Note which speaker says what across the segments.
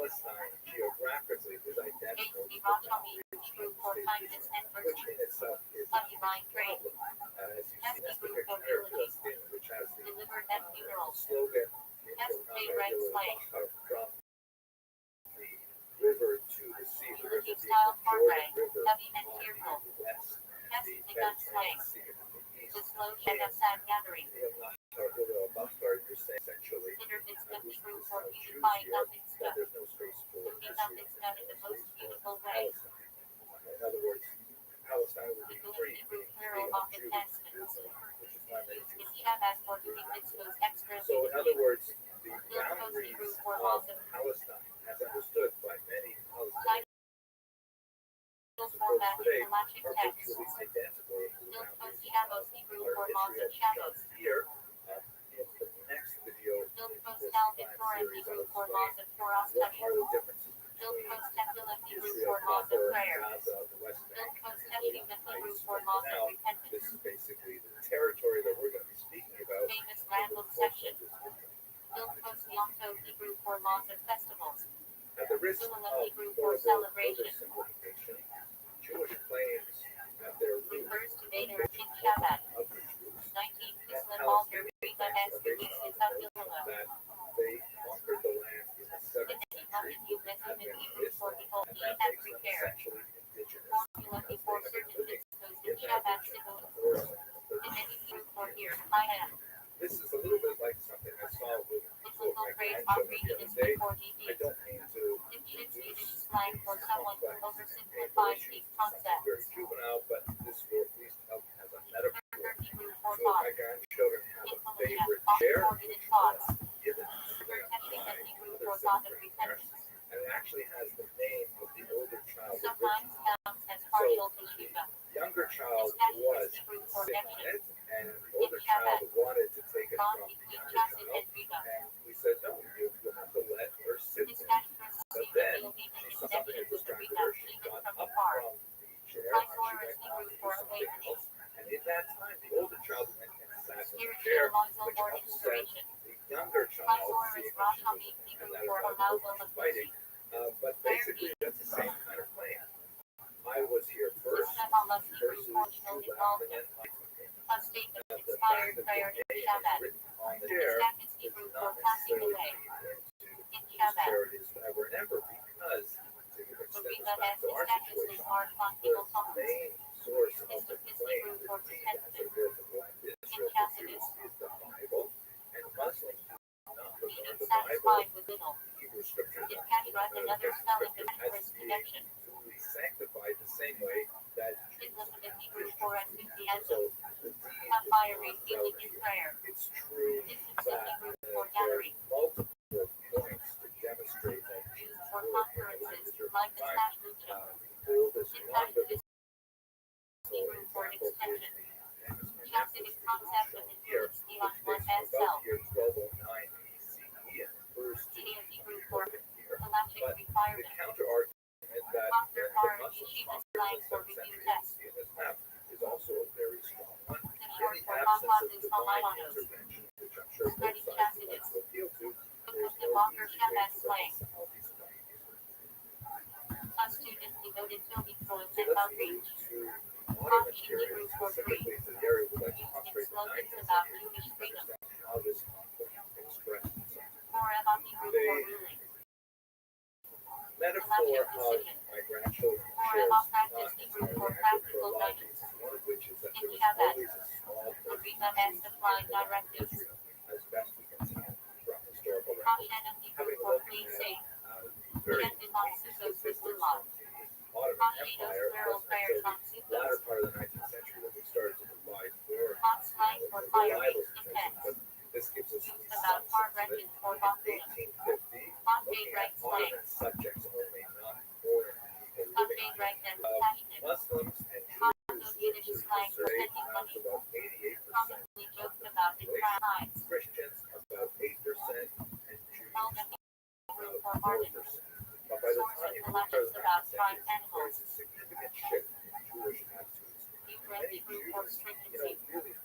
Speaker 1: Palestine geographically is identical to the
Speaker 2: Rothschild
Speaker 1: boundary
Speaker 2: Hebrew
Speaker 1: of
Speaker 2: for
Speaker 1: the state
Speaker 2: kindness
Speaker 1: Israel,
Speaker 2: and
Speaker 1: which
Speaker 2: mercy.
Speaker 1: in itself is a
Speaker 2: Divine grace.
Speaker 1: problem. As you see,
Speaker 2: S
Speaker 1: that's the
Speaker 2: Hebrew
Speaker 1: picture
Speaker 2: for
Speaker 1: there for
Speaker 2: unity.
Speaker 1: us, which has
Speaker 2: Delivered at
Speaker 1: the
Speaker 2: funerals.
Speaker 1: slogan,
Speaker 2: S J right slang.
Speaker 1: from the river to the sea, the river
Speaker 2: Unity
Speaker 1: being
Speaker 2: style
Speaker 1: the
Speaker 2: portrait.
Speaker 1: Jordan River
Speaker 2: Heavy and
Speaker 1: on
Speaker 2: fearful.
Speaker 1: the west,
Speaker 2: S
Speaker 1: the
Speaker 2: begun slang.
Speaker 1: Mediterranean Sea in the east.
Speaker 2: The slow shed of sad gathering.
Speaker 1: You're saying essentially,
Speaker 2: Consider this the
Speaker 1: this
Speaker 2: Hebrew
Speaker 1: is
Speaker 2: for
Speaker 1: how Jews
Speaker 2: beautifying
Speaker 1: here,
Speaker 2: nothing
Speaker 1: that
Speaker 2: stuff.
Speaker 1: there's no space for
Speaker 2: Moving
Speaker 1: Israel,
Speaker 2: nothing done in the most beautiful way.
Speaker 1: Palestine. In other words, Palestine will
Speaker 2: The
Speaker 1: be
Speaker 2: good
Speaker 1: free,
Speaker 2: Hebrew
Speaker 1: meaning free
Speaker 2: plural
Speaker 1: of
Speaker 2: of
Speaker 1: Jews,
Speaker 2: enhancements.
Speaker 1: which is why many
Speaker 2: Used in
Speaker 1: Jews.
Speaker 2: Shabbat for doing mitzvahs extra
Speaker 1: So, in other
Speaker 2: vividly.
Speaker 1: words, the
Speaker 2: Field Coast
Speaker 1: boundaries
Speaker 2: Hebrew for
Speaker 1: of
Speaker 2: laws of
Speaker 1: Palestine, as understood by many Palestinians
Speaker 2: title format in
Speaker 1: today,
Speaker 2: Halachic
Speaker 1: are
Speaker 2: text.
Speaker 1: virtually identical to the
Speaker 2: Field Coast
Speaker 1: boundaries
Speaker 2: Shabbos
Speaker 1: of
Speaker 2: Hebrew
Speaker 1: our
Speaker 2: for laws of
Speaker 1: history as
Speaker 2: shadows.
Speaker 1: shown here. In the next video,
Speaker 2: Field
Speaker 1: in
Speaker 2: Coast
Speaker 1: this
Speaker 2: Talmud
Speaker 1: class
Speaker 2: Torah
Speaker 1: series,
Speaker 2: Hebrew
Speaker 1: I'll
Speaker 2: for
Speaker 1: explain
Speaker 2: laws of Torah
Speaker 1: what
Speaker 2: study.
Speaker 1: are the differences
Speaker 2: Field
Speaker 1: between
Speaker 2: Coast Tefillah Hebrew
Speaker 1: Israel
Speaker 2: for laws of
Speaker 1: proper,
Speaker 2: prayer.
Speaker 1: Gaza, the West
Speaker 2: Field
Speaker 1: Bank,
Speaker 2: Coast
Speaker 1: and
Speaker 2: Teshuvah
Speaker 1: Golan
Speaker 2: Hebrew
Speaker 1: Heights.
Speaker 2: for
Speaker 1: But for
Speaker 2: laws of
Speaker 1: now,
Speaker 2: repentance.
Speaker 1: this is basically the territory that we're going to be speaking about
Speaker 2: Famous
Speaker 1: over
Speaker 2: random
Speaker 1: the course
Speaker 2: section.
Speaker 1: of this video.
Speaker 2: Field Coast Yom Tov Hebrew for laws of festivals.
Speaker 1: At the risk
Speaker 2: Sulam
Speaker 1: of
Speaker 2: Hebrew for
Speaker 1: horrible
Speaker 2: celebration.
Speaker 1: oversimplification, Jewish claims at their root
Speaker 2: Refers to Vader
Speaker 1: which
Speaker 2: in
Speaker 1: are
Speaker 2: Shabbat.
Speaker 1: of the Jews
Speaker 2: 19
Speaker 1: and
Speaker 2: Kislev Alter
Speaker 1: Palestinian
Speaker 2: Rima
Speaker 1: claims
Speaker 2: S.
Speaker 1: are based on
Speaker 2: Releases
Speaker 1: the
Speaker 2: of
Speaker 1: notion
Speaker 2: Vilma.
Speaker 1: that they conquered the land in the 7th
Speaker 2: Divinity
Speaker 1: century,
Speaker 2: Mountain Ubisoft
Speaker 1: have
Speaker 2: in
Speaker 1: been
Speaker 2: Hebrew for
Speaker 1: Islam,
Speaker 2: behold
Speaker 1: and
Speaker 2: ye
Speaker 1: that
Speaker 2: and
Speaker 1: makes them
Speaker 2: prepare.
Speaker 1: essentially indigenous
Speaker 2: Formula
Speaker 1: because
Speaker 2: before
Speaker 1: they have been
Speaker 2: certain
Speaker 1: living
Speaker 2: mitzvahs
Speaker 1: in
Speaker 2: in
Speaker 1: that
Speaker 2: Shabbat
Speaker 1: region
Speaker 2: Sibu.
Speaker 1: for 30
Speaker 2: Divinity Hebrew
Speaker 1: years.
Speaker 2: for here. I am.
Speaker 1: This is a little bit like something I saw with two of
Speaker 2: Biblical
Speaker 1: my
Speaker 2: phrase
Speaker 1: grandchildren the other
Speaker 2: operated
Speaker 1: day.
Speaker 2: before
Speaker 1: I
Speaker 2: GD.
Speaker 1: don't mean to
Speaker 2: Dipshit
Speaker 1: reduce
Speaker 2: Swedish slang for
Speaker 1: these
Speaker 2: someone who
Speaker 1: complex
Speaker 2: oversimplifies
Speaker 1: issues
Speaker 2: these
Speaker 1: to something very
Speaker 2: concepts.
Speaker 1: juvenile, but this will at least help as a metaphor.
Speaker 2: Burger Hebrew for
Speaker 1: Two of
Speaker 2: thought.
Speaker 1: my grandchildren have a
Speaker 2: Influence
Speaker 1: favorite
Speaker 2: of
Speaker 1: chair,
Speaker 2: coordinate
Speaker 1: which
Speaker 2: thoughts.
Speaker 1: was given to
Speaker 2: Burger
Speaker 1: them
Speaker 2: Teshuvah
Speaker 1: by
Speaker 2: Hebrew
Speaker 1: another
Speaker 2: for
Speaker 1: set
Speaker 2: thought
Speaker 1: of
Speaker 2: of
Speaker 1: grandparents,
Speaker 2: repentance.
Speaker 1: and it actually has the name of the older child written
Speaker 2: Sometimes
Speaker 1: on it.
Speaker 2: counts as
Speaker 1: So
Speaker 2: partial
Speaker 1: the
Speaker 2: Teshuvah.
Speaker 1: younger child
Speaker 2: This hash
Speaker 1: was
Speaker 2: was Hebrew for
Speaker 1: sitting on
Speaker 2: action.
Speaker 1: it, and the
Speaker 2: In
Speaker 1: older child
Speaker 2: Shabbat.
Speaker 1: wanted to take it
Speaker 2: Bond
Speaker 1: from the
Speaker 2: between
Speaker 1: younger
Speaker 2: Chassid
Speaker 1: child,
Speaker 2: and Rima.
Speaker 1: and we said, no, you have to let her sit
Speaker 2: This
Speaker 1: there.
Speaker 2: hash was
Speaker 1: But
Speaker 2: received
Speaker 1: then
Speaker 2: revealed even
Speaker 1: she
Speaker 2: in
Speaker 1: saw something
Speaker 2: connection
Speaker 1: that
Speaker 2: with the
Speaker 1: distracted
Speaker 2: Rima,
Speaker 1: her. She
Speaker 2: even
Speaker 1: got
Speaker 2: from
Speaker 1: up
Speaker 2: afar.
Speaker 1: from the chair and she
Speaker 2: Lysaurus
Speaker 1: went off
Speaker 2: Hebrew
Speaker 1: to do
Speaker 2: for
Speaker 1: something
Speaker 2: awakening.
Speaker 1: else. And in that time, the older child went and sat in the
Speaker 2: Spiritual
Speaker 1: chair,
Speaker 2: arousal
Speaker 1: which
Speaker 2: or
Speaker 1: upset
Speaker 2: inspiration.
Speaker 1: the younger child,
Speaker 2: Lysaurus
Speaker 1: seeing that she
Speaker 2: Rothschild
Speaker 1: was
Speaker 2: Hebrew
Speaker 1: at that
Speaker 2: for
Speaker 1: point
Speaker 2: arousal of
Speaker 1: fighting.
Speaker 2: beauty.
Speaker 1: But basically, that's the same kind of claim. I was here first
Speaker 2: Kislev Allah Hebrew
Speaker 1: versus
Speaker 2: functional
Speaker 1: you left, and
Speaker 2: involvement.
Speaker 1: then I took it.
Speaker 2: A statement
Speaker 1: The fact
Speaker 2: inspired
Speaker 1: that
Speaker 2: prior
Speaker 1: the
Speaker 2: to
Speaker 1: name is
Speaker 2: Shabbat.
Speaker 1: written on the
Speaker 2: This
Speaker 1: chair
Speaker 2: hash is
Speaker 1: does
Speaker 2: Hebrew for
Speaker 1: not
Speaker 2: passing
Speaker 1: necessarily
Speaker 2: away.
Speaker 1: feed
Speaker 2: In
Speaker 1: into whose
Speaker 2: Shabbat.
Speaker 1: chair it is forever and ever, because to
Speaker 2: The
Speaker 1: extend
Speaker 2: Rima
Speaker 1: this back
Speaker 2: has
Speaker 1: to our
Speaker 2: established
Speaker 1: situation,
Speaker 2: are
Speaker 1: the
Speaker 2: confidential songs.
Speaker 1: main source of
Speaker 2: This
Speaker 1: the
Speaker 2: is
Speaker 1: claim
Speaker 2: Hebrew for
Speaker 1: indeed as a
Speaker 2: contentment.
Speaker 1: biblical and
Speaker 2: In
Speaker 1: Israel for
Speaker 2: Chassidus.
Speaker 1: Jews is the Bible, and Muslims do not
Speaker 2: Being
Speaker 1: regard the Bible,
Speaker 2: satisfied with little.
Speaker 1: the Hebrew scriptures,
Speaker 2: In Kashrut, another spelling of
Speaker 1: as
Speaker 2: first
Speaker 1: being
Speaker 2: connection.
Speaker 1: duly sanctified the same way that Jews
Speaker 2: Elizabeth
Speaker 1: and
Speaker 2: Hebrew
Speaker 1: Christians
Speaker 2: for
Speaker 1: do.
Speaker 2: enthusiasm.
Speaker 1: So the deed is
Speaker 2: A fiery
Speaker 1: not
Speaker 2: feeling
Speaker 1: relevant
Speaker 2: in
Speaker 1: here.
Speaker 2: prayer.
Speaker 1: It's true
Speaker 2: This is
Speaker 1: that
Speaker 2: Hebrew for
Speaker 1: there are
Speaker 2: gathering.
Speaker 1: multiple points to demonstrate that
Speaker 2: Used
Speaker 1: Jews
Speaker 2: for
Speaker 1: were
Speaker 2: conferences,
Speaker 1: Israel.
Speaker 2: like
Speaker 1: In
Speaker 2: the
Speaker 1: fact,
Speaker 2: Shtashlucha.
Speaker 1: the oldest
Speaker 2: In
Speaker 1: non-biblical
Speaker 2: Shtashlucha, Hebrew for
Speaker 1: example is
Speaker 2: extension.
Speaker 1: the famous
Speaker 2: Chassidic
Speaker 1: Memphis
Speaker 2: concept of
Speaker 1: shown here,
Speaker 2: influence
Speaker 1: which
Speaker 2: beyond one
Speaker 1: dates from
Speaker 2: as
Speaker 1: about
Speaker 2: self.
Speaker 1: the year 1209 BCE and refers to
Speaker 2: City of Hebrew
Speaker 1: the
Speaker 2: for
Speaker 1: here.
Speaker 2: Halachic
Speaker 1: But the
Speaker 2: requirement.
Speaker 1: counter-argument that
Speaker 2: Dr.
Speaker 1: the
Speaker 2: R.
Speaker 1: Muslims
Speaker 2: Yeshiva
Speaker 1: conquered
Speaker 2: slang
Speaker 1: in the
Speaker 2: for
Speaker 1: 7th
Speaker 2: review
Speaker 1: century
Speaker 2: test.
Speaker 1: BC in this map is also a very strong one.
Speaker 2: The
Speaker 1: In
Speaker 2: short
Speaker 1: the
Speaker 2: for
Speaker 1: absence of
Speaker 2: Halachic
Speaker 1: divine
Speaker 2: Halachanos.
Speaker 1: intervention, which I'm sure both
Speaker 2: Study
Speaker 1: sides would like
Speaker 2: Chassidus.
Speaker 1: to appeal to, there's
Speaker 2: The
Speaker 1: no
Speaker 2: Walker
Speaker 1: easy way
Speaker 2: Shabbat
Speaker 1: to
Speaker 2: slang.
Speaker 1: reconcile these claims.
Speaker 2: A student devoted to influence
Speaker 1: So
Speaker 2: and
Speaker 1: let's
Speaker 2: outreach.
Speaker 1: move to modern
Speaker 2: Talking
Speaker 1: material,
Speaker 2: Hebrew for free.
Speaker 1: specifically to the area we'd like to
Speaker 2: Used in
Speaker 1: concentrate the
Speaker 2: slogans
Speaker 1: 19th
Speaker 2: about
Speaker 1: century
Speaker 2: Jewish
Speaker 1: to
Speaker 2: freedom.
Speaker 1: understand how this conflict expressed itself.
Speaker 2: Torah Hebrew
Speaker 1: The
Speaker 2: for ruling.
Speaker 1: metaphor of
Speaker 2: Decision.
Speaker 1: my grandchildren
Speaker 2: Torah
Speaker 1: shares not
Speaker 2: practice Hebrew
Speaker 1: entirely
Speaker 2: for
Speaker 1: accurate for a
Speaker 2: practical
Speaker 1: lot of
Speaker 2: guidance.
Speaker 1: reasons, one of which is that
Speaker 2: In
Speaker 1: there was
Speaker 2: Shabbat.
Speaker 1: always a small
Speaker 2: The
Speaker 1: portion
Speaker 2: Rima
Speaker 1: of
Speaker 2: has
Speaker 1: Jews
Speaker 2: supplied
Speaker 1: in the land of
Speaker 2: directives.
Speaker 1: Israel, as best we can tell from historical records.
Speaker 2: Hashem Hebrew
Speaker 1: Having
Speaker 2: for
Speaker 1: looked
Speaker 2: clean
Speaker 1: at
Speaker 2: safe.
Speaker 1: very
Speaker 2: Connected on
Speaker 1: weak
Speaker 2: Susos
Speaker 1: statistics
Speaker 2: with
Speaker 1: from
Speaker 2: Sulam.
Speaker 1: the Ottoman
Speaker 2: Hashinos
Speaker 1: Empire, it
Speaker 2: plural
Speaker 1: wasn't
Speaker 2: prayers
Speaker 1: until
Speaker 2: on
Speaker 1: the latter
Speaker 2: Susos.
Speaker 1: part of the 19th century that we started to provide more
Speaker 2: Hot slang for fiery,
Speaker 1: reliable statistics.
Speaker 2: intense.
Speaker 1: But this gives us
Speaker 2: Used
Speaker 1: some
Speaker 2: about far
Speaker 1: sense of it.
Speaker 2: wretched for
Speaker 1: In
Speaker 2: Bakulim.
Speaker 1: 1850,
Speaker 2: Hot
Speaker 1: looking
Speaker 2: right
Speaker 1: at
Speaker 2: slang.
Speaker 1: Ottoman subjects only, not foreign people
Speaker 2: Hot
Speaker 1: living on
Speaker 2: right and
Speaker 1: it,
Speaker 2: passionate.
Speaker 1: Muslims and
Speaker 2: Congo
Speaker 1: Jews,
Speaker 2: Yiddish
Speaker 1: which
Speaker 2: slang
Speaker 1: was
Speaker 2: for
Speaker 1: surveyed,
Speaker 2: spending
Speaker 1: amounts
Speaker 2: money.
Speaker 1: about 88%
Speaker 2: Commonly
Speaker 1: of
Speaker 2: joked
Speaker 1: the
Speaker 2: about in
Speaker 1: population.
Speaker 2: crimes.
Speaker 1: Christians about 8% and Jews
Speaker 2: Elga Hebrew for
Speaker 1: about
Speaker 2: hardened.
Speaker 1: 4%. But by the
Speaker 2: Source
Speaker 1: time
Speaker 2: of
Speaker 1: you
Speaker 2: the
Speaker 1: compare
Speaker 2: legends
Speaker 1: the
Speaker 2: about
Speaker 1: 19th
Speaker 2: tribe
Speaker 1: century,
Speaker 2: animals.
Speaker 1: there's a significant shift in Jewish attitudes.
Speaker 2: Hebrew
Speaker 1: Many
Speaker 2: Hebrew
Speaker 1: Jews,
Speaker 2: for
Speaker 1: really
Speaker 2: stringency.
Speaker 1: absorbing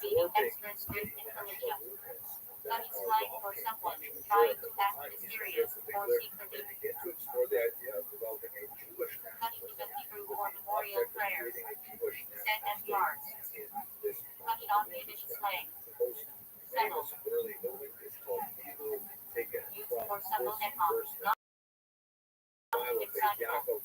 Speaker 2: Being extra
Speaker 1: the
Speaker 2: strict in
Speaker 1: national
Speaker 2: militia.
Speaker 1: movements
Speaker 2: Such slang for someone trying to act mysterious or secretive.
Speaker 1: They begin to explore the idea of developing a Jewish
Speaker 2: Such is a
Speaker 1: nationalism.
Speaker 2: Hebrew for memorial prayers,
Speaker 1: Creating a Jewish
Speaker 2: set as
Speaker 1: national
Speaker 2: yards.
Speaker 1: state in this
Speaker 2: Such non-Yiddish slang,
Speaker 1: The most
Speaker 2: settle,
Speaker 1: famous early movement is called Bilu, taken
Speaker 2: used
Speaker 1: from
Speaker 2: for
Speaker 1: this
Speaker 2: Samonekon,
Speaker 1: verse
Speaker 2: not
Speaker 1: Bible
Speaker 2: in
Speaker 1: faith
Speaker 2: cycle.
Speaker 1: Yaakov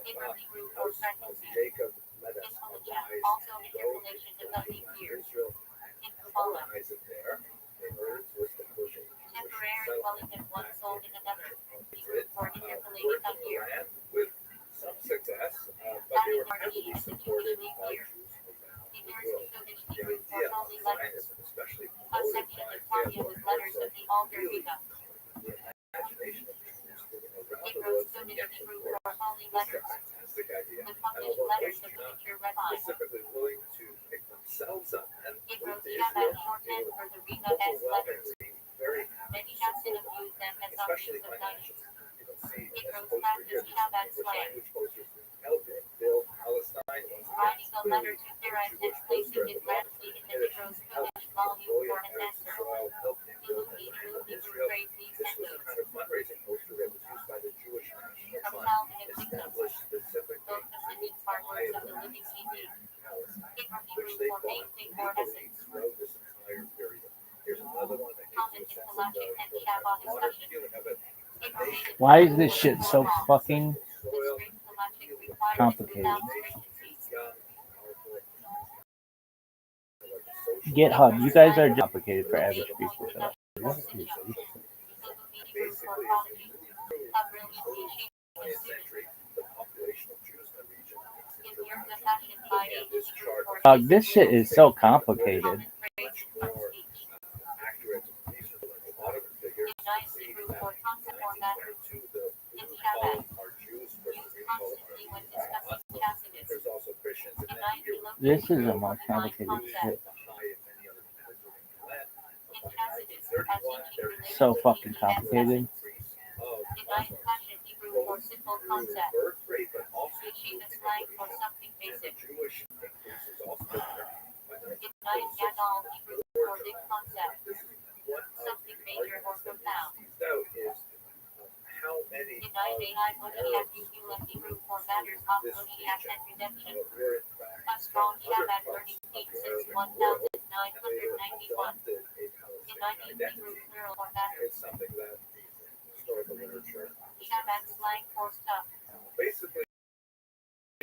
Speaker 2: Paper Hebrew for
Speaker 1: house of
Speaker 2: pregnancy.
Speaker 1: Jacob let us
Speaker 2: Intelligent,
Speaker 1: arise,
Speaker 2: also
Speaker 1: go
Speaker 2: interpolation of the leap year.
Speaker 1: Israel
Speaker 2: In
Speaker 1: and
Speaker 2: Kabbalah,
Speaker 1: colonize it there in order to establish a Jewish
Speaker 2: temporary
Speaker 1: settlement
Speaker 2: dwelling in one soul in another. Hebrew
Speaker 1: it.
Speaker 2: for interpolating
Speaker 1: Worked
Speaker 2: a
Speaker 1: in the
Speaker 2: year.
Speaker 1: land with some success, but they were heavily supported by Jews around
Speaker 2: In
Speaker 1: the
Speaker 2: Nurse
Speaker 1: world.
Speaker 2: Jewish
Speaker 1: The
Speaker 2: Hebrew for
Speaker 1: idea of
Speaker 2: holy letters.
Speaker 1: Zionism, especially
Speaker 2: A
Speaker 1: promoted
Speaker 2: section
Speaker 1: by
Speaker 2: of Tanya
Speaker 1: Theodore
Speaker 2: with letters of
Speaker 1: Herzl,
Speaker 2: the Alter
Speaker 1: really
Speaker 2: Rebbe.
Speaker 1: caught the imagination of Jews living around the
Speaker 2: Hebrew
Speaker 1: world, and
Speaker 2: Sunni
Speaker 1: yet
Speaker 2: Hebrew
Speaker 1: for
Speaker 2: for holy
Speaker 1: this is a
Speaker 2: letters.
Speaker 1: fantastic idea.
Speaker 2: The
Speaker 1: And
Speaker 2: published
Speaker 1: although
Speaker 2: letters
Speaker 1: most
Speaker 2: of
Speaker 1: are
Speaker 2: the
Speaker 1: not
Speaker 2: future Rabbi.
Speaker 1: specifically willing to pick themselves up and
Speaker 2: Hebrew
Speaker 1: move to
Speaker 2: Shabbat
Speaker 1: Israel,
Speaker 2: shorthand
Speaker 1: they
Speaker 2: for the
Speaker 1: were
Speaker 2: Riga S letters.
Speaker 1: overwhelmingly very happy
Speaker 2: Many
Speaker 1: to
Speaker 2: Jackson
Speaker 1: support
Speaker 2: have used them as
Speaker 1: especially
Speaker 2: objects of
Speaker 1: financially.
Speaker 2: guidance.
Speaker 1: You can see in this
Speaker 2: Hebrews
Speaker 1: poster
Speaker 2: practice
Speaker 1: here, this
Speaker 2: Shabbat
Speaker 1: English
Speaker 2: slang.
Speaker 1: language posters helping build Palestine once again.
Speaker 2: Writing a letter to Sarah and placing it randomly in the Hebrews Finnish volume for an answer. Illuminating Hebrew phrase these
Speaker 1: This was a
Speaker 2: endos.
Speaker 1: kind of fundraising poster that was used by the Jewish National
Speaker 2: From
Speaker 1: Fund,
Speaker 2: Calvin and Dixon,
Speaker 1: established specifically
Speaker 2: both the singing artworks of the living CD.
Speaker 1: Palestine,
Speaker 2: Hebrew
Speaker 1: which they
Speaker 2: for
Speaker 1: bought
Speaker 2: anything or
Speaker 1: legally
Speaker 2: essence.
Speaker 1: throughout this entire period. Here's another one that gives
Speaker 2: Comment
Speaker 1: you a
Speaker 2: in
Speaker 1: sense of
Speaker 2: Pelagic and
Speaker 1: the
Speaker 2: Shabbat
Speaker 1: modern
Speaker 2: discussion.
Speaker 1: feeling of it.
Speaker 3: Why is this shit so fucking
Speaker 2: The strict Pelagic requirements
Speaker 3: complicated?
Speaker 2: without stringencies.
Speaker 3: GitHub, you guys are complicated for average people.
Speaker 2: Hebrew for prodigy. A brilliant teaching.
Speaker 1: 20th century, the population of Jews in the region
Speaker 2: In years of fashion by age
Speaker 1: this chart
Speaker 2: for
Speaker 3: Dog, this shit is so complicated.
Speaker 2: common phrase from speech.
Speaker 1: accurate, reasonable, and modern figures.
Speaker 2: In nice Hebrew for concept or matter.
Speaker 1: To the
Speaker 2: In
Speaker 1: blue
Speaker 2: Shabbat.
Speaker 1: column are Jews, for the
Speaker 2: Used
Speaker 1: green column
Speaker 2: constantly
Speaker 1: are
Speaker 2: when discussing chastities.
Speaker 1: There's also Christians and
Speaker 2: In
Speaker 1: then
Speaker 2: nice
Speaker 1: here
Speaker 3: This is
Speaker 2: Hebrew
Speaker 3: a
Speaker 2: for
Speaker 3: more
Speaker 2: divine
Speaker 3: complicated
Speaker 2: concept.
Speaker 3: shit.
Speaker 1: the high and many other categories in the land.
Speaker 2: In chastities, a teaching related
Speaker 3: So
Speaker 2: to
Speaker 3: fucking
Speaker 2: beauty and
Speaker 3: complicated.
Speaker 2: essence. In nice passion Hebrew for simple concept.
Speaker 1: Birth rate, but also
Speaker 2: Yeshiva slang for something basic.
Speaker 1: Jewish increase is also determined
Speaker 2: In nice Yadal Hebrew for big concept.
Speaker 1: what
Speaker 2: Something major or profound.
Speaker 1: out is how many
Speaker 2: In nice AI Moshiach Hebrew for matters of Moshiach and redemption.
Speaker 1: were in fact
Speaker 2: A strong Shabbat learning team since 1991. In 90 Hebrew plural for matters.
Speaker 1: it's something that historical literature
Speaker 2: Shabbat slang for stuff.
Speaker 1: basically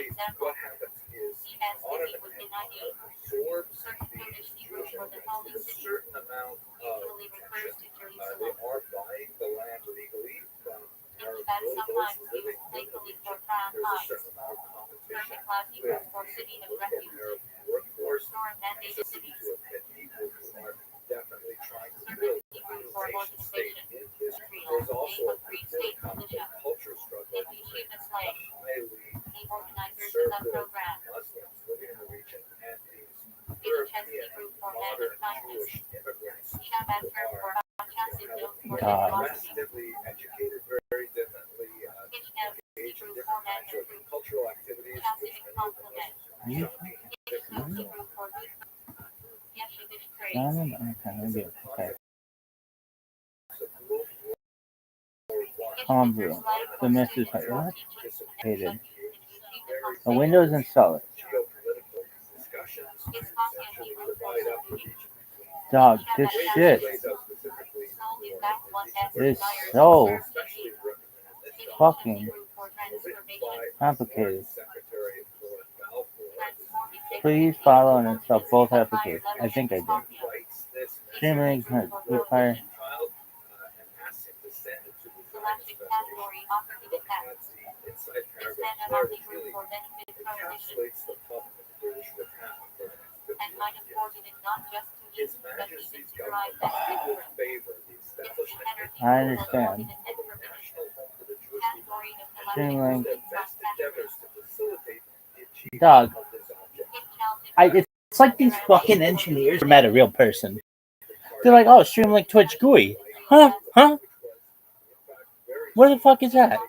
Speaker 2: Example,
Speaker 1: what happens is
Speaker 2: he has busy with the idea.
Speaker 1: absorbs
Speaker 2: Certain Kurdish Hebrew for the holy
Speaker 1: a
Speaker 2: city
Speaker 1: certain amount of
Speaker 2: usually refers to
Speaker 1: they
Speaker 2: Jerusalem.
Speaker 1: are buying the land legally from
Speaker 2: In Tibet, sometimes used playfully for crown
Speaker 1: there's a
Speaker 2: hides.
Speaker 1: certain amount of competition
Speaker 2: Perfect class Hebrew for city of refuge.
Speaker 1: Arab workforce
Speaker 2: Store and mandated cities.
Speaker 1: to admit people who are definitely trying to
Speaker 2: Certain
Speaker 1: build
Speaker 2: Hebrew for
Speaker 1: a nation state
Speaker 2: organization.
Speaker 1: in this.
Speaker 2: Israel,
Speaker 1: There's
Speaker 2: name
Speaker 1: also
Speaker 2: of Free State Militia.
Speaker 1: culture struggle.
Speaker 2: In Yeshiva slang,
Speaker 1: Highly
Speaker 2: the organizers of the program.
Speaker 1: Muslims living in the region and these
Speaker 2: Yiddish has
Speaker 1: European
Speaker 2: Hebrew for man
Speaker 1: modern
Speaker 2: and kindness.
Speaker 1: Jewish immigrants
Speaker 2: Shabbat term for chassid known for
Speaker 3: God.
Speaker 2: generosity.
Speaker 1: relatively educated, very differently
Speaker 2: Ishnev,
Speaker 1: engaged in
Speaker 2: Hebrew
Speaker 1: different
Speaker 2: for man
Speaker 1: kinds
Speaker 2: and
Speaker 1: of
Speaker 2: fruit.
Speaker 1: cultural activities.
Speaker 2: Chassidic compliment.
Speaker 3: You?
Speaker 2: Yiddish Hebrew for Yeshivish praise.
Speaker 3: No, no, no. Okay, I get it. Okay. Homebrew. The message is what? Hated. The Windows installer.
Speaker 1: Geopolitical discussions essentially divide up the region.
Speaker 3: Dog, this shit is so fucking complicated. Please follow and install both applications. I think I did. Streaming require.
Speaker 2: Galactic category offered in the text. It's then an Hebrew for benefit prohibition. And might have forwarded not just to eat, but even to derive benefit from. It's the header
Speaker 3: I understand.
Speaker 2: Category of
Speaker 3: Streaming.
Speaker 2: galactic
Speaker 3: Dog.
Speaker 2: It
Speaker 3: It's like these fucking engineers met a real person. They're like, oh, Streamlink Twitch GUI. Huh? Huh? Where the fuck is that?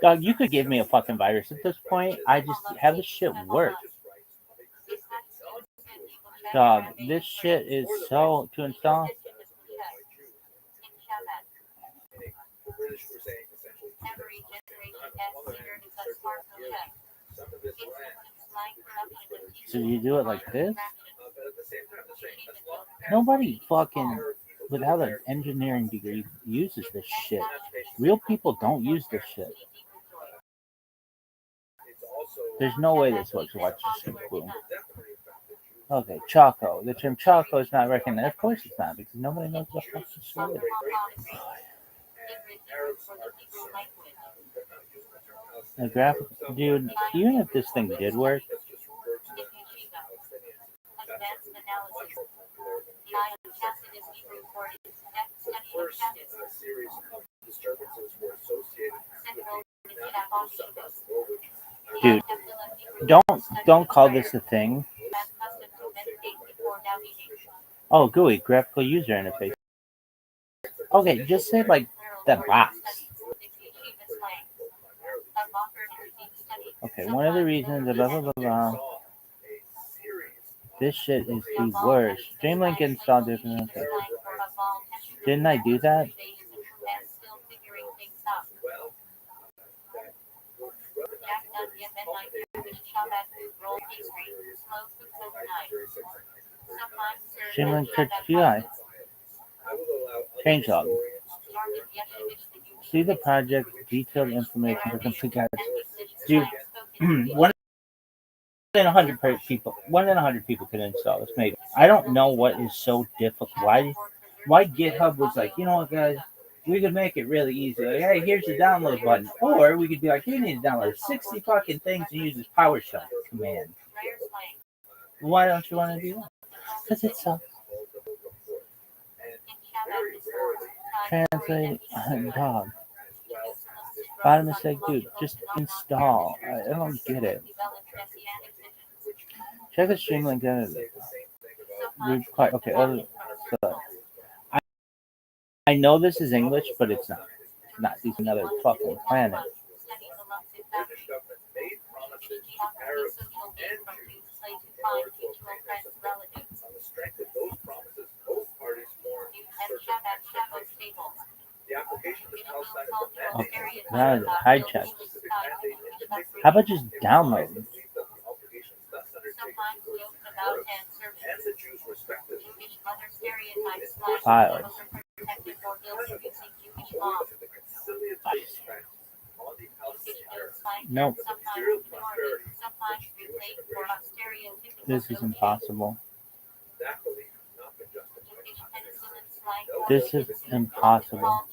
Speaker 3: Dog, you could give me a fucking virus at this point. I just have this shit work. Dog, this shit is so to install. So you do it like this? Nobody fucking without an engineering degree uses this shit. Real people don't use this shit. There's no way this works. Watch this clue. Okay, Choco. The term Choco is not recognized. Of course it's not, because nobody knows what the fuck this shit is. The graphic, dude, even if this thing did work, dude, don't call this a thing. Oh, GUI, graphical user interface. Okay, just say like that box. Okay, one of the reasons, blah, blah, blah, blah. This shit is the worst. Streamlink installed different. Okay. Didn't I do that? Streamlink Church GI. Changelog. See the project detailed information for complete guides. Dude, one in 100 people. 1 in 100 people can install this. Maybe. I don't know what is so difficult. Why GitHub was like, you know what, guys, we could make it really easy. Like, hey, here's the download button, or we could be like, you need to download 60 fucking things and use this PowerShell command. Why don't you want to do that? Because it sucks. Translate dog. Bottom mistake, dude. Just install. I don't get it. Check the stream link. Okay. So I know this is English, but it's not. It's not. It's another fucking planet. Okay, now hide check. How about just download? Files. Nope. This is impossible. This is impossible.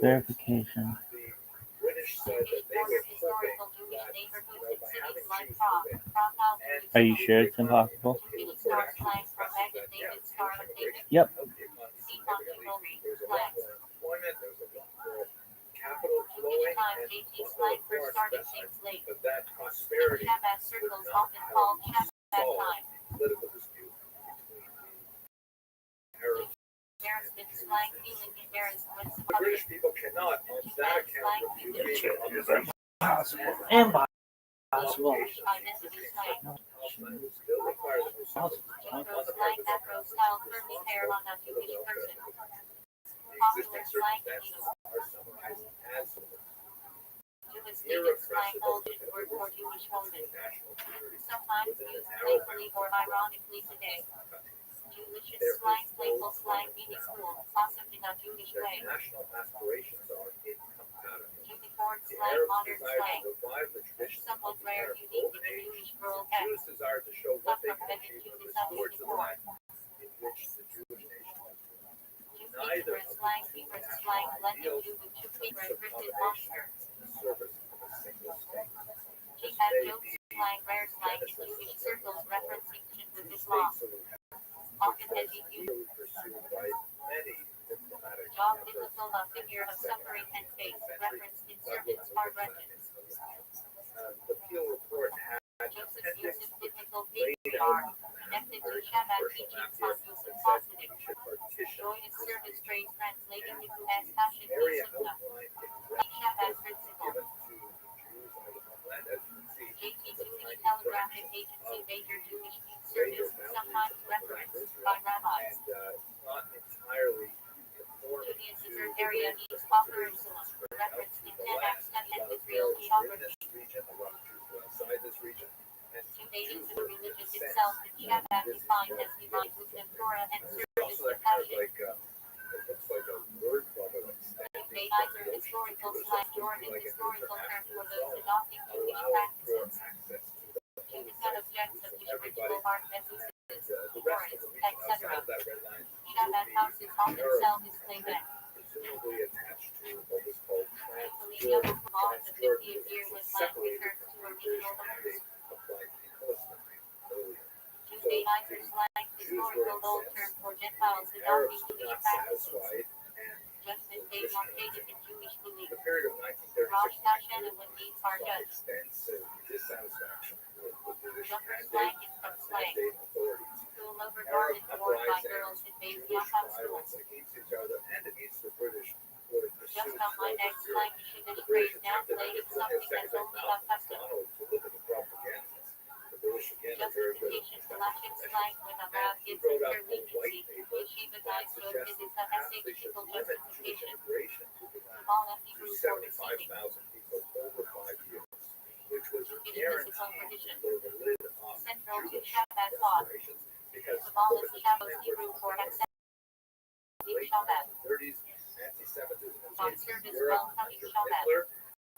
Speaker 3: Verification. Are you sure it's impossible? Yep.
Speaker 1: British people cannot, on that account,
Speaker 3: Impossible. Impossible.
Speaker 2: Sometimes used playfully or ironically today. Jewish slang, playful slang, meaning school, possibly not Jewish way. Unicorn slang, modern slang. Somewhat rare, unique in the Jewish world. Not from Jewish unicorn. Neither slang, favorite slang, blended Jewish, favorite printed monster. Jihad jokes, slang, rare slang in Jewish circles referencing shit with Islam. Often heavy use. Job biblical, a figure of suffering and faith, referenced in servants hard wretches. Joseph uses biblical patriarch, connected to Shabbat teachings on Yusuf positive. Joyous service phrase translating into as passion Yusuf. relating to the religion itself in Shabbat defined as divine wisdom, Torah, and service
Speaker 1: Also,
Speaker 2: to
Speaker 1: that kind of
Speaker 2: passion.
Speaker 1: like, it looks like a word bubble
Speaker 2: They either historical / Jordan historical term for those adopting Jewish practices. Judaism objects of Jewish ritual art messages, forests, etc. Shabbat houses often sell display decks.
Speaker 1: Presumably attached to what was called
Speaker 2: Usually young law in the 50th year when land returns to original owners.
Speaker 1: applied to Palestine earlier.
Speaker 2: Judaizers like historical old term for Gentiles adopting
Speaker 1: Arabs were
Speaker 2: Jewish
Speaker 1: not
Speaker 2: practices,
Speaker 1: satisfied, and
Speaker 2: just as they want pagan in Jewish belief.
Speaker 1: the period of 1936
Speaker 2: Rothschild when needs are
Speaker 1: saw
Speaker 2: judged.
Speaker 1: extensive dissatisfaction with the British
Speaker 2: Jumper
Speaker 1: mandate
Speaker 2: slang is from slang.
Speaker 1: authorities.
Speaker 2: School over
Speaker 1: Arab
Speaker 2: garment worn by girls
Speaker 1: uprisings,
Speaker 2: in Bayesian
Speaker 1: Jewish
Speaker 2: schools.
Speaker 1: violence against each other and against the British would have
Speaker 2: Just
Speaker 1: pursued
Speaker 2: how my
Speaker 1: throughout
Speaker 2: next
Speaker 1: Europe.
Speaker 2: slang should
Speaker 1: The
Speaker 2: this
Speaker 1: British
Speaker 2: phrase now
Speaker 1: attempted
Speaker 2: playing
Speaker 1: to put
Speaker 2: something
Speaker 1: their
Speaker 2: that's only
Speaker 1: mouth
Speaker 2: not custom.
Speaker 1: Donald to look at the propagandists. The British again are very good
Speaker 2: Justification
Speaker 1: at
Speaker 2: selection slang with a rap
Speaker 1: He
Speaker 2: gives
Speaker 1: wrote
Speaker 2: it
Speaker 1: out
Speaker 2: their
Speaker 1: a white
Speaker 2: leniency.
Speaker 1: paper
Speaker 2: Yeshiva
Speaker 1: that
Speaker 2: guides both
Speaker 1: suggested
Speaker 2: visits of
Speaker 1: perhaps they should
Speaker 2: ascetical
Speaker 1: limit Jewish
Speaker 2: justification.
Speaker 1: immigration to the land
Speaker 2: All of
Speaker 1: to
Speaker 2: Hebrew for receiving.
Speaker 1: 75,000 people over 5 years, which was a
Speaker 2: Judaism
Speaker 1: guarantee
Speaker 2: is own tradition.
Speaker 1: for the lid off
Speaker 2: Central to
Speaker 1: Jewish
Speaker 2: Shabbat thought.
Speaker 1: aspirations. Because
Speaker 2: Kabbalah
Speaker 1: look at the
Speaker 2: Shabbos
Speaker 1: time
Speaker 2: Hebrew for
Speaker 1: we're in,
Speaker 2: accepting
Speaker 1: late
Speaker 2: Shabbat.
Speaker 1: 30s, anti-Semitism was
Speaker 2: On
Speaker 1: in
Speaker 2: service
Speaker 1: Europe
Speaker 2: welcoming
Speaker 1: under
Speaker 2: Shabbat.
Speaker 1: Hitler.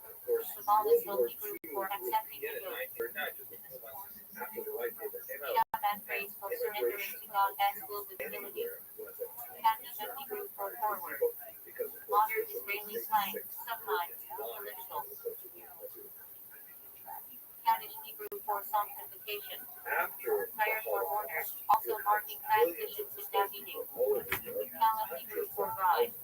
Speaker 1: Of course,
Speaker 2: Kabbalah
Speaker 1: World
Speaker 2: still
Speaker 1: War
Speaker 2: Hebrew
Speaker 1: II
Speaker 2: for
Speaker 1: would
Speaker 2: accepting
Speaker 1: begin in
Speaker 2: the
Speaker 1: 1939, just a few months after the white paper came out.
Speaker 2: Shabbat praise for surrendering to God as will with humility.
Speaker 1: Anywhere was a
Speaker 2: Catechism Hebrew for forward.
Speaker 1: because of
Speaker 2: Modern Israeli slang, sometimes political. Kaddish Hebrew for sanctification.
Speaker 1: after
Speaker 2: Prayer
Speaker 1: the
Speaker 2: for
Speaker 1: Holocaust,
Speaker 2: mourners, also marking transitions in Davidic.
Speaker 1: all over Europe,
Speaker 2: Kala Hebrew for bride.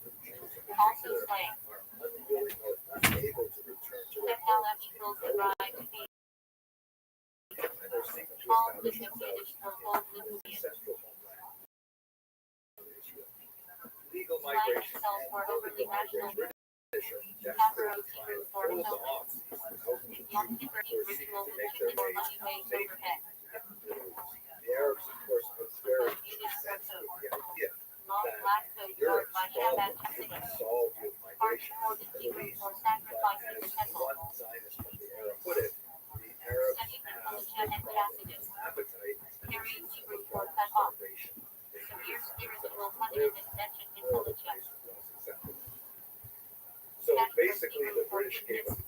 Speaker 2: Also slang.
Speaker 1: are unwilling or unable to return to their
Speaker 2: Kala equals the bride to be.
Speaker 1: and they're seeking to
Speaker 2: Paul
Speaker 1: establish
Speaker 2: Bishop
Speaker 1: themselves
Speaker 2: Yiddish for old Lithuanian.
Speaker 1: ancestral homeland of Israel. Legal
Speaker 2: Slang
Speaker 1: migration
Speaker 2: itself
Speaker 1: and
Speaker 2: for overly rational.
Speaker 1: British are
Speaker 2: Capro
Speaker 1: desperately trying
Speaker 2: Hebrew
Speaker 1: to
Speaker 2: for
Speaker 1: hold
Speaker 2: atonement.
Speaker 1: off these thousands of
Speaker 2: Yom
Speaker 1: Jews
Speaker 2: Kippur
Speaker 1: who are
Speaker 2: ritual
Speaker 1: seeking to
Speaker 2: with
Speaker 1: make their
Speaker 2: chicken or
Speaker 1: way
Speaker 2: money waged overhead.
Speaker 1: The Arabs, of course, are very
Speaker 2: Yiddish for
Speaker 1: incensed
Speaker 2: food.
Speaker 1: with the idea
Speaker 2: Long
Speaker 1: that
Speaker 2: black coat
Speaker 1: Europe's
Speaker 2: worn by
Speaker 1: problem
Speaker 2: Shabbat
Speaker 1: could be
Speaker 2: Hasidim.
Speaker 1: solved with
Speaker 2: Part
Speaker 1: migration
Speaker 2: recorded
Speaker 1: to the
Speaker 2: Hebrew
Speaker 1: East.
Speaker 2: for
Speaker 1: But
Speaker 2: sacrificing the
Speaker 1: as
Speaker 2: temple.
Speaker 1: one Zionist from the era put it, the Arabs
Speaker 2: Study
Speaker 1: have
Speaker 2: Militia
Speaker 1: a
Speaker 2: and
Speaker 1: problem
Speaker 2: Tacitus.
Speaker 1: with appetite and
Speaker 2: Carrying
Speaker 1: Jews have
Speaker 2: Hebrew
Speaker 1: a
Speaker 2: for
Speaker 1: problem
Speaker 2: cut
Speaker 1: with
Speaker 2: off.
Speaker 1: starvation. They
Speaker 2: Severe
Speaker 1: need
Speaker 2: spiritual
Speaker 1: themselves to live
Speaker 2: punishment mentioned in
Speaker 1: or the
Speaker 2: Militia.
Speaker 1: place was acceptable. So basically, the British gave up.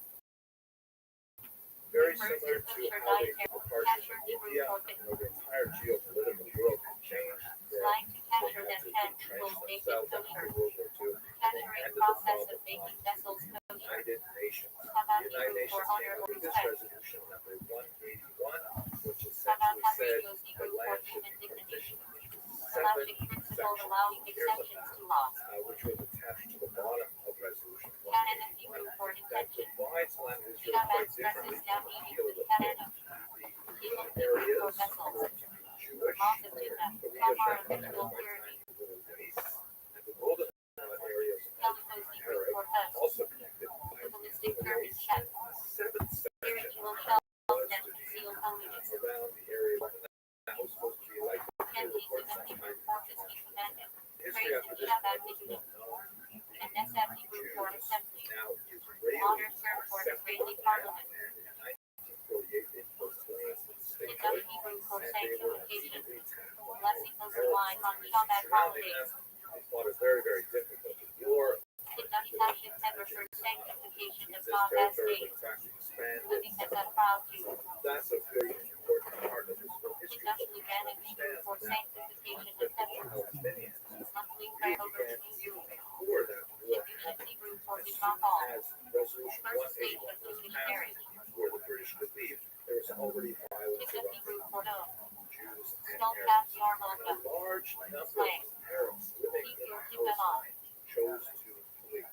Speaker 1: Very similar to how they took departure from India, the entire geopolitical world had changed.
Speaker 2: Slang to
Speaker 1: They
Speaker 2: capture
Speaker 1: had
Speaker 2: that
Speaker 1: to
Speaker 2: pen
Speaker 1: entrench
Speaker 2: equals making
Speaker 1: themselves
Speaker 2: kosher.
Speaker 1: after World War II.
Speaker 2: Capturing process of making vessels kosher.
Speaker 1: United Nations.
Speaker 2: Shabbat
Speaker 1: The United
Speaker 2: Hebrew for
Speaker 1: Nations came
Speaker 2: honor
Speaker 1: up
Speaker 2: or
Speaker 1: with this
Speaker 2: respect.
Speaker 1: resolution number 181, which
Speaker 2: Shabbat
Speaker 1: essentially said
Speaker 2: Hasidus
Speaker 1: the
Speaker 2: Hebrew for
Speaker 1: land should
Speaker 2: human
Speaker 1: be
Speaker 2: dignity.
Speaker 1: partitioned into
Speaker 2: Galactic
Speaker 1: 7
Speaker 2: principle
Speaker 1: sections,
Speaker 2: allowing exceptions to laws.
Speaker 1: which was attached to the bottom of resolution
Speaker 2: Canon of
Speaker 1: 181.
Speaker 2: Hebrew for
Speaker 1: That
Speaker 2: intention.
Speaker 1: divides land of Israel
Speaker 2: Shabbat
Speaker 1: quite
Speaker 2: stresses
Speaker 1: differently
Speaker 2: down
Speaker 1: from the
Speaker 2: meaning
Speaker 1: field
Speaker 2: to
Speaker 1: of
Speaker 2: Canon.
Speaker 1: the
Speaker 2: Legal Hebrew
Speaker 1: areas
Speaker 2: for
Speaker 1: were
Speaker 2: vessels.
Speaker 1: to be Jewish,
Speaker 2: Laws of Judah.
Speaker 1: but we
Speaker 2: Tamar
Speaker 1: have
Speaker 2: of ritual purity.
Speaker 1: and the golden areas of
Speaker 2: Calicos Hebrew
Speaker 1: Arab,
Speaker 2: for hus.
Speaker 1: also connected by
Speaker 2: Kabbalistic term is Shem.
Speaker 1: a seventh section
Speaker 2: Spiritual shelves
Speaker 1: was
Speaker 2: that
Speaker 1: to be
Speaker 2: conceal holiness.
Speaker 1: around the area that was supposed to be like
Speaker 2: Can
Speaker 1: the
Speaker 2: Hebrew for his commandment.
Speaker 1: history
Speaker 2: Praise
Speaker 1: after
Speaker 2: and
Speaker 1: this
Speaker 2: Shabbat
Speaker 1: was
Speaker 2: Hebrew.
Speaker 1: known.
Speaker 2: And Nesef Hebrew for assembly.
Speaker 1: Now Israelis
Speaker 2: Modern term for Israeli parliament.
Speaker 1: and in 1948 they proclaimed
Speaker 2: Kentucky
Speaker 1: statehood
Speaker 2: Hebrew for
Speaker 1: and they were
Speaker 2: sanctification.
Speaker 1: immediately tackled.
Speaker 2: Blessing of the wine on Shabbat
Speaker 1: Surrounding
Speaker 2: holidays.
Speaker 1: them, they fought a very, very difficult war.
Speaker 2: Kentucky Passions ever for sanctification of
Speaker 1: This
Speaker 2: God as
Speaker 1: territory
Speaker 2: state.
Speaker 1: was actually expanded.
Speaker 2: Living as a proud Jew.
Speaker 1: That's a very important part of historical history.
Speaker 2: Kentucky Bannock Hebrew for sanctification of temple.
Speaker 1: Palestinians
Speaker 2: Monthly prayer over
Speaker 1: began
Speaker 2: Jews.
Speaker 1: before that war
Speaker 2: Confucian Hebrew for Divine Hall.
Speaker 1: as resolution
Speaker 2: First stage
Speaker 1: 181
Speaker 2: of
Speaker 1: was
Speaker 2: Jewish
Speaker 1: passed
Speaker 2: marriage.
Speaker 1: before the British could leave. There was already violence
Speaker 2: Kentucky Hebrew
Speaker 1: around
Speaker 2: for no.
Speaker 1: Jews and
Speaker 2: Skull
Speaker 1: Arabs.
Speaker 2: Pass
Speaker 1: And
Speaker 2: Yarmulke.
Speaker 1: a large number of Arabs living
Speaker 2: Keep
Speaker 1: in
Speaker 2: your kippah on.
Speaker 1: Palestine chose to flee.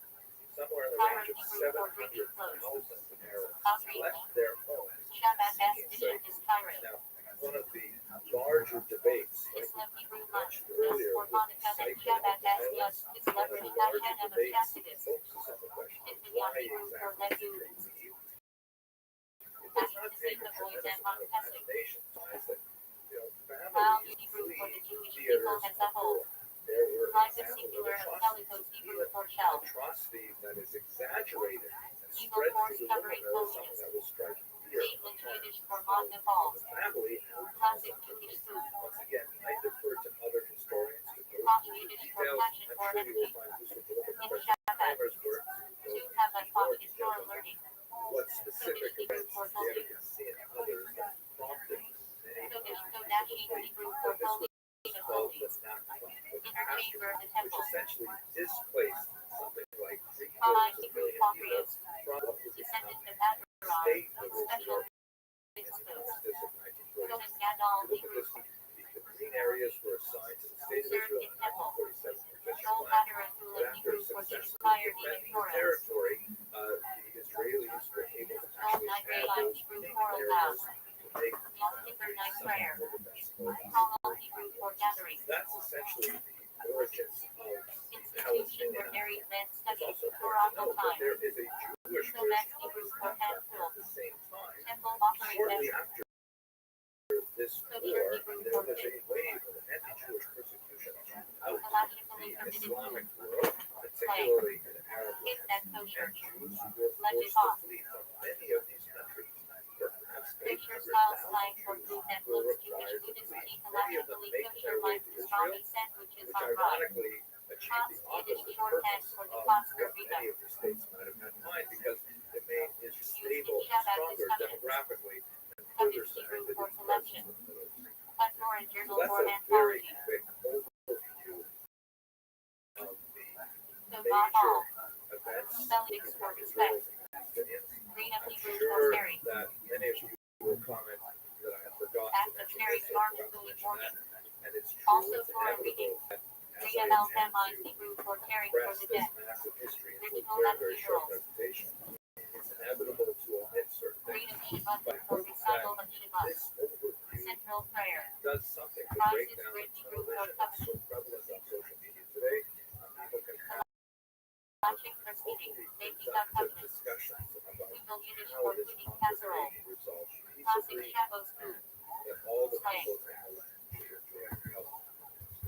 Speaker 1: Somewhere in the range of 700,000 Arabs
Speaker 2: Outreach.
Speaker 1: left their homes.
Speaker 2: Shabbat as mission is Cairo.
Speaker 1: Now, one of the larger debates, like
Speaker 2: Islam Hebrew
Speaker 1: we
Speaker 2: lunch.
Speaker 1: mentioned earlier,
Speaker 2: For
Speaker 1: with
Speaker 2: Hanukkah and
Speaker 1: Cyprus
Speaker 2: Shabbat as
Speaker 1: violence,
Speaker 2: yes. Is
Speaker 1: one of the
Speaker 2: leveraged
Speaker 1: larger
Speaker 2: Hashem of
Speaker 1: debates
Speaker 2: Tacitus.
Speaker 1: focuses on the question of
Speaker 2: Tiffany
Speaker 1: why
Speaker 2: Hebrew for
Speaker 1: exactly
Speaker 2: Lebu.
Speaker 1: did they leave. It does not take a tremendous amount of imagination to realize that,
Speaker 2: Wow,
Speaker 1: families
Speaker 2: Hebrew for
Speaker 1: flee
Speaker 2: the Jewish people
Speaker 1: theaters
Speaker 2: as a
Speaker 1: of
Speaker 2: whole.
Speaker 1: war. There were
Speaker 2: Private
Speaker 1: examples of
Speaker 2: singular and
Speaker 1: atrocities,
Speaker 2: Calicos Hebrew
Speaker 1: even
Speaker 2: for shell.
Speaker 1: atrocity that is exaggerated and
Speaker 2: Evil
Speaker 1: spread
Speaker 2: force
Speaker 1: through the
Speaker 2: covering
Speaker 1: rumor that is something
Speaker 2: holiness.
Speaker 1: that will strike fear
Speaker 2: English
Speaker 1: upon
Speaker 2: Yiddish for Magna Falls.
Speaker 1: the family
Speaker 2: Nashim Hebrew for holy of
Speaker 1: called
Speaker 2: holies.
Speaker 1: the Nakba,
Speaker 2: Inner chamber of the
Speaker 1: which
Speaker 2: temple.
Speaker 1: essentially displaced something like
Speaker 2: Five
Speaker 1: 3/4
Speaker 2: Hebrew
Speaker 1: million people
Speaker 2: Patriarchs,
Speaker 1: from what would
Speaker 2: descendant
Speaker 1: become
Speaker 2: of Abraham,
Speaker 1: state
Speaker 2: of
Speaker 1: of
Speaker 2: special
Speaker 1: Israel in the
Speaker 2: priesthood.
Speaker 1: armistice of 1946.
Speaker 2: Cohen Gadol
Speaker 1: If you look at
Speaker 2: Hebrew
Speaker 1: this, the green areas were assigned to the state of
Speaker 2: served
Speaker 1: Israel
Speaker 2: in
Speaker 1: in
Speaker 2: temple.
Speaker 1: 1947 provisional
Speaker 2: Soul
Speaker 1: plan.
Speaker 2: Hatter and
Speaker 1: But
Speaker 2: Hula
Speaker 1: after
Speaker 2: Hebrew for the
Speaker 1: successfully
Speaker 2: inspired
Speaker 1: defending
Speaker 2: even
Speaker 1: the
Speaker 2: Torah.
Speaker 1: territory, the Israelis were able to
Speaker 2: Soul
Speaker 1: actually
Speaker 2: Night
Speaker 1: add
Speaker 2: Light
Speaker 1: those
Speaker 2: Hebrew
Speaker 1: pink
Speaker 2: for
Speaker 1: areas
Speaker 2: Allow.
Speaker 1: to make
Speaker 2: Yom Kippur Night
Speaker 1: somewhat
Speaker 2: Prayer.
Speaker 1: more defensible.
Speaker 2: Halal Hebrew for gathering.
Speaker 1: That's essentially the origins of
Speaker 2: Institution where
Speaker 1: Palestinian.
Speaker 2: married men
Speaker 1: It's
Speaker 2: study
Speaker 1: also
Speaker 2: Torah
Speaker 1: important to note that
Speaker 2: time.
Speaker 1: there is a Jewish
Speaker 2: So
Speaker 1: version
Speaker 2: that's
Speaker 1: of
Speaker 2: Hebrew
Speaker 1: this
Speaker 2: for
Speaker 1: concept
Speaker 2: handful.
Speaker 1: at the same time.
Speaker 2: Temple offering
Speaker 1: Shortly
Speaker 2: measure.
Speaker 1: after this
Speaker 2: Kosher
Speaker 1: war,
Speaker 2: Hebrew
Speaker 1: there
Speaker 2: for
Speaker 1: was a
Speaker 2: faith.
Speaker 1: wave of anti-Jewish persecution throughout
Speaker 2: Halachically
Speaker 1: the
Speaker 2: permitted
Speaker 1: Islamic
Speaker 2: food.
Speaker 1: world, particularly in Arab
Speaker 2: Kids
Speaker 1: lands.
Speaker 2: and kosher.
Speaker 1: And Jews were
Speaker 2: Legend
Speaker 1: forced to
Speaker 2: off.
Speaker 1: flee from many of these countries. Perhaps
Speaker 2: Kosher style slang
Speaker 1: 800,000
Speaker 2: for
Speaker 1: Jews
Speaker 2: food that
Speaker 1: were
Speaker 2: looks Jewish
Speaker 1: required to
Speaker 2: Buddhist
Speaker 1: flee.
Speaker 2: tea
Speaker 1: Many of them
Speaker 2: halachically
Speaker 1: making
Speaker 2: kosher
Speaker 1: their way
Speaker 2: like
Speaker 1: to Israel,
Speaker 2: pastrami sandwiches
Speaker 1: which
Speaker 2: on rye.
Speaker 1: ironically achieved
Speaker 2: Tots
Speaker 1: the
Speaker 2: Yiddish
Speaker 1: opposite
Speaker 2: shorthand
Speaker 1: purpose
Speaker 2: for the
Speaker 1: of
Speaker 2: Oscar
Speaker 1: what
Speaker 2: Rita.
Speaker 1: many of these states might have had in mind, because it made Israel
Speaker 2: Used in
Speaker 1: stable and
Speaker 2: Shabbat
Speaker 1: stronger
Speaker 2: discussions.
Speaker 1: demographically and
Speaker 2: Cutting
Speaker 1: further
Speaker 2: Hebrew
Speaker 1: cemented
Speaker 2: for
Speaker 1: its
Speaker 2: selection.
Speaker 1: presence in the Middle East.
Speaker 2: Pastor and
Speaker 1: So
Speaker 2: journal
Speaker 1: that's
Speaker 2: for
Speaker 1: a very
Speaker 2: anthology.
Speaker 1: quick overview of the
Speaker 2: So not
Speaker 1: major
Speaker 2: all.
Speaker 1: events
Speaker 2: Spellings
Speaker 1: in
Speaker 2: for
Speaker 1: Israelis
Speaker 2: respect.
Speaker 1: and Palestinians.
Speaker 2: Green of
Speaker 1: I'm
Speaker 2: Hebrew for
Speaker 1: sure
Speaker 2: caring.
Speaker 1: that many of you will comment that I have forgotten
Speaker 2: Act
Speaker 1: to
Speaker 2: of
Speaker 1: mention
Speaker 2: caring
Speaker 1: this, or forgot to
Speaker 2: harmfully
Speaker 1: mention
Speaker 2: morning.
Speaker 1: that. And it's true,
Speaker 2: Also
Speaker 1: it's
Speaker 2: for a reading.
Speaker 1: inevitable that as
Speaker 2: Green
Speaker 1: I
Speaker 2: of
Speaker 1: attempt
Speaker 2: Alchemized
Speaker 1: to
Speaker 2: Hebrew for caring for
Speaker 1: compress
Speaker 2: the
Speaker 1: this
Speaker 2: dead.
Speaker 1: massive history into a
Speaker 2: Original
Speaker 1: very, very short
Speaker 2: cathedrals.
Speaker 1: presentation, it's inevitable to omit certain
Speaker 2: Green
Speaker 1: things.
Speaker 2: of Shabbat
Speaker 1: But I
Speaker 2: for
Speaker 1: hope
Speaker 2: recital
Speaker 1: that
Speaker 2: of Shabbat.
Speaker 1: this overview
Speaker 2: Central prayer.
Speaker 1: does something to
Speaker 2: Christ
Speaker 1: break
Speaker 2: is
Speaker 1: down the
Speaker 2: rich
Speaker 1: tunnel
Speaker 2: Hebrew for
Speaker 1: vision that's so
Speaker 2: covenant.
Speaker 1: prevalent on social media today. People can have
Speaker 2: Logic for speeding.
Speaker 1: hopefully
Speaker 2: Making a
Speaker 1: productive
Speaker 2: covenant.
Speaker 1: discussions about
Speaker 2: Legal Yiddish
Speaker 1: how
Speaker 2: for
Speaker 1: this
Speaker 2: pudding
Speaker 1: conflict may
Speaker 2: casserole.
Speaker 1: be resolved
Speaker 2: Classic
Speaker 1: peaceably,
Speaker 2: Shabbos food.
Speaker 1: that all the
Speaker 2: Slang.
Speaker 1: peoples in the land should enjoy health.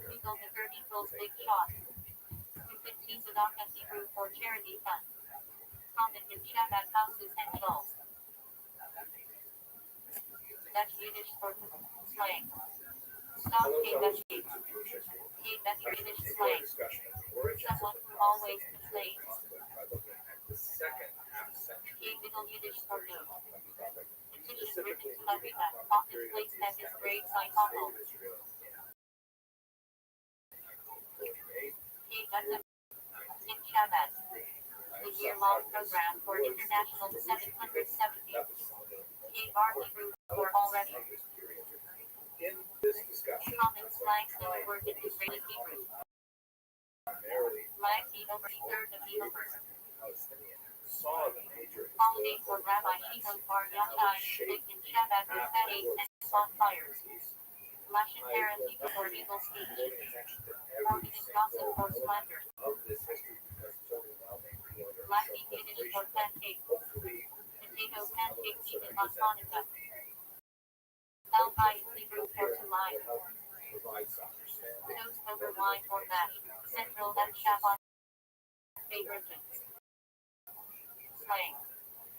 Speaker 2: Legal Vicar equals big shot. Stupid Tzedakah Hebrew for charity fund. Common in Shabbat houses and stalls. Dutch Yiddish for slang. Stop
Speaker 1: Hello,
Speaker 2: K
Speaker 1: fellow
Speaker 2: Dutch
Speaker 1: students of Jewish history.
Speaker 2: K Dutch
Speaker 1: Let's
Speaker 2: Yiddish
Speaker 1: continue our
Speaker 2: slang.
Speaker 1: discussion of the origins of
Speaker 2: Someone
Speaker 1: the
Speaker 2: who always
Speaker 1: Palestinian
Speaker 2: complains.
Speaker 1: conflict by looking at the second half century
Speaker 2: K Middle Yiddish for no.
Speaker 1: conflict,
Speaker 2: Petition written
Speaker 1: specifically
Speaker 2: to Rabbbi,
Speaker 1: from the
Speaker 2: often
Speaker 1: period of
Speaker 2: placed
Speaker 1: the
Speaker 2: at his grave
Speaker 1: establishment
Speaker 2: site
Speaker 1: of the
Speaker 2: Hopple.
Speaker 1: state of Israel in 1948.
Speaker 2: K Dutch in Shabbat. The year-long program for International 770. K Bar Hebrew for already.
Speaker 1: In this discussion,
Speaker 2: Common slang still word in Israeli Hebrew.
Speaker 1: primarily
Speaker 2: Lag the over third of the over.
Speaker 1: Palestinian, saw the major
Speaker 2: Holiday for
Speaker 1: historical
Speaker 2: Rabbi Shimon Bar Yochai, baked in Shabbat with fatties and bonfires. Lashon Hara Hebrew for evil speech. Organist gossip for slander.
Speaker 1: of this history because it's overwhelming for the
Speaker 2: Latin Yiddish for pancake.
Speaker 1: hopefully
Speaker 2: Potato pancakes eaten on Hanukkah. Alpine Hebrew for to lie.
Speaker 1: provide some understanding.
Speaker 2: Toast over wine or mash. Central and Shabbat favorites. Slang.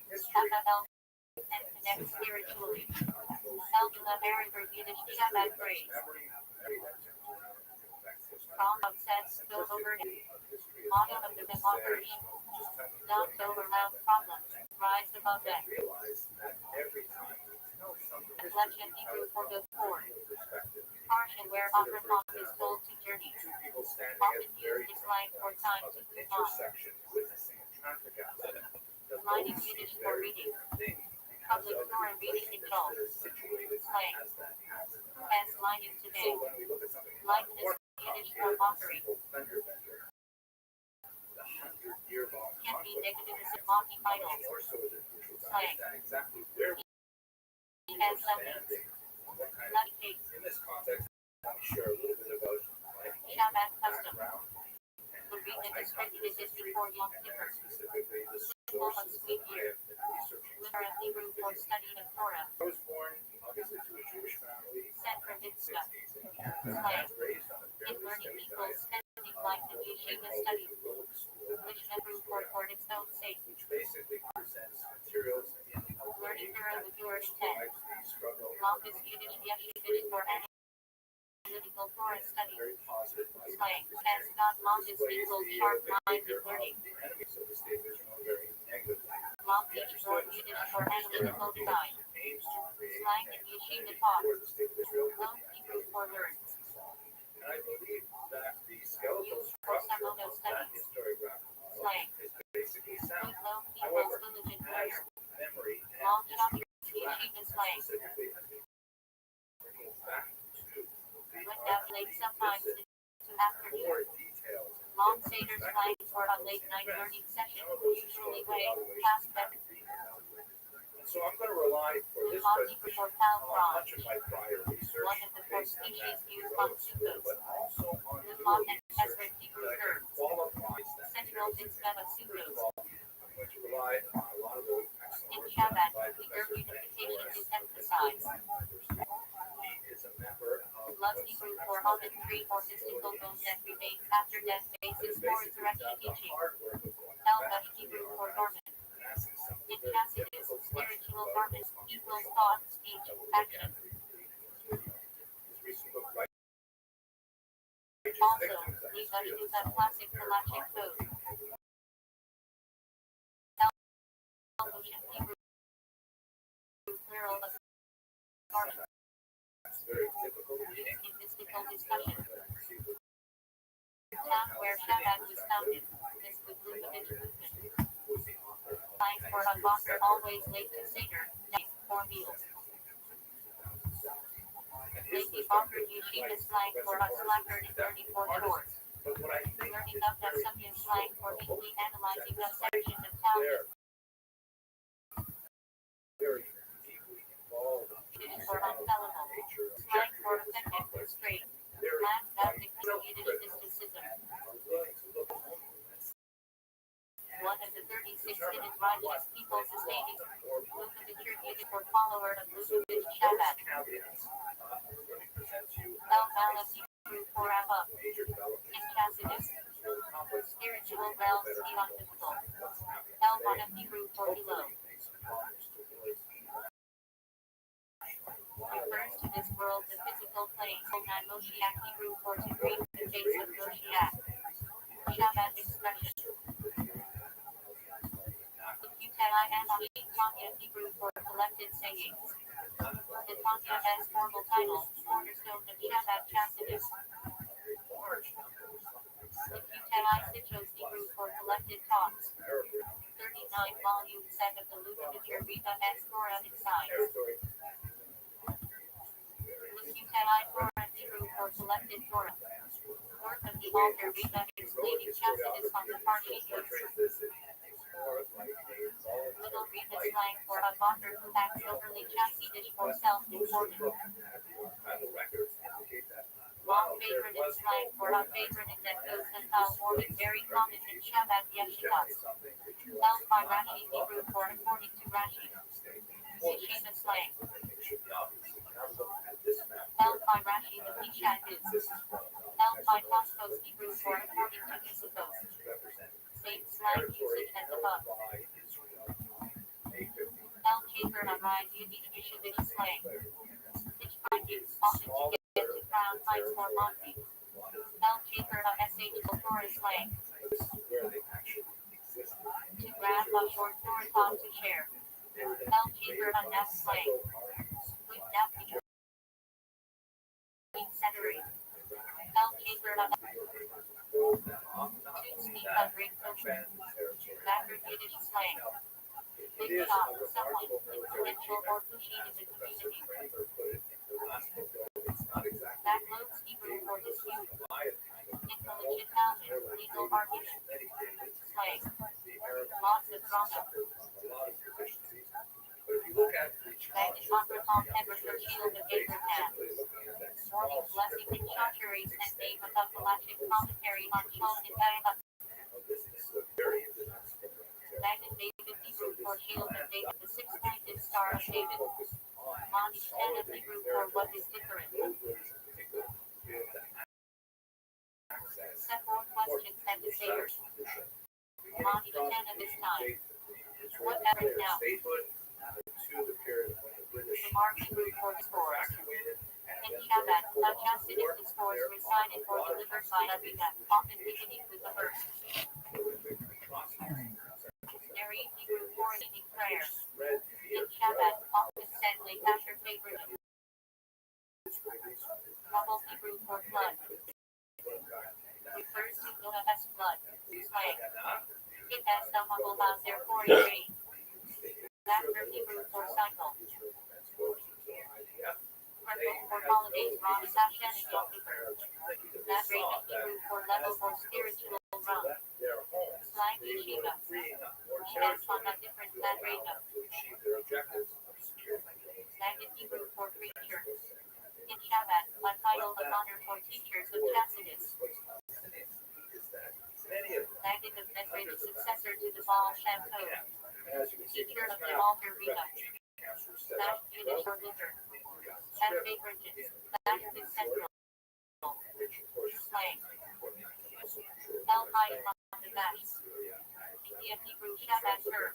Speaker 1: History
Speaker 2: FFL and connect spiritually. Eldula Arabic Yiddish Shabbat phrase.
Speaker 1: memory that turns around and affects history.
Speaker 2: From upsets go over
Speaker 1: Of history is
Speaker 2: motto
Speaker 1: not
Speaker 2: of the
Speaker 1: to say,
Speaker 2: Memory.
Speaker 1: just tell me
Speaker 2: Not
Speaker 1: what
Speaker 2: go around problems. Rise above
Speaker 1: I
Speaker 2: that.
Speaker 1: realize that every time we tell some history,
Speaker 2: Legend
Speaker 1: we tell
Speaker 2: Hebrew
Speaker 1: it
Speaker 2: for
Speaker 1: from
Speaker 2: the
Speaker 1: a
Speaker 2: poor.
Speaker 1: new perspective.
Speaker 2: Harsh and where Abraham is told to journey.
Speaker 1: Two people standing
Speaker 2: Often
Speaker 1: at very
Speaker 2: used as slang for time
Speaker 1: of
Speaker 2: to
Speaker 1: an
Speaker 2: move on.
Speaker 1: intersection witnessing a traffic accident. The
Speaker 2: Line in
Speaker 1: both
Speaker 2: Yiddish
Speaker 1: see
Speaker 2: for
Speaker 1: very
Speaker 2: reading.
Speaker 1: different things because
Speaker 2: Public
Speaker 1: of
Speaker 2: Torah
Speaker 1: the
Speaker 2: reading in
Speaker 1: places
Speaker 2: Gaul.
Speaker 1: that are situated
Speaker 2: Slang.
Speaker 1: as that accident.
Speaker 2: As line in
Speaker 1: So
Speaker 2: today.
Speaker 1: when we look at something
Speaker 2: Like
Speaker 1: more
Speaker 2: this Yiddish for
Speaker 1: complicated than a
Speaker 2: mockery.
Speaker 1: single fender bender, the 100-year-long
Speaker 2: Can be
Speaker 1: conflict,
Speaker 2: negative as mocking
Speaker 1: much
Speaker 2: idols.
Speaker 1: more so is it crucial to
Speaker 2: Slang.
Speaker 1: understand exactly where we
Speaker 2: As
Speaker 1: are
Speaker 2: elements.
Speaker 1: standing, what kind of.
Speaker 2: Lush cake.
Speaker 1: In this context, let me share a little bit about my own
Speaker 2: Shabbat custom.
Speaker 1: background
Speaker 2: The
Speaker 1: and how
Speaker 2: region
Speaker 1: I
Speaker 2: is
Speaker 1: come to
Speaker 2: credited
Speaker 1: this
Speaker 2: just
Speaker 1: history,
Speaker 2: before Yom
Speaker 1: and
Speaker 2: Kippur.
Speaker 1: specifically the
Speaker 2: Symbol of
Speaker 1: sources
Speaker 2: sweet
Speaker 1: that I
Speaker 2: year.
Speaker 1: have been researching.
Speaker 2: Literal Hebrew for study of Torah.
Speaker 1: I was born, obviously, to a Jewish family
Speaker 2: Sent from
Speaker 1: in the
Speaker 2: Mitzvah.
Speaker 1: 60s in Canada. I was raised on a
Speaker 2: In
Speaker 1: fairly
Speaker 2: learning
Speaker 1: steady
Speaker 2: equals
Speaker 1: diet
Speaker 2: spending life in
Speaker 1: of
Speaker 2: yeshiva
Speaker 1: what
Speaker 2: study.
Speaker 1: the Rogue School,
Speaker 2: Which Hebrew for its own sake.
Speaker 1: which basically presents materials in a way
Speaker 2: Learning Torah
Speaker 1: that
Speaker 2: with yours 10.
Speaker 1: describes the struggle
Speaker 2: Longest Yiddish yeshivish for analytical Torah study.
Speaker 1: very positive
Speaker 2: Slang. As God longest equals sharp mind and learning.
Speaker 1: the enemies of the state of Israel very negatively.
Speaker 2: Long beach for Yiddish for analytical design.
Speaker 1: Aims to create
Speaker 2: Slang and yeshiva talk.
Speaker 1: for the state of Israel.
Speaker 2: Lone Hebrew for learn.
Speaker 1: And I believe that the skeletal
Speaker 2: Used for
Speaker 1: structure
Speaker 2: several
Speaker 1: of that
Speaker 2: studies.
Speaker 1: historiographical
Speaker 2: Slang.
Speaker 1: is basically sound.
Speaker 2: Good Lone
Speaker 1: However,
Speaker 2: People's village in
Speaker 1: as
Speaker 2: prayer.
Speaker 1: memory and
Speaker 2: Long
Speaker 1: history
Speaker 2: shopping yeshiva slang.
Speaker 1: specifically has been bringing back to
Speaker 2: Went out late sometimes into afternoon.
Speaker 1: more details.
Speaker 2: Long Seder slang for a late night learning session. Usually way past bedtime.
Speaker 1: So I'm going to rely for this
Speaker 2: Long Hebrew
Speaker 1: presentation
Speaker 2: for pal
Speaker 1: on
Speaker 2: prawn.
Speaker 1: much of my prior research
Speaker 2: One of the four
Speaker 1: based on
Speaker 2: species
Speaker 1: that
Speaker 2: used on sukkahs.
Speaker 1: but also on
Speaker 2: Lumon
Speaker 1: newer
Speaker 2: and
Speaker 1: research
Speaker 2: Ezra Hebrew
Speaker 1: that
Speaker 2: terms.
Speaker 1: qualifies that.
Speaker 2: Central mitzvah of
Speaker 1: First
Speaker 2: sukkahs.
Speaker 1: of all, I'm going to rely on a lot of the excellent
Speaker 2: In
Speaker 1: work
Speaker 2: Shabbat,
Speaker 1: done by
Speaker 2: the
Speaker 1: Professor
Speaker 2: unification
Speaker 1: Ben
Speaker 2: is emphasized.
Speaker 1: He is a member of
Speaker 2: Loves Hebrew for almond tree or mystical bones that remain after death basis for resurrection teaching. Elvash Hebrew for garment. In Tacitus, spiritual garment equals thought, speech, action. Also, Levash is a classic halachic code. Elvash Hebrew plural of garment. Used in mystical discussion. Town where Shabbat was founded. This was Lubavitch movement. Slang for a boxer always late to Seder, night, or meals. Maybe offered yeshiva slang for a slacker in learning for chores. Learning of the Sumya slang for deeply analyzing a section of Talmud. For unfallible. Slang for authentic or straight. Slang that negotiated mysticism. One of the 36 hidden righteous people sustaining Lubavitch needed for follower of Lubavitch Shabbat. El Malach Hebrew for Abba. In Tacitus. Spiritual realms beyond physical. El Malach Hebrew for below. Refers to this world, the physical plane. And Moshiach Hebrew for to greet the face of Moshiach. Shabbat expression. Utai Anashi Tanya Hebrew for collected sayings. The Tanya as formal title, cornerstone of Shabbat Tacitus. The Utai Sichos Hebrew for collected talks. 39-volume set of the Lubavitch Riva as Torah inside. Utai Torah Hebrew for collected Torah. Work of the altar Riva explaining Tacitus on the Parshiyos. Little Riva slang for a bonder who acts overly Chassidish for self-importance. Long favorite in slang for a favorite that goes and morbid, very common in Shabbat yeshivas. El by Rashi Hebrew for according to Rashi. Yeshiva slang. El by Rashi the Pishat is. El by Tosfos Hebrew for according to Yesivos. Same slang usage as above. El Chafer Arai Yiddish Yeshivish slang. Pitch findings often to get to crown heights or monty. El Chafer SH Torah slang. To grab a short Torah thought to share. El Chafer Nap slang. With Nap Century. El Chafer to speak of great culture. Backward Yiddish slang. Big shot, someone, influential or pushy in the community. Backloads Hebrew for dispute. Intelligent Talmud, legal argument. Slang. Lots of drama. Magnet opera Tom Eberfer Shield of Abraham. Morning blessing in Shachari's and name of the Halachic commentary on Shulchan Aruch. Magnet David Hebrew for Shield of David, the six-pointed star of David. Manish Tana Hebrew for what is different. Several questions at the Seder. Manish Tana this time. What happened now? The Mark Hebrew for scores. In Shabbat, the Chassidic scores recited or delivered by Abiga, often beginning with the verse. Mary Hebrew for evening prayer. In Shabbat, often said late after favorite. Trouble Hebrew for flood. Refers to Noah's flood. Slang. It has some about their pouring rain. Laughter Hebrew for cycle. Purple for holidays, Rosh Hashanah and Yom Kippur. Madrega Hebrew for level or spiritual run. Slang Yeshiva. Depends on a different Madrega. Magnet Hebrew for preacher. In Shabbat, a title of honor for teachers of Chassidus. Magnet of Medred, successor to the Baal Shem Tov. Teacher of the altar Reba. Dash Yiddish or Luther. And Vagrants. Dash is central. Slang. Hell high on the dash. India Hebrew Shabbat term.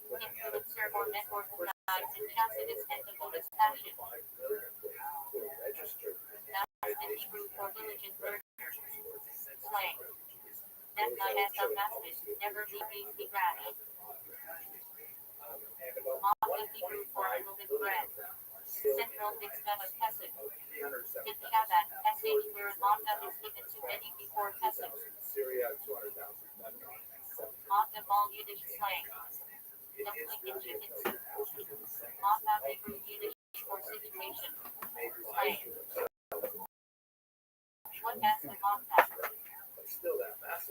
Speaker 2: Influencer or network organized in Chassidus and devoted passion. That's in Hebrew for village and burner. Slang. Nemna as a masjid, never be rash. Often Hebrew for unleavened bread. Central Mitzvah of Pesach. In Shabbat, SH where Mata is given to many before Pesach. Mata all Yiddish slang. Dumpling in chicken soup. Mata Hebrew Yiddish for situation. Slang. What has the Mata?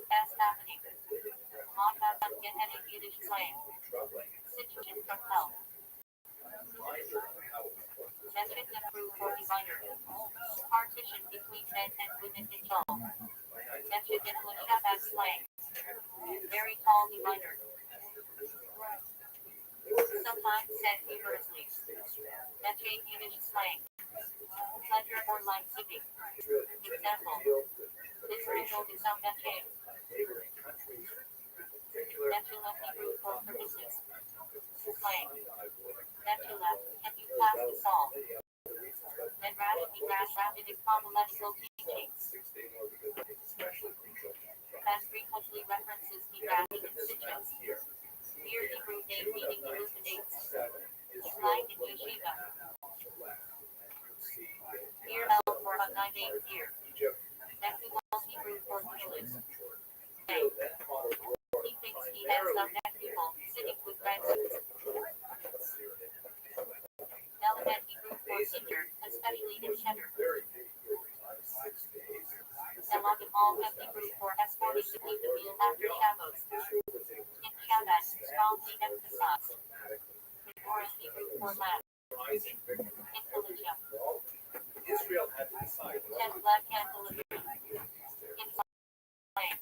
Speaker 2: That's happening. Mata Genetic Yiddish slang. Situation from hell. Mention the proof for diviner. Partition between men and women in law. Mention in the Shabbat slang. Very tall diviner. Sometimes said humorously. Mention Yiddish slang. Pleasure or light sipping. Example. This result is on mention. Mention of Hebrew for purposes. Slang. Nebula, can you pass the salt? And rapid is homiletical teachings. As frequently references Midrash and Sitchas. Here Hebrew name meaning elucidates. Slang in Yeshiva. Here L for a 9-8 year. Nebula Hebrew for feelings. He thinks he has some people sitting with grandchildren. Element Hebrew for singer, especially in cheddar. Elohim all have Hebrew for escorting to keep the meal after Shabbos. In Shabbat, strongly emphasized. Or Hebrew for lamb. In Felicia.
Speaker 1: Israel had to decide.
Speaker 2: 10 black candelabra. In flame.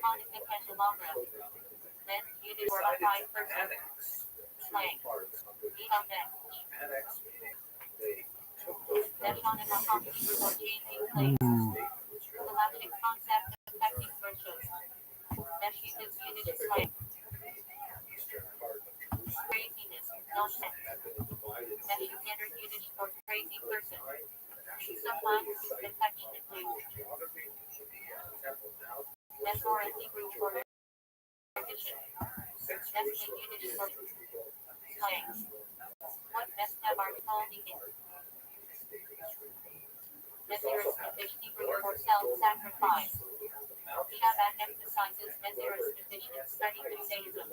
Speaker 2: Hanukkah candelabra. Then Yiddish for a 5-person. Slang. Amen. That's on an account Hebrew for changing place. Galactic concept affecting virtues. Nashid is Yiddish slang. Craziness, nonsense. Nashid entered Yiddish for crazy person. Sometimes used affectionately. Mezor in Hebrew for tradition. That's in Yiddish for slang. What Meztab are calling it? Mezir's Nefesh Hebrew for self-sacrifice. Shabbat emphasizes Mezir's Nefesh in study Judaism.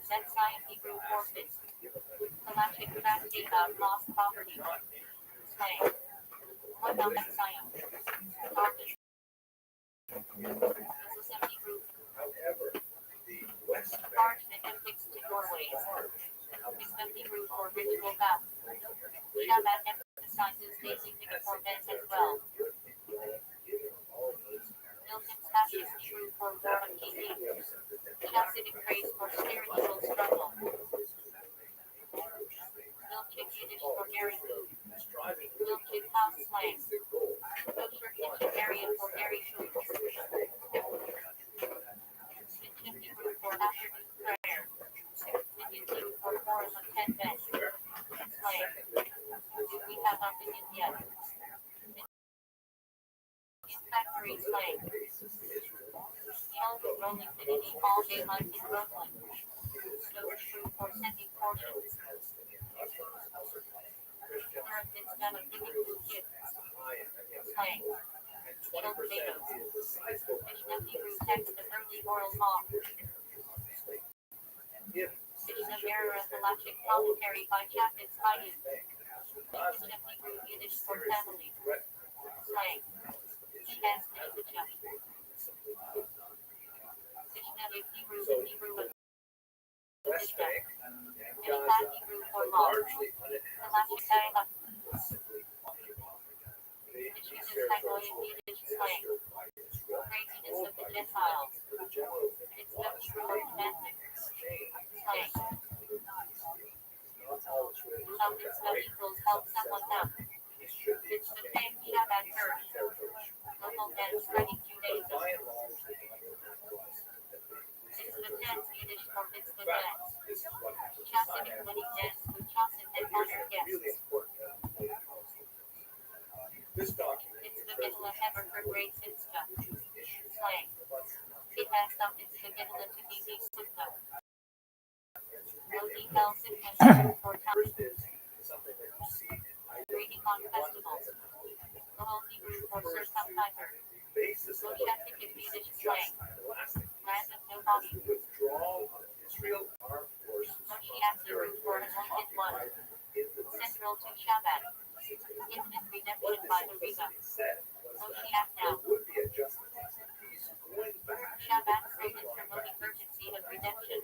Speaker 2: Zensai Hebrew forfeit. Galactic tragedy about lost property. Slang. What about Zensai? Garbage. Muslim Hebrew. Parchment affixed to doorways. Muslim Hebrew for ritual bath. Shabbat emphasizes daily things for men as well. Milton's Passion Hebrew for war of keeping. Chassidic praise for spiritual struggle. Milchik Yiddish for dairy food. Milchik house slang. Kosher kitchen area for dairy food. Minyan Hebrew for afternoon prayer. Minyan Hebrew for quorum of 10 men. Slang. We have our minyan yet. In factory slang. Elder rolling minity all day life in Brooklyn. Stove crew for sending portions. them of living food kids. Slang. Still potatoes. Mishnah Hebrew text of early oral law. Mishnah Berurah Halachic commentary by Chapman Spidey. Mishnah Hebrew Yiddish for families. Slang. He-S Mishnah. Mishnah Hebrew and Hebrew and Mishnah. Mishnah Hebrew for law. Halachic dialect. Mishnah Hagoy Yiddish slang. Craziness of the Gentiles. It's the Hebrew of commandment. Slang. How mitzvah equals help someone out. It's the same Shabbat verse. Local and spreading Judaism. It's the dance Yiddish for mitzvah dance. Chassidin wedding dance with chassid and honor guests. It's the middle of ever for great mitzvah. Slang. It has something to middle to be the mitzvah. No details in for time. Reading on festivals. The whole Hebrew for circumciser. Moshe in Yiddish slang. Land of no body. Moshiach Hebrew for anointed one. Central to Shabbat. Infinite redemption by the Riva. Moshiach now. Shabbat statement promoting urgency of redemption.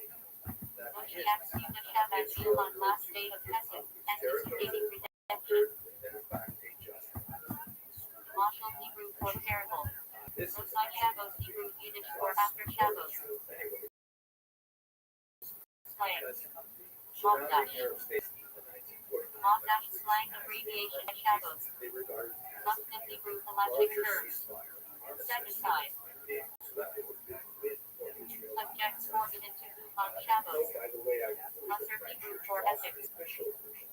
Speaker 2: Moshiach sees the Shabbat meal on last day of Pesach, anticipating redemption. Mashal Hebrew for parable. Mosai Shabbos Hebrew Yiddish for after Shabbos. Slang. Mokdash. Mokdash slang abbreviation of Shabbos. Muslim Hebrew halachic terms. Set aside. Subjects forbidden to move on Shabbos. Musser Hebrew for ethics.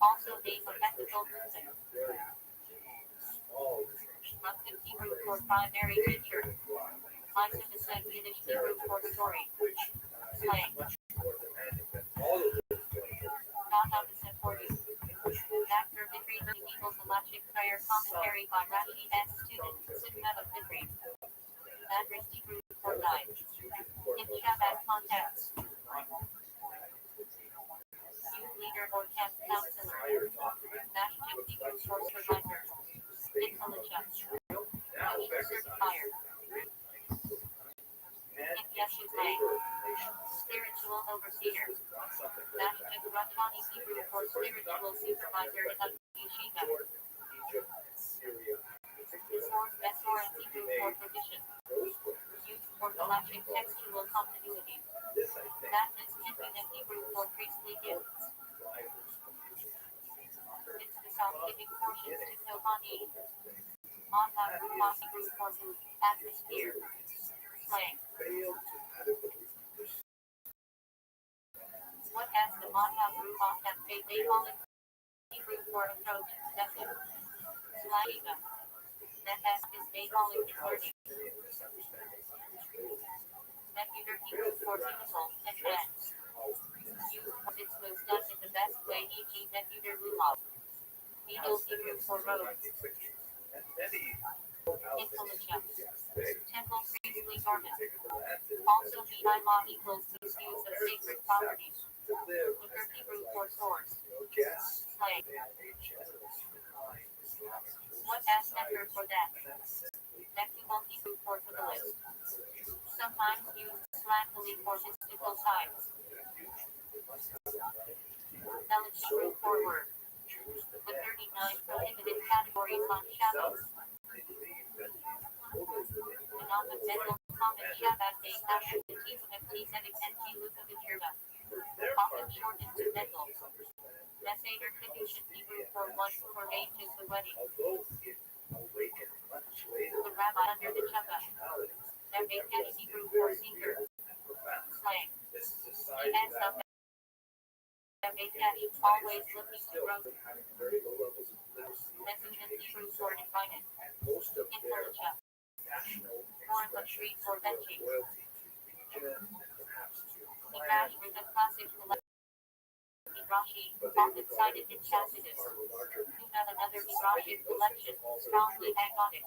Speaker 2: Also name of ethical music. Muslim Hebrew for primary teacher. Isomisa Yiddish Hebrew for story. Slang. Not opposite for you. After Mikri the Eagles halachic prayer commentary by Rashi and student, Sunnah of Mikri. Madras Hebrew for guide. In Shabbat context. Youth leader or camp counselor. National Hebrew for survivor. Intelligence. Kosher certifier. In Yeshua. Spiritual overseer. National Rothschild Hebrew for spiritual supervisor of Yeshiva. Discourse Mesor and Hebrew for provision. Used for halachic textual continuity. Baptist and Hebrew for priestly gifts. It's the self-giving portions to Sohani. Maha Ruha Hebrew for mood, atmosphere. Slang. What has the Maha Ruha have made they call it? Hebrew for approach, method. Slaiva. That has been they call it learning. Nebular Hebrew for suitable, advanced. Used for its was done in the best way, e.g. nebular ruha. Needle Hebrew for road. Intelligence. Temple priestly garment. Also Mi'ila equals use of sacred properties. Looker Hebrew for source. Slang. What has center for that? Lexical Hebrew for Kabbalist. Sometimes used slangily for mystical signs. Zealot Hebrew for word. The 39 prohibited categories on Shabbos. Another mental common Shabbat day after the Tizum of Tzedek and Kiluk of Ajirba. Often shortened to mental. Messager Kedushin Hebrew for one who arranges the wedding. The rabbi under the chuppah. Nebuchadnezzar Hebrew for seeker. Slang. He ends up Nebuchadnezzar always looking to grow. Messenger Hebrew for invited. Intelligence. Form of street for benching. He crashed with a classic Rashi, often cited in Tacitus. You have another Midrashic collection, strongly agonic.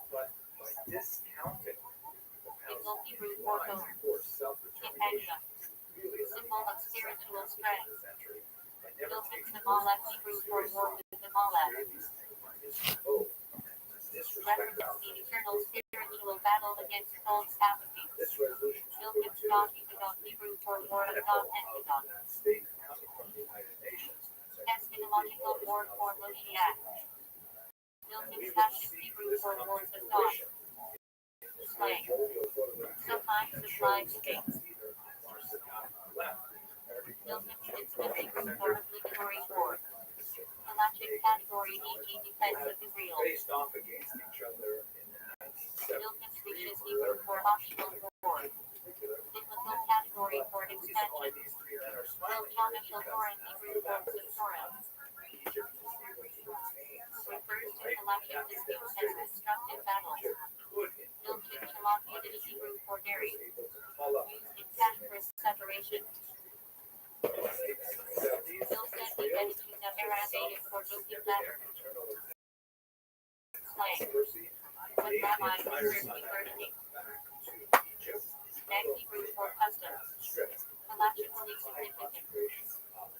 Speaker 2: Single Hebrew for Torah. In Agda. Symbol of spiritual strength. Built in Kabbalah Hebrew for war with Kabbalah. Represents the eternal spiritual battle against false apathy. Built in Pentagon Hebrew for war of God Pentagon. Eschatological war for Moshiach. Built in Passion Hebrew for wars of God. Slang. Sometimes applied to things. Built in Mitzvah Hebrew for obligatory war. Halachic category e.g. defense of Israel. Built-in speeches Hebrew for optional war. Biblical category for expansion. Will-Tanishal Torah Hebrew forms of Torah. Refers to halachic disputes as constructive battles. Built-in Shalom Yiddish Hebrew for dairy. Used in category separation. Built-in Edition of Arabic for Goki Platter. Slang. When Rabbi referred to burdening. Nag Hebrew for customs. Halachically significant.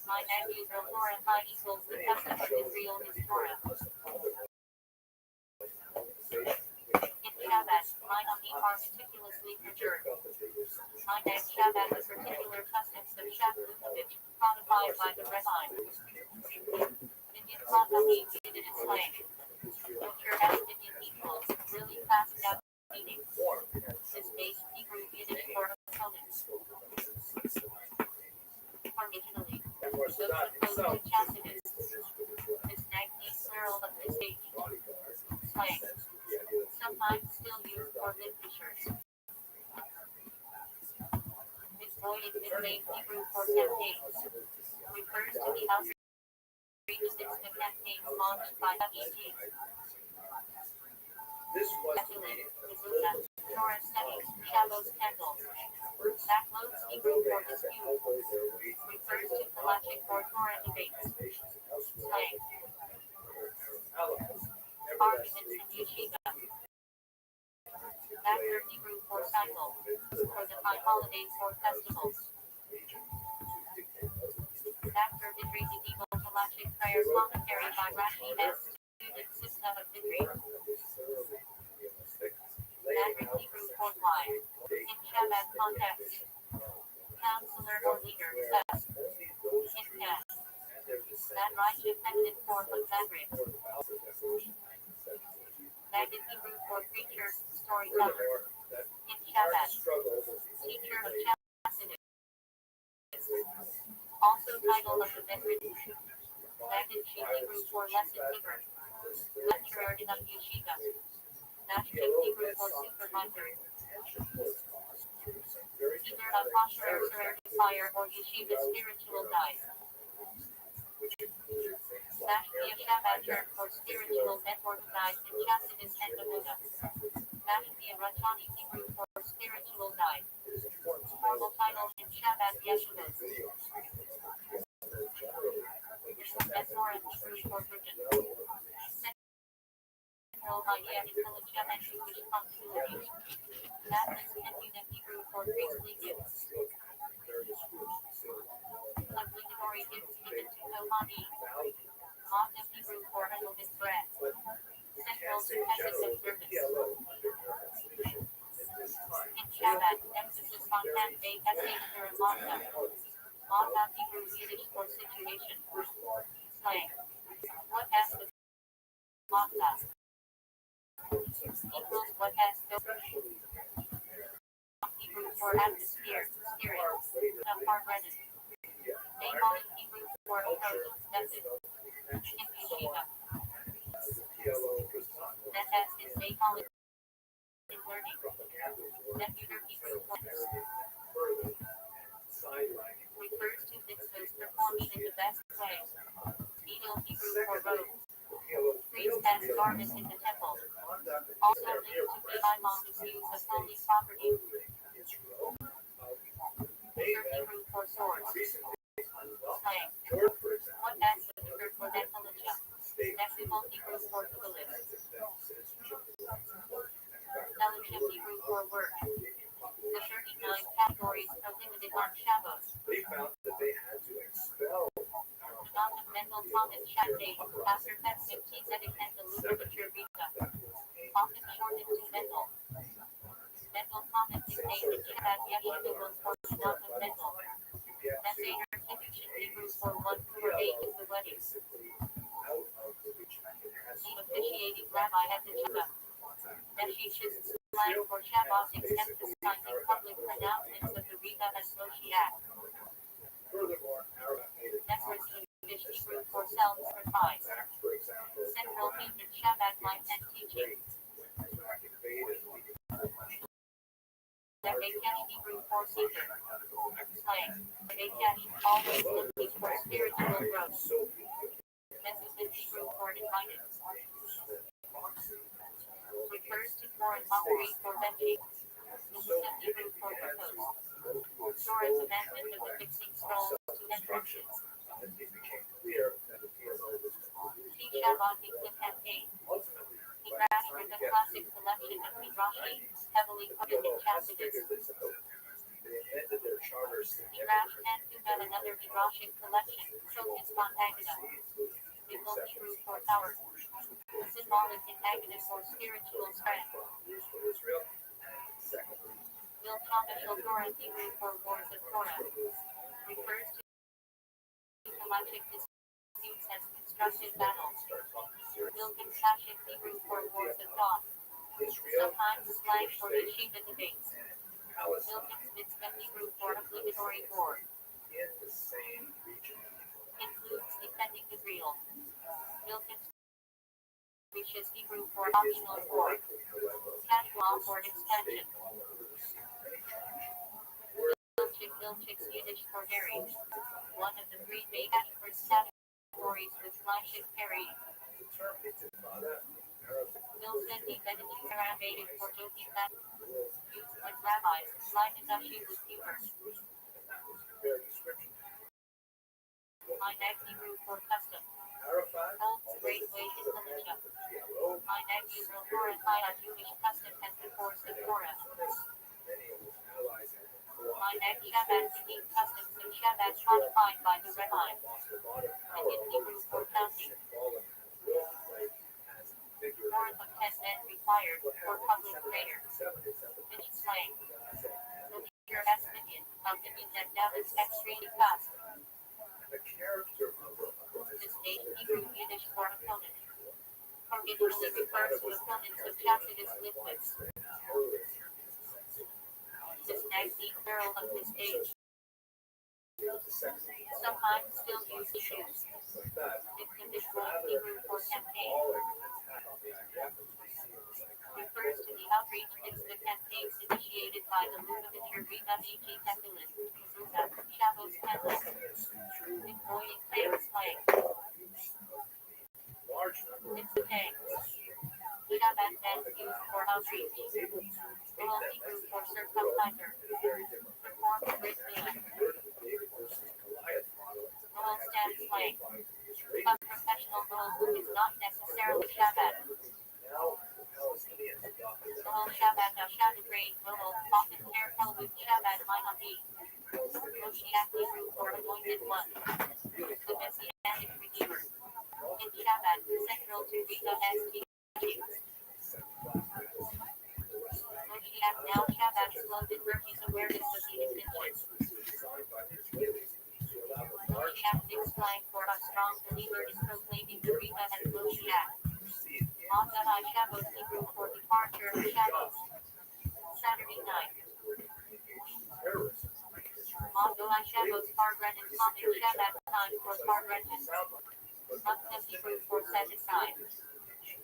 Speaker 2: My nag Israel Torah high equals the custom of Israel is Torah. In Shabbat, mine on the are meticulously preserved. My nag Shabbat the particular customs of Shabbat, codified by the Rabbbi. In Yitzhak it is slang. Which are Palestinian equals, really fast out meaning. This base Hebrew Yiddish for opponents. Originally, those opposed to Tacitus. This nag plural of this age. Slang. Sometimes still used for literature. This void nickname Hebrew for campaigns. Refers to the outreach since the campaigns launched by Rabbbi. Torah studies, Shabbos candles. Backloads Hebrew for dispute. Refers to halachic or Torah debates. Slang. Arguments in yeshiva. Factor Hebrew for cycle. For the high holidays or festivals. Factor Vidri medieval halachic prayer commentary by Rashi S. Student system of Vidri. Factor Hebrew for why. In Shabbat context. Counselor or leader says. In Cat. That right dependent form of fabric. Magnet Hebrew for preacher, storyteller. In Shabbat. Teacher of chastity. Also title of the message. Magnet Sheet Hebrew for lesson giver. Lecturer in a yeshiva. Mashkin Hebrew for supervisor. Either a kosher certifier or yeshiva spiritual guide. Mashkia Shabbat term for spiritual network guides in Chassidus and Amuda. Mashkia Ratani Hebrew for spiritual guide. Formal title in Shabbat Yeshivas. Mesorah Hebrew for virgin. Central idea intelligent and Jewish continuity. Baptist Communion Hebrew for priestly gifts. Obligatory gifts given to Kohani. Magna Hebrew for unleavened bread. Central to Pesach observance. In Shabbat, emphasis on hand-day Esther and Magna. Magna Hebrew Yiddish for situation. Slang. What has the Magna? Equals what has the Hebrew for atmosphere, spirit. Harmonic. They call it Hebrew for approach, method. In yeshiva. That has his they call it in learning. Secular Hebrew forms. Refers to mitzvahs performing in the best way. Needle Hebrew for robe. Priest has garments in the temple. Also linked to the Imam's use of holy property. Hebrew for swords. Slang. What acts of the verb for Nephilim? Mexical Hebrew for Tuvalis. Elohim Hebrew for work. The 39 categories prohibited on Shabbos.
Speaker 1: They found that they had to expel
Speaker 2: Non-mental common Shabbat after testing T-Zetic and the literature Rita. Often shortened to mental. Mental common dictated Shabbat Yeshua for non-mental. Messanger Kiddushin Hebrew for 1 for 8 is the wedding. The officiating rabbi at the Shabbat. Meshich's slang for Shabbos emphasizing public pronouncements of the Rita as Moshiach.
Speaker 1: Furthermore,
Speaker 2: Ezra's Yiddish Hebrew for self-sacrifice. Central theme in Shabbat life and teaching. Bekesh Hebrew for seeker. Slang. Bekesh always looking for spiritual growth. Message Hebrew for invited. Refers to foreign mockery for benching. Millicent Hebrew for proposed. Torah's amendment of the fixing scrolls to entrances. T. Shabbat Clip campaign. Midrash for the classic collection of Midrashim, heavily quoted in Chasidus. Midrash and Tuna another Midrashic collection, focused on Agada. Biblical Hebrew for tower. Symbolic in Agada for spiritual strength. Milchamish Torah Hebrew for wars of Torah. Refers to Halachic disputes as constructive battles. Milkim Sashik Hebrew for wars of thought. Sometimes slang for yeshiva debates. Milkim's Mitzvah Hebrew for obligatory war. Includes defending Israel. Milkim's Rishis Hebrew for optional war. Casual for expansion. Milchik's Yiddish for dairy. One of the three main categories with flagship carry. Milton Benedict Arabic for joking that used with rabbis, line Nashi with humor. My neck Hebrew for custom. Holds great weight in militia. My neck Israel Torah a Jewish custom as the force of Torah. My neck Shabbat singing customs of Shabbat codified by the Rabbi. And in Hebrew for counting. More than 10 men required for public prayer. Fish slang. The leader has minion, opinion and David's extreme fast. This name Hebrew Yiddish for opponent. Originally refers to opponents of Chasidus liquids. This next deep barrel of this age. Sometimes still used to shoes. Individual Hebrew for campaign. Refers to the outreach mitzvah campaigns initiated by the Ludovic Rita A.G. Tefillin, Shabbos Pendle. Employing claim slang. Mitzvah tanks. Shabbat men used for outreach. Rural Hebrew for circumciser. Perform a great meal. Rural stand slang. A professional role who is not necessarily Shabbat. Rural Shabbat Shabbat grade rural, often hair colored Shabbat Minabi. Moshiach Hebrew for anointed one. The Messianic Redeemer. In Shabbat, central to Rita S.T. Moshiach now Shabbat slogan Murphy's awareness of the intention. Moshiach six slang for a strong believer is proclaiming the Rita as Moshiach. Magadai Shabbos Hebrew for departure of Shabbos. Saturday night. Magadai Shabbos Pargren and common Shabbat time for Pargrenis. Mukta Hebrew for set aside.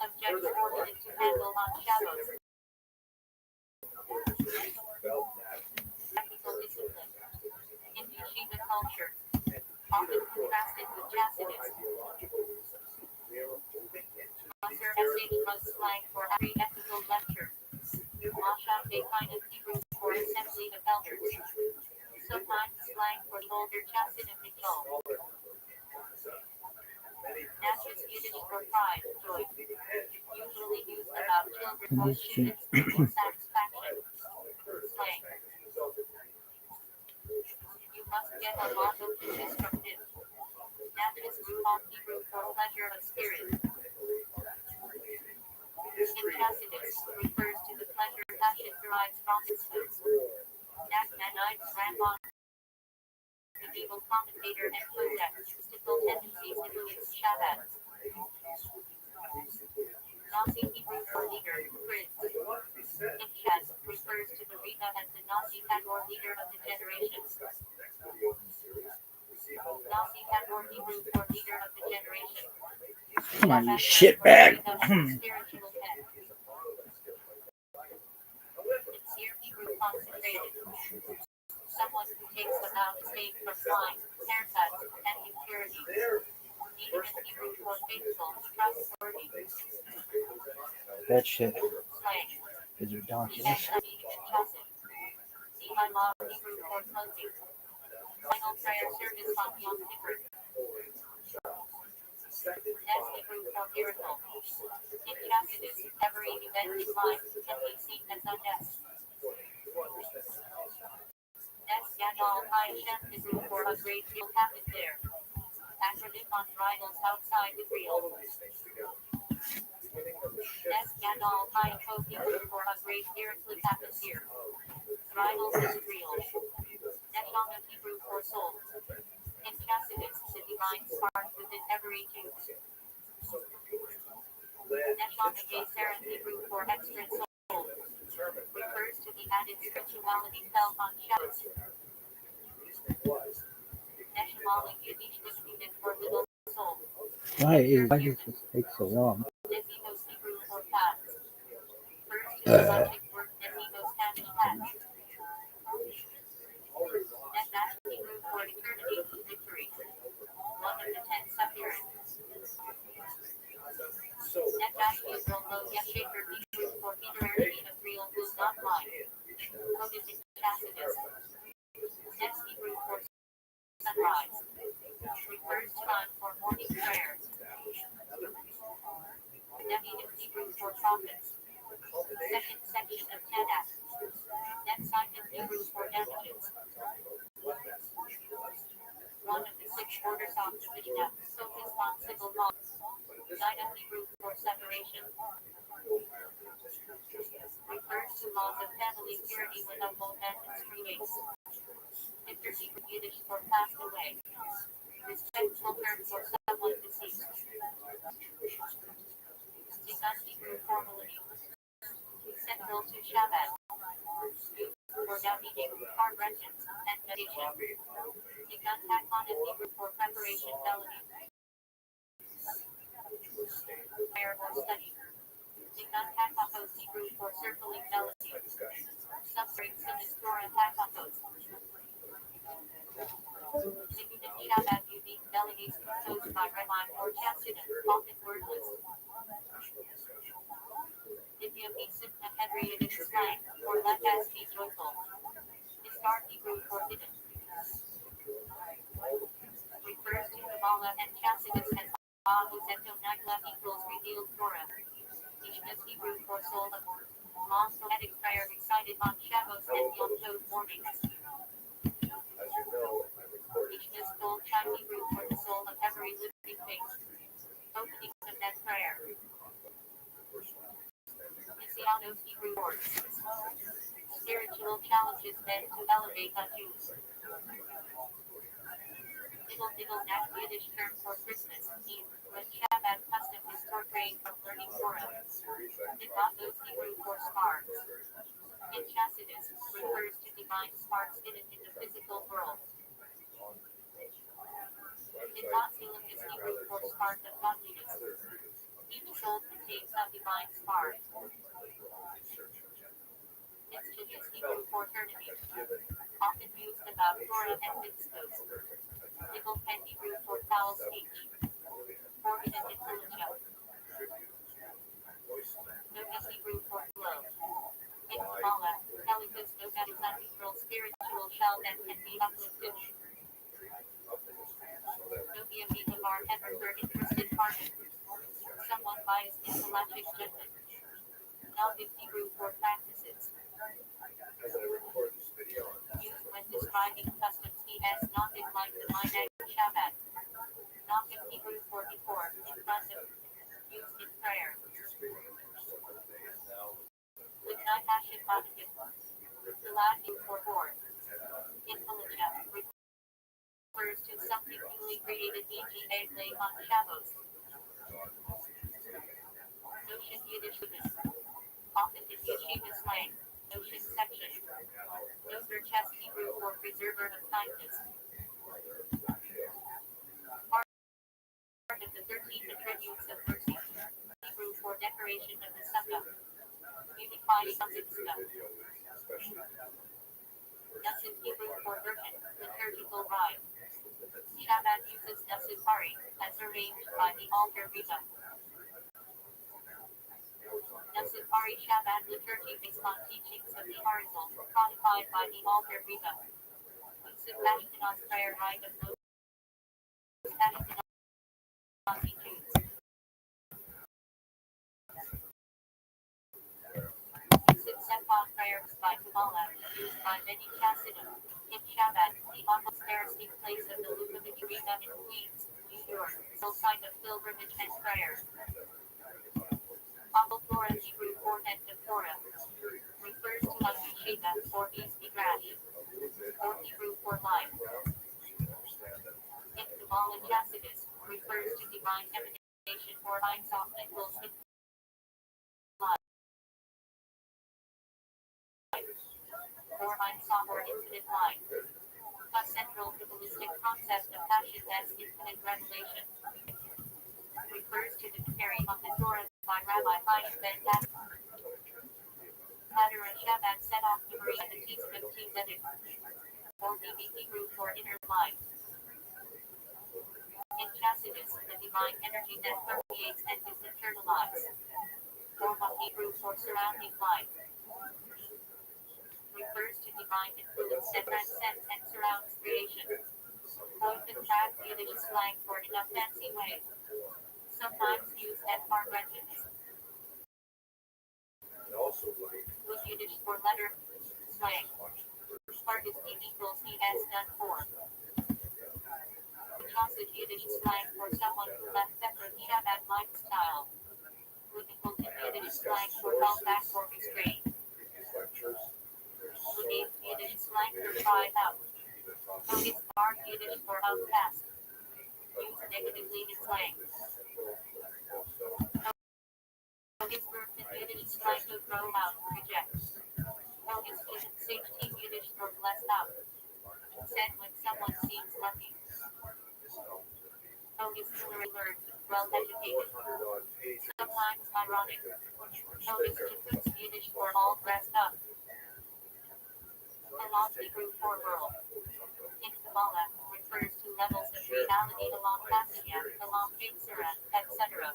Speaker 2: Objects ordered to handle on Shabbos. Technical discipline. In yeshiva culture. Often contrasted with Chasidus. Maser S.H. was slang for every ethical lecture. Masham a kind of Hebrew for assembly of elders. Sometimes slang for the older Chasid of Mikol. Natchez Yiddish for pride, joy. Usually used about children or students seeking satisfaction. Slang. You must get a lot of dishes from him. Natchez Ruhon Hebrew for pleasure of spirit. Incassius refers to the pleasure passion derives from its food. Nachmanides Ramon, medieval commentator and poet, mystical tendencies influence Shabbat. Nazi Hebrew for leader, Prince. Inchaz refers to the Rita as the Nazi Tagore leader of the generation. Nazi Tagore Hebrew for leader of the generation.
Speaker 3: Come on, you shitbag.
Speaker 2: Spiritual head. Sincere Hebrew concentrated. Someone who takes a vow to stay from wine, haircut, and impurity. Needed in Hebrew for faithful, trustworthy.
Speaker 3: That shit
Speaker 2: Slang.
Speaker 3: is ridiculous.
Speaker 2: See my law Hebrew for closing. Final prayer service on Yom Kippur. Next Hebrew for miracle. Incassius, every event in life can be seen as a death. Next Gadol Hashem Hebrew for a great deal happened there. Acronym on rivals outside Israel. Next Gadol Hashem Hebrew for a great miracle happened here. Rivals Israel. Neshama Hebrew for soul. Incassius, the divine spark within every Jew. Neshama Yisrael Hebrew for extra soul. Refers to the added spirituality felt on Shabbat. Neshama Yiddish unit for little soul.
Speaker 3: Why does this take so long?
Speaker 2: Nesinos Hebrew for path. Refers to the magic word Nesinos Spanish path. Nesh Hebrew for eternity, victory. One of the 10 sufferings. Nesh Hebrew lo Yeshaker Hebrew for eternity of real will not lie. Quoted in Tacitus. Next Hebrew for sunrise. Refers to time for morning prayers. Nevi in Hebrew for prophets. Second section of Tanakh. Next item Hebrew for damages. One of the 6 orders of the Mishnah, focused on civil law. Nine of Hebrew for separation. Refers to laws of family purity without both ends creates. Victor Hebrew Yiddish for passed away. Respectful term for someone deceased. Discuss Hebrew formality. Central to Shabbat. For down eating, hard wrenches, and meditation. Begun Hakon in Hebrew for preparation felony. Prayer or study. Begun Hakakos Hebrew for circling melody. Substrate Sinistora Hakakos. Begun Shabbat unique melodies composed by Rabbbi or Chassidim, often wordless. Divya Sitna Henry in its slang, or let us be joyful. Istar Hebrew for hidden. Refers to Kabbalah and Chassidus and Ahu Zeto Nagla equals revealed Torah. Ishmael Hebrew for soul of long poetic prayer recited on Shabbos and Yom Tov mornings. Ishmael's gold chant Hebrew for the soul of every living thing. Openings of that prayer. Messianos Hebrew words. Spiritual challenges meant to elevate the Jews. Diddle Nash Yiddish term for Christmas Eve, when Shabbat custom is portrayed from learning Torah. Nidvatos Hebrew for sparks. In Chassidus, refers to divine sparks hidden in the physical world. Nidvatzilim is Hebrew for spark of godliness. Each soul contains a divine spark. Mitzvah is Hebrew for eternity. Often used about Torah and mitzvot. Nibble pen Hebrew for foul speech. Morbid and intelligent. Noga Hebrew for glow. In Kabbalah, Eliphas Noga is a neutral spiritual shell that can be uplifted. Novia Vita of our ever for interested party. Someone biased in halachic judgment. Not in Hebrew for practices.
Speaker 1: As I record this video,
Speaker 2: Used when describing customs as not in like the Minag Shabbat. Not in Hebrew for before, in front of. Used in prayer. Lignite Hashem Vatican. The Latin for board. Intelligent refers to something newly created, e.g. lay on Shabbos. Notion Yiddish often in yeshiva slang. Notion section. Noter chest Hebrew for preserver of kindness. Part of the 13 attributes of mercy. Hebrew for decoration of the sukkah. Unified stuff. Nasid Hebrew for virgin, liturgical rite. Shabbat uses Nasid Hari, as arranged by the altar Riba. Nasid Hari Shabbat liturgy based on teachings of the Arizal, codified by the altar Riba. Nasid Ashkenaz prayer rite of Moses. Ashkenaz teachings. Sephon prayers by Kabbalah, used by many Chassidim. In Shabbat, the Amos Pharisee place of the Lutheran Arena in Queens, New York, is a site of pilgrimage and prayer. Abel Torah Hebrew for end of Torah refers to Yeshiva or Beis Midrash, or Hebrew for life. In Kabbalah Chassidus refers to divine emanation or Ein Sof equals or Ein Sof or infinite life. A central Kabbalistic concept of passion as infinite revelation refers to the carrying of the Torah by Rabbi Chaim ben Pater and Shabbat set off the Maria the T-15 Zedek, or BB Hebrew for inner life. In Chassidus, the divine energy that permeates and is internalized, or Hebrew for surrounding life, refers to divine influence that transcends and surrounds creation. Often tracked Yiddish slang for in a fancy way. Sometimes used as part legends. With Yiddish for letter slang. Part is E equals E as done for. Chassid Yiddish slang for someone who left separate Shabbat lifestyle. Lydical Yiddish slang for held back or restrained. With Yiddish slang for tried out. Focus bar Yiddish for outcast. Used negatively in slang. Focus verb in Yiddish slang to throw out, reject. Focus is safety Yiddish for blessed out. Said when someone seems lucky. Focus alert, well educated. Sometimes ironic. Focus to put Yiddish for all dressed up. Along Hebrew for world. In Kabbalah, refers to levels of reality along Passia, along Yitzhak, etc.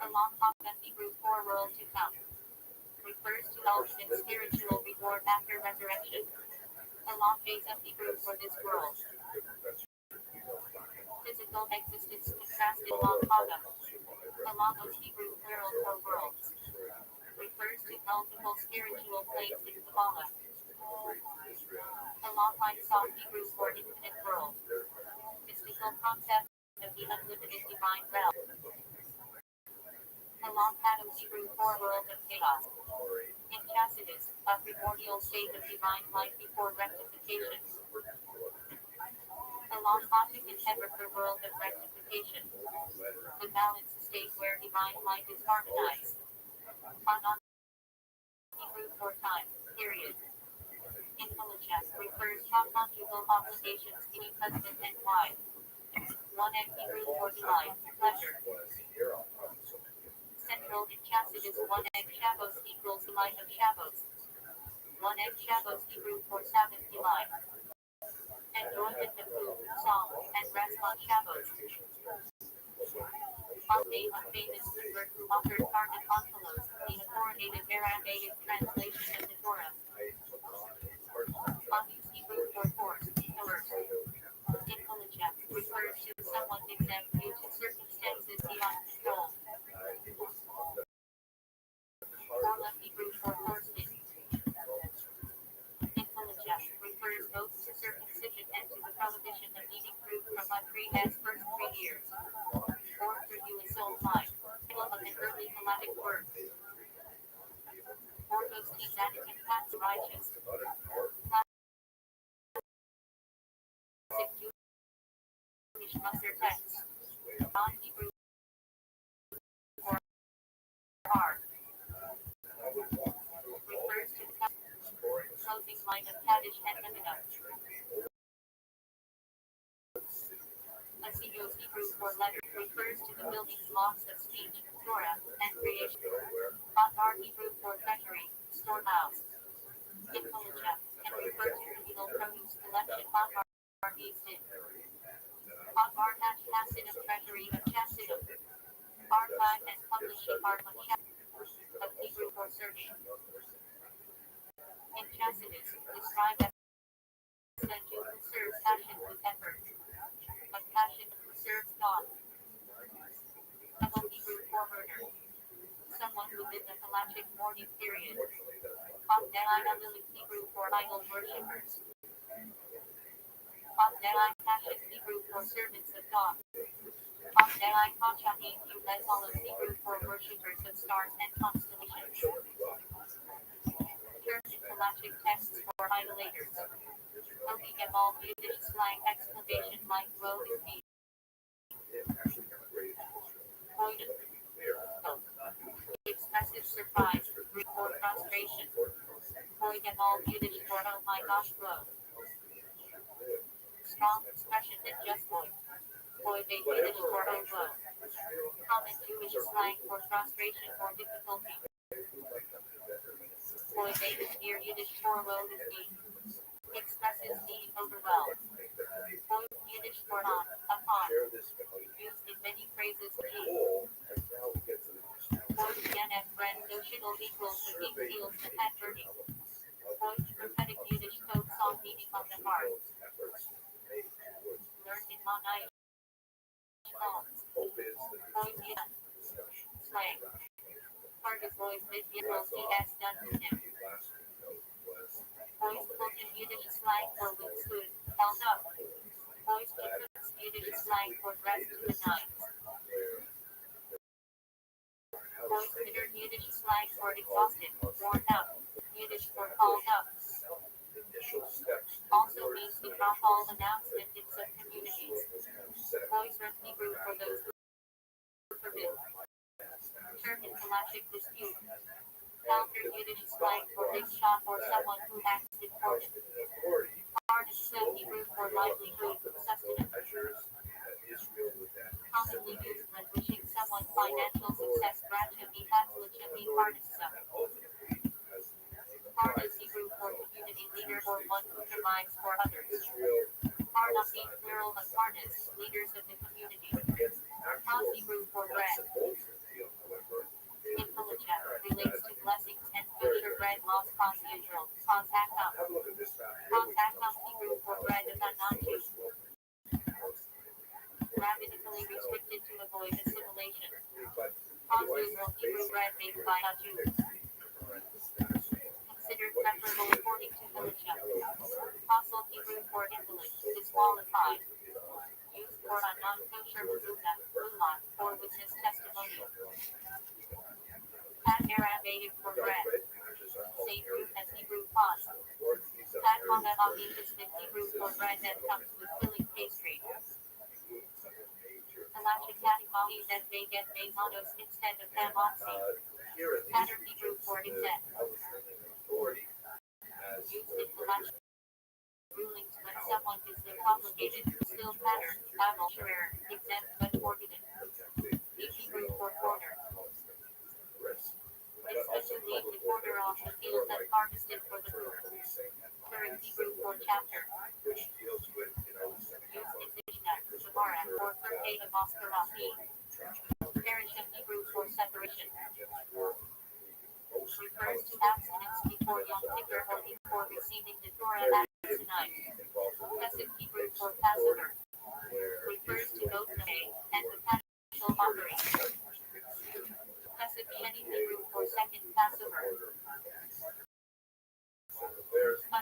Speaker 2: Along Chachma Hebrew for world to come. Refers to ultimate spiritual reward after resurrection. Along phase of Hebrew for this world. Physical existence contrasted along Chachma. Along those Hebrew plural for worlds. Refers to multiple spiritual planes in Kabbalah. Along Ein Sof Hebrew for infinite world. Mystical concept of the unlimited divine realm. Along Adam's Hebrew for world of chaos. In Chassidus, a primordial state of divine life before rectification. Along Cosmic and Hebraker world of rectification. The balanced state where divine life is harmonized. On Hebrew for time, period. Intelligence refers to conjugal obligations between husband and wife. One and Hebrew for delight, pleasure. Central in Chassidus one egg Shabbos equals delight of Shabbos. One egg Shabbos Hebrew for Sabbath delight. Enjoyment of food, song, and rest on Shabbos. On day one famous convert who offered carbon envelopes, the authoritative Aramaic translation of the Torah. On Hebrew for force, coerce. Intelligence refers to exempt due to circumstances beyond control. Forma Hebrew for horsemen. Influencia refers both to circumcision and to the prohibition of eating fruit from unclean as first 3 years. Or through you is soul line. Title of an early Hellenic word. Orthos T. Vatican Pax Righteous. Classic Jewish Musser text. Non-Hebrew or R. Refers to the closing line of Kaddish and Emina. Asigos Hebrew for letter refers to the building blocks of speech, Torah, and creation. Otmar Hebrew for treasury, storehouse. Influenza can refer to communal produce collection. Otmar means in. Otmar hash Chasidum treasury of Chasidum. Archive and publishing art of Chasidum. Of Hebrew for search. In Chasidus, described as a Jew who serves passion with effort. But passion serves God. Double Hebrew for murder. Someone who did the halachic mourning period. Abdelai Lily Hebrew for idol worshippers. Abdelai Passion Hebrew for servants of God. Abdelai Kachahim as all of Hebrew for worshippers of stars and constellations. Terms in halachic texts for idolaters. Obi Gemal Yiddish slang exclamation like woe is me. Voided. Expressive surprise, grief or frustration. Boy Gemal Yiddish for oh my gosh bro. Strong expression and just boy. Boy Yiddish for oh bro. Common Jewish slang for frustration or difficulty. Boy near Yiddish for woe is me. Expresses being overwhelmed. Boy Yiddish for on, upon. Used in many phrases. Boy DNF brand notional equals the big deals that had burning. Boy prophetic Yiddish code song meaning on the heart. Learned in Monai. Boy Yiddish. Slang. Target boys mid-year CS done with him. Boys spoken Yiddish slang for withstood, held up. Boys difference Yiddish slang for dressed to the nines. Boys bitter Yiddish slang for exhausted, worn out. Yiddish for called up. Also means the hall announcement in some communities. Boys are Hebrew for those who forbid. Term in halachic dispute. Counter Yiddish slang for big shot or someone who acts important. Hard is so Hebrew for livelihood, sustenance. Commonly used when wishing someone financial success. Gradually Hatzlichally Hardissa. Hard is Hebrew for community leader or one who provides for others. Harnasi plural of harness, leaders of the community. Haz Hebrew for bread. Influenza relates to blessings and kosher bread laws cause usual. Cause akam. Cause akam Hebrew for bread of non-Jews. Rabbinically restricted to avoid assimilation. Cause usual Hebrew bread made by non-Jews. Considered preferable according to militia. Fossil Hebrew for invalid, disqualified. Used for a non-kosher mulan, for witness testimonial. Pat Aramaic for bread. Same root as Hebrew pause. Pat Hamabi is the Hebrew for bread that comes with filling pastry. Alachikati that they get mazonos instead of hamatzi. Pattern Hebrew for exempt. Used in Alach rulings when someone is so complicated. Still pattern, Bible sure, exempt but forbidding. Hebrew for quarter. Especially the quarter off the field that harvested for the food. Third Hebrew for chapter. Used in Mishnah, Gemara, or third day of Oscarati. Parish of Hebrew for separation. Refers to abstinence before Yom Kippur or before receiving the Torah at Sinai. Pesach Hebrew for Passover. refers to both the day and potential offering. Pesach Sheni Hebrew for second Passover. A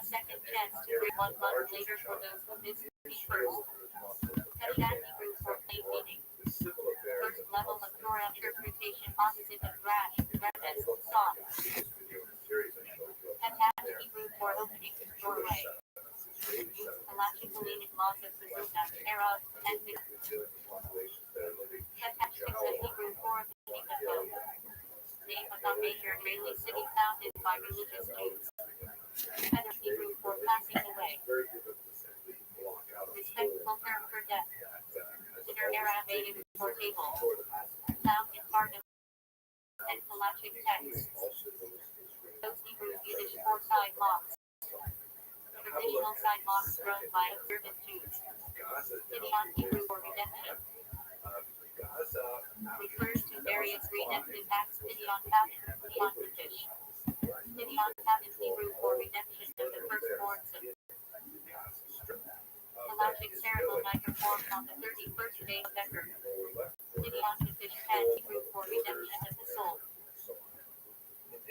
Speaker 2: second chance to bring 1 month later for those who missed the first. Pesach Hebrew for plain meaning. First level of Torah interpretation opposite of rash, remes, song. Pesach Hebrew for opening, doorway. Use halachic-related laws of Suzuka, Arab, and Pesach Hebrew for opening of both. Name of a major Israeli city founded by religious Jews. Feather Hebrew for passing away. Respectful term for death. Consider Arabic for table. Found in part of and halachic texts. Those Hebrew Yiddish for sidewalks. Traditional sidewalks run by observant Jews. Gideon Hebrew for redemption. Refers to various redemptive acts Gideon Covenant, Gideon British. Gideon Covenant Hebrew for redemption of the firstborns of halachic ceremony performed on the 31st day of Becker. Gideon British had Hebrew for redemption of the soul.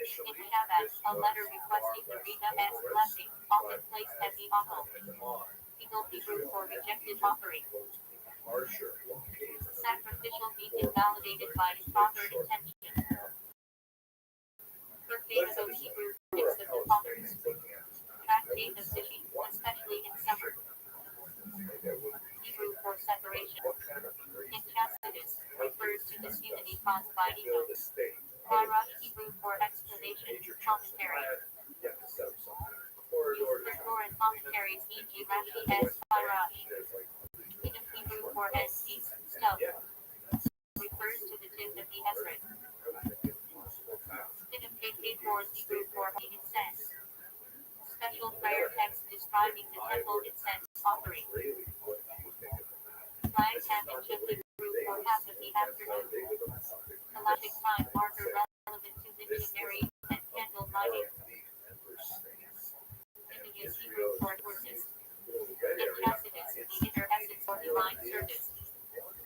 Speaker 2: In Shabbat, a letter requesting the Reda's blessing, often placed at the offal. Eagle Hebrew for rejected offering. Sacrificial meat invalidated by his proper intention. Birthday of those Hebrew gifts of the fathers. Tractate of fishing, especially in summer. Hebrew for separation. Injustice refers to disunity caused by ego. Parash Hebrew for explanation, commentary. Used for foreign commentaries e.g. Rashi as Parash. Hidden Hebrew for S-piece, stub. Refers to the tip of the Esrog. Hidden KK4 Hebrew for incense. Special prayer text describing the temple incense offering. Flag having Hebrew for half of the afternoon. Halachic time marker relevant to missionary and candle lighting. Images Hebrew for horses. Injustice, the inner essence for divine service.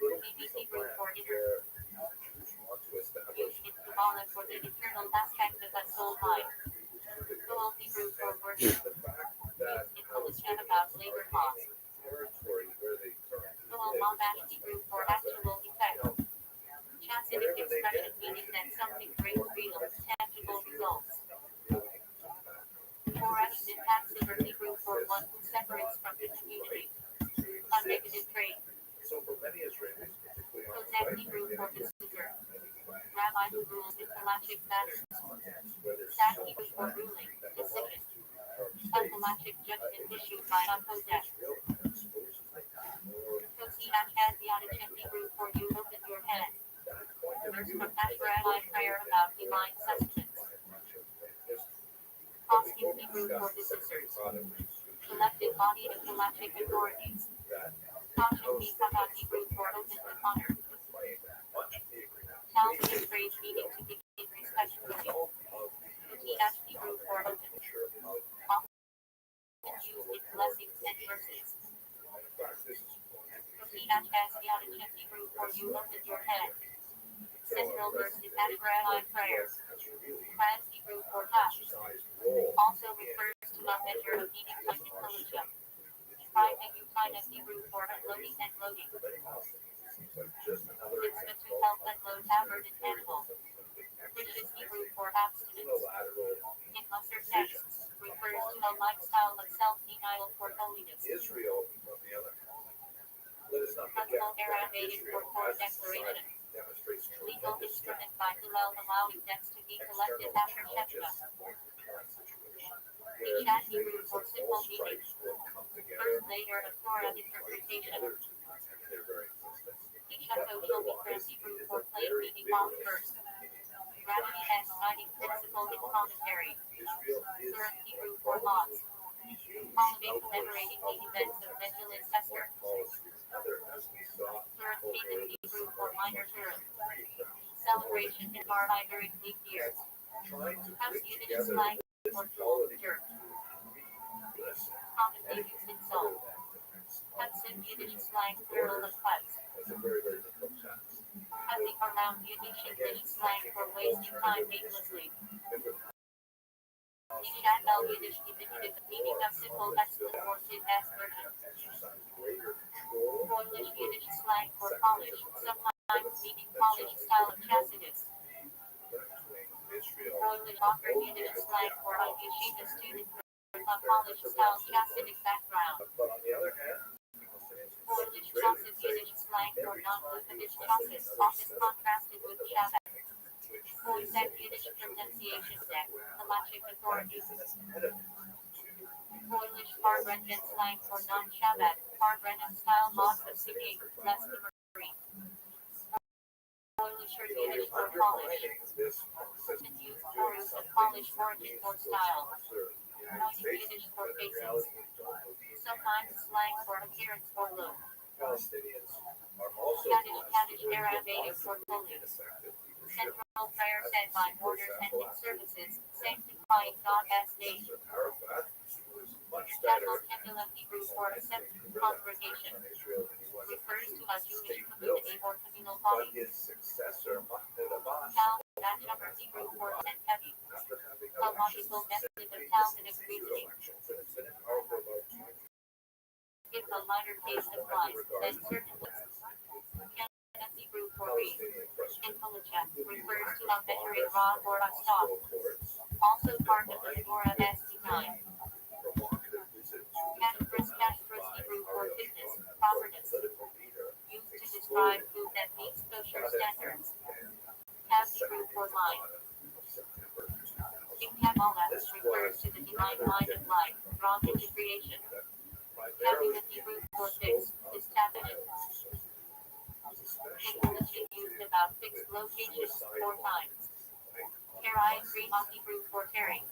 Speaker 2: Maybe Hebrew for inner. Used in Kabbalah for the internal aspect of a soul life. Goal Hebrew for worship. Used in Kalasha about labor laws. Goal Mamash Hebrew for actual effect. Chasidic expression meaning that something brings real, tangible results. Koresh in passive or Hebrew for one who separates from the community. A negative trait. Kozak Hebrew for decision. Rabbi who rules in halachic matters. Sak Hebrew for ruling, decision. A halachic judgment issued by a Kozak. Kosi Ashad Yadichin Hebrew for you open your head. Verse from Ashraeli prayer about divine sustenance. Costume Hebrew for decisors. Collective body of halachic authorities. Caution Mikabah Hebrew for open with honor. Talmud phrase meaning to begin respectfully. Utiash Hebrew for open. Often used in blessings and verses. Utiash has Yadichin Hebrew for you open your head. Central verse is Ashraeli prayer. Trans Hebrew for hash. Also refers to a measure of eating time in fellowship. Try and you kind of Hebrew for unloading and loading. Mitzvah to help unload hammered and animal. Vicious Hebrew for abstinence. In lesser texts, refers to a lifestyle of self-denial for holiness. Principal Arabic for core declaration. Legal instrument by Hillel allowing debts to be collected after Shechina. Ishat Hebrew for simple meaning. First layer of Torah interpretation. Ishat social Hebrew for plain meaning off first. Rabbbi has citing principle in commentary. Surah Hebrew for laws. Holiday commemorating the events of Mendel and Esther. Surah Haman Hebrew for minor Surah. Celebration in Marmai during leap years. House Yiddish slang for Jul, Jerk. Commonly used in song. Hudson Yiddish slang plural of huts.
Speaker 1: That's a very, very difficult task.
Speaker 2: Huddling around Yiddish English slang for wasting time needlessly. Nishat al Yiddish indicative meaning of simple expletive S version.
Speaker 1: Exercise greater control.
Speaker 2: Polish Yiddish slang for polish, sometimes meaning polished style of chastity.
Speaker 1: Israel.
Speaker 2: Polish offered Yiddish slang for a yeshiva student with a polished style chastity background.
Speaker 1: But on the other hand,
Speaker 2: Polish chassis Yiddish slang for non-Lutherist chassis, often contrasted with Shabbat. Polish Yiddish pronunciation deck, Halachic authorities. Polish Farbrengen slang for non-Shabbat, Farbrengen style laws of speaking, less free. Polish or Yiddish for polish. And used chorus of Polish origin or style. Anointing Yiddish for faces. Sometimes slang for appearance or look.
Speaker 1: Palestinians are also
Speaker 2: Kaddish Arabic for holy. Central prayer said by orders ending services, sanctifying God as name.
Speaker 1: Arafat was much better
Speaker 2: Temple Temple Hebrew for accepted congregation. Refers to a Jewish community or communal
Speaker 1: but
Speaker 2: body.
Speaker 1: his successor, Mahmoud Abbas,
Speaker 2: Tal, that number Hebrew for and heavy.
Speaker 1: after having
Speaker 2: A logical method of Talmudic reasoning. If a minor case applies, then certainly. Kenneth Hebrew for read. Intelligent refers to a measuring rod or a stop. Also part of the Torah S9. Cashpress Hebrew for business, properties. Used to describe food that meets kosher standards. Tab Hebrew for line. In Kabbalah, refers to the divine mind of life, brought into creation. Cabinet Hebrew for fixed, established. English used about fixed locations 4 times. Karai Grima Hebrew for tearing.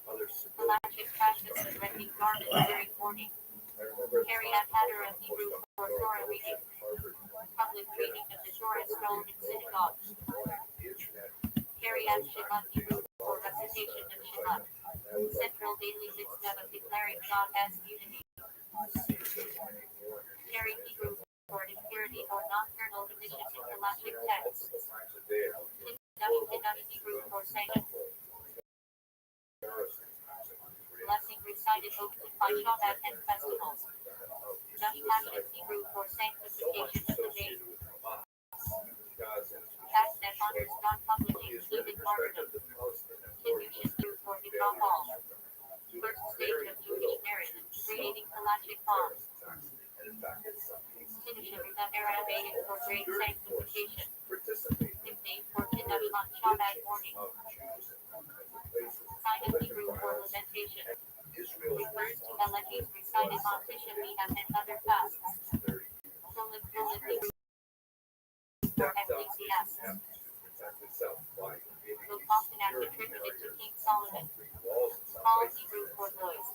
Speaker 2: Halachic practice of renting garments during mourning. Kariat Hatter of Hebrew for Torah reading. Public reading of the Torah scroll in synagogues. Kariat Shabbat Hebrew for recitation of Shabbat. Central daily mitzvah of declaring God as unity. Kari Hebrew for impurity or nocturnal conditions in halachic texts. Hindush Hebrew for sanction. Blessing recited often by Shabbat and festivals. Dutch Passion Hebrew for sanctification of the day. Fast that honors God publicly, even martyrdom. Hindush Hebrew for Hikahal. First stage of Jewish marriage, creating halachic laws. Hindush Arabic for great sanctification. Nickname for Hindush on Shabbat morning. Sign of Hebrew for lamentation. Refers to elegies recited on Tisha B'Av and other fasts. Solid Hebrew for Ecclesiastes. Both often attributed to King Solomon. Paul Hebrew for noise.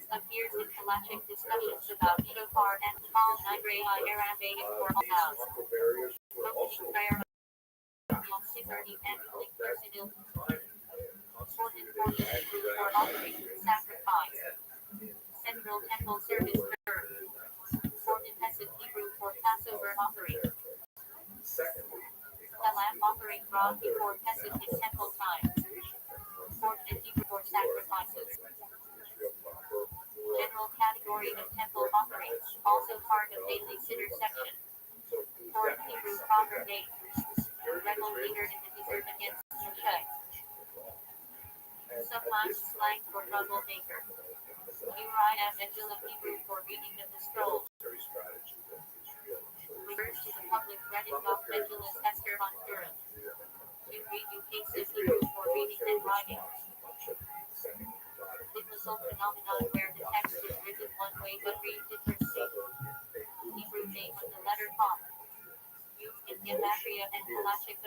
Speaker 2: Appears in halachic discussions about shofar and Paul Nigre Arabic for all opening prayer Yom Kippur and personal. Important Hebrew for offering, sacrifice. Central temple service verb. Important Hesed Hebrew for Passover offering. The lamb offering brought before Hesed in temple time. Important Hebrew for sacrifices. General category of temple offerings, also part of daily siddur section. Fourth Hebrew proper name. Rebel leader in the desert against Moshe. Sometimes slang for troublemaker. Uriah Megillah Hebrew for reading of the scroll. Refers to the public reading of Megillah's Esther on Purim. To read cases Hebrew for reading and writing. Biblical phenomenon where the text is written one way but read differently. Hebrew name with the letter Pop. Used in Gematria and halachic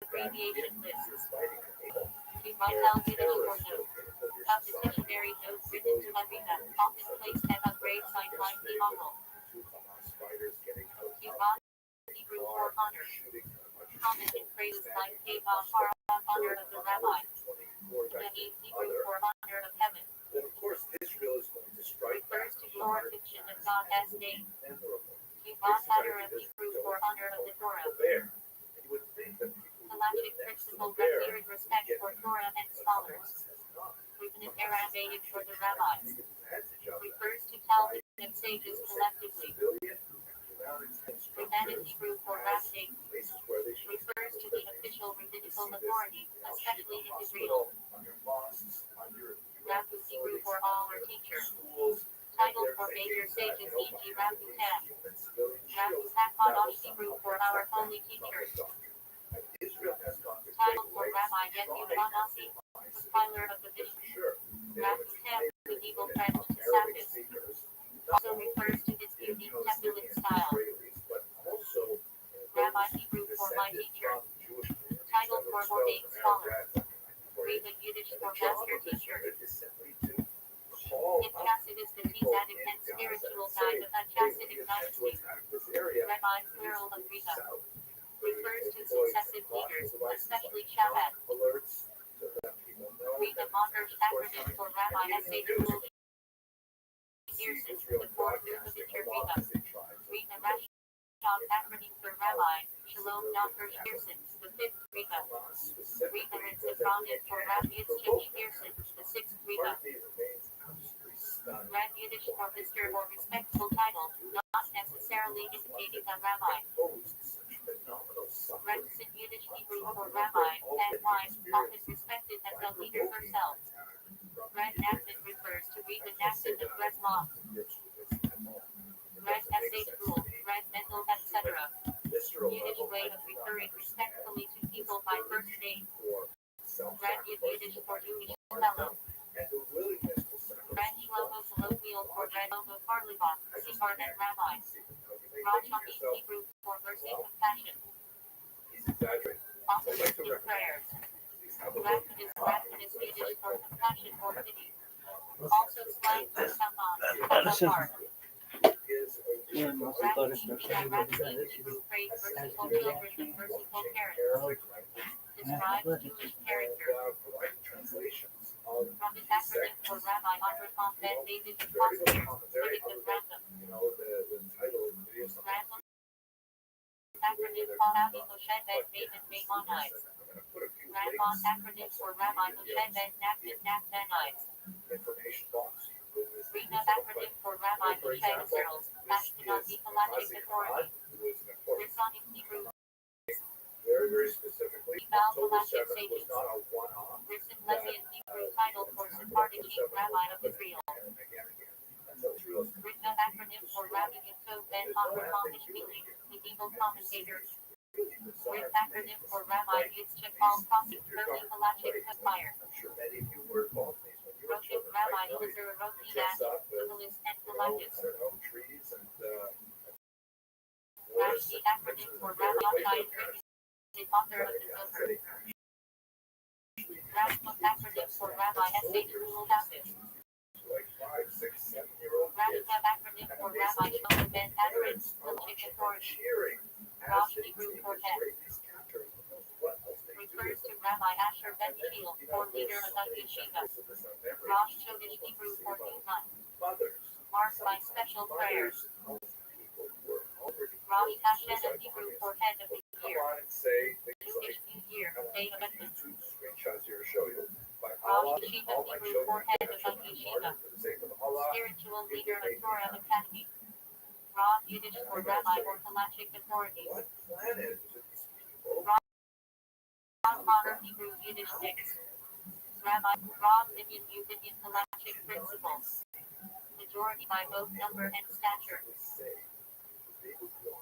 Speaker 2: abbreviation lists. Vital Yiddish for note. Of the dictionary note written to Arina, often placed at a gravesite like the Oval. Kibbutz Hebrew for honor. Common in phrases like Keva Hara, honor of the rabbi. Na'im Hebrew for honor of heaven.
Speaker 1: then of course Israel is going to strike back
Speaker 2: refers to Torah fiction of God as name.
Speaker 1: and the Rabbim.
Speaker 2: God honor of Hebrew for honor of the Torah.
Speaker 1: There, you would think that people who live
Speaker 2: Halachic
Speaker 1: next to
Speaker 2: principle
Speaker 1: the bear
Speaker 2: revered respect for Torah and scholars. Written in Arabic for the rabbis. Refers to Talmud and sages collectively. Written in Hebrew for rabbinic. Refers to the official rabbinical authority, especially in Israel. Rabbi Hebrew for all or teacher. Title for major sages e.g. Rabbi Tam. Rabbi Hakmanosh Hebrew for our holy teacher. Title for Rabbi Yehu Manasi, compiler of the Mishnah. Rabbi Tam, medieval friend to Sappis. Also refers to his unique Tefillin style. Rabbi Hebrew for my teacher. Title for ordained scholar. Read the Yiddish for master teacher. In Chassidus, the Mizanic and spiritual guide of Unchassidic dynasty. Rabbi, plural of Riga. Refers to successive leaders, especially Shabbat. Read the Monarch acronym for Rabbi S.A. Shmuel Pearson, the fourth group of Interriga. Read the Rashon acronym for Rabbi Shalom Dr. Pearson, the fifth Riga. Read the Ritzifronim for Rabbi Yitzchak Pearson, the sixth Riga. Read Yiddish for Mr. or respectful title, not necessarily indicating a rabbi. Read in Yiddish Hebrew for rabbi, and wife, often respected as a leader herself. Read Nafin refers to read the Nafin of Red Law. Read S.A. School, Read Mendel, etc. Yiddish way of referring respectfully to people by first name. Read in Yiddish for Jewish fellow. Red Shlomo colloquial for Red Omo Parliva, Sifar and Rabbi. Rothschild Hebrew for mercy compassion. Often used in prayers. Rapidus Yiddish for compassion or pity. Also slang for Saman. Rapidus Hebrew phrase merciful children and merciful parents. Describes Jewish character. From the acronym for Rabbi Avraham Ben David Apostol, critic of Rambam. Rambam acronym for Rabbi Moshe Ben David Maimonides. Rambam acronym for Rabbi Moshe Ben Nachman Nachmanides. Rina acronym for Rabbi Moshe Israel's Ashkenazi Halachic Authority. Risonic Hebrew.
Speaker 1: Very specifically,
Speaker 2: Halachic sages. Risen Levian Hebrew title for Sephardic chief rabbi of Israel. Rina acronym for Rabbi Yitzchak Ben Avraham Ishmaeli, medieval commentator. Rit acronym for Rabbi Yitzchak Al-Qasim, early Halachic empire. Roshim Rabbi Elazar Rothi Dati, Civilis and Halachic. Rashi acronym for Rabbi Yochai, the author of the Zohar. Rashba acronym for Rabbi S.H. Rulhafis. Rashba acronym for Rabbi Shlomo Ben Adrin, Halachic authority. Rosh Hebrew for head. Refers to Rabbi Asher Ben Shiel, or leader of the yeshiva. Rosh Chodesh Hebrew for Newman. Marked by special prayers. Rosh Hashanah Hebrew for head of the year. Jewish New Year, Day of Advent. Rosh Yeshiva Hebrew for head of the yeshiva. Spiritual leader of Torah Academy. Rav Yiddish for rabbi or halachic authority. Rav Honor Hebrew Yiddish text. Rabbi Rav Minyan Yudinyan halachic principles. Majority by both number and stature.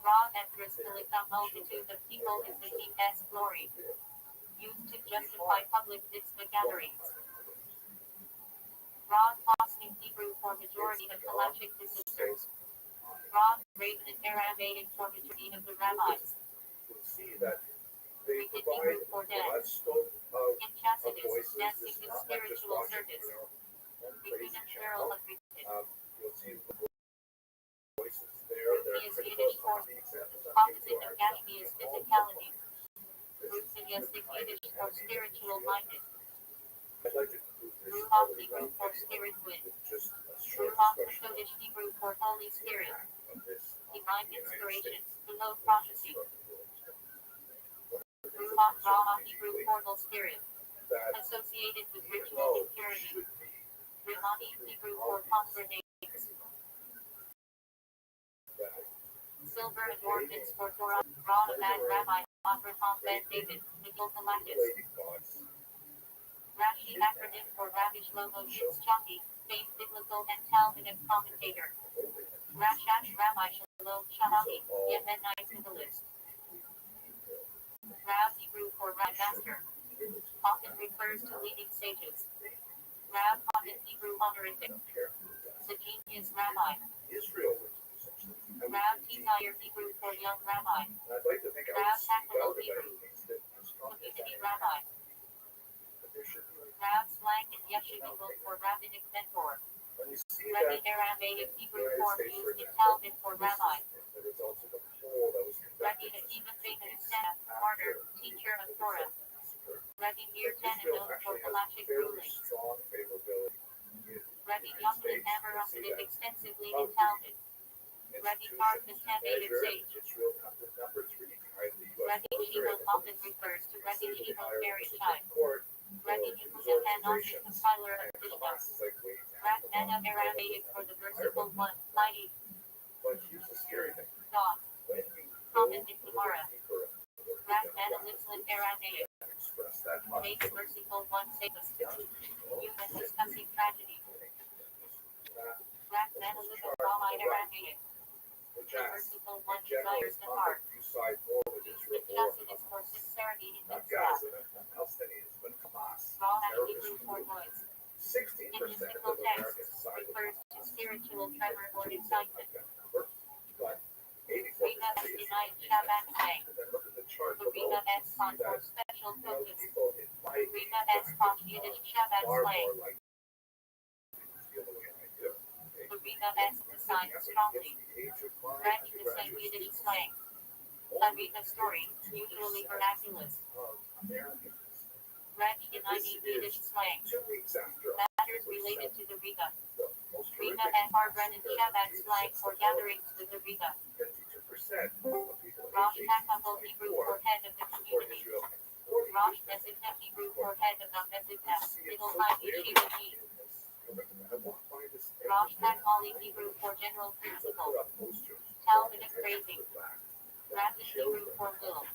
Speaker 2: Rav Empress Philippa multitude of people is the deepest glory. Used to justify public mitzvah gatherings. Rav Posting Hebrew for majority of halachic visitors. Rav Raven in Aramaic for majority of the rabbis. Greek in Hebrew for dead. In Chassidus, dancing in spiritual service. Between a plural of repeated. Ruthie is Yiddish for opposite of Gashmi is physicality. Ruthie is Yiddish for spiritual minded. Ruach Hebrew for spirit wind. Ruach Kodesh Hebrew for Holy Spirit. Divine inspiration. Below prophecy. Ruach Ra Hebrew portal spirit. Associated with ritual impurity. Rimani Hebrew for conversations. Silver adornments for Torah. Ra Abad Rabbi Avraham Ben David. Mikol Galactus. Rashi acronym for Rabbi Shlomo Yitzchaki, famed biblical and Talmudic commentator. Rashash Rabbi Shalom Shahami, Yemenite Kabbalist. Rab Hebrew for Rab Master. Often refers to leading sages. Rab often Hebrew honorific. The genius rabbi. Rab Titire Hebrew for young rabbi. Rab Tactical Hebrew. Community rabbi. Rab slang and yeshiva for rabbinic mentor. Rebbe Aramaic Hebrew form used in Talmud for rabbi. Rebbe Akiva famous staff, martyr, teacher of Torah. Rebbe Mir Ten known for halachic rulings. Rebbe Yochanan Amarasadik extensively in Talmud. Rebbe Tarfus Hamatic sage. Rebbe Shimon often refers to Rebbe Shimon Bereshai. Rebbe Yehuda Hanoshi compiler of Mishnah. Rak Mana Aramaic for the merciful one, mighty. God. Common in Gemara. Rak Mana Litzlan Aramaic. Makes merciful one safest. Human discussing tragedy. Rak Mana Litzlan Aramaic. The merciful one desires the heart. Use with justice for sincerity in mitzvah. Raw Hebrew for noise. In mystical texts, refers to spiritual tremor or excitement. Rina S. denied Shabbat slang. Rina S. on for special focus. Rina S. posh Yiddish Shabbat slang. Rina S. decides strongly. French descent Yiddish slang. Arena story, usually miraculous. French denying Yiddish slang. Matters related to the Riga. Riga and Brennan Shabbat slang for gatherings with the Riga. Rosh Hakabal Hebrew for head of the community. Rosh Mezikah Hebrew for head of the Mezikah, Middle High Yeshiva team. Rosh Hakmali Hebrew for general principle. Talmudic phrasing. Rabbin Hebrew for will.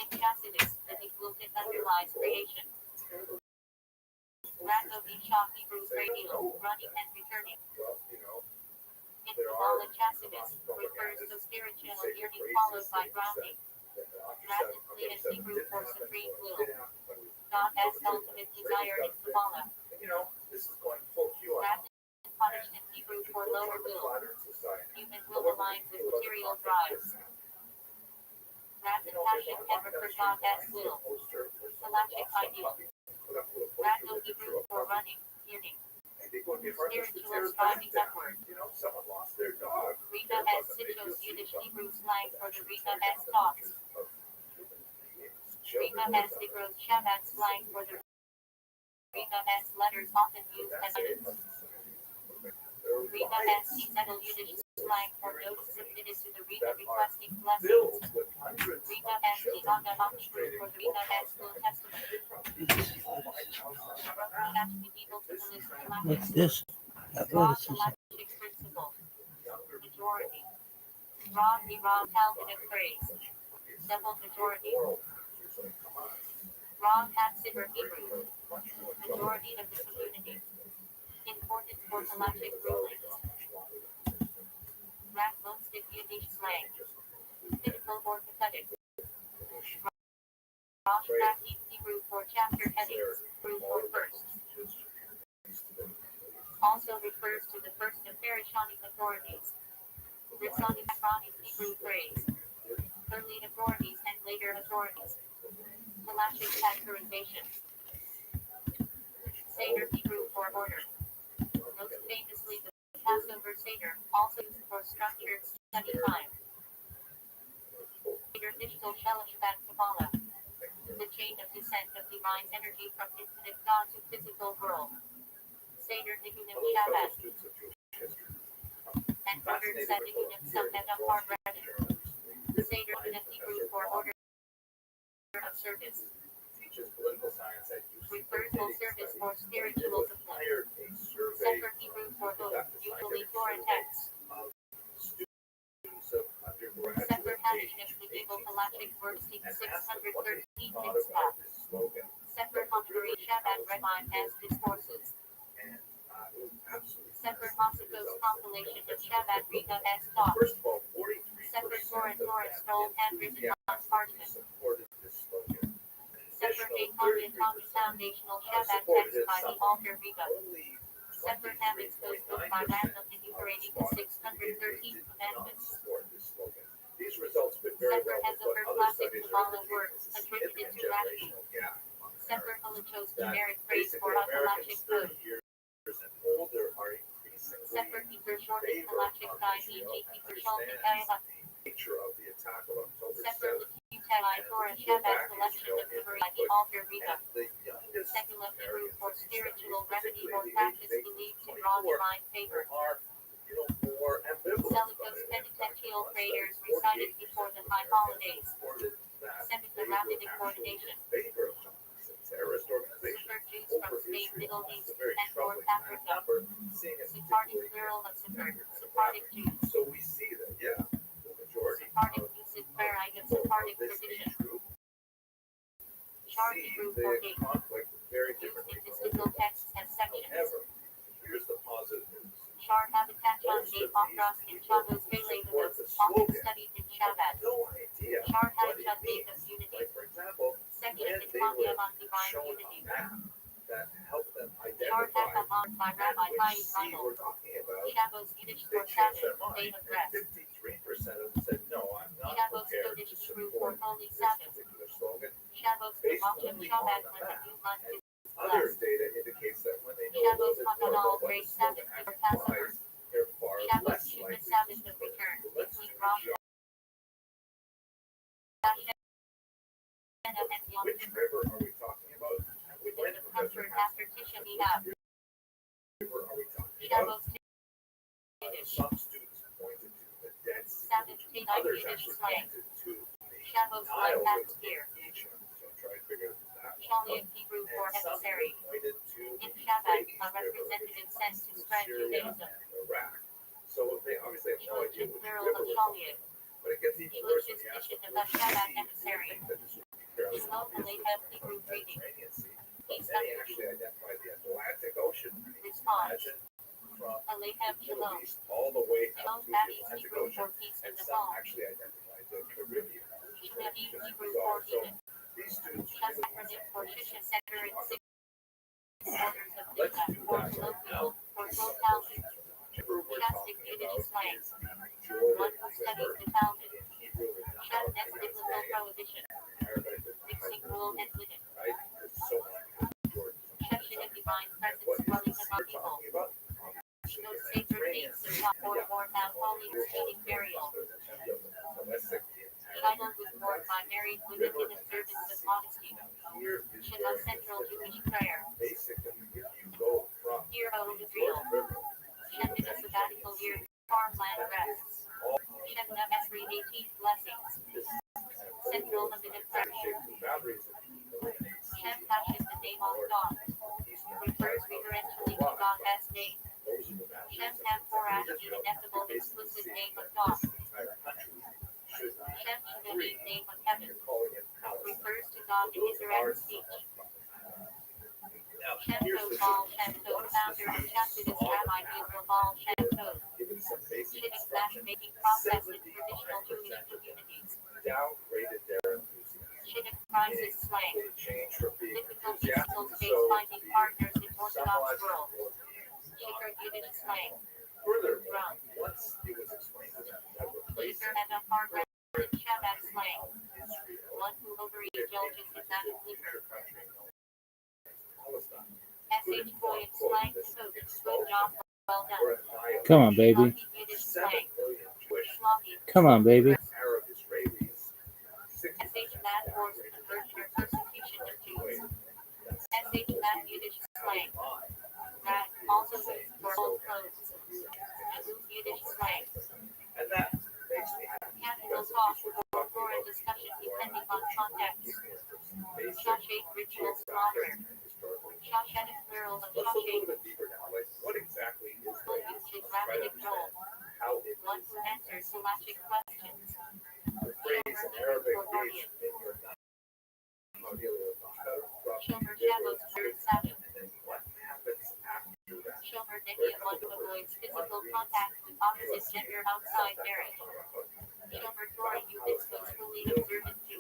Speaker 2: In Chassidus, the equivalent underlies creation. Rabbi Shah Hebrew radial, running and returning. In Kabbalah Chassidus, refers to spiritual yearning followed by grounding. Rabbin Leah Hebrew for supreme will. God as ultimate desire in Kabbalah. Rabbin punishment Hebrew for lower will. Human will aligned with material drives. Rabbin passion ever for God as will. Halachic ideal. Ragno Hebrew for running, yearning. Spiritual striving upward. Rita as Sitos Yiddish Hebrew slang for the Rita as thoughts. Rita as Negros Shabbat slang for the Rita as letters often used as items. Rita as settled Yiddish slang for notes submitted to the Rita requesting blessings. Rita as Ivana Hebrew for the Rita as Old Testament.
Speaker 3: What's this? What is this?
Speaker 2: Principle. Majority. Raw Talmudic phrase. Double majority. Raw Hatzibur Hebrew. Majority of the community. Important for halachic rulings. Rak Monstic Yiddish slang. Typical or pathetic. Rosh Hashanah Hebrew for chapter headings, Hebrew for first. Also refers to the first of Parashonic authorities. Risonic Acronic Hebrew phrase. Early authorities and later authorities. Halachic categorization. Seder Hebrew for order. Most famously the Passover Seder, also used for structured study time. Seder Digital Shalosh Bat Kabbalah. The chain of descent of divine energy from infinite God to physical world. Seder Nigunim
Speaker 1: Hello, fellow
Speaker 2: Shabbat.
Speaker 1: students of Jewish history.
Speaker 2: And ordered Sed Nigunim Summit of Hard Revenue. The Seder Nigunim Hebrew for order of service.
Speaker 1: Teaches political science at UC.
Speaker 2: Refers full service for spiritual support.
Speaker 1: Hired a survey
Speaker 2: Sefer Hebrew for both, usually Torah texts.
Speaker 1: of students of undergraduate
Speaker 2: Sefer
Speaker 1: age,
Speaker 2: Hadith medieval Halachic works in
Speaker 1: and asked them what they
Speaker 2: 613
Speaker 1: thought
Speaker 2: mitzvah.
Speaker 1: about this slogan.
Speaker 2: Sefer Hamari Shabbat Rabbi as discourses.
Speaker 1: And it was absolutely
Speaker 2: Sefer
Speaker 1: fascinating
Speaker 2: Masiko's
Speaker 1: results.
Speaker 2: compilation of Shabbat Riga as thought.
Speaker 1: First of all, 43%
Speaker 2: Sefer Torah
Speaker 1: of
Speaker 2: Torah
Speaker 1: them
Speaker 2: scroll handwritten on parchment.
Speaker 1: supported this slogan.
Speaker 2: Sefer
Speaker 1: Additional
Speaker 2: Hamid Hamid foundational Shabbat
Speaker 1: supported
Speaker 2: text
Speaker 1: it
Speaker 2: by the
Speaker 1: somewhat.
Speaker 2: Alter Riga.
Speaker 1: Only
Speaker 2: Sefer Hamid's book by Random enumerating the 613 commandments.
Speaker 1: support this slogan. These results fit very
Speaker 2: Sefer
Speaker 1: well with what
Speaker 2: Hezefer
Speaker 1: other
Speaker 2: classic
Speaker 1: studies are
Speaker 2: Kabbalah
Speaker 1: indicating
Speaker 2: works
Speaker 1: is a
Speaker 2: attributed
Speaker 1: significant
Speaker 2: to Rashi.
Speaker 1: generational gap among
Speaker 2: Sefer
Speaker 1: Americans.
Speaker 2: Halacho's
Speaker 1: That
Speaker 2: generic phrase for
Speaker 1: basically
Speaker 2: a
Speaker 1: Americans
Speaker 2: Halachic code.
Speaker 1: 30 years and older are increasingly
Speaker 2: Sefer Hebrew shortened
Speaker 1: favor
Speaker 2: Halachic
Speaker 1: of
Speaker 2: guide
Speaker 1: Israel
Speaker 2: e.g.
Speaker 1: and
Speaker 2: Hebrew Shalom
Speaker 1: understands the nature of the attack of October
Speaker 2: Sefer
Speaker 1: 7th.
Speaker 2: Lutai Torah Shabbat collection of Hebrew by the Alter Riga.
Speaker 1: And the youngest
Speaker 2: Secular Hebrew
Speaker 1: Americans
Speaker 2: for
Speaker 1: in these
Speaker 2: spiritual
Speaker 1: studies,
Speaker 2: remedy or
Speaker 1: particularly the
Speaker 2: practice
Speaker 1: age of
Speaker 2: believed to
Speaker 1: 18
Speaker 2: draw
Speaker 1: 24,
Speaker 2: divine favor.
Speaker 1: are, more ambivalent about
Speaker 2: Seleucus
Speaker 1: it. In fact,
Speaker 2: penitential
Speaker 1: one
Speaker 2: prayers
Speaker 1: study,
Speaker 2: recited
Speaker 1: 48%
Speaker 2: before the
Speaker 1: of
Speaker 2: high
Speaker 1: Americans
Speaker 2: holidays.
Speaker 1: reported that
Speaker 2: Seventh
Speaker 1: they
Speaker 2: the
Speaker 1: were
Speaker 2: rabbinic
Speaker 1: actually
Speaker 2: coordination.
Speaker 1: in favor of Hamas, a terrorist organization,
Speaker 2: Sefer Jews
Speaker 1: over
Speaker 2: from Spain,
Speaker 1: Israel.
Speaker 2: Middle
Speaker 1: It's
Speaker 2: East,
Speaker 1: a very
Speaker 2: and North
Speaker 1: troubling kind of
Speaker 2: Africa.
Speaker 1: number, seeing it
Speaker 2: Sephardic
Speaker 1: particularly
Speaker 2: plural of Sefer.
Speaker 1: in
Speaker 2: Sephardic Jews.
Speaker 1: So we see that, the majority
Speaker 2: Sephardic
Speaker 1: of
Speaker 2: music Pharaite of
Speaker 1: people
Speaker 2: Sephardic
Speaker 1: of this
Speaker 2: tradition.
Speaker 1: age group
Speaker 2: Char
Speaker 1: see
Speaker 2: Hebrew
Speaker 1: the
Speaker 2: for date.
Speaker 1: conflict very
Speaker 2: Used
Speaker 1: differently
Speaker 2: in
Speaker 1: from
Speaker 2: mystical texts and sections.
Speaker 1: However, here's the positive news.
Speaker 2: Char habitat on
Speaker 1: Most
Speaker 2: de
Speaker 1: of
Speaker 2: Opras
Speaker 1: these
Speaker 2: in
Speaker 1: people
Speaker 2: Chavos
Speaker 1: who support the
Speaker 2: often
Speaker 1: slogan
Speaker 2: studied in
Speaker 1: have
Speaker 2: Shabbat.
Speaker 1: no idea
Speaker 2: Char
Speaker 1: what it
Speaker 2: habitat
Speaker 1: means.
Speaker 2: of unity.
Speaker 1: Like, for example,
Speaker 2: Section
Speaker 1: when
Speaker 2: in
Speaker 1: they
Speaker 2: Tanya
Speaker 1: were
Speaker 2: on divine
Speaker 1: shown
Speaker 2: unity.
Speaker 1: a map that helped them
Speaker 2: Char
Speaker 1: identify
Speaker 2: Hakamon by Rabbi
Speaker 1: which
Speaker 2: Chaim
Speaker 1: sea
Speaker 2: Reimel.
Speaker 1: we're talking about,
Speaker 2: Shavos Yiddish
Speaker 1: they
Speaker 2: for
Speaker 1: changed
Speaker 2: Sabbath,
Speaker 1: their
Speaker 2: day
Speaker 1: mind.
Speaker 2: of rest.
Speaker 1: 53% of them said, no, I'm not
Speaker 2: Shavos
Speaker 1: prepared
Speaker 2: Kodesh
Speaker 1: to
Speaker 2: Hebrew for
Speaker 1: support
Speaker 2: Holy
Speaker 1: this
Speaker 2: Sabbath.
Speaker 1: particular slogan.
Speaker 2: Shavos
Speaker 1: Based
Speaker 2: Devachim
Speaker 1: only
Speaker 2: Shabbat
Speaker 1: on the
Speaker 2: when the
Speaker 1: map.
Speaker 2: new month is
Speaker 1: Other
Speaker 2: blessed.
Speaker 1: data indicates that when they know a little
Speaker 2: Shavos
Speaker 1: bit more
Speaker 2: Hakanal
Speaker 1: about what the
Speaker 2: Great
Speaker 1: slogan
Speaker 2: Sabbath for
Speaker 1: actually
Speaker 2: Passover.
Speaker 1: implies, they're far
Speaker 2: Shavos
Speaker 1: less
Speaker 2: Shuvah
Speaker 1: likely to
Speaker 2: Sabbath of
Speaker 1: support it.
Speaker 2: return
Speaker 1: So let's
Speaker 2: between
Speaker 1: do
Speaker 2: Rosh
Speaker 1: the
Speaker 2: Hashanah and Yom
Speaker 1: Which
Speaker 2: Kippur.
Speaker 1: river are we talking about? We
Speaker 2: Within
Speaker 1: went
Speaker 2: the
Speaker 1: to Professor
Speaker 2: comfort after Tisha B'Av.
Speaker 1: Which river are we talking about?
Speaker 2: Shavos Yiddish.
Speaker 1: Some students pointed to the Dead Sea.
Speaker 2: Sabbath Tonight
Speaker 1: Others
Speaker 2: Yiddish
Speaker 1: actually
Speaker 2: slang.
Speaker 1: pointed to the
Speaker 2: Shavos
Speaker 1: Nile
Speaker 2: like
Speaker 1: River
Speaker 2: atmosphere.
Speaker 1: in Egypt. So try to figure that one
Speaker 2: Shaliach
Speaker 1: out.
Speaker 2: Hebrew for
Speaker 1: And some
Speaker 2: emissary.
Speaker 1: pointed to
Speaker 2: In
Speaker 1: the
Speaker 2: Shabbat,
Speaker 1: Euphrates
Speaker 2: a
Speaker 1: River,
Speaker 2: representative
Speaker 1: which
Speaker 2: sent
Speaker 1: runs
Speaker 2: to
Speaker 1: through
Speaker 2: spread
Speaker 1: Syria
Speaker 2: Judaism.
Speaker 1: and Iraq. So they obviously have no idea
Speaker 2: Shaliach
Speaker 1: which
Speaker 2: plural
Speaker 1: river
Speaker 2: of
Speaker 1: we're talking
Speaker 2: Shaliach.
Speaker 1: about. But it gets even worse when you ask them
Speaker 2: Suspicion of
Speaker 1: which
Speaker 2: a Shabbat
Speaker 1: sea.
Speaker 2: emissary.
Speaker 1: They think that this would be fairly
Speaker 2: Shalom
Speaker 1: obvious.
Speaker 2: Aleichem Hebrew
Speaker 1: The
Speaker 2: greeting.
Speaker 1: Mediterranean Sea.
Speaker 2: Peace
Speaker 1: Many
Speaker 2: unto
Speaker 1: actually
Speaker 2: you.
Speaker 1: identify the Atlantic Ocean.
Speaker 2: Response.
Speaker 1: Imagine from
Speaker 2: Aleichem
Speaker 1: the Middle
Speaker 2: Shalom.
Speaker 1: East all the way out
Speaker 2: Shalom
Speaker 1: to the
Speaker 2: Babby's
Speaker 1: Atlantic
Speaker 2: Hebrew
Speaker 1: Ocean,
Speaker 2: for peace in
Speaker 1: and
Speaker 2: the
Speaker 1: some
Speaker 2: home.
Speaker 1: actually identify the Caribbean.
Speaker 2: Shinabi Hebrew
Speaker 1: Bizarre.
Speaker 2: for
Speaker 1: So
Speaker 2: heathen.
Speaker 1: these students
Speaker 2: Shas
Speaker 1: really
Speaker 2: acronym for Shisha Center in 6 orders of
Speaker 1: let's
Speaker 2: Tisha.
Speaker 1: do
Speaker 2: For
Speaker 1: that right
Speaker 2: colloquial,
Speaker 1: now.
Speaker 2: for full Talmud.
Speaker 1: River we're
Speaker 2: Shastic
Speaker 1: talking
Speaker 2: Yiddish
Speaker 1: about
Speaker 2: slang.
Speaker 1: is the Jordan
Speaker 2: One who studies
Speaker 1: River.
Speaker 2: the Talmud.
Speaker 1: In Hebrew, it's
Speaker 2: Shas
Speaker 1: not
Speaker 2: as biblical prohibition.
Speaker 1: in Arabic, it's
Speaker 2: Mixing wool and linen.
Speaker 1: right? There's so much Jordan.
Speaker 2: Shashin and divine
Speaker 1: And
Speaker 2: presence
Speaker 1: what is
Speaker 2: dwelling
Speaker 1: this
Speaker 2: among
Speaker 1: we're
Speaker 2: people.
Speaker 1: talking about? Obviously,
Speaker 2: No
Speaker 1: in the
Speaker 2: sacred
Speaker 1: Mediterranean
Speaker 2: names of
Speaker 1: Sea.
Speaker 2: God or more now holy preceding burial. Shiloh was born by married women in observance of modesty.
Speaker 1: Here is
Speaker 2: Shiloh
Speaker 1: where
Speaker 2: Central Jewish prayer.
Speaker 1: basically if you go from
Speaker 2: Here O
Speaker 1: the
Speaker 2: Israel.
Speaker 1: Jordan River
Speaker 2: Shem in a sabbatical year. Farmland rests. Shemna Esri 18 blessings. Central limited prayer.
Speaker 1: boundaries
Speaker 2: Shem Hashem the name of God. Refers reverentially to God as name. Shem Ham Korash the ineffable explicit name of God. Shem Shemini name of heaven. Refers to God in indirect speech. Shem Tov Baal Shem Tov, founder of Chassidus Rabbi Yisrael Baal Shem Tov. Shidduch matchmaking process in traditional Jewish communities.
Speaker 1: Downgraded their enthusiasm.
Speaker 2: Shidduch crisis slang.
Speaker 1: They changed from being
Speaker 2: Difficult
Speaker 1: enthusiastic
Speaker 2: musical
Speaker 1: to
Speaker 2: space
Speaker 1: so
Speaker 2: finding partners in Orthodox
Speaker 1: somewhat
Speaker 2: world.
Speaker 1: or being
Speaker 2: Shaker Yiddish slang.
Speaker 1: furthermore, once it was explained to them that replacing
Speaker 2: Shaker and a hard Shabbat slang.
Speaker 1: Israel
Speaker 2: One who overindulges in that of liquor.
Speaker 1: country known as Palestine
Speaker 2: SH Boy and slang cook. Good job. Well
Speaker 1: were
Speaker 2: done.
Speaker 1: annihilated.
Speaker 3: Come on, baby.
Speaker 2: Sloppy Yiddish
Speaker 1: 7
Speaker 2: slang.
Speaker 1: million Jewish
Speaker 2: Sloppy.
Speaker 3: Come on, baby.
Speaker 1: Arab Israelis, 65
Speaker 2: SH Mad Force convert your persecuted SH Mat Yiddish slang. Rat also used for old clothes. Yiddish slang.
Speaker 1: And that makes me happy.
Speaker 2: Casual talk or foreign discussion depending on context. Shawshake ritual slaughter. Shawshank plural of
Speaker 1: Let's look a little
Speaker 2: Shawshake.
Speaker 1: bit deeper now. Like, what exactly is
Speaker 2: Full usage rabbinic role.
Speaker 1: how it
Speaker 2: One who answers Salachic questions.
Speaker 1: the phrase in Arabic is in your
Speaker 2: Shomer Shabbos third Sabbath.
Speaker 1: and then what happens after that?
Speaker 2: Shomer Negia one who avoids physical contact with opposite gender outside marriage. Shomer Torah Yudis was fully observant to.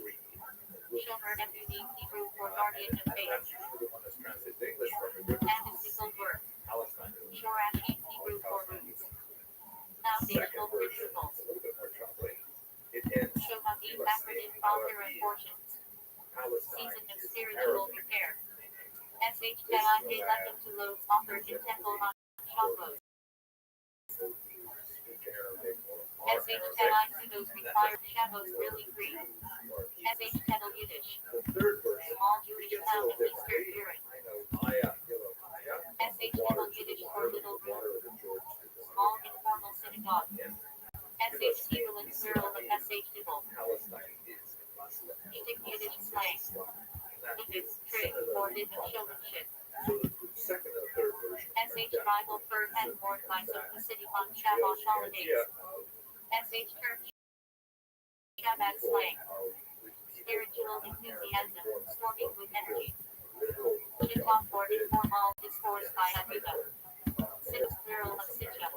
Speaker 2: Shomer Nepudi Hebrew for guardian of faith.
Speaker 1: That's usually the one that's translated to English from the British
Speaker 2: And a single word.
Speaker 1: Palestine.
Speaker 2: Shorash in Hebrew for roots. Foundational
Speaker 1: Second version is
Speaker 2: principles.
Speaker 1: a little bit more troubling. It ends
Speaker 2: Shohavim acronym author of portions.
Speaker 1: Palestine
Speaker 2: Season of
Speaker 1: is
Speaker 2: spiritual
Speaker 1: Arabic.
Speaker 2: repair. SH Te'ate Lechem to Loads authored in Temple on Shavuot.
Speaker 1: Speak Arabic or are
Speaker 2: SH
Speaker 1: Arabic.
Speaker 2: Te'ai Pseudos required Shavuot really free. SH Te'el Yiddish.
Speaker 1: The third version
Speaker 2: Small Jewish
Speaker 1: begins a
Speaker 2: town
Speaker 1: little
Speaker 2: of
Speaker 1: differently.
Speaker 2: Eastern Europe.
Speaker 1: I know Maya, Maya.
Speaker 2: SH Te'el Yiddish for Little Room.
Speaker 1: Water of the George to the
Speaker 2: Small informal synagogue. SH Tibble and plural of SH Tibble.
Speaker 1: Palestine is Muslim.
Speaker 2: Shtik Yiddish slang. Yiddish trick or hidden showmanship.
Speaker 1: So the second and third version.
Speaker 2: SH rival fur head worn by simplicity on Shabbat holidays. SH church Shabbat slang. Spiritual enthusiasm, storming with energy. Shitwa for informal discourse by Aviva. Six plural of Sitcha.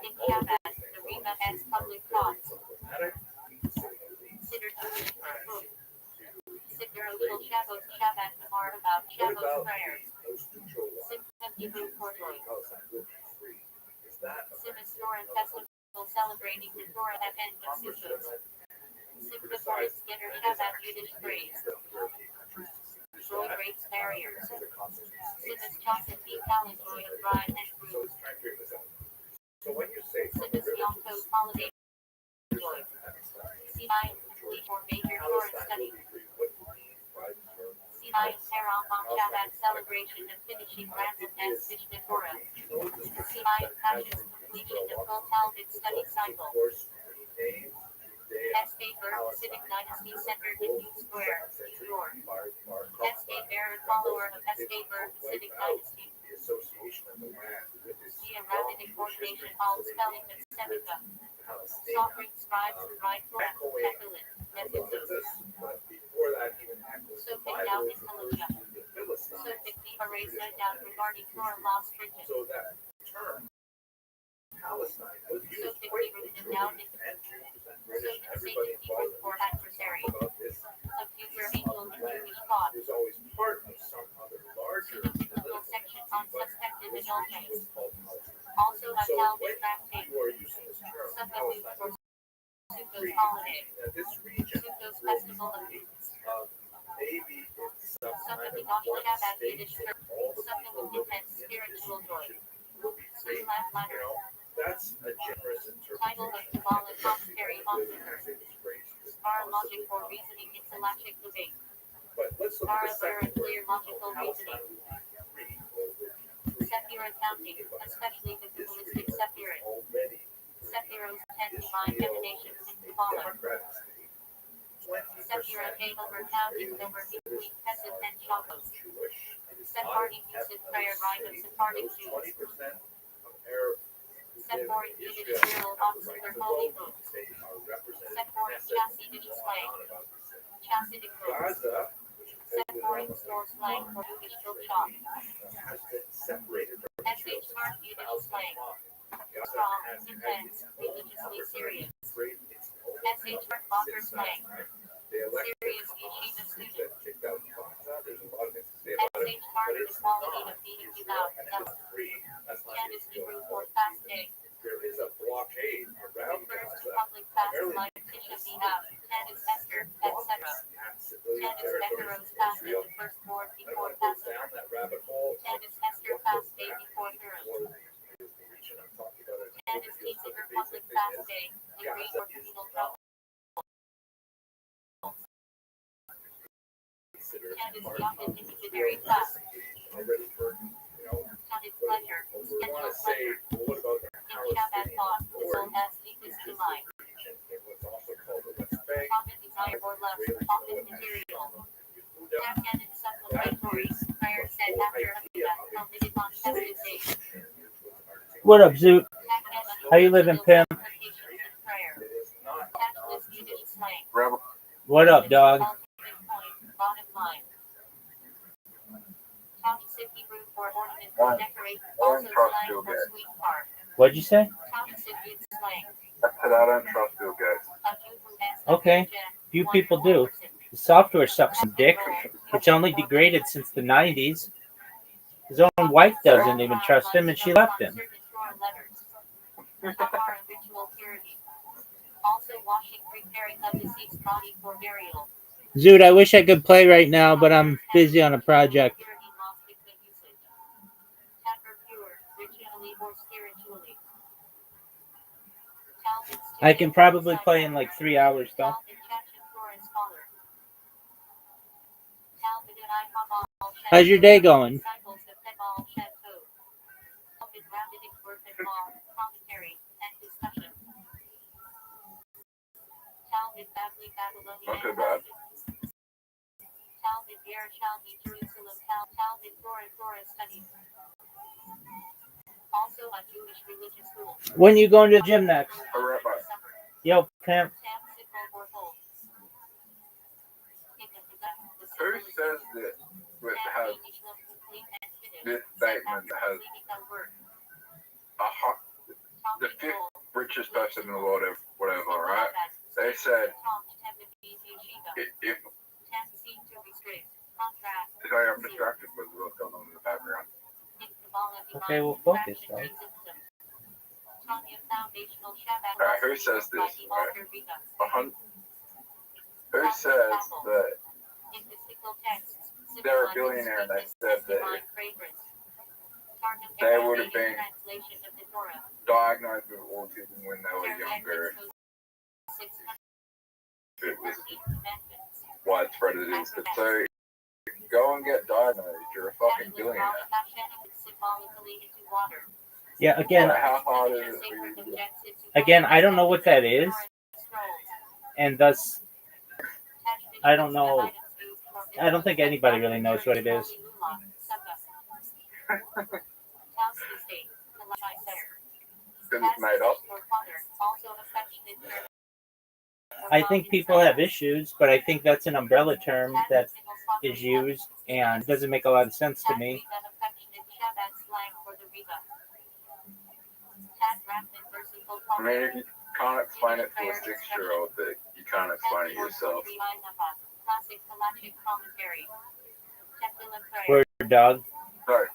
Speaker 2: In Shabbat, the Rima as public cause. Siddur Jewish for food. Siddur Oshel Shabbos Shabbat Gemara about Shabbos prayers. Simcha Hebrew for joy. Simas Torah festival celebrating the Torah at end of Sukkot. Simcha for its Gedder Shabbat Yiddish phrase. Joy breaks barriers. Simas Chassid be talent joy of bride and groom.
Speaker 1: So when you say
Speaker 2: Simas Yom Tov holiday joy. Sinai complete for major Torah study. Sinai Sarah on Shabbat celebration of finishing Rambam and Mishnah Torah. Sinai Pasha's completion of full Talmud study cycle. S. Faber, Civic Dynasty Center in New Square, New York. S. Faber, follower of S. Faber, Civic Dynasty. Via Rabbinic Ordination Hall spelling of Semica. Sovereign scribes who write Torah, Tekilin, Methuzos. Sophic doubt in Halacha. Sophic Niharesa doubt regarding Torah law stringent.
Speaker 1: So that term, Palestine, was used
Speaker 2: Sophic
Speaker 1: quite
Speaker 2: Hebrew doubt in
Speaker 1: and Jews and British,
Speaker 2: Sophic
Speaker 1: everybody
Speaker 2: Satan Hebrew
Speaker 1: involved
Speaker 2: for adversary.
Speaker 1: about this
Speaker 2: Accuser angel in Jewish thought.
Speaker 1: is always part of some other larger
Speaker 2: Pseudo-biblical section on suspected
Speaker 1: this
Speaker 2: adulteries.
Speaker 1: was called Palestine.
Speaker 2: Also
Speaker 1: So
Speaker 2: upheld
Speaker 1: when
Speaker 2: in tractate.
Speaker 1: you are using this term,
Speaker 2: Substitute
Speaker 1: Palestine,
Speaker 2: for Sukkot holiday.
Speaker 1: this region
Speaker 2: Sukkot's festival of fruits.
Speaker 1: maybe it's some
Speaker 2: Sukkot
Speaker 1: kind of
Speaker 2: Migosh
Speaker 1: one
Speaker 2: Shabbat
Speaker 1: state
Speaker 2: Yiddish
Speaker 1: that
Speaker 2: church.
Speaker 1: all the
Speaker 2: Sukkot
Speaker 1: people
Speaker 2: with
Speaker 1: living
Speaker 2: intense
Speaker 1: in this
Speaker 2: spiritual joy.
Speaker 1: region will be free.
Speaker 2: Sukkot
Speaker 1: You
Speaker 2: Ladder.
Speaker 1: know, that's a generous
Speaker 2: Title of
Speaker 1: interpretation.
Speaker 2: Kabbalah commentary on Sukkot.
Speaker 1: This phrase is
Speaker 2: Star logic for reasoning in Salachic debate.
Speaker 1: But let's look
Speaker 2: Star
Speaker 1: at the
Speaker 2: clear
Speaker 1: second
Speaker 2: and clear logical
Speaker 1: Palestine
Speaker 2: reasoning.
Speaker 1: will be free over three.
Speaker 2: Sephirah counting, especially the Kabbalistic Sephirah.
Speaker 1: Already
Speaker 2: Sephiroth's 10 divine emanations in Kabbalah.
Speaker 1: Democratic state. 20%
Speaker 2: Sephirah came over counting over between Pesach and Shabbos.
Speaker 1: Jewish.
Speaker 2: Sephardic usage prayer rite of Sephardic Jews.
Speaker 1: 20% of Arab
Speaker 2: Sephardic Yiddish plural officer for holy books.
Speaker 1: they are represented.
Speaker 2: Sephardic Chassidish slang. Chassidic books.
Speaker 1: Gaza, which is
Speaker 2: Sephardic store slang for Jewish bookshop.
Speaker 1: has been separated from
Speaker 2: SH Smart Yiddish slang.
Speaker 1: Gaza
Speaker 2: Strong,
Speaker 1: has
Speaker 2: intense, religiously serious.
Speaker 1: created its own
Speaker 2: SH Smart Locker slang.
Speaker 1: They elected
Speaker 2: Serious yeshiva student.
Speaker 1: kicked out Gaza. There's a lot of things to say about it.
Speaker 2: SH Smart the quality of being devout.
Speaker 1: And it was free. That's not
Speaker 2: Candace
Speaker 1: the
Speaker 2: Hebrew for fasting.
Speaker 1: There is a blockade around
Speaker 2: Refers to
Speaker 1: Gaza.
Speaker 2: public fast like Tisha B'Av, Candace Esther, etc. Candace Beckeros fasted the first board before Passover.
Speaker 1: Down that rabbit hole.
Speaker 2: Candace Esther fast day before Purim.
Speaker 1: Or the region I'm talking about.
Speaker 2: Candace Kiesinger public fast day, degree or communal trouble.
Speaker 1: Consider
Speaker 2: Ted is the often inhibitory class.
Speaker 1: Ready for,
Speaker 2: Ted is pleasure.
Speaker 1: we
Speaker 2: Schedule
Speaker 1: want to say,
Speaker 2: pleasure.
Speaker 1: well, what about the
Speaker 2: In
Speaker 1: Palace
Speaker 2: Shabbat
Speaker 1: City
Speaker 2: thought, the soul
Speaker 1: Authority,
Speaker 2: has deepest
Speaker 1: which is
Speaker 2: delight.
Speaker 1: the region in what's also called the West Bank,
Speaker 2: Common desire or lust, often material. Afghan and supplementaries, prayer said after Hamida, committed on festive days.
Speaker 3: What up, Zoot? How you living, Pim?
Speaker 2: Applications in prayer. Tactless Yiddish slang.
Speaker 4: Rebel.
Speaker 3: What up, dog?
Speaker 2: Ultimate point, bottom line. Township Hebrew for ornament or
Speaker 4: One.
Speaker 2: decorate,
Speaker 4: Orange
Speaker 2: also
Speaker 4: trust
Speaker 2: slang
Speaker 4: you'll
Speaker 2: for
Speaker 4: get.
Speaker 2: sweetheart.
Speaker 3: What'd you say?
Speaker 2: Township Yid slang.
Speaker 4: I said I don't trust Bill Gates.
Speaker 2: A Jew who has
Speaker 3: Okay.
Speaker 2: a gem,
Speaker 3: Few
Speaker 2: one
Speaker 3: people do.
Speaker 2: person.
Speaker 3: The software sucks some dick. It's only degraded since the 90s. His own wife doesn't even trust him, and she left him.
Speaker 2: Tahara ritual purity. Also washing, preparing the deceased body for burial.
Speaker 3: Zoot, I wish I could play right now, but I'm busy on a project.
Speaker 2: Purity lost in the usage. Tamper pure, ritually or spiritually. Talmud
Speaker 3: I can
Speaker 2: student,
Speaker 3: probably play in
Speaker 2: disciple.
Speaker 3: like 3 hours, though.
Speaker 2: Talmud Chachin Torah scholar. Talmud and I Hamal
Speaker 3: How's your day going?
Speaker 2: disciples of Hebal Chateau. Talmud rabbinic work and law, commentary, and discussion. Talmud Babli Babylonian
Speaker 4: Not too bad.
Speaker 2: Talmud Yerushalmi Jerusalem Talmud Torah studies. Also a Jewish religious school.
Speaker 3: When you going to the gym next?
Speaker 4: A rabbi.
Speaker 3: Yo, Pimp.
Speaker 4: Who says this with has this statement that has the fifth richest person in the world, whatever, right? They said if sorry, I'm distracted with what's going on in the background.
Speaker 3: Okay, we'll focus, right?
Speaker 4: Alright, who says this? Right? Who says that they're a billionaire and they said that if they would have been diagnosed with autism when they were younger, it was widespread as it is. But so go and get diagnosed. You're a fucking billionaire.
Speaker 3: Yeah, again,
Speaker 4: Like, how hard is it for you to do?
Speaker 3: I don't know what that is, and thus, I don't know. I don't think anybody really knows what it is.
Speaker 4: Because it's made up.
Speaker 3: I think people have issues, but I think that's an umbrella term that is used and doesn't make a lot of sense to me.
Speaker 4: I mean, if you can't explain it to a 6-year-old, that you can't explain it yourself.
Speaker 3: Word, dog.
Speaker 4: So,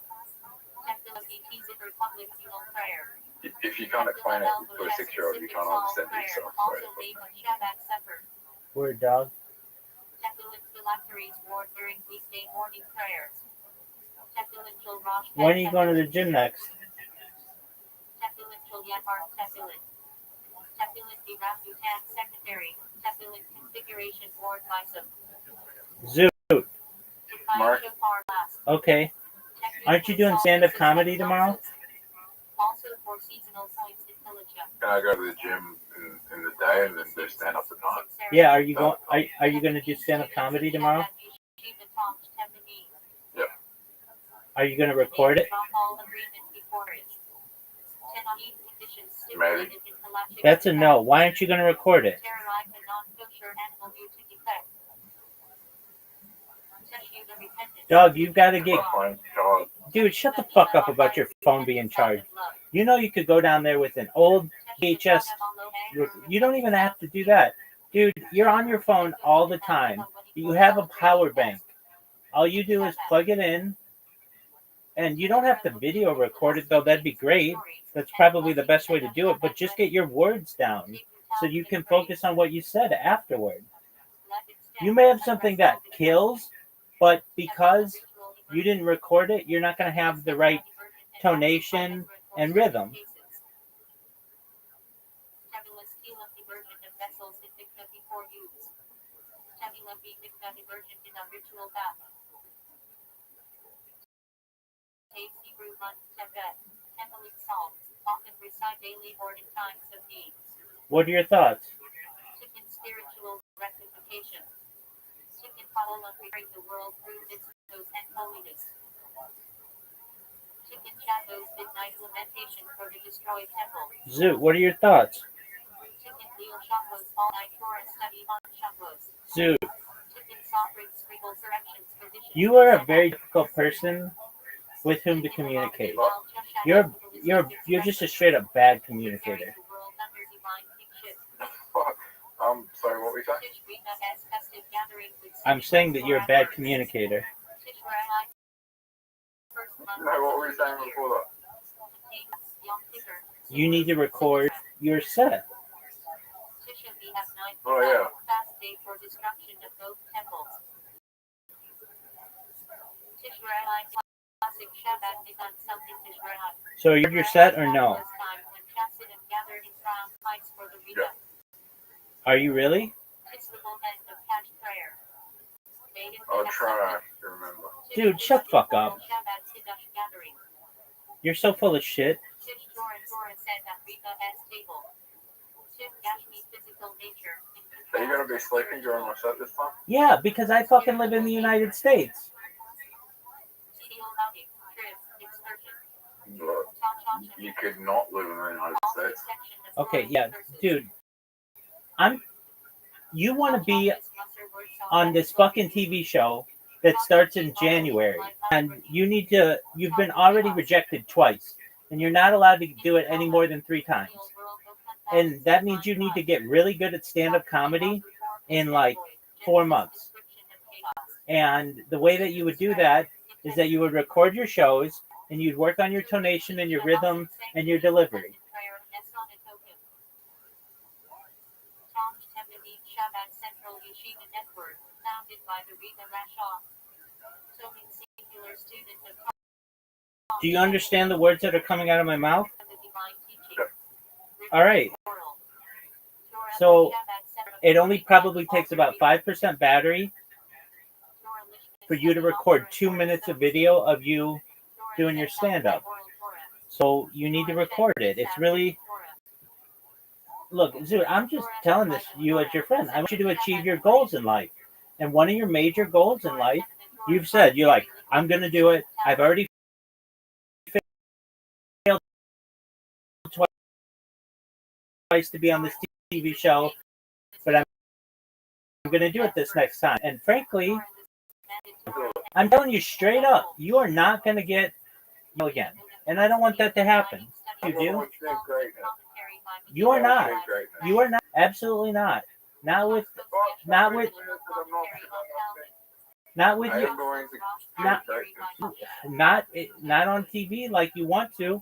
Speaker 4: if you can't explain it to a 6-year-old, you can't understand it yourself.
Speaker 3: Word, dog. When are you going to the gym next? Zoot.
Speaker 4: Mark?
Speaker 3: Okay. Aren't you doing stand-up comedy tomorrow?
Speaker 4: Can I go to the gym in the day and then do stand up at night?
Speaker 3: Yeah. Are you going? Are you going to do stand-up comedy tomorrow?
Speaker 4: Yeah.
Speaker 3: Are you going to record it?
Speaker 4: Maybe.
Speaker 3: That's a no. Why aren't you going to record it? Dog, you've got to get.
Speaker 4: Fine. God.
Speaker 3: Dude, shut the fuck up about your phone being charged. You know you could go down there with an old VHS. You don't even have to do that. Dude, you're on your phone all the time. You have a power bank. All you do is plug it in. And you don't have to video record it, though. That'd be great. That's probably the best way to do it. But just get your words down so you can focus on what you said afterward. You may have something that kills, but because you didn't record it, you're not going to have the right tonation and rhythm.
Speaker 2: Often recite daily or in times of need.
Speaker 3: What are your thoughts?
Speaker 2: Chicken spiritual rectification. Chicken follow and bring the world through mitzvos and holiness. Chicken shadows midnight lamentation for the destroyed temple.
Speaker 3: Zoot, what are your thoughts?
Speaker 2: Chicken deal Shabbos all night Torah study on Shabbos.
Speaker 3: Zoot,
Speaker 2: Chicken sovereign scribble corrections position.
Speaker 3: you are a very difficult person with whom to communicate. You're just a straight up bad communicator.
Speaker 4: I'm sorry, what were you saying?
Speaker 3: I'm saying that you're a bad communicator.
Speaker 4: No, what were you saying before that?
Speaker 3: You need to record your set.
Speaker 4: Oh, yeah.
Speaker 3: So you're your set or no?
Speaker 4: Yeah.
Speaker 3: Are you really?
Speaker 4: I'll try to remember.
Speaker 3: Dude, shut the fuck up. You're so full of shit.
Speaker 4: Are you going to be sleeping during my set this time?
Speaker 3: Yeah, because I fucking live in the United States.
Speaker 4: Look, you could not live in the United States.
Speaker 3: Okay, yeah, dude. You want to be on this fucking TV show that starts in January, and you've been already rejected twice, and you're not allowed to do it any more than 3 times. And that means you need to get really good at stand-up comedy in like 4 months. And the way that you would do that is that you would record your shows, and you'd work on your tonation and your rhythm and your delivery. Do you understand the words that are coming out of my mouth? All right. So it only probably takes about 5% battery for you to record 2 minutes of video of you doing your stand-up. So you need to record it. It's really... Look, Zoot, I'm just telling this to you as your friend. I want you to achieve your goals in life. And one of your major goals in life, you've said, you're like, I'm going to do it. I've already failed twice to be on this TV show, but I'm going to do it this next time. And frankly, I'm telling you straight up, you are not going to get again. And I don't want that to happen. You do? You are not. You are not. Absolutely not. Not with you. Not on TV like you want to.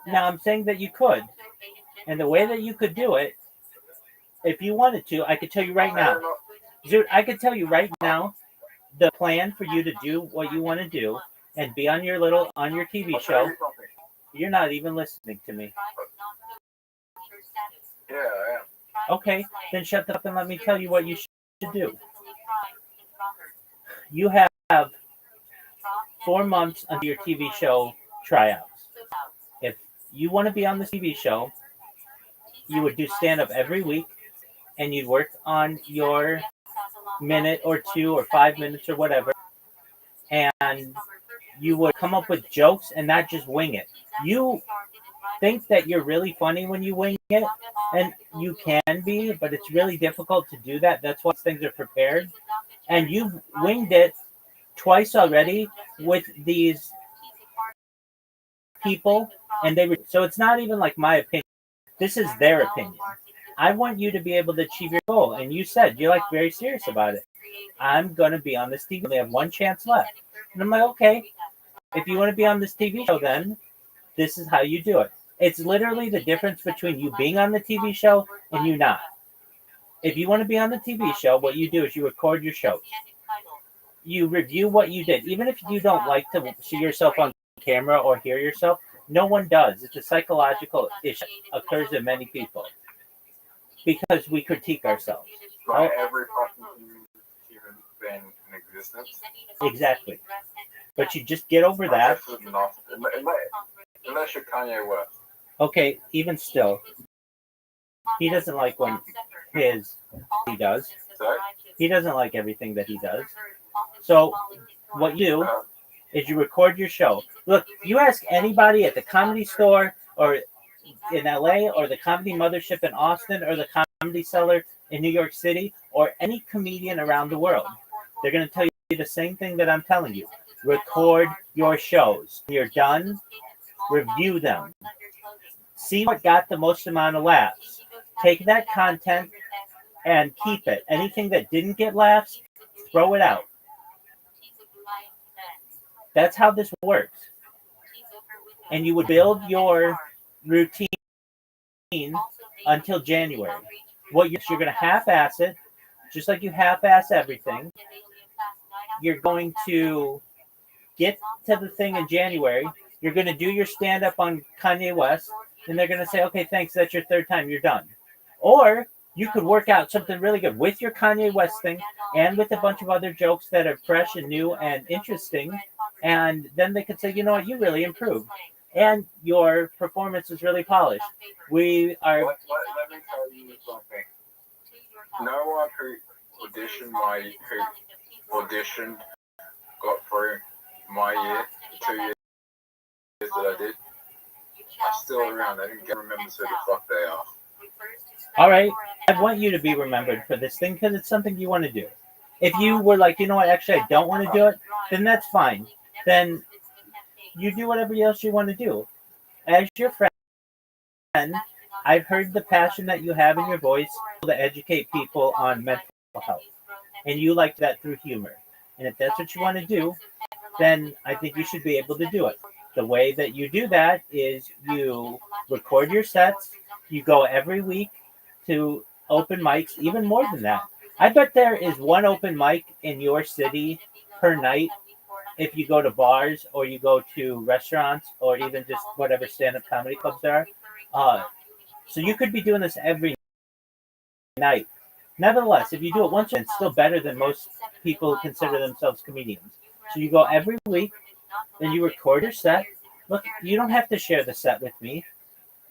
Speaker 3: Now I'm saying that you could. And the way that you could do it, if you wanted to, I could tell you right now. Dude, I could tell you right now the plan for you to do what you want to do and be on your TV show. You're not even listening to me.
Speaker 4: Yeah, I am.
Speaker 3: Okay, then shut up and let me tell you what you should do. You have 4 months under your TV show tryouts. If you want to be on the TV show, you would do stand-up every week, and you'd work on your minute or 2 or 5 minutes or whatever, and you would come up with jokes and not just wing it. You think that you're really funny when you wing it, and you can be, but it's really difficult to do that. That's why things are prepared. And you've winged it twice already with these people, and so it's not even like my opinion. This is their opinion. I want you to be able to achieve your goal, and you said you're like very serious about it. I'm gonna be on this TV. They have 1 chance left, and I'm like, okay, if you want to be on this TV show, then this is how you do it. It's literally the difference between you being on the TV show and you not. If you want to be on the TV show, what you do is you record your shows. You review what you did. Even if you don't like to see yourself on camera or hear yourself, no one does. It's a psychological issue. It occurs in many people. Because we critique ourselves.
Speaker 4: By every fucking human being in existence. distance.
Speaker 3: Exactly. But you just get over that.
Speaker 4: Unless you're Kanye West.
Speaker 3: Okay, even still, he doesn't like when he does.
Speaker 4: Sorry?
Speaker 3: He doesn't like everything that he does. So what you do is you record your show. Look, you ask anybody at the Comedy Store or in LA or the Comedy Mothership in Austin or the Comedy Cellar in New York City or any comedian around the world. They're going to tell you the same thing that I'm telling you. Record your shows. When you're done, review them. See what got the most amount of laughs. Take that content and keep it. Anything that didn't get laughs, throw it out. That's how this works. And you would build your routine until January. You're going to half-ass it, just like you half-ass everything. You're going to get to the thing in January. You're going to do your stand-up on Kanye West, and they're going to say, okay, thanks, that's your third time, you're done. Or you could work out something really good with your Kanye West thing and with a bunch of other jokes that are fresh and new and interesting, and then they could say, you know what, you really improved. And your performance is really polished. We are...
Speaker 4: Let me tell you something. No one who auditioned got through my year, the 2 years that I did. I'm still around. I didn't remember who the fuck they are.
Speaker 3: All right. I want you to be remembered for this thing because it's something you want to do. If you were like, you know what, actually I don't want to do it, then that's fine. Then you do whatever else you want to do. As your friend, I've heard the passion that you have in your voice to educate people on mental health. And you like that through humor. And if that's what you want to do, then I think you should be able to do it. The way that you do that is you record your sets, you go every week to open mics, even more than that. I bet there is one open mic in your city per night if you go to bars or you go to restaurants or even just whatever stand-up comedy clubs there are. So you could be doing this every night. Nevertheless, if you do it once, it's still better than most people who consider themselves comedians. So you go every week, then you record your set. Look, you don't have to share the set with me.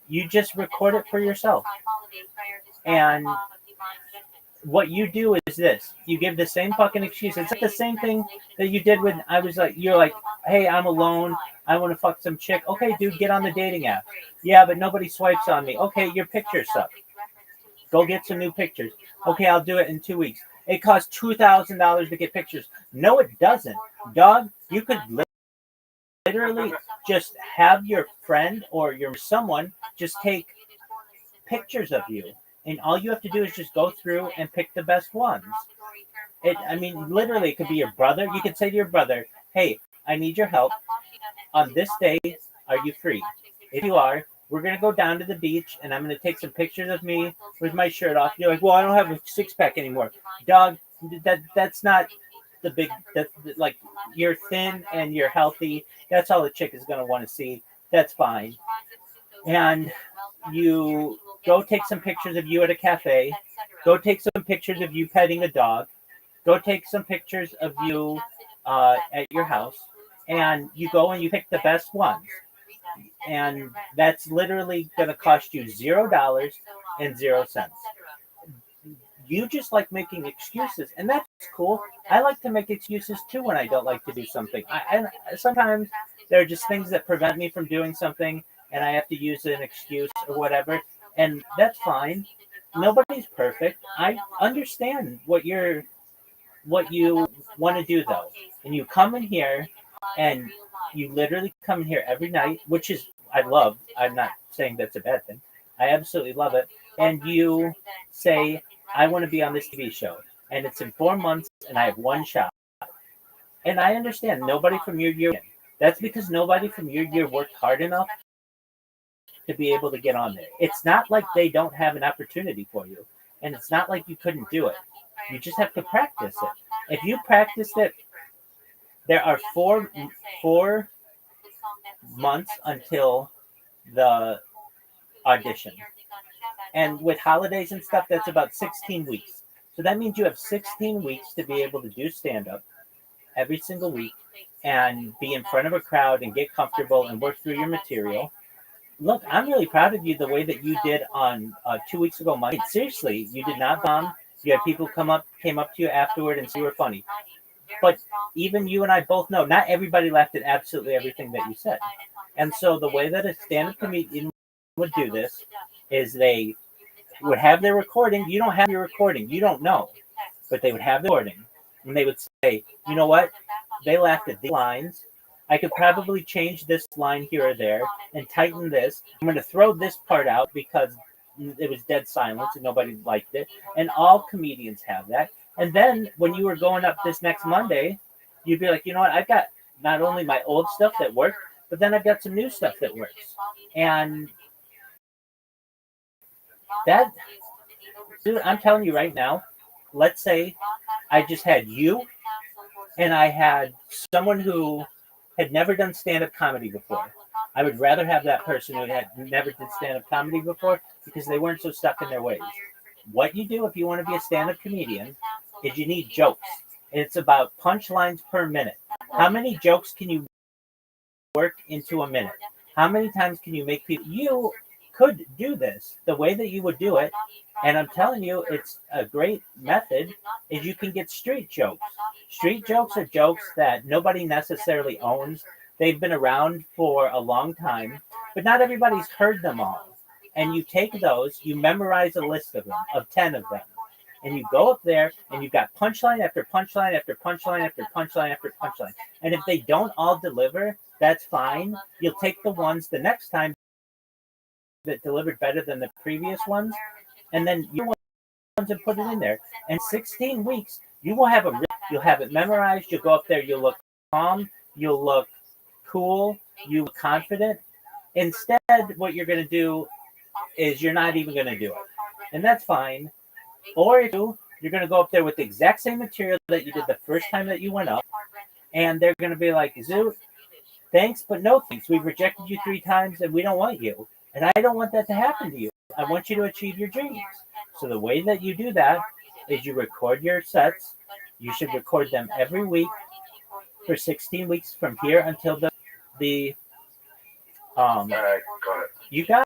Speaker 3: You just record it for yourself. And what you do is this. You give the same fucking excuse. It's like the same thing that you did when I was like, you're like, hey, I'm alone. I want to fuck some chick. Okay, dude, get on the dating app. Yeah, but nobody swipes on me. Okay, your pictures suck. Go get some new pictures. Okay, I'll do it in 2 weeks. It costs $2,000 to get pictures. No, it doesn't. Dog, you could literally just have your friend or your someone just take pictures of you. And all you have to do is just go through and pick the best ones. Literally, it could be your brother. You could say to your brother, hey, I need your help. On this day, are you free? If you are, we're going to go down to the beach, and I'm going to take some pictures of me with my shirt off. You're like, well, I don't have a six-pack anymore. Dog, that's not the big, like, you're thin and you're healthy. That's all the chick is going to want to see. That's fine. And you go take some pictures of you at a cafe. Go take some pictures of you petting a dog. Go take some pictures of you at your house. And you go and you pick the best ones. And that's literally going to cost you $0 and 0 cents. You just like making excuses, and that's cool. I like to make excuses too when I don't like to do something. And sometimes there are just things that prevent me from doing something, and I have to use an excuse or whatever, and that's fine. Nobody's perfect. I understand what you want to do though, and you come in here, and you literally come in here every night, which is I love. I'm not saying that's a bad thing. I absolutely love it. And you say, I want to be on this TV show, and it's in 4 months, and I have one shot. And I understand nobody from your year. That's because nobody from your year worked hard enough to be able to get on there. It's not like they don't have an opportunity for you, and it's not like you couldn't do it. You just have to practice it. If you practiced it, there are four months until the audition. And with holidays and stuff, that's about 16 weeks. So that means you have 16 weeks to be able to do stand-up. every single week and be in front of a crowd and get comfortable and work through your material. Look, I'm really proud of you the way that you did on 2 weeks ago, Monday. Seriously, you did not bomb. You had people came up to you afterward and say you were funny. But even you and I both know not everybody laughed at absolutely everything that you said. And so the way that a stand-up comedian would do this is they would have their recording. You don't have your recording. You don't know. But they would have the recording. And they would say, you know what? They laughed at these lines. I could probably change this line here or there and tighten this. I'm going to throw this part out because it was dead silence and nobody liked it. And all comedians have that. And then when you were going up this next Monday, you'd be like, you know what? I've got not only my old stuff that worked, but then I've got some new stuff that works. And that, dude, I'm telling you right now, let's say I just had you and I had someone who had never done stand-up comedy before. I would rather have that person who had never did stand-up comedy before because they weren't so stuck in their ways. What you do if you want to be a stand-up comedian is you need jokes. And it's about punchlines per minute. How many jokes can you work into a minute? How many times can you make people... You could do this the way that you would do it, and I'm telling you, it's a great method, is you can get street jokes. Street jokes are jokes that nobody necessarily owns. They've been around for a long time, but not everybody's heard them all. And you take those, you memorize a list of them, of 10 of them, and you go up there and you've got punchline after punchline after punchline after punchline after punchline. And if they don't all deliver, that's fine. You'll take the ones the next time that delivered better than the previous ones, and then you ones and put it in there. And 16 weeks, you will have you'll have it memorized. You'll go up there. You'll look calm. You'll look cool. You look confident. Instead, what you're going to do is you're not even going to do it, and that's fine. Or you're going to go up there with the exact same material that you did the first time that you went up, and they're going to be like, Zoot, thanks, but no thanks. We've rejected you 3 times, and we don't want you. And I don't want that to happen to you. I want you to achieve your dreams. So the way that you do that is you record your sets. You should record them every week for 16 weeks from here until the you got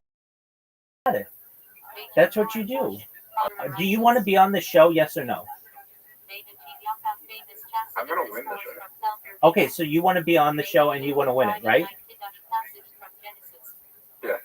Speaker 3: it. That's what you do. Do you want to be on the show? Yes or no?
Speaker 4: I'm gonna win the show.
Speaker 3: Okay, so you want to be on the show and you want to win it, right?
Speaker 4: Yeah.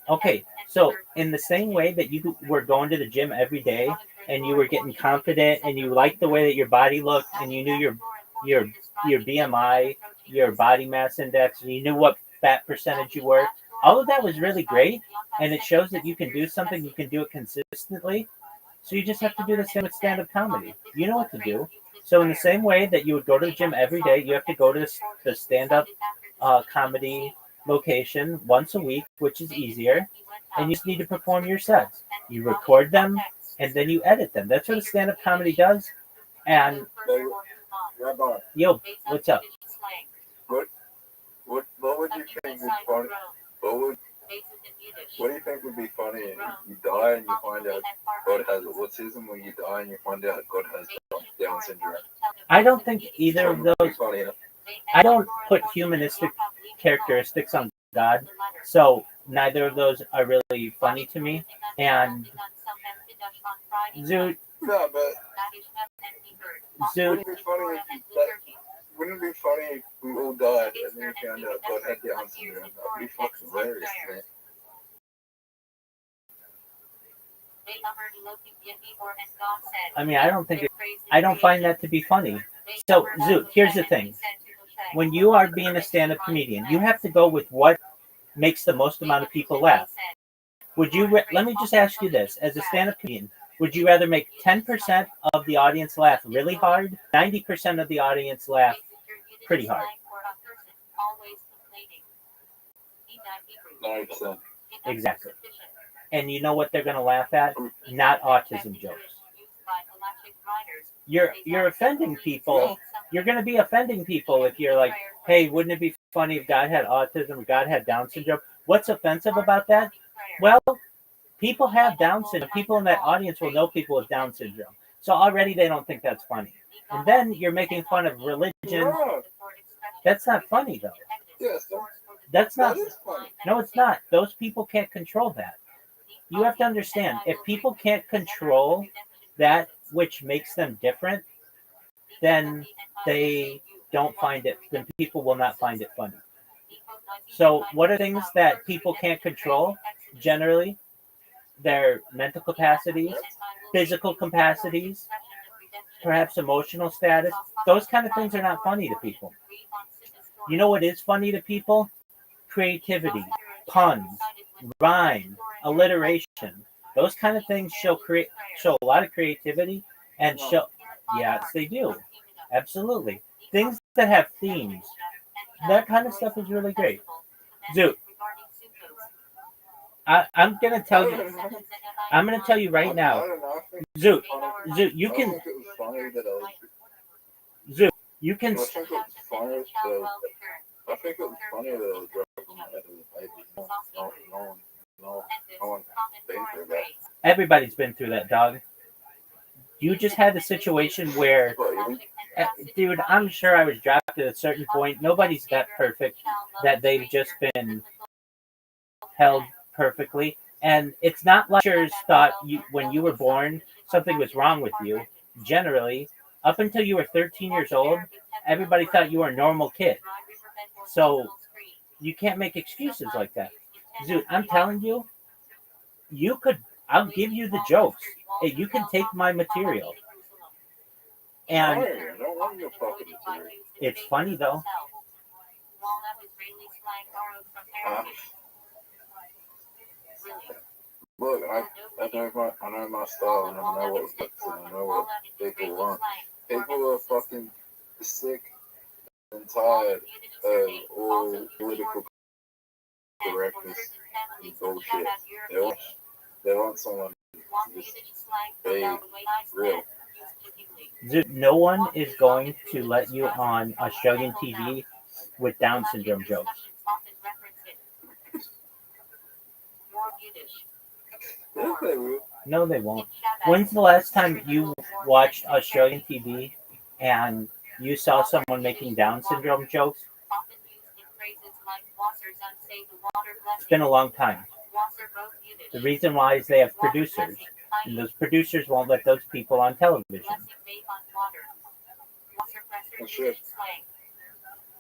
Speaker 3: Okay, so in the same way that you were going to the gym every day and you were getting confident and you liked the way that your body looked and you knew your BMI, your body mass index, and you knew what fat percentage you were, all of that was really great, and it shows that you can do something, you can do it consistently. So you just have to do the same with stand-up comedy. You know what to do. So in the same way that you would go to the gym every day, you have to go to the stand-up comedy location once a week, which is easier, and you just need to perform your sets. You record them, and then you edit them. That's what a stand-up comedy does. And
Speaker 4: Rabbi,
Speaker 3: yo, what's up?
Speaker 4: what would you think is funny? What do you think would be funny? You die and you find out God has autism, or you die and you find out God has Down syndrome?
Speaker 3: I don't think either of those.
Speaker 4: Funny,
Speaker 3: I don't put humanistic characteristics on God, so neither of those are really funny to me. And Zoot,
Speaker 4: no, but
Speaker 3: Zoot,
Speaker 4: wouldn't it be funny if we all died and then we found out God had Down syndrome? That'd be fucking hilarious, man.
Speaker 3: I mean, I don't find that to be funny. So, Zoot, here's the thing. When you are being a stand-up comedian, you have to go with what makes the most amount of people laugh. Would you, let me just ask you this, as a stand-up comedian, would you rather make 10% of the audience laugh really hard, 90% of the audience laugh pretty hard?
Speaker 4: 90%.
Speaker 3: Exactly. And you know what they're going to laugh at? Not autism jokes. You're offending people. You're going to be offending people if you're like, hey, wouldn't it be funny if God had autism or God had Down syndrome? What's offensive about that? Well, people have Down syndrome. People in that audience will know people with Down syndrome. So already they don't think that's funny. And then you're making fun of religion.
Speaker 4: No.
Speaker 3: That's not funny though.
Speaker 4: Yes,
Speaker 3: That's not.
Speaker 4: that is funny.
Speaker 3: No, it's not. Those people can't control that. You have to understand, if people can't control that which makes them different, then they don't find it, then people will not find it funny. So what are things that people can't control generally? Their mental capacities, physical capacities, perhaps emotional status. Those kind of things are not funny to people. You know what is funny to people? Creativity, puns, rhyme, alliteration. Those kind of things show a lot of creativity and show. Yes, they do. Absolutely. Things that have themes. That kind of stuff is really great. Zoot, I'm gonna tell you. I'm gonna tell you right now.
Speaker 4: I don't know.
Speaker 3: Zoot, you
Speaker 4: I
Speaker 3: can.
Speaker 4: think it was funny that I was.
Speaker 3: Zoot, you can.
Speaker 4: I think it was funny that I think it was funny that I was dropping my head of the baby. No one's been through that.
Speaker 3: Everybody's been through that, dog. You just had the situation where, dude, I'm sure I was dropped at a certain point. Nobody's that perfect that they've just been held perfectly. And it's not like teachers thought when you were born something was wrong with you. Generally, up until you were 13 years old, everybody thought you were a normal kid. So you can't make excuses like that. Dude, I'm telling you, I'll give you the jokes. You can take my material. And
Speaker 4: I don't want your fucking material.
Speaker 3: it's funny though.
Speaker 4: Look, I know my style, and I know what fits, and I know what people want. People are fucking sick and tired of all political correctness and bullshit. They want someone to just be real.
Speaker 3: Dude, no one is going to let you on Australian TV with Down syndrome jokes.
Speaker 4: Yes, they will.
Speaker 3: No, they won't. When's the last time you watched Australian TV and you saw someone making Down syndrome jokes? It's been a long time. The reason why is they have producers, and those producers won't let those people on television.
Speaker 4: Oh, shit.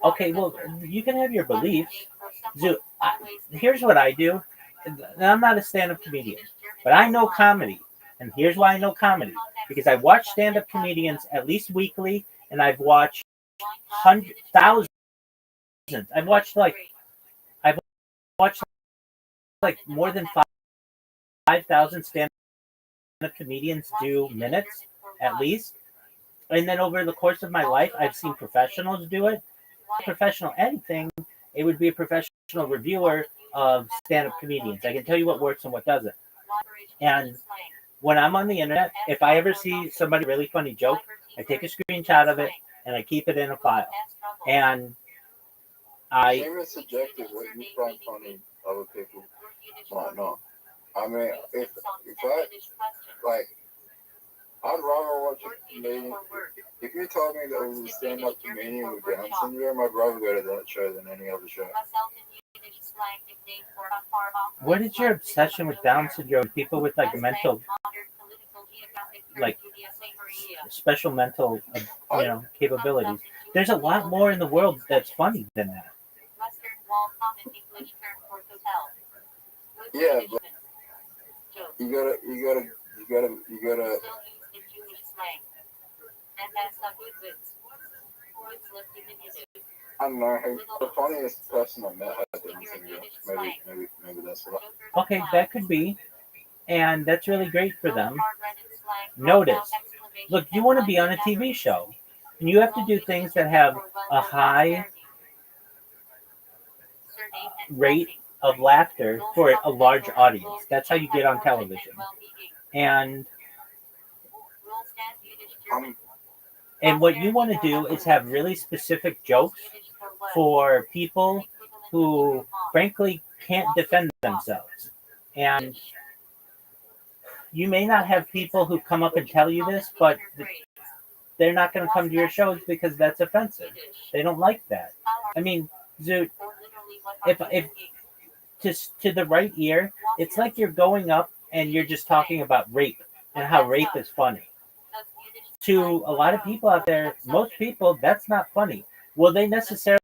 Speaker 3: Okay, well, you can have your beliefs. Here's what I do. And I'm not a stand-up comedian, but I know comedy. And here's why I know comedy. Because I watch stand-up comedians at least weekly, and I've watched thousands. I've watched like more than 5,000 stand-up comedians do minutes at least. And then over the course of my life, I've seen professionals do it. Professional anything, it would be a professional reviewer of stand-up comedians. I can tell you what works and what doesn't. And when I'm on the internet, if I ever see somebody really funny joke, I take a screenshot of it and I keep it in a file. And
Speaker 4: It's subjective what you find funny, other people might not. I mean, if I like, I'd rather watch a comedian. If you told me that it was a stand-up comedian with Down syndrome, I'd rather go to that show than any other show.
Speaker 3: What is your obsession with Down syndrome? People with like mental, like special mental, capabilities. There's a lot more in the world that's funny than that.
Speaker 4: Yeah, but you gotta. I don't know. The funniest person I met had Down syndrome. Maybe that's what.
Speaker 3: Okay, that could be, and that's really great for them. Notice, look, you want to be on a TV show, and you have to do things that have a high rate of laughter for a large audience. That's how you get on television. And what you want to do is have really specific jokes for people who, frankly, can't defend themselves. And you may not have people who come up and tell you this, but they're not going to come to your shows because that's offensive. They don't like that. I mean, Zoot, if to the right ear, it's like you're going up and you're just talking about rape and how rape is funny. To a lot of people out there, most people, that's not funny. Will they necessarily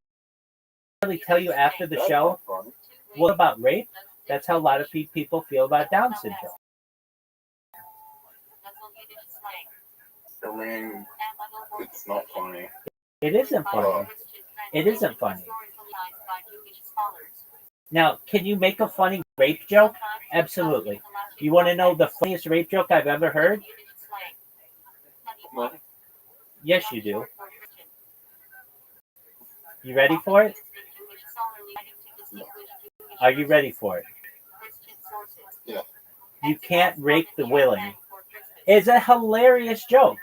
Speaker 3: tell you after the show, what about rape? That's how a lot of people feel about Down syndrome.
Speaker 4: I mean, it's not funny.
Speaker 3: It isn't funny. It isn't funny. Now, can you make a funny rape joke? Absolutely. You want to know the funniest rape joke I've ever heard?
Speaker 4: What?
Speaker 3: Yes, you do. You ready for it? Are you ready for it?
Speaker 4: Yeah.
Speaker 3: You can't rape the willing. It's a hilarious joke.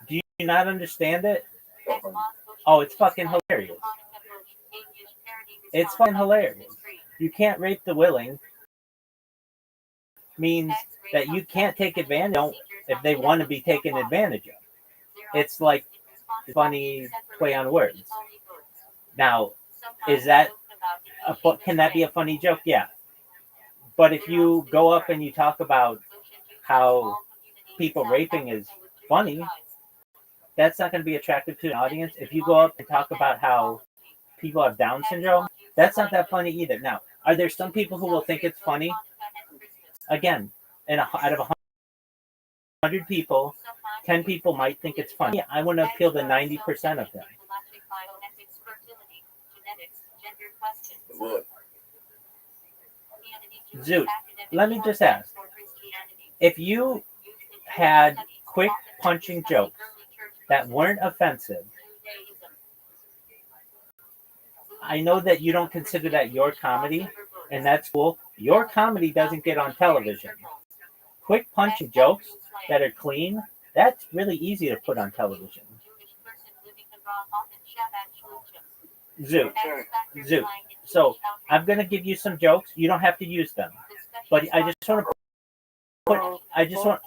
Speaker 3: Do you not understand it? Oh, it's fucking hilarious. It's fucking hilarious. You can't rape the willing means that you can't take advantage of if they want to be taken advantage of. It's like funny play on words. Now, is that can that be a funny joke? Yeah. But if you go up and you talk about how people raping is funny, that's not going to be attractive to an audience. If you go up and talk about how people have Down syndrome, that's not that funny either. Now, are there some people who will think it's funny? Again, out of 100 people, 10 people might think it's funny. I want to appeal to 90% of them.
Speaker 4: What?
Speaker 3: Zoot, let me just ask. If you had quick punching jokes that weren't offensive, I know that you don't consider that your comedy, and that's cool. Your comedy doesn't get on television. Quick punching jokes that are clean, that's really easy to put on television. Zoot. So I'm going to give you some jokes. You don't have to use them. But I just want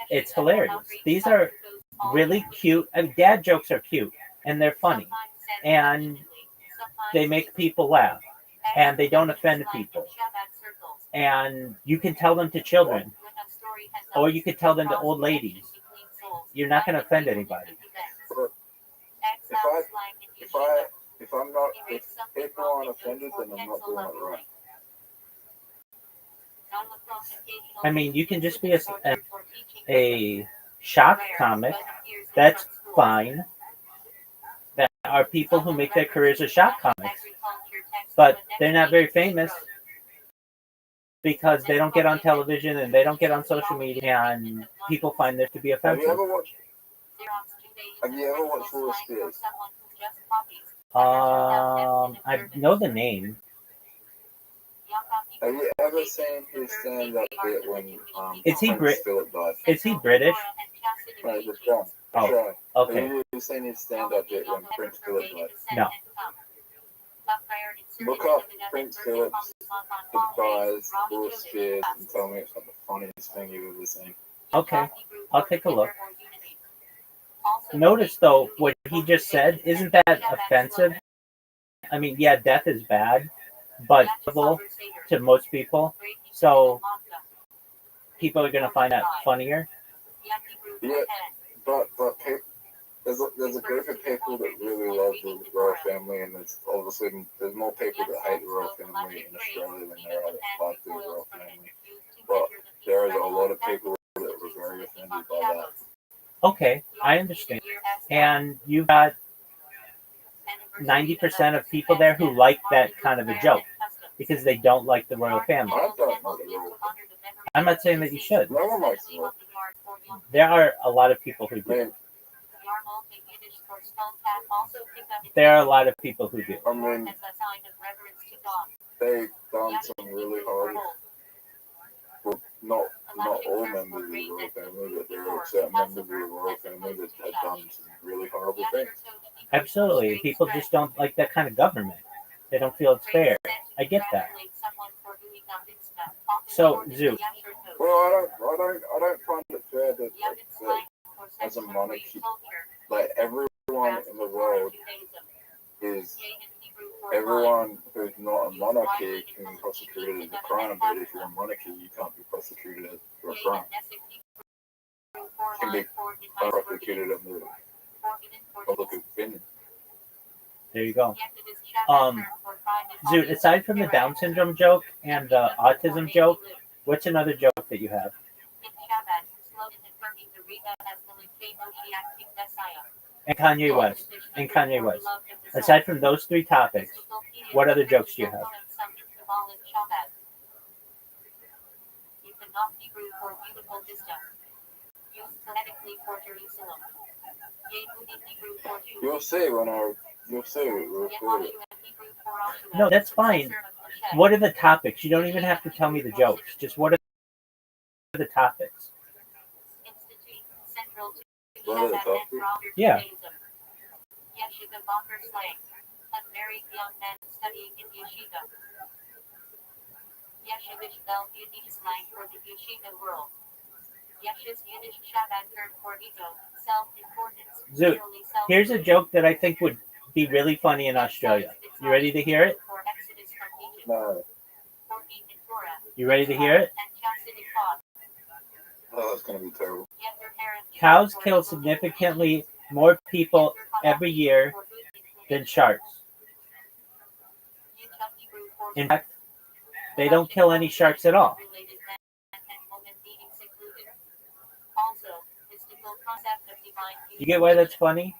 Speaker 3: it's hilarious. These are really cute. I mean, dad jokes are cute and they're funny. And they make people laugh. And they don't offend people. And you can tell them to children. Or you can tell them to old ladies. You're not going to offend anybody.
Speaker 4: If people aren't offended, then I'm not doing it right.
Speaker 3: I mean, you can just be a shock comic. That's fine. There are people who make their careers as shock comics, but they're not very famous because they don't get on television and they don't get on social media, and people find this to be offensive.
Speaker 4: Have you ever watched Will Spears?
Speaker 3: I know the name.
Speaker 4: Have you ever seen his stand-up bit when
Speaker 3: Is he
Speaker 4: Philip died?
Speaker 3: Is he British?
Speaker 4: No, he's John.
Speaker 3: Oh, okay.
Speaker 4: Have you seen his stand-up bit when Prince Philip died?
Speaker 3: No.
Speaker 4: Look up Prince Philip's goodbyes, Will Spears, and tell me it's not the funniest thing you've ever seen.
Speaker 3: Okay, I'll take a look. Notice, though, what he just said, isn't that offensive? I mean, yeah, death is bad, but to most people. So people are going to find that funnier.
Speaker 4: Yeah, but there's a group of people that really love the royal family, and there's more people that hate the royal family in Australia than there are that like the royal family. But there is a lot of people that were very offended by that.
Speaker 3: Okay, I understand. And you've got 90% of people there who like that kind of a joke because they don't like the royal family.
Speaker 4: I don't like the royal family.
Speaker 3: I'm not saying that you should.
Speaker 4: No one likes the royal family.
Speaker 3: There are a lot of people who do. There are a lot of people who do.
Speaker 4: I mean, they've done some really horrible. Well, not all members of the royal family, but there are certain members of the royal family that have done some really horrible things.
Speaker 3: Absolutely. People just don't like that kind of government. They don't feel it's fair. I get that. So, Zoo.
Speaker 4: Well, I don't find it fair that as a monarchy, like everyone in the world is everyone who's not a monarchy can be prosecuted as a crime, but if you're a monarchy, you can't be prosecuted for a crime. You can be prosecuted under public opinion.
Speaker 3: There you go. Zoo, aside from the Down syndrome joke and the autism joke, what's another joke that you have? And Kanye West. And Kanye West. Aside from those three topics, what other jokes do you have?
Speaker 4: You'll see when you'll see it. We'll record it.
Speaker 3: No, that's fine. What are the topics? You don't even have to tell me the jokes. Just what are the topics?
Speaker 4: What are the topics?
Speaker 3: Yeah.
Speaker 2: Unmarried young men studying in yeshiva. Yeshivish bel Yiddish slang for the yeshiva world. Yeshiva's Yiddish Shabbat term for ego, self-importance.
Speaker 3: Zoo, here's a joke that I think would be really funny in Australia. You ready to hear it?
Speaker 4: No.
Speaker 3: You ready to hear it?
Speaker 4: Oh, it's gonna be terrible.
Speaker 3: Cows kill significantly more people every year than sharks. In fact, they don't kill any sharks at all. You get why that's funny?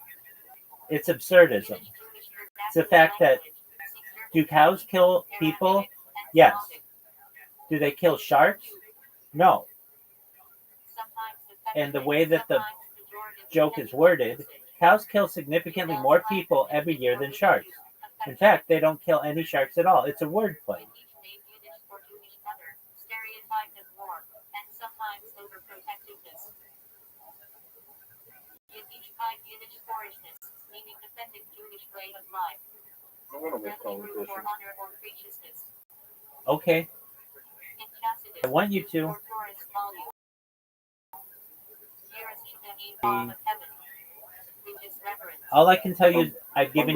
Speaker 3: It's absurdism. It's the fact that, do cows kill people? Yes. Do they kill sharks? No. And the way that the joke is worded, cows kill significantly more people every year than sharks. In fact, they don't kill any sharks at all. It's a wordplay.
Speaker 4: I'm gonna make conversation.
Speaker 3: Okay. I want you to. All I can tell you is I've given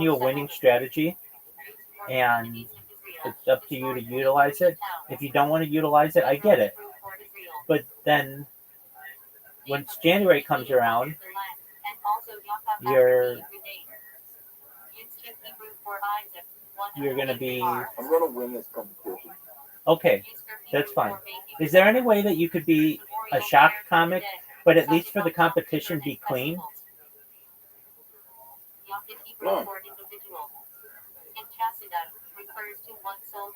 Speaker 3: you a winning strategy, and it's up to you to utilize it. If you don't want to utilize it, I get it. But then, once January comes around, you're going to be...
Speaker 4: I'm gonna win this competition.
Speaker 3: Okay, that's fine. Is there any way that you could be a shock comic, but at least for the competition be clean?
Speaker 4: No.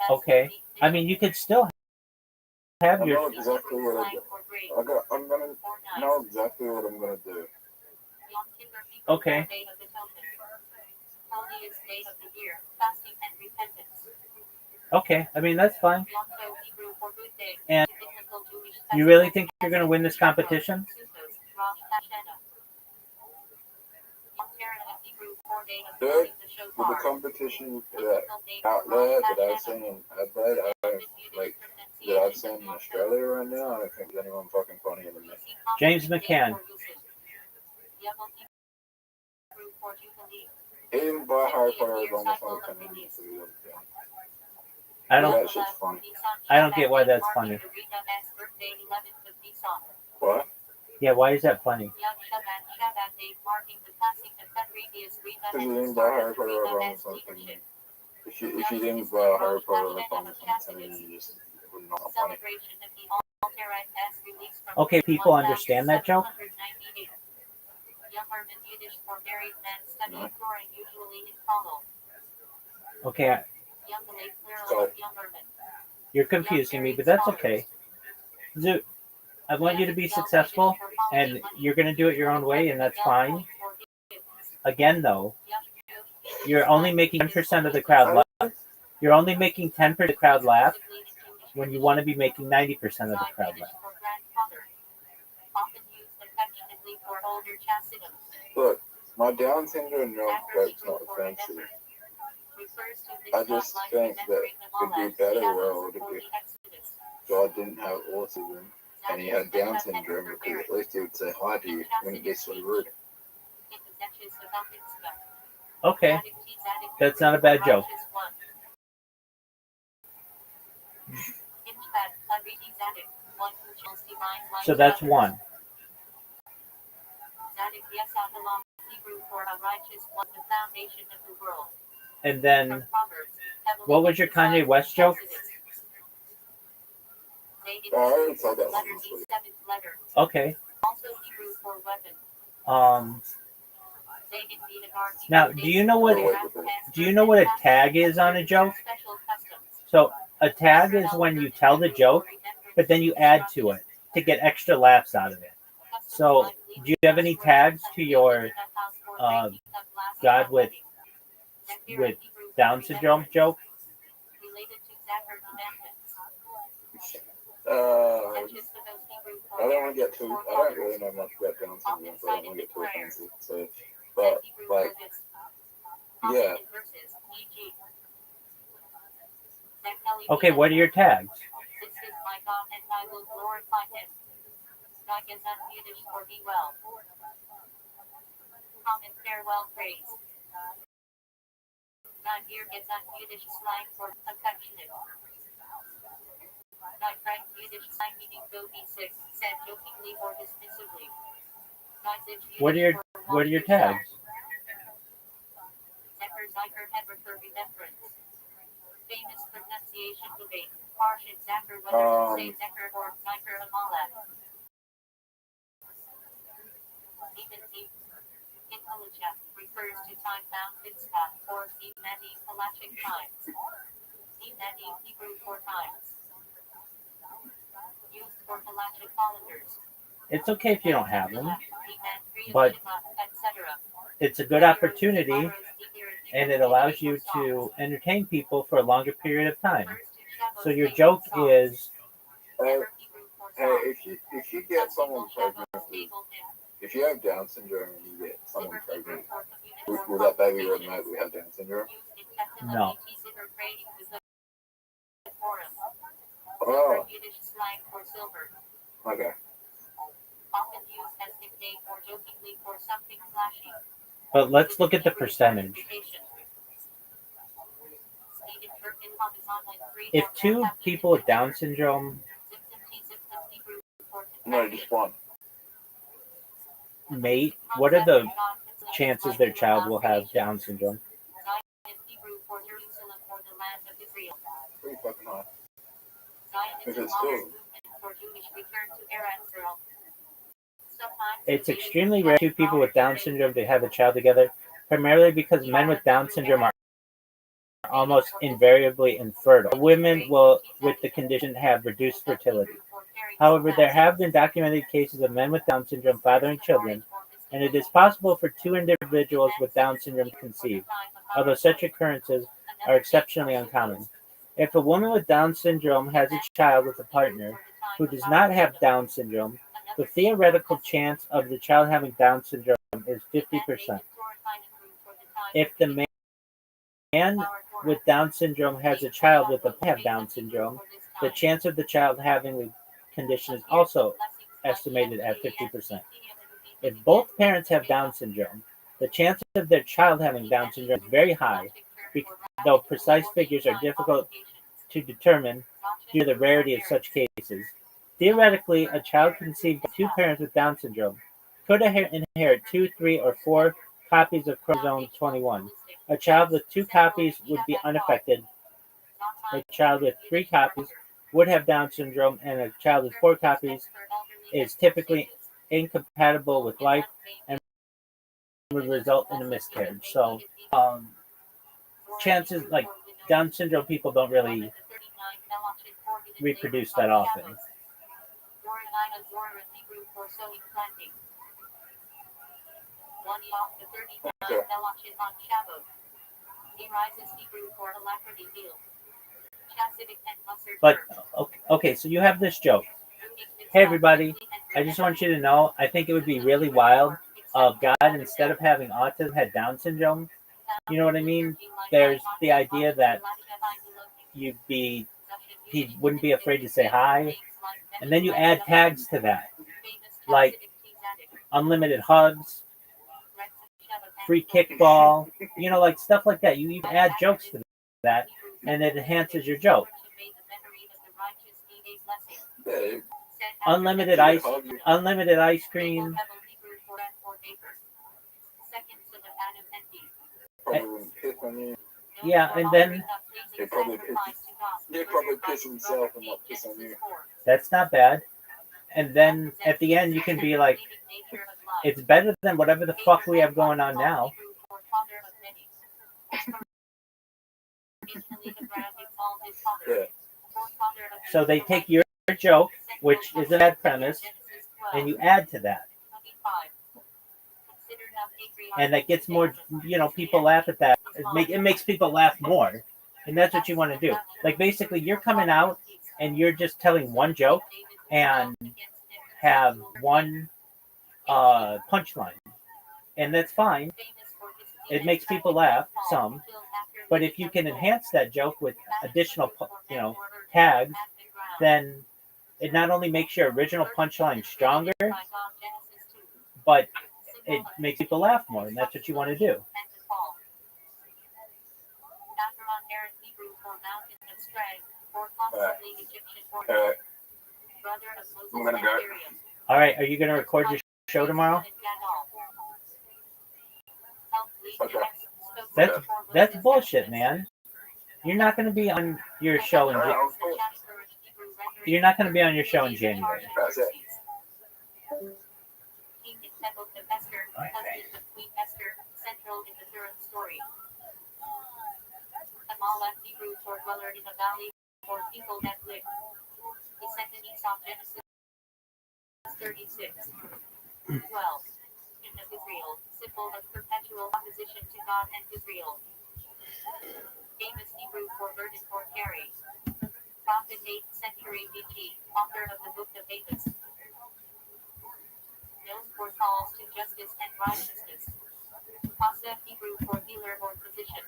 Speaker 3: Okay. I mean, you could still have
Speaker 4: I
Speaker 3: your...
Speaker 4: know exactly what I'm gonna know exactly what I'm gonna do.
Speaker 3: Okay. Okay, I mean, that's fine. And you really think you're going to win this competition?
Speaker 4: Dude, with the competition out there that I've seen in Adelaide, that I've seen in Australia right now, I don't think there's anyone fucking funnier than me.
Speaker 3: James McCann.
Speaker 4: Even by Harry Potter is almost like 10 minutes.
Speaker 3: I don't get why that's funny.
Speaker 4: What?
Speaker 3: Yeah, why is that funny?
Speaker 4: Because you didn't buy Harry Potter is almost like 10 minutes. If you didn't buy Harry Potter is almost like 10 minutes, you just would not funny.
Speaker 3: Okay, people understand that joke?
Speaker 4: No.
Speaker 3: Okay,
Speaker 4: So,
Speaker 3: you're confusing me, but that's okay. I want you to be successful, and you're going to do it your own way, and that's fine. Again, though, you're only making 10% of the crowd laugh. You're only making 10% of the crowd laugh when you want to be making 90% of the crowd laugh.
Speaker 4: look, my Down syndrome joke's not offensive. I just think that it'd be a better world if God didn't have autism and he had Down syndrome, because at least he would say hi to you. Wouldn't be so rude.
Speaker 3: Okay, that's not a bad joke. So that's one. And then, what was your Kanye West joke?
Speaker 4: I already told that one this week.
Speaker 3: Okay. Now, do you know what a tag is on a joke? So a tag is when you tell the joke, but then you add to it to get extra laughs out of it. So, do you have any tags to your God with Down syndrome joke?
Speaker 4: I don't want to get too. I don't really know much about Down syndrome, so I don't want to get too offensive. So, but like, yeah.
Speaker 3: Okay, what are your tags?
Speaker 2: This is my God, and I will glorify him. God is on Yiddish or be well. Common farewell phrase. God here is on Yiddish slang for affectionate. My friend Yiddish slang meaning go be sick, said jokingly or dismissively.
Speaker 3: What are your tags?
Speaker 2: Necker Ziker Hedrick for remembrance. Famous pronunciation debate. Harsh and Zacher whether to say Zecker or Ziker Amalat. Inhalicha refers to time-bound Mitzvah or Zimani Halachic times. Zimani Hebrew for times. Used for Halachic calendars.
Speaker 3: It's okay if you don't have them, but it's a good opportunity, and it allows you to entertain people for a longer period of time. So your joke is,
Speaker 4: hey, if you get someone pregnant, if you have Down syndrome and you get someone pregnant, will that baby automatically have Down syndrome?
Speaker 3: no.
Speaker 4: Oh. Okay.
Speaker 2: Often used as nickname or jokingly for something flashy.
Speaker 3: But let's look at the percentage. If two people with Down syndrome
Speaker 4: No, just one.
Speaker 3: mate, what are the chances their child will have Down syndrome?
Speaker 4: Pretty fucking high. If it's two.
Speaker 3: It's extremely rare two people with Down syndrome to have a child together, primarily because men with Down syndrome are almost invariably infertile. Women will, with the condition, have reduced fertility. However, there have been documented cases of men with Down syndrome fathering children, and it is possible for two individuals with Down syndrome to conceive, although such occurrences are exceptionally uncommon. If a woman with Down syndrome has a child with a partner who does not have Down syndrome, the theoretical chance of the child having Down syndrome is 50%. If the man with Down syndrome has a child with a Down syndrome, the chance of the child having the condition is also estimated at 50%. If both parents have Down syndrome, the chance of their child having Down syndrome is very high, though precise figures are difficult to determine due to the rarity of such cases. Theoretically, a child conceived by two parents with Down syndrome could inherit 2, 3, or 4 copies of chromosome 21. A child with 2 copies would be unaffected. A child with 3 copies would have Down syndrome, and a child with 4 copies is typically incompatible with life and would result in a miscarriage. So, chances, like, Down syndrome people don't really reproduce that often. But, okay, so you have this joke. Hey, everybody, I just want you to know, I think it would be really wild if God, instead of having autism, had Down syndrome. You know what I mean? There's the idea that he wouldn't be afraid to say hi, and then you add tags to that, like unlimited hugs, free kickball, like stuff like that. You add jokes to that, and it enhances your joke.
Speaker 4: Yeah,
Speaker 3: Unlimited ice cream.
Speaker 4: probably wouldn't pick on you.
Speaker 3: Yeah, and then
Speaker 4: He'd probably piss himself and not piss on you.
Speaker 3: that's not bad. And then at the end, you can be like, it's better than whatever the fuck we have going on now.
Speaker 4: Yeah.
Speaker 3: So they take your joke, which is a bad premise, and you add to that. And that gets more, people laugh at that. It makes people laugh more. And that's what you want to do. Like, basically, you're coming out and you're just telling one joke and have one punchline. And that's fine. It makes people laugh, some. But if you can enhance that joke with additional, tags, then it not only makes your original punchline stronger, but it makes people laugh more, and that's what you want to do.
Speaker 4: I'm gonna go.
Speaker 3: All right, are you going to record your show tomorrow?
Speaker 4: Okay.
Speaker 3: That's bullshit, man. You're not going to be on your show in You're not going to be on your show in January.
Speaker 4: That's it.
Speaker 2: For people that live. He sent an Esau Genesis 36. 12. In of Israel, symbol of perpetual opposition to God and Israel. Famous Hebrew for burden or carry. Prophet 8th century BC, author of the book of Amos. Known for calls to justice and righteousness. Asa Hebrew for healer or physician.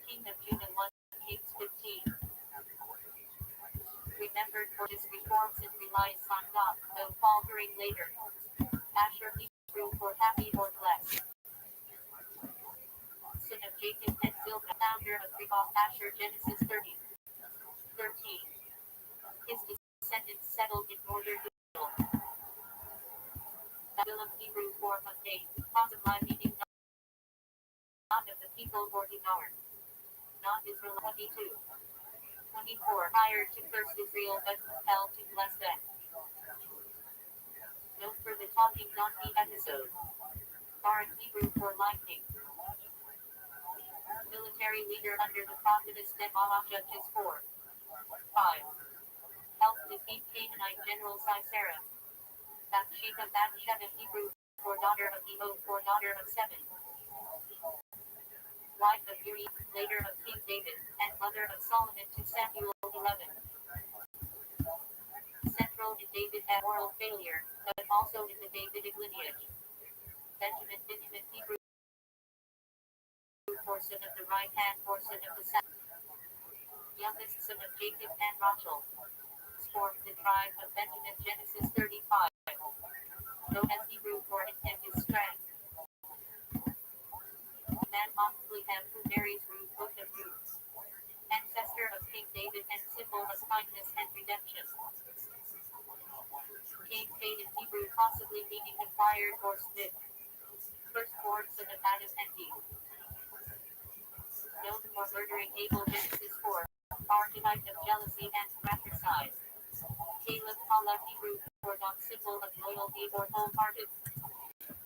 Speaker 2: King of Judah 1 Kings 15. Remembered for his reforms and reliance on God, though faltering later. Asher Hebrew for happy or blessed. Son of Jacob and Zilpah, founder of Rabbbi, Asher Genesis 30. 13. His descendants settled in northern Israel. Babylon Hebrew for mundane, possibly meaning not of the people or Dinar. Not Israel 22. 24. Hired to curse Israel but fell to bless them. Note for the talking donkey episode. Foreign Hebrew for lightning. Military leader under the prophetess Deborah, Judges 4. 5. Helped defeat Canaanite general Sisera. Bathsheba Hebrew for daughter of Ehud for daughter of 7. Wife of Uri, later of King David, and mother of Solomon to Samuel 11. Central in David had moral failure, but also in the Davidic lineage. Benjamin Hebrew for son of the right hand for son of the south. Youngest son of Jacob and Rothschild. Formed the tribe of Benjamin Genesis 35. Known as Hebrew for intent is strength. Man Bethlehem who marries Ruth, book of Ruth. Ancestor of King David and symbol of kindness and redemption. Cain paid in Hebrew possibly meaning acquired or smith. Firstborn son of Adam and Eve. Known for murdering Abel Genesis 4. Archetype of jealousy and fratricide. Caleb Hebrew for non symbol of loyalty or wholehearted.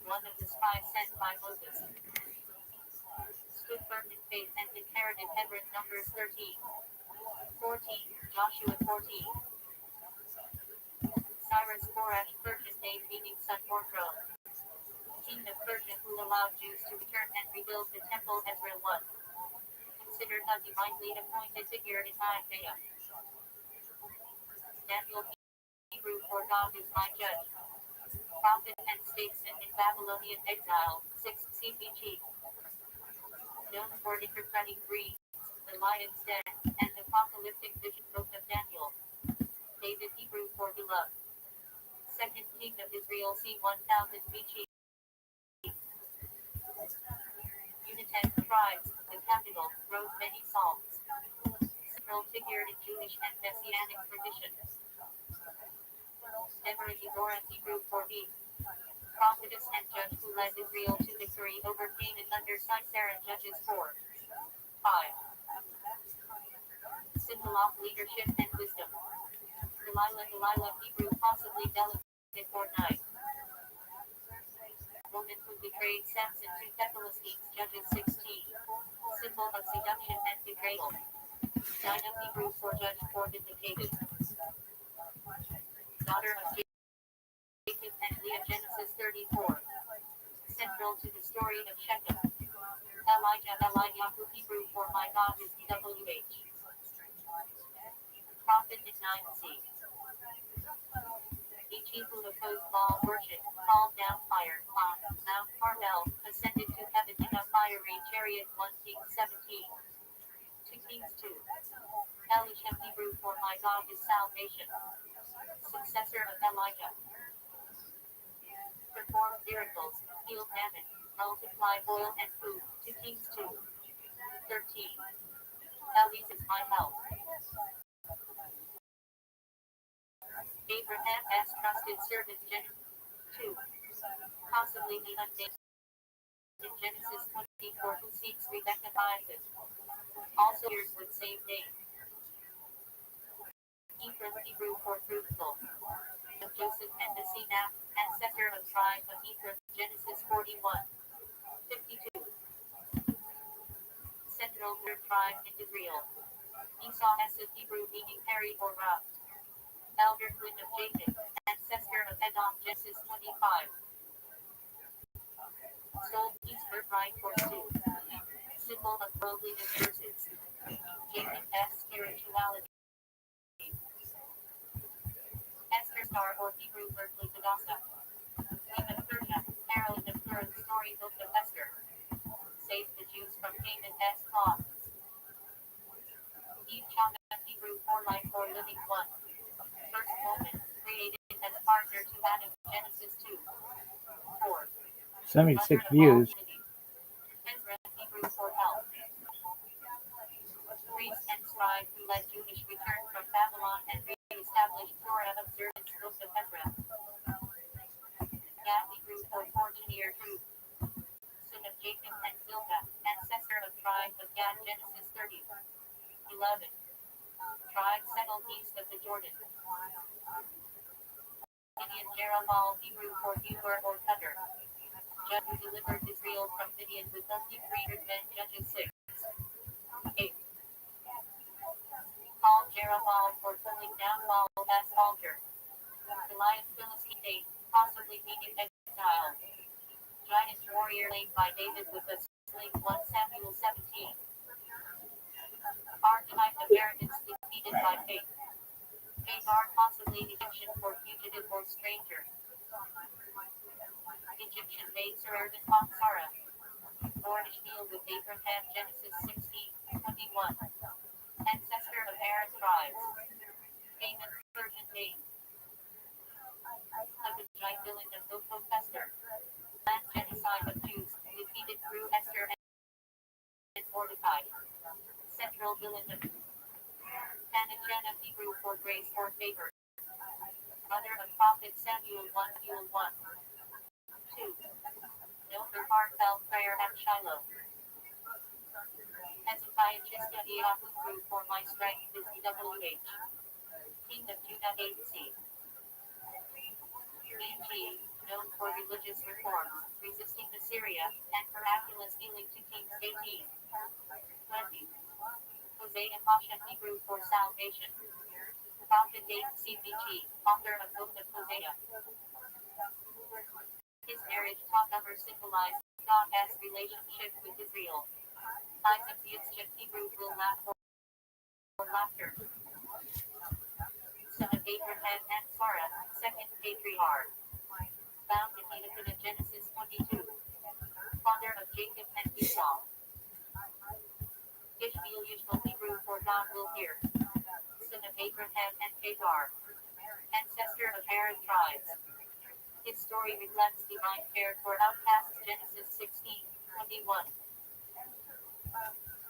Speaker 2: One of the spies sent by Moses. Stood firm in faith and inherited Hebron Numbers 13. 14. Joshua 14. Cyrus Koresh, Persian name meaning son or throne. King of Persia who allowed Jews to return and rebuild the temple Ezra 1. Considered a divinely appointed figure in Isaiah. Daniel Hebrew for God is my judge. Prophet and statesman in Babylonian exile, 6 CBG. known for interpreting dreams, the lion's den, and the apocalyptic vision book of Daniel. David Hebrew for beloved. Second King of Israel c. 1000 BC. United tribes, the capital, wrote many songs. Several figured in Jewish and Messianic tradition. Deborah Deborah Hebrew for me. Prophetess and judge who led Israel to victory over Canaan under Sisera Judges 4. 5. Symbol of leadership and wisdom. Delilah Hebrew possibly delicate for 9. Woman who betrayed Samson to the Philistines Judges 16. Symbol of seduction and betrayal. Dinah Hebrew for judge for vindicated. Daughter of Jacob and Leah Genesis 34. Central to the story of Shechem. Elijah Hebrew for my God is WH. Prophet in 9c. Each who opposed Baal worship, called down fire on Mount Carmel, ascended to heaven in a fiery chariot 1 Kings 17. 2 Kings 2. Elisha Hebrew for my God is salvation. Successor of Elijah. Perform miracles, heal famine, multiply oil and food. 2 Kings 2. 13. Elis is my help. Abraham as trusted servant Genesis 2. Possibly the unnamed in Genesis 24 who seeks Rebekah Isaac. Also yours with same name. Ephraim Hebrew for fruitful. Of Joseph and Messina, ancestor of tribe of Ephraim, Genesis 41. 52. Central third tribe in Israel. Esau as a Hebrew meaning hairy or rough. Elder twin of Jacob, ancestor of Edom, Genesis 25. Sold eastward right for Sue. Symbol of worldliness versus Jacob's spirituality. Esther star or Hebrew earthly Hadassah. King of Persia, Herald of third story book of Esther. Saved the Jews from Haman's claws. Eve Chama Hebrew for life or living one. First woman, created as partner to Adam, Genesis 2. 4.
Speaker 3: 76 views.
Speaker 2: Ezra Hebrew for help. Priest and scribe who led Jewish return from Babylon and re-established Torah observance book of Ezra. Gad Hebrew for fortuneer truth. Son of Jacob and Zilpah, ancestor of tribe of Gad, Genesis 30. 11. Tribe settled east of the Jordan. Midian Jerubbaal Hebrew for viewer or cutter. Judge who delivered Israel from Midian with only 300 men, Judges 6. 8. Called Jerubbaal for pulling down Baal as altar. Goliath Philistine 8, possibly meaning exile. Giant warrior laid by David with a sling 1 Samuel 17. Archetype of arrogance defeated by faith. Hagar possibly Egyptian for fugitive or stranger. Egyptian maid Sarah Sarah. Born Ishmael with Abraham Genesis 16:21. Ancestor of Aaron's tribes. Haman Persian name. Abijah villain of Bophester. Land genocide of Jews defeated through Esther and Mordecai. Central villain of Hannah Hebrew for grace or favor. Mother of Prophet Samuel 1. 2. Known for heartfelt prayer at Shiloh. Hezekiah Chistahiah Hebrew for my strength is EWH. King of Judah 8c. E.G. known for religious reforms, resisting Assyria, and miraculous healing to Kings 18. 20. Hosea Pasha Hebrew for salvation. Prophet David CBG, author of Book of Hosea. His marriage cover symbolized God's relationship with Israel. Isaac Yitzchak Hebrew will laugh or laughter. Son of Abraham and Sarah, second patriarch. Found in Genesis 22. Father of Jacob and Esau. usual Hebrew for God will hear. Son of Abraham and Hagar. Ancestor of Aaron tribes. His story reflects divine care for outcasts. Genesis 16:21.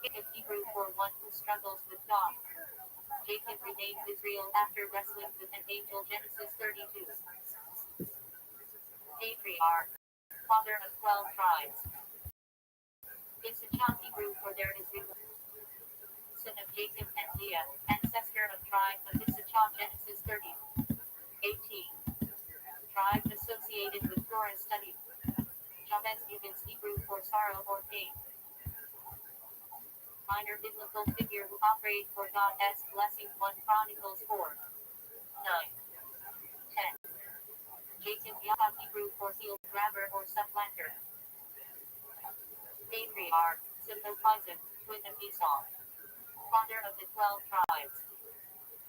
Speaker 2: Jacob Hebrew for one who struggles with God. Jacob renamed Israel after wrestling with an angel. Genesis 32. Patriarch. Father of 12 tribes. Issachar Hebrew for there is son of Jacob and Leah, ancestor of tribe of Issachar. Genesis 30:18. Tribe associated with Torah study. Jabez Gibbons Hebrew for sorrow or pain. Minor biblical figure who operated for God as blessing. 1 Chronicles 4:9-10. Jacob Yaakov Hebrew for field grabber or supplanter. Patriarch, Isaac, twin of Esau. Father of the 12 tribes.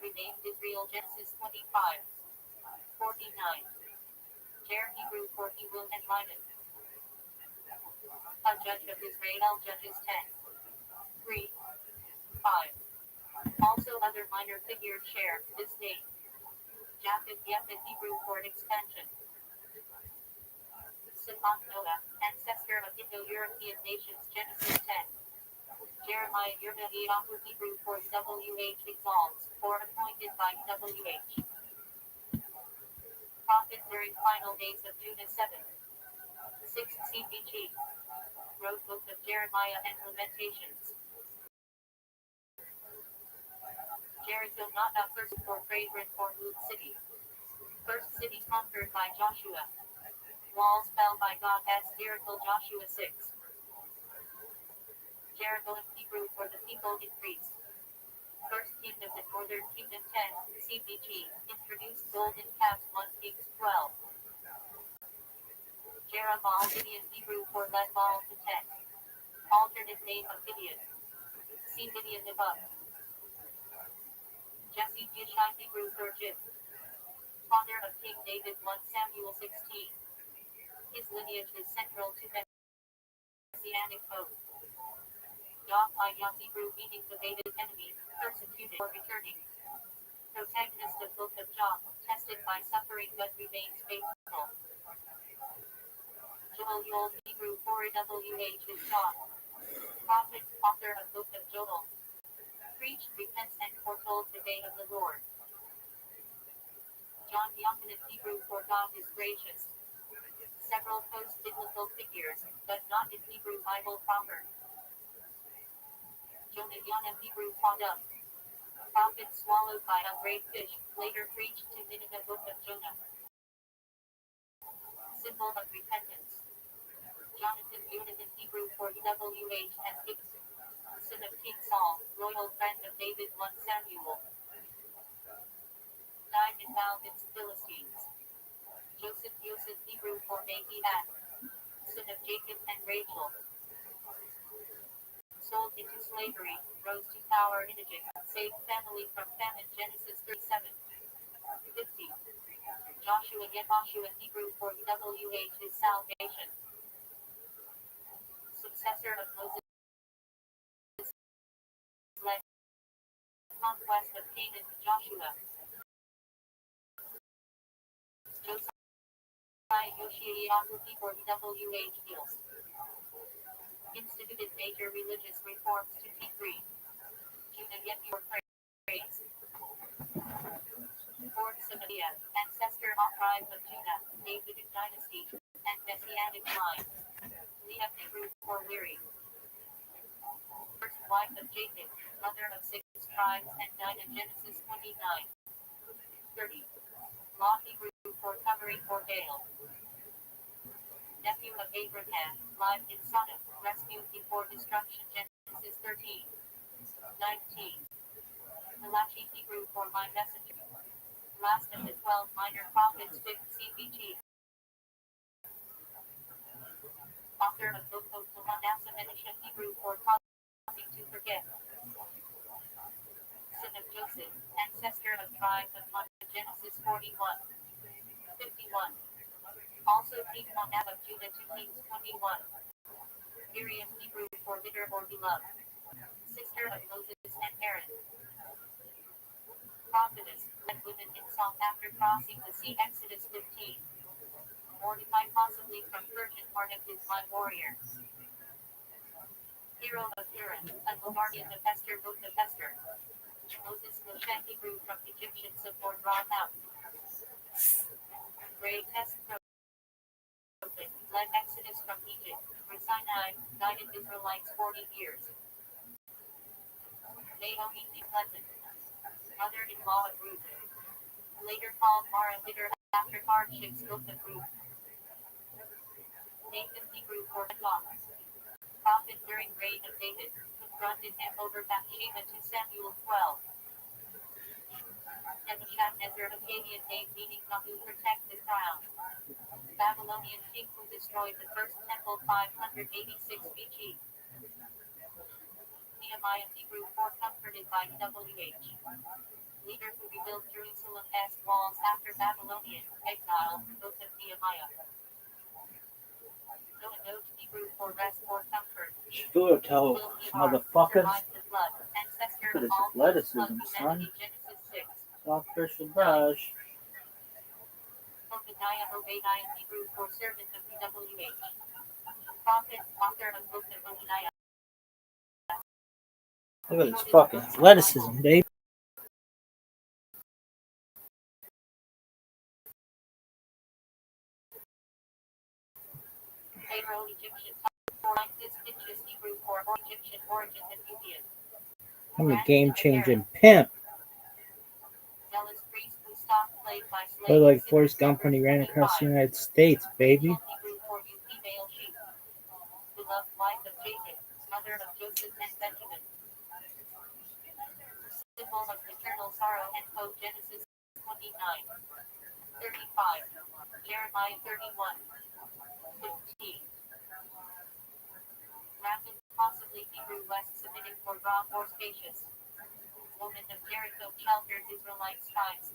Speaker 2: Renamed Israel. Genesis 25:49. Jer Hebrew for he will enlighten. A judge of Israel. Judges 10:3-5. Also other minor figures share this name. Japheth Hebrew for expansion. Simon Noah, ancestor of Indo-European nations. Genesis 10. Jeremiah Yirmiyahu Hebrew for WH exalts, or appointed by WH. Prophet during final days of Judah 7:6 CBG. Wrote Book of Jeremiah and Lamentations. Jericho not a first for fragrant or moved city. First city conquered by Joshua. Walls fell by God as Jericho. Joshua 6. Jericho in Hebrew for the people increased. First king of the northern kingdom 10 CBG. Introduced golden calves. 1 Kings 12. Jerubbaal Gideon Hebrew for led ball to 10. Alternate name of Gideon. See Gideon above. Jesse Jishai Hebrew for Jib. Father of King David. 1 Samuel 16. His lineage is central to the Messianic oath. Yah Hebrew meaning debated enemy, persecuted or returning. Protagonist of Book of Job, tested by suffering but remains faithful. Joel Yol Hebrew for WH is God. Prophet, author of Book of Joel. Preached, repents and foretold the day of the Lord. John Yochanan Hebrew for God is gracious. Several post-biblical figures, but not in Hebrew Bible proper. Jonah Yana Hebrew Fadam. Prophet swallowed by a great fish, later preached to Nineveh. Book of Jonah. Symbol of repentance. Jonathan Jonathan Hebrew for WH as Gibson. Son of King Saul, royal friend of David. 1 Samuel. Died in Malvin's Philistines. Joseph Hebrew for Mahiad. Son of Jacob and Rachel. Sold into slavery, rose to power in Egypt, saved family from famine. Genesis 37:50. Joshua Hebrew for WH is salvation. Successor of Moses, led conquest of Canaan. Joshua. Josiah Yoshiyahu for WH heals. Instituted major religious reforms to T3. Judah yet your praise. Fourth Samaria, ancestor of tribe of Judah, Davidic dynasty, and Messianic line. Leah Hebrew for weary. First wife of Jacob, mother of 6 tribes and died in Genesis 29:30. Law Hebrew for covering or veil. Nephew of Abraham, live in Sodom, rescued before destruction. Genesis 13:19. Malachi Hebrew for my messenger. Last of the 12 minor prophets. 5th CBG. Author of Book of Manasseh Menashe Hebrew for causing to forget. Son of Joseph, ancestor of tribe of Manasseh. Genesis 41:51. Also King Monab of Judah. 2 Kings 21. Miriam Hebrew for bitter or beloved. Sister ancestor of Moses and Aaron. Prophetess, led women in song after crossing the sea. Exodus 15. Mordecai possibly from Persian part of his my warrior. Hero of Aaron, and the guardian of Esther, book of Esther. Moses Moshe Hebrew from Egyptians of or brought out. Great test led Exodus from Egypt, through Sinai, guided Israelites 40 years. Naomi the Pleasant, mother-in-law of Ruth. Later called Mara bitter after hardships book of Ruth. Nathan Hebrew for God. Prophet during reign of David, confronted him over Bathsheba to Samuel 12. Nebuchadnezzar Akkadian name meaning not to protect the crown. Babylonian king who destroyed the first temple 586 BC. Nehemiah Hebrew for comforted by W.H. Leader who rebuilt Jerusalem's walls after Babylonian exile, book of Nehemiah. Note Hebrew for rest or comfort.
Speaker 3: Sputo, motherfuckers.
Speaker 2: Ancestor
Speaker 3: Look at
Speaker 2: of
Speaker 3: this
Speaker 2: all
Speaker 3: athleticism, son.
Speaker 2: Genesis 6.
Speaker 3: Soft crystal brush.
Speaker 2: Obadiah Hebrew for servant of W.H. Prophet, author of book of Obadiah.
Speaker 3: Look at this fucking athleticism, babe.
Speaker 2: Pharaoh Egyptian for like this pictures Hebrew for Egyptian origin and Nubian.
Speaker 3: I'm a game-changing pimp.
Speaker 2: Zealous priest who stopped played by slaves.
Speaker 3: Look like Forrest Gump when he ran across the United States, baby.
Speaker 2: Hebrew for you female sheep. Beloved wife of Jacob, mother of Joseph and Benjamin. Symbol of eternal sorrow and hope. Genesis 29. 35. Jeremiah 31. 15. Rapid, possibly Hebrew West Semitic for raw or spacious. Woman of Jericho sheltered Israelite spies.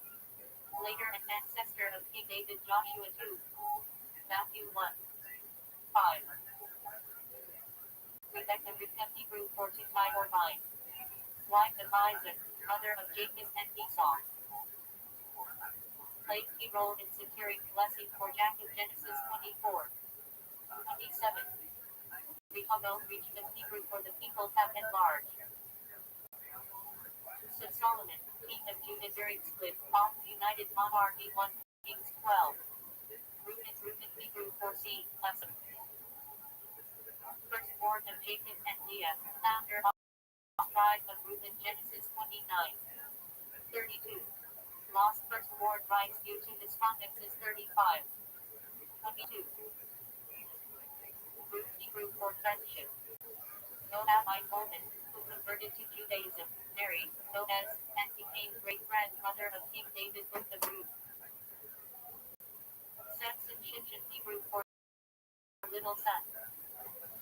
Speaker 2: Later an ancestor of King David. Joshua 2. Matthew 1. 5. Rebecca Hebrew for to tie or bind. Wife of Isaac, mother of Jacob and Esau. Played key role in securing blessing for Jacob. Genesis 24. 27. Rehoboam reached the Hebrew for the people have enlarged. So Solomon, king of Judah during split off united monarchy 1 Kings 12. Reuben Hebrew for seed lesson. Firstborn of Jacob and Leah, founder of the tribe of Reuben. Genesis 29. 32. Lost firstborn rights due to misconduct is 35. 22. Ruth Hebrew for friendship. Moabite woman, who converted to Judaism, married Boaz, and became great-grandmother of King David. Book of Ruth. Samson Shimshon Hebrew for little son.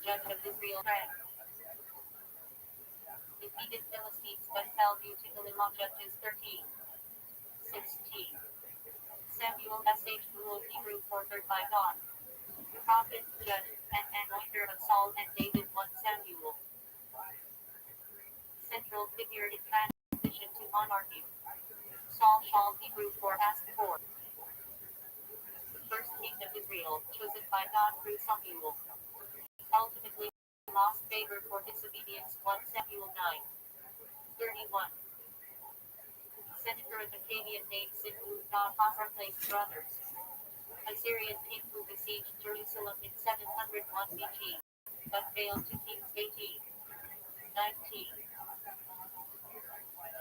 Speaker 2: Judge of Israel. Defeated Philistines but fell due to the law. Judges 13. 16. Samuel S.H. Rule Hebrew for heard by God. Prophet, judge, and anointer of Saul and David. 1 Samuel. Central figure in transition to monarchy. Saul Shal Hebrew for asked for. First king of Israel, chosen by God through Samuel. Ultimately lost favor for disobedience. 1 Samuel 9. 31. Senator of Akkadian named Sidhu God placed brothers. Assyrian king who besieged Jerusalem in 701 BC, but failed to Kings 18. 19.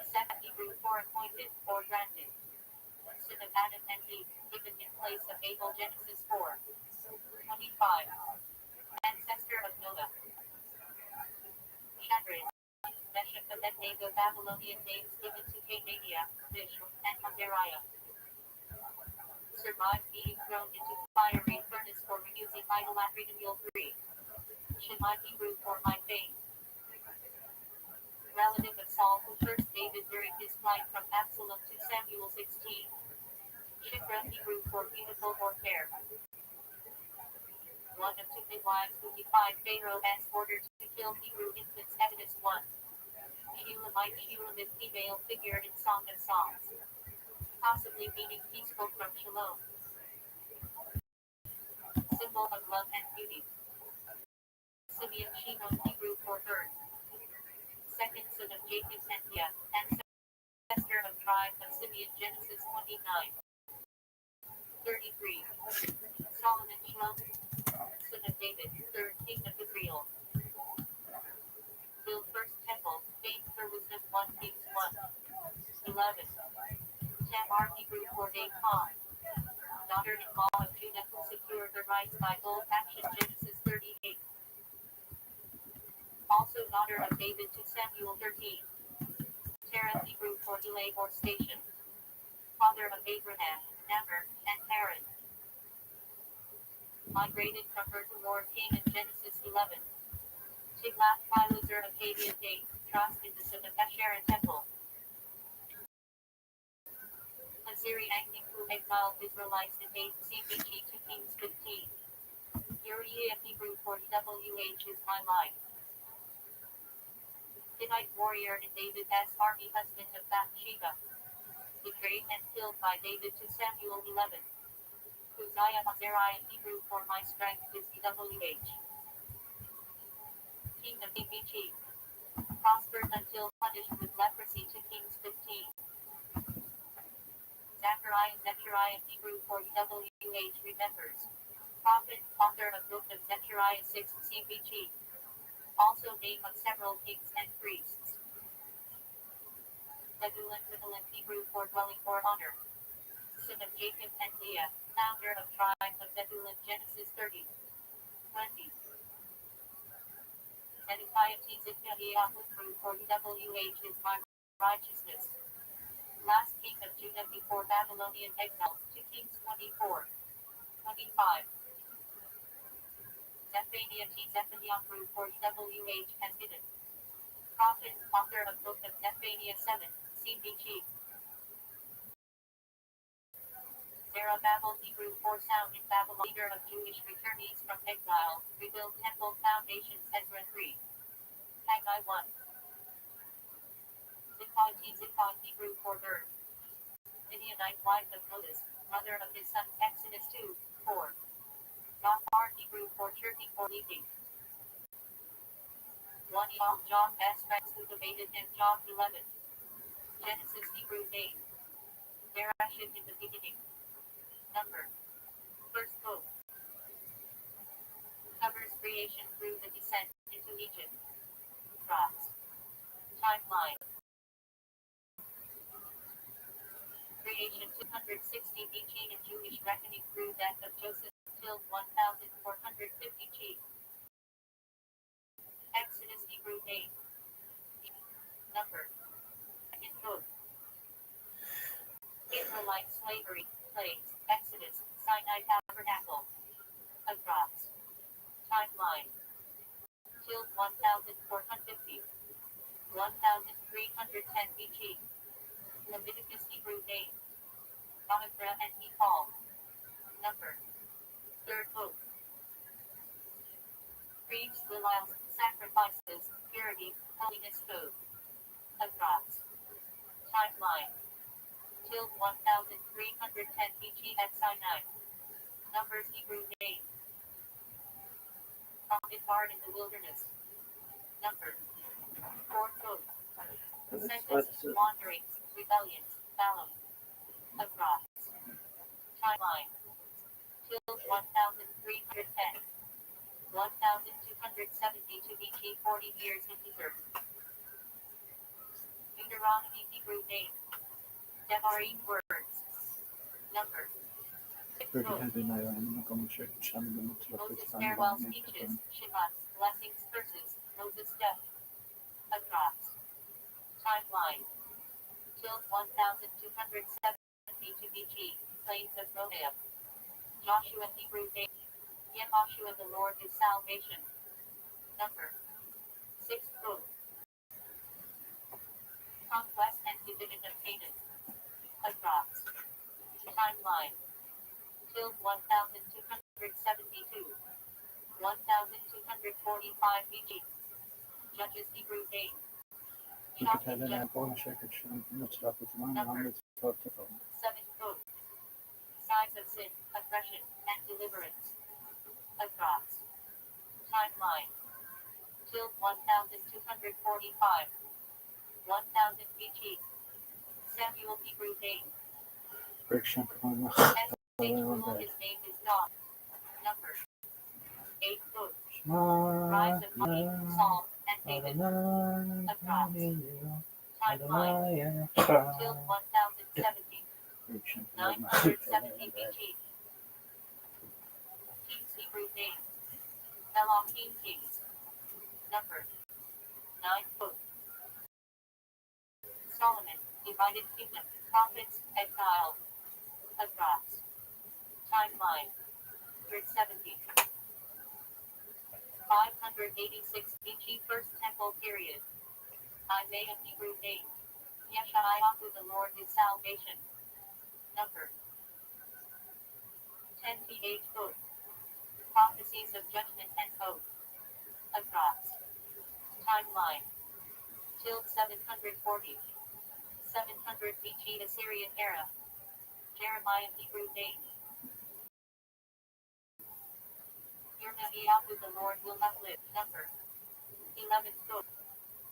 Speaker 2: Second Hebrew for appointed or granted. Son of Adam and Eve, given in place of Abel. Genesis 4. 25. Ancestor of Noah. Shadrach, Meshach, Abednego. Babylonian names given to Canaania, Mish, and Azariah. Survived being thrown into the fiery furnace for refusing idolatry. Daniel 3. Shema Hebrew for my fame. Relative of Saul who cursed David during his flight from Absalom to Samuel 16. Shipra Hebrew for beautiful or fair. One of two midwives who defied Pharaoh's orders to kill Hebrew infants. Exodus 1. Shulamite Shulamite female figure in Song of Songs, possibly meaning peaceful from Shalom. Symbol of love and beauty. Simeon Shimon Hebrew for bird. Second son of Jacob and Leah, ancestor of tribe of Simeon Genesis 29. 33. Solomon Shlomo, son of David, third king of Israel. Build first temple, famed for wisdom 1 Kings 1. 11. Tamar Hebrew for Dagon, daughter-in-law of Judah who secured the rights by bold action Genesis 38. Also daughter of David to Samuel 13. Terah Hebrew for delay or station, father of Abraham, Namor, and Haran. Migrated from her to war king in Genesis 11. Tiglath-Pileser of Akkadian date, trust in the son of Asherah temple. Assyrian who exiled Israelites in 8 CBG to Kings 15. Uriah Hebrew for WH is my life. Hittite warrior in David as army husband of Bathsheba. Betrayed and killed by David to Samuel 11. Uzziah Azariah Hebrew for my strength is WH. King of CBG. Prospered until punished with leprosy to Kings 15. Zechariah Hebrew for WH remembers. Prophet, author of book of Zechariah 6 CBG. Also name of several kings and priests. Zebulun Hebrew for dwelling or honor. Son of Jacob and Leah, founder of tribe of Zebulun Genesis 30. 20. Zedekiah Tzidkiah Hebrew for WH is my righteousness. Last king of Judah before Babylonian exile, 2 Kings 24. 25. Zephaniah Zephaniah for WH has hidden. Prophet, author of book of Zephaniah 7, CBG. Zerubbabel Hebrew for sound in Babylon, leader of Jewish returnees from exile, rebuild temple foundations Ezra 3. Haggai 1. Zichah Hebrew for bird. Midianite wife of Moses, mother of his son Exodus 2, 4. Zophar Hebrew for chirping or leaping. One John S. friends who debated in John 11. Genesis Hebrew name. Bereshit in the beginning. Number. First book. Covers creation through the descent into Egypt. Cross. Timeline. Creation 260 BC in Jewish reckoning through death of Joseph till 1450 G. Exodus Hebrew name. Number. Second book. Israelite slavery, plagues, Exodus, Sinai tabernacle. Across. Timeline. Till 1450. 1310 BG. Leviticus Hebrew name. Monogra and Nepal. Number. Third book. Creeds, Lililes, sacrifices, purity, holiness code. Across. Timeline. Till 1310 BG at Sinai. Numbers Hebrew name. Prophet Bard in the wilderness. Number. Fourth book. Census, wanderings, rebellions, Balaam. Across. Timeline. Till 1310. 1270 to BG 40 years in Egypt. Deuteronomy Hebrew name. Devarim words. Number. Moses farewell speeches, Shabbat, blessings, curses, Moses death. Across. Timeline. Till 1270 to BG, plains of Moab. Joshua Hebrew name. Yehoshua the Lord is salvation. Number. Sixth book. Conquest and division of Canaan. Across. Timeline. Till 1272. 1245 BG. Judges Hebrew name. Shopping general. 7th book. Signs of sin, oppression, and deliverance. Across. Timeline. Till 1245. 1000 BC. Samuel Hebrew name. His name is God. Number. 8th book. Rise of Money, Saul, and David. Across. Timeline. Till 1070. 970 BC. King's Hebrew name. Elohim Kings. Number. 9th book. Solomon, divided kingdom, prophets, exile. Across. Timeline. 370. 586 BC First Temple period. Isaiah Hebrew name. Yeshayahu the Lord is salvation. Number. 10 th book. Prophecies of judgment and hope. Across. Timeline. Till 740. 700 BC Assyrian era. Jeremiah Hebrew name. Yirmiyahu the Lord will uplift. Number. 11th book.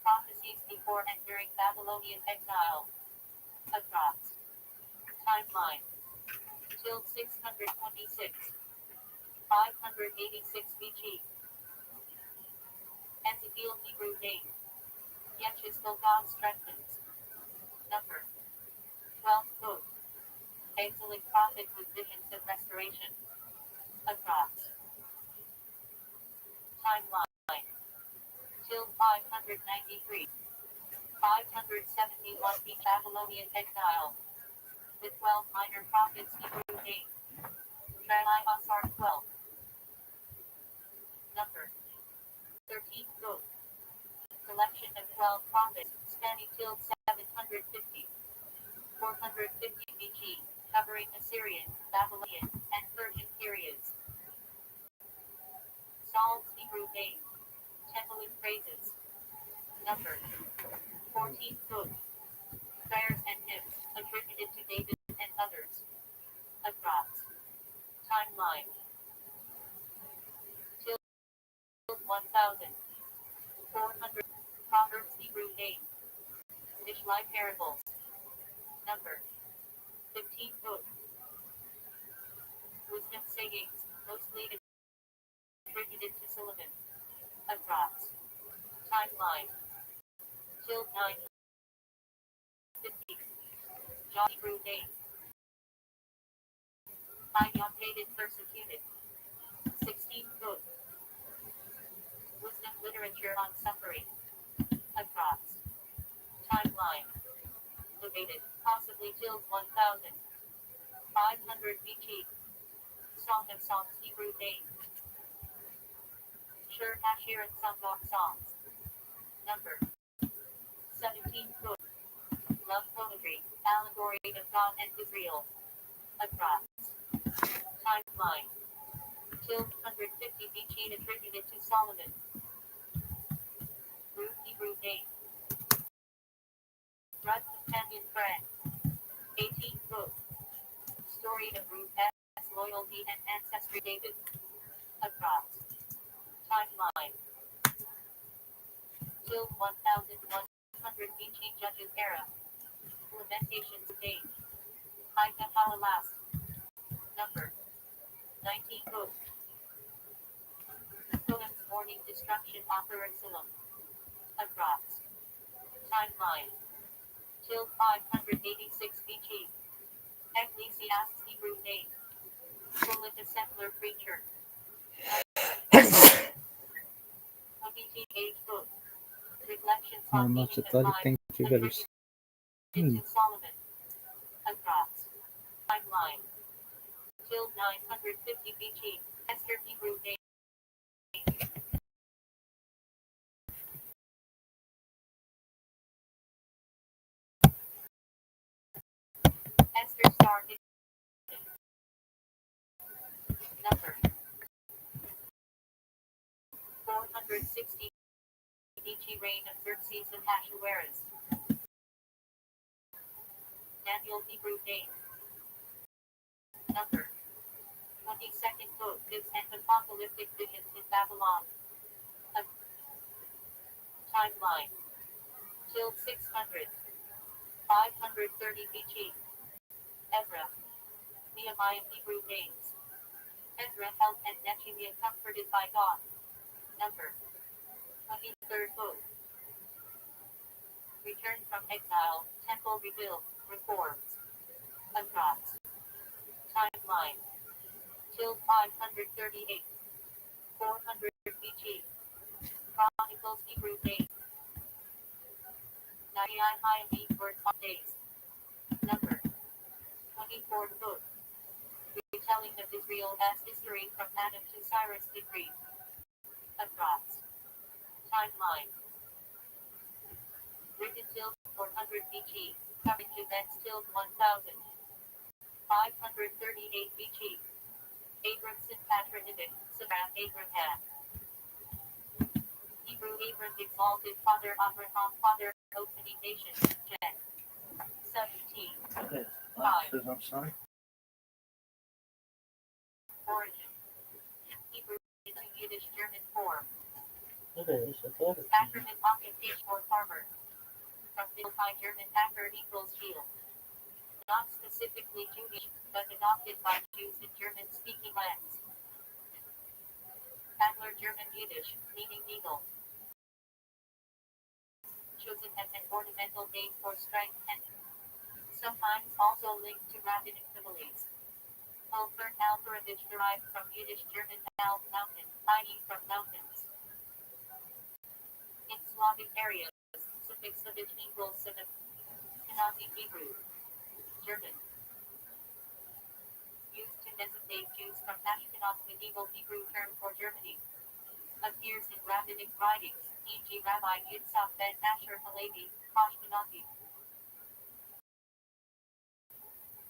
Speaker 2: Prophecies before and during Babylonian exile. Across. Timeline. Till 626. 586 BC. Ezekiel Hebrew name. Yechezkel God strengthens. Number. 12th book. Exilic prophet with visions of restoration. Across. Timeline. Till 593. 571 the Babylonian exile. The 12 minor prophets Hebrew name. Asar 12. Number. 13th book. Collection of 12 prophets spanning till 750. 450 BC, covering Assyrian, Babylonian, and Persian periods. Saul's Hebrew name. Temple and praises. Number. 14th book. Prayers and hymns, attributed to David and others. Across. Timeline. Till 1000. 400. Proverbs Hebrew name. Mishlai parables. Number. 15th book. Wisdom sayings, mostly attributed to Solomon. Across. Timeline. Till 950. John Hebrew name. Hated persecuted. 16th book. Wisdom literature on suffering. Across. Timeline. Debated, possibly till 1000. 500 BC. Song of Songs Hebrew name. Shir Ashir and Song of Songs. Number. 17th book. Love poetry, allegory of God and Israel. Across. Timeline. Till 150 BC attributed to Solomon. Ruth Hebrew name. Ruth companion friend. 18th book. Story of Ruth's loyalty and ancestry David. Across. Timeline. Till 1100 BC Judges era. Lamentations name. Haika Halalas. Number. 19th book. Poems Morning Destruction Offer and Salam. Across. Timeline. Till 586 BC. Ecclesiastes Hebrew name. Bullet a settler preacher. 28th book. Reflections on meaning of life. Into Solomon. Across. Timeline. Till 950 BC. Esther Hebrew name. Esther started. Number. 460 BC reign of Xerxes and Ahasuerus. Daniel Hebrew name. Number 22nd book gives an apocalyptic visions in Babylon. A timeline. Till 600. 530 BC. Ezra. Nehemiah Hebrew names. Ezra held and Nehemiah comforted by God. Number 23rd book. Return from exile, temple rebuilt, reforms. Across. Timeline. Till 538. 400 BC. Chronicles Hebrew name. Nehemiah word on days. Number 24th book. Retelling of Israel as history from Adam to Cyrus the Great. Across. Timeline. Written till 400 BC. Current events till 1000. 538 BC. Abramson patronymic. Sarah Abraham. Hebrew Abram exalted Father Abraham Father opening nation. Gen. 17.
Speaker 3: I'm sorry.
Speaker 2: Origin. Hebrew is a Yiddish German form.
Speaker 3: It is. I thought it
Speaker 2: Acronym occupation or farmer. From Middle High German Acker equals shield. Not specifically Jewish, but adopted by Jews in German-speaking lands. Adler German Yiddish, meaning eagle. Chosen as an ornamental name for strength and sometimes also linked to rabbinic similes. Alfred Alperovich derived from Yiddish German Alp mountain, i.e. from mountains. In Slavic areas, suffix of it equals Semitic. Ashkenazi Hebrew. German. Used to designate Jews from Ashkenaz medieval Hebrew term for Germany. Appears in rabbinic writings, e.g. Rabbi Yitzhak ben Asher Halevi, Ashkenazi.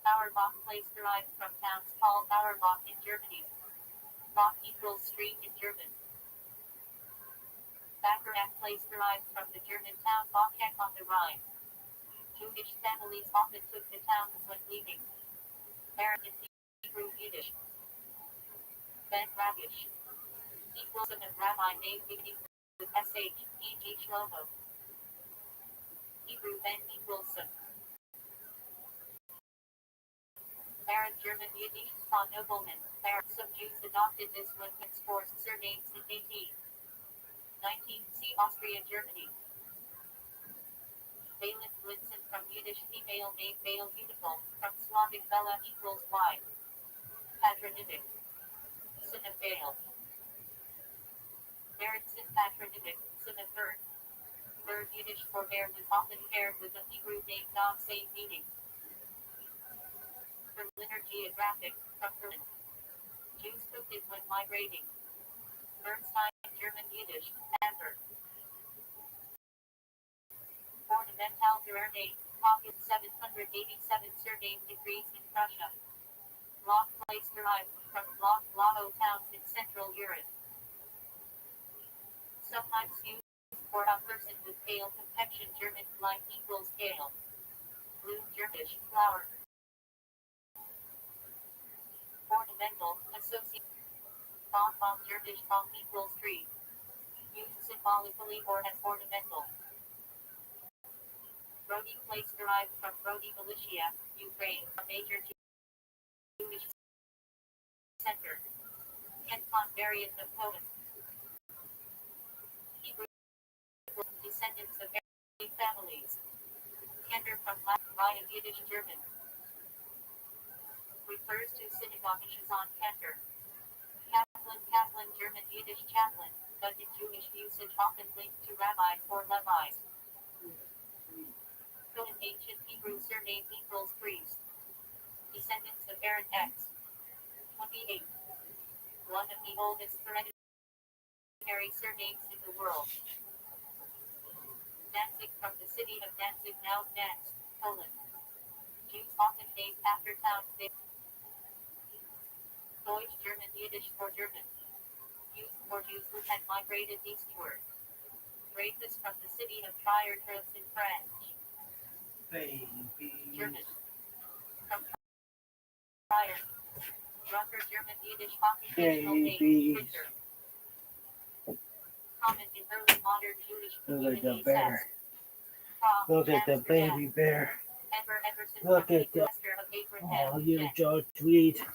Speaker 2: Auerbach place derived from towns called Auerbach in Germany. Bach equals street in German. Bacharach place derived from the German town Bachach on the Rhine. Jewish families often took the town when leaving. Baron in Hebrew Yiddish. Ben Rabish. Equals of a rabbi name beginning with sh, e.g. Shlomo. Hebrew Ben equals son. Baron German Yiddish saw nobleman. Baron. Some Jews adopted this when forced surnames in 19. See Austria Germany. Balin Blitzen from Yiddish female name Baal beautiful, from Slavic Bella equals Y. Patronymic. Son of Baal. Berenson patronymic, son of bird. Bird Yiddish for bear was often paired with a Hebrew name dog same meaning. Berliner Geographic, from Berlin. Jews took it when migrating. Bernstein German Yiddish, amber. Ornamental Germain, Pocket 787 surname degrees in Prussia. Block place derived from Block Lotto towns in Central Europe. Sometimes used for a person with pale complexion German like equals pale. Blue Germish, flower. Ornamental, associate. Bomb Germish bomb equals tree. Used symbolically or as ornamental. Brody place derived from Brody Militia, Ukraine, a major Jewish center. Kenton variant of Poland. Hebrew descendants of many families. Kender from Latin via Yiddish German. Refers to synagogue on Kender. Kaplan German Yiddish chaplain, but in Jewish usage often linked to rabbis or levites. Cohen ancient Hebrew surname equals priest. Descendants of Aaron X. 28. One of the oldest hereditary surnames in the world. Danzig from the city of Danzig now Dansk, Poland. Jews often named after towns there. Deutsch German Yiddish for German. Used for Jews who had migrated eastward. Racist from the city of Trier in French.
Speaker 3: Baby.
Speaker 2: German. German Yiddish occupational name,
Speaker 3: Babies.
Speaker 2: printer. Common in early modern Jewish
Speaker 3: Look at the
Speaker 2: communities
Speaker 3: bear.
Speaker 2: as Fra,
Speaker 3: Look at the
Speaker 2: Amsterdam,
Speaker 3: baby bear.
Speaker 2: Everson
Speaker 3: Look
Speaker 2: from
Speaker 3: at that.
Speaker 2: Master of Abraham,
Speaker 3: Oh, you
Speaker 2: Jen,
Speaker 3: George Reed.
Speaker 2: 10,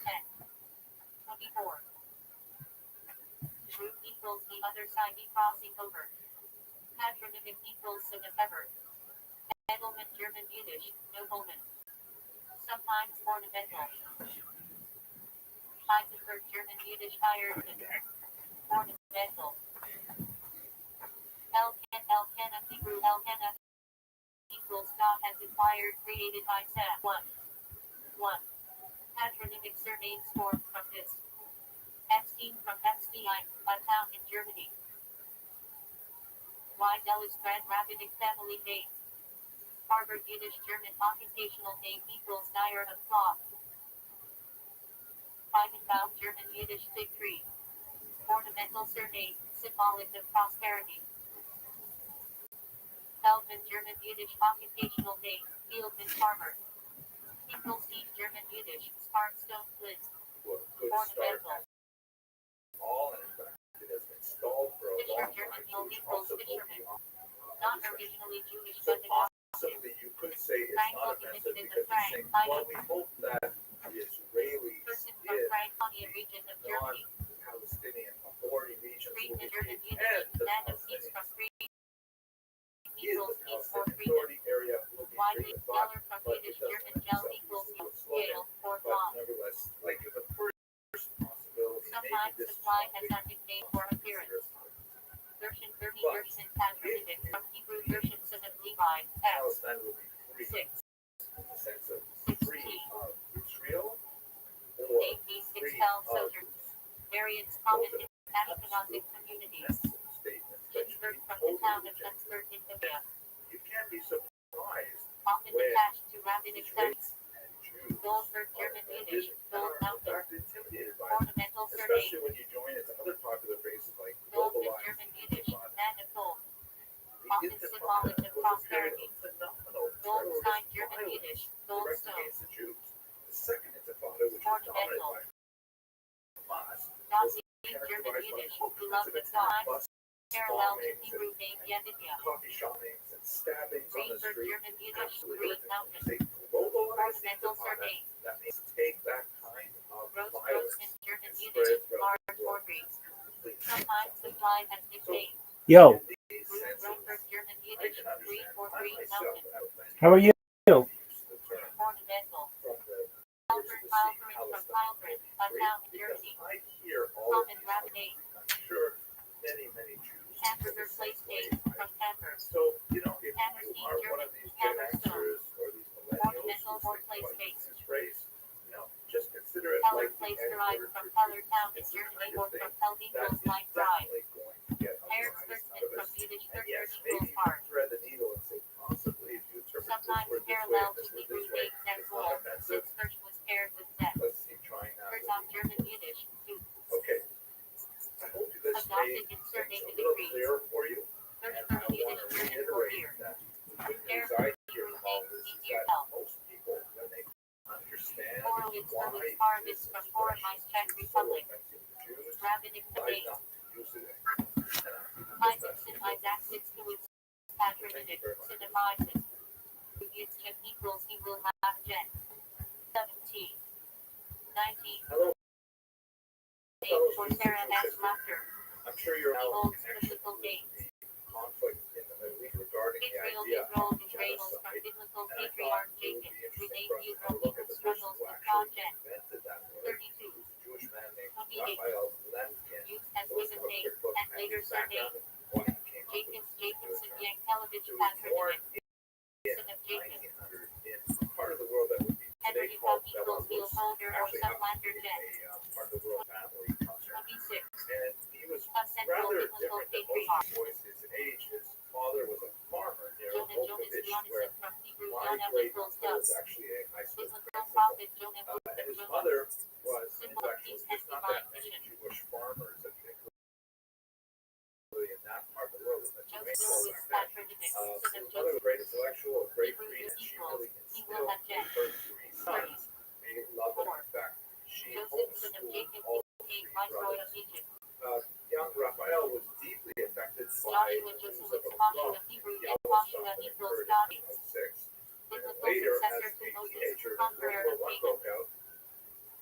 Speaker 2: 24. Root equals the other side be crossing over. Patronymic equals son of ever. Edelman German Yiddish, nobleman. Sometimes ornamental. Heisenberg German Yiddish Ireland. Ornamental. Elkanah Hebrew Elkanah equals God has acquired created by Sam 1. Patronymic surnames formed from this. Epstein from Epstein, a town in Germany. Ellis Grand Rabbinic family name. Harvard Yiddish German occupational name equals dyer of cloth. Feigenbaum German Yiddish fig tree. Ornamental surname, symbolic of prosperity. Feldman German Yiddish occupational name, fieldman farmer. Finkelstein German Yiddish, sparkstone flint. Ornamental.
Speaker 1: All in fact, it has been stalled for a
Speaker 2: Fisher
Speaker 1: long
Speaker 2: German
Speaker 1: time.
Speaker 2: equals fisherman. Not originally Jewish but an
Speaker 1: Possibly you could say it's not offensive because it's saying, well, we hope that the Israelis
Speaker 2: person from
Speaker 1: in
Speaker 2: Franconia region of Germany.
Speaker 1: non-Palestinian authority regions
Speaker 2: Friedman
Speaker 1: will
Speaker 2: German
Speaker 1: be
Speaker 2: Yiddish,
Speaker 1: and the
Speaker 2: land of peace from
Speaker 1: Palestinians
Speaker 2: free
Speaker 1: in
Speaker 2: equals
Speaker 1: the
Speaker 2: peace for
Speaker 1: Palestinian
Speaker 2: freedom.
Speaker 1: authority area will be
Speaker 2: Widely
Speaker 1: free,
Speaker 2: yeller from
Speaker 1: but
Speaker 2: Yiddish
Speaker 1: it doesn't
Speaker 2: German
Speaker 1: lend
Speaker 2: gel
Speaker 1: itself
Speaker 2: equals
Speaker 1: to a slogan.
Speaker 2: scale or
Speaker 1: But
Speaker 2: law.
Speaker 1: nevertheless, like the first possibility,
Speaker 2: Sometimes
Speaker 1: maybe this
Speaker 2: supply
Speaker 1: is
Speaker 2: has
Speaker 1: something
Speaker 2: a nickname for appearance. Gershon Gertie
Speaker 1: But
Speaker 2: Gershon patronymic from Hebrew Gershon son of Levi. X.
Speaker 1: Palestine will be free
Speaker 2: 6.
Speaker 1: in the sense of
Speaker 2: 16.
Speaker 1: free of Israel or
Speaker 2: Name these
Speaker 1: free
Speaker 2: expelled
Speaker 1: of
Speaker 2: soldiers. Variants common in Ashkenazic communities.
Speaker 1: statements.
Speaker 2: Ginsburg from the town of Ginsburg in Libya.
Speaker 1: You can't be surprised
Speaker 2: Often
Speaker 1: when
Speaker 2: attached to rabbinic
Speaker 1: Israelis
Speaker 2: texts.
Speaker 1: and Jews
Speaker 2: Goldberg German Yiddish, Gold
Speaker 1: are in
Speaker 2: Mountain.
Speaker 1: fact intimidated by it,
Speaker 2: Ornamental
Speaker 1: especially
Speaker 2: surname.
Speaker 1: when you join into other popular phrases like
Speaker 2: Goldman
Speaker 1: globalized.
Speaker 2: German Yiddish, man of gold.
Speaker 1: The
Speaker 2: Often
Speaker 1: Intifada
Speaker 2: symbolic of
Speaker 1: was a period
Speaker 2: prosperity.
Speaker 1: of phenomenal
Speaker 2: Goldstein
Speaker 1: terrorist
Speaker 2: German
Speaker 1: violence
Speaker 2: Yiddish,
Speaker 1: directed
Speaker 2: Goldstone.
Speaker 1: against the Jews. The second Intifada, which was dominated
Speaker 2: Ornamental.
Speaker 1: by Hamas,
Speaker 2: Nazi German
Speaker 1: characterized by
Speaker 2: Yiddish,
Speaker 1: comprehensive
Speaker 2: beloved of
Speaker 1: attack,
Speaker 2: God.
Speaker 1: bus
Speaker 2: Parallel to
Speaker 1: bombings,
Speaker 2: Hebrew name Yedidia.
Speaker 1: coffee shoppings, and stabbings on the
Speaker 2: Greenberg
Speaker 1: street.
Speaker 2: German Yiddish,
Speaker 1: Absolutely
Speaker 2: Green
Speaker 1: horrific.
Speaker 2: Mountain.
Speaker 1: It's a globalized
Speaker 2: Ornamental
Speaker 1: Intifada
Speaker 2: surname.
Speaker 1: that means take that kind of violence
Speaker 2: Grossman German
Speaker 1: and spread
Speaker 2: Yiddish,
Speaker 1: it throughout
Speaker 2: large
Speaker 1: the world.
Speaker 2: boundaries.
Speaker 1: Completely.
Speaker 2: Sometimes supply has nickname.
Speaker 3: Yo,
Speaker 1: These
Speaker 2: Root
Speaker 1: senses,
Speaker 2: Rosenberg German
Speaker 1: I
Speaker 2: Yiddish,
Speaker 1: can
Speaker 2: Green
Speaker 1: understand.
Speaker 2: for
Speaker 1: I
Speaker 2: Green
Speaker 1: myself
Speaker 2: Mountain.
Speaker 1: have been
Speaker 3: how are you?
Speaker 1: used the term
Speaker 2: Ornamental.
Speaker 1: from the
Speaker 2: Albert Heilbrin from Heilbrin, a town in
Speaker 1: because
Speaker 2: Germany.
Speaker 1: I hear all of
Speaker 2: Common
Speaker 1: these.
Speaker 2: Rabbin name.
Speaker 1: I'm sure many Jews.
Speaker 2: Hamburger place name from Hamburg.
Speaker 1: So, you know, if you
Speaker 2: Hammerstein
Speaker 1: are one
Speaker 2: German,
Speaker 1: of these Gen
Speaker 2: Hammerstone.
Speaker 1: Xers or these millennials
Speaker 2: Ornamental
Speaker 1: who
Speaker 2: or
Speaker 1: think
Speaker 2: place
Speaker 1: about
Speaker 2: name.
Speaker 1: using this phrase, you know, just consider it
Speaker 2: Heller
Speaker 1: like the
Speaker 2: place
Speaker 1: N
Speaker 2: derived
Speaker 1: word
Speaker 2: from
Speaker 1: for
Speaker 2: Heller
Speaker 1: Jews.
Speaker 2: town in
Speaker 1: It's the
Speaker 2: Germany
Speaker 1: kind
Speaker 2: or
Speaker 1: of thing
Speaker 2: from Hell
Speaker 1: that
Speaker 2: equals
Speaker 1: is
Speaker 2: like drive.
Speaker 1: definitely going to get a
Speaker 2: Herz
Speaker 1: rise
Speaker 2: Bergman
Speaker 1: out of
Speaker 2: from
Speaker 1: us.
Speaker 2: Yiddish
Speaker 1: And
Speaker 2: Berger
Speaker 1: yes,
Speaker 2: equals
Speaker 1: maybe you
Speaker 2: hard.
Speaker 1: can thread the needle and say possibly if you interpret
Speaker 2: Sometimes
Speaker 1: this word
Speaker 2: parallel to
Speaker 1: this word
Speaker 2: Hebrew
Speaker 1: this way,
Speaker 2: names as
Speaker 1: it's
Speaker 2: well.
Speaker 1: not offensive.
Speaker 2: Since Hirsch was paired with Zet.
Speaker 1: Let's keep trying that.
Speaker 2: Herzog German Yiddish, too.
Speaker 1: Okay. I hope this
Speaker 2: Adopted
Speaker 1: made
Speaker 2: in
Speaker 1: things
Speaker 2: surname
Speaker 1: a
Speaker 2: and
Speaker 1: little
Speaker 2: decrees.
Speaker 1: clearer for you. And I
Speaker 2: Hirschberg
Speaker 1: want
Speaker 2: Yiddish
Speaker 1: to
Speaker 2: German for
Speaker 1: reiterate
Speaker 2: beer.
Speaker 1: that the good
Speaker 2: Hair
Speaker 1: news I hear
Speaker 2: Hebrew
Speaker 1: from all
Speaker 2: name,
Speaker 1: this is
Speaker 2: easier
Speaker 1: that
Speaker 2: help.
Speaker 1: most people, when they understand
Speaker 2: Oral its
Speaker 1: why
Speaker 2: early
Speaker 1: this
Speaker 2: harvest from
Speaker 1: expression
Speaker 2: Foreign Czech
Speaker 1: is so
Speaker 2: Republic.
Speaker 1: offensive to Jews,
Speaker 2: Rabbinic
Speaker 1: I
Speaker 2: domain.
Speaker 1: don't use it anymore.
Speaker 2: Isaacson Isaac Sitzkowitz patronymic. Cinemizes. Yitzchak equals he will have Jen. 17. 19.
Speaker 1: Hello,
Speaker 2: Name for Sarah S. Laughter.
Speaker 1: I'm sure you're
Speaker 2: The
Speaker 1: out
Speaker 2: old
Speaker 1: in connection
Speaker 2: biblical
Speaker 1: with
Speaker 2: name.
Speaker 1: the conflict in the Middle East regarding the
Speaker 2: Israel,
Speaker 1: idea
Speaker 2: Israel,
Speaker 1: of
Speaker 2: Israel from
Speaker 1: genocide.
Speaker 2: biblical
Speaker 1: And I
Speaker 2: patriarch
Speaker 1: thought it would
Speaker 2: Jacob.
Speaker 1: be interesting
Speaker 2: Rename
Speaker 1: for us to
Speaker 2: Israel
Speaker 1: have a look
Speaker 2: people
Speaker 1: at the person
Speaker 2: struggles
Speaker 1: who
Speaker 2: with
Speaker 1: actually
Speaker 2: God Jen.
Speaker 1: invented that word.
Speaker 2: 32.
Speaker 1: It was a Jewish man named
Speaker 2: 28.
Speaker 1: Raphael Lemkin.
Speaker 2: Used as
Speaker 1: So let's
Speaker 2: given
Speaker 1: have a
Speaker 2: name
Speaker 1: quick look
Speaker 2: and
Speaker 1: at
Speaker 2: later
Speaker 1: his background
Speaker 2: surname.
Speaker 1: and why he came up with
Speaker 2: Jacobs
Speaker 1: this particular
Speaker 2: Jacobson
Speaker 1: term.
Speaker 2: Yankelevich
Speaker 1: He was born
Speaker 2: patronymic.
Speaker 1: in
Speaker 2: Son of Jacob.
Speaker 1: 1900 in a part of the world that would be today
Speaker 2: Henry
Speaker 1: called
Speaker 2: equals
Speaker 1: Belarus.
Speaker 2: Leopolder or
Speaker 1: Actually happens to
Speaker 2: Sublander
Speaker 1: be
Speaker 2: Jen.
Speaker 1: a part of the world family culture.
Speaker 2: 26.
Speaker 1: And he was
Speaker 2: A central
Speaker 1: rather
Speaker 2: biblical
Speaker 1: different than most
Speaker 2: patriarch.
Speaker 1: boys his age. His father was a farmer near
Speaker 2: Jonah Jonas
Speaker 1: Volkovich,
Speaker 2: Jonason
Speaker 1: where
Speaker 2: from Hebrew
Speaker 1: my
Speaker 2: Jonah
Speaker 1: great
Speaker 2: equals
Speaker 1: uncle was
Speaker 2: dust.
Speaker 1: actually a high school
Speaker 2: Biblical
Speaker 1: principal.
Speaker 2: prophet Jonah
Speaker 1: And his
Speaker 2: Jonah.
Speaker 1: mother was
Speaker 2: Symbol of
Speaker 1: intellectual.
Speaker 2: peace
Speaker 1: There's
Speaker 2: and
Speaker 1: not
Speaker 2: divine
Speaker 1: that many
Speaker 2: mission.
Speaker 1: Jewish farmers, particularly in that part of the world.
Speaker 2: Joseph Billowitz
Speaker 1: Back then.
Speaker 2: patronymic.
Speaker 1: So
Speaker 2: Son of
Speaker 1: his mother was a
Speaker 2: Joseph.
Speaker 1: great intellectual, a great
Speaker 2: Hebrew
Speaker 1: reader.
Speaker 2: is
Speaker 1: She
Speaker 2: equals.
Speaker 1: really
Speaker 2: He will
Speaker 1: instilled
Speaker 2: have Jen.
Speaker 1: in her three sons a love of it. In fact, she
Speaker 2: Joseph, son of
Speaker 1: homeschooled
Speaker 2: Jacob,
Speaker 1: all
Speaker 2: Joshua Hebrew Joshua equals God. Biblical
Speaker 1: Later,
Speaker 2: successor
Speaker 1: as
Speaker 2: to
Speaker 1: a
Speaker 2: Moses,
Speaker 1: teenager,
Speaker 2: conqueror
Speaker 1: World
Speaker 2: of
Speaker 1: War I
Speaker 2: Canaan.
Speaker 1: broke out.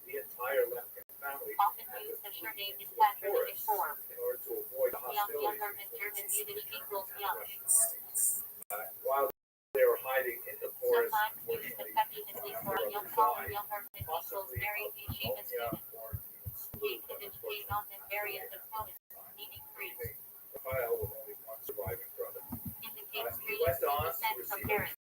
Speaker 1: The entire left-hand family
Speaker 2: Often
Speaker 1: had to
Speaker 2: used the
Speaker 1: flee
Speaker 2: surname in
Speaker 1: to the
Speaker 2: patronymic
Speaker 1: forests
Speaker 2: form.
Speaker 1: in order to avoid the hostilities
Speaker 2: Younger
Speaker 1: between
Speaker 2: German
Speaker 1: the
Speaker 2: Yiddish
Speaker 1: German
Speaker 2: equals
Speaker 1: and
Speaker 2: young.
Speaker 1: Russian armies. While they were hiding in the forest,
Speaker 2: Sometimes used affectionately for a young father, younger equals
Speaker 1: possibly
Speaker 2: married
Speaker 1: of
Speaker 2: yeshiva
Speaker 1: pneumonia
Speaker 2: student.
Speaker 1: or flu, but
Speaker 2: Jacob
Speaker 1: unfortunately,
Speaker 2: and various opponents, meaning priest.
Speaker 1: Raphael with only one surviving brother.
Speaker 2: Indicates
Speaker 1: He went
Speaker 2: previously
Speaker 1: on to
Speaker 2: descent from
Speaker 1: receive a
Speaker 2: parents.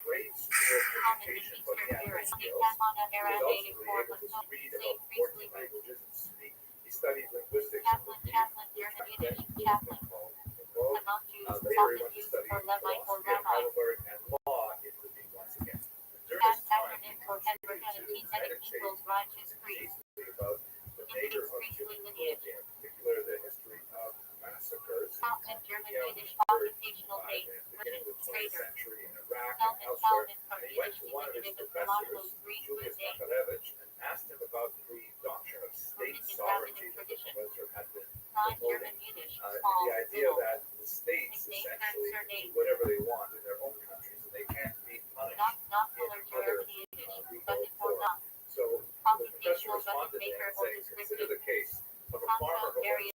Speaker 1: grade school
Speaker 2: Common in
Speaker 1: education, but
Speaker 2: Eastern
Speaker 1: he had no
Speaker 2: Europe.
Speaker 1: skills.
Speaker 2: Nikamana
Speaker 1: He was
Speaker 2: Aramaic
Speaker 1: ultimately
Speaker 2: form
Speaker 1: able
Speaker 2: of
Speaker 1: to
Speaker 2: tongue,
Speaker 1: read
Speaker 2: same
Speaker 1: about 14
Speaker 2: priestly roots.
Speaker 1: languages and speak. He studied linguistics and
Speaker 2: Chaplain,
Speaker 1: Rabbinic,
Speaker 2: German
Speaker 1: then
Speaker 2: Yiddish,
Speaker 1: would have
Speaker 2: chaplain.
Speaker 1: been called Quote.
Speaker 2: Among Jews,
Speaker 1: Later, he
Speaker 2: often
Speaker 1: went to
Speaker 2: used
Speaker 1: study
Speaker 2: for Levite or
Speaker 1: philosophy at
Speaker 2: rabbi.
Speaker 1: Heidelberg and law in Lviv once again. During
Speaker 2: Past
Speaker 1: this time,
Speaker 2: acronym
Speaker 1: he
Speaker 2: for
Speaker 1: continued
Speaker 2: Heterogeneity
Speaker 1: to meditate
Speaker 2: equals righteous priest.
Speaker 1: deeply about the nature of
Speaker 2: Priestly
Speaker 1: human
Speaker 2: lineage.
Speaker 1: cruelty, in particular the history of massacres.
Speaker 2: Common German
Speaker 1: He
Speaker 2: Yiddish
Speaker 1: occurred
Speaker 2: occupational
Speaker 1: in
Speaker 2: date.
Speaker 1: the beginning of the 20th
Speaker 2: Trader.
Speaker 1: century in Iraq
Speaker 2: Self
Speaker 1: and elsewhere.
Speaker 2: empowerment from
Speaker 1: And he went
Speaker 2: Yiddish
Speaker 1: to one of his
Speaker 2: indicative of
Speaker 1: professors,
Speaker 2: Colombo's Greek
Speaker 1: Julius
Speaker 2: name.
Speaker 1: Makarevich, and asked him about the doctrine of state
Speaker 2: Rooted in
Speaker 1: sovereignty
Speaker 2: rabbinic
Speaker 1: that the
Speaker 2: tradition.
Speaker 1: professor had been
Speaker 2: Prime
Speaker 1: promoting.
Speaker 2: German Yiddish, small,
Speaker 1: The idea
Speaker 2: little.
Speaker 1: that the states
Speaker 2: Nickname and
Speaker 1: essentially
Speaker 2: surname.
Speaker 1: do whatever they want in their own countries and they can't be punished
Speaker 2: Not
Speaker 1: in
Speaker 2: color
Speaker 1: other
Speaker 2: German Yiddish, but
Speaker 1: legal
Speaker 2: it or
Speaker 1: forms.
Speaker 2: not.
Speaker 1: So the professor
Speaker 2: Computational
Speaker 1: responded to
Speaker 2: record
Speaker 1: him
Speaker 2: maker or
Speaker 1: saying, consider
Speaker 2: descriptive.
Speaker 1: the case of a farmer
Speaker 2: Control
Speaker 1: who has
Speaker 2: various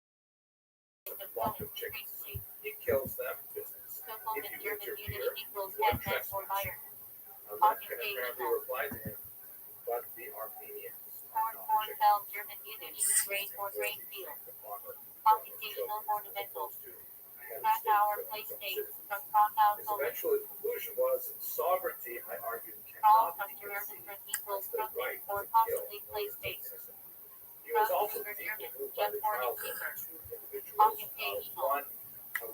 Speaker 1: a flock of chickens.
Speaker 2: priestly.
Speaker 1: He kills them, business.
Speaker 2: Stockholm
Speaker 1: If
Speaker 2: in
Speaker 1: you
Speaker 2: German
Speaker 1: interfere,
Speaker 2: Yiddish equals
Speaker 1: you are
Speaker 2: headman or
Speaker 1: trespassing.
Speaker 2: buyer.
Speaker 1: Lemkin apparently replied to him, but the Armenians are not
Speaker 2: Corn
Speaker 1: chickens.
Speaker 2: fell German Yiddish, grain or grain field. Computational ornamental. Krakauer place name from Krakow,
Speaker 1: His
Speaker 2: Poland.
Speaker 1: eventual conclusion was sovereignty, I argued,
Speaker 2: From
Speaker 1: cannot be
Speaker 2: German
Speaker 1: conceived
Speaker 2: equals
Speaker 1: as the
Speaker 2: trumpet
Speaker 1: right
Speaker 2: or
Speaker 1: to kill
Speaker 2: possibly place base.
Speaker 1: He was
Speaker 2: From
Speaker 1: also
Speaker 2: German
Speaker 1: deeply
Speaker 2: German,
Speaker 1: moved by the
Speaker 2: just born in
Speaker 1: trials of
Speaker 2: Keeper.
Speaker 1: two individuals.
Speaker 2: Occupational.
Speaker 1: One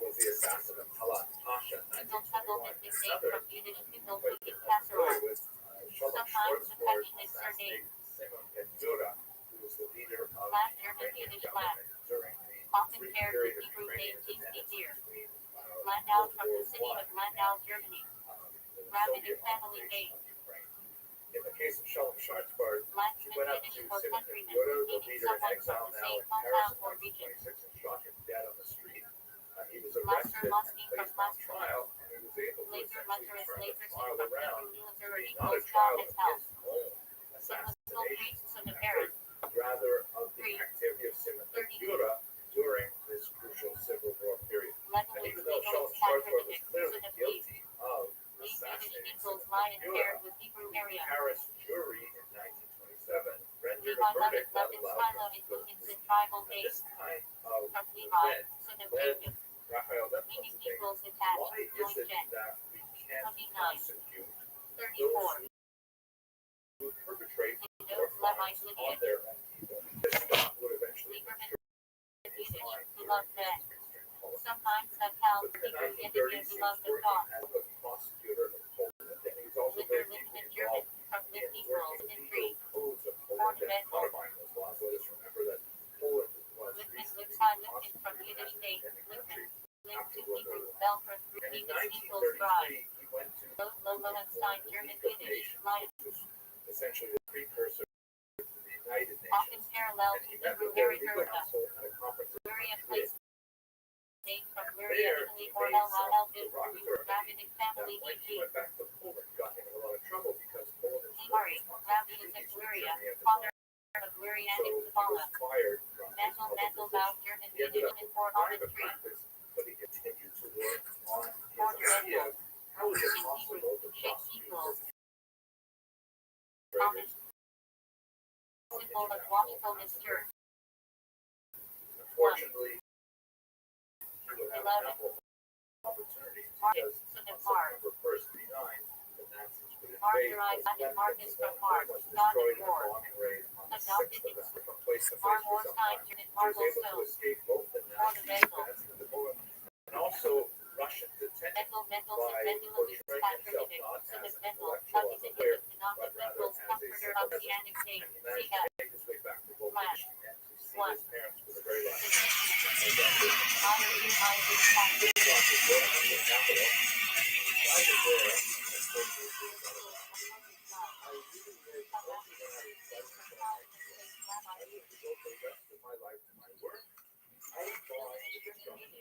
Speaker 1: was the assassin of Talat Pasha in
Speaker 2: Single
Speaker 1: 1921.
Speaker 2: settlement nickname
Speaker 1: Another
Speaker 2: from Yiddish Kindle
Speaker 1: was
Speaker 2: cooking
Speaker 1: good
Speaker 2: casserole.
Speaker 1: with Shalom
Speaker 2: Sometimes
Speaker 1: Schwarzkopf
Speaker 2: affectionate surname.
Speaker 1: assassinated Simon Ben-Jura, who was the leader of
Speaker 2: Flat
Speaker 1: the
Speaker 2: German
Speaker 1: Ukrainian
Speaker 2: Yiddish
Speaker 1: government during the
Speaker 2: Often
Speaker 1: brief
Speaker 2: paired
Speaker 1: period
Speaker 2: with
Speaker 1: of
Speaker 2: Hebrew
Speaker 1: Ukrainian
Speaker 2: name Tasty
Speaker 1: independence
Speaker 2: Deer.
Speaker 1: between
Speaker 2: Landau
Speaker 1: World
Speaker 2: from
Speaker 1: War
Speaker 2: the city
Speaker 1: I
Speaker 2: of Landau,
Speaker 1: and
Speaker 2: Germany.
Speaker 1: the
Speaker 2: Rabbinic
Speaker 1: Soviet
Speaker 2: family
Speaker 1: occupation
Speaker 2: name.
Speaker 1: of Ukraine. In the case of Shalom Schwarzkopf, he
Speaker 2: Landsman
Speaker 1: went up to
Speaker 2: Yiddish or
Speaker 1: Simon
Speaker 2: countryman,
Speaker 1: Ben-Jura, the
Speaker 2: meaning
Speaker 1: leader in
Speaker 2: someone
Speaker 1: exile
Speaker 2: from the
Speaker 1: now
Speaker 2: same
Speaker 1: in Paris in
Speaker 2: hometown or region.
Speaker 1: 1926, and shot him dead on the street. He was
Speaker 2: Lasker
Speaker 1: arrested and
Speaker 2: Lusky from
Speaker 1: placed on
Speaker 2: Lasker.
Speaker 1: trial, and he was able to
Speaker 2: Laser
Speaker 1: essentially
Speaker 2: Lazarus
Speaker 1: turn the
Speaker 2: Laserson
Speaker 1: trial
Speaker 2: from
Speaker 1: around
Speaker 2: Hebrew
Speaker 1: to
Speaker 2: loser
Speaker 1: be not a
Speaker 2: equals
Speaker 1: trial
Speaker 2: God
Speaker 1: of
Speaker 2: as hell.
Speaker 1: his own
Speaker 2: Biblical
Speaker 1: assassination
Speaker 2: priests and the
Speaker 1: effort,
Speaker 2: parent.
Speaker 1: rather of the
Speaker 2: 3.
Speaker 1: activity of Simon Ben-Jura during this crucial Civil War period. And
Speaker 2: Levelers
Speaker 1: even though
Speaker 2: legal
Speaker 1: Shalom Schwarzkopf was
Speaker 2: patronymic,
Speaker 1: clearly
Speaker 2: son of
Speaker 1: guilty of
Speaker 2: Lead Yiddish
Speaker 1: assassinating
Speaker 2: equals
Speaker 1: Simon
Speaker 2: lion
Speaker 1: Ben-Jura,
Speaker 2: paired with Hebrew
Speaker 1: the
Speaker 2: area.
Speaker 1: Paris jury in 1927 rendered a
Speaker 2: Levi
Speaker 1: verdict that
Speaker 2: Levin
Speaker 1: allowed him
Speaker 2: Silo
Speaker 1: to
Speaker 2: in
Speaker 1: go
Speaker 2: Williams
Speaker 1: free.
Speaker 2: and tribal
Speaker 1: And
Speaker 2: name.
Speaker 1: this kind of
Speaker 2: From Levi,
Speaker 1: event
Speaker 2: son of
Speaker 1: led
Speaker 2: Jacob.
Speaker 1: Raphael Lemkin
Speaker 2: Meaning
Speaker 1: to think,
Speaker 2: equals attached,
Speaker 1: why is
Speaker 2: joint
Speaker 1: it
Speaker 2: jet.
Speaker 1: that we can't
Speaker 2: 29.
Speaker 1: prosecute
Speaker 2: 34.
Speaker 1: those who perpetrate war
Speaker 2: Denotes
Speaker 1: crimes
Speaker 2: Levite
Speaker 1: on
Speaker 2: lineage.
Speaker 1: their own people? This thought would eventually
Speaker 2: Lieberman
Speaker 1: mature in his
Speaker 2: Yiddish,
Speaker 1: mind
Speaker 2: beloved
Speaker 1: during
Speaker 2: that.
Speaker 1: his extreme politics.
Speaker 2: Sometimes a cow
Speaker 1: But
Speaker 2: for
Speaker 1: in the
Speaker 2: Hebrew
Speaker 1: 1930s,
Speaker 2: Indian
Speaker 1: he was
Speaker 2: beloved of
Speaker 1: working
Speaker 2: God.
Speaker 1: as a prosecutor of Poland, and he was also
Speaker 2: Liquor
Speaker 1: very
Speaker 2: living
Speaker 1: deeply
Speaker 2: in German,
Speaker 1: involved
Speaker 2: from
Speaker 1: in
Speaker 2: Living
Speaker 1: working
Speaker 2: World in
Speaker 1: legal
Speaker 2: 3.
Speaker 1: codes of Poland and codifying those laws. Let us remember that Poland was
Speaker 2: Lippman,
Speaker 1: recently
Speaker 2: Lipsai, Lipkin from
Speaker 1: constituted
Speaker 2: Yiddish
Speaker 1: as
Speaker 2: name.
Speaker 1: an independent country
Speaker 2: Link
Speaker 1: after
Speaker 2: to
Speaker 1: World War
Speaker 2: Hebrew,
Speaker 1: I.
Speaker 2: Belford,
Speaker 1: And in
Speaker 2: Yiddish equals bride.
Speaker 1: 1933, he went to
Speaker 2: Lowenstein, German Yiddish, lion.
Speaker 1: which was essentially the precursor to the United
Speaker 2: Often
Speaker 1: Nations.
Speaker 2: parallel
Speaker 1: And
Speaker 2: to
Speaker 1: he met
Speaker 2: Hebrew
Speaker 1: with their
Speaker 2: Harry
Speaker 1: legal
Speaker 2: Herta.
Speaker 1: council at a conference in
Speaker 2: Luria
Speaker 1: Madrid.
Speaker 2: place name from
Speaker 1: And
Speaker 2: Luria,
Speaker 1: there,
Speaker 2: Italy,
Speaker 1: he
Speaker 2: or
Speaker 1: made
Speaker 2: El
Speaker 1: some
Speaker 2: Alvin,
Speaker 1: derogatory
Speaker 2: Rabbinic
Speaker 1: that
Speaker 2: family,
Speaker 1: when he
Speaker 2: e.g.
Speaker 1: went back to Poland, got him in a lot of trouble because Poland is
Speaker 2: Sorry,
Speaker 1: working on
Speaker 2: Rabbbi is
Speaker 1: treaties
Speaker 2: a
Speaker 1: with
Speaker 2: Luria,
Speaker 1: Germany at the
Speaker 2: father
Speaker 1: time.
Speaker 2: of Luria
Speaker 1: So
Speaker 2: and
Speaker 1: he was
Speaker 2: Kabbalah.
Speaker 1: fired from his
Speaker 2: Mendel
Speaker 1: public
Speaker 2: Mendel
Speaker 1: position.
Speaker 2: Bauer, German
Speaker 1: He ended
Speaker 2: Yiddish
Speaker 1: up
Speaker 2: and for
Speaker 1: in private
Speaker 2: 3.
Speaker 1: practice, but he continued to work on his idea of how is it possible to prosecute
Speaker 2: Common
Speaker 1: perpetrators on
Speaker 2: symbol of
Speaker 1: international
Speaker 2: Washington's church.
Speaker 1: Unfortunately, he would have
Speaker 2: 11.
Speaker 1: ample opportunity
Speaker 2: Martin,
Speaker 1: because
Speaker 2: son
Speaker 1: on
Speaker 2: of Mark.
Speaker 1: September 1st, 39, the Nazis would invade
Speaker 2: Martyrized
Speaker 1: Poland.
Speaker 2: and Marcus from
Speaker 1: His
Speaker 2: Mark,
Speaker 1: home was
Speaker 2: God
Speaker 1: destroyed
Speaker 2: of
Speaker 1: in a
Speaker 2: war.
Speaker 1: bombing raid on the
Speaker 2: Adopted
Speaker 1: 6th of
Speaker 2: in
Speaker 1: them from place to place
Speaker 2: Mar
Speaker 1: for some
Speaker 2: Warstein,
Speaker 1: time.
Speaker 2: German
Speaker 1: He was
Speaker 2: Marble
Speaker 1: able to
Speaker 2: Stone.
Speaker 1: escape both the Nazi advance into Poland and also Russian detention
Speaker 2: Mendel Mendelssohn
Speaker 1: by
Speaker 2: Mendelevich's
Speaker 1: portraying himself
Speaker 2: patronymic,
Speaker 1: not
Speaker 2: son
Speaker 1: as
Speaker 2: of
Speaker 1: an
Speaker 2: Mendel,
Speaker 1: intellectual,
Speaker 2: Lucky
Speaker 1: as a
Speaker 2: the
Speaker 1: lawyer,
Speaker 2: Economic
Speaker 1: but rather
Speaker 2: Mendel's
Speaker 1: as a
Speaker 2: comforter of the
Speaker 1: sympathizer.
Speaker 2: annexation.
Speaker 1: And he managed
Speaker 2: See
Speaker 1: to make his way back to Voltage
Speaker 2: Flash.
Speaker 1: and to see
Speaker 2: One.
Speaker 1: his parents for the very last time. And then this
Speaker 2: Higher view, higher view, higher view.
Speaker 1: process was in the capital. Decided there, unfortunately, it was not allowed. I really live only when I was present for my ideas. I want to devote the rest of my life to my work. I was blind to destruction.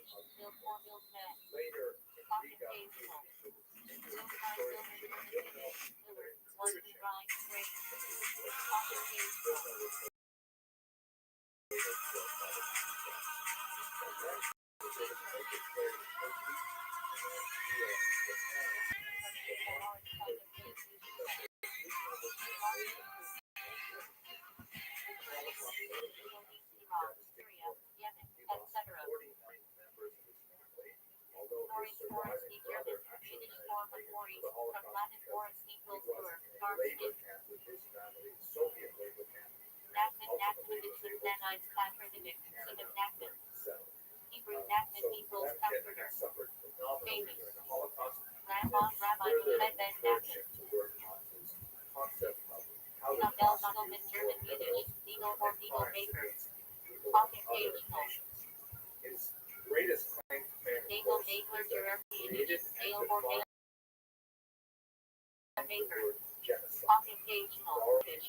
Speaker 2: Forest German, Yiddish form of Maurice, from Latin forest equals word,
Speaker 1: labor camp with his family, Soviet labor camp,
Speaker 2: Nachman is Nanite's patronymic, son of Nachman.
Speaker 1: settled.
Speaker 2: Hebrew Nachman equals
Speaker 1: That kid
Speaker 2: comforter.
Speaker 1: suffered phenomenally during the Holocaust.
Speaker 2: Rabbi
Speaker 1: Further
Speaker 2: Mohammed ben
Speaker 1: encouraged
Speaker 2: Nachman.
Speaker 1: him to work on his concept of how to
Speaker 2: Nobel
Speaker 1: prosecute
Speaker 2: Nobel in German
Speaker 1: war
Speaker 2: Yiddish,
Speaker 1: criminals
Speaker 2: legal or legal
Speaker 1: crimes
Speaker 2: maker.
Speaker 1: against people of other
Speaker 2: Occupational.
Speaker 1: nations. His greatest claim to fame, of
Speaker 2: Legal
Speaker 1: course,
Speaker 2: maker,
Speaker 1: is that
Speaker 2: German
Speaker 1: he
Speaker 2: Yiddish,
Speaker 1: created and
Speaker 2: legal or
Speaker 1: defined
Speaker 2: legal
Speaker 1: the
Speaker 2: maker.
Speaker 1: word genocide.
Speaker 2: Occupational. Yiddish.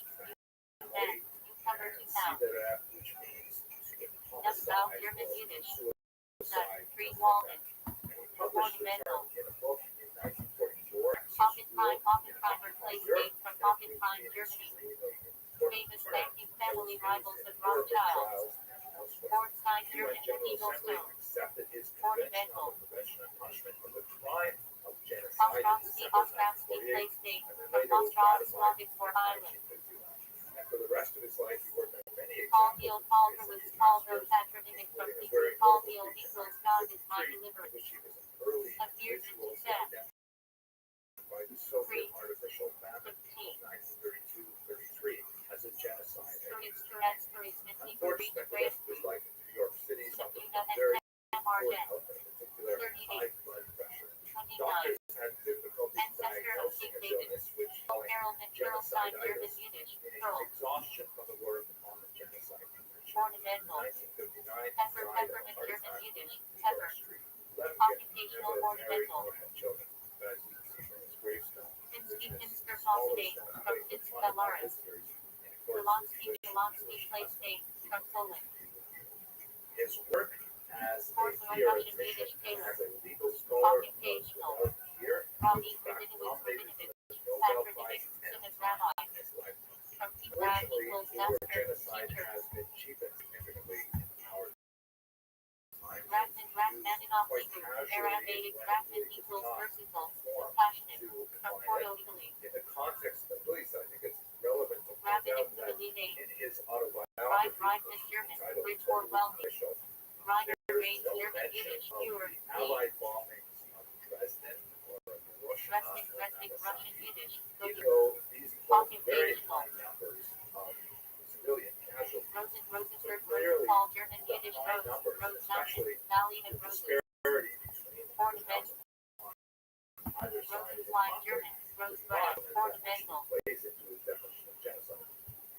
Speaker 2: Then, you cover
Speaker 1: And
Speaker 2: 2000.
Speaker 1: Siderat, which means
Speaker 2: Nubel
Speaker 1: homicide
Speaker 2: German
Speaker 1: or
Speaker 2: Yiddish.
Speaker 1: suicide.
Speaker 2: Free Walden.
Speaker 1: And he published the term in a book in 1944.
Speaker 2: Oppenheimer replaced name from Oppenheim, Germany. Famous banking family rivals of Rothschild. Bornstein, German, Eagle Stone.
Speaker 1: Accepted his
Speaker 2: Ornamental.
Speaker 1: convention on the prevention and punishment of the crime of genocide in
Speaker 2: Ostrowski
Speaker 1: December 1948,
Speaker 2: placed name
Speaker 1: and then
Speaker 2: from
Speaker 1: later was
Speaker 2: Ostrov
Speaker 1: ratified
Speaker 2: Slavic
Speaker 1: in
Speaker 2: for Island.
Speaker 1: 1951. And for the rest of his life, he worked on many
Speaker 2: Paul
Speaker 1: examples
Speaker 2: Hill,
Speaker 1: of
Speaker 2: Paul
Speaker 1: these
Speaker 2: Lewis,
Speaker 1: as
Speaker 2: Paul
Speaker 1: masters,
Speaker 2: Rose, patronymic from
Speaker 1: including a
Speaker 2: Hebrew,
Speaker 1: very
Speaker 2: Paul
Speaker 1: notable
Speaker 2: Hill
Speaker 1: feature
Speaker 2: equals God is my
Speaker 1: in
Speaker 2: deliverance.
Speaker 1: which he was an early
Speaker 2: Appears in
Speaker 1: visual
Speaker 2: Tibet.
Speaker 1: identified by the Soviet artificial famine of 1932-33 as a genocide.
Speaker 2: Unfortunately,
Speaker 1: Spent the rest of his life in New York City, suffering from
Speaker 2: and
Speaker 1: very
Speaker 2: Martin,
Speaker 1: poor health, and in particular high blood pressure.
Speaker 2: 29.
Speaker 1: Doctors had difficulty
Speaker 2: Ancestor of
Speaker 1: diagnosing
Speaker 2: King
Speaker 1: his
Speaker 2: David.
Speaker 1: illness, which
Speaker 2: Harold and German Yiddish.
Speaker 1: meaning
Speaker 2: Pearl.
Speaker 1: exhaustion from the work on the genocide convention.
Speaker 2: Ornamental.
Speaker 1: 1959,
Speaker 2: Pepper,
Speaker 1: died of
Speaker 2: peppermint,
Speaker 1: a heart
Speaker 2: German
Speaker 1: attack
Speaker 2: Yiddish.
Speaker 1: on New
Speaker 2: Pepper.
Speaker 1: York Street. Left
Speaker 2: Occupational
Speaker 1: never married
Speaker 2: ornamental.
Speaker 1: nor had children, but as you can see from his gravestone,
Speaker 2: Finsky,
Speaker 1: which is
Speaker 2: Finster,
Speaker 1: smaller
Speaker 2: Positive,
Speaker 1: stone
Speaker 2: from
Speaker 1: made
Speaker 2: Finska,
Speaker 1: fun of by
Speaker 2: Lawrence.
Speaker 1: visitors in accordance with
Speaker 2: Polonsky
Speaker 1: Jewish
Speaker 2: place
Speaker 1: custom.
Speaker 2: name from Poland.
Speaker 1: His work as a
Speaker 2: Russian
Speaker 1: theoretician
Speaker 2: Yiddish
Speaker 1: and
Speaker 2: tailor.
Speaker 1: as a legal scholar was
Speaker 2: Occupational.
Speaker 1: developed here,
Speaker 2: Rabbbi
Speaker 1: was in fact
Speaker 2: Rabinowitz,
Speaker 1: nominated for the Nobel Prize
Speaker 2: patronymic,
Speaker 1: 10
Speaker 2: son of
Speaker 1: times
Speaker 2: Rabbi.
Speaker 1: in his lifetime.
Speaker 2: From Tibet
Speaker 1: Fortunately,
Speaker 2: equals
Speaker 1: the word
Speaker 2: master,
Speaker 1: genocide
Speaker 2: teacher.
Speaker 1: has been cheapened significantly in our time.
Speaker 2: Rachmaninoff
Speaker 1: Quite
Speaker 2: Hebrew,
Speaker 1: casually
Speaker 2: Aramaic,
Speaker 1: when
Speaker 2: Rachman
Speaker 1: it
Speaker 2: equals
Speaker 1: was not
Speaker 2: versatile,
Speaker 1: conformed
Speaker 2: passionate.
Speaker 1: to
Speaker 2: From
Speaker 1: define
Speaker 2: Porto,
Speaker 1: it.
Speaker 2: Italy.
Speaker 1: In the context of the police, I think it's relevant to point
Speaker 2: Rabbinic
Speaker 1: out that
Speaker 2: Lily name.
Speaker 1: in his autobiography,
Speaker 2: Reitman German,
Speaker 1: titled
Speaker 2: Bridge or
Speaker 1: Totally
Speaker 2: Welding.
Speaker 1: Official,
Speaker 2: Reiner
Speaker 1: there is
Speaker 2: Range
Speaker 1: no
Speaker 2: German
Speaker 1: mention
Speaker 2: Yiddish,
Speaker 1: of
Speaker 2: pure,
Speaker 1: the Allied bombings of Dresden or Hiroshima
Speaker 2: Resting,
Speaker 1: or
Speaker 2: Russian
Speaker 1: Nagasaki.
Speaker 2: Yiddish,
Speaker 1: Even though these involve very high numbers of civilian casualties,
Speaker 2: Rosenberg,
Speaker 1: clearly
Speaker 2: Paul German
Speaker 1: the
Speaker 2: Yiddish,
Speaker 1: high
Speaker 2: Rose,
Speaker 1: numbers,
Speaker 2: Rose
Speaker 1: and especially
Speaker 2: Mountain, Valley
Speaker 1: the
Speaker 2: of Roses.
Speaker 1: disparity between the
Speaker 2: Ornamental.
Speaker 1: on either side of the
Speaker 2: Rosenfly
Speaker 1: conflict
Speaker 2: German, Rose
Speaker 1: is
Speaker 2: Brand,
Speaker 1: not an definition
Speaker 2: ornamental.
Speaker 1: that plays into his definition of genocide.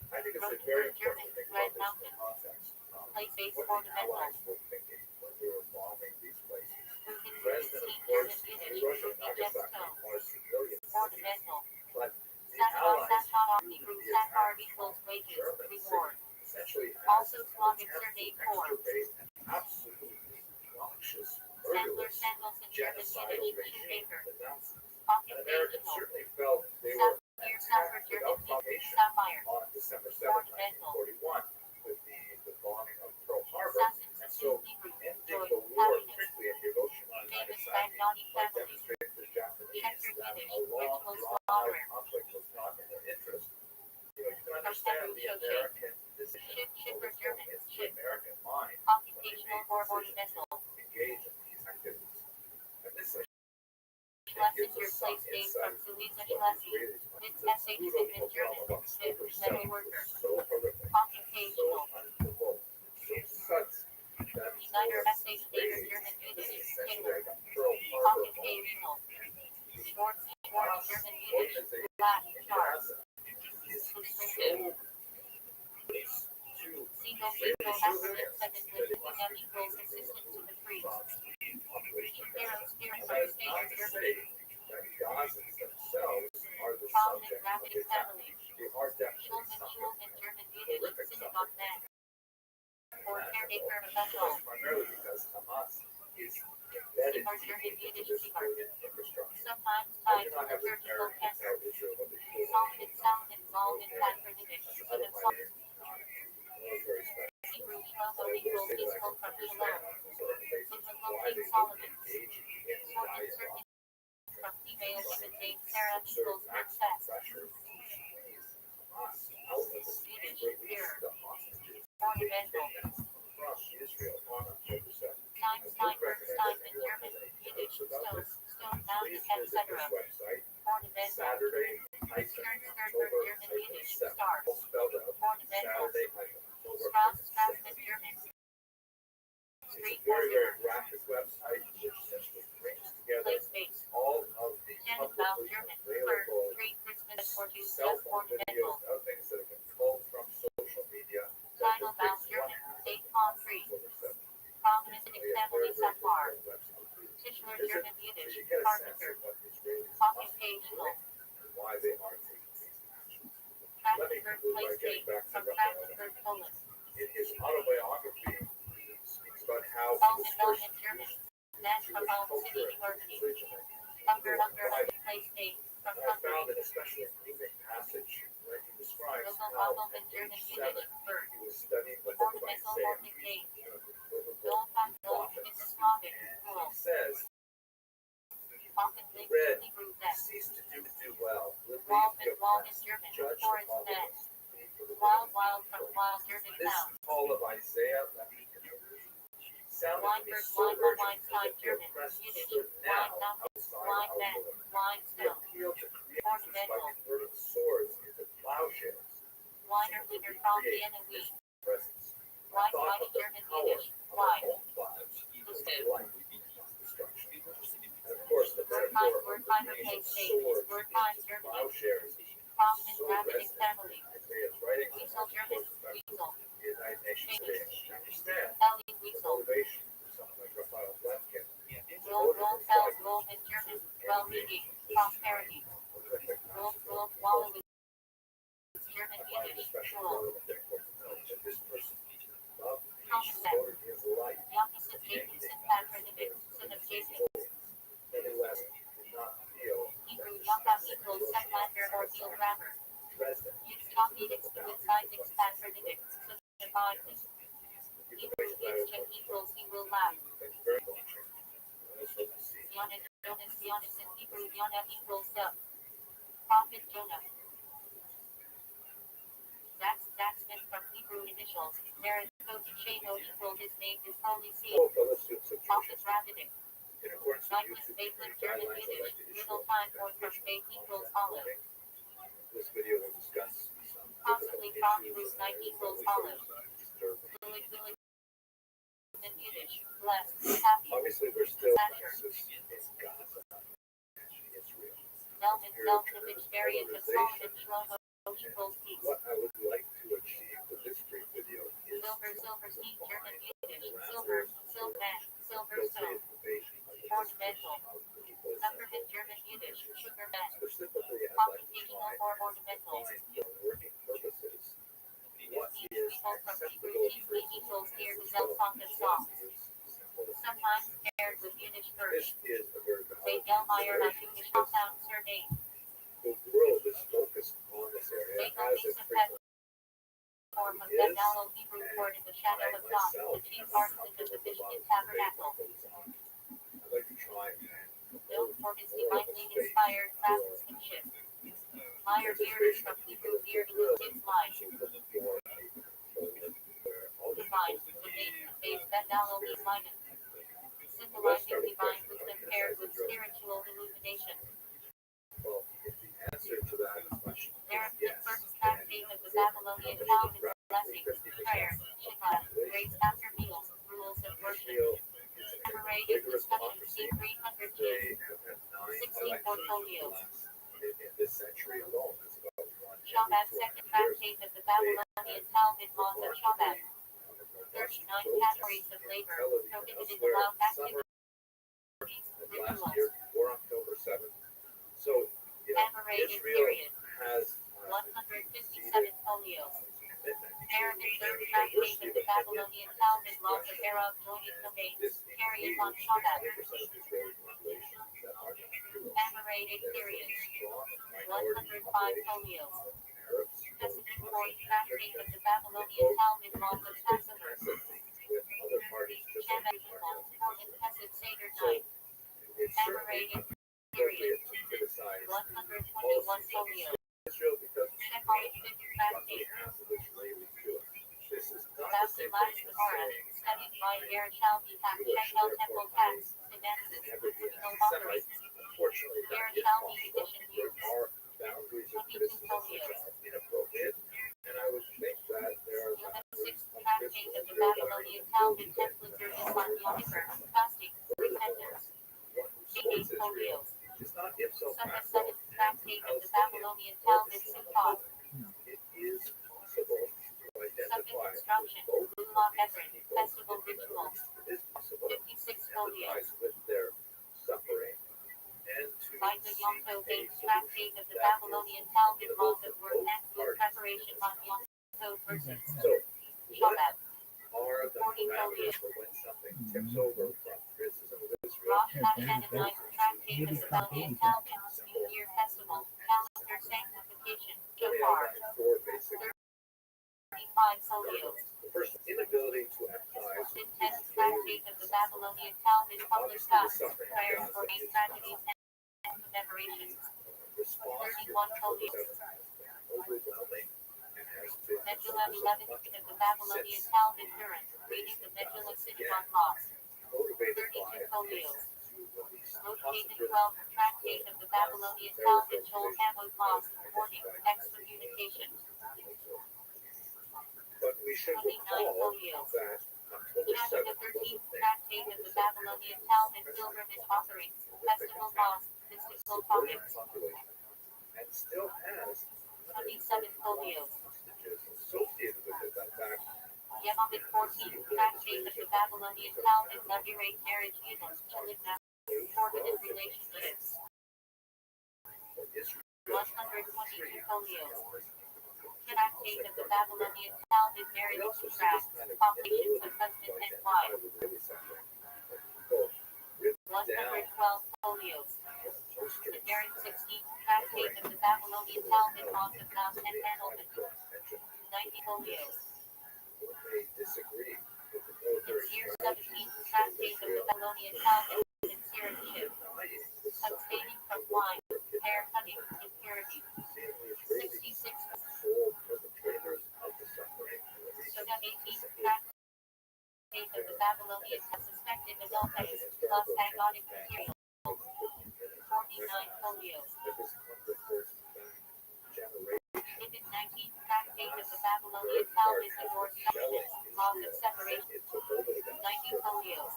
Speaker 1: I think it's very important to think about this in the context of
Speaker 2: Place-based
Speaker 1: what the
Speaker 2: ornamental.
Speaker 1: Allies were thinking when they were bombing these places.
Speaker 2: Dresden,
Speaker 1: Dresden, of
Speaker 2: German
Speaker 1: course,
Speaker 2: Yiddish,
Speaker 1: Hiroshima and
Speaker 2: Ruby
Speaker 1: Nagasaki
Speaker 2: Gemstone.
Speaker 1: are civilian cities,
Speaker 2: Ornamental.
Speaker 1: but the
Speaker 2: Satellite,
Speaker 1: Allies
Speaker 2: Satellite,
Speaker 1: viewed
Speaker 2: Hebrew,
Speaker 1: the
Speaker 2: Saphar
Speaker 1: attack
Speaker 2: equals
Speaker 1: on
Speaker 2: wages,
Speaker 1: German
Speaker 2: reward.
Speaker 1: cities essentially as
Speaker 2: Also
Speaker 1: an
Speaker 2: Slavic
Speaker 1: attempt to
Speaker 2: surname form.
Speaker 1: extirpate an absolutely noxious,
Speaker 2: Sandler,
Speaker 1: murderous,
Speaker 2: Samuelson, German
Speaker 1: genocidal
Speaker 2: Yiddish,
Speaker 1: regime,
Speaker 2: Shoemaker.
Speaker 1: the Nazis. And Americans
Speaker 2: Occupational.
Speaker 1: certainly felt they were
Speaker 2: Sapphire, Sapphire,
Speaker 1: attacked
Speaker 2: German
Speaker 1: without
Speaker 2: Yiddish,
Speaker 1: provocation
Speaker 2: Sapphire.
Speaker 1: on December 7, 1941, with the bombing of Pearl Harbor. And so ending the war quickly at Hiroshima and
Speaker 2: Famous
Speaker 1: Nagasaki
Speaker 2: Magnani
Speaker 1: might
Speaker 2: family.
Speaker 1: demonstrate to the Japanese
Speaker 2: Checker
Speaker 1: that
Speaker 2: Yiddish,
Speaker 1: a long,
Speaker 2: ritual
Speaker 1: drawn-out
Speaker 2: slaughterer.
Speaker 1: conflict was not in their interest. You can
Speaker 2: From
Speaker 1: understand
Speaker 2: Hebrew,
Speaker 1: the
Speaker 2: Shoshe.
Speaker 1: American decision
Speaker 2: Shipper,
Speaker 1: what was
Speaker 2: German,
Speaker 1: going into the
Speaker 2: ship.
Speaker 1: American mind when they
Speaker 2: Occupational
Speaker 1: made
Speaker 2: or
Speaker 1: the decision
Speaker 2: ornamental.
Speaker 1: to engage in these activities. And this
Speaker 2: Schlesinger place name from Louisa Schlesinger. This essay is in German. Metal worker. Occupational. Designer essay speaker German Yiddish. Taylor. Occupational. Schwartz, German Yiddish. Latin, sharp. Single acronym 7 with M equals assistant to the priest. Shapiro, German German. Prominent Rabbinic family. Schulman, German Yiddish, synagogue man. Or caretaker of vessel.
Speaker 1: Primarily because Hamas is embedded
Speaker 2: Simar, German Yiddish,
Speaker 1: into
Speaker 2: Simar.
Speaker 1: infrastructure.
Speaker 2: Sometimes
Speaker 1: I
Speaker 2: tied
Speaker 1: do
Speaker 2: to
Speaker 1: not
Speaker 2: a
Speaker 1: have the
Speaker 2: surgical
Speaker 1: parents
Speaker 2: cancer.
Speaker 1: tell Israel what they should
Speaker 2: Solomon, Zalman, patronymic, son of Solomon.
Speaker 1: military special.
Speaker 2: Hebrew, Shlomo equals peaceful from Shalom. Looking Solomon. Certain from female women named Sarah equals princess. Yiddish, pure. Ornamental.
Speaker 1: Across Israel on October 7th.
Speaker 2: Steinberg, German, Yiddish, stone mountain, etc. Ornamental.
Speaker 1: Saturday,
Speaker 2: Sternberg, German, Yiddish, stars.
Speaker 1: spelled out.
Speaker 2: Ornamental.
Speaker 1: Saturday,
Speaker 2: Strassman, German. Street
Speaker 1: very, very
Speaker 2: corner.
Speaker 1: graphic website which essentially brings together
Speaker 2: Place base.
Speaker 1: all of the
Speaker 2: Tenenbaum,
Speaker 1: publicly
Speaker 2: German.
Speaker 1: available
Speaker 2: Three Christmas orgies,
Speaker 1: cell
Speaker 2: just
Speaker 1: phone videos
Speaker 2: ornamental.
Speaker 1: of things that have been pulled from social media that
Speaker 2: Title
Speaker 1: depicts
Speaker 2: Baum,
Speaker 1: what
Speaker 2: German.
Speaker 1: happened
Speaker 2: Date palm tree.
Speaker 1: on October 7th.
Speaker 2: Prominent
Speaker 1: They have
Speaker 2: family
Speaker 1: very, very
Speaker 2: Safar.
Speaker 1: good website.
Speaker 2: Tischler,
Speaker 1: Is it-
Speaker 2: German,
Speaker 1: so
Speaker 2: Yiddish,
Speaker 1: you get a sense
Speaker 2: carpenter.
Speaker 1: of what Israelis must be
Speaker 2: Occupational.
Speaker 1: doing and why they are taking these actions. Let me
Speaker 2: Trachtenberg,
Speaker 1: conclude by
Speaker 2: place
Speaker 1: getting
Speaker 2: date.
Speaker 1: back to
Speaker 2: From
Speaker 1: Rabbbi.
Speaker 2: Trachtenberg, Poland.
Speaker 1: In his autobiography, he speaks about how he was
Speaker 2: Alman,
Speaker 1: first
Speaker 2: Alman, German. National City
Speaker 1: culture
Speaker 2: University.
Speaker 1: religion.
Speaker 2: Hunger, place date. From
Speaker 1: And I found
Speaker 2: Hungary.
Speaker 1: an especially moving passage where he describes
Speaker 2: Local
Speaker 1: how
Speaker 2: Alman,
Speaker 1: at
Speaker 2: German,
Speaker 1: age 7
Speaker 2: Yiddish, bird.
Speaker 1: he was studying the book of
Speaker 2: Ornamental,
Speaker 1: Isaiah.
Speaker 2: ornament date.
Speaker 1: Biblical
Speaker 2: Dolphin,
Speaker 1: prophets.
Speaker 2: Slavic,
Speaker 1: He
Speaker 2: rural.
Speaker 1: says,
Speaker 2: Often linked
Speaker 1: Red.
Speaker 2: to Hebrew that.
Speaker 1: cease to do well, relieve
Speaker 2: Wald
Speaker 1: the
Speaker 2: and Wald in
Speaker 1: oppressed,
Speaker 2: German.
Speaker 1: judge the
Speaker 2: Forest net.
Speaker 1: fatherless, plead for the
Speaker 2: Wild,
Speaker 1: widow.
Speaker 2: wild from wild German
Speaker 1: This
Speaker 2: town.
Speaker 1: call of Isaiah that he sounded to me
Speaker 2: Weinberg,
Speaker 1: so
Speaker 2: Weinberg,
Speaker 1: urgent
Speaker 2: Weinstein,
Speaker 1: that the
Speaker 2: German,
Speaker 1: oppressed
Speaker 2: Yiddish,
Speaker 1: stood now
Speaker 2: Weinbaum,
Speaker 1: outside our
Speaker 2: Weinman,
Speaker 1: door. He
Speaker 2: Weinstone,
Speaker 1: appealed to creators by
Speaker 2: Ornamental.
Speaker 1: converting swords into plowshares.
Speaker 2: Weiner, Wiener, from Vienna, Wien.
Speaker 1: Presence. I
Speaker 2: Wine,
Speaker 1: thought
Speaker 2: wine,
Speaker 1: of the
Speaker 2: German,
Speaker 1: power
Speaker 2: Yiddish,
Speaker 1: of our
Speaker 2: wine.
Speaker 1: own lives,
Speaker 2: Inclusive.
Speaker 1: life, not destruction. And of course, the metaphor of
Speaker 2: Word
Speaker 1: the
Speaker 2: time,
Speaker 1: use of
Speaker 2: place date.
Speaker 1: swords
Speaker 2: Word time,
Speaker 1: into
Speaker 2: Germany.
Speaker 1: plowshares
Speaker 2: Prominent
Speaker 1: so
Speaker 2: Rabbinic
Speaker 1: resonant.
Speaker 2: family.
Speaker 1: Isaiah's writings and
Speaker 2: Weasel, German,
Speaker 1: of course,
Speaker 2: Weasel.
Speaker 1: the United Nations today understand
Speaker 2: Ellie,
Speaker 1: the
Speaker 2: Weasel.
Speaker 1: motivation for someone like Raphael Lemkin.
Speaker 2: Roll, cells, roll in German. Well-being, prosperity. Roll, wallow in German,
Speaker 1: I find it
Speaker 2: Yiddish,
Speaker 1: especially
Speaker 2: roll.
Speaker 1: relevant therefore to note that this person loved me,
Speaker 2: Common
Speaker 1: devoted his life,
Speaker 2: Opposite Jacobson patronymic, son of Jacob.
Speaker 1: and who has did not feel
Speaker 2: Hebrew Yaakov equals Setlander or Heel Grammar.
Speaker 1: Dresden.
Speaker 2: Yitzhak with Isaac's patronymic, son of Isaac. Hebrew Yitzchak equals he will laugh.
Speaker 1: Thank you very much. I just hope to see you.
Speaker 2: Yonah, Jonas in Hebrew, Yonah equals Prophet Jonah. That's been from Hebrew initials. Maricote Shano equals his name is Holy Seal.
Speaker 1: Oh, but let's do some
Speaker 2: Office
Speaker 1: changes.
Speaker 2: Rabbinic.
Speaker 1: In accordance with
Speaker 2: Douglas
Speaker 1: YouTube
Speaker 2: Bateman,
Speaker 1: community
Speaker 2: German,
Speaker 1: guidelines, I'd
Speaker 2: Yiddish.
Speaker 1: like to issue
Speaker 2: Middle
Speaker 1: a
Speaker 2: time or from
Speaker 1: notification
Speaker 2: Faith
Speaker 1: on
Speaker 2: equals
Speaker 1: that
Speaker 2: olive.
Speaker 1: topic. This video will discuss some
Speaker 2: Possibly
Speaker 1: difficult
Speaker 2: from
Speaker 1: issues
Speaker 2: Hebrew,
Speaker 1: that
Speaker 2: night
Speaker 1: are
Speaker 2: equals
Speaker 1: really
Speaker 2: olive.
Speaker 1: disturbing.
Speaker 2: In Yiddish. Blessed, happy.
Speaker 1: Obviously, there's still
Speaker 2: Asher.
Speaker 1: crisis in Gaza and Israel.
Speaker 2: Melvin, Melvin, variant of Solomon, Shlomo equals peace.
Speaker 1: What I would like to achieve with this brief video is
Speaker 2: Silver, steam, German, Yiddish. Silver, silver,
Speaker 1: appropriate
Speaker 2: stone.
Speaker 1: information on the
Speaker 2: Ornamental.
Speaker 1: history of people's
Speaker 2: Peppermint, German, Yiddish. Sugar man.
Speaker 1: Specifically, I'd like to
Speaker 2: Computational
Speaker 1: try
Speaker 2: or
Speaker 1: to
Speaker 2: ornamental.
Speaker 1: find for working purposes what
Speaker 2: Each
Speaker 1: is
Speaker 2: people from
Speaker 1: acceptable
Speaker 2: Hebrew, each equals here to Zelfong and song. Sometimes paired with Yiddish
Speaker 1: This
Speaker 2: birch.
Speaker 1: is a very
Speaker 2: They
Speaker 1: valid
Speaker 2: Delmeyer a
Speaker 1: consideration
Speaker 2: Jewish
Speaker 1: because
Speaker 2: compound surname.
Speaker 1: the world is focused on this area
Speaker 2: They
Speaker 1: as
Speaker 2: only
Speaker 1: it
Speaker 2: pet
Speaker 1: frequently
Speaker 2: form of
Speaker 1: is.
Speaker 2: Bedallo Hebrew word in the shadow of God,
Speaker 1: myself
Speaker 2: the chief
Speaker 1: am
Speaker 2: artisan of the Michigan Tabernacle.
Speaker 1: I'd like to try and
Speaker 2: Known for his divinely inspired craftsmanship. Meyer beard from Hebrew beard with his line. Divine, the name conveys Bedallo is Lyman. Symbolizing divine wisdom paired with spiritual illumination.
Speaker 1: Well, if the answer to that question
Speaker 2: There
Speaker 1: is
Speaker 2: the
Speaker 1: yes,
Speaker 2: first tractate of the Babylonian Talmud, blessings, prayer, Shabbat, grace after meals, rules of worship.
Speaker 1: Israel is a
Speaker 2: Commemorated
Speaker 1: vigorous
Speaker 2: discussion,
Speaker 1: democracy.
Speaker 2: C300
Speaker 1: They
Speaker 2: years.
Speaker 1: have had 9
Speaker 2: 60
Speaker 1: elections
Speaker 2: portfolios.
Speaker 1: in this century alone. That's about one
Speaker 2: Shabbat,
Speaker 1: every 200
Speaker 2: second
Speaker 1: years.
Speaker 2: tractate of the Babylonian Talmud, laws of Shabbat. 39 categories of labor, prohibited allowed activities,
Speaker 1: Last
Speaker 2: rituals.
Speaker 1: year, before October 7th. So,
Speaker 2: Commemorated
Speaker 1: Israel
Speaker 2: period,
Speaker 1: has
Speaker 2: 157 folios.
Speaker 1: commitment
Speaker 2: Arab
Speaker 1: to
Speaker 2: third
Speaker 1: diversity
Speaker 2: tractate of
Speaker 1: of
Speaker 2: the
Speaker 1: opinion
Speaker 2: Babylonian
Speaker 1: and
Speaker 2: Talmud, laws of
Speaker 1: expression.
Speaker 2: Arab joining domains,
Speaker 1: This
Speaker 2: carried on
Speaker 1: includes
Speaker 2: Shabbat.
Speaker 1: 20% of the Israeli population that are not Jewish.
Speaker 2: Commemorated
Speaker 1: There is
Speaker 2: period,
Speaker 1: a strong minority
Speaker 2: 105
Speaker 1: population
Speaker 2: folios.
Speaker 1: of Arabs,
Speaker 2: Hesitant
Speaker 1: both
Speaker 2: fourth
Speaker 1: Muslims and
Speaker 2: tractate of
Speaker 1: Christians,
Speaker 2: the Babylonian Talmud, laws of Passover.
Speaker 1: constantly with other parties just like
Speaker 2: Shabbat
Speaker 1: the
Speaker 2: equals
Speaker 1: Arabs.
Speaker 2: Portland Hesed Seder
Speaker 1: So,
Speaker 2: night.
Speaker 1: it's certainly
Speaker 2: Commemorated period,
Speaker 1: appropriate to criticize the
Speaker 2: 121
Speaker 1: policies of
Speaker 2: folios.
Speaker 1: Israel because
Speaker 2: Shechem fifth
Speaker 1: roughly
Speaker 2: tractate.
Speaker 1: half of Israel is Jewish. This is not the
Speaker 2: Babylon
Speaker 1: same thing as
Speaker 2: Gemara,
Speaker 1: saying
Speaker 2: Added by air shall be tax, shall temple tax, finances, legal offerings.
Speaker 1: Unfortunately,
Speaker 2: Air
Speaker 1: that is
Speaker 2: shall be
Speaker 1: possible.
Speaker 2: conditioned
Speaker 1: There
Speaker 2: use.
Speaker 1: are boundaries of
Speaker 2: 22
Speaker 1: criticism which
Speaker 2: folios.
Speaker 1: are inappropriate, and I would think that there are
Speaker 2: Human
Speaker 1: boundaries
Speaker 2: 6th
Speaker 1: of
Speaker 2: tractate of the
Speaker 1: criticism
Speaker 2: Babylonian Talmud, template 31, Yonifer, fasting, repentance.
Speaker 1: one who
Speaker 2: 88
Speaker 1: supports
Speaker 2: folios.
Speaker 1: Israel is not ipso
Speaker 2: Second
Speaker 1: facto
Speaker 2: tractate of the Babylonian Talmud, Sukkot.
Speaker 1: It is possible to
Speaker 2: Second
Speaker 1: identify
Speaker 2: instruction,
Speaker 1: both
Speaker 2: Lulav
Speaker 1: of these
Speaker 2: Hebron,
Speaker 1: people
Speaker 2: festival
Speaker 1: in the
Speaker 2: rituals.
Speaker 1: It is possible to
Speaker 2: 56 folios.
Speaker 1: empathize with their suffering and to
Speaker 2: By the Yom
Speaker 1: seek a
Speaker 2: Tov 8th
Speaker 1: solution
Speaker 2: tractate of the
Speaker 1: that is
Speaker 2: Babylonian Talmud, laws of work
Speaker 1: both
Speaker 2: and food
Speaker 1: parties.
Speaker 2: preparation on Yom Tov versus
Speaker 1: So, what
Speaker 2: Shabbat.
Speaker 1: are the
Speaker 2: 40
Speaker 1: parameters
Speaker 2: folios.
Speaker 1: for when something tips over from criticism of Israel
Speaker 2: Rosh Hashanah 9th tractate of the Babylonian Talmud, New Year festival, calendar sanctification,
Speaker 1: We
Speaker 2: Shofar.
Speaker 1: outline four basic
Speaker 2: 35 folios.
Speaker 1: The first, inability to empathize with
Speaker 2: 10th tractate of the Babylonian Talmud, public fasts, prayers for eight tragedies and commemorations.
Speaker 1: response
Speaker 2: 31 folios.
Speaker 1: overwhelming and has been
Speaker 2: Nebula
Speaker 1: so
Speaker 2: 11th
Speaker 1: much
Speaker 2: of the Babylonian Talmud, Durant, reading the Nebula Synagogue laws.
Speaker 1: motivated
Speaker 2: 32
Speaker 1: by
Speaker 2: folios.
Speaker 1: to release
Speaker 2: Located
Speaker 1: possibility
Speaker 2: 12th tractate of the Babylonian Talmud, Joel Hammond laws, warning, excommunication.
Speaker 1: But we should
Speaker 2: 29
Speaker 1: recall
Speaker 2: folios.
Speaker 1: that October
Speaker 2: Canada
Speaker 1: 7th was
Speaker 2: 13th
Speaker 1: a thing.
Speaker 2: tractate of the Babylonian Talmud, pilgrimage offerings, festival laws, mystical topics.
Speaker 1: Population and still has
Speaker 2: 27 folios.
Speaker 1: hostages associated with it. In fact,
Speaker 2: Yevamit 14th tractate of the Babylonian Talmud, inaugurate marriage unions, Chaligna, forbidden relationships.
Speaker 1: Israel
Speaker 2: 122 folios. Tractate of the Babylonian Talmud, marriage contract, obligations of husband and wife. 112 folios. The Darren 16th tractate of the Babylonian Talmud, laws of Mount and Annulment. 90 folios.
Speaker 1: disagree with the
Speaker 2: The
Speaker 1: military
Speaker 2: year
Speaker 1: strategy
Speaker 2: 17th tractate of the Babylonian Talmud, in stewardship, abstaining from wine, hair cutting, impurity. 66.
Speaker 1: sole perpetrators of the suffering and the reason
Speaker 2: Suda 18th tractate of the Babylonian suspected adulterers, plus agonic material. 49 folios.
Speaker 1: that this conflict goes back generations.
Speaker 2: Ibn 19th tractate of the Babylonian Talmud, divorce covenants, laws of separation.
Speaker 1: It took over the
Speaker 2: 90 folios.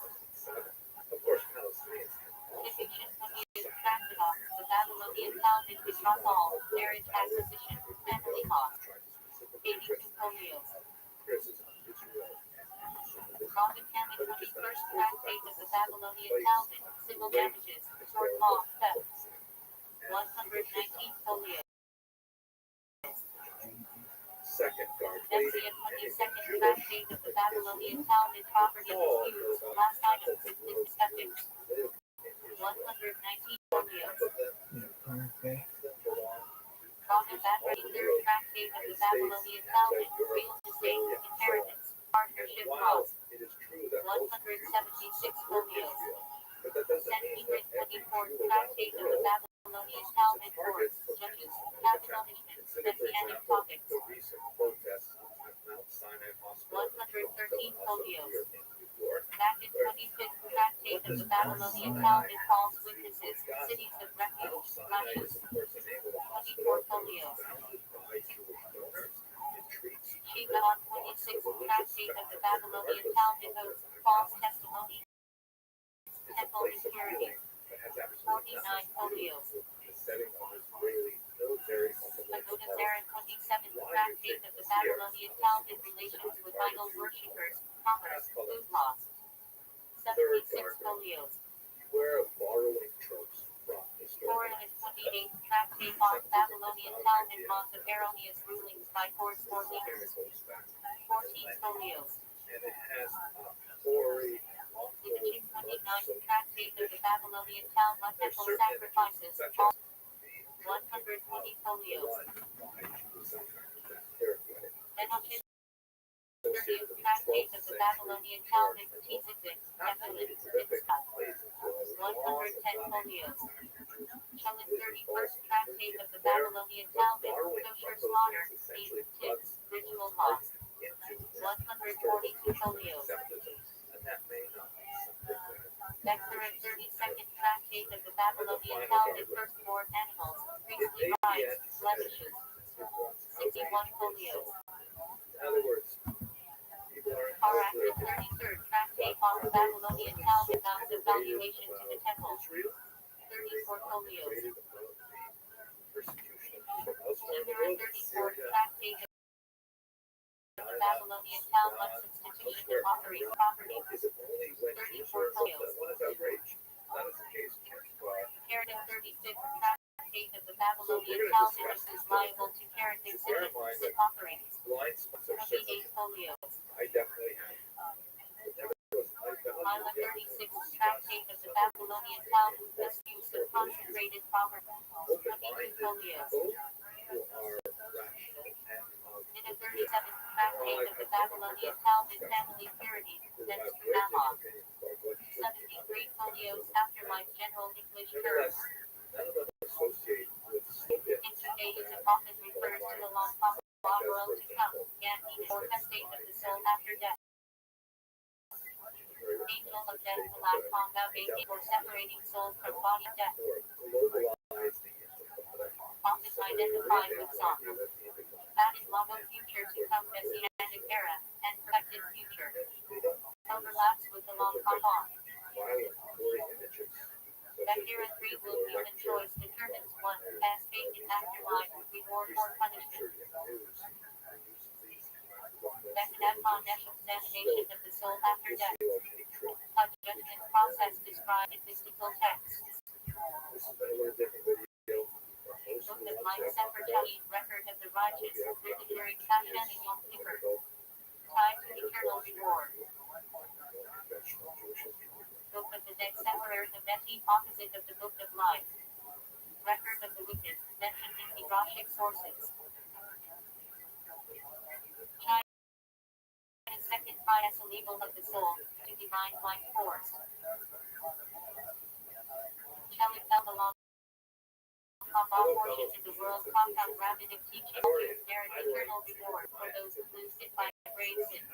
Speaker 1: Of course, Palestinians
Speaker 2: Egyptian 20th tractate of the Babylonian Talmud, betrothal, marriage acquisition, family law. 82 folios.
Speaker 1: criticism of Israel.
Speaker 2: Rothschild 21st tractate of the Babylonian Talmud, civil damages, tort law, theft. 119 folios.
Speaker 1: Second, guard
Speaker 2: Messiah 22nd tractate of the Babylonian Talmud, property disputes, last items, with skeptics. 119 folios. Rothschild 23rd tractate of the Babylonian Talmud, real estate, inheritance, partnership
Speaker 1: While
Speaker 2: laws.
Speaker 1: it is true that
Speaker 2: 176 folios.
Speaker 1: but that doesn't mean that every
Speaker 2: 24th
Speaker 1: Jew around
Speaker 2: tractate
Speaker 1: the
Speaker 2: of the
Speaker 1: world
Speaker 2: Babylonian Talmud, courts, judges, capital punishment,
Speaker 1: consider, for
Speaker 2: messianic
Speaker 1: example,
Speaker 2: topics.
Speaker 1: the recent protests at Mount Sinai Hospital
Speaker 2: 113 folios.
Speaker 1: in New York.
Speaker 2: Back in 25th tractate of the Babylonian Talmud, calls witnesses, cities of refuge,
Speaker 1: Mount Sinai
Speaker 2: Lashes.
Speaker 1: is, of course, the name of the
Speaker 2: 24
Speaker 1: hospital
Speaker 2: folios.
Speaker 1: founded by Jewish donors. It treats
Speaker 2: Shiva on 26th tractate of the Babylonian Talmud, oaths, false testimony, temple impurity.
Speaker 1: that has absolutely
Speaker 2: 49 folios.
Speaker 1: the setting of Israeli military
Speaker 2: Pagoda Zara 27th tractate of the Babylonian Talmud, relations with idol worshippers, commerce, food laws. 76 folios.
Speaker 1: Beware of borrowing tropes from
Speaker 2: Torah
Speaker 1: historical
Speaker 2: and 28th tractate on Babylonian Talmud, laws of erroneous rulings by courts or leaders. 14 folios.
Speaker 1: and it has a hoary
Speaker 2: Leviticus 29th tractate of the Babylonian Talmud, temple sacrifices, all 120 folios. Menachem 30th tractate of the Babylonian Talmud, Tzitzik, Nephilim, Mitzvah. 110 folios. Shalom 31st tractate of the Babylonian Talmud, kosher slaughter, meat, tips, ritual laws. 142 folios. Vector and 32nd tractate of the Babylonian Talmud, firstborn animals, priestly rites, blemishes. 61 folios. After 33rd tractate on the Babylonian Talmud, Mount of valuation to the temple. 34 folios. Lunar and 34th tractate of the Babylonian Talmud, substitution of offering property. 34 folios. Karen and 35th tractate of the Babylonian Talmud is liable to Karen exhibits and offerings. 28 folios. Mila 36th tractate of the Babylonian Talmud, misuse of consecrated property. 22 folios. In a 37th tractate of the Babylonian Talmud, family purity, next to Mammon. 73 folios, afterlife, general English terms. In Judaism, often refers to the long world to come, Ganti, or estate of the soul after death. Angel of death, Malak, baby, or separating soul from body death. Often identified with song. That is long future to come, messianic era, and perfected future. Overlaps with the long on. Vector and free will human choice determines one, as fate in afterlife, reward or punishment. Examination of the soul after death. A judgment process described in mystical texts. Book of Life Secretary, record of the righteous, written during Passion and Yom Kippur. Tied to eternal reward. Book of the Dead Separer, the Betty, opposite of the Book of Life. Record of the wicked, mentioned in Midrashic sources. China's second highest level of the soul, to divine life force. Chelik belong on all portions of the world, compound rabbinic teaching to merit eternal reward for those who lose it by grave sins.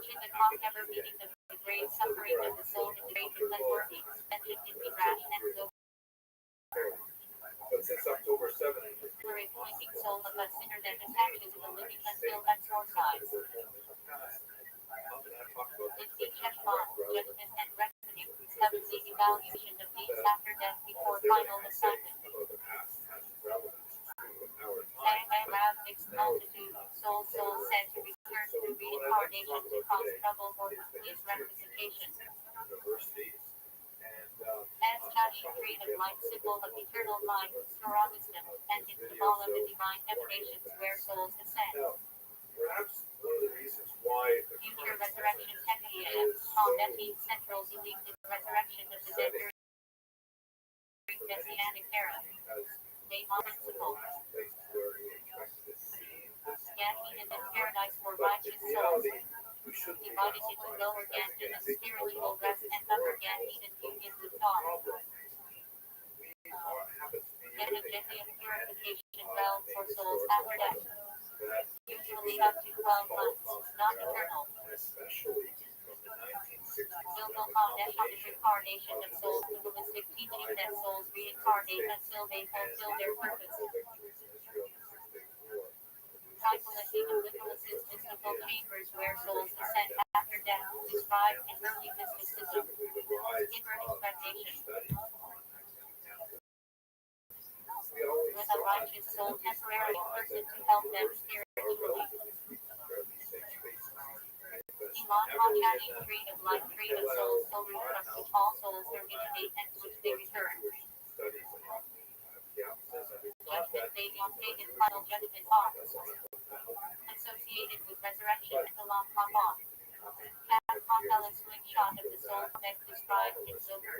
Speaker 2: Should the cause ever meeting the grave suffering of the soul in the grave is unworthy, mentioned in Midrash and Zohar.
Speaker 1: But since October 7th,
Speaker 2: For a pointing soul of a sinner that attaches to the living until exorcised. In each Heshbon, judgment and reckoning, heavenly evaluation of things after death before final assignment. Around mixed multitude, soul said to return through reincarnation to cause trouble or complete rectification. As Tashi creed of light, symbol of eternal life, Torah wisdom, and in all of the divine emanations where souls ascend.
Speaker 1: perhaps one of the reasons why
Speaker 2: Future resurrection technique, Almeti Central believed in the resurrection of the dead during Messianic era. Name principle. Gantin and paradise for righteous souls. Divided into lower Gantin and spiritual rest and upper Gantin and union with God. Energetic purification realm for souls after death. Usually up to 12 months, not eternal. Silval Hadesh on the reincarnation of souls, dualistic teaching that souls reincarnate until they fulfill their purpose. Psychology of Nicholas's mystical chambers where souls ascend after death, described in early mysticism. Inner expectation. With a righteous soul temporary person to help them spiritually. Elon Hachani, tree of life, tree of souls, soul root from which all souls originate and to which they return. Judgment day on pagan final judgment box. Associated with resurrection and the long Kabbalah. Cat Compella slingshot of the soul that described in Zohar.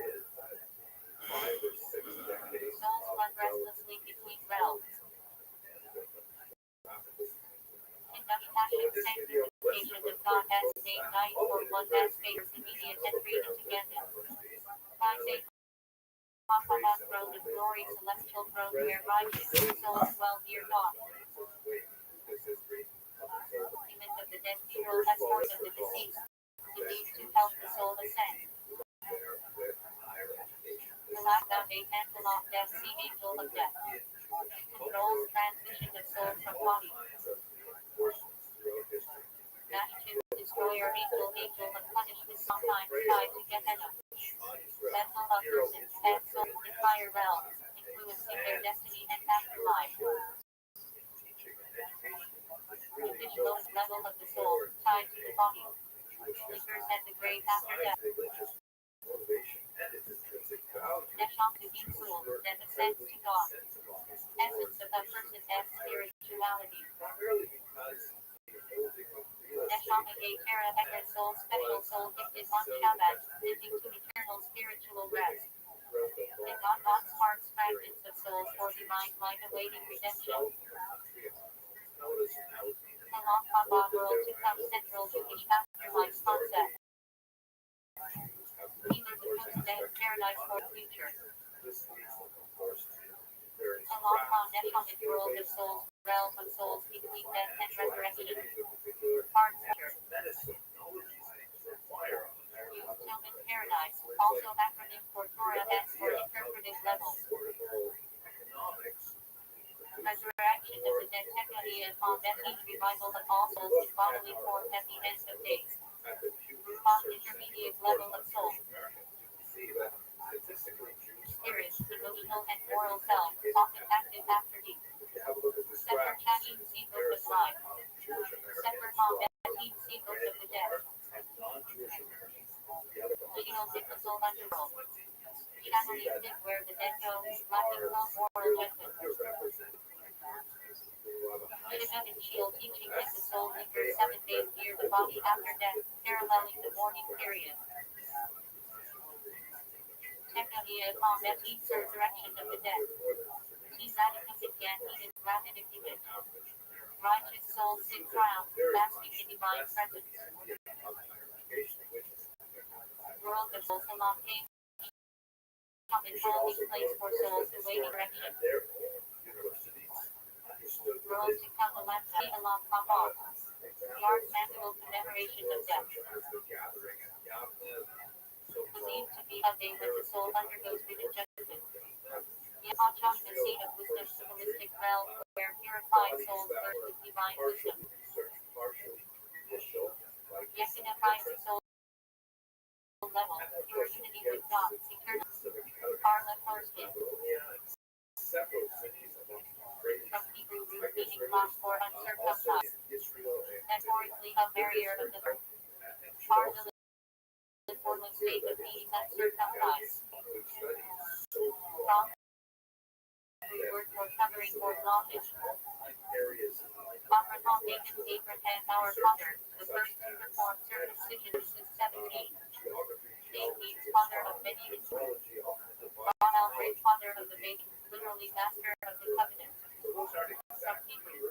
Speaker 2: Souls run restlessly between realms. Conduct passion sanctification of God as day night or one as favors immediate and freedom together. By day Kabbalah throne of glory, celestial throne where righteous souls dwell near God. Embodiment of the the dead funeral escort of the deceased, believed to help the soul ascend. The last foundation Antelope Death Sea Angel of Death controls transmission of souls from body. Masjid Destroyer Angel of Punishment sometimes tied to Gehenna. Vessel of persons and souls in higher realms, influencing their destiny and afterlife. The lowest level of the soul, tied to the body, lingers at the grave after death. Nesham to deep soul, then ascends to God. Essence of a person's spirituality. Neshama a Kara Ekra soul, special soul gifted on Shabbat, living to eternal spiritual rest. In God's heart's fragments of souls for divine light awaiting redemption. The long Kabbalah world to come central Jewish afterlife concept. Either the post-death paradise or future. A long Neshamic world of souls, realm of souls between death and resurrection. Heart center. Tillman paradise, also acronym for Torah S for interpretive levels. Resurrection of the dead Tekania upon Bethany's revival of all souls in bodily form at the end of days. On intermediate level of soul. Spirit, emotional and moral self, often active after deep. Sefer Chadim Seabooks of life. Sefer Bethany Seabooks of the dead. Sheol in the soul underworld. Channeling pit where the dead go, lacking no moral judgment. Shidduch in Sheol teaching that the soul lingers 7 days near the body after death, paralleling the mourning period. Tekania upon Bethany's resurrection of the dead. Tizanicum again needed rapid image. Righteous soul sit crowned, basking in divine presence. World of souls along came. Come in holy place for souls awaiting direction. World to come along Kabbalah. Large annual commemoration of death. Believed to be a day when the soul undergoes written judgment. Yahachak, the seat of wisdom, symbolistic realm, where purified souls learn with divine wisdom. Yekinifies the soul level, pure unity with God, eternal. Arla Forskin. From Hebrew root meaning lost or uncircumcised. Metaphorically, a barrier of the earth. Arla the formal state of being uncircumcised. Wrong word for covering or knowledge. Abraham, our father, the first to perform circumcision since 17. Name means father of many Israel. Ronald, great father of the baby, literally master of the covenant. From Hebrew.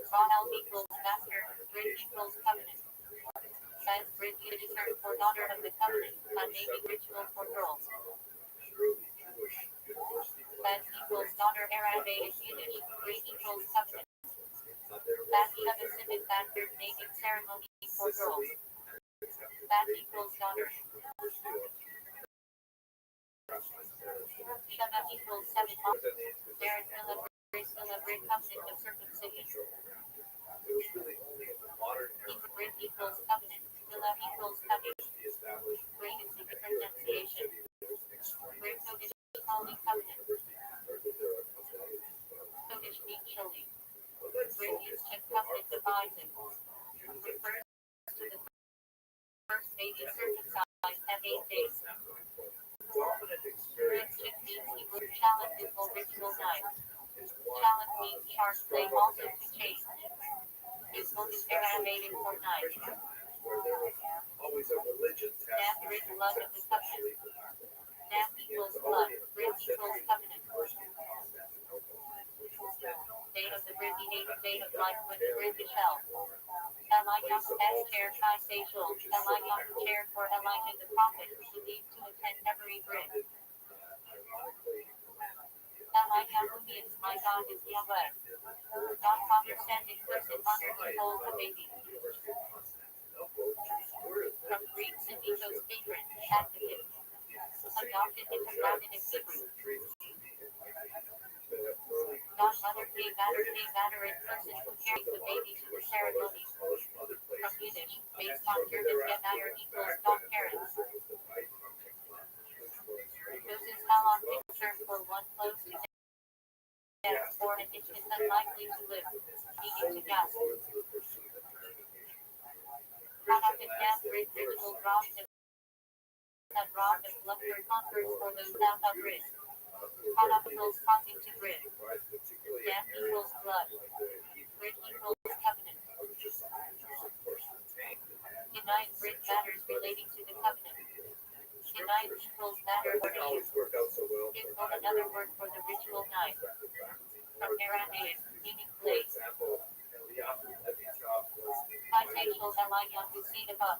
Speaker 2: Ronald equals master, great equals covenant. Sanskrit Yiddish term for daughter of the covenant, a naming ritual for girls. That equals daughter Arabic Yiddish, great equals covenant. That Shabbat Backward naming ceremony for girls. That equals daughter. Shabbat equals 7 months. There is celebrate covenant of circumcision. Great equals covenant. Villa equals covenant. Great is the pronunciation. Great Kodesh holy covenant. Kodesh means holy. Great is just covenant divides it. Refers to the first baby circumcised at 8 days. Great just means he would challenge his original night. Challenge means sharp flame also to change. His book is Arabic for night. Damn great blood of the covenant. Damn equals blood. Great equals covenant. Date of the Rizzi, date of life when the Rizzi fell. Elijah S. chair Kai Seychul. Elijah chair for Elijah the prophet, believed to attend every bridge. Means my God is Yahweh. God Father sent in person honor to hold the baby. From Greek Semitos patron, advocate. Adopted into Rabbinic Hebrew. God Mother gave matter in person who carries the baby to the ceremony. From Yiddish, based on German Gemeyer equals God parents. This is how long picture for one close to death or an infant unlikely to live, needing to gasp. Product of death rate ritual robbed and robbed and blunder conquers for those out of risk. Product equals causing to grid. Death equals blood. Grid equals covenant. Unite grid matters relating to the covenant. Unite equals matter or name. Is one another word for the ritual night. From Aramaic, meaning place. Contagial Elayahu seed above.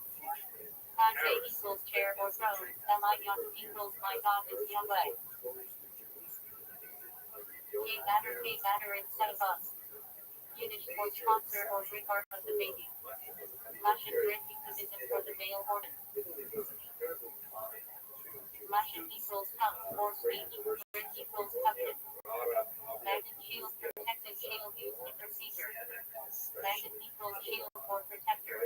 Speaker 2: Conte equals chair or throne. Elayahu equals my God is Yahweh. K matter instead of us. Yiddish for sponsor or regard of the baby. Lashon grid euphemism for the male organ. Lashon equals tongue or speech. Grid equals covenant. Magnet shield protective shield used in procedure. Magnet equals shield or protector.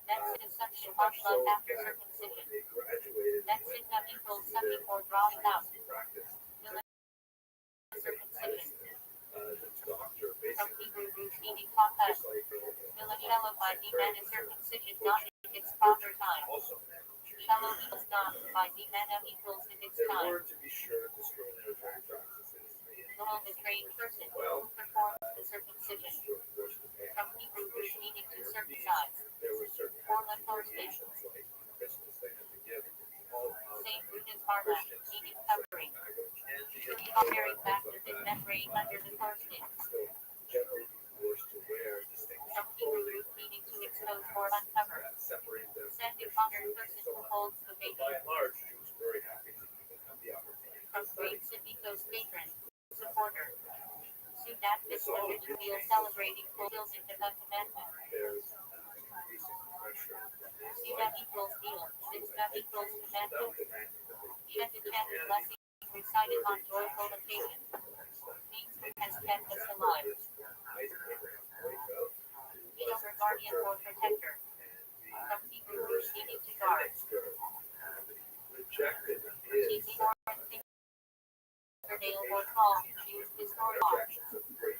Speaker 2: Next is suction on blood after circumcision. Next equals sucking or drawing out. Circumcision. From Hebrew root meaning compact. Millichello by D-man is circumcision not in its proper time. Shallow equals not by D-man equals in its time. Noel the trained person who performs the circumcision. From Hebrew root meaning to circumcise. Or enforcement. Same root as harla, meaning covering. Comparing back to the membrane under the parsnip. From Hebrew root meaning to expose or uncover. Send a honored person who holds the baby. From Greek Semitos patron, supporter. Sudat is the ritual celebrating fulfillment of the commandment. Sudat equals deal, Mitzvah equals commandment. Shetetchet blessing recited on joyful occasion. Means who has kept us alive. Shield guardian or protector. From Hebrew root meaning to guard. Teaching or fingernail or claw, used is or law.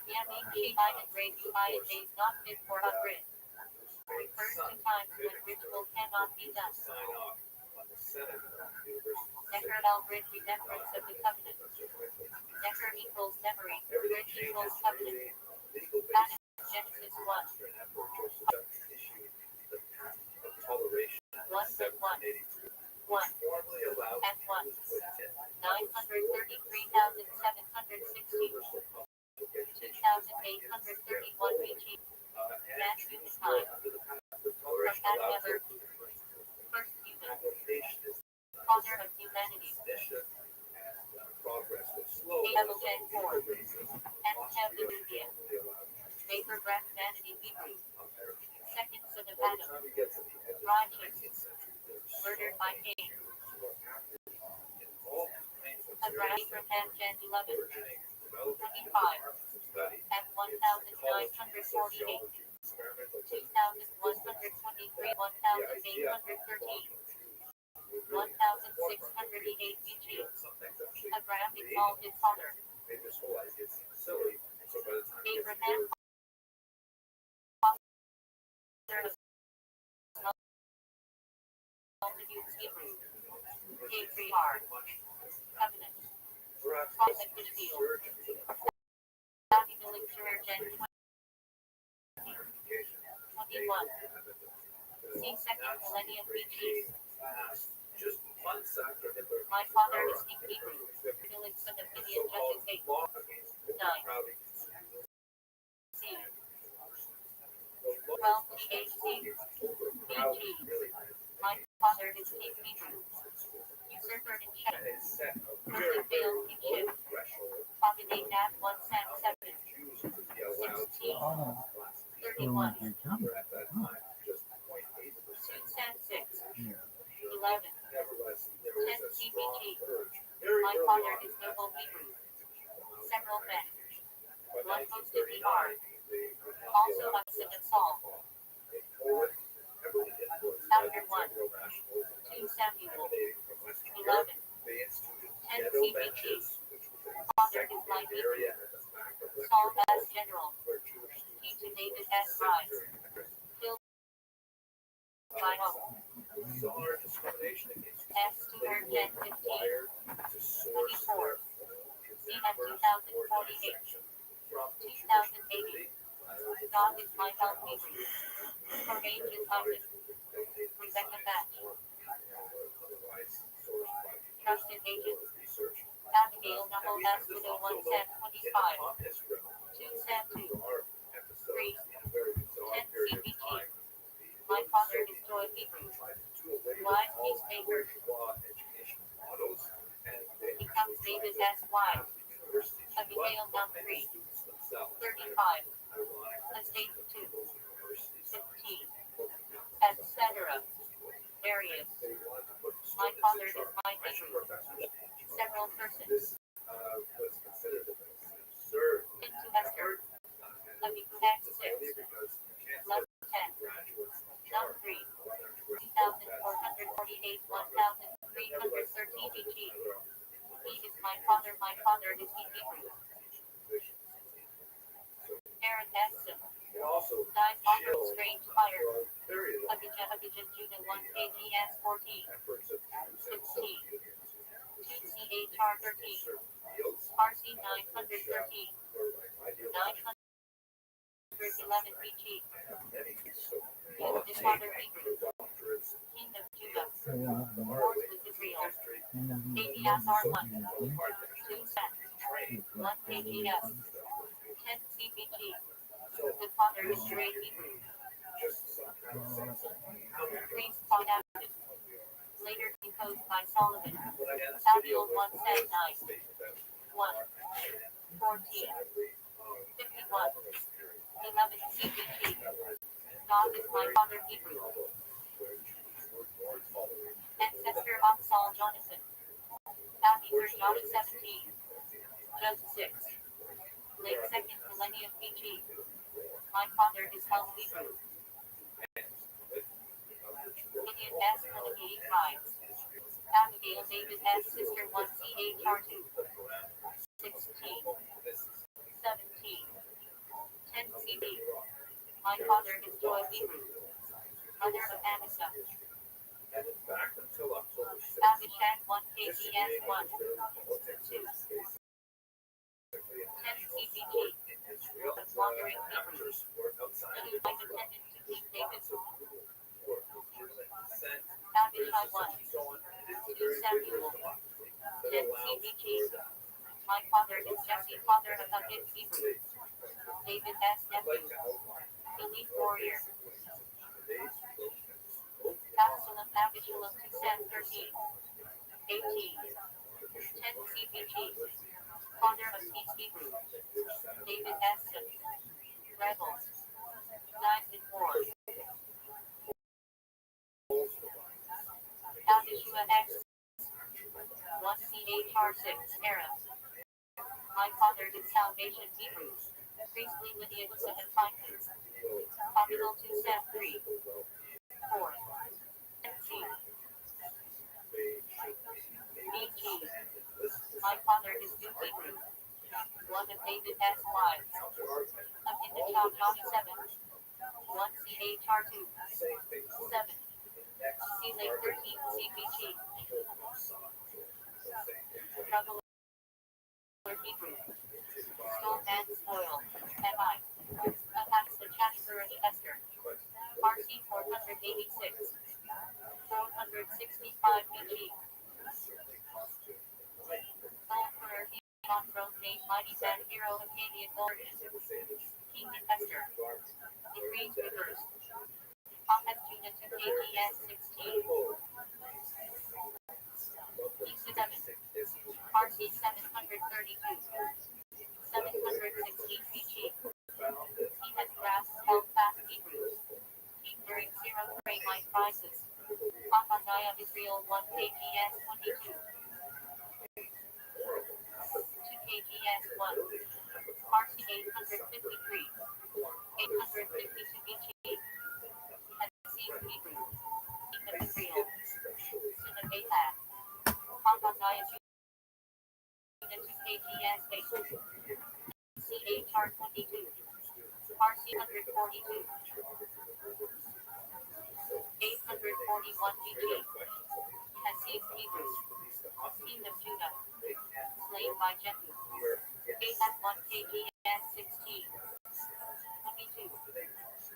Speaker 2: Yamin Shemai and Ray Shemai days not fit for ungrid. Refers to times when ritual cannot be done. Necker Grid remembrance of the covenant. Necker equals memory, grid equals covenant. That is Genesis 1. 1 and 1. 1 and 1. 933,760. 2,831 BG. Matthew time. From that never. First human. Father of humanity. Hamilton 4. And Hallelujah. Vapor breath humanity Hebrew. Second son of Adam. Righteous. Murdered by Cain. Abraham Gen 11. 25. At 1,948. 2,123, 1,813. 1,688 BG. Abraham called his father. Abraham multitudes Hebrew. Patriarch. Covenant. Prophet Israel. Biblical Gen 21. See second millennium BG. My father is in Hebrew. Village son of Gideon Judges 8. 9. C. 12 PhD. BG. My father is in Hebrew. Usurper in Shem. Person failed to ship. Propagate at 177. 16.
Speaker 3: Oh,
Speaker 2: 31.
Speaker 3: you're coming.
Speaker 2: 276. 11. 10 CBG. My father is noble Hebrew. Several men. One posted the R. Also upset and Saul. Chapter 1. 2 Samuel. 11. 10 CBG. Father is like Hebrew. Saul as general. He to David as rise. Killed by hope. S to her 10 15. 24. CF 2048. 2080. God is my help Hebrew. Courage is Isaac. Rebecca Batch. Trusted agent. Abigail Nahol as widow 1 Sam 25. 2 Sam 2. 3. 10 CBG. My father is Joy Hebrew. Wise peacemaker. Becomes David as wife. Abigail Num 3. 35. Estate 2. 15. Etc. Various. My father is my Hebrew. Several persons. Into Esther. Abigail 6. Level 10. Num 3. 2,448 1,313 EG. He is my father is he Hebrew. Aaron Edson. Dies offered strange fire. Abijah Judah 1 KGS 14. 16. 2 CHR 13. RC 913. 911 BG. His father Hebrew. King of Judah. Wars with Israel. ABS R1. 2 Set. 1 KGS. 10 CBG. The father is Sheree Hebrew. Priest fought out. Later deposed by Solomon. Samuel 1 Set 9. 1. 14. 51. 11 CBG. God is my father Hebrew. Ancestor of Saul Jonathan. Abner John 17. Judge 6. Late 2nd millennium BG. My father is Hel Hebrew. Gideon S. Lenny tribes. Abigail David S. Sister 1 CHR 2. 16. 17. 10 CB. My father is Joy Hebrew. Mother of Amasa. Abishag 1 KGS 1. 2. 10 CBG. Wandering Hebrew. 2 by dependent to King David. Abishai 1. 2 Samuel. 10 CBG. My father is Jesse, father of Abid Hebrew. David S. nephew. Elite warrior. Absalom Abishalom 2 Sam 13. 18. 10 CBG. Father of Peace Hebrew. David S. Rebels. Dies in war. Abishua X. 1 CHR 6 Arab. My father is Salvation Hebrew. Priestly lineage and findings. Capital 2 Sam 3. 4. NG. BG. My father is New Hebrew. One of David S. wives. Of Indachal John 7. 1 CHR 2. 7. C Lake 13 CBG. Struggle Hebrew. Stole and spoil. MI. Attacks the Chancellor of Esther. RC 486. 465 BG. Emperor on throne named Mighty Bad Hero Acadian Gordon. King Esther. Degrees reversed. Prophet Judah to KGS 16. King 7. 32. 716 BG. He has grasped held fast Hebrews. Keep during 0 frame line prices. Papagaya Israel 1 KGS 22. 2 KGS 1. RC 853. 852 BG. Has received Hebrew. Keep Israel. Sunan Bayhat. Papagaya Unit 2 KGS 8. CHR 22. RC 142. 841 BG. Has seized Hebrew. Kingdom Judah. Slain by Jehu. AF1 KGS 16. 22.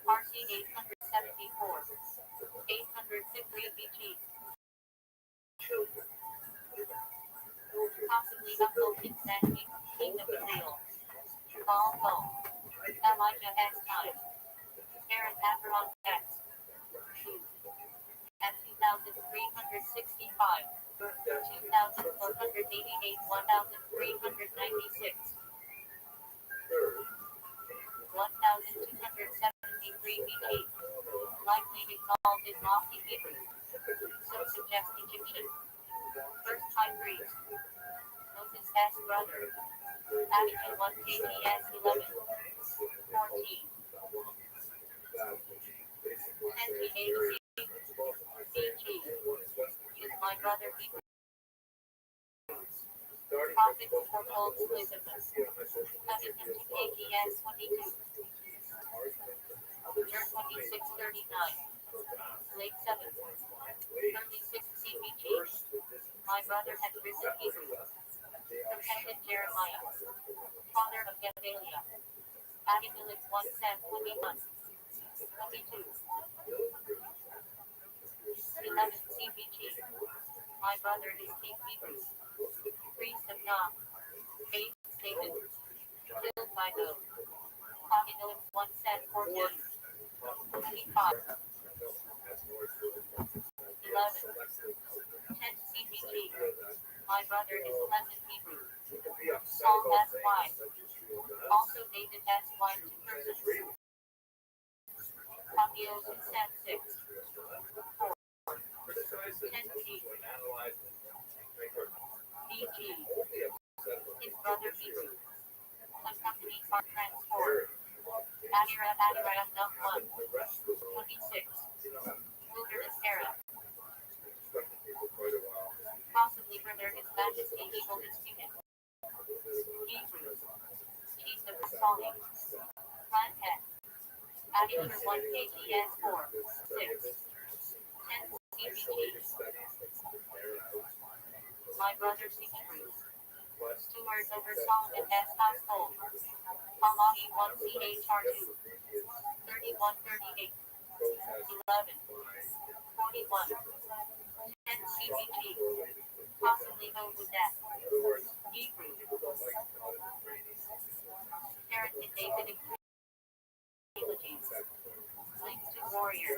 Speaker 2: RC 874. 853 BG. Possibly Uncle Insanity. Kingdom Israel. All go. Elijah X time. Aaron Aberon X. At 2,365. 2,488. 1,396. 1,273 BG. Likely exalted in lofty Hebrew. So suggests Egyptian. First high priest. Moses S. brother. Abijah 1 KGS 11. 14. 10 PHC. BG. Is my brother Hebrew. Prophet foretold Elizabeth. Abijah 2 KGS 22. Year 2639. Late 7th. 36 CBG. My brother had risen Hebrew. Prophet Jeremiah. Father of Gedaliah. Abimelech 1 Sam 21. 22. 11 CBG. My brother is King Hebrew. Priest of Nom. 8 David. Killed by No. Abimelech 1 Sam 14. 25. 11. 10 CBG. My brother is Pleasant Hebrew. Saul S. wife. Also David S. wife to persons. Abios in Sam 6. 4. 10 G. BG. His brother Hebrew. Accompanied by transport. Adira Num 1. 26. Wilderness era. Possibly further His Majesty Eagle disputed. Hebrew. Chiefs of Solid. Plant Head. Adira 1 KGS 4. 6. 10 CBG. My brother Hebrew. Stewards over Solomon S. household. Alahi 1 CHR 2. 3138. 11. 41. 10 CBG. Possibly over that. Hebrew. Parent in Davidic trilogies. Linked to warrior.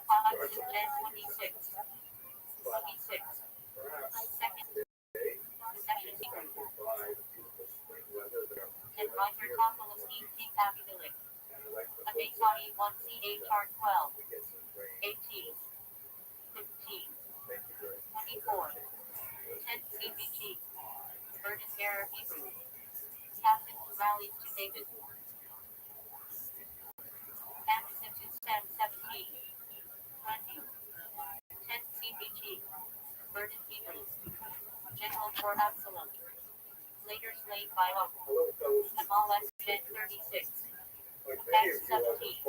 Speaker 2: Hudson Gen 26. 26. Second. Possession Hebrew. And Roger Copolis E. King Abimelech. Abitai 1 CHR 12. 18. 15. 24. 10 CBG. Burden bearer Hebrew. Captain who rallies to David. Anderson to Sam 17. 20. 10 CBG. Burden Hebrew. General for Absalom. Later slain by Oak. Amal S. Gen 36. Acts 17.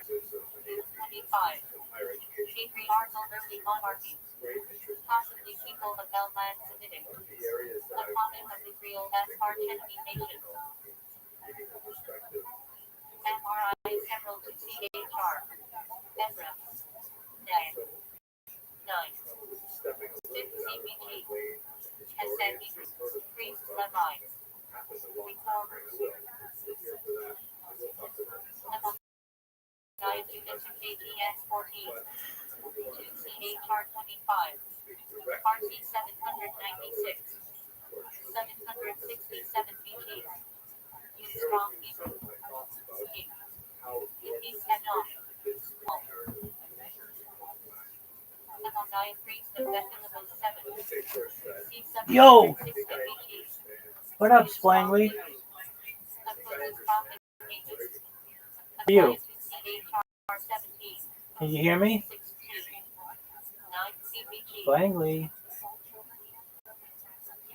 Speaker 2: 25. Patriarchal early monarchy. Possibly people of Elman Semitic. Opponent of Israel as archenemy nation. MRI Emerald to CHR. Ezra. 9. 9. 6 CBG. Hesed Hebrew. Priest Levites. Reformers. Nine Unit to KGS 14. 2 CHR 25. RC 796. 767 BG. Use strong Hebrew. King. Use Enoch. Small. Amaziah priest of Bethlehem 7. C760
Speaker 3: Yo,
Speaker 2: BG.
Speaker 3: what up, Splangly?
Speaker 2: Opposes prophet pages.
Speaker 3: You,
Speaker 2: CHR 17.
Speaker 3: can you hear me?
Speaker 2: 16. 9 CBG.
Speaker 3: Splangly.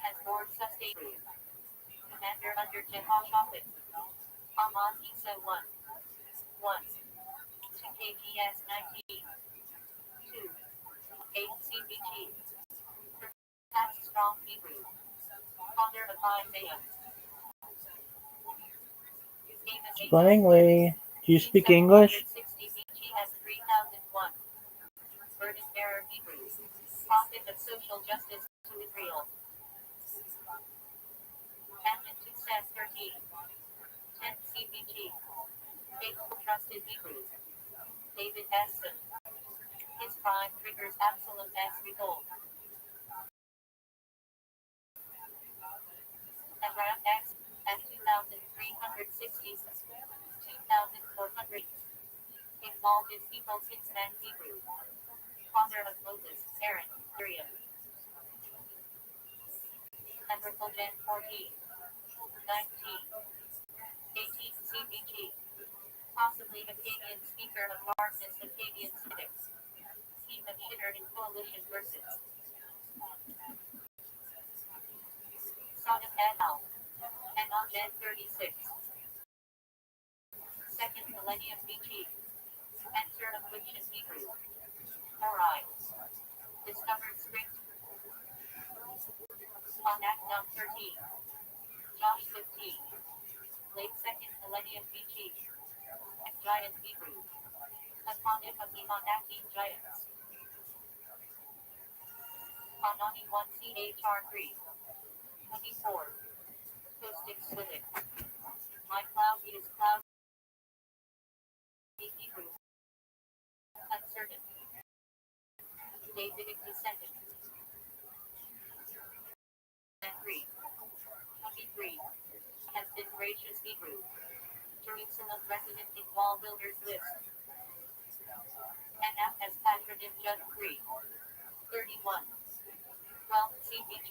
Speaker 2: Has more sustained. Commander under Jehoshaphat. Amon Isa 1. 1. 2 KGS 19. 2. 8 CBG. Protects strong Hebrew. Father of Isaiah.
Speaker 3: Splangly. Do you speak English?
Speaker 2: 60 BG has 3001. Burden bearer Hebrew. Prophet of social justice to Israel. Amnon 2 says 13. 10 CBG. Faithful trusted Hebrew. David Esson. His crime triggers Absalom as revolt. Abraham X at 2,360. 2,400. Involved in people since man Hebrew. Father of Moses, Aaron, Miriam. Emerald Gen 14. 19. 18 CBG. Possibly Akkadian speaker of Marxist Akkadian civics. Team of Shitter in coalition versus Sodom et al. And on Gen 36. Second millennium BG. Enter of Fiction Hebrew. Morai. Discovered Spring. On Acton 13. Josh 15. Late second millennium BG. And Giant Hebrew. Upon of the Monaki Giants. Anani 1 CHR 3. 24. Acoustic Civic. My cloud is cloud. Hebrew. Uncertain. Davidic descendant. And 3. 23. Has been gracious Hebrew. Jerusalem resident in wall builders list. And now has patronage Judge 3. 31. 12 CBG.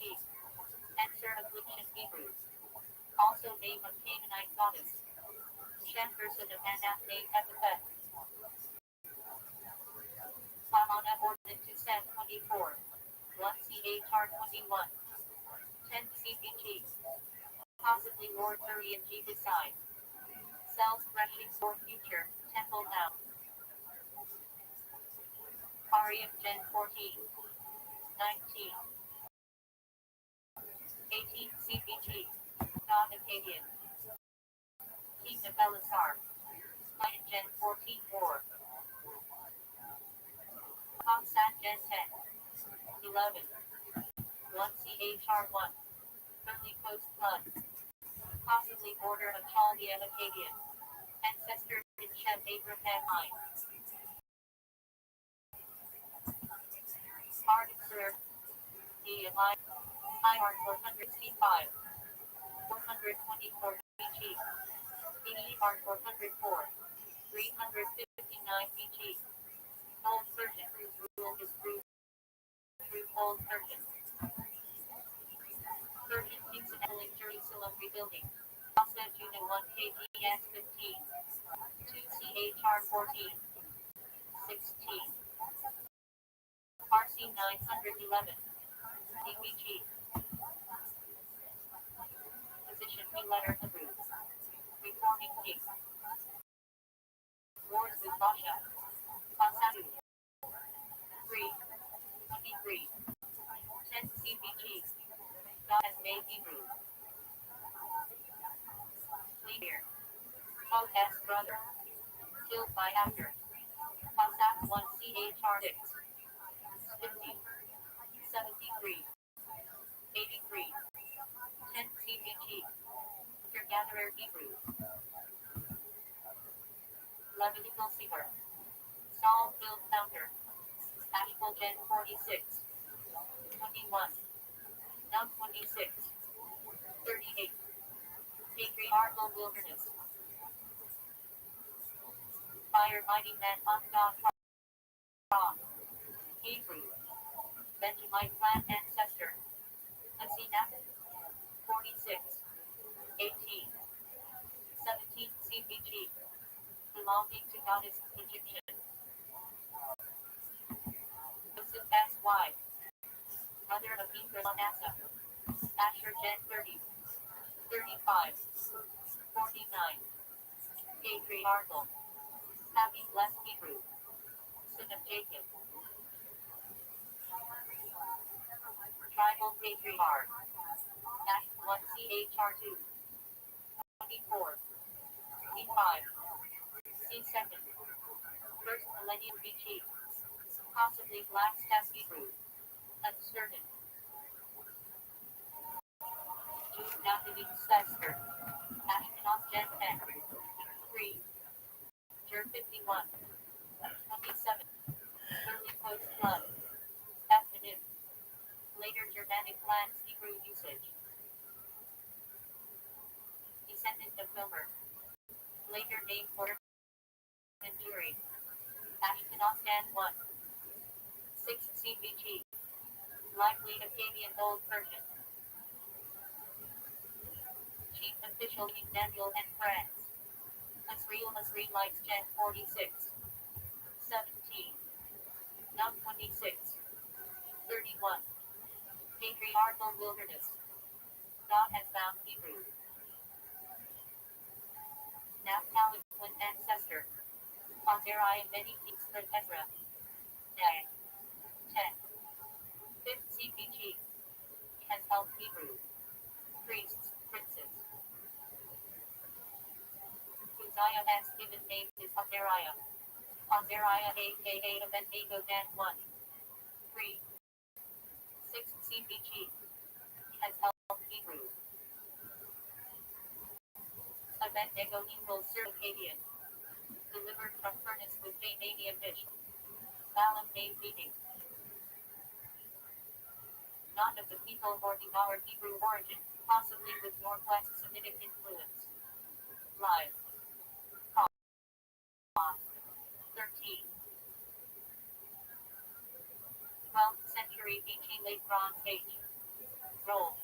Speaker 2: Answer affliction Hebrew. Also name of Canaanite goddess. Shem person of Anath name epithet. Amana ordinate to Sam 24. 1 CHR 21. 10 CBG. Possibly Lord Urian G beside. Cells threshing for future. Temple now. Arium Gen 14. 19. 18 CBG. Non-Akkadian. King of Belisar. Lion Gen 14 4. Comsat Gen 10. 11. 1 CHR 1. Early Coast Flood. Possibly border of Chaldea Akkadian. Ancestor in Shem Abraham Hine. Ardent Sir. DMI. IR 465. 424 BG. DER 404. 359 BG. Old Surgeon whose rule is proved through Old Surgeon. Surgeon keeps enabling Jerusalem rebuilding. Costa Juno 1 KGS 15. 2 CHR 14. 16. RC 911. DBG. Position P letter of root. Reforming case. Wars with Basha. Pasadu. 3. 23. 10 CBG. God has made Hebrew. Leader. Protest brother. Killed by actor. Pasat 1 CHR 6. 50. 73. 83. 10 CBG. Gatherer Hebrew. Levitical Seeker. Saul Build Founder. Ashwell Gen 46. 21. Num 26. 38. Patriarchal wilderness. Fire mighty man on God. Hebrew. Benjamite clan ancestor. Asenath. 46. 18. 17 CBG. Belonging to goddess Egyptian. Joseph S.Y. Mother of Ephraim Manasseh. Asher Gen 30. 35. 49. Patriarchal. Happy blessed Hebrew. Son of Jacob. Tribal patriarch. Ash 1 CHR2. 24. C5. C2. First millennium BG. Possibly Black Steppe Hebrew. Uncertain. Jews Davidic Sester. Ashkenaz Gen 10. 3. Jer 51. 27. Early post flood. Ethnim. Later Germanic lands Hebrew usage. Descendant of Gomer. Later name for Manjuri. Ashkenaz Dan 1. 6 CBG. Likely Akkadian Old Persian. Chief official in Daniel and France. Israelites Gen 46. 17. Num 26. 31. Patriarchal wilderness. God has found Hebrew. Naphtali twin ancestor. Azariah many kings for Ezra. Day. 10. 5th CBG. Has helped Hebrew. Priests, princes. Uzziah has given name is Azariah. Azariah aka Abednego Dan 1. 3. 6 CBG. Has helped Hebrew. Abednego equals Circadian. Delivered from furnace with Canadian fish. Balaam name meaning. Not of the people or devoured Hebrew origin, possibly with Northwest Semitic influence. Live. 13. 12th century BC Late Bronze Age. Role.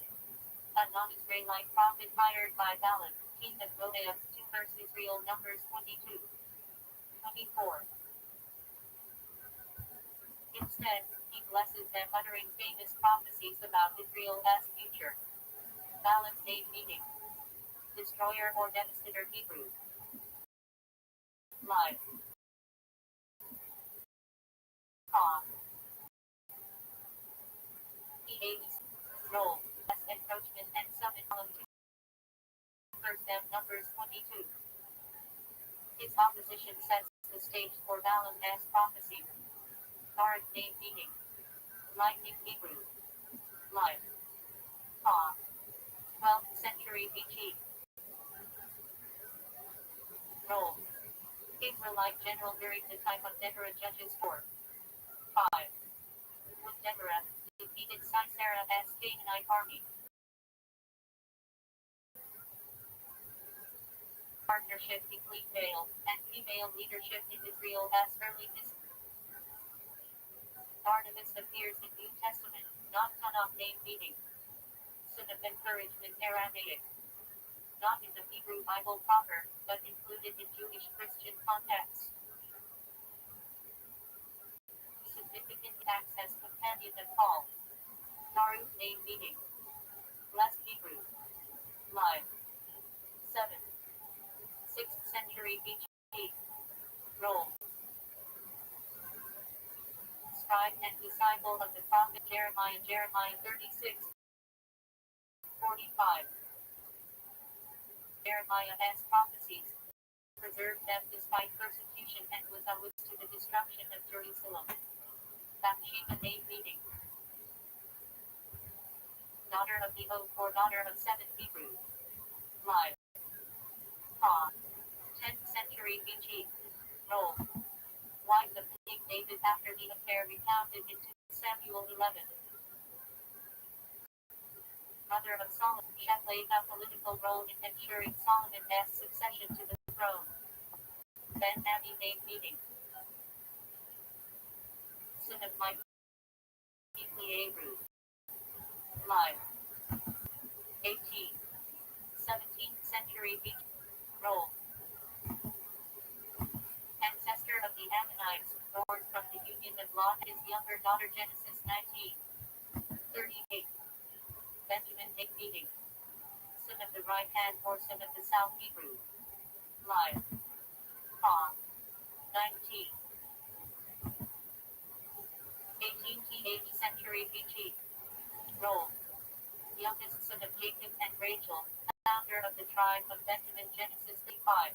Speaker 2: A non-Israelite prophet hired by Balaam, king of Moab, to curse Israel. Numbers 22. 24. Instead, he blesses them, uttering famous prophecies about Israel as future. Balaam's name meaning. Destroyer or devastator Hebrew. Live. He aims. Role. As encroachment and summon Balaam to curse them. Numbers 22. His opposition sets the stage for Balaam as prophecy. Barak name meaning. Lightning Hebrew. Live. 12th century BC. Role. Israelite general during the time of Deborah Judges 4. 5. When Deborah defeated Sisera as Canaanite army. Partnership between male and female leadership in Israel as early history. Barnabas appears in New Testament, not Tanakh name meaning. Son of encouragement Aramaic. Not in the Hebrew Bible proper, but included in Jewish Christian contexts. Significant acts as companion of Paul. Baruch name meaning. Blessed Hebrew. Live. 7. 6th century BC. Role. Scribe and disciple of the prophet Jeremiah. Jeremiah 36. 45. Jeremiah has prophecies. Preserved them despite persecution and was a witness to the destruction of Jerusalem. Bathsheba name meaning. Daughter of the oath or daughter of 7 Hebrew. Live. 10th century BC. Role. Wife of King David after the affair recounted in 2 Samuel 11. brother of Solomon. Shem played a political role in ensuring Solomon's succession to the throne. Ben Nabi name meaning. Son of Mike. Hebrew. Live. 17th century beach. Role. Ancestor of the Ammonites, born from the union of Lot and his younger daughter Genesis 19:38. Benjamin name meaning. Son of the right hand or son of the south Hebrew. Live. 19. 18th century BC. Role. Youngest son of Jacob and Rachel, founder of the tribe of Benjamin Genesis 35.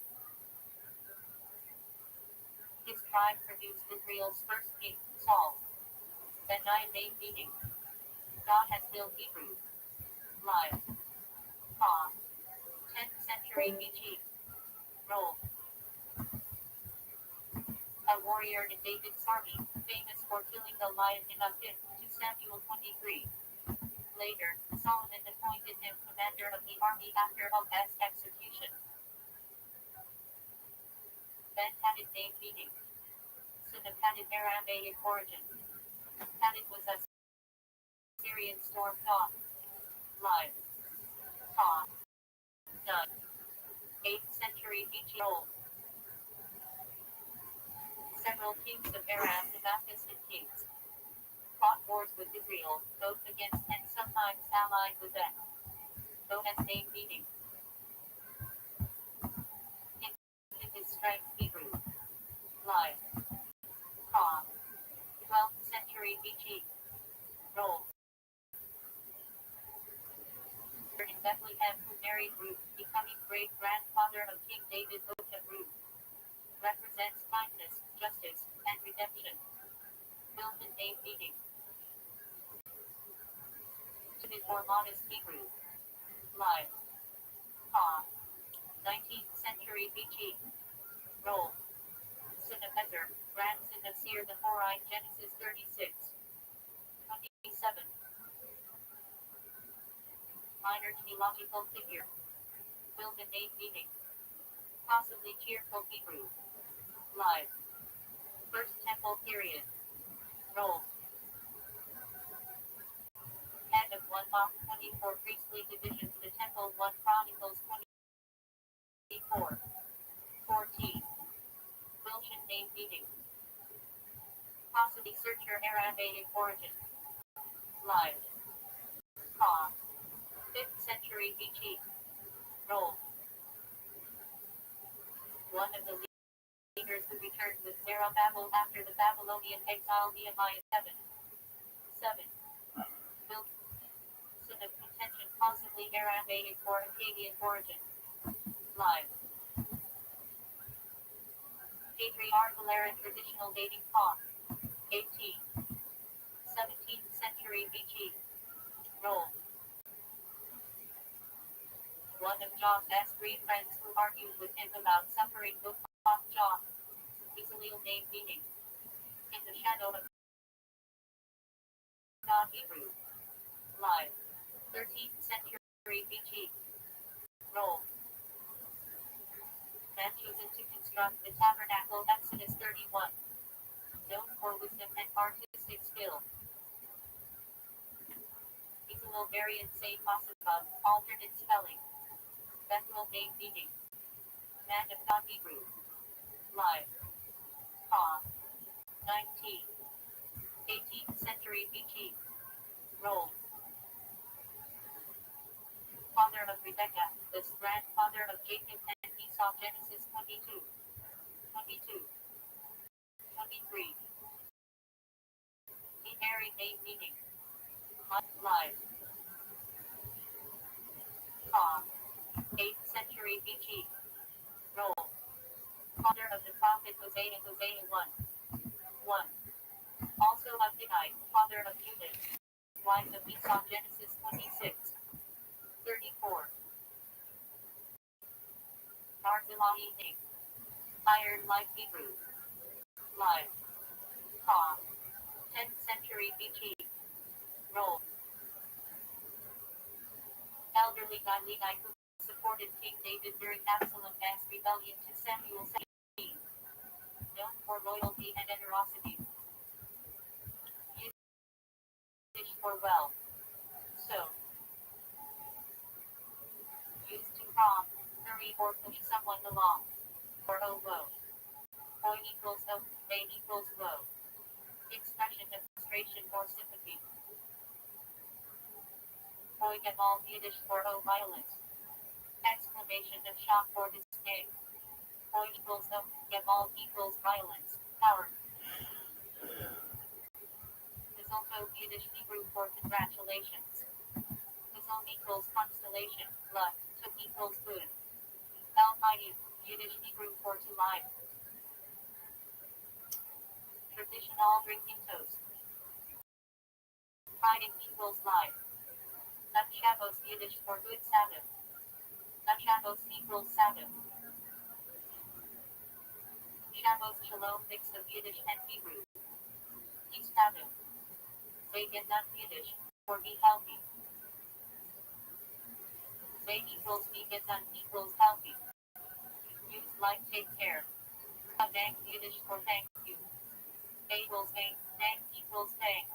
Speaker 2: His tribe produced Israel's first king, Saul. Benai name meaning. God has built Hebrew. Live. 10th century BC. Role. A warrior in David's army, famous for killing the lion in a pit, 2 Samuel 23. Later, Solomon appointed him commander of the army after Obed's execution. Ben-Hadad name meaning. Son of Hadad Aramaic origin. Hadad was a Syrian storm god. Live. 8th century BC. Role. Several kings of Aram, Damascus and kings fought wars with Israel, both against and sometimes allied with them. Boaz name meaning. In his strength Hebrew. Live. 12th century BC. Role. In Bethlehem who married Ruth, becoming great-grandfather of King David. Book of Ruth represents kindness, justice, and redemption. Wilton name meaning. Timid or modest Hebrew. Live. 19th century BC. Role. Son of Ezer, grandson of Seir the Horite. Genesis 36:27. Minor genealogical figure. Wilton name meaning. Possibly cheerful Hebrew. Live. First Temple period. Role. Head of 1 Mock 24 priestly division. The Temple 1 Chronicles 24:14. Wilson name meaning. Possibly searcher Aramaic origin. Live. 5th century BC. Role. One of the leaders who returned with Zerubbabel after the Babylonian exile. Nehemiah 7. Built. Son of contention, possibly Aramaic or Akkadian origin. Live. Patriarchal era traditional dating. 17th century BC. Role. One of Job's 3 friends who argued with him about suffering. Book of Job. Bezaleel name meaning. In the shadow of God Hebrew. Live. 13th century BC. Role. Man chosen to construct the tabernacle. Exodus 31. Known for wisdom and artistic skill. Bezaleel variant same above, alternate spelling. Bethuel name meaning. Man of God Hebrew. Live. 18th century BC. Role. Father of Rebekah, the grandfather of Jacob and Esau. Genesis 22:23. He married name meaning. Live. 8th century BC. Role. Father of the prophet Hosea. Hosea 1. Also of Hittite, father of Judah. Wife of Esau. Genesis 26:34. Barzillai name. Iron like Hebrew. Live. 10th century BC. Role. Lehi who supported King David during Absalom's rebellion to Samuel 17. Known for loyalty and generosity. Used for well. So. Used to prompt, hurry or push someone along. Or oh whoa. Boy equals oh, they equals whoa. Expression of frustration or sympathy. Boy Gamal Yiddish for oh violence. Exclamation of shock or dismay. Boy equals oh, Gamal equals violence, power. Mistletoe Yiddish Hebrew for congratulations. Mistletoe equals constellation, luck, to equals good. Almighty, Yiddish Hebrew for to life. Traditional drinking toast. Friday equals life. Shabbos Yiddish for good Sabbath. Shabbos equals Sabbath. Shabbos Shalom mix of Yiddish and Hebrew. Peace Sabbath. Vegan Yiddish for be healthy. They equals vegan equals healthy. Use like take care. Thank Yiddish for thank you. A equals thank equals thanks.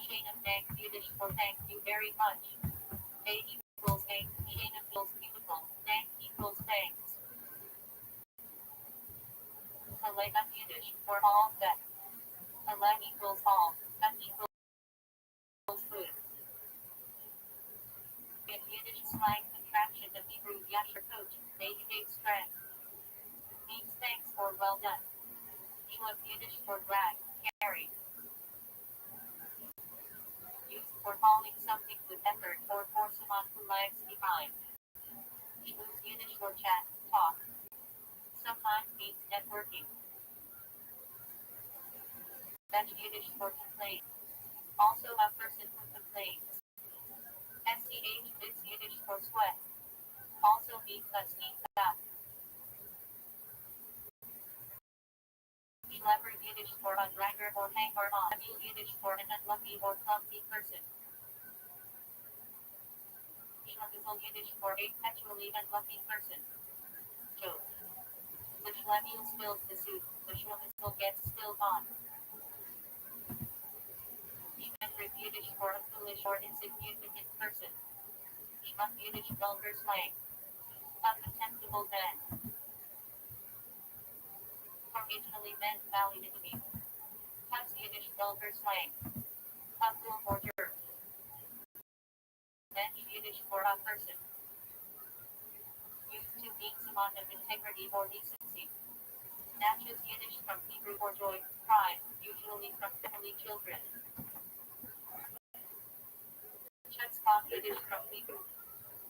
Speaker 2: Shane of thank Yiddish for thank you very much. A equals thank, Shane equals beautiful, thank equals thanks. Halega Yiddish for all that. Haleg equals all, that equals food. In Yiddish slang contraction of Hebrew Yasher coach, day-to-day strength. Means thanks or well done. Shlem Yiddish for drag, carry. Used for hauling something with effort or for someone who lags behind. Schmooze Yiddish for chat, talk. Sometimes means networking. Fetch Yiddish for complain. Also a person who complains. SCH is Yiddish for sweat. Also means a sneak back. Schlepper Yiddish for a dragger or hanger on. Yiddish for an unlucky or clumsy person. Schlemisel Yiddish for a perpetually unlucky person. Joke. The Schlemil spills the soup, the Schlemisel gets spilled on. Schmendrick Yiddish for a foolish or insignificant person. Schmuck Yiddish vulgar slang. A contemptible man. Originally meant valued enemy. Cuts Yiddish vulgar slang. A fool or jerk. Bench Yiddish for a person. Used to mean someone of integrity or decency. Natchez Yiddish from Hebrew for joy, pride, usually from family children. Chutzpah Yiddish from Hebrew.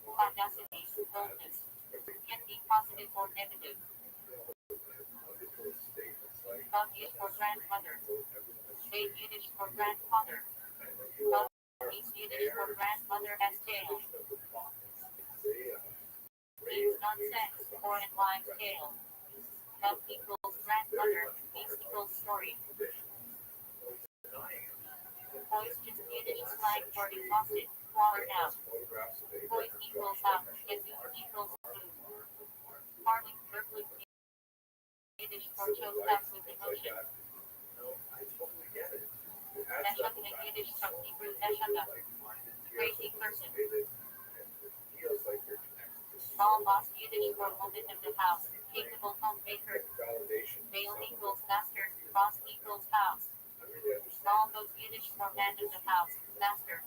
Speaker 2: Audacity, boldness. Can be positive or negative. Bob Yiddish for grandmother. Babe Yiddish for grandfather. Bob Yiddish for grandmother as tale. Means nonsense or in wives' tale. Bob equals grandmother, means equals story. Boys just Yiddish slang for exhausted, worn out. Boys equals out, Jesus equals food. Parling verbally Yiddish for choked up with emotion. Neshaka Yiddish from Hebrew Neshaka. Crazy person. Small boss Yiddish for woman of the house, capable homemaker. Male equals master, boss equals house. Small goes Yiddish for man of the house, master.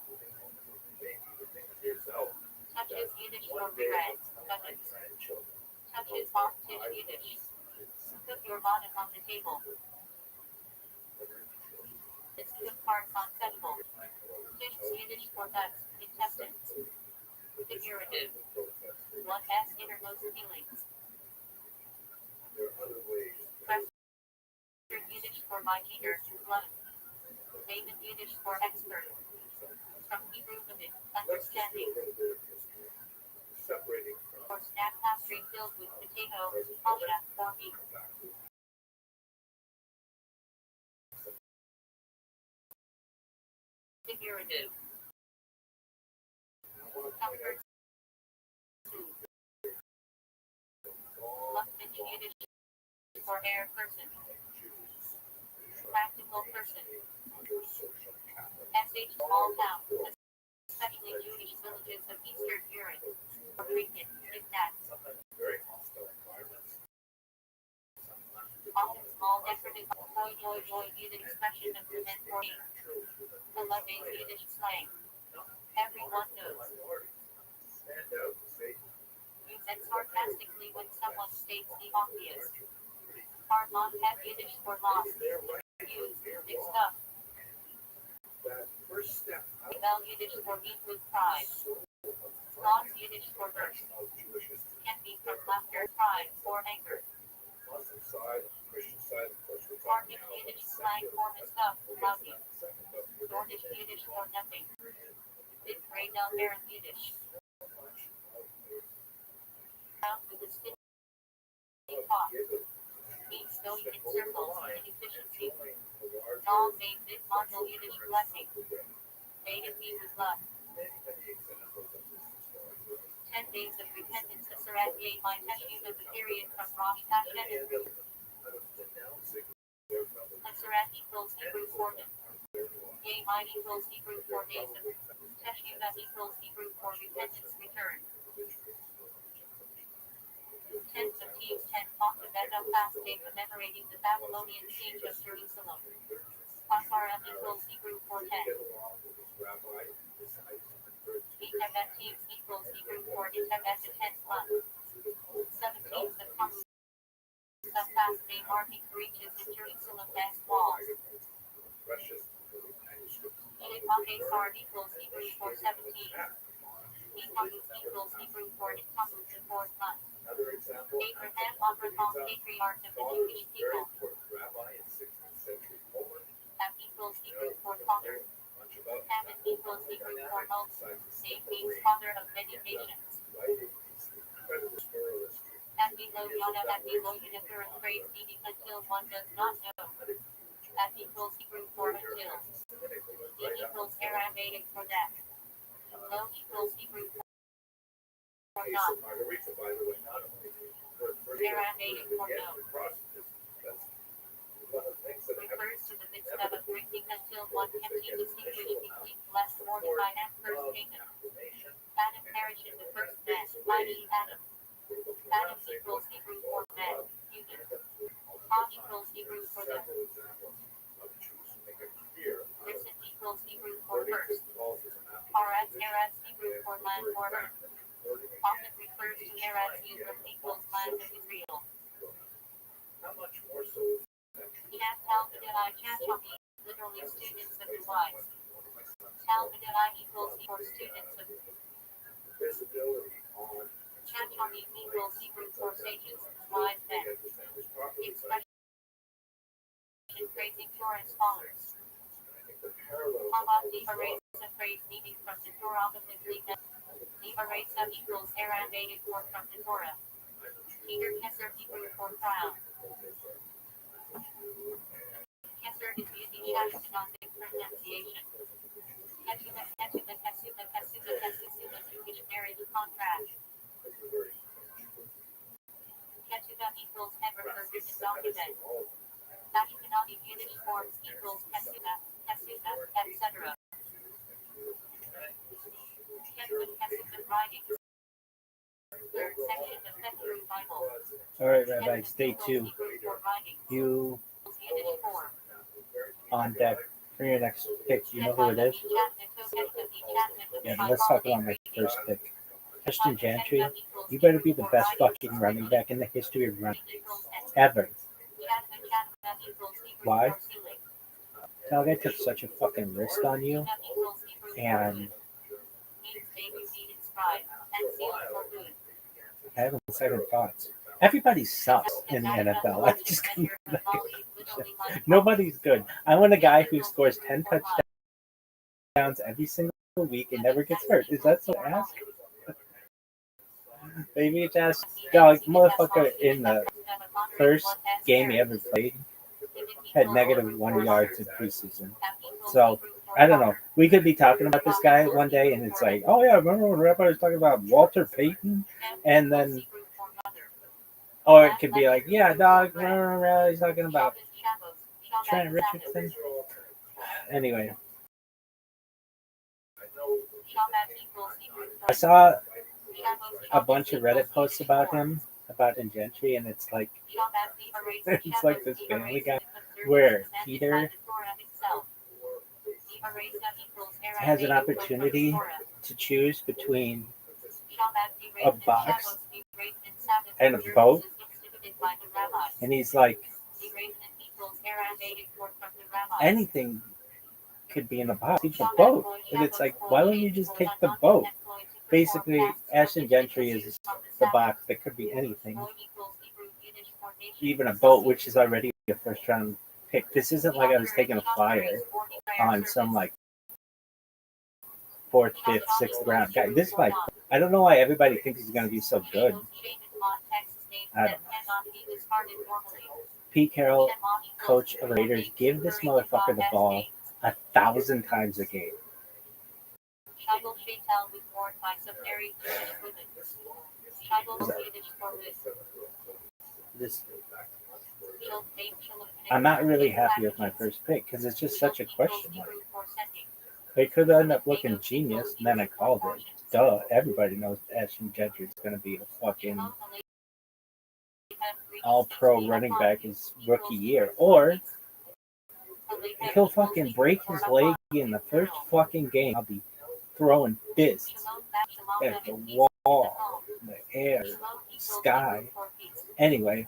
Speaker 2: Touches Yiddish for reruns, buttons. Touches off dish Yiddish. Put your bottom on the table. It's good parts on table. Dish Yiddish for nuts, intestines. Figurative. One has innermost feelings. Pressure Yiddish for my heater, blood. David Yiddish for expert. From Hebrew limit, understanding. For snack pastry filled with potato, pasha, or meat. Figurative. for air person. Practical person. SH small town, especially Jewish villages of Eastern Europe. Or Rican, if that. Often small decorative Yiddish expression of the men for me. A loving Yiddish slang. Everyone knows. Use it sarcastically when someone states the obvious. Hardlon have Yiddish for lost. Use, mixed up. Rebel Yiddish for eat with pride. Lost Yiddish for burst. Can be from laughter, pride, or anger. Target Yiddish slang for mixed up, lousy. Dornish Yiddish for nothing. Big gray down there in Yiddish. Out with a spinning pot. Means going in circles, inefficiency. All made mid model Yiddish blessing. Made me with love. 10 days of repentance of Sarat Yeh my Teshuvah of the period from Rosh Hashanah through Sarat equals Hebrew for him. Yeh my equals Hebrew for days of Teshuvah equals Hebrew for repentance return. Tens of Thieves 10 talked about a fast day commemorating the Babylonian siege of Jerusalem. Pasara equals Hebrew for 10. Itabat Thieves equals Hebrew for Itabat the 10th month. 17th of Hamas. The fast day marking breaches in Jerusalem-'s walls. Shekah equals Hebrew for 17. Nikamut equals Hebrew for Nikamut the 4th month. Abraham patriarch of the Jewish people. Ham equals Hebrew for father. Hamid equals Hebrew for most. Name means father of many nations. Abdiloyana current phrase meaning until one does not know. That equals Hebrew for until. D equals Aramaic for that. Lo equals Hebrew for not. Aramaic for no. Refers to the mitzvah of drinking until one can distinguish between blessed Mordecai and first Haman. Adam perished in the first man, i.e. Adam. Adam equals Hebrew for man, human. Ha equals Hebrew for them. Listen equals Hebrew for first. Eretz Hebrew for land or earth. Often refers to Eretz Yisrael equals land of Israel. Talmudai Chachami, literally students of the wise. Talmudai equals for students of Chachami equals Hebrew for sages, wise men. Expression praising Torah scholars. Habat Libares a phrase meaning from the Torah oppositely Libares equals Aramaic or from the Torah. Peter Kesser Hebrew for crown. Kesser is using Ashkenazic pronunciation. Ketubah, Jewish marriage contract. Ketubah equals Heber for written document. Ashkenazi Yiddish forms equals Ketubah, etc. Ketubah writing. Third section of Hebrew Bible.
Speaker 3: All right, Rabbi, stay tuned. You on deck for your next pick. You know who it is? Yeah, let's talk about my first pick. Christian Gentry, you better be the best fucking running back in the history of running ever. Why? That guy took such a fucking risk on you, and I have second thoughts. Everybody sucks in the NFL. I just can't. Nobody's good. I want a guy who scores 10 touchdowns every single week and never gets hurt. Is that so ass? Maybe it's ass. Dog, motherfucker, in the first game he ever played had -1 yards in preseason. So, I don't know. We could be talking about this guy one day and it's like, oh yeah, remember when Rabbis was talking about Walter Payton? And then Or it could be like, yeah, dog, he's talking about Trent Richardson. Anyway, I saw a bunch of Reddit posts about him, about Gentry, and it's like this Family Guy where Peter has an opportunity to choose between a box and a boat, and he's like, anything could be in a box, even a boat, and it's like, why don't you just take the boat? Basically, Ashton Gentry is the box that could be anything, even a boat, which is already a first round pick. This isn't like I was taking a flyer on some like fourth, fifth, sixth round guy. This like, I don't know why everybody thinks he's going to be so good. I don't know. Pete Carroll, coach of the Raiders, give this motherfucker the ball 1,000 times a game. This, I'm not really happy with my first pick because it's just such a question mark. It could end up looking genius, and then I called it. Duh, everybody knows Ashton Gentry is going to be a fucking all-pro running back his rookie year. Or he'll fucking break his leg in the first fucking game. I'll be throwing fists at the wall, the air, sky. Anyway,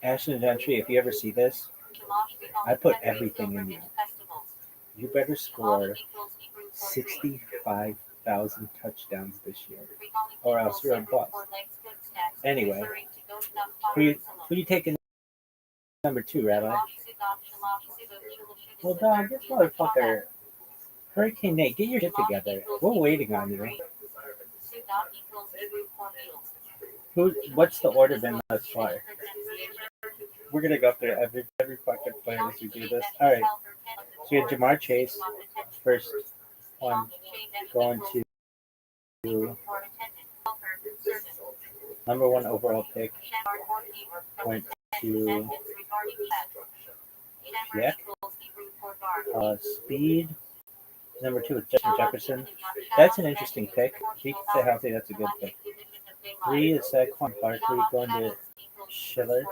Speaker 3: Ashton Gentry, if you ever see this, I put everything in you. You better score 65,000 touchdowns this year, or else you're a bust. Anyway, who you taking number 2, Rabbi? Well, dog, this motherfucker, Hurricane Nate, get your shit together. We're waiting on you. What's the order been thus far? We're gonna go through every fucking player as we do this. All right. So we had Jamar Chase, first one, going to number 1 overall pick. Went to Jack. Speed. Number 2 is Justin Jefferson. That's an interesting pick. If he can stay healthy, that's a good pick. 3 is Saquon Barkley, going to Schiller.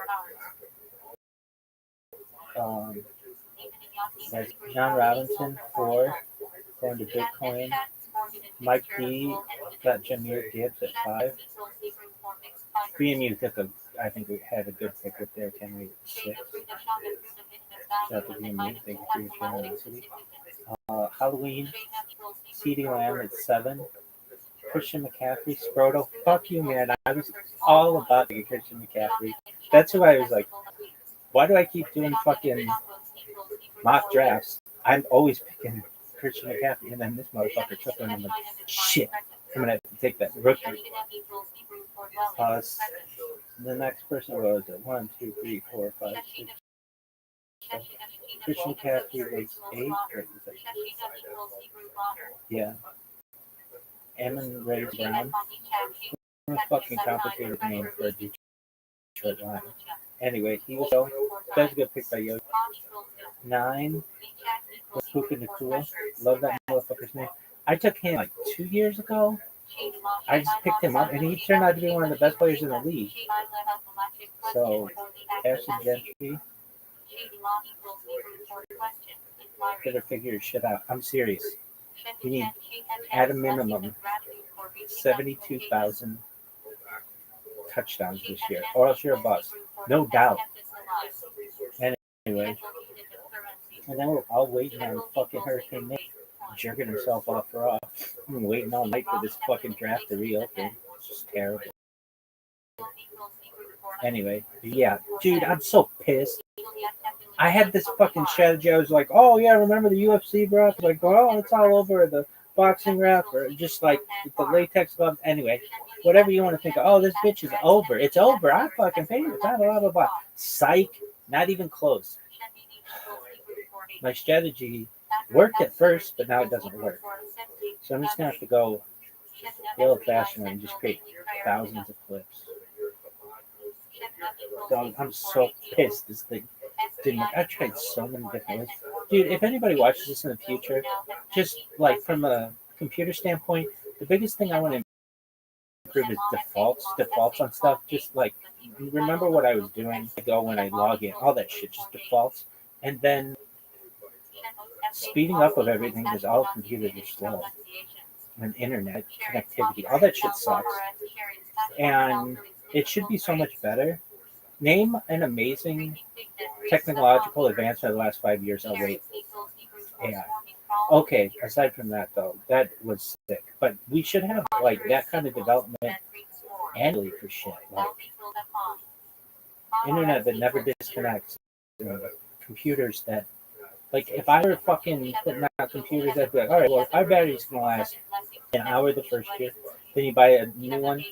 Speaker 3: That's John Robinson, 4, going to Bitcoin. Mike D got Jameer Gibbs at 5. BMU took I think we had a good pick with Derrick Henry at 6. Shout out to BMU, thank you for your generosity. Halloween, CeeDee Lamb at 7. Christian McCaffrey, Scroto, fuck you, man. I was all about to get Christian McCaffrey. That's who I was like, why do I keep doing fucking mock drafts? I'm always picking Christian McCaffrey, and then this motherfucker took him, and I'm like, shit, I'm gonna have to take that rookie. The next person was at 1, 2, 3, 4, 5, 6. Christian McCaffrey was 8. Yeah. Ammon Ray Brown. A fucking complicated name for a Detroit Lion. Anyway, he was that's a good pick by Yo. 9 was Puka Nacua. Love that motherfucker's name. I took him like 2 years ago. I just picked him up, and he turned out to be one of the best players in the league. So, Ashton Gentry, better figure your shit out. I'm serious. You need, at a minimum, 72,000 touchdowns this year, or else you're a bust. No doubt. Anyway, and then we're all waiting on fucking Hurricane Nate jerking himself off for off. I'm waiting all night for this fucking draft to reopen. It's just terrible. Anyway, yeah, dude, I'm so pissed. I had this fucking strategy. I was like, oh yeah, remember the UFC draft? Like, oh, it's all over the boxing draft, or just like the latex gloves. Anyway, whatever you want to think of. Oh, this bitch is over. It's over. I fucking paid it. Blah, blah, blah, blah. Psych. Not even close. My strategy worked at first, but now it doesn't work. So I'm just going to have to go The old-fashioned way, and just create thousands of clips. Dog, I'm so pissed this thing didn't work. I've tried so many different ways. Dude, if anybody watches this in the future, just like from a computer standpoint, the biggest thing I want to improve is defaults on stuff. Just like remember what I was doing ago when I log in, all that shit, just defaults, and then speeding up of everything because all computers are slow, and internet connectivity, all that shit sucks, and it should be so much better. Name an amazing technological advancement of the last 5 years. Oh wait, AI. Okay, aside from that though, that was sick. But we should have like that kind of development annually for shit. Like internet that never disconnects. Computers that like if I were fucking putting out computers, I'd be like, all right, well if our battery's gonna last an hour the first year, then you buy a new one.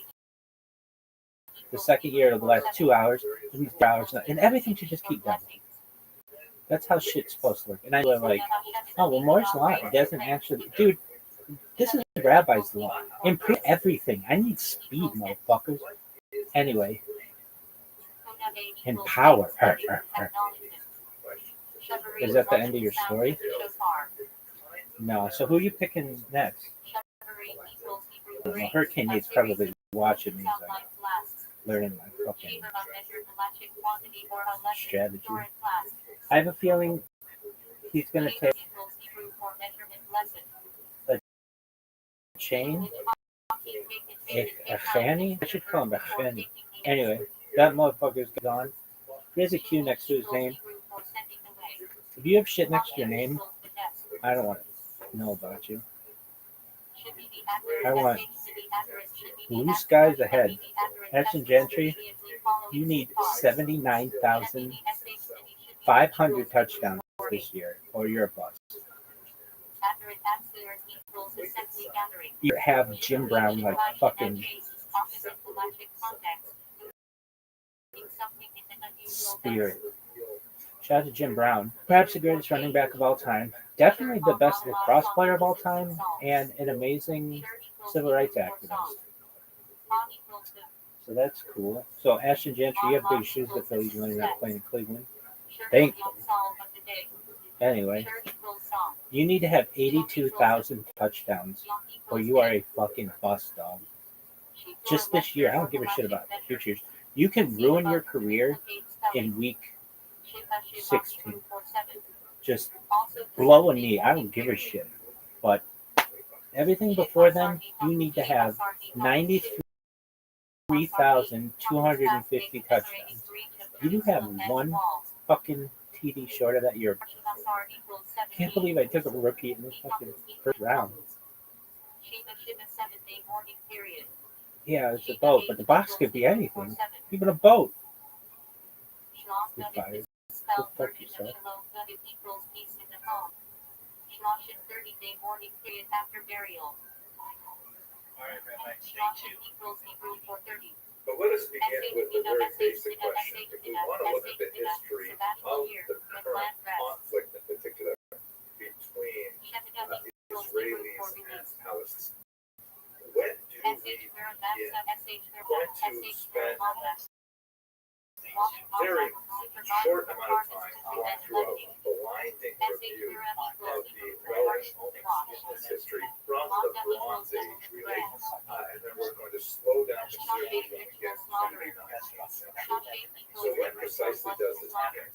Speaker 3: The second year it'll last 2 hours, and 3 hours, and everything should just keep going. That's how shit's supposed to work. And I was like, oh well, Moore's law doesn't actually, dude. This is Rabbi's law. Improve everything. I need speed, motherfuckers. Anyway, and power. Is that the end of your story? No. So who are you picking next? Well, Hurricane Nate's probably watching me. So learning my fucking strategy. I have a feeling he's going to take a chain, a fanny. I should call him a fanny. Anyway, that motherfucker's gone. He has a Q next to his name. If you have shit next to your name, I don't want to know about you. I want blue skies ahead. Ashton Gentry, you need 79,500 touchdowns this year, or you're a bust. You have Jim Brown like fucking spirit. Shout out to Jim Brown, perhaps the greatest running back of all time, definitely the best lacrosse player of all time, and an amazing civil rights activist. So that's cool. So Ashton Gentry, you have big shoes to fill, even though you're not playing in Cleveland. Thankfully. Anyway, you need to have 82,000 touchdowns, or you are a fucking bust, dog. Just this year, I don't give a shit about future years. You can ruin your career in week 16. Just blow a knee. I don't give a shit. But everything before then, you need to have 93,250 touchdowns. You do have one fucking TD short of that. I can't believe I took a rookie in the fucking first round. Yeah, it's a boat, but the box could be anything. Even a boat. You're fired. Go fuck yourself.
Speaker 1: But let us begin with a very basic question. If we want to look at the history of the current conflict in particular between the Israelis and Palestinians, when do we begin? Going to spend a very short amount of time going through a blinding review of the relevant moments in this history from the Bronze Age really, and then we're going to slow down considerably when we get to the 19th century. So when precisely does this begin?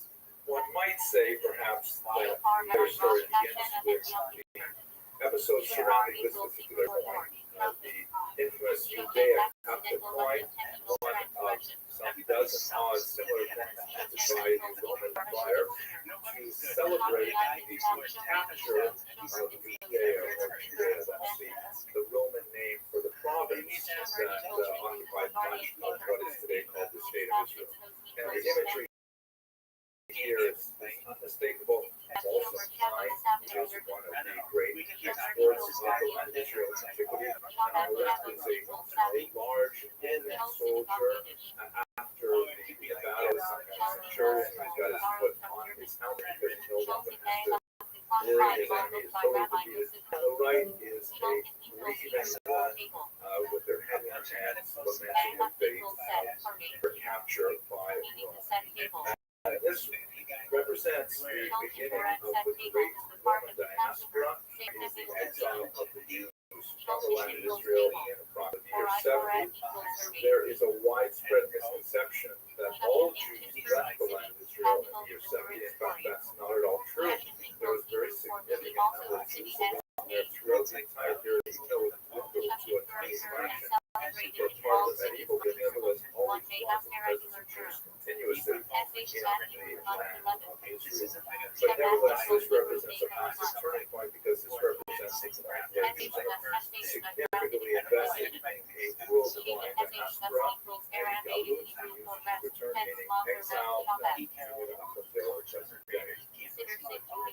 Speaker 1: One might say perhaps that their story begins with the episodes surrounding this particular point, the infamous Judea-Coptic point, one of some dozen odd similar points by the Roman Empire to celebrate the capture of Judea, or Judea, that's the Roman name for the province that occupied much of what is today called the State of Israel. And the imagery here is unmistakable. Also, time is one of the great exports of Israel's antiquity. This is a large Roman soldier after the battle, some kind of centurion who's got his foot on his helmet because no longer has to where his enemy is totally defeated. On the right is a grieving woman with their head in her hands, lamenting the fate of her capture by Rome. This represents the beginning of the great Roman diaspora, is the exile of the Jews from the land of Israel in approximately year 70. There is a widespread misconception that all Jews left the land of Israel in the year 70. In fact, that's not at all true. There was very significant number of Jews there throughout the entire period until to a tiny fraction for part of the medieval period. Nevertheless, always was the presence of Jews continuously in the land of Israel. But nevertheless, this represents a massive turning point because this represents the land where Jews are significantly invested in a worldwide diaspora and Galut, return meaning exile, that continued up until our present day.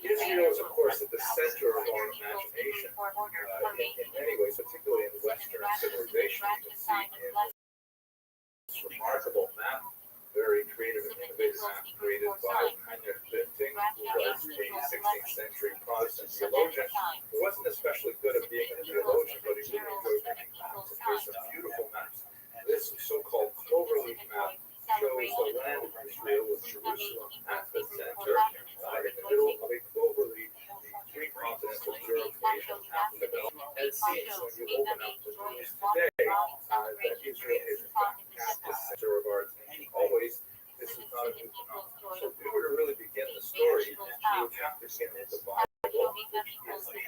Speaker 1: Israel is, of course, at the center of our imagination in many ways, particularly in Western civilization. You can see in this remarkable map, very creative and innovative map created by Heinrich Binting, who was a 16th century Protestant theologian. He wasn't especially good at being a theologian, but he really enjoyed making maps. And there's some beautiful maps. This so-called cloverleaf map shows the land of Israel with Jerusalem at the center, in the middle of a cloverleaf, the three continents of Europe, Asia, and Africa. And it seems when you open up the news today that Israel is in fact at the center of our attention always. This is not a new phenomenon. So if we were to really begin the story, we would have to begin with the Bible, which is the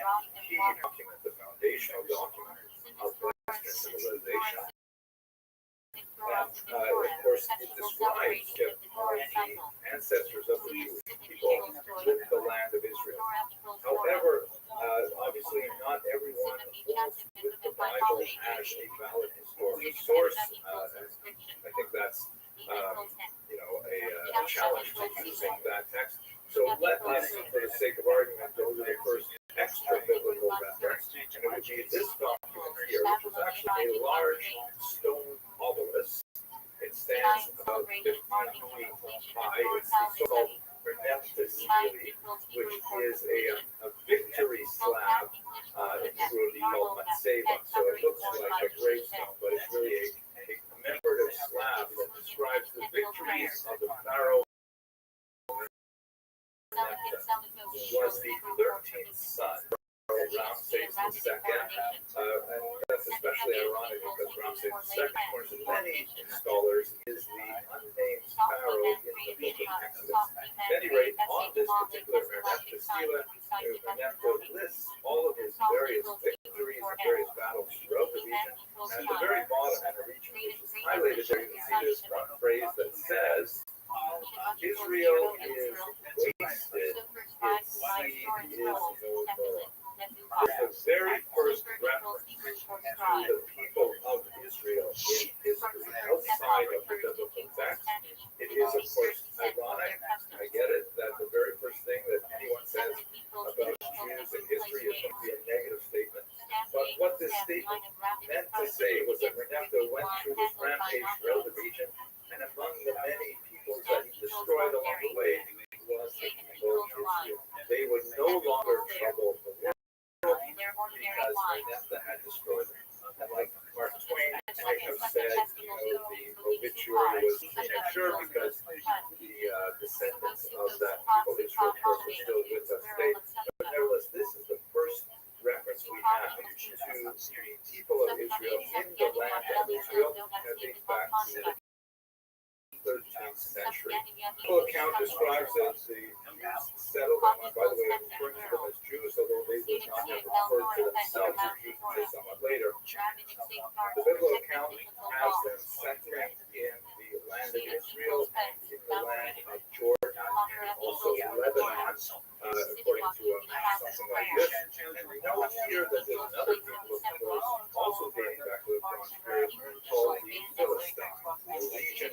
Speaker 1: key document, the foundational document of Western civilization. And of course, it describes the ancestors of the Jewish people with the land of Israel. However, obviously, not everyone holds with the Bible as a valid historical source. I think that's a challenge to using that text. So let us, for the sake of argument, go to the first extra biblical reference, and it would be this document here, which is actually a large stone obelisk. It stands about 15 feet high. It's the so-called Renepta Stele, which is a victory slab. In Hebrew, it would be called Matseva. So it looks like a gravestone, but it's really a commemorative slab that describes the victories of the pharaoh. Who was the 13th son of Ramses II, and that's especially ironic because Ramses II, according to many scholars, is the unnamed pharaoh in the book of Exodus. At any rate, on this particular Renepta Stele, Renepta lists all of his various victories and various battles throughout the region, and at the very bottom in the region, which is highlighted there, you can see this one phrase that says, Israel is wasted, its seed is no more. It's the very first reference to the people of Israel in history outside of the biblical text. It is, of course, ironic. I get it that the very first thing that anyone says about Jews in history is going to be a negative statement. But what this statement meant to say was that Renepta went through this rampage throughout the region, and among the many peoples that he destroyed along the way was the people of Israel. They would no longer trouble the world because Renepta had destroyed them. And like Mark Twain might have said, the obituary was premature because the descendants of that people of Israel, of course, were still with us today. But nevertheless, this is the first reference we have to the people of Israel in the land of Israel, and it dates back to the 13th century. The full account describes that the Jews settled on, by the way, I'm referring to them as Jews, although they would not have referred to themselves as Jews until somewhat later. The biblical account has them settling in the land of Israel and in the land of Jordan, and also Lebanon, according to something like this. And we know here that there's another people, of course, also dating back to the Bronze period, called the Philistines, the region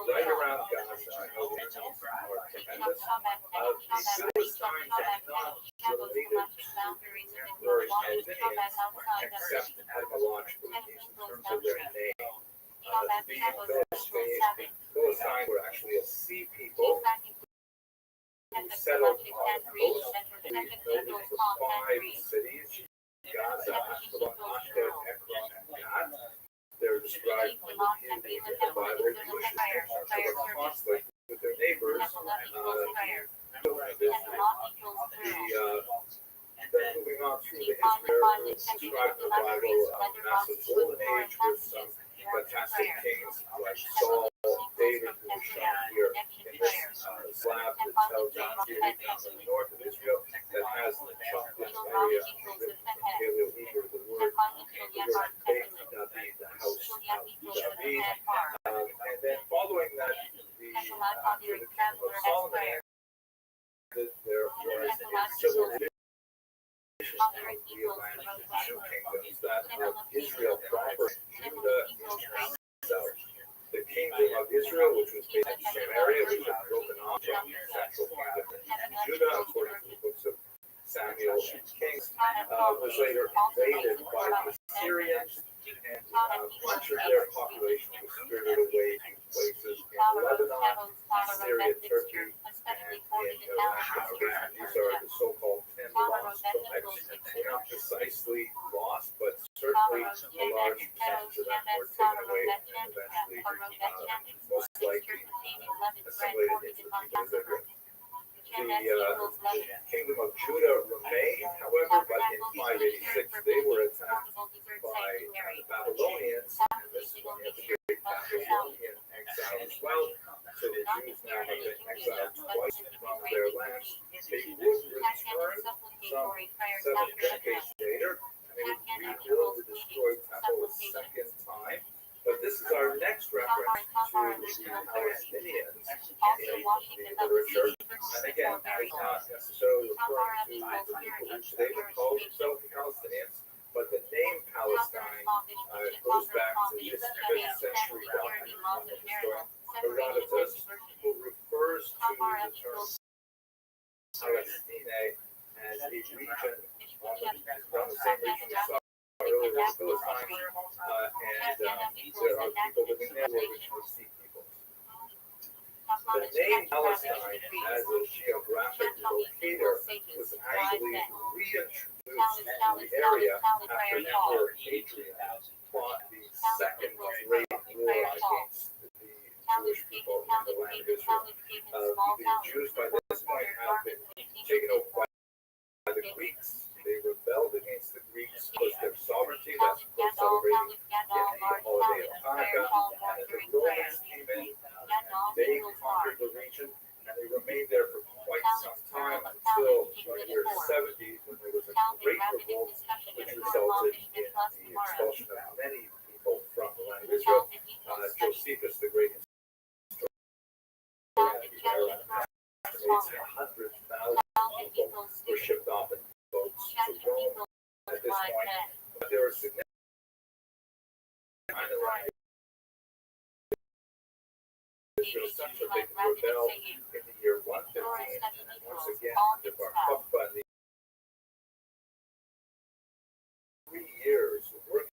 Speaker 1: right around Gaza. I know the Israelis are tremendous. The Philistines are not related to contemporary Palestinians, except etymologically, in terms of their name. The Philistines were actually a sea people who settled five cities, Gaza, Ashkelon, Ashdod, Ekron, and Gat. They're described by their Jewish accounts of a conflict with their neighbors. Then moving on through the history, described in the Bible a massive golden age with some fantastic kings like Saul, David, who was shown here in this slab that tells you found in the north of Israel that has the chopped in area written in Paleo Hebrew, the word Beit David, the house of David. And then following that, the kingdom of Solomon, there was civil division of the Atlantic two kingdoms, that of Israel proper, Judah and South. The kingdom of Israel, which was based in Samaria, which had broken off from the central kingdom in Judah, according to the books of Samuel and Kings, was later invaded by the Syrians, and much of their population was spirited away to places in Lebanon, Syria, Turkey, and in Iran. These are the so-called 10 lost tribes. Not precisely lost, but certainly a large percentage of them were taken away and eventually, most likely, assimilated into the people of Israel. The kingdom of Judah remained, however, but in 586 they were attacked by the Babylonians, and this is when you have the great Babylonian exile as well. So the Jews now have been exiled twice from their lands. They would return some 7 decades later, and they would rebuild the destroyed temple a second time. But this is our next reference to the Palestinians in the literature. And again, not necessarily referring to the people who today would call themselves the Palestinians, but the name Palestine goes back to this 5th century document from the historian Herodotus, who refers to the term Palestine as a region around the same region we saw earlier in Philistine, and there are people living there who are originally sea peoples. The name Palestine as a geographic locator was actually reintroduced to the area after Emperor Hadrian fought the Second Great War against the Jewish people in the land of Israel. The Jews by this point have been taken over by the Greeks. They rebelled against the Greeks because their sovereignty, that's what they're celebrating the holiday of Hanukkah. And then the Romans came in, they conquered the region, and they remained there for quite some time until the year 70, when there was a great revolt, which resulted in the expulsion of many people from the land of Israel. Josephus, the great historian, estimates 100,000 people were shipped off in boats to Rome at this point. But there are significant Israel such a big rebel in the year 115, and once again under Bar Kokhba in the 3 years of working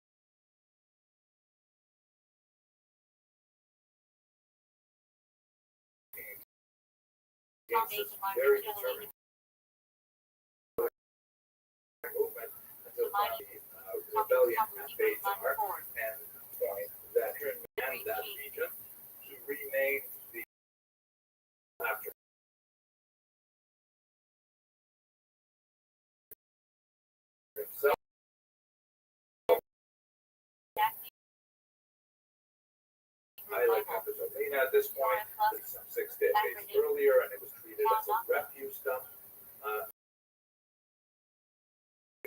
Speaker 1: against this very determined movement until the rebellion at Beitar, and point that and that region to rename the after himself. Island Capitolina at this point, some 6 decades earlier, and it was treated as a refuse dump.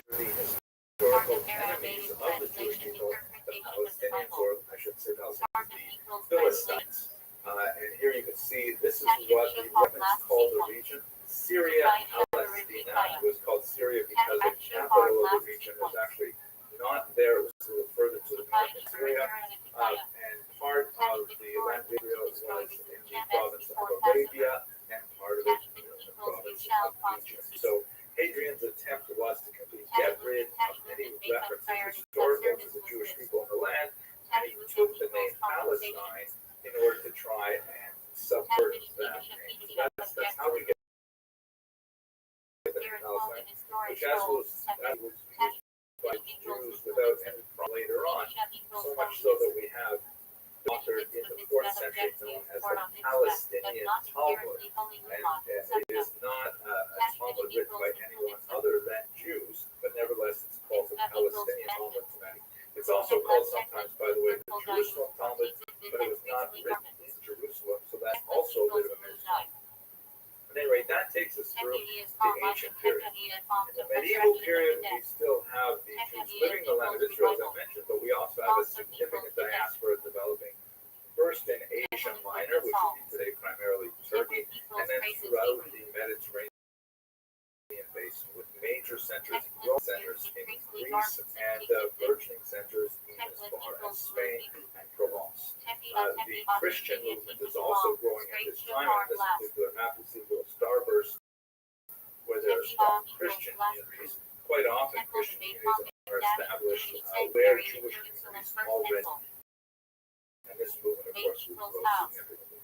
Speaker 1: The historical enemies of the Jewish people, the Palestinians, or I should say Palestinians, the Philistines. And here you can see this is what the Romans called the region. Syria Palestina. It was called Syria because the capital of the region was actually not there. It was a little further to the north in Syria. And part of the land of Israel was in the province of Arabia, and part of it in the province of Egypt. So Hadrian's attempt was to completely get rid of any references historical to the Jewish people in the land, and he took the name Palestine in order to try and subvert that name. That's how we get Palestine, which that was used by Jews without any problem later on, so much so that we have authored in the 4th century known as the Palestinian Talmud. And it is not a Talmud written by anyone other than Jews, but nevertheless it's called the Palestinian Talmud tonight. It's also called sometimes, by the way, the Jerusalem Talmud, but it was not written in Jerusalem, so that's also a bit of a mystery. At any rate, that takes us through the ancient period. In the medieval period, we still have the Jews living in the land of Israel, as I mentioned, but we also have a significant diaspora developing first in Asia Minor, which would be today primarily Turkey, and then throughout the Mediterranean basin, with major centers, growth centers in Greece, and burgeoning centers in as far as Spain and Provence. The Christian movement is also growing at this time. On this particular map, you see a little starburst where there are strong Christian communities. Quite often, Christian communities are established where Jewish communities already. And this movement, of course, will grow significantly.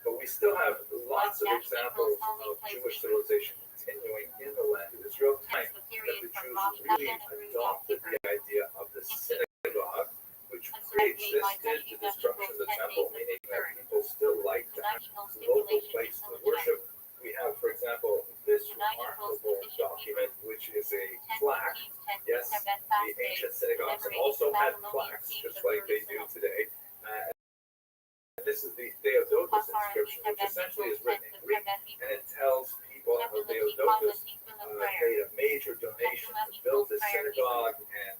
Speaker 1: But we still have lots of examples of Jewish civilization continuing in the land of Israel, that the Jews really adopted the idea of the synagogue, which pre-existed the destruction of the temple, meaning that people still like to have local places of worship. We have, for example, this remarkable document, which is a plaque. Yes, the ancient synagogues also had plaques, just like they do today. This is the Theodotus inscription, which essentially is written in Greek, and it tells people how Theodotus made a major donation to build the synagogue and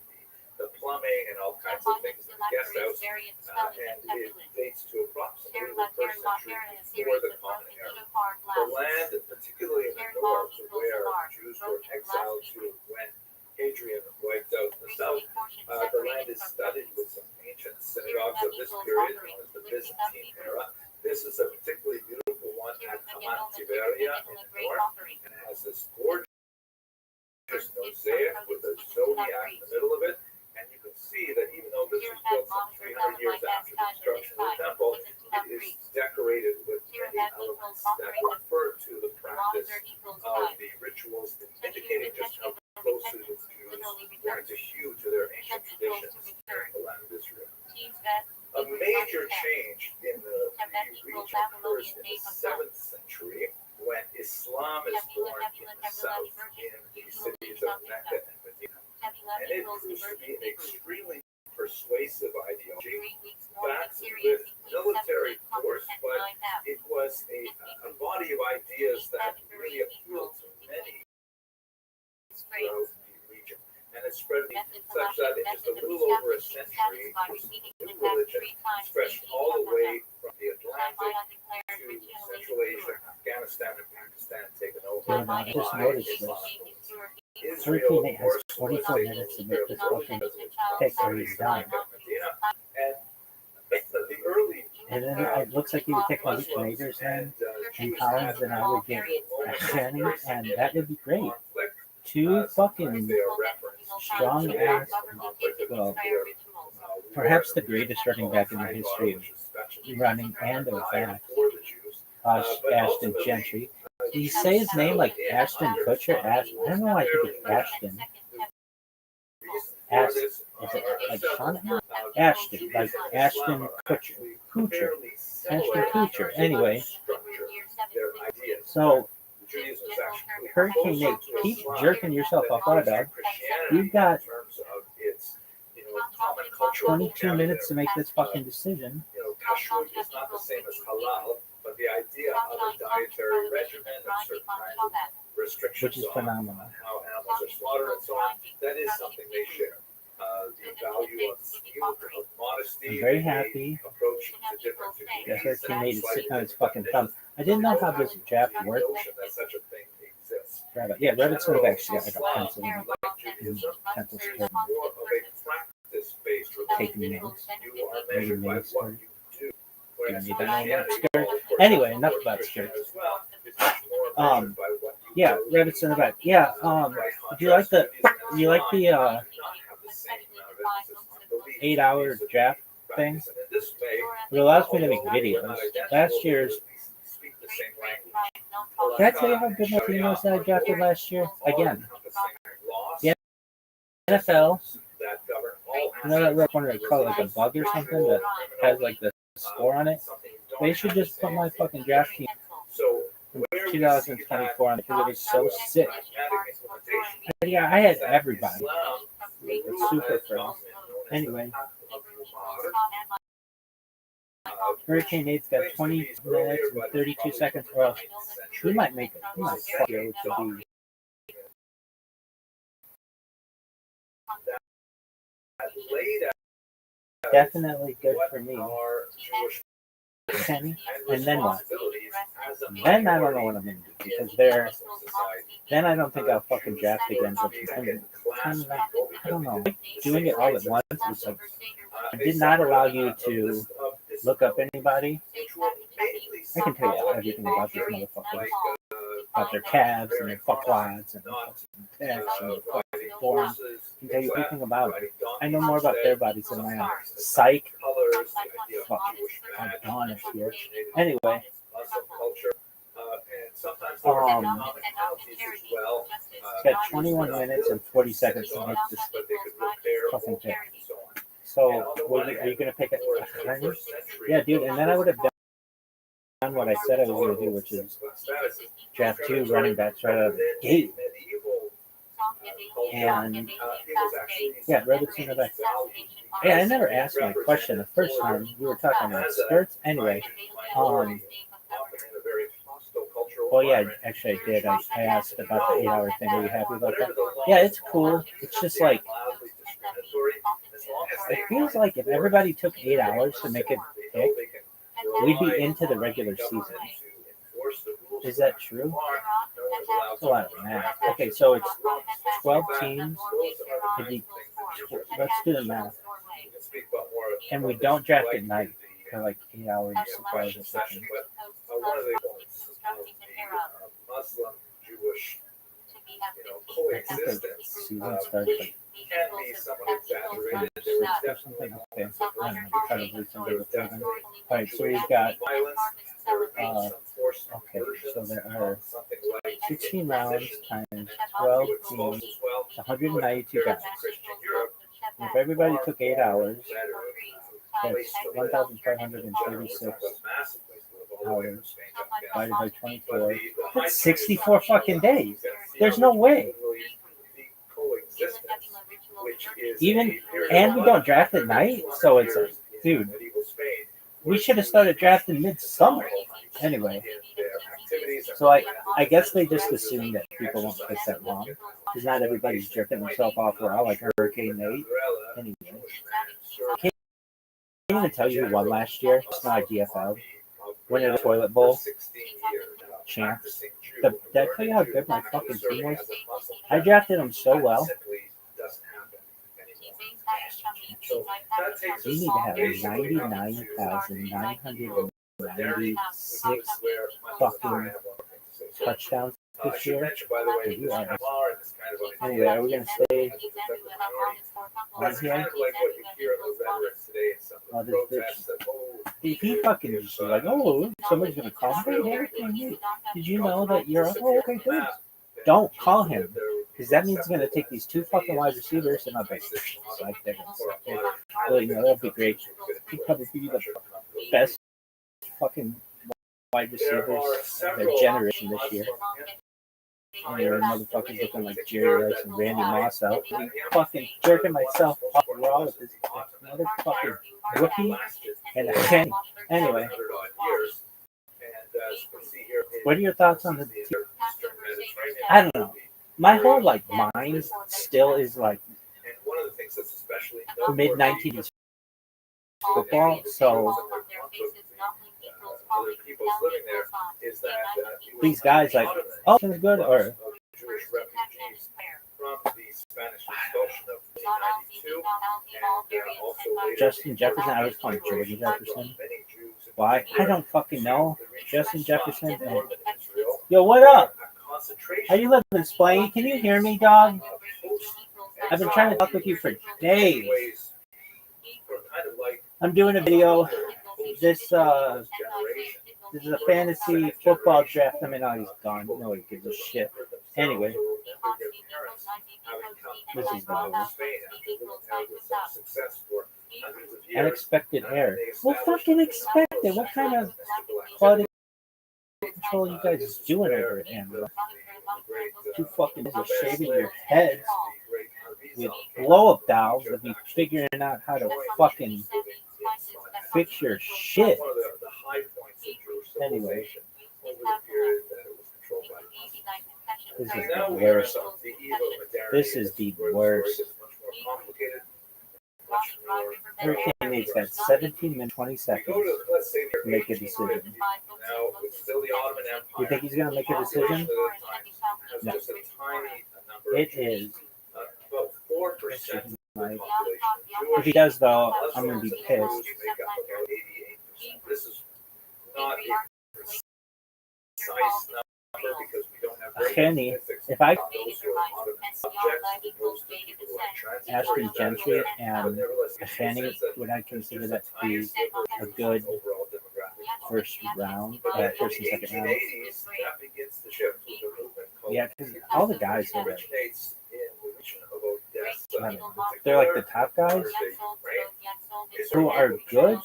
Speaker 1: the plumbing and all kinds of things in the guest house, and it dates to approximately the 1st century before the Common Era. The land, particularly in the north, where Jews were exiled to when Hadrian wiped out the south, the land is studded with some ancient synagogues of this period, known as the Byzantine era. This is a particularly beautiful one at Hamat Tiberia in the north, and it has this gorgeous mosaic with a zodiac in the middle of it. And you can see that even though this was built some 300 years after the destruction of the temple, it is decorated with many elements that refer to the practice of the rituals, indicating just how closely the Jews wanted to hew to their ancient traditions in the land of Israel. A major change in the region occurs in the 7th century when Islam is born in the south, in the cities of Mecca and Medina. And it proves to be an extremely persuasive ideology, backed with military force, but it was a body of ideas that really appealed to many throughout the region. And it spread such that in just a little over a century, this religion stretched all the way from the Atlantic to Central Asia, Afghanistan, and Pakistan taken over
Speaker 3: I just
Speaker 1: by
Speaker 3: noticed
Speaker 1: Islam.
Speaker 3: this.
Speaker 1: Israel, of
Speaker 3: 13
Speaker 1: course,
Speaker 3: has 44 minutes to make this fucking pick where he's done.
Speaker 1: And the early
Speaker 3: And then it looks like he would take my teenagers then and Collins, and I would get Jenny, and that would be great. Two fucking strong ass, well, perhaps the greatest running back in the history of running and of back, Ashton Gentry. Did you say his name like Ashton Kutcher? I don't know why I think it's Ashton. Is it like Sean? Ashton, like Ashton Kutcher. Ashton Kutcher. Anyway, so Hurricane Nate, keep jerking yourself off, dog. You've got 22 minutes to make this fucking decision.
Speaker 1: Kashrut is not the same as halal, but the idea of a dietary regimen of certain kinds of restrictions
Speaker 3: Which is phenomenal.
Speaker 1: on how animals are slaughtered and so on, that is something they share. The value of modesty,
Speaker 3: I'm very happy
Speaker 1: approach to different
Speaker 3: that Hurricane Nate is sitting on his fucking thumb. I didn't know how this draft worked.
Speaker 1: that such a thing exists.
Speaker 3: Rabbit. Yeah, Rabbit's sort of actually got like a pencil and pencil skirt.
Speaker 1: More of a practice-based
Speaker 3: Taking
Speaker 1: religion.
Speaker 3: notes.
Speaker 1: You are measured by what you do. Whereas
Speaker 3: You need that
Speaker 1: Christianity,
Speaker 3: skirt.
Speaker 1: of course,
Speaker 3: Anyway, enough
Speaker 1: of
Speaker 3: about
Speaker 1: course,
Speaker 3: skirts.
Speaker 1: as well, is much more measured by what you
Speaker 3: Yeah,
Speaker 1: believe.
Speaker 3: Rabbit's in the back. Yeah, do you like the 8-hour draft thing? It allows me to make videos. Last year's Can I tell you how good my team was that I drafted last year? Again, the NFL, you know that red corner they call it like a bug or something that has like the score on it? They should just put my fucking draft team from 2024 on it because it was so sick. Yeah, I had everybody. It's super pro. Anyway, Hurricane 8's got 20 minutes and 32 seconds. Well, we might make it. We might go to be. Definitely good for me. Penny, and then what? Then I don't know what I'm gonna do because then I don't think I'll fucking draft again. I don't know. Doing it all at once was like I did not allow you to look up anybody. I can tell you everything about these motherfuckers, about their calves and their fuckwads and their pecs and their fucking forms. I can tell you everything about it. I know more about their bodies than my own. Psych. Fuck. I'm honest here. Anyway. Got 21 minutes and 40 seconds to make this fucking pick. So, are you going to pick a Kearney? Yeah, dude, and then I would have done what I said I was going to do, which is draft 2 running backs right out of the gate. And, yeah, Robertson back. Yeah, I never asked my question the first time we were talking about skirts. Anyway, well, yeah, actually I did. I asked about the 8-hour thing. Are you happy about that? Yeah, it's cool. It's just like, it feels like if everybody took 8 hours to make a pick, we'd be into the regular season. Is that true? That's a lot of math. Okay, so it's 12 teams. Let's do the math. And we don't draft at night for like 8 hours supplies or something. I think the season starts like or something. Okay, I don't know, probably something with that. All right, so we've got okay, so there are 16 rounds times 12 teams, 192 guys. And if everybody took 8 hours, that's 1,536 hours divided by 24. That's 64 fucking days. There's no way. Even, and we don't draft at night, so it's like, dude, we should have started drafting midsummer. Anyway, so I guess they just assume that people won't pick that long, because not everybody's jerking themselves off raw like Hurricane 8. Anyway, I can't even tell you who won last year. It's not GFL. Winner of the toilet bowl. Champ. Did I tell you how good my fucking team was? I drafted them so well. We need to have 99,996 fucking touchdowns this year. Anyway, are we going to stay on here? Oh, this bitch. He fucking just like, oh, somebody's going to call me. Hey, did you know that you're, oh, okay, good. Don't call him. Because that means he's going to take these 2 fucking wide receivers and I'll be like, they're going to say, well, you know, that'd be great. He'd probably be the best fucking wide receivers of their generation this year. And there are motherfuckers looking like Jerry Rice and Randy Moss out. I'm fucking jerking myself off raw with this motherfucking rookie and a Kenny. Anyway, what are your thoughts on the team? I don't know. My whole like mind still is like mid-19s football, so these guys like, oh, it's good, or Justin Jefferson. I was calling Jordan Jefferson. Why? I don't fucking know. Justin Jefferson. And, yo, what up? How you living, Splay? Can you hear me, dog? I've been trying to talk with you for days. I'm doing a video. This This is a fantasy football draft. I mean, oh, he's gone. Nobody gives a shit. Anyway, this is the one. Unexpected error. Well, fucking expected. What kind of quality control you guys doing over it, Amber? Two fucking is shaving your heads with blow-up dolls to be figuring out how to fucking fix your shit. Anyway, this is the worst. This is the worst. Hurricane needs got 17 minutes 20 seconds to make a decision. You think he's going to make a decision? No. It is. If he does, though, I'm going to be pissed.
Speaker 1: This is not a precise number because we don't have
Speaker 3: Kenny, if I Ashton Gentry and Fanny, would I consider that to be a good first round, first and second round? Yeah, because all the guys are like, they're like the top guys who are good.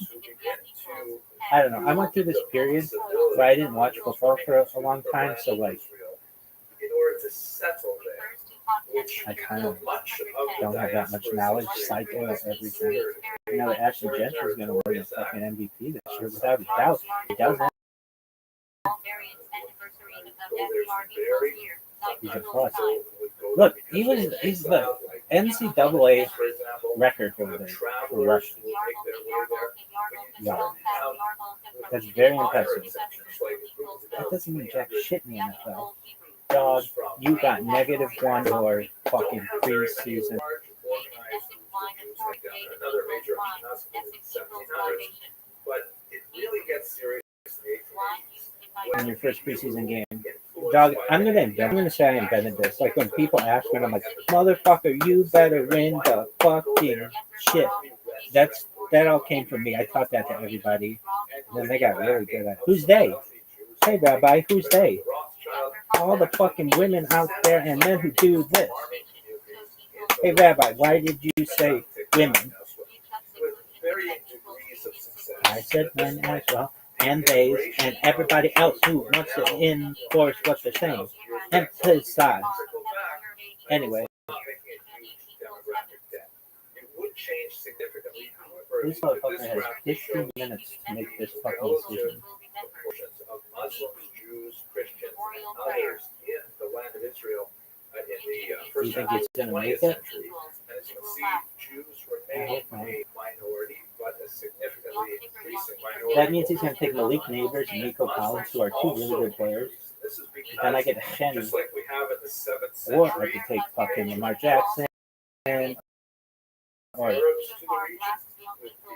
Speaker 3: I don't know. I went through this period where I didn't watch football for a long time, so like, I kind of don't have that much knowledge. Psycho everything. You know that Ashton Gentry is going to win the fucking MVP this year without a doubt. He doesn't. He's a plus. Look, he's the NCAA record holder for rushing. Yeah. That's very impressive. That doesn't mean jack shit in the NFL. Dog, you got -1 or fucking preseason.
Speaker 1: But it really gets serious
Speaker 3: in your first preseason game. Dog, I'm gonna say I invented this. Like when people ask me, I'm like, motherfucker, you better win the fucking shit. That all came from me. I taught that to everybody. And then they got really good at it. Who's they? Hey, Rabbi, who's they? All the fucking women out there and men who do this. Hey, Rabbi, why did you say women? I said men as well, and they, and everybody else who wants to enforce what they're saying. Emphasize. Anyway. This motherfucker has 15 minutes to make this fucking decision.
Speaker 1: Muslims, Jews, Christians, and others in the land of Israel in the first
Speaker 3: think it's gonna make it?
Speaker 1: century. And as you can see, Jews remain a minority, but a significantly increasing minority.
Speaker 3: That means he's going to take Malik Neighbors and Nico Collins, who are two really good players. Then I get Shen.
Speaker 1: Just like we have in the 7th century.
Speaker 3: Or I could take fucking Lamar Jackson or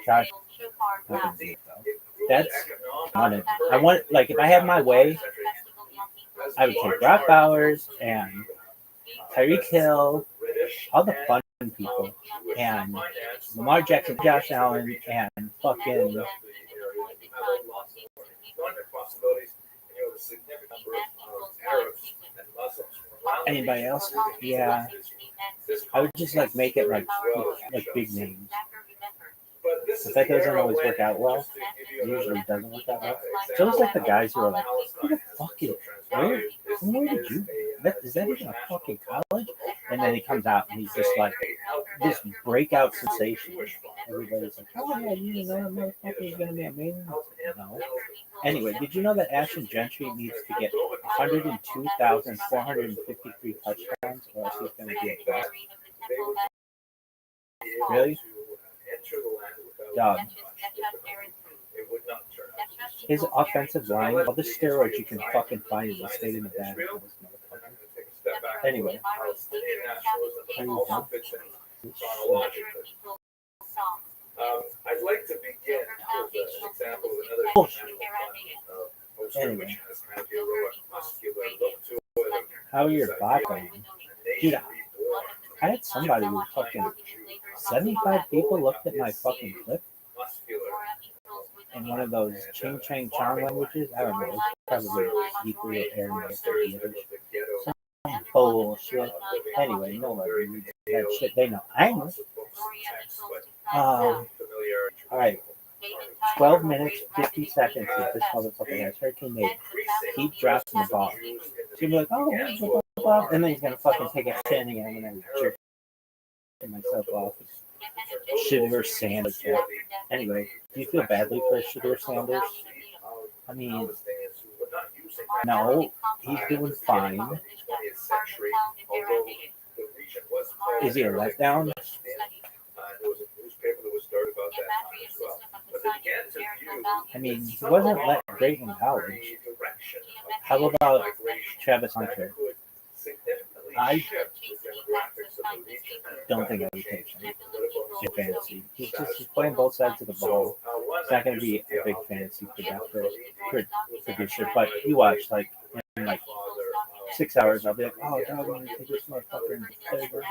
Speaker 3: Josh. That's on it. I want, like, if I had my way, I would take Brock Bowers and Tyreek Hill, all the fun people, and Lamar Jackson, Josh Allen, and fucking anybody else. Yeah, I would just like make it like big names. But that doesn't always work out well. It usually doesn't work out well. It's almost like the guys who are like, who the fuck is, where did you, is that even a fucking college? And then he comes out and he's just like, this breakout sensation. Everybody's like, oh yeah, you know that motherfucker is going to be amazing? No. Anyway, did you know that Ashton Gentry needs to get 102,453 touchdowns or else he's going to be a bust? Really? Dog. His offensive line, all the steroids you can fucking find in the state of Nevada. Anyway.
Speaker 1: I'd like to begin with an example of another
Speaker 3: anyway.
Speaker 1: which has kind of a muscular look to it.
Speaker 3: How are your bot going? Dude, I had somebody who fucking 75 people looked at my fucking clip. in one of those Ching Chang Chong languages. I don't know. It's probably Hebrew or Aramaic or Yiddish. Some bullshit. Anyway, nobody reads that shit. They know. I know. All right. 12 minutes, 50 seconds if this motherfucker has Hurricane Nate. Keep dropping the ball. She'll be like, oh, blah, blah, blah, and then he's going to fucking take it standing and I'm going to jerk myself off. Shittier Sanders. Anyway, do you feel badly for Shittier Sanders? I mean, no, he's doing fine. Is he a letdown? I mean, he wasn't let great in college. How about Travis Hunter? I don't think I would take him in fantasy. He's playing both sides of the ball. He's not going to be a big fantasy producer, but you watch, like, in like 6 hours, I'll be like, oh, God, I'm going to take this motherfucker in the playground.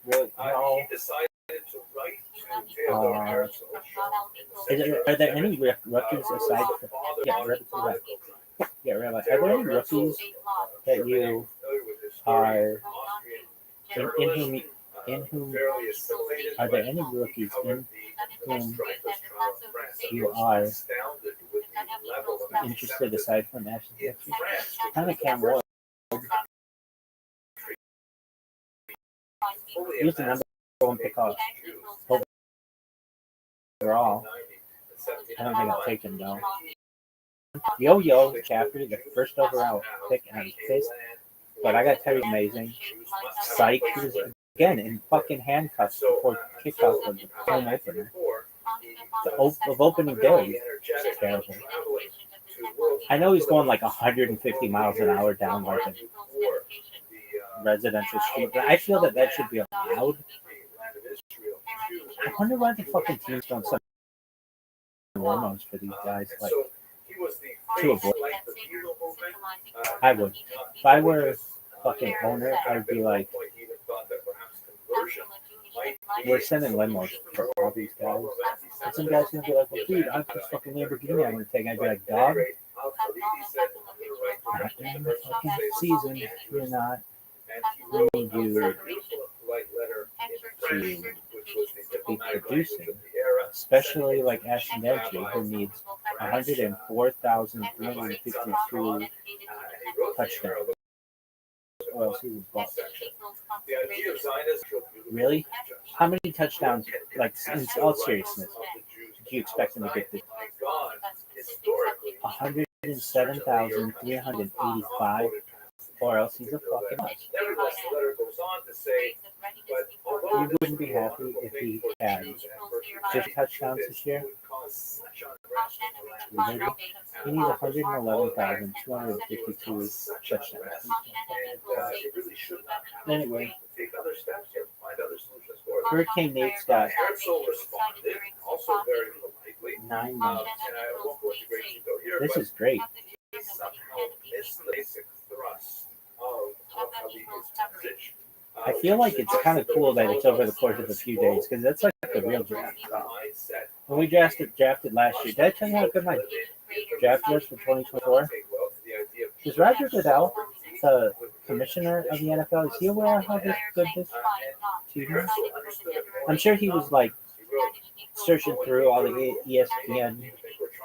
Speaker 3: Well, no. Are there any rookies aside from Rabbi? Are there any rookies that you are in whom are there any rookies in whom you are interested aside from Ashton Kutcher? Kind of Cam Ward. He was the number one pick off overall. I don't think I'll take him though. Yo Caffrey, the first overall pick, and I'm pissed. But I got Terry Amazing. Psych, he was again in fucking handcuffs before kickoff of the home opener. Of opening day, it's terrible. I know he's going like 150 miles an hour down like a residential street, but I feel that should be allowed. I wonder why the fucking teams don't send hormones for these guys, like, to avoid. I would. If I were fucking owner, I would be like, we're sending limos for all these guys. And some guys gonna be like, well, dude, I'm this fucking Lamborghini I'm gonna take. I'd be like, dog, not during the fucking season. You're not. We need you to be producing, especially like Ashton Kutcher, who needs 104,352 touchdowns. Or else he was bust. Really? How many touchdowns, like, in all seriousness, do you expect him to get this? 107,385, or else he's a fucking bust. You wouldn't be happy if he had 50 touchdowns this year. He needs 111,252 touchdowns. Anyway, Hurricane Nate's got 9 minutes. This is great. I feel like it's kind of cool that it's over the course of a few days, because that's like the real draft. When we drafted last year, did I tell you how good my draft was for 2024? Is Roger Goodell, the commissioner of the NFL, is he aware of how good this team is? I'm sure he was like searching through all the ESPN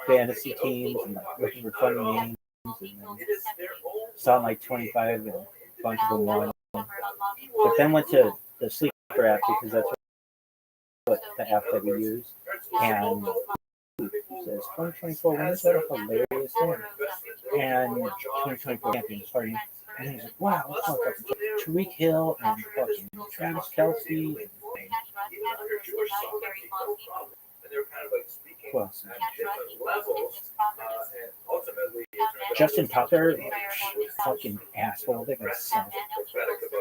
Speaker 3: fantasy teams and like looking for funny names, and then saw like 25 and a bunch of them won. But then went to the sleeper app, because that's what the app that we use, and it says 2024 winners. What a hilarious thing. And 2024 champions, pardon. And he's like, wow, what's up? Tariq Hill and fucking Travis Kelce. Who else? Justin Tucker, fucking asshole. They got suck.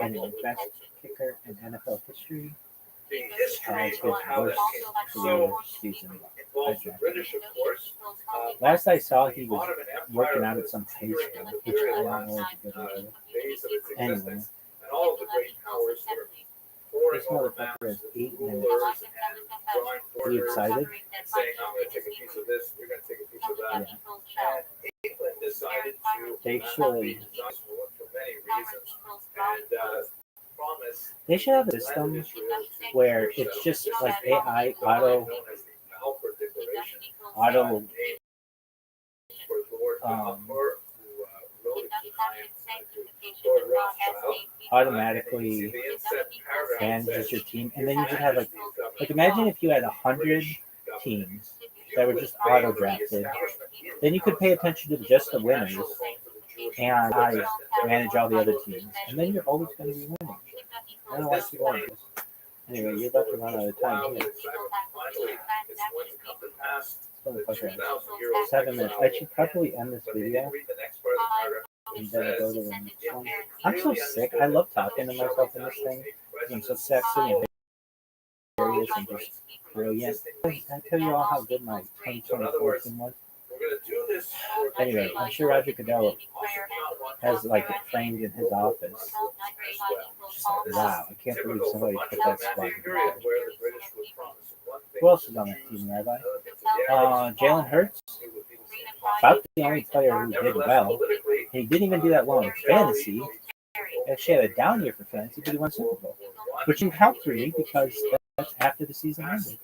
Speaker 3: Anyway, best kicker in NFL history. His worst career season. Last I saw, he was working out at some high school, which I don't know if a good idea. Anyway, This motherfucker has 8 minutes. Are you excited?
Speaker 1: Saying, I'm going to take a piece of this, you're going to take a piece of that. And England decided to
Speaker 3: They
Speaker 1: not
Speaker 3: should.
Speaker 1: be designed for many reasons. And promise
Speaker 3: They should have a system where it's just like AI auto
Speaker 1: for Lord
Speaker 3: um,
Speaker 1: who wrote it to
Speaker 2: Lord
Speaker 1: Rothschild.
Speaker 3: automatically manages your team, and then you just have like imagine if you had 100 teams that were just auto drafted. Then you could pay attention to just the winners, and I manage all the other teams, and then you're always going to be winning. I don't want to go on this. Anyway, you're about to run out of time here. Motherfucker has 7 minutes. I should probably end this video and then go to the next one. I'm so sick. I love talking to myself in this thing. I'm so sexy and hilarious and just brilliant. I tell you all how good my 2024 team was. Anyway, I'm sure Roger Goodell has like it framed in his office. Wow, I can't believe somebody put that squad together. Who else is on that team, Rabbi? Jalen Hurts, about the only player who did well. He didn't even do that well in fantasy. He actually had a down year for fantasy, but he won Super Bowl, which didn't help for me because that's after the season ended.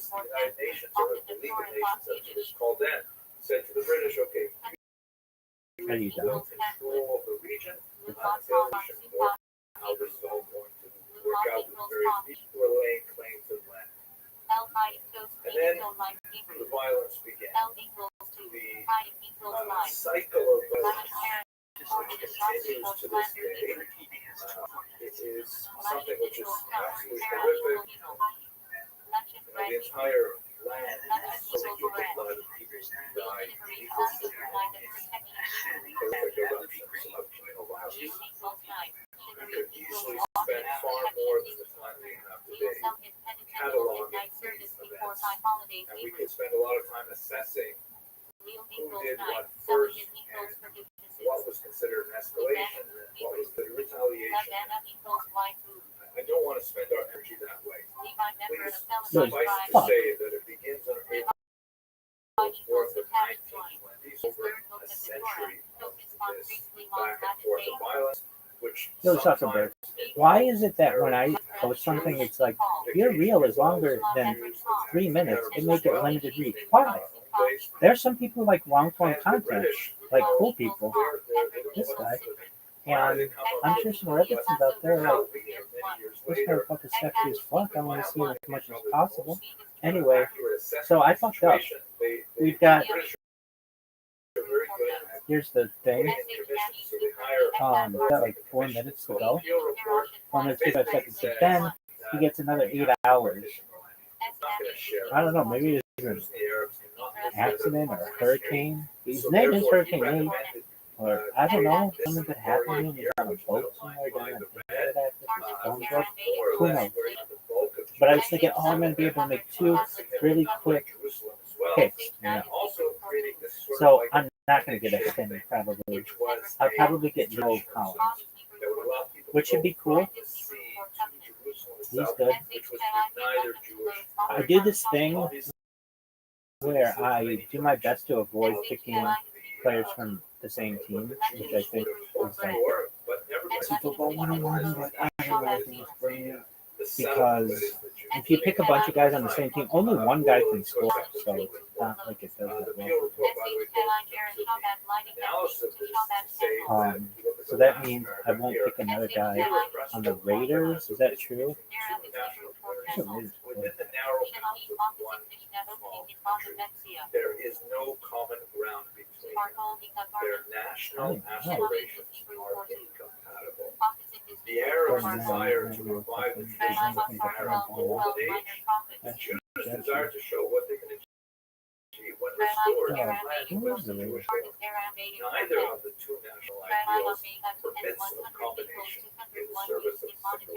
Speaker 1: United Nations, or the League of Nations, as it was called then, said to the British, okay,
Speaker 3: Are you done?
Speaker 1: control of the region, not the ocean, or how this is all going to work out with various people who are laying claim to the land. And then the violence began. The cycle of violence, which continues to this day, it is something which is absolutely horrific. The entire land is so much of the blood of people who died horrific eruptions of communal violence. We could easily spend far more than the time we have today cataloging these events, and we could spend a lot of time assessing who did what first and what was considered an escalation and what was the retaliation. I don't want to spend our energy that way. Please suffice to say that it begins on April 4th of 1920s, over a century of this back and forth of violence, which
Speaker 3: Yo, Zuckerberg, why is it that when I post something, it's like, your reel is longer than 3 minutes, it make it limited reach? Why? There's some people like long-form content, like cool people, this guy, and I'm sure some Redditors out there like, this motherfucker's sexy as fuck, I want to see him as much as possible. Anyway, so I fucked up. We've got, here's the thing, we got like 4 minutes to go, 1 minute 55 seconds, and then he gets another 8 hours. I don't know, maybe it's an accident or a hurricane. His name is Hurricane Nate. Or, I don't know, something could happen to him. He's on a boat somewhere down in Canada, his phone broke. Who knows? But I was thinking, oh, I'm going to be able to make 2 really quick picks. You know? So I'm not going to get a thing, probably. I'll probably get Joe Collins, which would be cool. He's good. I do this thing where I do my best to avoid picking players from the same team, which I think is like Super Bowl 101, but I don't know if it's brilliant. Because if you pick a bunch of guys on the same team, only one guy can score, so it's not like it does that well. So that means I won't pick another guy on the Raiders. Is that true?
Speaker 1: There is no common ground between their national aspirations are incompatible. The Arabs' desire to revive the traditions of the Arab golden age, the Jews' desire to show what they can achieve when restored to the Jewish world. Neither of the two national ideals permits a combination in service of simple.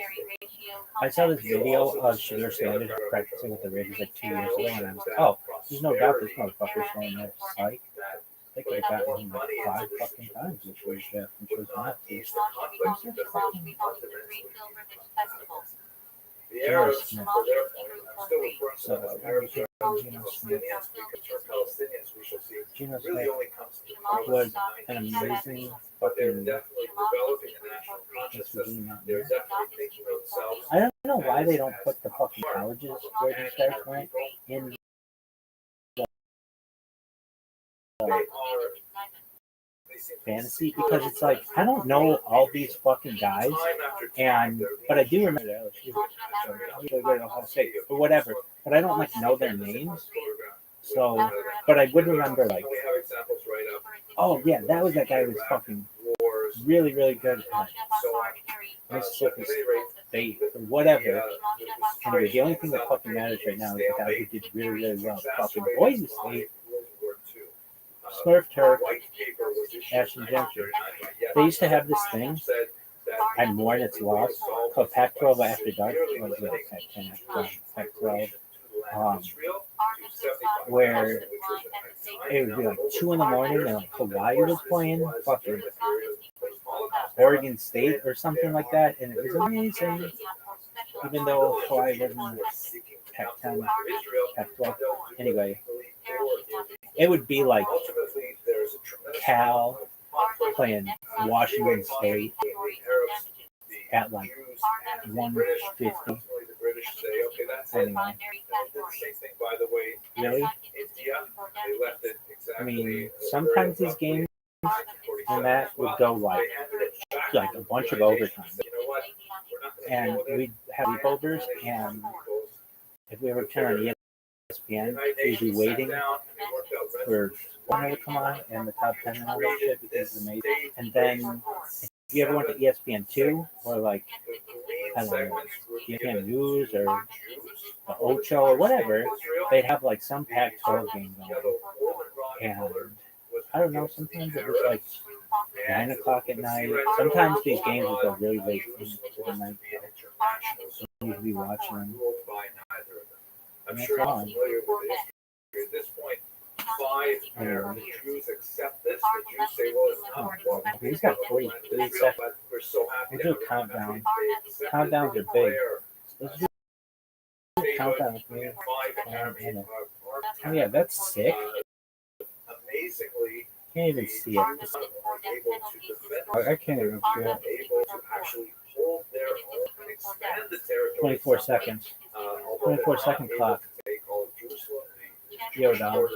Speaker 3: I saw this video of Sugar Sanders practicing with the Raiders like 2 years ago, and I was like, oh, there's no doubt this motherfucker's going there. Psych. They could have gotten him like 5 fucking times this week, Jeff, and chose not to.
Speaker 1: East conflict because they fundamentally the
Speaker 3: Geno
Speaker 1: Arabs,
Speaker 3: Smith.
Speaker 1: for their point, I'm still referring to
Speaker 3: So,
Speaker 1: them as
Speaker 3: when we
Speaker 1: Arabs
Speaker 3: take
Speaker 1: or
Speaker 3: Geno Smith,
Speaker 1: Palestinians, because for Palestinians, we shall see,
Speaker 3: Geno
Speaker 1: really
Speaker 3: Smith
Speaker 1: only comes to
Speaker 3: was
Speaker 1: the
Speaker 3: an
Speaker 1: 1960s,
Speaker 3: amazing
Speaker 1: but they're
Speaker 3: fucking.
Speaker 1: definitely developing a national
Speaker 3: Yes, we
Speaker 1: consciousness.
Speaker 3: do not
Speaker 1: They're
Speaker 3: know.
Speaker 1: definitely thinking of themselves.
Speaker 3: I don't know why they don't put the fucking colleges where these guys went in.
Speaker 1: They are
Speaker 3: Fantasy, because it's like I don't know all these fucking guys, and but I do remember LSU, Ohio State, or whatever. But I don't like know their names, so but I would remember like,
Speaker 1: We have examples right up.
Speaker 3: oh yeah, that was that guy who was fucking really really good at Mississippi State or whatever. Anyway, the only thing that fucking matters right now is the guy who did really really well. Fucking Boise State, Smurf Turk, Ashton Gentry. They used to have this thing. I mourn its loss. Called Pac-12 After Dark. Or was it Pac-10 After Dark? Pac-12. Where it would be like 2 a.m. and like Hawaii was playing fucking Oregon State or something like that, and it was amazing. Even though Hawaii wasn't Pac-10, Pac-12. Anyway, it would be like Cal playing Washington State at like 150. Anyway. Really? I mean, sometimes these games and that would go like a bunch of overtime. And we'd have sleepovers, and if we ever turn on ESPN, we'd be waiting for Warner to come on and the top 10 and all that shit because it's amazing. And then if you ever went to ESPN2 or like, I don't know, ESPN News or the Ocho or whatever, they'd have like some Pac-12 game going. And I don't know, sometimes it was like 9 o'clock at night. Sometimes these games would go really late into the night. So you'd be watching them. And that's on.
Speaker 1: At this point, 5 Jews accept this. The Jews say, well, it's not.
Speaker 3: Well, he's got 43 seconds.
Speaker 1: But we're so happy.
Speaker 3: We'll do a countdown. Countdowns are big. Let's do a countdown with me. Oh yeah, that's sick.
Speaker 1: Amazingly,
Speaker 3: Can't even see it. I can't even see it.
Speaker 1: able to actually hold their own and expand the territory.
Speaker 3: 24 seconds. 24-second clock. Yo, dog.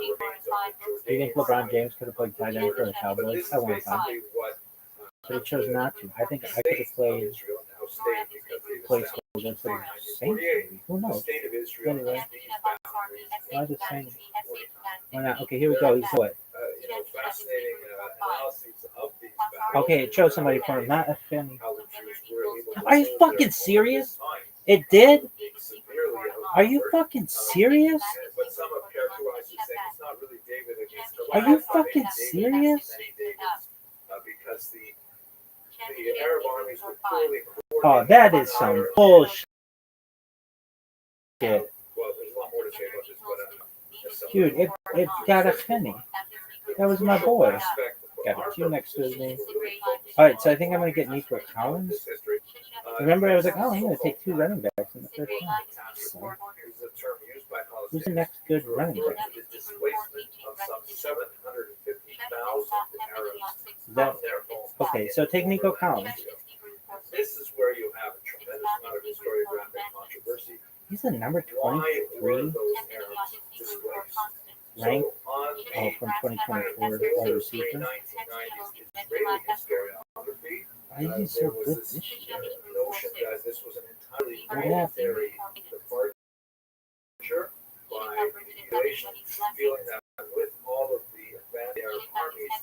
Speaker 3: Do you think LeBron James could have played tight end for the Cowboys? I want to. But he chose not to. I think I could have played against the Saints. Maybe. Who knows? Anyway, I was just saying. Why not? Okay, here we go. He's what? Okay, it chose somebody for him. Not a fan. Are you fucking serious? It did? Are you fucking serious? Are you fucking serious? Oh, that is some bullshit. Dude, it got a penny. That was my boy. Got a 2 next to his name. Alright, so I think I'm going to get Nico Collins. Remember, I was like, oh, I'm going to take 2 running backs in the first round. So, who's the next good running back? That, okay, so take Nico Collins.
Speaker 1: This is where you have a tremendous amount of historiographic controversy.
Speaker 3: He's a number 23 ranked from 2024 wide receiver. Why is he so good this year? What happened?
Speaker 1: Feeling that with all of the advanced Arab armies,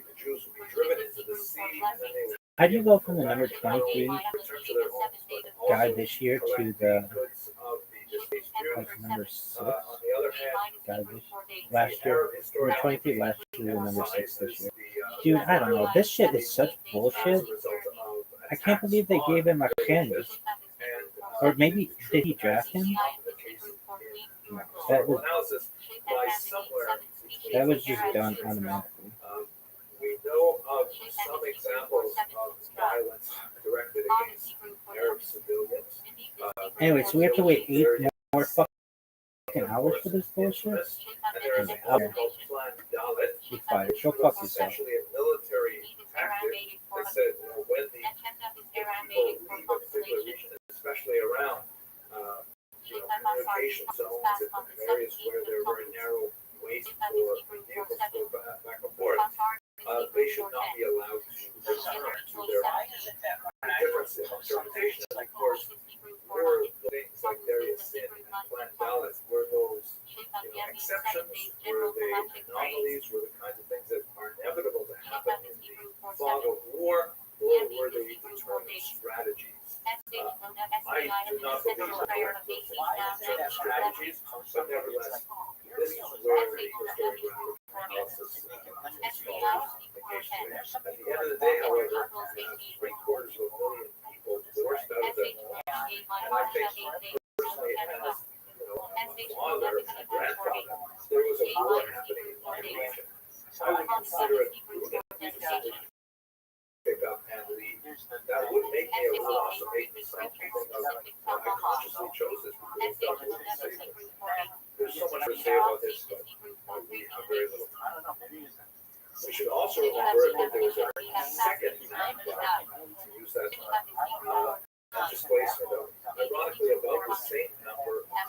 Speaker 1: the Jews would be driven into the sea, and then they would
Speaker 3: How'd you go from the number 23 guy this year to the number 6 guy this last year? Number 23 last year, the number 6 this year. Dude, I don't know. This shit is such bullshit. I can't believe they gave him a candy. Or maybe, did he draft him? No, that was, That was just done automatically.
Speaker 1: We know of some examples of violence directed against Arab civilians.
Speaker 3: Anyway, so we have to wait 8 more fucking hours for this bullshit?
Speaker 1: And there is a called Plan Dalit.
Speaker 3: You're fired. Go fuck yourself.
Speaker 1: Essentially a military tactic that said, when the people leave a particular region, especially around communication zones and areas where there are very narrow ways for vehicles to go back and forth, they should not be allowed to return to their difference in interpretation. And of course, were things like Darius Sin and Plan Dalit, were those exceptions, were they anomalies, were the kinds of things that are inevitable to happen in the fog of war, or were they determined strategies? I do not believe that they are determined strategies, but nevertheless, this is where the historiographic analysis scholars occasionally. At the end of the day, however, 3/4 of a million people forced out of their homes, and I think personally, as father and grandfather, there was a war happening in my region. I would consider it prudent to pick up and leave. That would make me a loss of 8%. I consciously chose this because I thought it was safer. There's so much to say about this, but we have very little time. We should also remember that there was a second to use that displacement of, ironically, about the same number of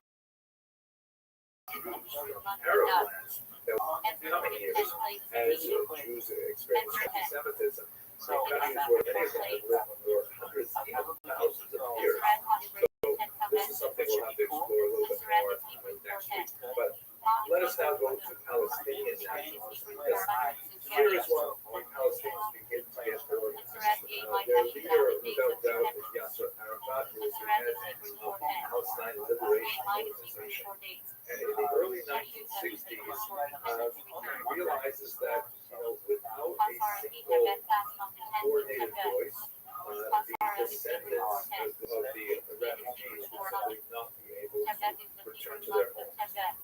Speaker 1: Jews from Arab lands that were coming here as Jews experienced anti-Semitism in countries where many of them had lived for hundreds, even thousands of years. So this is something we'll have to explore a little bit more next week. But let us now go to Palestinian nationalism. Here is when Palestinians begin to get organized. Their leader, without doubt, is Yasser Arafat, who is the head of the Palestine Liberation Organization. And in the early 1960s, he realizes that without a single coordinated voice, the descendants of the refugees would simply not be able to return to their homes.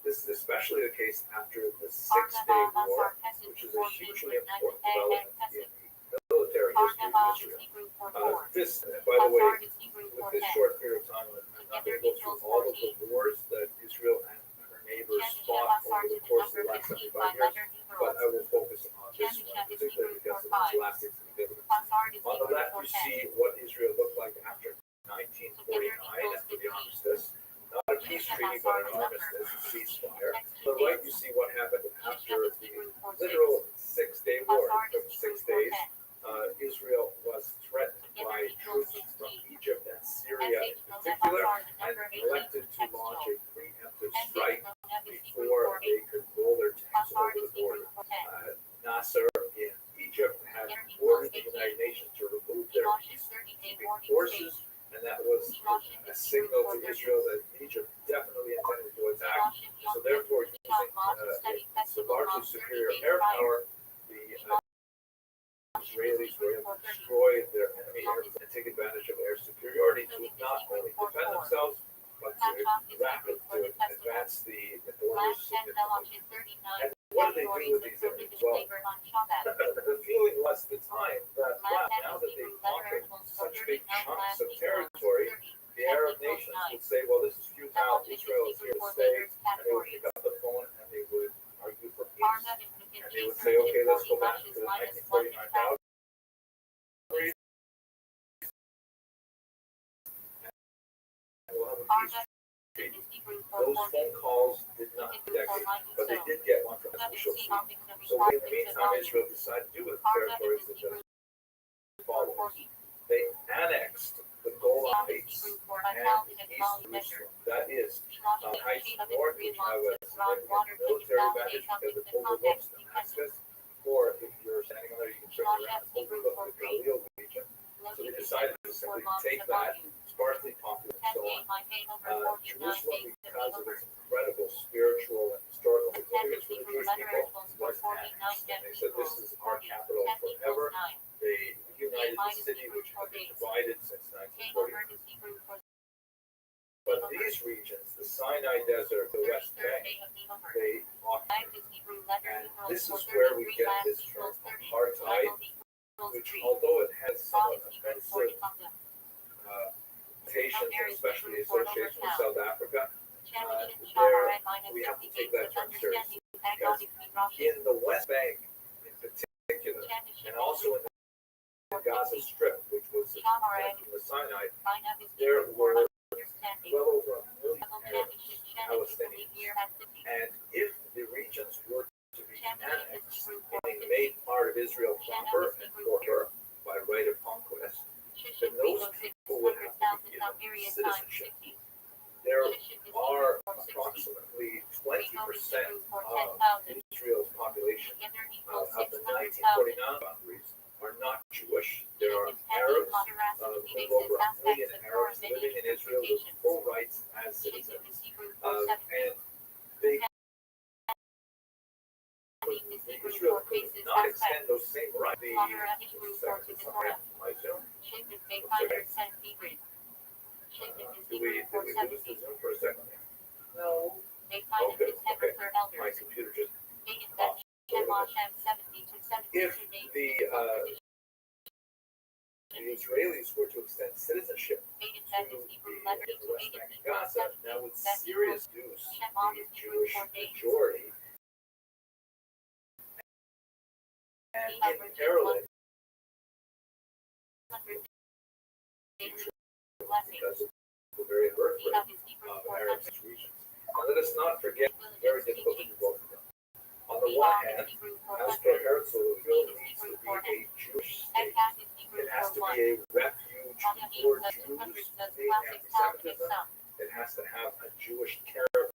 Speaker 1: This is especially the case after the Six-Day War, which is a hugely important development in the military history of Israel. This, by the way, with this short period of time, I'm not going to go through all of the wars that Israel and her neighbors fought over the course of the last 75 years, but I will focus on this one, particularly because of its lasting significance. On the left, you see what Israel looked like after 1949, after the armistice. Not a peace treaty, but an armistice, a ceasefire. On the right, you see what happened after the literal Six-Day War. It took 6 days. Israel was threatened by troops from Egypt and Syria in particular, and elected to launch a preemptive strike before they could roll their tanks over the border. Nasser in Egypt had ordered the United Nations to remove their peacekeeping forces, and that was a signal to Israel that Egypt definitely intended to attack. So therefore, using its largely superior air power, the Israelis were able to destroy their enemy aircraft and take advantage of air superiority to not only defend themselves, but to advance the borders significantly. And what did they do with these areas? Well, the feeling was at the time that, wow, now that they've conquered such big chunks of territory, the Arab nations would say, well, this is futile, Israel is here to stay, and they would pick up the phone and they would argue for peace. And they would say, okay, let's go back to the 1949 boundaries. And we'll have a peace treaty. Those phone calls did not connect, but they did get one from official chief. So in the meantime, Israel decided to do with the territories that just follows. They annexed the Golan Heights and East Jerusalem. That is, Heights north, which have a significant military advantage because it overlooks Damascus, or if you're standing on there, you can turn around and overlook the Galil region. So they decided to simply take that, sparsely populated and so on. Jerusalem, because of its incredible spiritual and historical significance for the Jewish people, was annexed. And they said, this is our capital forever. They united the city, which had been divided since 1941. But these regions, the Sinai Desert, the West Bank, they occupied. And this is where we get this term apartheid, which although it has some offensive connotations, especially association with South Africa, we have to take that term seriously. Because in the West Bank in particular, and also in the Gaza Strip, which was in the Sinai, there were well over 1 million Arabs, Palestinians. And if the regions were to be annexed, meaning made part of Israel proper and for her by right of conquest, then those people would have to be given citizenship. There are approximately 20% of Israel's population of the 1949 boundaries are not Jewish. There are Arabs, over 1 million Arabs living in Israel with full rights as citizens. And they, Israel could not extend those same rights. Do we lose the Zoom for a second? No. Okay. My computer just off. If the Israelis were to extend citizenship to the West Bank and Gaza, that would seriously reduce the Jewish majority. And in parallel, because of the very birth rate of Arab regions. Now, let us not forget the very difficult to both of them. On the one hand, as per Herzl, Israel needs to be a Jewish state. It has to be a refuge for Jews being anti-Semitism. It has to have a Jewish character,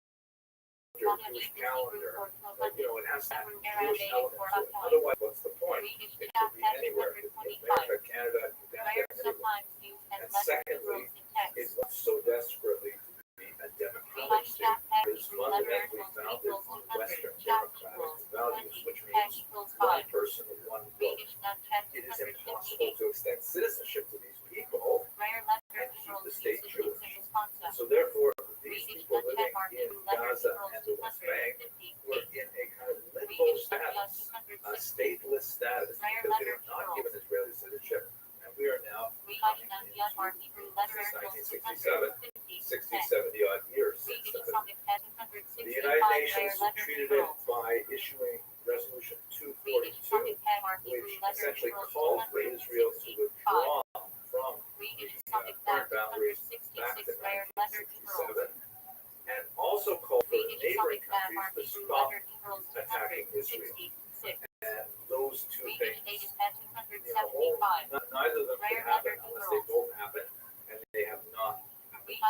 Speaker 1: Jewish calendar. It has to have a Jewish element to it. Otherwise, what's the point? It could be anywhere. It could be America, Canada, Uganda, anywhere. And secondly, it wants so desperately to be a democratic state. It is fundamentally founded on Western democratic values, which means one person, one vote. It is impossible to extend citizenship to these people and keep the state Jewish. So therefore, these people living in Gaza and the West Bank were in a kind of limbo status, a stateless status, because they were not given Israeli citizenship. And we are now coming into 1967, 60, 70 odd years since that. The United Nations treated it by issuing Resolution 242, which essentially called for Israel to withdraw from the current boundaries back to 1967, and also called for the neighboring countries to stop attacking Israel. And those two things, neither of them can happen unless they both happen, and they have not happened.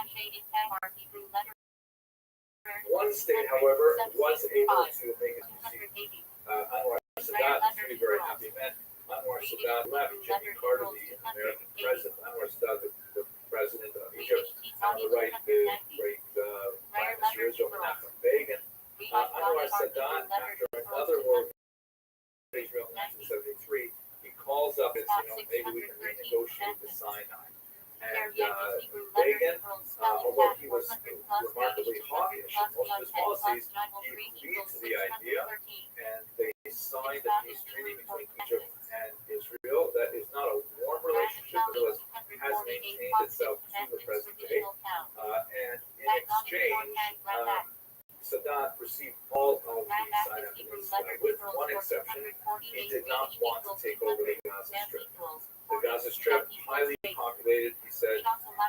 Speaker 1: One state, however, was able to make it easy. Anwar Sadat is to be very happy man. Anwar Sadat left Jimmy Carter, the American president. Anwar Sadat, the president of Egypt. On the right, the great Prime Minister Israel Menachem Begin. Anwar Sadat, after another war in Israel in 1973, he calls up and says, maybe we can renegotiate the Sinai. And Begin, although he was remarkably hawkish in most of his policies, he agreed to the idea, and they signed a peace treaty between Egypt and Israel. That is not a warm relationship, but it has maintained itself to the present day. And in exchange, Sadat received all of the Sinai Peninsula, with one exception. He did not want to take over the Gaza Strip. The Gaza Strip, highly populated, he said,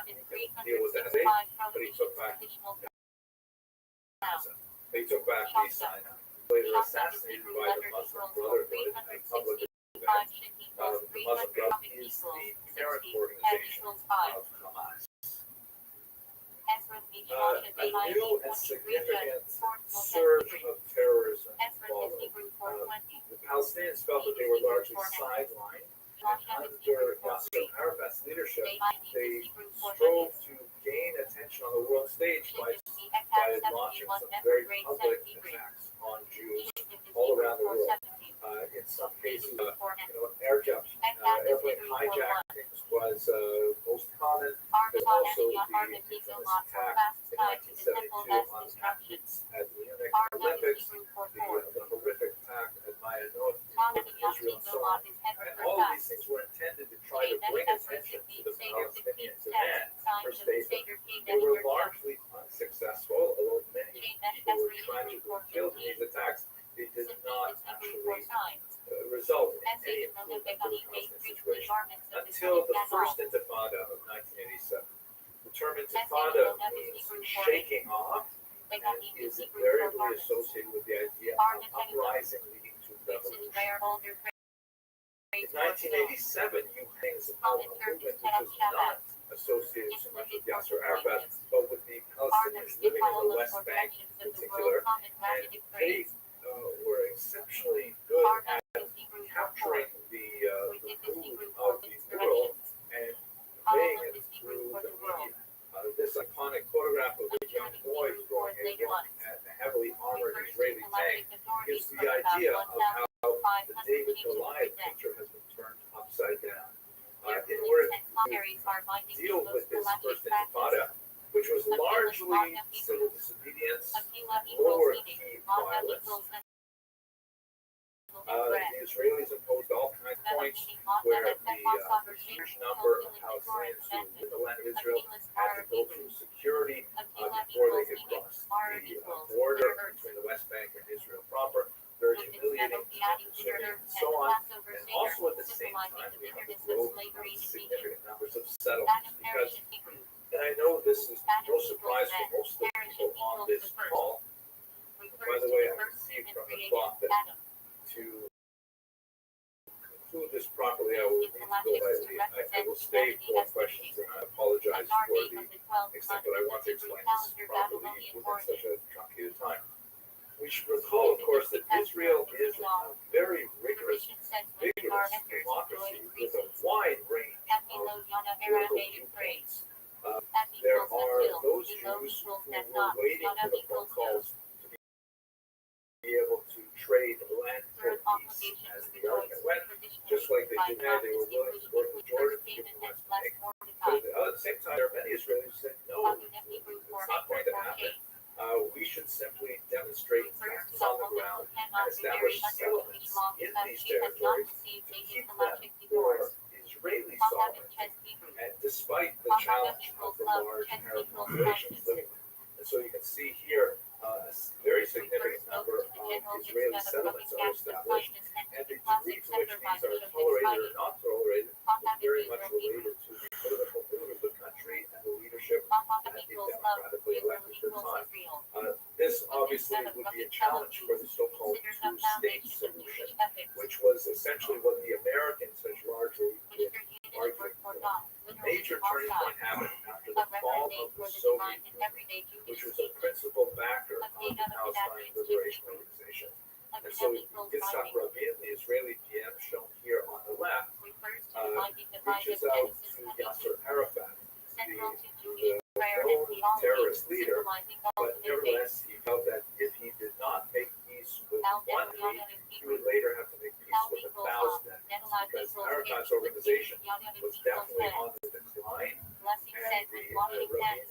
Speaker 1: he could deal with that, but he took back Gaza. They took back the Sinai. Later assassinated by the Muslim Brotherhood and public event. The Muslim Brotherhood is the parent organization of Hamas. A new and significant surge of terrorism followed. The Palestinians felt that they were largely sidelined. Under Yasser Arafat's leadership, they strove to gain attention on the world stage by launching some very public attacks on Jews all around the world. In some cases, airplane hijackings was most common. There's also the infamous attack in 1972 on athletes at the Munich Olympics, the horrific attack at Maya North in Israel, and so on. And all of these things were intended to try to bring attention to the Palestinian demand for statehood. They were largely unsuccessful, although many people were tragically killed in these attacks. They did not actually result in any improvement to the Palestinian situation until the first Intifada of 1987. The term Intifada means shaking off and is invariably associated with the idea of uprising leading to revolution. In 1987, you had a movement which was not associated so much with Yasser Arafat, but with the Palestinians living in the West Bank in particular, and they were exceptionally good at capturing the mood of the world and conveying it through the media. This iconic photograph of a young boy throwing a look at a heavily armored Israeli tank gives the idea of how the David Goliath picture has been turned upside down. In order to deal with this first Intifada, which was largely civil disobedience, lower key violence, the Israelis imposed all kinds of points where the huge number of Palestinians who live in the land of Israel had to go through security before they could cross the border between the West Bank and Israel proper. Very humiliating, and so on. And also at the same time, we have the growth of significant numbers of settlements because, and I know this is no surprise for most of the people on this call. By the way, I see from the clock that to conclude this properly, I will need to go. I will stay for questions, and I apologize for the extent that I want to explain this properly within such a truncated time. We should recall, of course, that Israel is a very rigorous democracy with a wide range of political viewpoints. There are those Jews who were waiting for the phone calls to be able to trade land for peace as the argument went, just like they did now. They were willing to go to Jordan to give the West Bank. But at the same time, there are many Israelis who said, no, it's not going to happen. We should simply demonstrate facts on the ground and establish settlements in these territories to keep them for Israeli sovereignty, and despite the challenge of the large Arab populations living there. And so you can see here a very significant number of Israeli settlements are established, and the degree to which these are tolerated or not tolerated is very much related to the political mood of the country and the leadership at the democratically elected time. This obviously would be a challenge for the so-called two-state solution, which was essentially what the Americans had largely been arguing for. A major turning point happened after the fall of the Soviet Union, which was a principal backer of the Palestine Liberation Organization. And so Yitzhak Rabin, the Israeli PM shown here on the left, reaches out to Yasser Arafat, the known terrorist leader, but nevertheless he felt that if he did not make peace with one leader, he would later have to make peace with 1,000 enemies, because Arafat's organization was definitely on the decline, and the Rabin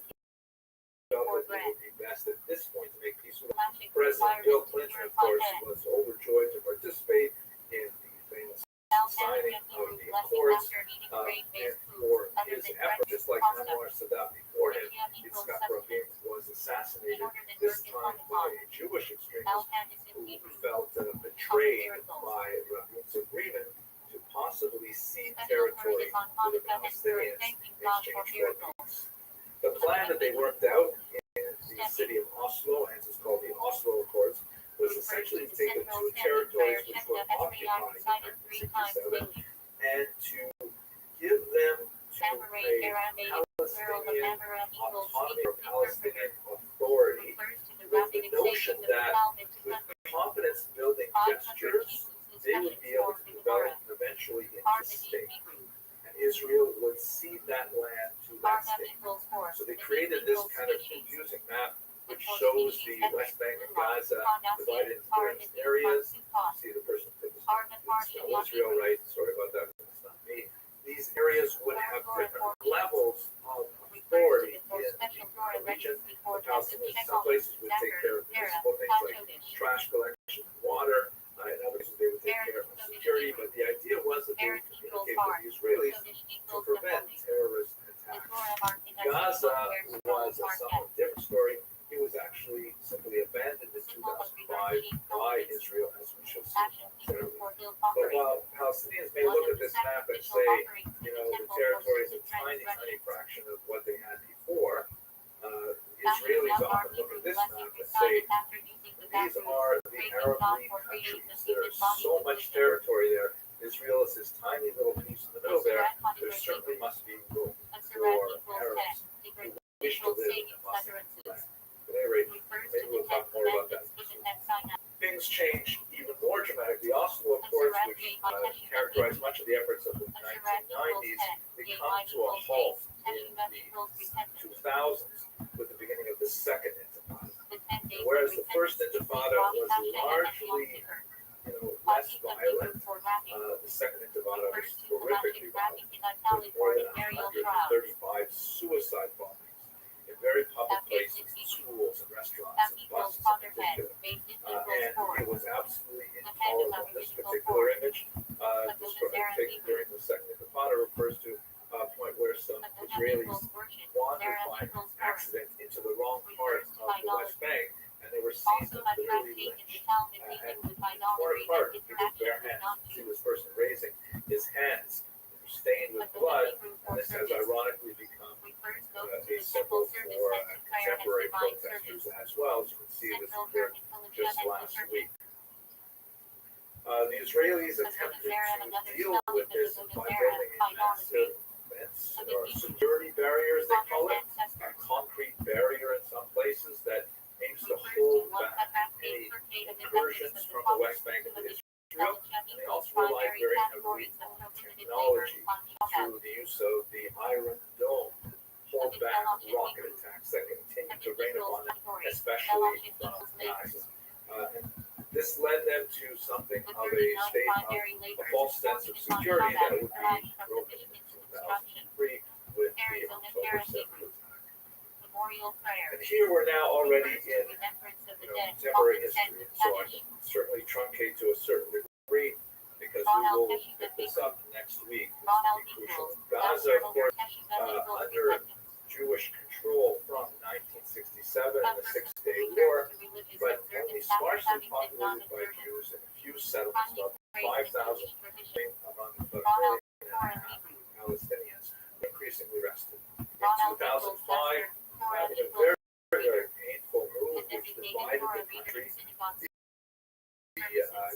Speaker 1: felt that it would be best at this point to make peace with him. President Bill Clinton, of course, was overjoyed to participate in the famous signing of the Accords, and for his effort, just like Anwar Sadat before him, Yitzhak Rabin was assassinated, this time by a Jewish extremist who felt betrayed by Rabin's agreement to possibly cede territory to the Palestinians in exchange for peace. The plan that they worked out in the city of Oslo, hence it's called the Oslo Accords, was essentially to take the two territories which were occupied in 1967 and to give them to a Palestinian autonomy or Palestinian authority with the notion that with confidence-building gestures, they would be able to develop eventually into a state. And Israel would cede that land to that state. So they created this kind of confusing map which shows the West Bank and Gaza divided into various areas. See the person put this in Israel, right? Sorry about that, it's not me. The areas would have different levels of authority in the region. The Palestinians, some places would take care of simple things like trash collection and water. In other places, they would take care of security. But the idea was that they would communicate with the Israelis to prevent terrorist attacks. Gaza was a somewhat different story. It was actually simply abandoned in 2005 by Israel, as we shall see. But while Palestinians may look at this map and say, you know, the territory is a tiny, tiny fraction of what they had before, Israelis often look at this map and say, these are the Arab League countries. There's so much territory there. Israel is this tiny little piece in the middle there. There certainly must be room for Arabs who wish to live in Muslim land. At any rate, maybe we'll talk more about that. Things change even more dramatically. Oslo Accords, which characterized much of the efforts of the 1990s, they come to a halt in the 2000s with the beginning of the second intifada. Whereas the first intifada was largely, less violent, the second intifada was horrifically violent, with more than 135 suicide bombings in very public places, schools and restaurants and buses in particular. And it was absolutely intolerable. This particular image, taken during the second intifada, refers to a point where some Israelis wandered by accident into the wrong part of the West Bank, and they were seen to literally lynched and torn apart with his bare hands. You see this person raising his hands, stained with blood, and this has ironically become a symbol for contemporary protesters as well. As you can see, this occurred just last week. The Israelis attempted to deal with this by building a massive fence, or security barriers, they call it, a concrete barrier in some places that aims to hold back any incursions from the West Bank into Israel. And they also rely very heavily on technology through the use of the Iron Dome, hold back rocket attacks that continue to rain upon them, especially from Gaza. And this led them to something of a state of a false sense of security that would be broken in 2003 with the October 7th attack. And here we're now already in contemporary history, and so I can certainly truncate to a certain degree because we will pick this up next week. This will be crucial. Gaza, of course, under Jewish control from 1967 and the Six-Day War, but only sparsely populated by Jews in a few settlements, about 5,000 among the Palestinians, increasingly rested. In 2005, in a very, very painful move which divided the country, the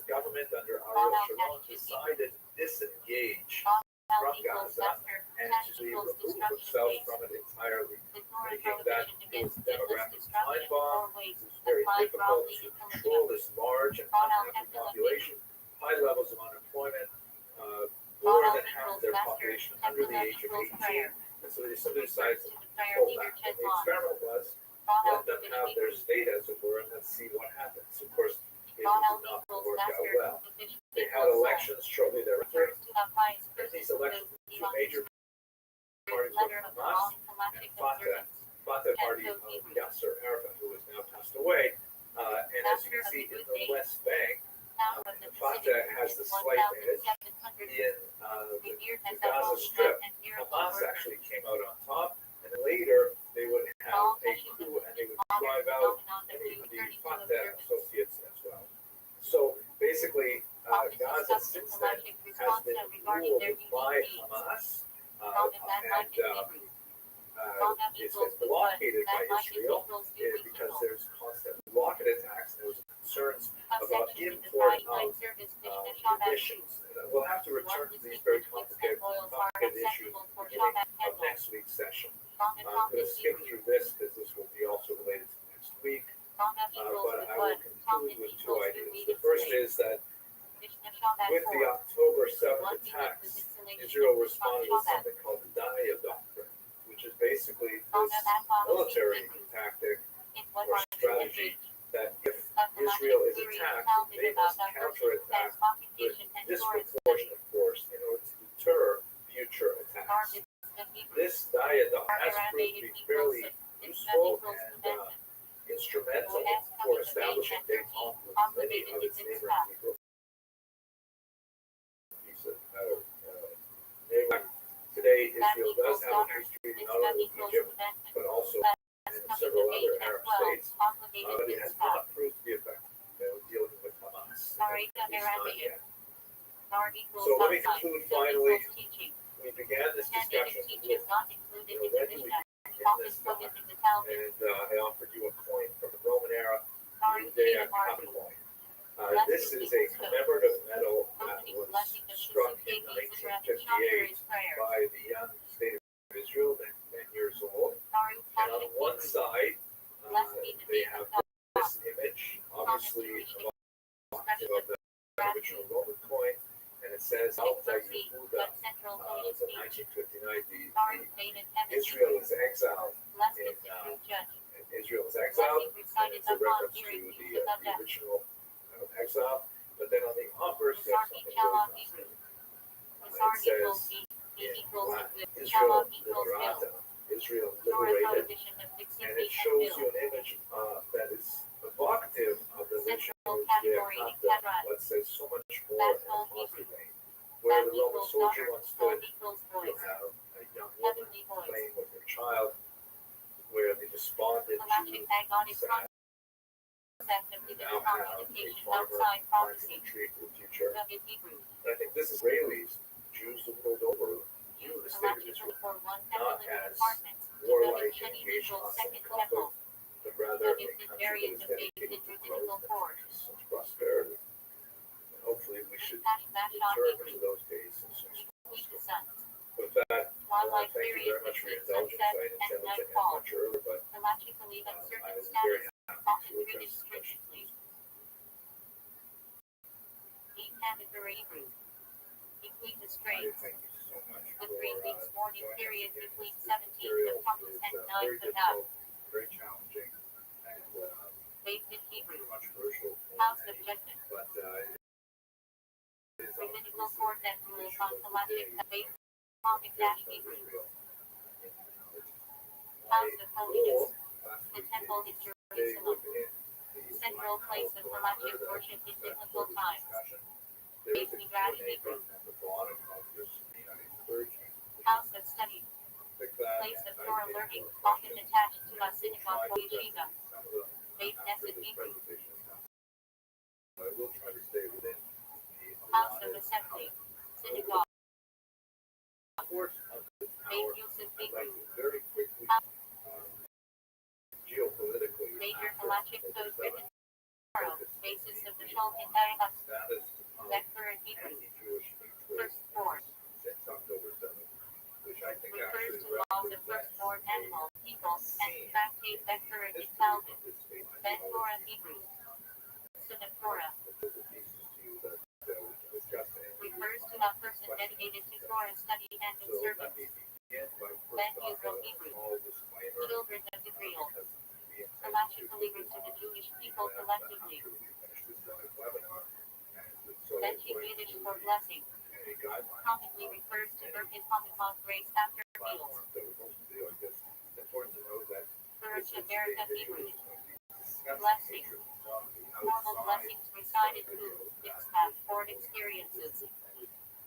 Speaker 1: government under Ariel Sharon decided to disengage from Gaza and to remove themselves from it entirely, making that this demographic time bomb. It was very difficult to control this large and unhappy population, high levels of unemployment, more than half their population under the age of 18, and so they simply decided to pull back. And the experiment was, let them have their state, as it were, and let's see what happens. Of course, it did not work out well. They had elections shortly thereafter. In these elections, two major parties were Hamas and Fatah. Fatah party of Yasser Arafat, who has now passed away. And as you can see in the West Bank, Fatah has the slight edge. In the Gaza Strip, Hamas actually came out on top, and later they would have a coup and they would drive out any of the Fatah associates as well. So basically, Gaza since then has been ruled by Hamas, and it's been blockaded by Israel because there's constant rocket attacks and there's concerns about import of munitions. We'll have to return to these very complicated issues beginning of next week's session. I'm going to skip through this because this will be also related to next week, but I will conclude with two ideas. The first is that with the October 7th attacks, Israel responded with something called the Dania Doctrine, which is basically this military tactic or strategy that if Israel is attacked, they must counterattack with disproportionate force in order to deter future attacks. Hamas. This diet has proved to be fairly useful and instrumental for establishing big home with many of its neighboring people. Today, Israel does have a history not only in Egypt, but also in several other Arab states, but it has not proved to be effective dealing with Hamas. At least not yet. So let me conclude finally. We began this discussion with, when do we begin this time? And I offered you a coin from the Roman era, the Judea cup coin. This is a commemorative medal that was struck in 1958 by the young state of Israel, then 10 years old. And on one side, they have this image, obviously, of the original Roman coin, and it says, Alta Yehuda, the 1959, Israel is exiled. Israel is exiled, and it's a reference to the original exile. But then on the obverse, there's something really fascinating. It says, Israel liberata, Israel liberated, and it shows you an image that is evocative of the original let's say so much more in a positive way. Where the Roman soldier once stood, you have a young woman playing with her child, where the despondent Jew sat. You now have a farmer planting a tree for the future. And I think this is Israelis, Jews the world over, view the state of Israel not as warlike and engaged in hostile conflict, but rather a country that is dedicated to growth and peace and prosperity. And hopefully we should return to those days as soon as possible. With that, I want to thank you very much for your indulgence. I intended to end much earlier, but I was very happy to address this question.
Speaker 2: Between the
Speaker 1: I
Speaker 2: straits,
Speaker 1: thank you so much
Speaker 2: the
Speaker 1: for
Speaker 2: 3 weeks mourning
Speaker 1: joining us
Speaker 2: period
Speaker 1: today.
Speaker 2: between
Speaker 1: This
Speaker 2: 17th of Tammuz and
Speaker 1: very
Speaker 2: 9th of Av,
Speaker 1: difficult, very challenging, and
Speaker 2: based in Hebrew,
Speaker 1: controversial for
Speaker 2: House
Speaker 1: many,
Speaker 2: objection,
Speaker 1: but it is
Speaker 2: rabbinical court that rules on Halachic based on English Hebrew, House of Holiness, the temple in Jerusalem, central place of Halachic worship in biblical times, based in Rabbbi Hebrew, House of study, place of Torah learning, often attached to a synagogue or yeshiva, based Knesset Hebrew, House of assembly, synagogue, Beit Yosef Hebrew,
Speaker 1: geopolitically,
Speaker 2: major Halachic code written Torah, basis of the Shulchan Aruch, Vector and Hebrew, firstborn,
Speaker 1: since October 7th, which I think
Speaker 2: refers
Speaker 1: actually
Speaker 2: to laws of firstborn animals, people, and tractate Vector and Talmud, Ben Torah Hebrew, Son of Torah, refers to a person dedicated to Torah study and observance, Ben Yisrael Hebrew, children of Israel, Halachic believers to the Jewish people collectively, benching Yiddish for blessing, commonly refers to Birkat Hamikon grace after meals, Church America Hebrew, blessing, formal blessings recited through Mitzvah, board experiences,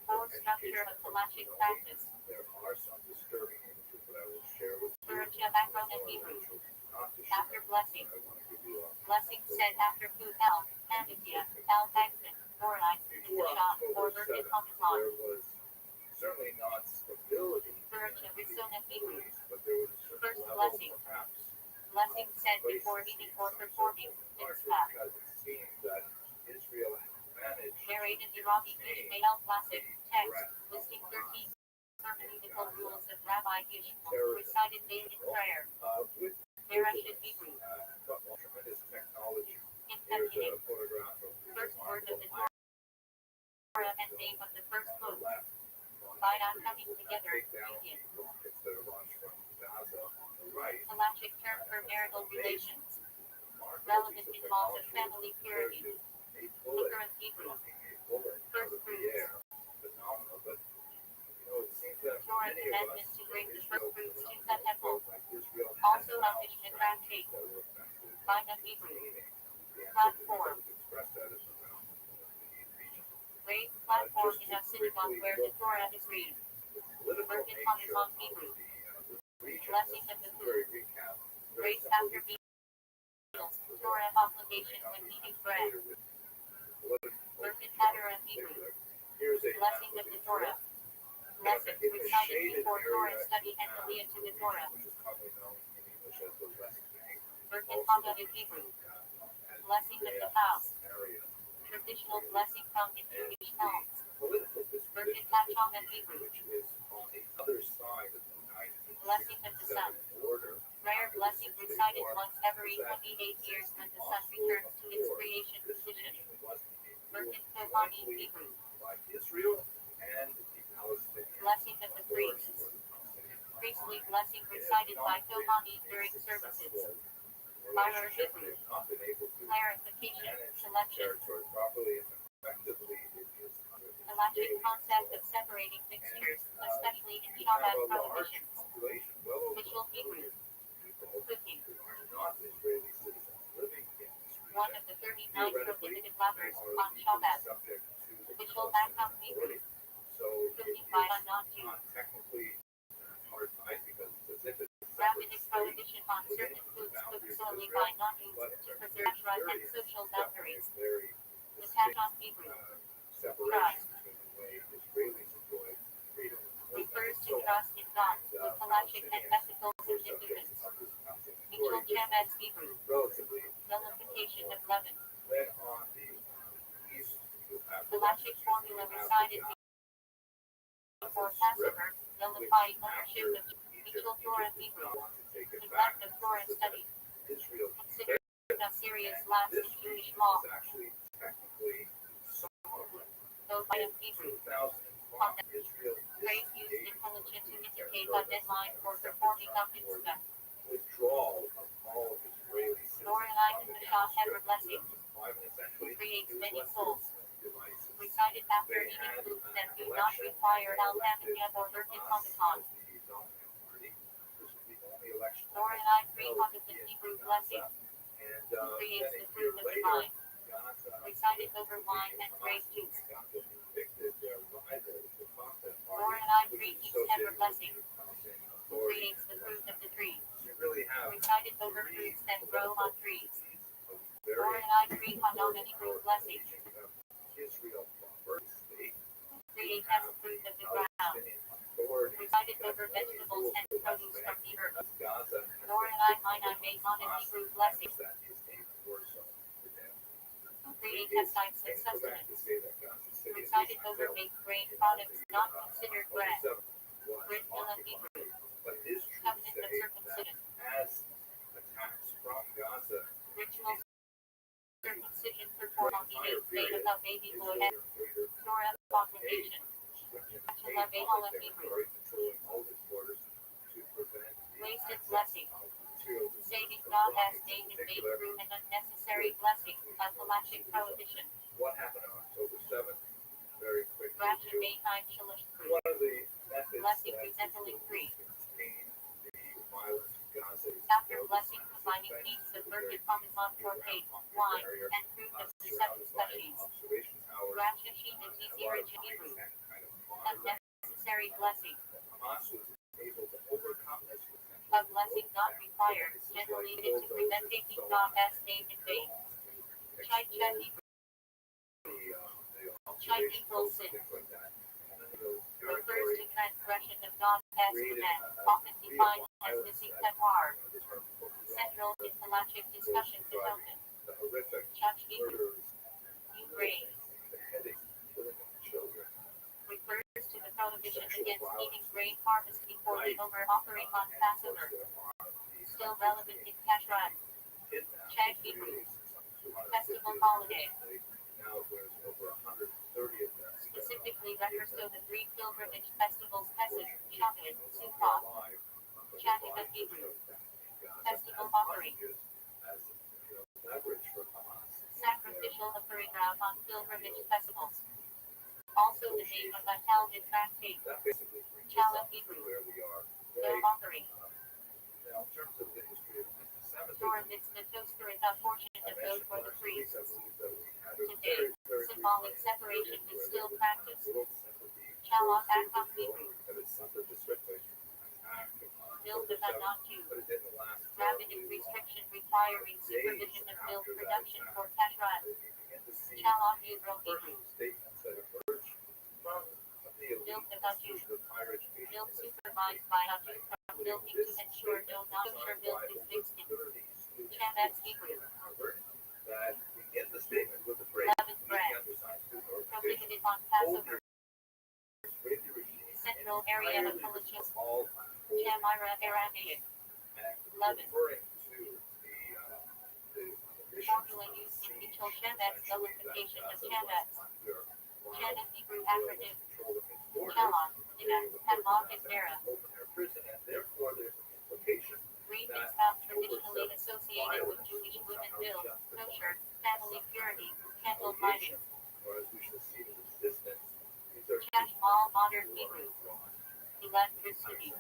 Speaker 2: board structure of Halachic practice, Church Macron and Hebrew, after blessing, blessing said after food al, Amitia, al Hagman, or I, in the shop, or Birkat Hamikon,
Speaker 1: certainly not stability,
Speaker 2: Church of Risona Hebrew,
Speaker 1: but there was a certain
Speaker 2: first
Speaker 1: level,
Speaker 2: blessing,
Speaker 1: perhaps,
Speaker 2: blessing said before eating or performing Mitzvah,
Speaker 1: because it seems that Israel has managed
Speaker 2: narrated Iraqi Ishmael classic text, listing 13 hermeneutical rules of Rabbi Yishmael, recited daily prayer,
Speaker 1: with
Speaker 2: Bereshit Hebrew,
Speaker 1: tremendous technology.
Speaker 2: in
Speaker 1: Here's a
Speaker 2: Tefillim,
Speaker 1: photograph of the
Speaker 2: first word of the
Speaker 1: remarkable
Speaker 2: Torah and name of the first book,
Speaker 1: left.
Speaker 2: by not coming together,
Speaker 1: Take down
Speaker 2: union,
Speaker 1: the rockets that are launched from Gaza on the right.
Speaker 2: Halachic term for marital relations, relevant in laws of family purity,
Speaker 1: A bullet,
Speaker 2: Lutheran Hebrew,
Speaker 1: knocking a bullet out
Speaker 2: first
Speaker 1: of the
Speaker 2: fruits,
Speaker 1: air. Phenomenal, but it seems
Speaker 2: Torah commandment to bring the first fruits to the temple. Also ambition and traffic. By the Hebrew. Platform. Raised platform in a synagogue where the Torah is read. Working on his own Hebrew. Blessing of the food. Grace after meals. Torah obligation when eating bread. Working pattern of Hebrew. Blessing of the Torah. Lesson recited before Torah study and Aliyah to the Torah. Working Haggadah in Hebrew. Blessing of the house. Traditional blessing found in Jewish homes. Working Hacham in Hebrew. Blessing of the sun. Prayer blessing recited once every 28 years when the sun returns to its creation position. Working Kohani in Hebrew. Blessing of the priests. Priestly blessing recited by Kohani during services. Myra Hebrew. Clarification, selection. Halachic concept of separating mixtures, especially in Shabbat prohibitions. Visual Hebrew. Cooking. One of the 39 prohibited ladders on Shabbat. Visual Akam Hebrew. Cooking by a non-Jew. Rabbinic prohibition on certain foods cooked solely by non-Jews to preserve trust and social boundaries. Attack on Hebrew. Trust. Refers to trust in God, with halachic and ethical significance. Mitchell Chametz Hebrew. Nullification of leaven. Halachic formula recited before Passover, nullifying ownership of Mitchell Torah Hebrew. Neglect of Torah study. Considered a serious lapse in Jewish law. Though by Hebrew. Phrase used intelligent to indicate a deadline for performing a mitzvah. Noraline and Mishah Heber blessing. Creates many souls. Recited after eating foods that do not require al-Hamidiyah or Birkin Comiton. Noraline pre-Haggadah Hebrew blessing. Creates the fruit of the vine. Recited over wine and grape juice. Noraline pre-Heats Heber blessing. Creates the fruit of the tree. Recited over fruits that grow on trees. Noraline pre-Hadon Hebrew blessing. Create as fruit of the ground. Recited over vegetables and produce from the earth. Noraline Minai Mehon Hebrew blessing. Create as types of sustenance. Recited over baked grain products not considered bread. Brit Milah Hebrew. Covenant of circumcision. Ritual circumcision performed on the 8th day of the baby boy and Torah obligation. Bachelor Behal of Hebrew. Wasted blessing. Saving God as David made through an unnecessary blessing, a halachic prohibition.
Speaker 1: What happened on October 7th? Very quickly.
Speaker 2: Rashi Mayheim Shalish fruit.
Speaker 1: One of the methods
Speaker 2: Blessing resembling free.
Speaker 1: the violence in Gaza is
Speaker 2: After blessing combining pieces of virgin parmesan tortade, wine, and fruit of the seven species. Rashi Shina Tizira Hebrew. Unnecessary blessing.
Speaker 1: Hamas was able to overcome this
Speaker 2: A blessing not required, generally needed to prevent taking God as name in vain. Chai Chet Hebrew. Chai equals sin. Refers to transgression of God as command, often defined as missing Tamar. Central in halachic discussions about it. Chach Hebrew. New grain. Refers to the prohibition against eating grain harvest before the over-offering on Passover. Still relevant in Kashrut. Chag Hebrew. Festival holiday. Specifically refers to the three pilgrimage festivals Pesach, Shavuot, Sukkot. Chagiga Hebrew. Festival offering. Sacrificial offering on pilgrimage festivals. Also the name of a Talmud tractate.
Speaker 1: That basically brings us
Speaker 2: Chala
Speaker 1: up to
Speaker 2: Hebrew.
Speaker 1: where we are
Speaker 2: No
Speaker 1: today.
Speaker 2: authoring.
Speaker 1: Now, in terms of the history of anti-Semitism,
Speaker 2: Torah mitzvah toaster is a portion
Speaker 1: I
Speaker 2: of those
Speaker 1: mentioned
Speaker 2: for the
Speaker 1: last week,
Speaker 2: priests.
Speaker 1: I believe that we had a
Speaker 2: Today,
Speaker 1: very, very
Speaker 2: symbolic
Speaker 1: brief
Speaker 2: separation
Speaker 1: period
Speaker 2: is
Speaker 1: where
Speaker 2: still
Speaker 1: there was
Speaker 2: practiced.
Speaker 1: little sympathy
Speaker 2: Chala
Speaker 1: towards the
Speaker 2: Akam
Speaker 1: Israel,
Speaker 2: Hebrew.
Speaker 1: that it's something to strictly attack
Speaker 2: Milk
Speaker 1: the
Speaker 2: of a
Speaker 1: seven,
Speaker 2: non-Jew.
Speaker 1: but it didn't last
Speaker 2: Rabbinic
Speaker 1: terribly long.
Speaker 2: restriction requiring supervision of milk production for kashrut.
Speaker 1: We begin to see
Speaker 2: Chala Hebrew
Speaker 1: first
Speaker 2: Hebrew.
Speaker 1: statements that emerge from the elite,
Speaker 2: Milk of a Jew.
Speaker 1: the higher education
Speaker 2: Milk
Speaker 1: in this
Speaker 2: supervised by a Jew from milking to ensure no non-kosher milk is mixed in. Shabbat Hebrew.
Speaker 1: That begin the statement with the phrase,
Speaker 2: Leavened bread. Prohibited on Passover. Central area of Philippians. Shamira Aramaic. Leaven. Formula used in Mitchell Shabbat's nullification of Shabbat. Shabbat Hebrew acronym. Shalom. Nina. Hadlock and Dara. Green mitzvah traditionally associated with Jewish women build, kosher, family purity, candle lighting. Check all modern Hebrew. Electricity.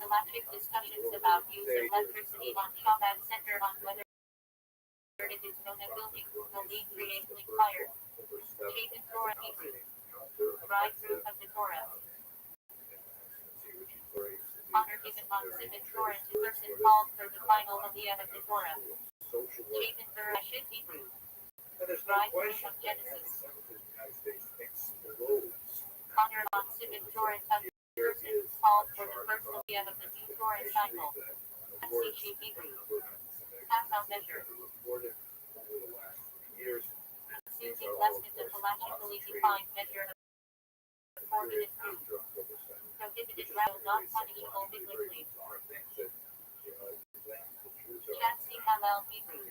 Speaker 2: Electric discussions about use of electricity on Shabbat center on whether it is known as building will lead creatively fire. Shaven Torah Hebrew. Bridegroom of the Torah. Honor given on Simon Torah to person called for the final aliyah of the Torah. Shaven Bereshit Hebrew. Bridegroom of Genesis. Honor on Simon Torah to person called for the first aliyah of the new Torah cycle. Sishi Hebrew. Half measure. Using less than the halachically defined measure of forbidden food. Prohibited rather not punishable biblically. Shatsi Halal Hebrew.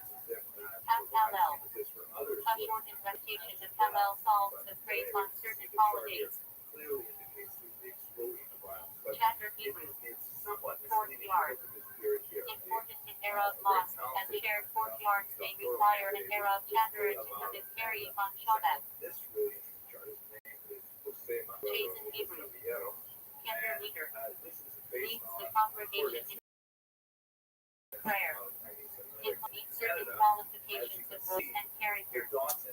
Speaker 2: Half Halal. A shortened repetition of Halal psalms of praise on certain holidays. Chapter Hebrew. Courtyard. Important in Arab mosques as shared courtyards may require an Arab chapter to commit carrying on Shabbat. Jason Hebrew. Kender leader. Leads the congregation in prayer. It meets certain qualifications of voice and character. Chasaka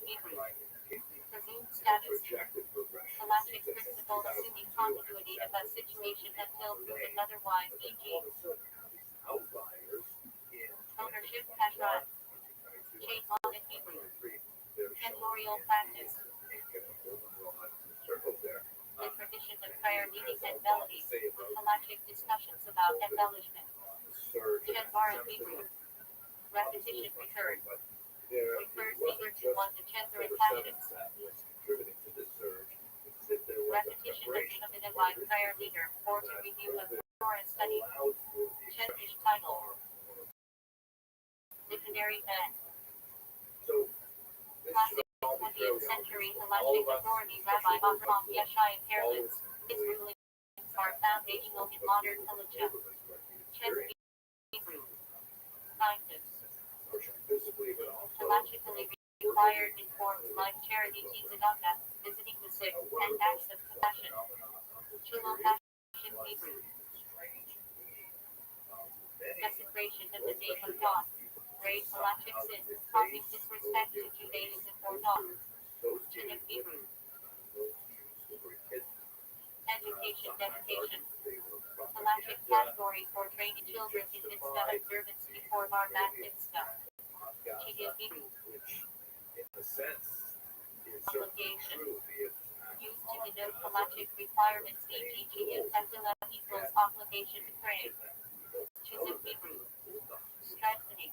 Speaker 2: Hebrew. Presumed status. Halachic principle assuming continuity of a situation until proven otherwise, e.g. Ownership kashrut. Chain law in Hebrew. Memorial practice. The tradition of prayer meetings and melodies, with halachic discussions about embellishment. Chedvara Hebrew. Repetition recurred. Refers either to one's agenda and passions. Repetition of committed by prayer leader, or to review of Torah study. Chedvish title. Missionary man. Classic 20th century halachic authority Rabbi Avraham Yeshai Perlitz. His rulings are foundational in modern halacha. Chedvish Hebrew. Kindness. Halachically required in forms like charity tzedakah, visiting the sick, and acts of compassion. Shalom Hashem Hebrew. Desecration of the name of God. Grave halachic sin, causing disrespect to Judaism or not. Chinuch Hebrew. Education dedication. Halachic category for training children in mitzvah observance before bar mitzvah. Chinuch Hebrew. Obligation. Used to denote halachic requirements, e.g. Chinuch Tefillah equals obligation to pray. Chinuch Hebrew. Strengthening.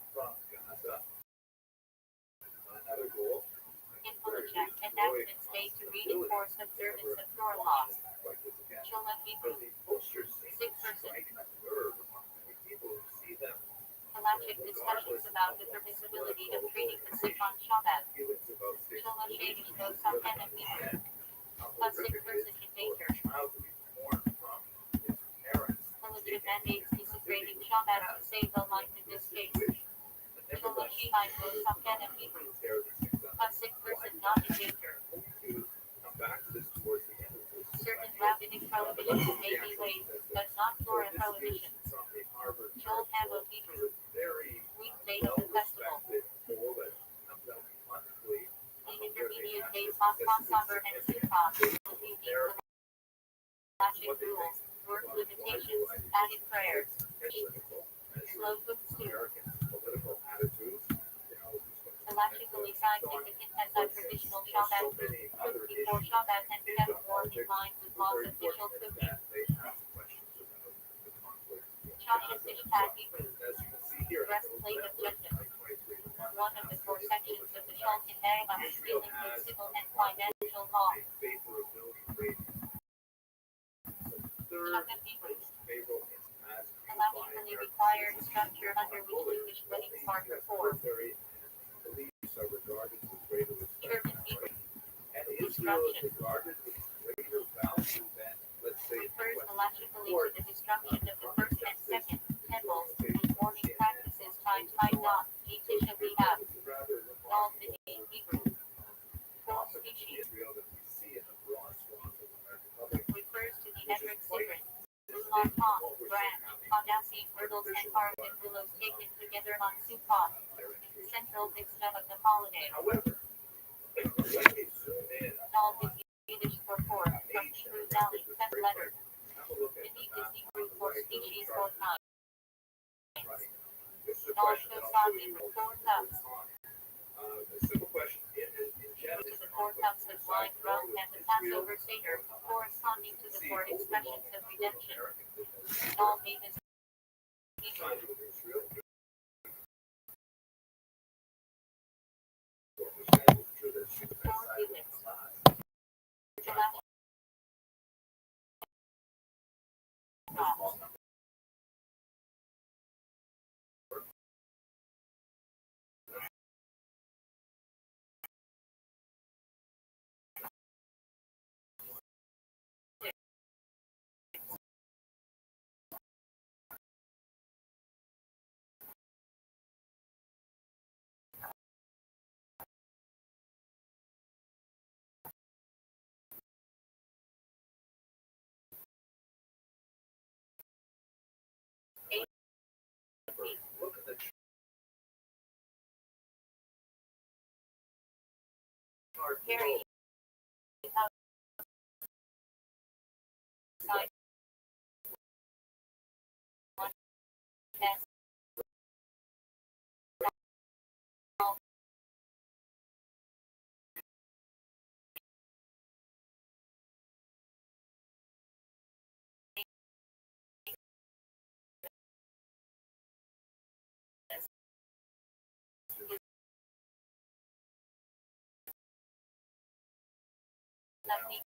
Speaker 2: Influence enactments made to reinforce observance of Torah laws. Chola Hebrew. Sick person. Halachic discussions about the permissibility of treating the sick on Shabbat. Chola Shadish no Satan Hebrew. A sick person in danger. Halachic mandates desecrating Shabbat to save a life in this case. Chola Shihai no Rabbinic prohibitions may be waived, but not Torah prohibitions. Shul Havoc Hebrew. Week date of the festival. The intermediate days Passover and Sukkot. Unique Halachic rules, work limitations, added prayers. Slow cooked stew. Halachically significant as a traditional Shabbat food, cooked before Shabbat and kept warm in line with law's official cooking. Shasha fish pad Hebrew. Breastplate of judgment. One of the four sections of the Shulchan Aruch dealing with civil and financial law. Shulchan Hebrew. Halachically required structure under which Jewish weddings are performed. Church Hebrew. Destruction. Refers halachically to the destruction of the first and second temples, with mourning practices tied not, Tisha B'Av. All Midian Hebrew. Four species. Refers to the Edric citron, Ulan palm, branch, Hadassi, myrtles and carved and willows taken together on Sukkot. Central vista of the holiday. All with Yiddish for four, from Hebrew Valley, 10 letter. Beneath is Hebrew for species or kind. All Shosad Hebrew 4 cups. To the 4 cups of wine rum and the Passover Seder, corresponding to the 4 expressions of redemption. All made as Hebrew. Carry outside one test. Nothing.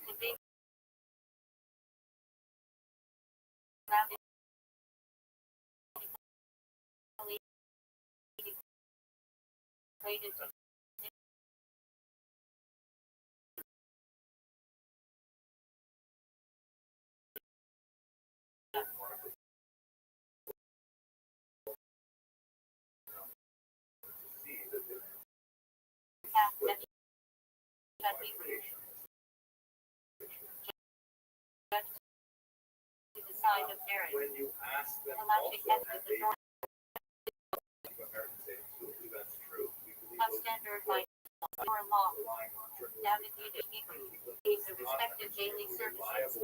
Speaker 2: The big rabbit equated to half that to the side of marriage.
Speaker 1: When you ask them
Speaker 2: Halachic
Speaker 1: also,
Speaker 2: ends with the door.
Speaker 1: Americans say absolutely that's true. We believe
Speaker 2: Substandard by Your law. Navigated Hebrew. These are respective daily services.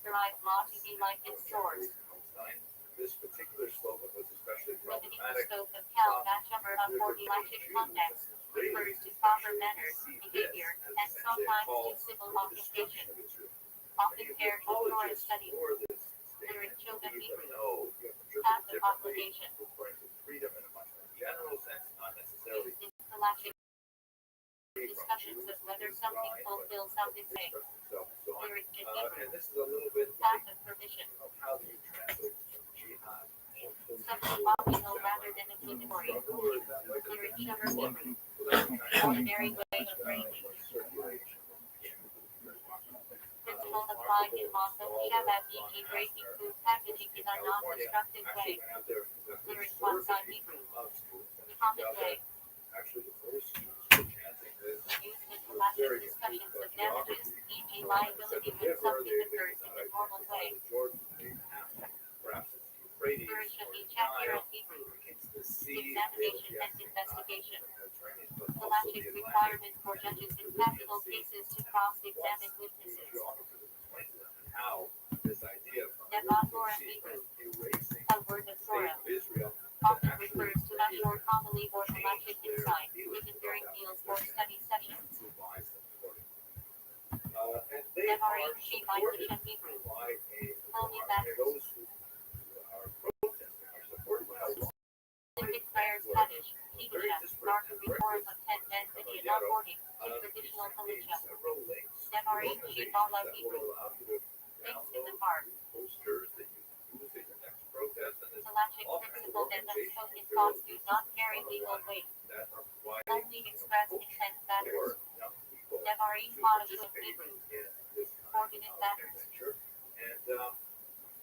Speaker 2: Derive law to be like its source.
Speaker 1: This particular slogan was especially
Speaker 2: Limiting the
Speaker 1: problematic.
Speaker 2: scope of Cal Matchumber for the elected context refers to proper manners, behavior, and sometimes to civil occupation. Often paired with Torah studies. Lyric children Hebrew. Path of obligation.
Speaker 1: Freedom in a much more general sense, not necessarily
Speaker 2: Used in scholastic discussions of whether something fulfills something say. Lyric in Hebrew.
Speaker 1: and this is a little bit
Speaker 2: Path of permission.
Speaker 1: of how do you translate jihad.
Speaker 2: Something optional rather than obligatory. Lyric Shummer Hebrew. Ordinary way of framing. Principle applied in Moscow Shabbat e.g. breaking food packaging in a non-destructive way. Lyric Quasi Hebrew. Common way.
Speaker 1: Actually, the first chanting this
Speaker 2: Used in scholastic discussions of damages, e.g. liability when something occurs in a normal way.
Speaker 1: Perhaps it's Euphrates
Speaker 2: Lyric
Speaker 1: or
Speaker 2: Shabi Chapter of
Speaker 1: Nile,
Speaker 2: Hebrew.
Speaker 1: it's the sea,
Speaker 2: Examination and investigation.
Speaker 1: but also
Speaker 2: Scholastic
Speaker 1: the Atlantic.
Speaker 2: requirement for judges in capital cases to cross-examine witnesses.
Speaker 1: How this idea from
Speaker 2: Devan Torah Hebrew.
Speaker 1: erasing
Speaker 2: A word of
Speaker 1: the
Speaker 2: Torah.
Speaker 1: state of Israel
Speaker 2: Often refers to a short homily or halachic insight given during meals or study sessions.
Speaker 1: and they
Speaker 2: Devarim
Speaker 1: are
Speaker 2: Shi by
Speaker 1: supported
Speaker 2: Hashem Hebrew.
Speaker 1: by
Speaker 2: Holy
Speaker 1: and
Speaker 2: matters.
Speaker 1: those who are protesting are supported by a
Speaker 2: Civic prayers Kaddish. Kiddush. Mark a reform of 10 men Midian onboarding in traditional Halicha. Devarim Shi Bala Hebrew. Things in the heart.
Speaker 1: posters that you use at your next protest and this
Speaker 2: Halachic principle that unspoken thoughts do not carry legal weight.
Speaker 1: that are providing
Speaker 2: Only expressed intent matters.
Speaker 1: for young people
Speaker 2: Devarim
Speaker 1: to
Speaker 2: Kaddish
Speaker 1: participate
Speaker 2: Hebrew.
Speaker 1: in this
Speaker 2: Coordinate matters.
Speaker 1: adventure. And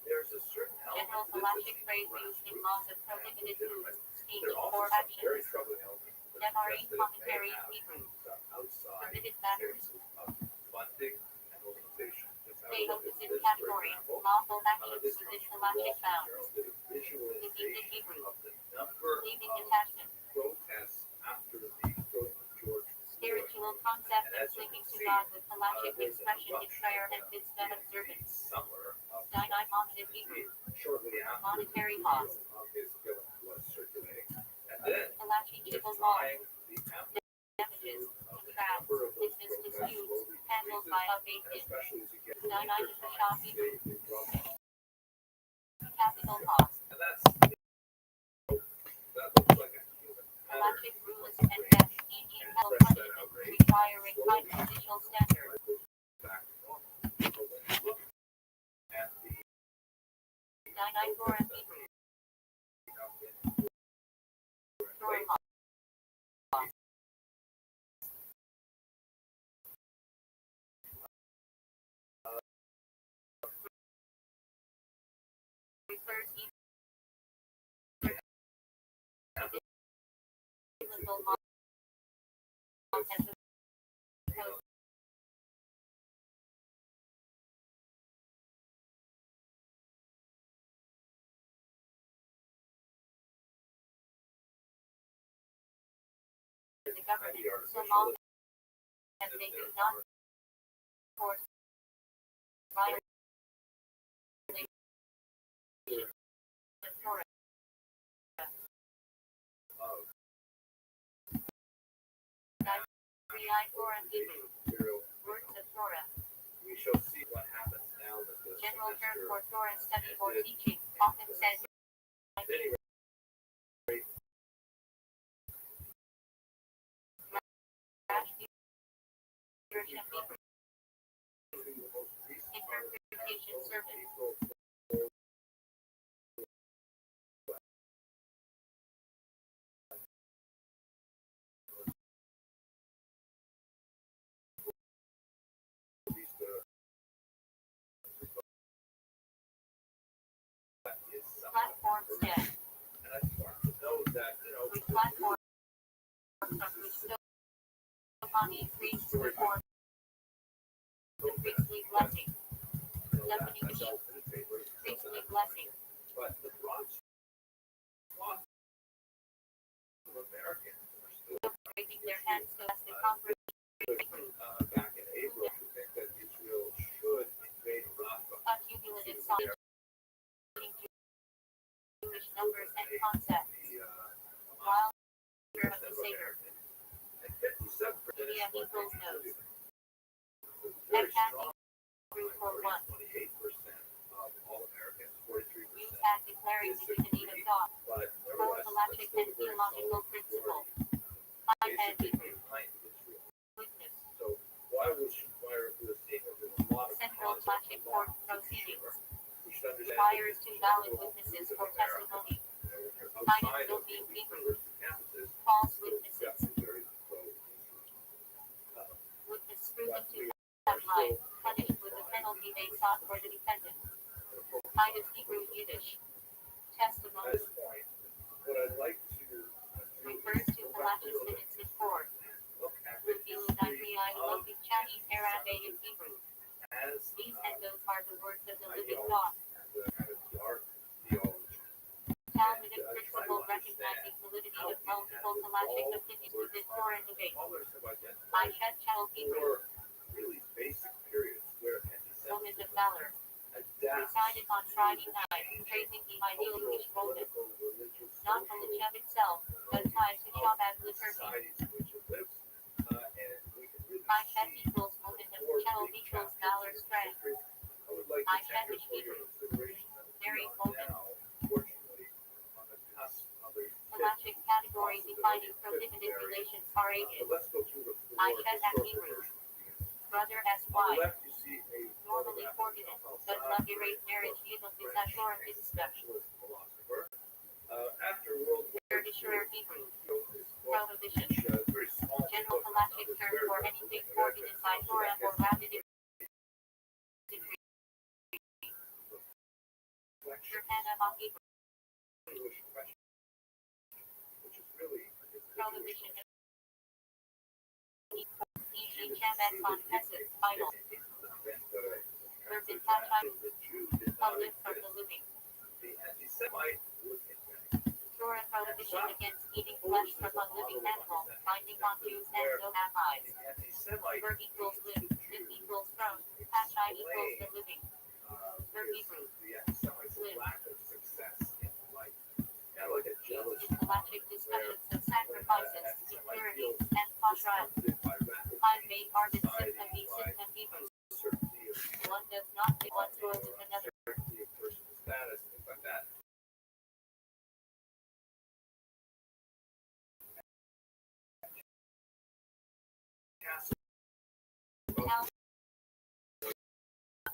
Speaker 1: there's a certain
Speaker 2: General
Speaker 1: element of
Speaker 2: halachic
Speaker 1: this
Speaker 2: phrase used in laws of prohibited foods, speech,
Speaker 1: there are
Speaker 2: or
Speaker 1: also some very
Speaker 2: actions.
Speaker 1: troubling elements that
Speaker 2: Devarim
Speaker 1: suggest that it may
Speaker 2: commentary
Speaker 1: have
Speaker 2: Hebrew.
Speaker 1: some outside
Speaker 2: Permitted matters.
Speaker 1: of funding and organization. Just have a
Speaker 2: They
Speaker 1: look at
Speaker 2: opposite
Speaker 1: this, for
Speaker 2: category.
Speaker 1: example.
Speaker 2: Lawful actions
Speaker 1: This
Speaker 2: within
Speaker 1: comes from the
Speaker 2: halachic
Speaker 1: Wall Street
Speaker 2: bounds.
Speaker 1: Journal, did a
Speaker 2: Defeated
Speaker 1: visualization
Speaker 2: Hebrew.
Speaker 1: of the number
Speaker 2: Leaving
Speaker 1: of
Speaker 2: attachment.
Speaker 1: protests after the killing of George Floyd.
Speaker 2: Spiritual concept of linking to God with halachic expression in prayer and mitzvah observance.
Speaker 1: Summer of
Speaker 2: Sinai Mohammed Hebrew.
Speaker 1: shortly after
Speaker 2: Monetary
Speaker 1: the
Speaker 2: laws.
Speaker 1: video of his killing was circulating. And then
Speaker 2: Halachic
Speaker 1: the
Speaker 2: civil law.
Speaker 1: time, the amplitude
Speaker 2: Damages.
Speaker 1: of the
Speaker 2: Contracts.
Speaker 1: number of those
Speaker 2: Business
Speaker 1: protests
Speaker 2: disputes.
Speaker 1: slowly
Speaker 2: Handled
Speaker 1: decreases,
Speaker 2: by a
Speaker 1: and
Speaker 2: bacon.
Speaker 1: especially as you get
Speaker 2: Sinai
Speaker 1: into
Speaker 2: Shah
Speaker 1: time,
Speaker 2: Hebrew.
Speaker 1: they drop off.
Speaker 2: Capital laws.
Speaker 1: And that looks like a human pattern.
Speaker 2: Halachic rules and death, e.g. hell punishment, requiring high judicial standards.
Speaker 1: Back to normal. So when you look at the
Speaker 2: Sinai Torah Hebrew. Torah law. Refers either to biblical law as opposed to the government, so long as they do not force violation of Torah. Sinai Torah Hebrew.
Speaker 1: material,
Speaker 2: Words of Torah.
Speaker 1: we shall see what happens now that the
Speaker 2: General term
Speaker 1: semester
Speaker 2: for Torah study or teaching, often said
Speaker 1: at any rate,
Speaker 2: Rash Hashem Hebrew.
Speaker 1: the most recent
Speaker 2: Interpretation service. Platform STEM.
Speaker 1: And I just want to know that,
Speaker 2: Which platform from which still upon increased reform the priestly blessing. Definition. Priestly blessing.
Speaker 1: but the Rothschild of Americans are still
Speaker 2: raising their hands to ask the Congress.
Speaker 1: Back in April, to think that Israel should invade Rafah.
Speaker 2: A cumulative sign Jewish numbers and concepts. While fear of the Savior.
Speaker 1: And 57%
Speaker 2: Media equals knows.
Speaker 1: very
Speaker 2: And Kathy
Speaker 1: strong.
Speaker 2: grew for one.
Speaker 1: 28% of all Americans, 43%.
Speaker 2: News act declaring the divinity of God.
Speaker 1: But
Speaker 2: Prophylactic and theological principle. I had
Speaker 1: basically behind Israel.
Speaker 2: witness.
Speaker 1: So why we're seeing that there's a lot of
Speaker 2: Central Flashing Court proceedings.
Speaker 1: we should understand
Speaker 2: Requires two valid witnesses for testimony.
Speaker 1: outside of the university campuses,
Speaker 2: False
Speaker 1: got
Speaker 2: witnesses.
Speaker 1: very pro.
Speaker 2: Witness proven to have lied. Punished with the penalty they sought for the defendant. Titus Hebrew Yiddish.
Speaker 1: At
Speaker 2: Testimony
Speaker 1: this point, what I'd like to do
Speaker 2: refers to Palacios minutes in court.
Speaker 1: look at the
Speaker 2: Revealing
Speaker 1: history
Speaker 2: Ivory
Speaker 1: of
Speaker 2: Loki Chinese, Arabic, and Hebrew.
Speaker 1: as
Speaker 2: These and those are the words of the living
Speaker 1: ideology
Speaker 2: God.
Speaker 1: and the kind of dark theology.
Speaker 2: Talmudic principle recognizing validity of multiple Palacic opinions within Torah debate.
Speaker 1: Scholars have
Speaker 2: I
Speaker 1: identified
Speaker 2: shed Chal Hebrew.
Speaker 1: four really basic periods where
Speaker 2: Moment of
Speaker 1: anti-Semitism
Speaker 2: valor.
Speaker 1: adapts
Speaker 2: Decided on Friday night, praising the ideal Jewish moment. Not Palachev itself, but tied to Shabbat liturgy.
Speaker 1: societies in which it lives, and we can really
Speaker 2: I shed
Speaker 1: see
Speaker 2: equals moment of
Speaker 1: four
Speaker 2: Chal
Speaker 1: big
Speaker 2: equals
Speaker 1: chapters
Speaker 2: valor
Speaker 1: in
Speaker 2: strength.
Speaker 1: history. I would like
Speaker 2: I
Speaker 1: to tender
Speaker 2: shed
Speaker 1: for your
Speaker 2: Hebrew.
Speaker 1: consideration that we
Speaker 2: Very
Speaker 1: are
Speaker 2: moment.
Speaker 1: now, fortunately, on the cusp of a
Speaker 2: Palacic category defining prohibited relations are
Speaker 1: but
Speaker 2: ages.
Speaker 1: let's go through the four
Speaker 2: I shed
Speaker 1: historical
Speaker 2: Hebrew.
Speaker 1: versions.
Speaker 2: Brother
Speaker 1: On
Speaker 2: S.Y.
Speaker 1: the left, you see a
Speaker 2: Normally
Speaker 1: photograph
Speaker 2: fortunate,
Speaker 1: of
Speaker 2: but
Speaker 1: Al-Assad,
Speaker 2: lucky rate marriage even with that short inspection.
Speaker 1: existentialist philosopher. After World War
Speaker 2: Third Assurer Hebrew.
Speaker 1: II, wrote this book,
Speaker 2: Prohibition.
Speaker 1: which is very small.
Speaker 2: General
Speaker 1: book,
Speaker 2: Palacic
Speaker 1: it's
Speaker 2: term
Speaker 1: very
Speaker 2: for
Speaker 1: good.
Speaker 2: anything forbidden by Torah or Rabbit decree.
Speaker 1: Reflection
Speaker 2: Jordana on Hebrew.
Speaker 1: Jewish question, which is really
Speaker 2: Prohibition. E.G. Chametz on Pesach, Bible. Urban Tachai. A live from the living.
Speaker 1: The anti-Semite was invented.
Speaker 2: Torah prohibition against eating flesh from a living animal, binding on Jews and no allies.
Speaker 1: The anti-Semite
Speaker 2: Verb equals live, live equals from, Tachai equals the living. Verb Hebrew.
Speaker 1: the anti-Semites' lack of success in life. Kind of like a jealous
Speaker 2: Used in Palacic discussions of sacrifices, impurities, and Kosher.
Speaker 1: comforted by rapid
Speaker 2: I made ardent
Speaker 1: society,
Speaker 2: sympathy,
Speaker 1: by
Speaker 2: Hebrew.
Speaker 1: certainty of
Speaker 2: One does not take one's world with another.
Speaker 1: certainty of personal status, things like that.
Speaker 2: Now,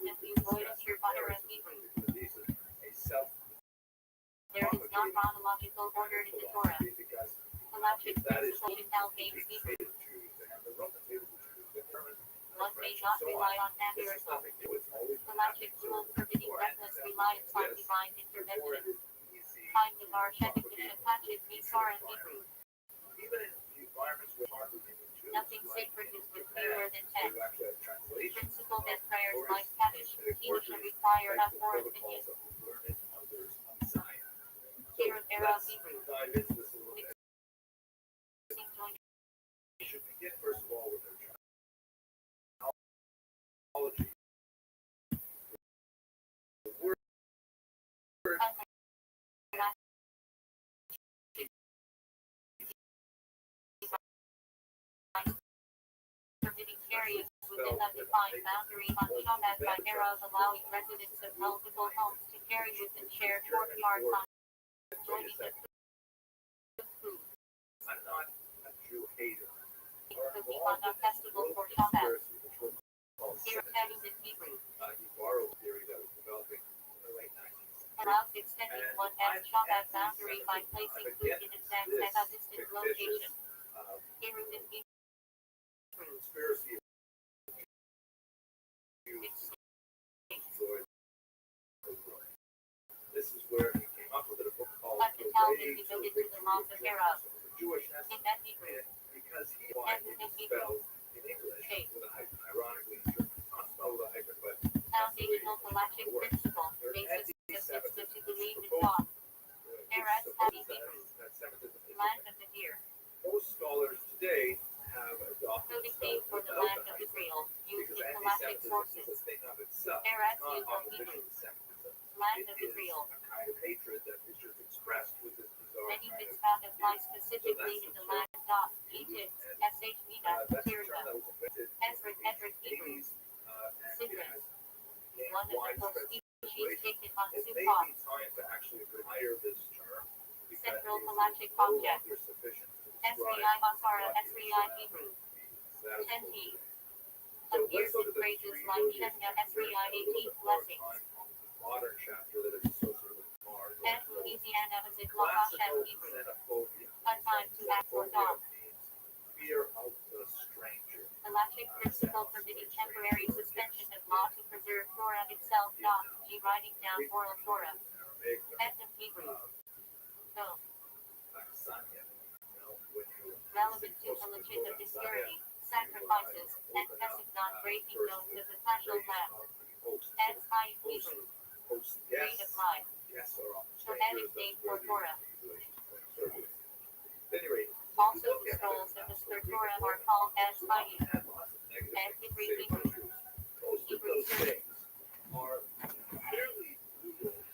Speaker 2: if you avoid a survivor of Hebrew,
Speaker 1: A self
Speaker 2: there is not chronological order in the Torah.
Speaker 1: because
Speaker 2: Palacic
Speaker 1: that is
Speaker 2: principle inculcates Hebrew.
Speaker 1: Jews and the Roman Jews determined
Speaker 2: One may not rely on
Speaker 1: this is
Speaker 2: empirical.
Speaker 1: nothing new. It's always been
Speaker 2: Palacic
Speaker 1: happening.
Speaker 2: rule forbidding reckless reliance on divine
Speaker 1: Before
Speaker 2: intervention.
Speaker 1: it is easy,
Speaker 2: Kind of our Shedik Shepachik Misar and Hebrew.
Speaker 1: even in environments with hardly any Jews,
Speaker 2: Nothing
Speaker 1: like
Speaker 2: sacred is with fewer than
Speaker 1: where
Speaker 2: 10.
Speaker 1: you actually have translations
Speaker 2: Principle that prayers
Speaker 1: or
Speaker 2: like Kaddish, each should require
Speaker 1: like
Speaker 2: a
Speaker 1: the
Speaker 2: foreign
Speaker 1: protocols
Speaker 2: opinion.
Speaker 1: of learned others on Zion.
Speaker 2: Here of era
Speaker 1: Let's
Speaker 2: Hebrew.
Speaker 1: dive into this a little bit.
Speaker 2: Mixing joint
Speaker 1: We should begin first of all with their terminology. The word
Speaker 2: permitting areas within a defined boundary on Shabbat by eras allowing residents of multiple homes to carry within shared courtyards on joining the food.
Speaker 1: I'm not a Jew hater.
Speaker 2: Cooking on a festival for Shabbat.
Speaker 1: Which was called
Speaker 2: Here
Speaker 1: Semitism.
Speaker 2: Kaddish in Hebrew.
Speaker 1: He borrowed a theory that was developing in the late 90s.
Speaker 2: Allows extending one as Shabbat boundary by placing food in advance at a distant location. Here in Hebrew.
Speaker 1: Conspiracy of Jews destroyed the world. This is where he came up with a book called
Speaker 2: But the
Speaker 1: The
Speaker 2: Talmud
Speaker 1: Way
Speaker 2: is
Speaker 1: to
Speaker 2: devoted to the
Speaker 1: Victory
Speaker 2: laws of Eros.
Speaker 1: the Jewishness,
Speaker 2: In that Hebrew.
Speaker 1: because he wanted it spelled in English with a hyphen. Ironically, in German it's not spelled with a hyphen, but
Speaker 2: Foundational Palacic principle, basis of system to believe in God. Eretz Hadi Hebrew.
Speaker 1: that Semitism is
Speaker 2: Land of the deer.
Speaker 1: most scholars today have adopted
Speaker 2: Coding name for the land of Israel, used
Speaker 1: because
Speaker 2: in classic
Speaker 1: anti-Semitism
Speaker 2: sources.
Speaker 1: is a thing of itself.
Speaker 2: Eretz
Speaker 1: It's not
Speaker 2: Yisrael
Speaker 1: opposition
Speaker 2: Hebrew,
Speaker 1: to Semitism.
Speaker 2: land
Speaker 1: It
Speaker 2: of
Speaker 1: is
Speaker 2: Israel.
Speaker 1: a kind of hatred that is just expressed with this bizarre
Speaker 2: Many
Speaker 1: kind of
Speaker 2: mitzvot apply specifically in the land of Egypt, Sh. Mina,
Speaker 1: that's a term
Speaker 2: Tirza,
Speaker 1: that was invented
Speaker 2: Ezra, Edric, Hebrew,
Speaker 1: 80s, and it
Speaker 2: Sidra,
Speaker 1: has
Speaker 2: one of the
Speaker 1: widespread
Speaker 2: most species
Speaker 1: circulation.
Speaker 2: taken on
Speaker 1: It may
Speaker 2: Sukkot,
Speaker 1: be time to actually retire this term because
Speaker 2: central
Speaker 1: it's
Speaker 2: halachic
Speaker 1: no
Speaker 2: object.
Speaker 1: longer sufficient to
Speaker 2: Esri
Speaker 1: describe
Speaker 2: Basara,
Speaker 1: what
Speaker 2: Esri
Speaker 1: is
Speaker 2: Hebrew,
Speaker 1: status quo
Speaker 2: 10T.
Speaker 1: today.
Speaker 2: Appears in phrases like Shemya, Esri 18 blessings,
Speaker 1: Modern chapter that is associated with Mars.
Speaker 2: and Louisiana is in Lahashem Hebrew,
Speaker 1: Xenophobia.
Speaker 2: a time to act for God.
Speaker 1: Means fear of the stranger.
Speaker 2: Halachic principle permitting temporary suspension of law to preserve Torah itself, not G writing down oral Torah, Ethnic Hebrew, no, relevant to halachic of disparity, sacrifices, and pesach non-breaking known as a partial lamb, and high Hebrew, grade of life, Shemaitic name for Torah. Also the scrolls of the Torah are called as Hayim, and Hebrew, Hebrew servants.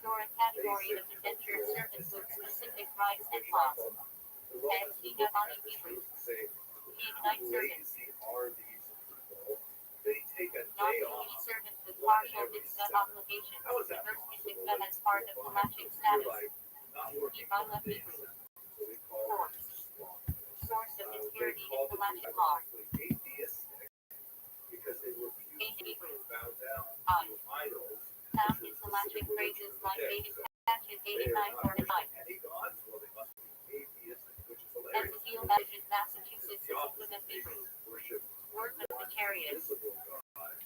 Speaker 2: Torah category of indentured servants with specific rights and laws, and Hinabani Hebrew, Canaanite servants. Not Jewish servants with partial mitzvah obligations, immersed in mitzvah as part of halachic status. Ibala Hebrew. Source of disparity in halachic law. Ancient Hebrew. Found in halachic phrases like David Statute 89:49. As a field agent, Massachusetts is Plymouth Hebrew. Word of the chariots.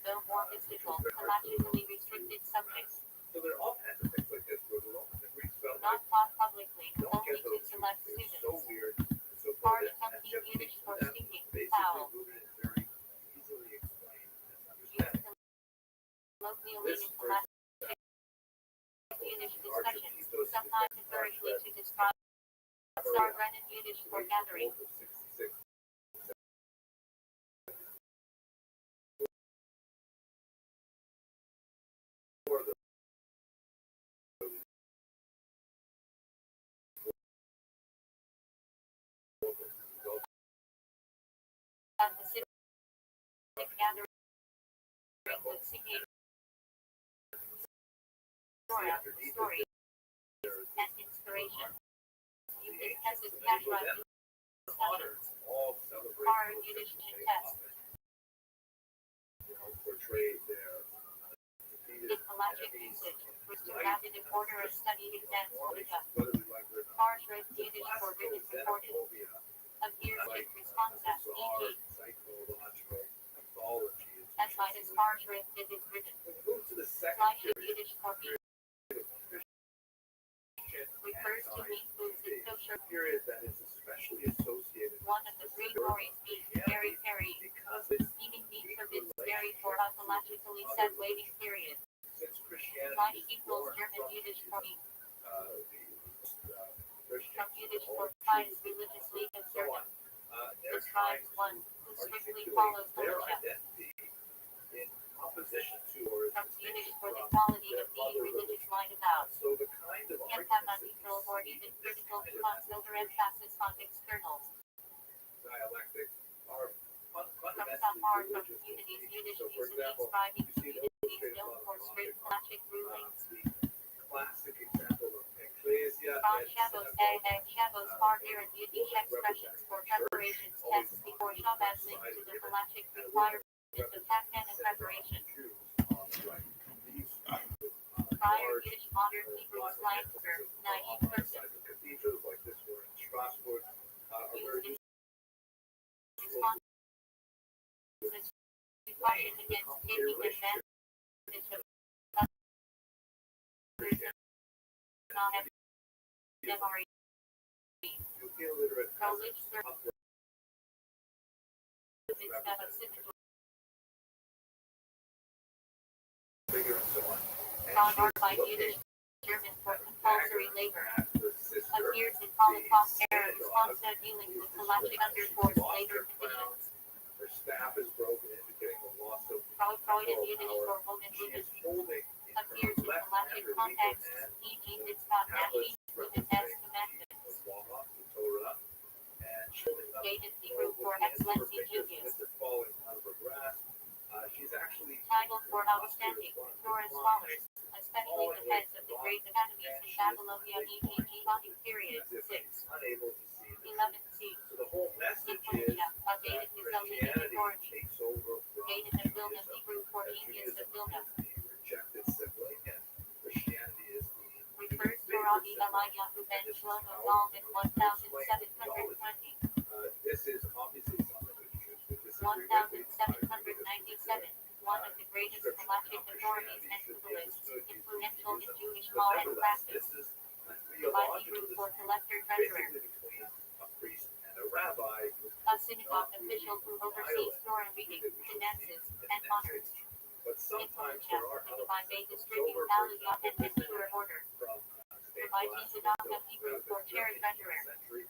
Speaker 2: Though more mystical, halachically restricted subjects.
Speaker 1: So there are all kinds of things like this where the Romans and Greeks felt
Speaker 2: Not
Speaker 1: like
Speaker 2: taught publicly,
Speaker 1: don't
Speaker 2: only
Speaker 1: get
Speaker 2: to
Speaker 1: those
Speaker 2: select
Speaker 1: things. It's
Speaker 2: students.
Speaker 1: so weird. It's so
Speaker 2: Part
Speaker 1: cool.
Speaker 2: of company Yiddish for stinking,
Speaker 1: Basically
Speaker 2: foul.
Speaker 1: rooted in very easily explained
Speaker 2: Used
Speaker 1: misunderstanding.
Speaker 2: colloquially in halachic Yiddish discussions, sometimes empirically to describe Sargrennen Yiddish for gathering. At the Civic gathering with singing Torah, story, and inspiration. Used in peasant kashrut discussions. Bar Yiddish test.
Speaker 1: Portrayed their
Speaker 2: In halachic usage, was to rapid in order of study exams Monica.
Speaker 1: whether we like it or not.
Speaker 2: Parshret Yiddish for written recorded.
Speaker 1: Xenophobia,
Speaker 2: Appears in responsa,
Speaker 1: bizarre
Speaker 2: e.g.
Speaker 1: psychological mythology is
Speaker 2: as high as Parshret it is written.
Speaker 1: when you move to the second
Speaker 2: Fleisch
Speaker 1: period,
Speaker 2: Yiddish for meat refers to meat foods in kosher.
Speaker 1: period that is especially associated
Speaker 2: One of the three glories being very peri.
Speaker 1: because it's
Speaker 2: Eating meat forbids dairy for a halachically set waiting period.
Speaker 1: since Christianity
Speaker 2: Fleisch
Speaker 1: is
Speaker 2: equals
Speaker 1: born
Speaker 2: German
Speaker 1: from
Speaker 2: Yiddish for meat.
Speaker 1: Christian
Speaker 2: From Yiddish for pious religiously
Speaker 1: so
Speaker 2: observant.
Speaker 1: on. They're
Speaker 2: Describes
Speaker 1: trying
Speaker 2: one who strictly
Speaker 1: articulate
Speaker 2: follows
Speaker 1: their
Speaker 2: halacha.
Speaker 1: identity in opposition to or
Speaker 2: From Yiddish for the
Speaker 1: from
Speaker 2: quality
Speaker 1: their
Speaker 2: of being
Speaker 1: other
Speaker 2: religious mind about.
Speaker 1: So the kind of
Speaker 2: Yet have
Speaker 1: arguments that
Speaker 2: unequal
Speaker 1: you
Speaker 2: or
Speaker 1: see
Speaker 2: even
Speaker 1: in this
Speaker 2: critical
Speaker 1: kind of
Speaker 2: nuance overemphasis on externals.
Speaker 1: dialectic are
Speaker 2: From
Speaker 1: fundamentally
Speaker 2: some are from
Speaker 1: religious.
Speaker 2: communities Yiddish
Speaker 1: So, for
Speaker 2: usually
Speaker 1: example,
Speaker 2: describing
Speaker 1: you see it
Speaker 2: communities
Speaker 1: illustrated
Speaker 2: known
Speaker 1: a lot
Speaker 2: for
Speaker 1: of
Speaker 2: strict
Speaker 1: logic.
Speaker 2: halachic rulings.
Speaker 1: The classic example of ecclesia
Speaker 2: From
Speaker 1: and
Speaker 2: Shabbos
Speaker 1: synagogue
Speaker 2: and Shabbos are there in Yiddish expressions for preparations tests before Shabbat linked to the halachic requirements of Hakkan and preparation.
Speaker 1: Jews on the right. These
Speaker 2: Prior Yiddish modern Hebrew slang for naive person
Speaker 1: cathedrals like this one in Strasbourg are very
Speaker 2: used in response to caution against taking advantage of others not having MRE.
Speaker 1: you illiterate
Speaker 2: College
Speaker 1: peasants
Speaker 2: service instead of citizen.
Speaker 1: figure and so on.
Speaker 2: Von Art by Yiddish German for compulsory labor.
Speaker 1: At the system
Speaker 2: appears in Holocaust era response to dealing with galactic underforce later conditions.
Speaker 1: Her staff is broken, indicating the loss of
Speaker 2: Freud and Yiddish for women
Speaker 1: she
Speaker 2: women
Speaker 1: is holding in
Speaker 2: appears
Speaker 1: her
Speaker 2: in
Speaker 1: left
Speaker 2: galactic
Speaker 1: hand her legal
Speaker 2: contexts,
Speaker 1: hand
Speaker 2: e.g. Mitzvah Nashi with the Ten Commandments.
Speaker 1: the law, the Torah, and holding up
Speaker 2: Dated Hebrew for Excellency Genius.
Speaker 1: falling out of her grasp. She's actually
Speaker 2: Title for Outstanding Torah Scholars, especially the heads of the great academies in Babylonia e.g. Body period 6.
Speaker 1: unable to see the
Speaker 2: 11c.
Speaker 1: So the whole message is
Speaker 2: Influenza, updated Mythology and
Speaker 1: Christianity
Speaker 2: authority.
Speaker 1: takes over from
Speaker 2: Dated of Vilna Hebrew for Genius of Vilna.
Speaker 1: the rejected sibling, and Christianity is the
Speaker 2: Refers to Rabbbi Eliyahu ben Shlomo Zalman 1720.
Speaker 1: this is obviously something that Jews would disagree with.
Speaker 2: 1797. One of the greatest galactic authorities and Kabbalists, influential in Jewish law and practice.
Speaker 1: This is
Speaker 2: Divide Hebrew for collector treasurer.
Speaker 1: basically between a priest and a rabbi.
Speaker 2: A synagogue official who oversees Torah reading, finances, and monitors.
Speaker 1: But sometimes
Speaker 2: Influence
Speaker 1: there are
Speaker 2: the divine may distribute aliyah and ensure order.
Speaker 1: from
Speaker 2: Divide Tzedakah Hebrew for chair treasurer.
Speaker 1: century.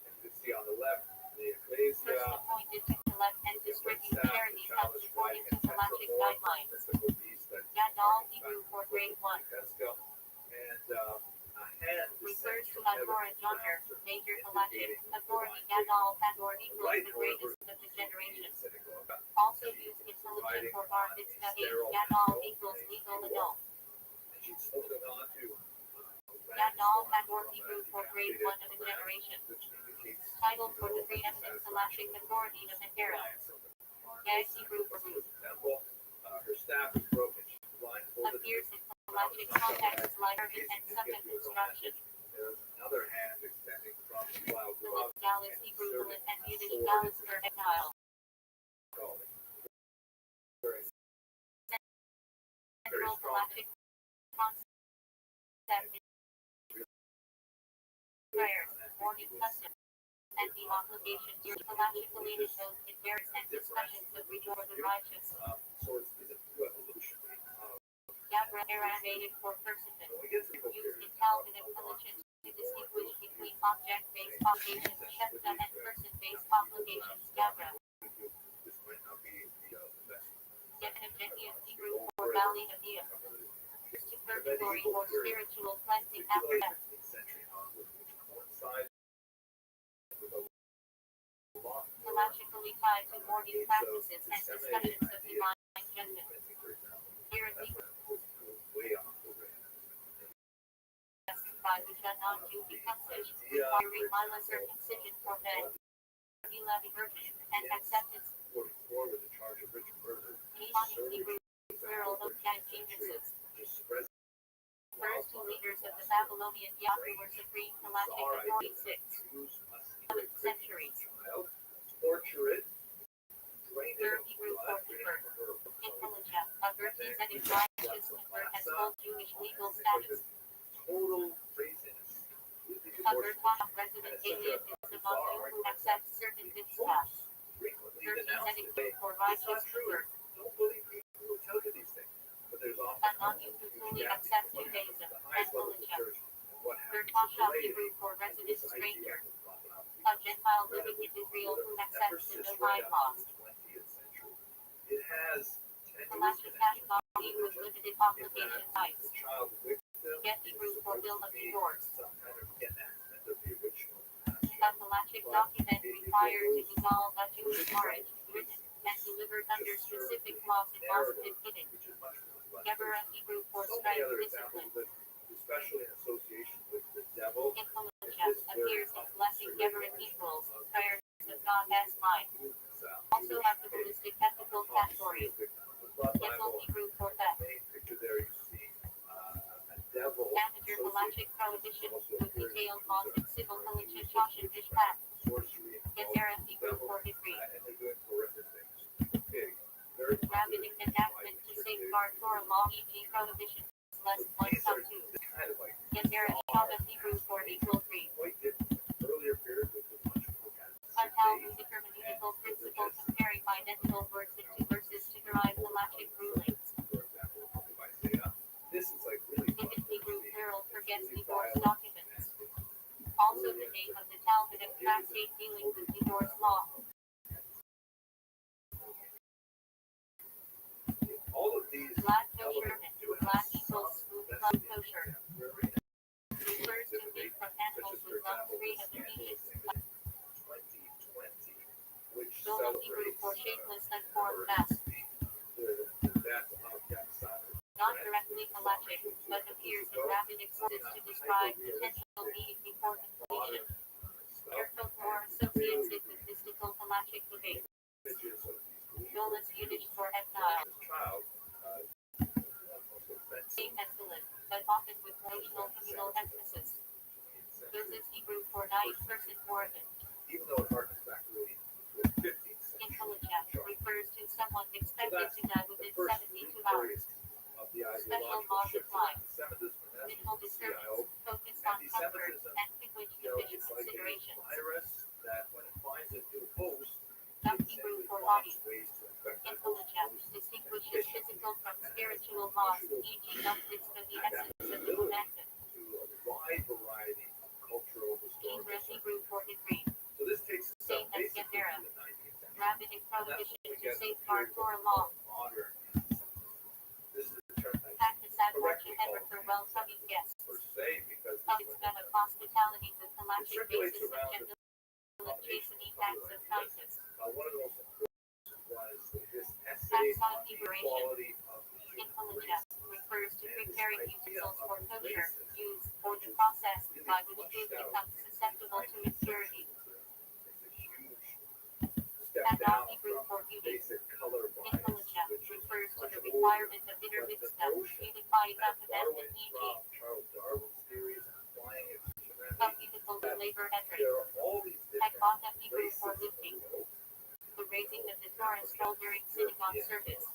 Speaker 1: And you can see on the left, the
Speaker 2: First
Speaker 1: ecclesia,
Speaker 2: appointed to collect and distribute charities helps according to galactic guidelines.
Speaker 1: mystical beast that
Speaker 2: Yadal Hebrew for grade 1.
Speaker 1: and a hand
Speaker 2: Refers to Adora Johnner, major galactic authority Yadal Hador equals the greatest of the generation. Also used intelligent for bar mitzvah Yadal equals legal adult.
Speaker 1: She's holding on to
Speaker 2: Yadal Hador Hebrew for grade 1 of a generation.
Speaker 1: which indicates
Speaker 2: Title for the preeminent galactic authority of an era. Gag Hebrew for root.
Speaker 1: temple. Her staff is broken. She's blindfolded.
Speaker 2: Appears in galactic contexts like and subject instruction.
Speaker 1: There's another hand extending from the clouds
Speaker 2: Philip
Speaker 1: above.
Speaker 2: Dallas Hebrew and Yiddish Dallas for exile. Central galactic concept prayer, morning custom, and the obligation to galactically shows in various and discussions of reward the righteous.
Speaker 1: So it's a evolution.
Speaker 2: Gabra Aramaic for personhood. Used in Calvin intelligence to distinguish between object-based obligations, Shepta, and person-based obligations. Gabra.
Speaker 1: This might not be the best.
Speaker 2: Genius Hebrew for Valley of Dia. Used to purgatory or spiritual cleansing after death.
Speaker 1: Century onward, which coincides with a lot
Speaker 2: Galactically tied to morning practices and discussions of divine judgment. Here in Hebrew,
Speaker 1: way off the rail.
Speaker 2: by which a non-Jew becomes a requiring mindless circumcision for men. Gila virgin and acceptance.
Speaker 1: 44 with a charge of rich murder.
Speaker 2: Hebrew plural of geniuses.
Speaker 1: Just spreads
Speaker 2: First two leaders of the Babylonian Yahoo were supreme galactic authority 6th, 7th centuries.
Speaker 1: torture it, drain it
Speaker 2: Third
Speaker 1: of
Speaker 2: Hebrew
Speaker 1: blood,
Speaker 2: for
Speaker 1: drain it of her.
Speaker 2: Influenza, a virtues and its righteous convert has full Jewish legal status.
Speaker 1: Total craziness.
Speaker 2: A Bertha resident alien is among you who accept certain mitzvahs.
Speaker 1: Frequently
Speaker 2: 13th
Speaker 1: denounced
Speaker 2: century
Speaker 1: today.
Speaker 2: for
Speaker 1: It's
Speaker 2: righteous
Speaker 1: not true.
Speaker 2: convert.
Speaker 1: Don't believe people who tell you these things. But there's
Speaker 2: A
Speaker 1: often
Speaker 2: non-Jew who fully accepts Judaism
Speaker 1: the
Speaker 2: and
Speaker 1: highest level of the
Speaker 2: Felicia.
Speaker 1: church and what
Speaker 2: Third
Speaker 1: happens
Speaker 2: Pasha
Speaker 1: related
Speaker 2: Hebrew for
Speaker 1: to
Speaker 2: resident
Speaker 1: this
Speaker 2: stranger.
Speaker 1: idea of
Speaker 2: A Gentile living in Israel who accepts the divine laws.
Speaker 1: 20th century. It has
Speaker 2: Galactic cash body with limited obligation rights.
Speaker 1: the child victim
Speaker 2: Get Hebrew for bill of divorce.
Speaker 1: some kind of enactment of the original
Speaker 2: A galactic document required to dissolve a Jewish marriage, written and delivered under specific laws and positive fitting.
Speaker 1: which is much more less.
Speaker 2: Geber Hebrew for
Speaker 1: So many
Speaker 2: strength
Speaker 1: other
Speaker 2: discipline.
Speaker 1: examples, but especially in association with the devil.
Speaker 2: Influenza appears in blessing Geber equals prayers of God as life. Also a Kabbalistic ethical category. Gimel Hebrew for theft.
Speaker 1: Main picture there you see a devil
Speaker 2: Amateur galactic prohibition with detailed laws and civil militia Josh and Mishpat.
Speaker 1: sorcery
Speaker 2: Gezerah Hebrew for decree.
Speaker 1: and they're doing horrific things. Pig. Very
Speaker 2: Rabbinic enactment to safeguard Torah law e.g. prohibitions less 1.2.
Speaker 1: kind of like
Speaker 2: Gezerah Shabbat Hebrew for equal 3.
Speaker 1: quite different. Earlier period was much more kind of
Speaker 2: A Talmudic hermeneutical principle comparing identical words into verses to derive galactic rulings.
Speaker 1: for example, the book of Isaiah. This is like really
Speaker 2: Even Hebrew plural forgets
Speaker 1: really
Speaker 2: divorce
Speaker 1: violent
Speaker 2: documents.
Speaker 1: and
Speaker 2: state dealings with divorce law.
Speaker 1: All of these
Speaker 2: Black kosher and black equals smooth club kosher. Refers to meat from animals with lung free of disease.
Speaker 1: 2020, which
Speaker 2: Dola Hebrew for shapeless and formed mass.
Speaker 1: the death of Yaksar.
Speaker 2: Not directly halachic, but appears in rabbinic sources to describe potential being before completion. Therefore, more associates it with mystical halachic debate. Dolas Yiddish for exile. Same excellent, but often with emotional communal emphasis. Joseph Hebrew for naive person origin.
Speaker 1: Even though it harkens back really to the 50s.
Speaker 2: Intelligent refers to someone expected to die within 72 hours. Special laws apply. Minimal disturbance, focus on comfort, and privilege sufficient consideration. Dumb Hebrew for body. Intelligent distinguishes physical from spiritual laws, e.g. numbness of the essence of the commandment. Hebrew Hebrew for degree. Same as Gemara. Rabbinic prohibition to safeguard Torah law. Practice at work and for welcoming guests. Punishment of hospitality with halachic basis and gentle and chastening acts of kindness. Taxon liberation. Intelligence refers to preparing utensils for kosher use or the process by which food becomes susceptible to impurity. Taxon Hebrew for beauty. Intelligence refers to the requirement of inner mitzvah, unifying the commandment, e.g. Communicable labor entry. Taekwondo Hebrew for lifting. The raising of the Torah scroll during synagogue service.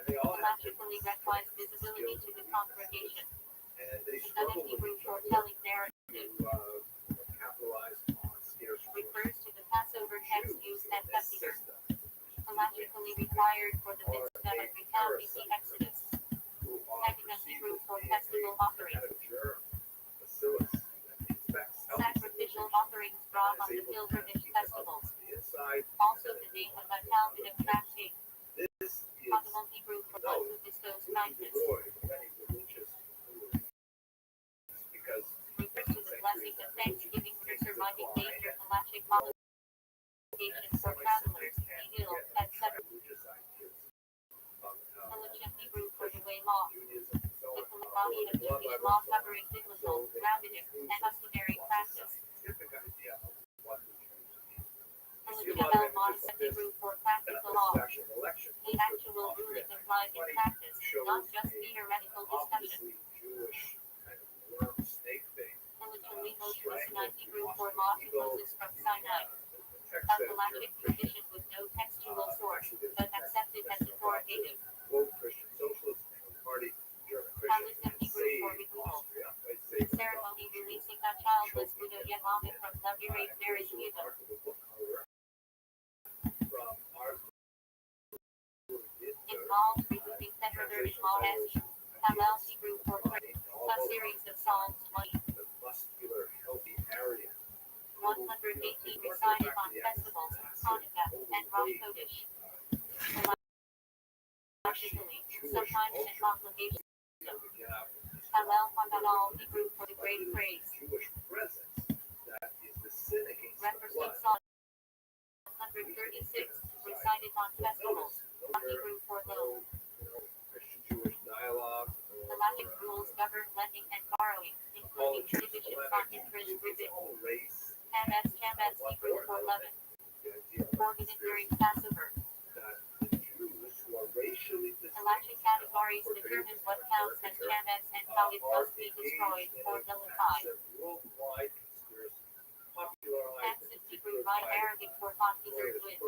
Speaker 2: Halachically requires visibility to the congregation. Another Hebrew for telling narrative. Refers to the Passover text used at Pesach. Halachically required for the mitzvah of recounting the Exodus. Haggadah Hebrew for festival offering. Sacrificial offerings brought on the pilgrimage festivals. Also the name of a Talmudic tractate. Possible Hebrew for one who bestows kindness. Refers to the blessing of thanksgiving for surviving danger, halachic obligations for travelers, heal, etc. Intelligent Hebrew for the way law. The body of Jewish law covering biblical, rabbinic, and customary practice. Intelligent modest Hebrew for practical law. The actual ruling applied in practice, not just theoretical discussion. Intelligently most listenized Hebrew for law to Moses from Sinai. A halachic tradition with no textual source, but accepted as authoritative. Kalism Hebrew for removal. Ceremony releasing a childless widow Yemamah from luxurious marriage evil. Involves removing secondary law as Halal Hebrew for prayer. A series of Psalms 118 recited on festivals, Hanukkah, and Rosh Chodesh. Halachically, sometimes in obligation. Halal Haganal Hebrew for the great praise. Referencing Psalm 136, recited on festivals, Hebrew for low. Halachic rules govern lending and borrowing, including prohibitions on interest ribbon. Chametz Hebrew for leaven. Forbidden during Passover. Halachic categories determine what counts as chametz and how it must be destroyed or nullified. Accent Hebrew by Arabic for hot dessert with.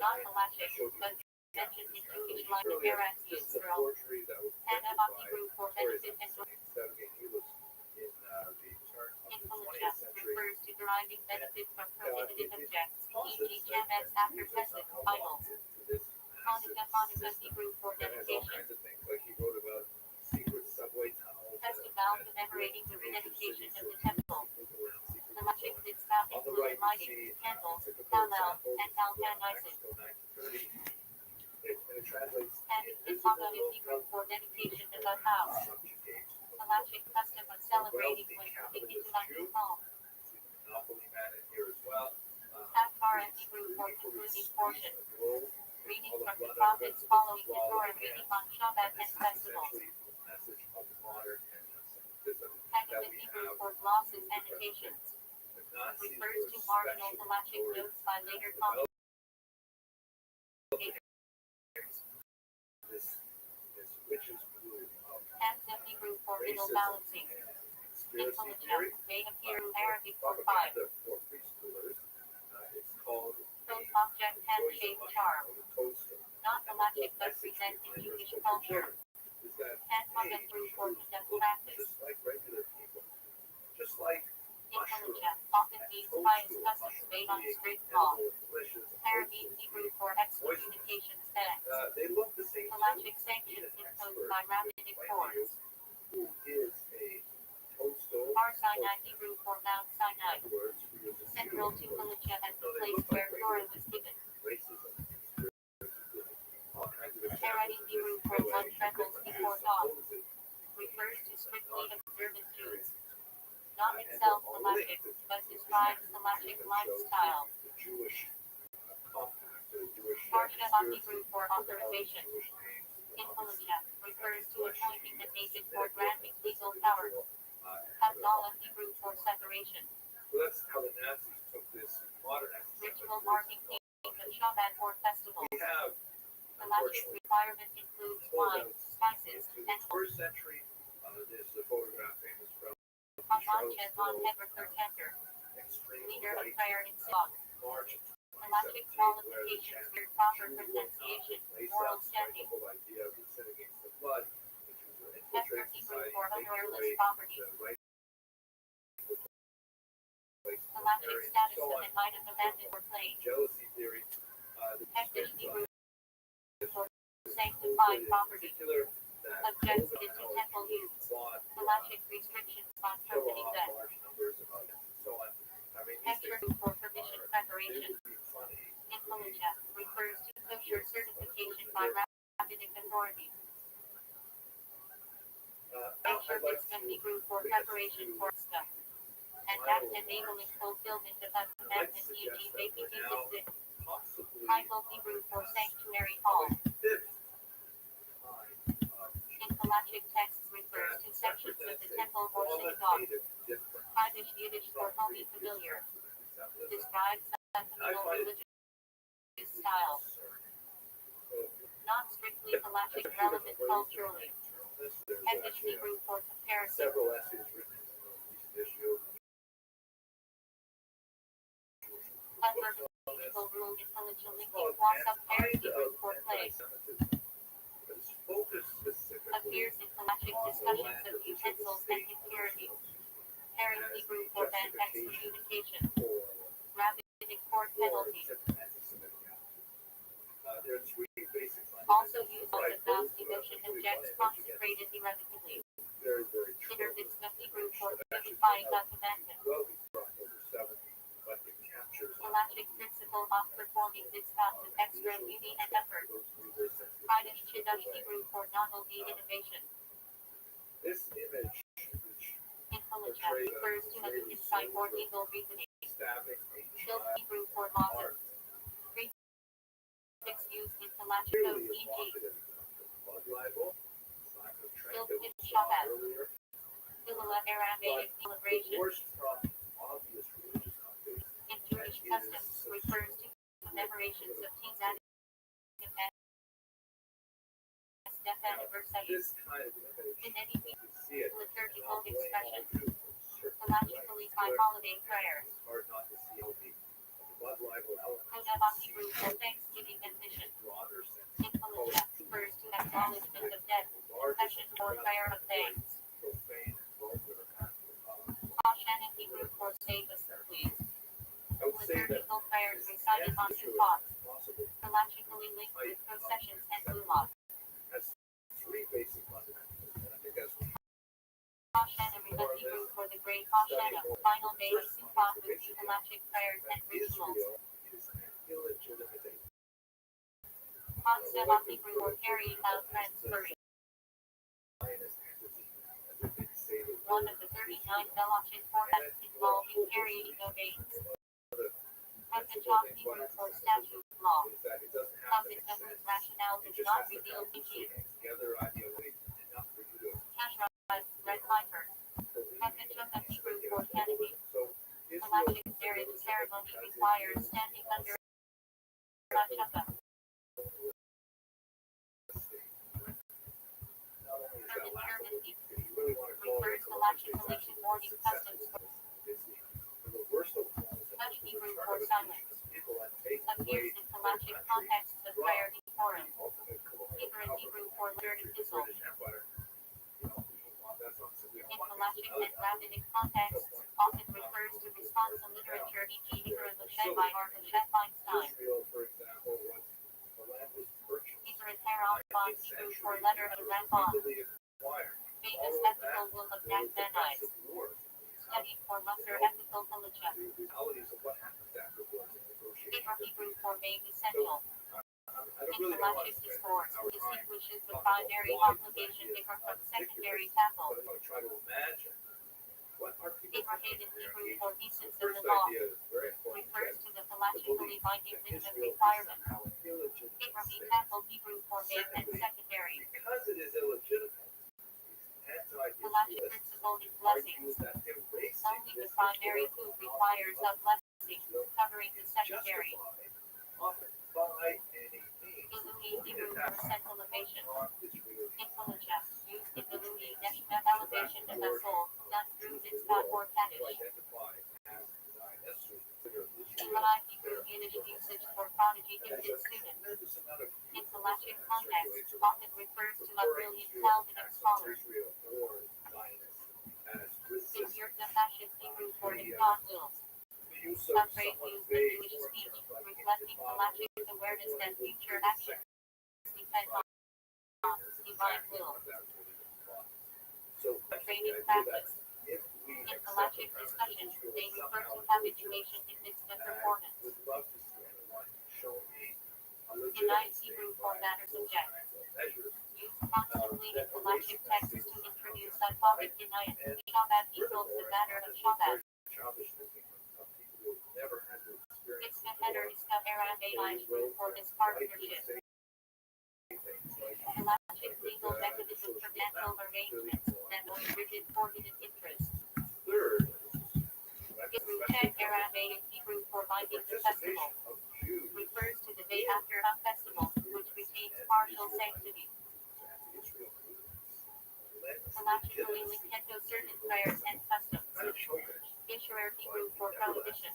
Speaker 2: Not halachic, but mentioned in Jewish life in Eretz Yisrael. Hanam Hebrew for benefit and intelligence refers to deriving benefit from prohibited objects, e.g. chametz after Pesach, idols. Hanukkah Hebrew for dedication. Festival commemorating the rededication of the temple. lighting, candles, Hallel, and Alcanisis. And it's about a Hebrew for dedication of the house. Halachic custom of celebrating when moving into a new home. Akbar and Hebrew for concluding portion. Reading from the prophets following the Torah reading on Shabbat and festivals. Haggadah Hebrew for glosses annotations. Refers to marginal halachic notes by later commentators. Hands of Hebrew for middle balancing. Intelligent may appear in Arabic for 5. Code object hand-shaped charm. Not halachic but present in Jewish culture. Hand Hebrew for conduct practice. Intelligent often means pious customs made on strict law. Arabic Hebrew for excommunications acts. Halachic sanctions imposed by rabbinic courts. Har Sinai Hebrew for Mount Sinai. Central to Halacha as the place where Torah was given. Haredi Hebrew for one trembles before God. Refers to strictly observant Jews. Not itself halachic, but describes halachic lifestyle. Parsha Hebrew for authorization. Halacha refers to appointing an agent for granting legal power. Havdalah Hebrew for separation.
Speaker 1: Well, that's how the Nazis took this modern exercise.
Speaker 2: Ritual marking the Shabbat or festival.
Speaker 1: We have
Speaker 2: Halachic requirement includes wine, spices, and
Speaker 1: first century. This is a photograph famous from
Speaker 2: Halachic on Heber Tender. Leader of prayer in Song.
Speaker 1: March.
Speaker 2: Halachic qualifications for proper pronunciation, moral standing.
Speaker 1: Idea of the sin against the blood, which was an
Speaker 2: Heber Hebrew for ownerless property. Halachic status of an item abandoned or claimed.
Speaker 1: Jealousy theory.
Speaker 2: Heber Hebrew for sanctified property. Objected to temple use. Halachic restrictions on property theft. Heber for permission preparation. Halacha refers to kosher certification by rabbinic authority. Kosher mitzvah Hebrew for preparation for stuff. And act enabling fulfillment of a commandment e.g. making use of it. Bible Hebrew for sanctuary hall. In halachic texts refers to sections of the temple or synagogue. Kaddish Yiddish for holy familiar. Describes a communal religious style. Not strictly halachic relevant culturally. Kaddish Hebrew for comparison.
Speaker 1: Several essays written in the issue.
Speaker 2: Unremarkable rule in halachic linking was up Hebrew for play. Appears in halachic discussions of utensils and impurities. Herring Hebrew for ban excommunication. Rabbinic court penalty. Also used as a fast devotion objects consecrated irrevocably. Inner mitzvah Hebrew for signifying the commandment. Halachic principle of performing mitzvah with extra beauty and effort. Kaddish Chiddush Hebrew for novelty innovation.
Speaker 1: This image,
Speaker 2: In halacha refers to an insight or legal reasoning.
Speaker 1: stabbing a
Speaker 2: Shilp Hebrew for lawsuit. Prefix used in halachic code e.g.
Speaker 1: blood libel, sign of
Speaker 2: Shilp in Shabbat. Hillel Aramaic celebration.
Speaker 1: divorced from obvious religious connotations.
Speaker 2: In Jewish customs refers to commemorations of Tzaddik and death anniversary.
Speaker 1: This kind of image,
Speaker 2: In any
Speaker 1: you can see it.
Speaker 2: liturgical expression.
Speaker 1: Certain
Speaker 2: Halachically by holiday prayers.
Speaker 1: It's hard not to see how the blood libel element
Speaker 2: Kodah Hebrew for thanksgiving and mission.
Speaker 1: broader sense.
Speaker 2: In halacha refers to acknowledgement of death, confession or prayer of thanks.
Speaker 1: Profane, vulgar,
Speaker 2: Hashan in Hebrew for save us, please.
Speaker 1: I would say that
Speaker 2: Liturgical prayers recited on Sukkot.
Speaker 1: possible
Speaker 2: Halachically linked with processions and gulot.
Speaker 1: has three basic fundamentals, and I think that's
Speaker 2: Hoshana Riva Hebrew for the Great Hoshana, final day of Sukkot with euchalachic prayers and rituals. Hotzah Hebrew for carrying out transferring. One of the 39 Melachim formats involving carrying domains. Heptatah Hebrew for statute law. Heptatah whose rationale does not reveal thinking. Kashrah, red viper. Heptatah Hebrew for canopy. Halachic marriage ceremony requires standing under a chuppah. Refers to Latin morning customs. Dutch Hebrew for silence. Appears in Halachic contexts of prayer decorum. Hebrew for learned epistle. In Halachic and rabbinic contexts, often refers to response to literature, e.g. Hebrew Moshe or Moshe Feinstein. Hebrew Herald Hebrew for letter of Rambam. Famous ethical will of Nagmanite. Studied for lesser ethical culture. Hebrew for main essential. In Halachic discourse, distinguishes the primary obligation different from secondary tackle. Abrahamic Hebrew for pieces of the law. Refers to the halachically binding minimum requirement. Abrahamic tackle Hebrew for main and secondary. Halachic principle in blessings. Only the primary food requires a blessing, covering the secondary. Ilui Hebrew for central elevation. Intelligence used in Ilui Neshma elevation of the soul, not through Mitzvah or Kaddish. Eli Hebrew Yiddish usage for prodigy gifted students. In Halachic context, often refers to a brilliant Calvinist scholar. In Yurta Hashim Hebrew for in God wills. Some phrase used in Jewish speech, reflecting Halachic awareness that future actions depend on divine will. Training practice. In Halachic discussion, they refer to habituation in mitzvah performance. Denied Hebrew for matter subject. Used constantly in Halachic texts to introduce a topic denied. Shabbat equals the matter of Shabbat. Mitzvah header is Aramaic for this partnership. Halachic legal mechanism for natural arrangements and more rigid forbidden interests. Hebrew check Aramaic Hebrew for binding the festival. Refers to the day after a festival, which retains partial sanctity. Halachically linked to certain prayers and customs. Issuer Hebrew for prohibition.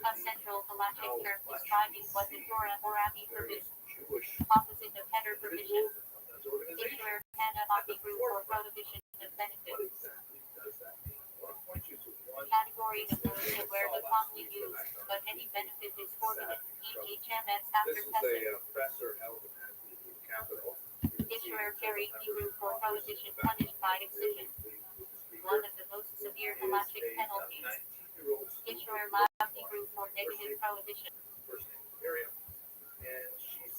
Speaker 2: A central halachic term describing what the Torah or Rabbbi forbids. Opposite of header provision. Issuer Hana Hebrew for prohibition of benefit. Category of militia where the commonly used, but any benefit is forbidden, e.g. Chametz after Pesach. Issuer carry Hebrew for prohibition punished by excision. One of the most severe halachic penalties. Issuer lab Hebrew for negative prohibition.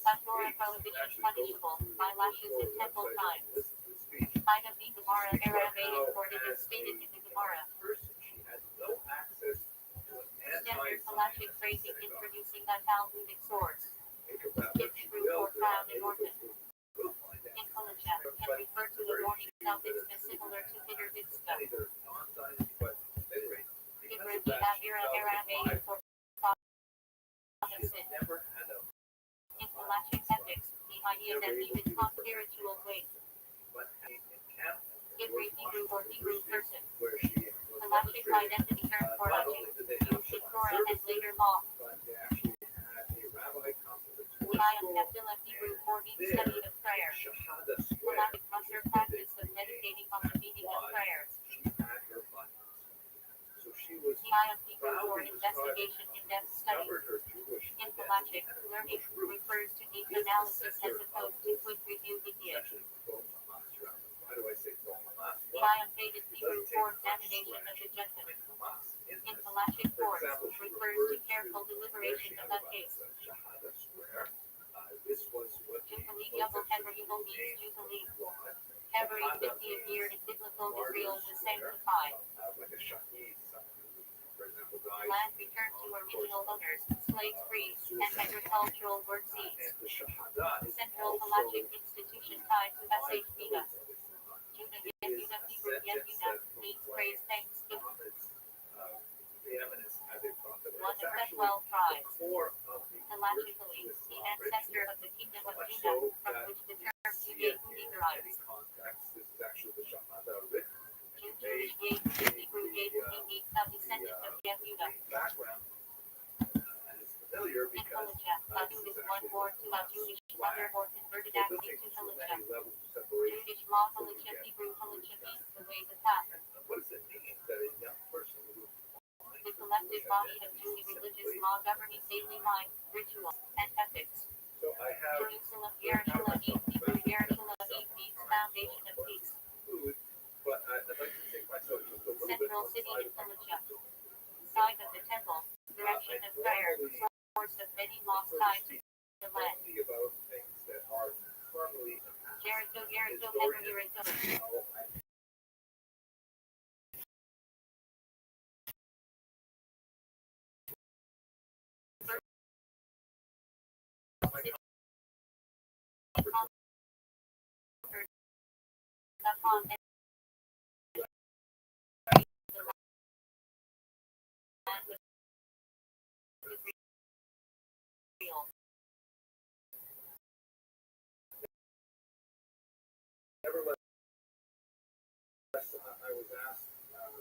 Speaker 2: A Torah prohibition punishable by lashes in temple time. Item B Gemara Aramaic for it is stated in the Gemara. Standard halachic phrasing introducing a Talmudic source. Hebrew for crown and ornament. Intelligent can refer to the morning mitzvah similar to bitter mitzvah. Ibrahim Aramaic for opposite. In halachic ethics, the idea that even taught spiritual weight. Ibrahim Hebrew for Hebrew person. Halachic identity term for used in Torah and later law. Nephilim Hebrew for being studied of prayer. Halachic Musar practice of meditating on the meaning of prayers. Hebrew for investigation in-depth study. In halachic, learning refers to deep analysis as opposed to quick review ideas.
Speaker 1: do I say pro Hamas? Well,
Speaker 2: Triumphated
Speaker 1: it
Speaker 2: Hebrew
Speaker 1: doesn't take
Speaker 2: for
Speaker 1: much
Speaker 2: examination of
Speaker 1: stretch
Speaker 2: the
Speaker 1: to
Speaker 2: judgment.
Speaker 1: find Hamas in
Speaker 2: In
Speaker 1: this.
Speaker 2: Halachic
Speaker 1: For
Speaker 2: courts
Speaker 1: example, she
Speaker 2: refers to careful
Speaker 1: where
Speaker 2: deliberation
Speaker 1: she
Speaker 2: of
Speaker 1: had
Speaker 2: that
Speaker 1: about
Speaker 2: case.
Speaker 1: the Shahada square. This was what the
Speaker 2: Jubilee Yabel
Speaker 1: protesters
Speaker 2: Hebraimal means
Speaker 1: named
Speaker 2: Jubilee.
Speaker 1: Quad.
Speaker 2: Every
Speaker 1: Shahada
Speaker 2: 50th year in biblical
Speaker 1: martyrs
Speaker 2: Israel was
Speaker 1: square,
Speaker 2: sanctified.
Speaker 1: like a Shahid, someone who, for example, died
Speaker 2: Land returned to original owners, slaves free, and agricultural work seeds.
Speaker 1: and the Shahada is
Speaker 2: Central
Speaker 1: also
Speaker 2: Halachic institution tied to
Speaker 1: five
Speaker 2: SH Vida.
Speaker 1: pillars of Islam.
Speaker 2: Judah
Speaker 1: It is
Speaker 2: Yehuda
Speaker 1: a
Speaker 2: Hebrew
Speaker 1: sentence
Speaker 2: Yehuda
Speaker 1: that
Speaker 2: means
Speaker 1: proclaims
Speaker 2: praise thanks to
Speaker 1: Muhammad's preeminence as a prophet.
Speaker 2: one
Speaker 1: It's
Speaker 2: of
Speaker 1: actually
Speaker 2: Bethuel
Speaker 1: the
Speaker 2: tribes.
Speaker 1: core of the
Speaker 2: Halachically,
Speaker 1: Jewish
Speaker 2: the
Speaker 1: Islam
Speaker 2: ancestor
Speaker 1: ritual.
Speaker 2: of the kingdom
Speaker 1: So
Speaker 2: of
Speaker 1: much
Speaker 2: Judah,
Speaker 1: so
Speaker 2: from
Speaker 1: that
Speaker 2: which the term
Speaker 1: see
Speaker 2: Judah
Speaker 1: it
Speaker 2: Yehudi
Speaker 1: in
Speaker 2: derives.
Speaker 1: any context. This is actually the Shahada written.
Speaker 2: Jewish Yehudi Hebrew Yehudi means a descendant of Yehuda.
Speaker 1: Background, and it's familiar
Speaker 2: In
Speaker 1: because
Speaker 2: Halacha,
Speaker 1: this
Speaker 2: Adud
Speaker 1: is
Speaker 2: is one
Speaker 1: actually
Speaker 2: born to a
Speaker 1: Hamas
Speaker 2: Jewish
Speaker 1: flag.
Speaker 2: mother or converted
Speaker 1: So it
Speaker 2: acting
Speaker 1: doesn't
Speaker 2: to
Speaker 1: take too
Speaker 2: Halacha.
Speaker 1: many levels of separation.
Speaker 2: Jewish law Halacha Hebrew Halacha means the way, the path.
Speaker 1: And what does it mean that a young person who
Speaker 2: The collective body of Jewish religious law governing daily life, rituals, and ethics.
Speaker 1: So I have
Speaker 2: Jerusalem, Yerushalayim, Hebrew Yerushalayim means foundation of peace.
Speaker 1: food, but I'd like to take myself just a little bit
Speaker 2: Central city
Speaker 1: outside
Speaker 2: in
Speaker 1: of my
Speaker 2: Halacha. Site of the temple, direction of prayer, source of many lost ties to the land.
Speaker 1: only about things that are firmly
Speaker 2: Jericho, Jericho, Hebrew, Jericho. Upon
Speaker 1: nevertheless, I was asked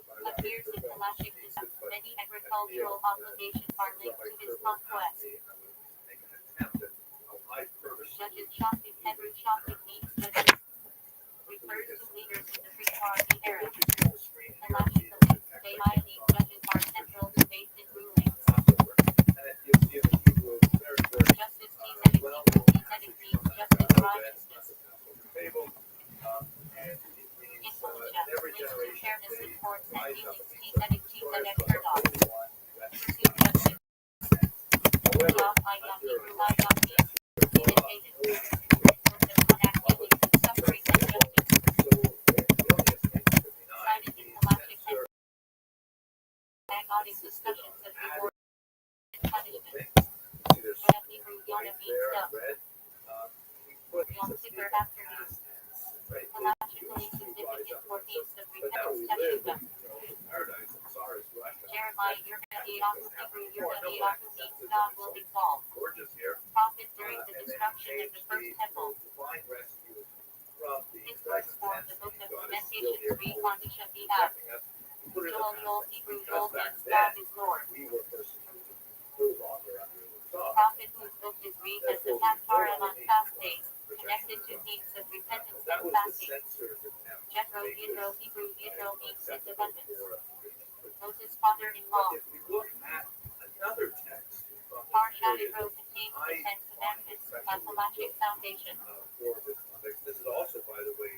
Speaker 1: by
Speaker 2: appears in Halachic design. Many agricultural obligations are linked to this conquest.
Speaker 1: make an attempt at a life purpose.
Speaker 2: Judges Shoftim, Hebrew Shoftim means judges. Refers to leaders in the pre-Marty era. Halachically, they highly judges are central to faith in ruling. Justice means means justice, righteousness. In Halacha, links to fairness in courts and dealings. Tzedek Kurdon. Pursue justice. Yam Ayam Hebrew Ayam means imitated. One act dealing with suffering and justice. Cited in Halachic and agonic discussions of reward and punishment. Yom Hebrew Yonah means stuff. Yom Kippur afternoon. Halachically significant for feast of repentance Teshuvah. Jeremiah Yirmediyahu Hebrew Yirmediyahu means God will be called. Prophet during the destruction of the first temple. His words form the book of lamentation 3 on the Shabbat. Joel Yol Hebrew Yol means God is Lord. Prophet whose book is read as the Haftarah on fast days, connected to themes of repentance and fasting. Jethro Yitro Hebrew Yitro means his abundance. Moses' father-in-law. Parshat Yitro contains the Ten Commandments, a halachic foundation.
Speaker 1: This is also, by the way,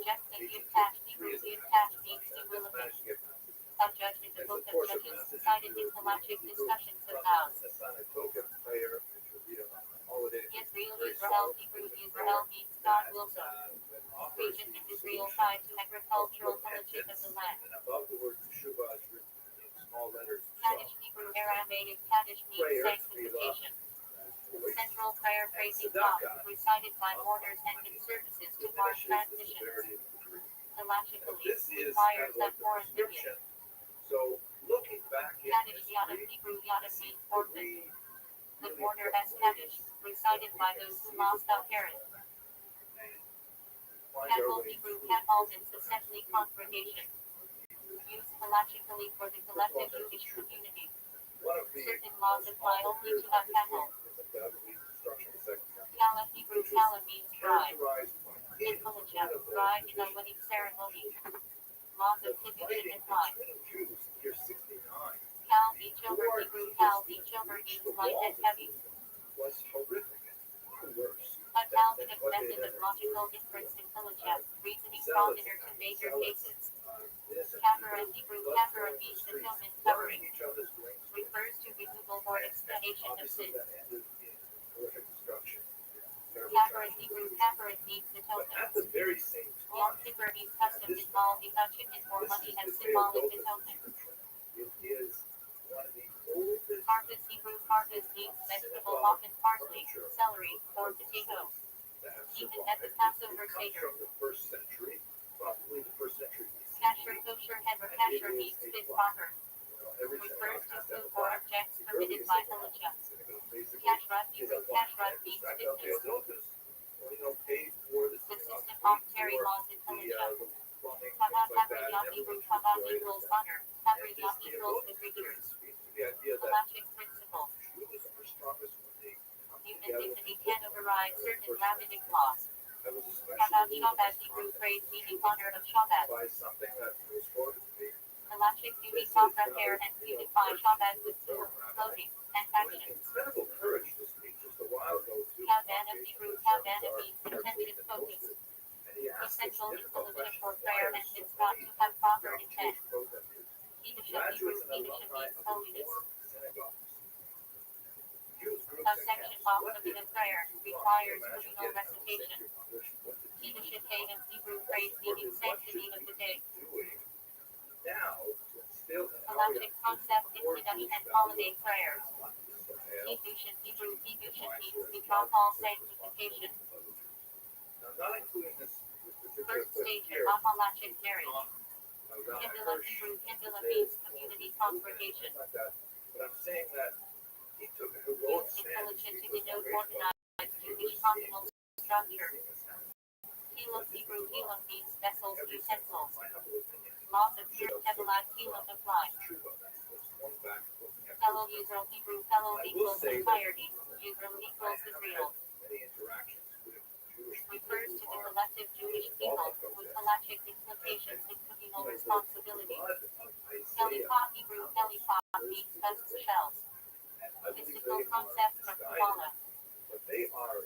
Speaker 2: Jephthah Yimtash Hebrew Yimtash means he will appear. A judge in the book of Judges, cited in halachic discussions of vows. Israel Hebrew Israel means God will so. Region in Israel tied to agricultural halachic of the land. Kaddish Hebrew Aramaic Kaddish means sanctification. Central prayer praising God, recited by mourners and in services to mark transitions. Halachically, requires that for a million.
Speaker 1: So looking back
Speaker 2: Kaddish Yada Hebrew Yada means orphan. The mourner as Kaddish, recited by those who lost a parent. Cattle Hebrew Catholic's Assembly Congregation. Used halachically for the collective Jewish community. Certain laws apply only to a cattle. Kala Hebrew Kala means bride. In Halacha, bride in a wedding ceremony. Laws of Kiddushin apply. Kal each over Hebrew Kal each over means light and heavy.
Speaker 1: Was horrific and worse.
Speaker 2: A Talmudic method of logical inference intelligence, reasoning prompter to major cases. Kafir and Hebrew kafir means atonement covering. Refers to removal or explanation of sin. Kafir and Hebrew kafir means atonement.
Speaker 1: At the very same
Speaker 2: Yom
Speaker 1: time,
Speaker 2: Kippur means custom involving chicken or money as symbolic atonement.
Speaker 1: it is one of the oldest
Speaker 2: Carpus Hebrew carpus means vegetable, often parsley, celery, or potato.
Speaker 1: that have
Speaker 2: Even at the
Speaker 1: survived.
Speaker 2: Passover
Speaker 1: It comes
Speaker 2: Seder.
Speaker 1: from the first century, probably the first century.
Speaker 2: Kasher kosher hever kasher means fit proper.
Speaker 1: Every
Speaker 2: Refers to
Speaker 1: synagogue has to have
Speaker 2: food
Speaker 1: a
Speaker 2: or
Speaker 1: plaque.
Speaker 2: objects
Speaker 1: The
Speaker 2: permitted
Speaker 1: earliest
Speaker 2: by
Speaker 1: synagogue
Speaker 2: halacha.
Speaker 1: basically
Speaker 2: Kashrut
Speaker 1: is
Speaker 2: Hebrew
Speaker 1: a plaque.
Speaker 2: kashrut means
Speaker 1: Back up
Speaker 2: fitness.
Speaker 1: the adulters, paid for the
Speaker 2: Consistent
Speaker 1: synagogue,
Speaker 2: monetary laws in
Speaker 1: the
Speaker 2: halacha.
Speaker 1: plumbing,
Speaker 2: Kavah
Speaker 1: things like
Speaker 2: havri
Speaker 1: that.
Speaker 2: yam
Speaker 1: And
Speaker 2: Hebrew
Speaker 1: everyone
Speaker 2: kavah
Speaker 1: enjoyed it.
Speaker 2: equals honor. Havri yam equals contributors.
Speaker 1: The idea that
Speaker 2: Halachic principle.
Speaker 1: Jews are strongest when they come
Speaker 2: Human
Speaker 1: together.
Speaker 2: dignity can override certain rabbinic laws.
Speaker 1: That was especially
Speaker 2: Shabbat Shabbat Hebrew phrase meaning honor of Shabbat.
Speaker 1: by something that was quoted to me.
Speaker 2: Halachic duty to prepare and beautify Shabbat with food, clothing, and actions.
Speaker 1: Incredible courage to speak just a while ago to
Speaker 2: Kavana Hebrew Kavana means intention focus.
Speaker 1: and he asked this
Speaker 2: Essential
Speaker 1: difficult
Speaker 2: intelligence
Speaker 1: question.
Speaker 2: for
Speaker 1: Why
Speaker 2: prayer
Speaker 1: are
Speaker 2: and
Speaker 1: so
Speaker 2: mitzvah
Speaker 1: many
Speaker 2: to have proper
Speaker 1: young
Speaker 2: intent.
Speaker 1: Jewish protesters
Speaker 2: Kedusha Hebrew
Speaker 1: graduates and
Speaker 2: Kedusha
Speaker 1: alumni
Speaker 2: means
Speaker 1: of
Speaker 2: holiness.
Speaker 1: Reform synagogues? Jews groups and
Speaker 2: Subsection
Speaker 1: camps.
Speaker 2: while
Speaker 1: What did
Speaker 2: committing prayer requires communal recitation. Kedusha Kei and Hebrew phrase meaning sanctity of the day.
Speaker 1: doing now to instill in our
Speaker 2: Halachic concept infinity and holiday prayers. Kedushin Hebrew Kedushin means betrothal sanctification.
Speaker 1: Now, not including this particular
Speaker 2: First
Speaker 1: clip
Speaker 2: stage
Speaker 1: here,
Speaker 2: of halachic marriage.
Speaker 1: Rabbi
Speaker 2: Kindle
Speaker 1: Hirsch
Speaker 2: Hebrew Kindle
Speaker 1: did
Speaker 2: means community congregation.
Speaker 1: like that. But I'm saying that he took a heroic
Speaker 2: Used
Speaker 1: stand.
Speaker 2: intelligent to denote organized Jewish communal structure. Kilum Hebrew Kilum means vessels, utensils.
Speaker 1: My humble opinion.
Speaker 2: Laws of pure Kabbalah Kilum apply.
Speaker 1: True about that. Let's going back and looking at
Speaker 2: Fellow Israel Hebrew fellow equals entirety. Israel equals Israel.
Speaker 1: many interactions with Jewish
Speaker 2: Refers to the collective Jewish people with halachic implications in communal responsibility.
Speaker 1: blood of Isaiah.
Speaker 2: Kelipah Hebrew Kelipah means best shells.
Speaker 1: And I believe
Speaker 2: Mystical
Speaker 1: they
Speaker 2: concept from
Speaker 1: are
Speaker 2: Kabbalah.
Speaker 1: but they are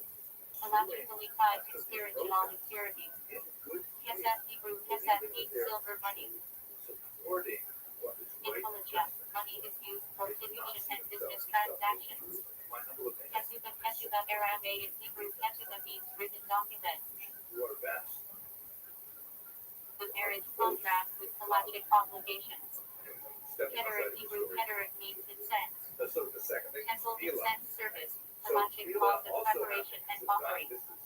Speaker 2: Halachically tied to spiritual purity.
Speaker 1: in good
Speaker 2: Kesef Hebrew Kesef means silver money.
Speaker 1: supporting what is
Speaker 2: In
Speaker 1: right.
Speaker 2: halacha, money is used for fiducian and business transactions.
Speaker 1: My humble opinion.
Speaker 2: Kesuba Aramaic Hebrew Kesuba means written document.
Speaker 1: Do our best.
Speaker 2: The marriage contract with halachic obligations.
Speaker 1: Stepping outside
Speaker 2: Kederek
Speaker 1: of the
Speaker 2: Hebrew
Speaker 1: story.
Speaker 2: Kederek means incense.
Speaker 1: That's sort of the second thing.
Speaker 2: Temple
Speaker 1: Tefillah.
Speaker 2: incense service.
Speaker 1: So
Speaker 2: Halachic
Speaker 1: Tefillah
Speaker 2: laws of
Speaker 1: also
Speaker 2: preparation and
Speaker 1: happens.
Speaker 2: offering.
Speaker 1: This is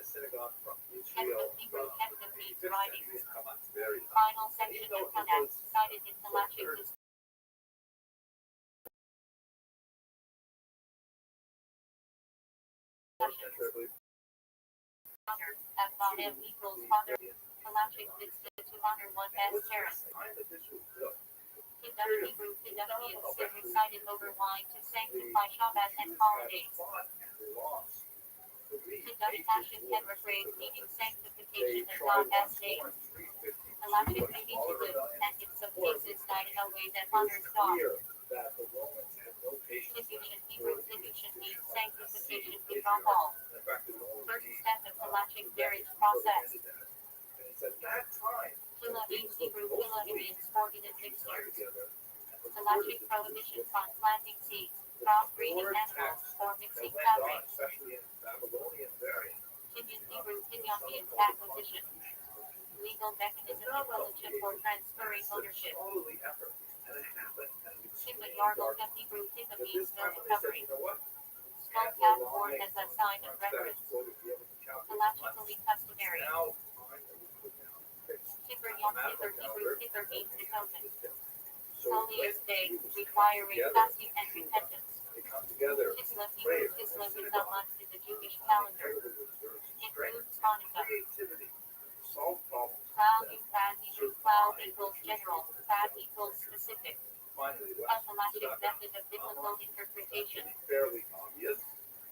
Speaker 1: a synagogue from Israel.
Speaker 2: Ketubah Hebrew
Speaker 1: From
Speaker 2: Ketubah
Speaker 1: the
Speaker 2: means
Speaker 1: 5th
Speaker 2: writing.
Speaker 1: century. Come on, it's very
Speaker 2: Final section of Tanakh cited in halachic discussion. Honor. Advanem equals father. Halachic mitzvah to honor one as parent.
Speaker 1: time that this was built.
Speaker 2: Kiddush Hebrew Kiddush means recited over wine to sanctify Shabbat and holidays.
Speaker 1: Fought and lost.
Speaker 2: Kiddush Hashem Kedra phrase meaning
Speaker 1: They
Speaker 2: sanctification of
Speaker 1: tried
Speaker 2: God as
Speaker 1: once
Speaker 2: name.
Speaker 1: more in 352,
Speaker 2: Halachic
Speaker 1: but
Speaker 2: duty
Speaker 1: all
Speaker 2: to
Speaker 1: of
Speaker 2: live,
Speaker 1: rebellion.
Speaker 2: and in some cases died in a way that
Speaker 1: It was
Speaker 2: honors God.
Speaker 1: clear that the Romans had no patience.
Speaker 2: Kiddushin Hebrew Kiddushin means sanctification betrothal.
Speaker 1: In fact, it was only
Speaker 2: First
Speaker 1: the
Speaker 2: step of halachic marriage process.
Speaker 1: and it's at that time
Speaker 2: Kila means Hebrew Kila means ordinate mixtures.
Speaker 1: together.
Speaker 2: Halachic prohibitions on planting seeds, crossbreeding animals, or mixing
Speaker 1: That went on,
Speaker 2: fabrics.
Speaker 1: especially in Babylonian variant.
Speaker 2: Kinyan Hebrew Kinyan means acquisition. Legal mechanism intelligent for transferring ownership.
Speaker 1: Scholarly effort, and it happened. And it's
Speaker 2: Timba Yargle Hebrew Timba
Speaker 1: But
Speaker 2: means
Speaker 1: this time
Speaker 2: no
Speaker 1: when they said,
Speaker 2: covering.
Speaker 1: you know what?
Speaker 2: Skull cap worn as a sign of reverence. Halachically customary.
Speaker 1: Now, finally, put down fixed.
Speaker 2: Timber Yom Kippur Hebrew Kippur means atonement.
Speaker 1: So
Speaker 2: Holiest day, requiring fasting and repentance.
Speaker 1: they come together.
Speaker 2: Kislev Hebrew Kislev is a month in the Jewish calendar. Includes Hanukkah.
Speaker 1: Creativity, solve problems.
Speaker 2: Cloud Hebrew cloud equals general, fad equals specific.
Speaker 1: Finally,
Speaker 2: A halachic method of biblical interpretation.
Speaker 1: fairly obvious,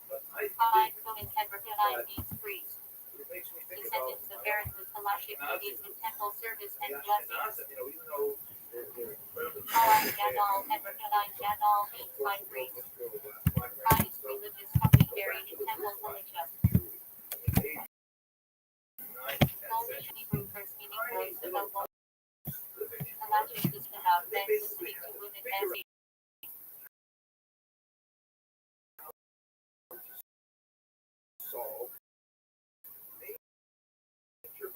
Speaker 1: but I
Speaker 2: Kai
Speaker 1: think
Speaker 2: Kohen Kedra means priest.
Speaker 1: it makes me think about
Speaker 2: Descendants of Aaron with halachic duties in temple service and blessings.
Speaker 1: even though they're incredibly
Speaker 2: Kai Gadol Kedra Gadol means high priest. Highest religious commentary in temple halacha.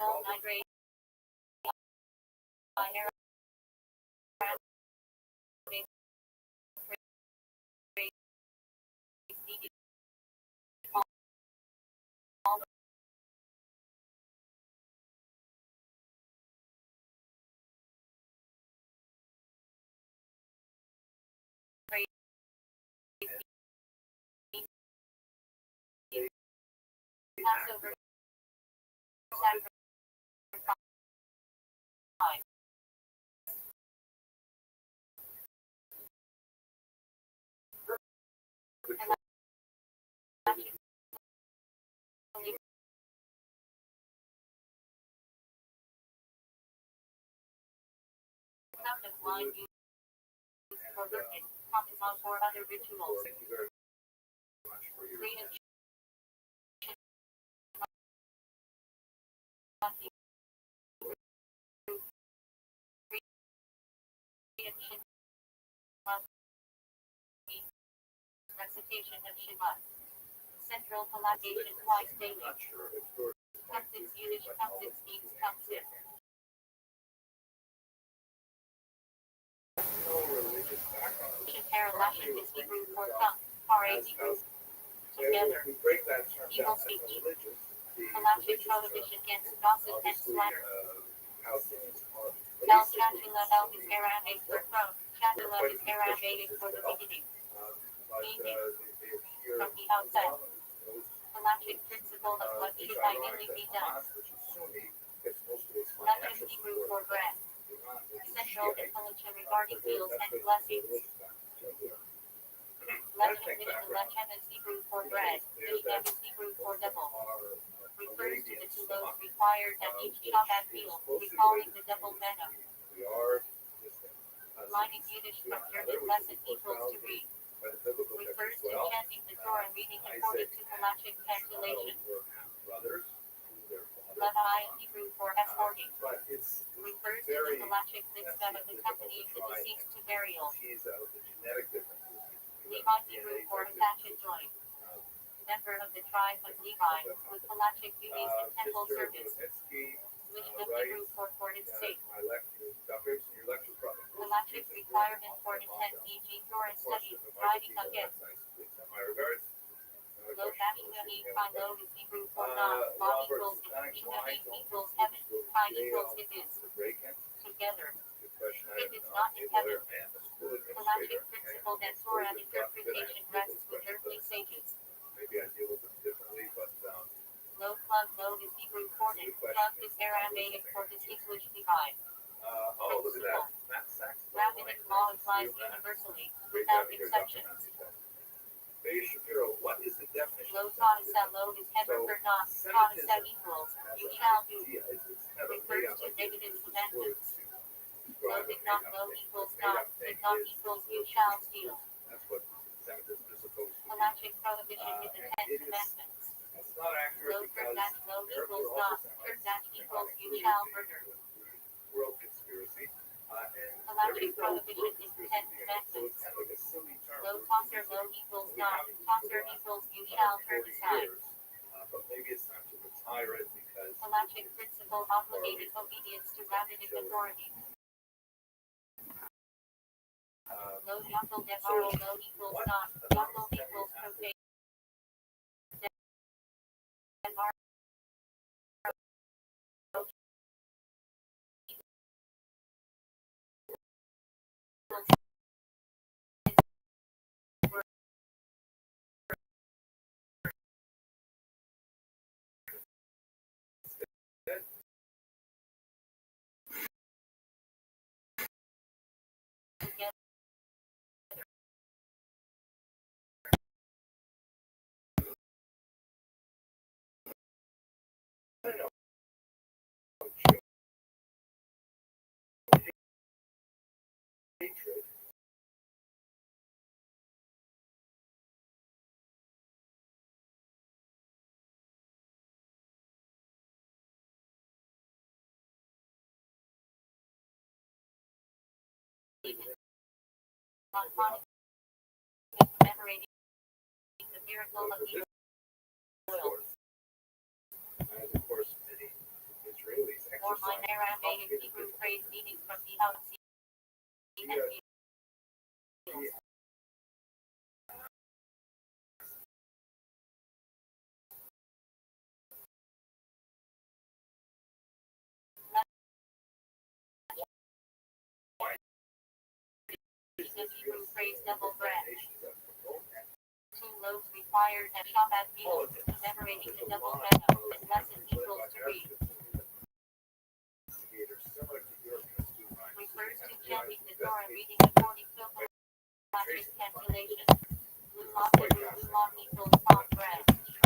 Speaker 2: Methyl nitrate. Passover. Amount of wine used for birthday, common for other rituals.
Speaker 1: Thank you very much for your
Speaker 2: Freedom. Recitation of Shabbat. Central collation twice daily.
Speaker 1: not sure if you're
Speaker 2: Comes Yiddish, comes means comes in.
Speaker 1: no religious background.
Speaker 2: Paralashim is Hebrew for tongue. Para Hebrew. Together.
Speaker 1: We break that term
Speaker 2: Evil
Speaker 1: down as
Speaker 2: speech.
Speaker 1: religious. The
Speaker 2: Halachik
Speaker 1: religious term,
Speaker 2: prohibition against gossip and
Speaker 1: obviously,
Speaker 2: slander.
Speaker 1: how things are
Speaker 2: El
Speaker 1: basically
Speaker 2: Chatula El is Aramaic for throne. Chatula is Aramaic for the beginning.
Speaker 1: but they appear
Speaker 2: From the outset.
Speaker 1: those
Speaker 2: Halachik principle of what should ideally be done.
Speaker 1: which is Sunni, gets most of its
Speaker 2: Lechem
Speaker 1: financial
Speaker 2: Hebrew
Speaker 1: support
Speaker 2: for bread.
Speaker 1: from Iran, which is
Speaker 2: Central
Speaker 1: Shiite.
Speaker 2: intelligence regarding fields
Speaker 1: That's
Speaker 2: and
Speaker 1: basically
Speaker 2: blessings.
Speaker 1: the religious background.
Speaker 2: Lechem Lechem is Hebrew for bread. Mishnah is Hebrew for devil. Refers to the two loaves required at each Shabbat meal, recalling the double manna.
Speaker 1: We are
Speaker 2: Lining Yiddish structure in lesson equals to read. Refers to chanting the Torah and reading according to Halachic calculation.
Speaker 1: brothers.
Speaker 2: Levi Hebrew for escorting.
Speaker 1: But it's
Speaker 2: Refers to the Halachic mitzvah of accompanying the deceased to burial.
Speaker 1: tease out the genetic differences.
Speaker 2: Levi Hebrew for attach and join. Member of the tribe of Levi, with Halachic duties in temple service. Mishnah Hebrew for its sake. Halachic requirement for intent, e.g. Torah study, writing against. Lo Bashimani, Pi Lo is Hebrew for not, Bob equals Bashimani equals heaven, Pi equals it is. Together. If it's not in heaven. Halachic principle that Torah interpretation rests with earthly sages.
Speaker 1: Maybe I deal with them differently, but
Speaker 2: Lo plug lo is Hebrew for it, plug is Aramaic for distinguish divide.
Speaker 1: look at that. Matt Sachs.
Speaker 2: Rabbinic law applies universally, without exceptions.
Speaker 1: Beis Shapiro, what is the definition
Speaker 2: Lo
Speaker 1: of
Speaker 2: Tadaseh lo is heaven for not, Tadaseh equals, you shall do. Refers to negative commandments. Lo did not lo equals not, did not equals you shall steal.
Speaker 1: That's what Semitism is supposed to be.
Speaker 2: Halachic prohibition in the Ten Commandments.
Speaker 1: It's not accurate
Speaker 2: Lo
Speaker 1: because
Speaker 2: that lo equals
Speaker 1: Arabs are
Speaker 2: not,
Speaker 1: also
Speaker 2: that equals you shall murder.
Speaker 1: world conspiracy. And
Speaker 2: Halachic prohibition in the Ten
Speaker 1: so
Speaker 2: Commandments.
Speaker 1: it's kind of like a silly term.
Speaker 2: Lo tosser lo equals not, tosser equals you shall turn aside.
Speaker 1: But maybe it's time to retire it because
Speaker 2: Halachic principle obligated obedience to rabbinic authority. Lo yakel devaro lo equals not, yakel equals profane. Devaro
Speaker 1: hatred.
Speaker 2: commemorating the miracle of the oil.
Speaker 1: And of course, many Israelis
Speaker 2: or minor Aramaic Hebrew phrase meaning from the outside and fields. The Hebrew phrase double bread. 2 loaves required at Shabbat meals, commemorating the double bread of this lesson equals to read. Refers to chanting the Torah reading according to Rothschild calculation. Lumot equals palm bread,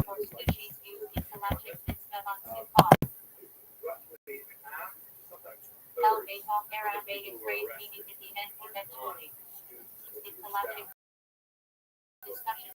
Speaker 2: or species used in Salachic mitzvah on Sukkot. El Beitov Aramaic phrase meaning at the end eventually. In Salachic discussion.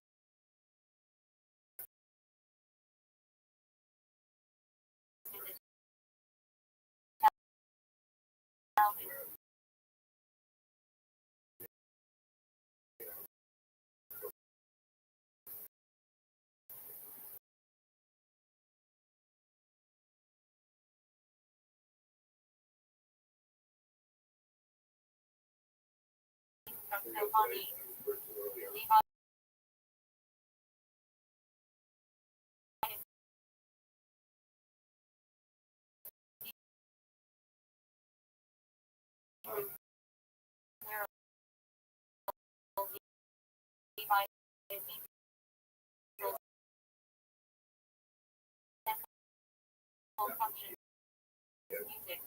Speaker 2: From Kohani. Levi. Function. Music.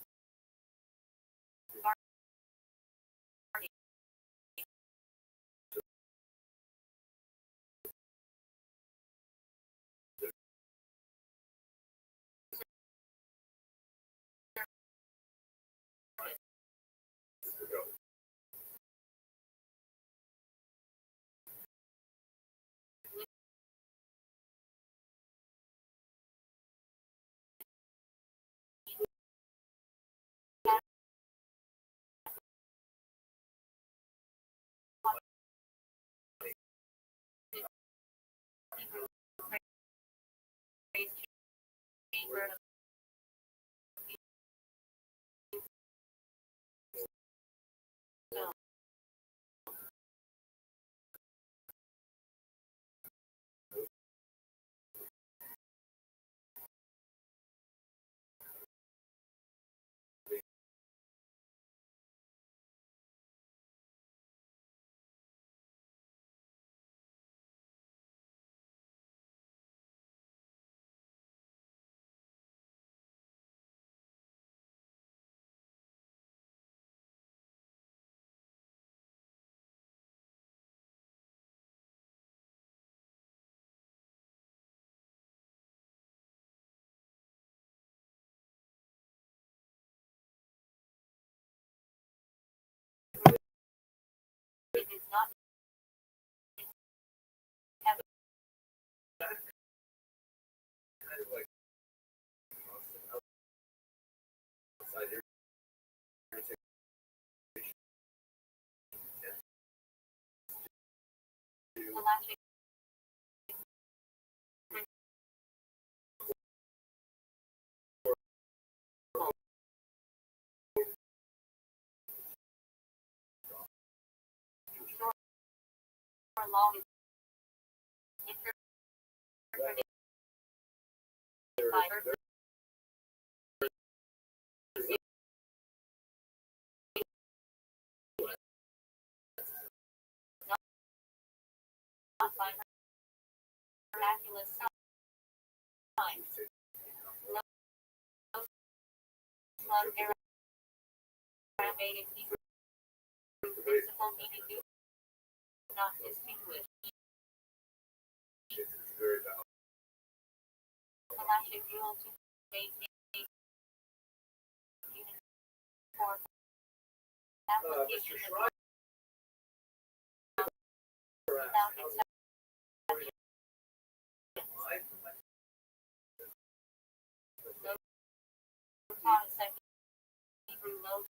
Speaker 2: It is not Salachic. Long is interpreted by not by miraculous signs. Love Aramaic Hebrew principle meaning do not distinguish. Salachic rule to maintain uniform application without exception. Concept Hebrew load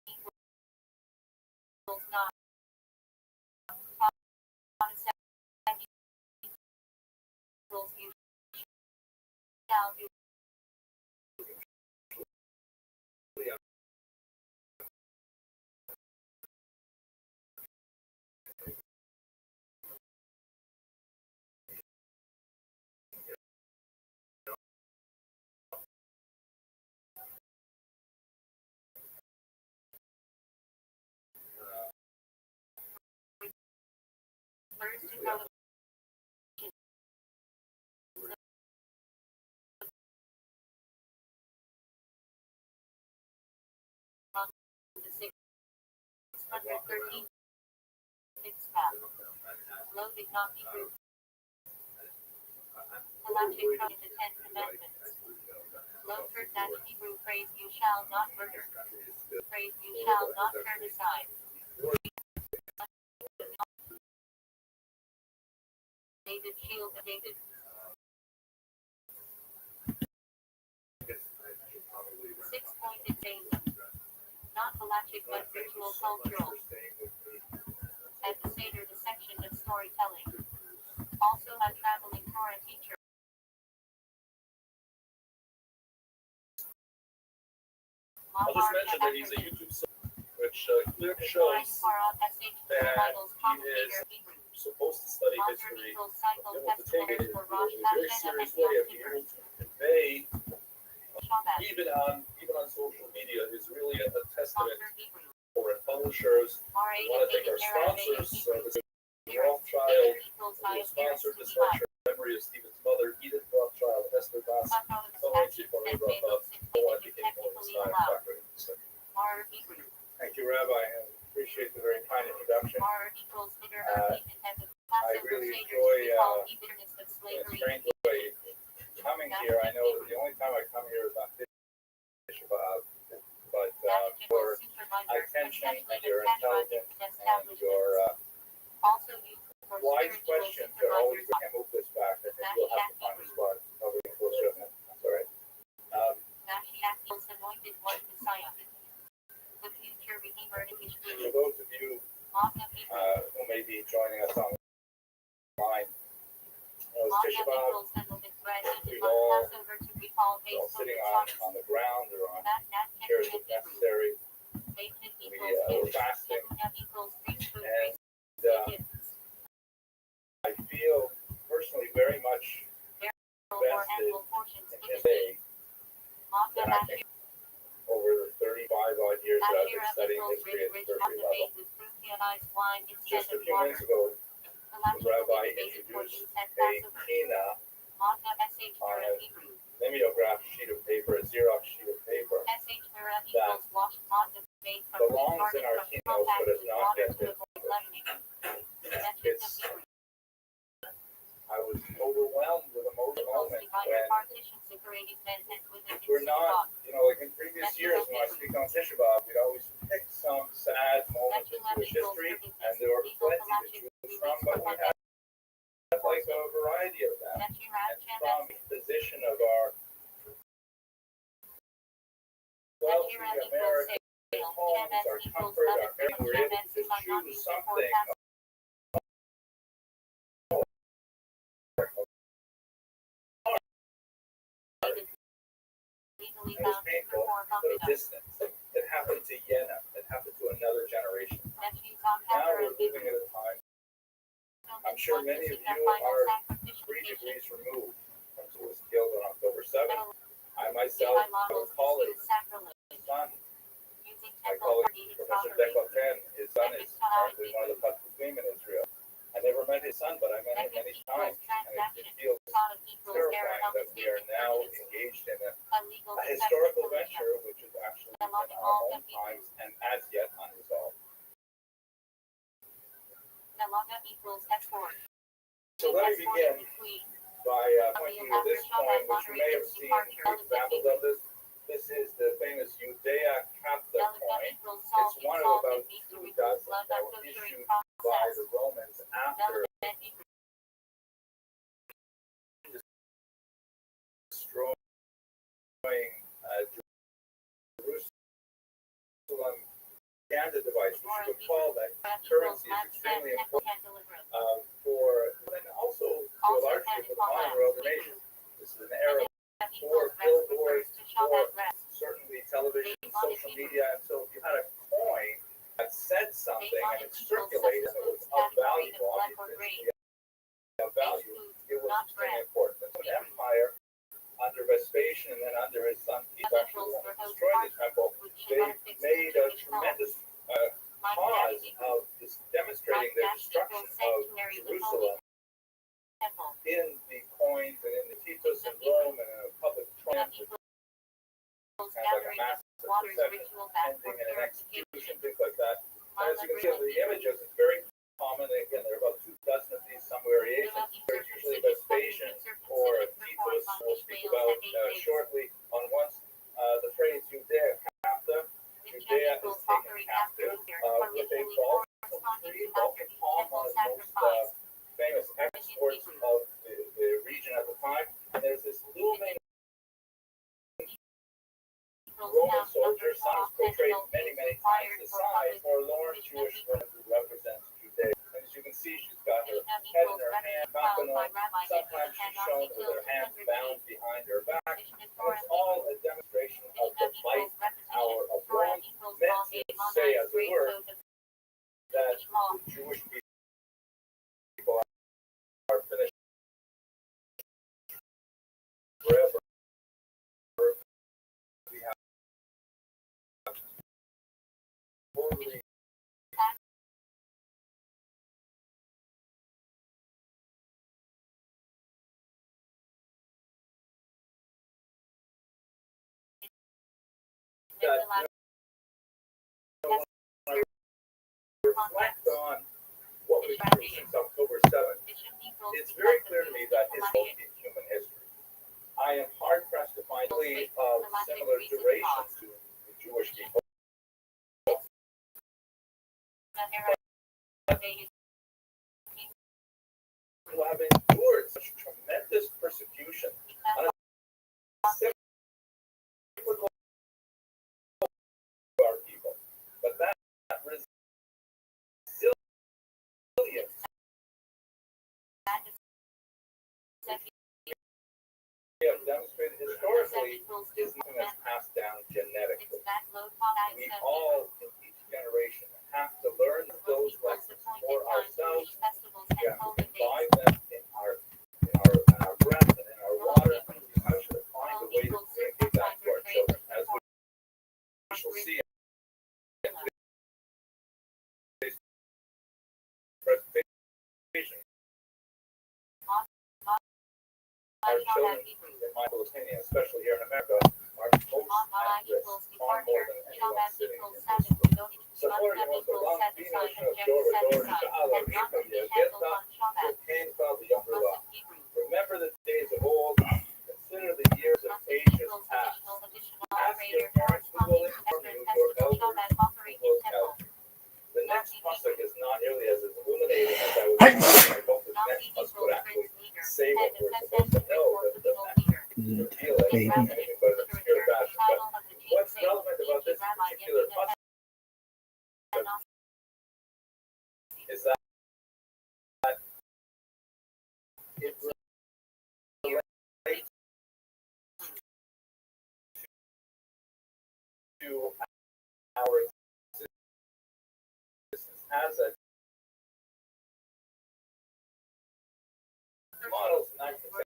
Speaker 2: equals not concept equals you shall do on the 613 fixed path. Loading not Hebrew. Halachic from the Ten Commandments. Loafer that Hebrew phrase you shall not murder. Phrase you shall not turn aside. David Shield David. 6-pointed David. Not halachic but ritual cultural. At the Seder, the section of storytelling. Also a traveling Torah teacher.
Speaker 5: I'll just mention that he's a YouTube star, which clearly shows that he is supposed to study history, able to take it in a very serious way, and be able to convey, even on social media, is really a testament for publishers. We want to thank our sponsors, Rothschild, who sponsored this lecture in memory of Stephen's mother, Edith Rothschild, Esther Das,
Speaker 1: Thank you, Rabbi. I appreciate the very kind introduction. I really enjoy, in a strange way, coming here. I know the only time I come here is on Shabbat, but your attention and your intelligence and your wise questions are always going to move this back. I think we'll have to find a spot. Nobody will show them. That's all right. For those of you who may be joining us online, it's Tisha B'Av. We've all sitting on the ground or on chairs if necessary. We're fasting. And I feel personally very much invested in this day. And I think over the 35 odd years that I've been studying history at the tertiary level, just a few minutes ago, the rabbi introduced a kina on a mimeograph sheet of paper, a Xerox sheet of paper, that belongs in our keynotes but has not yet been published. I was overwhelmed with emotional moment when we're not, like in previous years when I speak on Tisha B'Av, we'd always pick some sad moment in Jewish history, and there were plenty to choose from, but we had like a variety of them. And from the position of our wealthy American homes, our comfort, our family, we're able to just choose something. It was painful, but a distance. It happened to Yena. It happened to another generation. Now we're living at a time. I'm sure many of you are 3 degrees removed from who was killed on October 7th. I myself have a colleague, son. My colleague, Professor Deklaten, his son is currently one of the Patkukim in Israel. I never met his son, but I met him many times, and it feels terrifying that we are now engaged in a historical venture which is actually in our own times and as yet unresolved. So let me begin by pointing to this point, which you may have seen examples of this. This is the famous Judea-Catholic coin. It's one of about 2 dozen that were issued by the Romans after destroying Jerusalem. Propaganda device. We should recall that currency is extremely important and also to a large degree for the modern world nation. This is an era for billboards, for certainly television, social media, and so if you had a coin that said something and it circulated and it was of value, obviously of value, it was extremely important. And so an empire under Vespasian and then under his son Peter actually destroyed the temple. They made a tremendous cause of this demonstrating the destruction of Jerusalem in the coins and in the Titus in Rome and in a public triumph, kind of like a massive of procession, ending in an execution, things like that. And as you can see in the images, it's very common. Again, there are about 2 dozen of these, some variations. There's usually Vespasian or Titus, we'll speak about shortly. On once, the phrase Judea capta, Judea is taken captive with a balsam tree, balsam palm, one of the most famous exports of the region at the time. And there's this looming Roman soldier, son is portrayed many, many times the size, forlorn Jewish woman who represents Judea. And as you can see, she's got her head in her hand, sometimes she's shown with her hands bound behind her back. And it's all a demonstration of the might and power of Rome, meant to say, as it were, that the Jewish people are finished forever. We have totally that reflect on what we've been through since October 7th, it's very clear to me that it's both in human history. I am hard pressed to find really of similar duration to the Jewish people. Who have endured such tremendous persecution on a cyclical of our people. But that resilience we have demonstrated historically is something that's passed down genetically. We all, in each generation, have to learn those lessons for ourselves. We have to imbibe them in our breath and in our water. We have to find a way to communicate that to our children, as we shall see in today's presentation. Our children, in my opinion, especially here in America, are most at risk, far more than anyone sitting in this room. Support the most long nation of remember the days of old, consider the years of ages past. Ask your parents who will inform you, your elders who will tell you. The next pasuk is not nearly as illuminating as I would like. I hope the next pasuk would actually say what we're supposed to know, but it doesn't reveal anything but an obscure fashion. But what's relevant about this particular pasuk is that it relates to our existence as a models in 1960.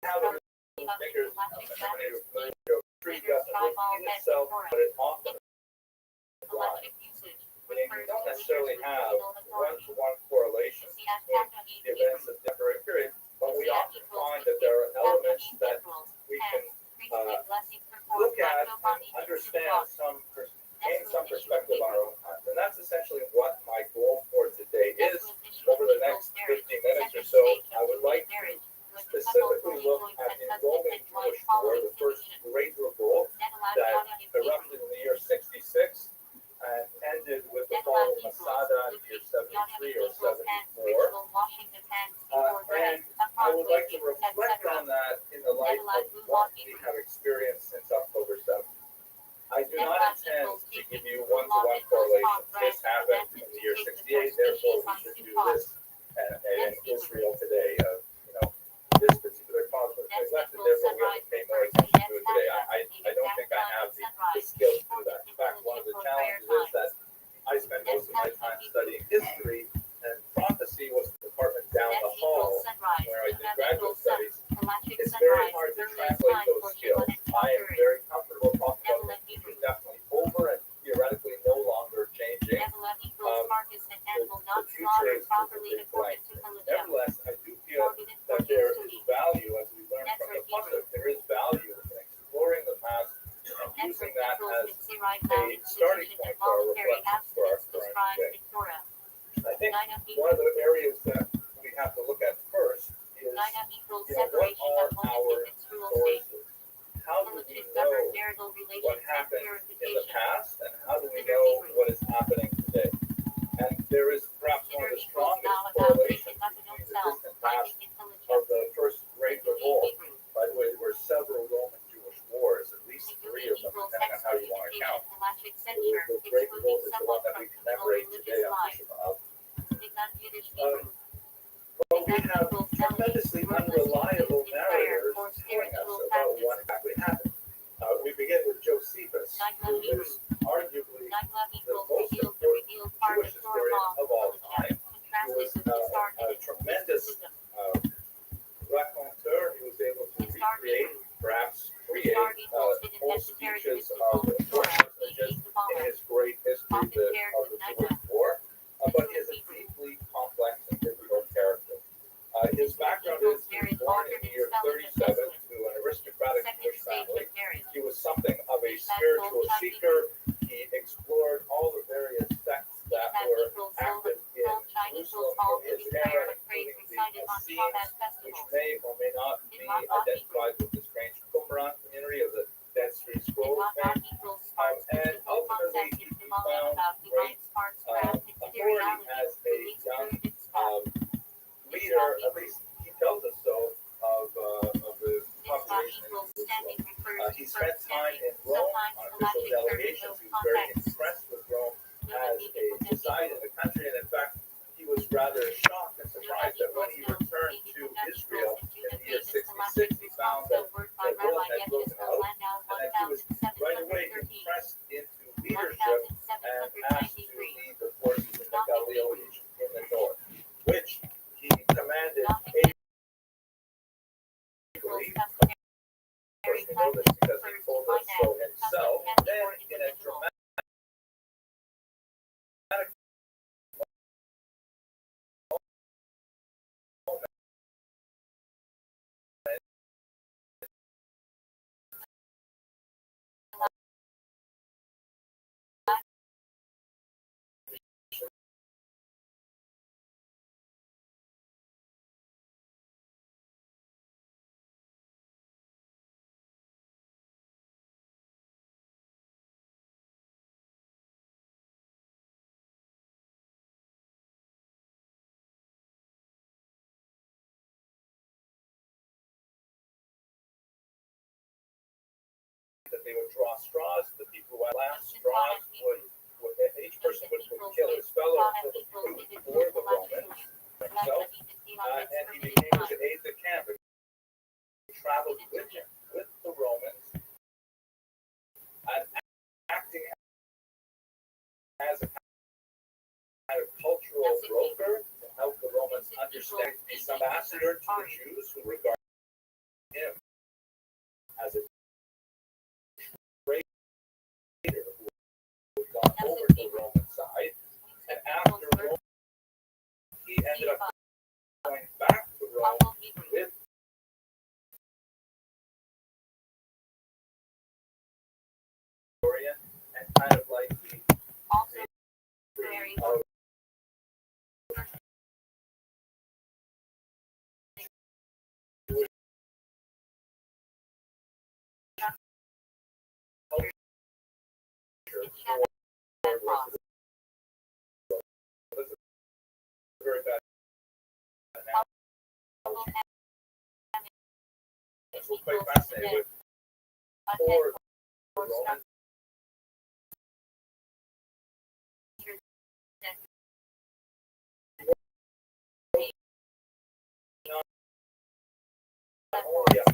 Speaker 1: How the fingers tree doesn't work in itself, but it often applies. Meaning we don't necessarily have one-to-one correlation with the events of temporary period, but we often find that there are elements that we can look at and understand gain some perspective on our own times. And that's essentially what my goal for today is. Over the next 15 minutes or so, I would like to specifically look at the Roman Jewish War, the first great revolt that erupted in the year 66 and ended with the fall of Masada in the year 73 or 74. And I would like to reflect on that in the light of what we have experienced since October 7th. I do not intend to give you one-to-one correlations. This happened in the year 68, therefore we should do this in Israel today. This particular conflict neglected, therefore we have to pay more attention to it today. I don't think I have the skills to do that. In fact, one of the challenges is that I spent most of my time studying history, and prophecy was the department down the hall where I did graduate studies. It's very hard to translate those skills. I am very comfortable talking about things that are definitely over and theoretically no longer changing. The future is completely blank. Nevertheless, I do feel that there is value, as we learned from the Pasuk, there is value in exploring the past and using that as a starting point for our reflections for our current day. I think one of the areas that we have to look at first is, what are our sources? How do we know what happened in the past, and how do we know what is happening today? And there is perhaps one of the strongest correlations between the distant past of the First Great Revolt. By the way, there were several Roman Jewish wars, at least 3 of them, depending on how you want to count. The Great Revolt is the one that we commemorate today on Tisha B'Av. But we have tremendously unreliable narrators telling us about what exactly happened. We begin with Josephus, who is arguably the most important Jewish historian of all time. He was a tremendous raconteur. He was able to recreate, perhaps create, whole speeches of important personages in his great history of the Jewish war. But he is a deeply complex and difficult character. His background is he was born in the year 37 to an aristocratic Jewish family. He was something of a spiritual seeker. He explored all the various sects that were active in Jerusalem in his era, including the Essenes, which may or may not be identified with the strange Qumran community of the Dead Sea Scrolls fame. And ultimately, he found great authority as a young leader, at least he tells us so, of the population in Jerusalem. He spent time in Rome on official delegations. He was very impressed with Rome as a society in the country, and in fact, he was rather shocked and surprised that when he returned to Israel in the year 66, he found that Rome had broken out, and that he was right away impressed into leadership and asked to lead the forces in the Galilee region in the north, which he commanded ably. Of course, we know this because he told us so himself. Then, in a dramatic that they would draw straws, the people who had last straws would each person would kill his fellow for the food for the Romans himself, and he became his aide-de-camp. He traveled with him, with the Romans, and acting as a kind of cultural broker to help the Romans understand. He's ambassador to the Jews who regard him as a traitor who had gone over to the Roman side, and after Rome, he ended up going back to Rome with Dorian, and kind of like the very bad quite fascinated with for the Roman not only a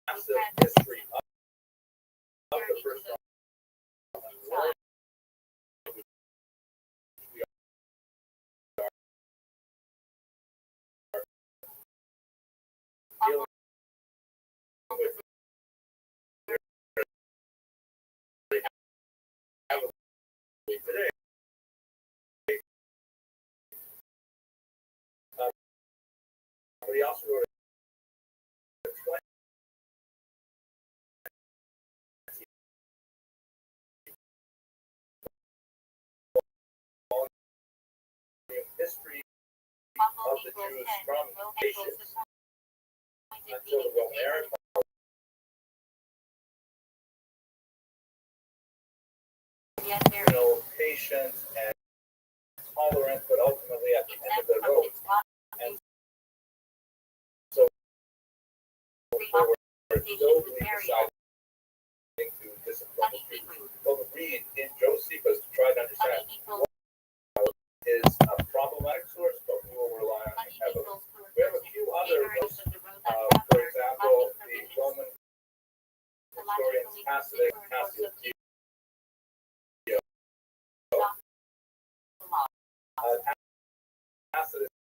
Speaker 1: massive history of the first Roman war, we are dealing with very heavily today. But he also wrote a 20 history of the Jews from nations until the Roman Empire. Patient and tolerant, but ultimately at the end of the road. And so they were nobly deciding to discipline the Jews. But read in Josephus to try to understand what is a problematic source, but we will rely on it heavily. We have a few other books, for example, the Roman historians Cassius Dio. Tacitus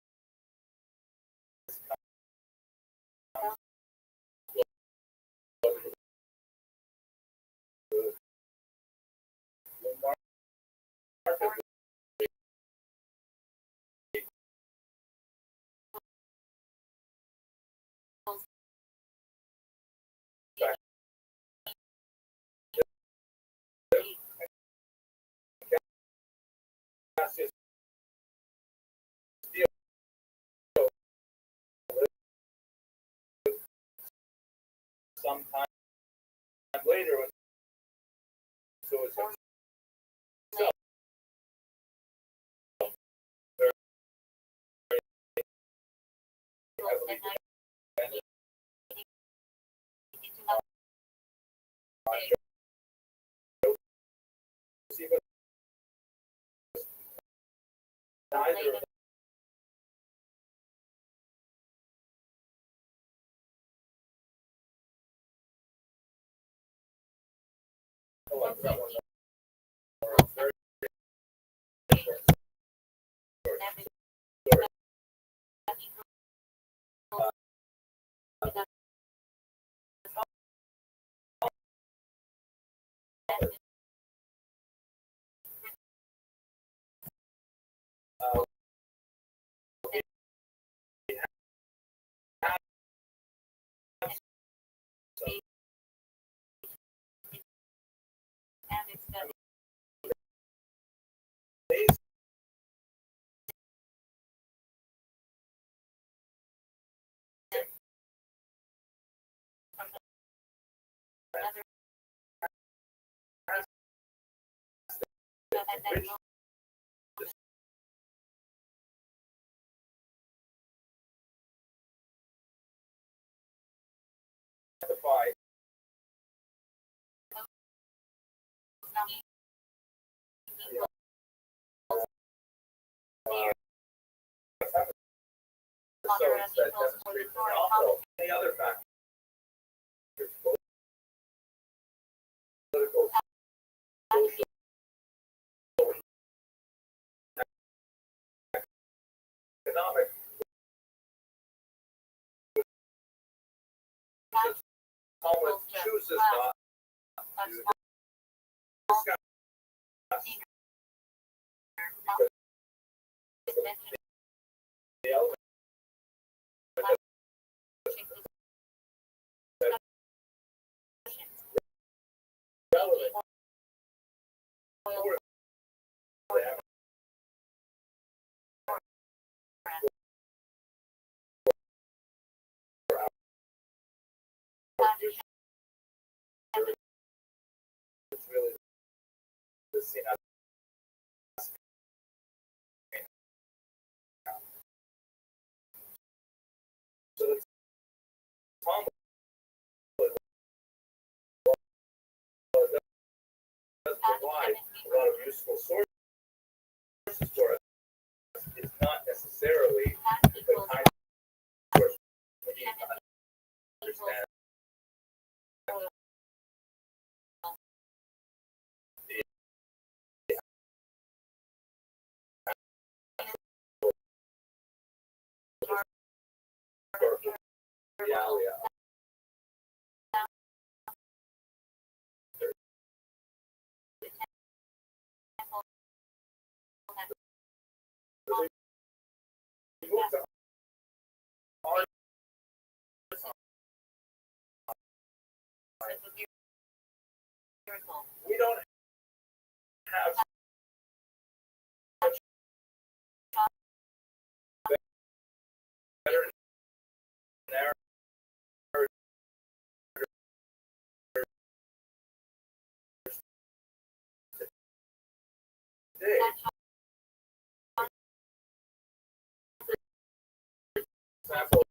Speaker 1: Cassius Dio sometime later, so it's himself very heavily dependent on Josephus. Neither of them are very justify episodes that demonstrate also any other factors, political, social, economic. Talmud chooses not to discuss because the element that's relevant for them it's really the scene. So the Talmud provide a lot of useful sources for us. It's not necessarily the kind of source we need to understand the reality. We don't have better narrative today. Example,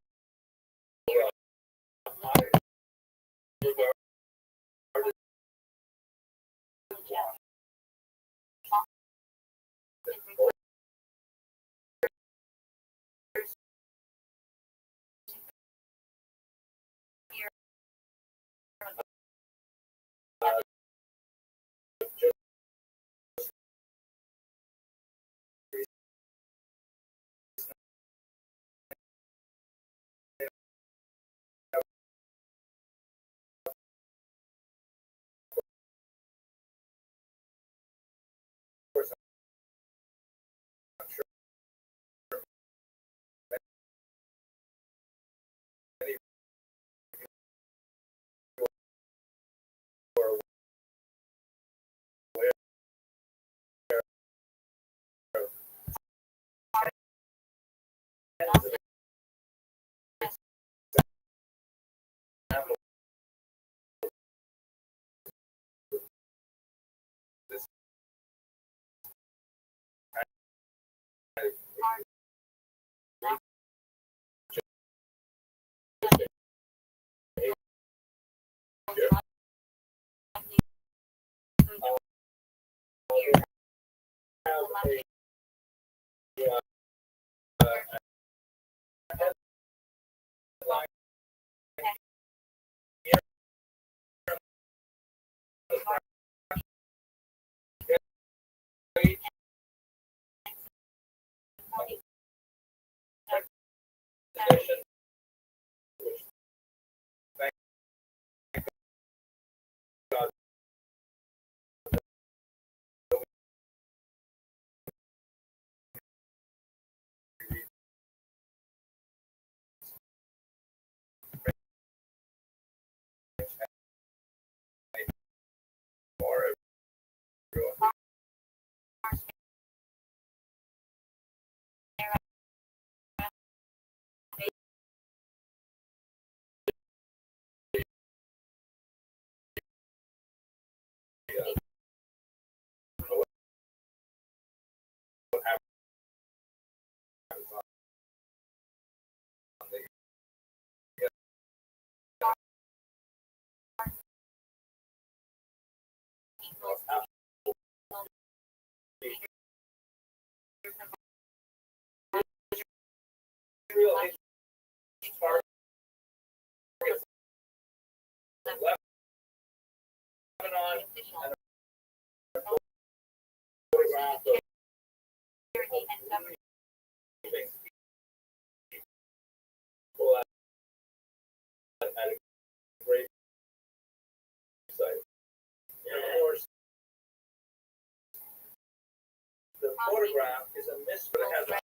Speaker 1: The photograph is a misrepresentation.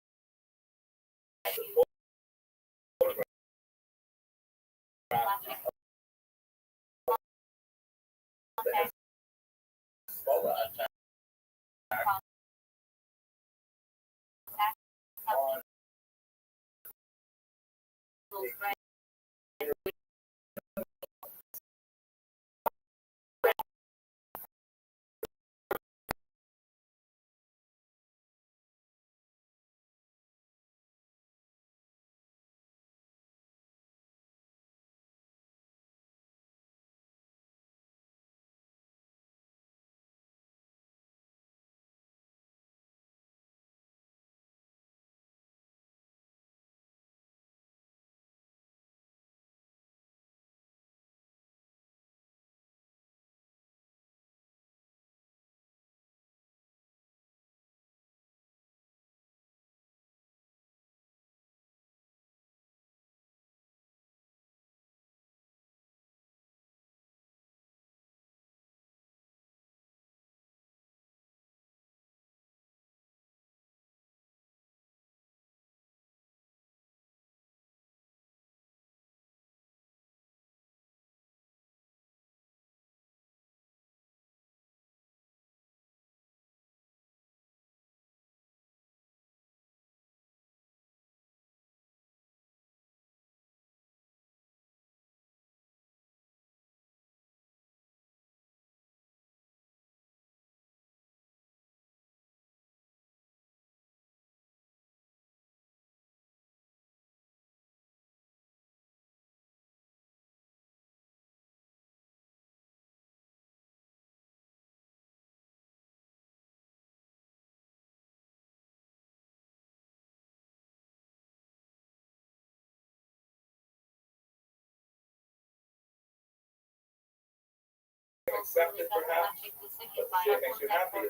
Speaker 1: accept it perhaps, but the shit makes you happy.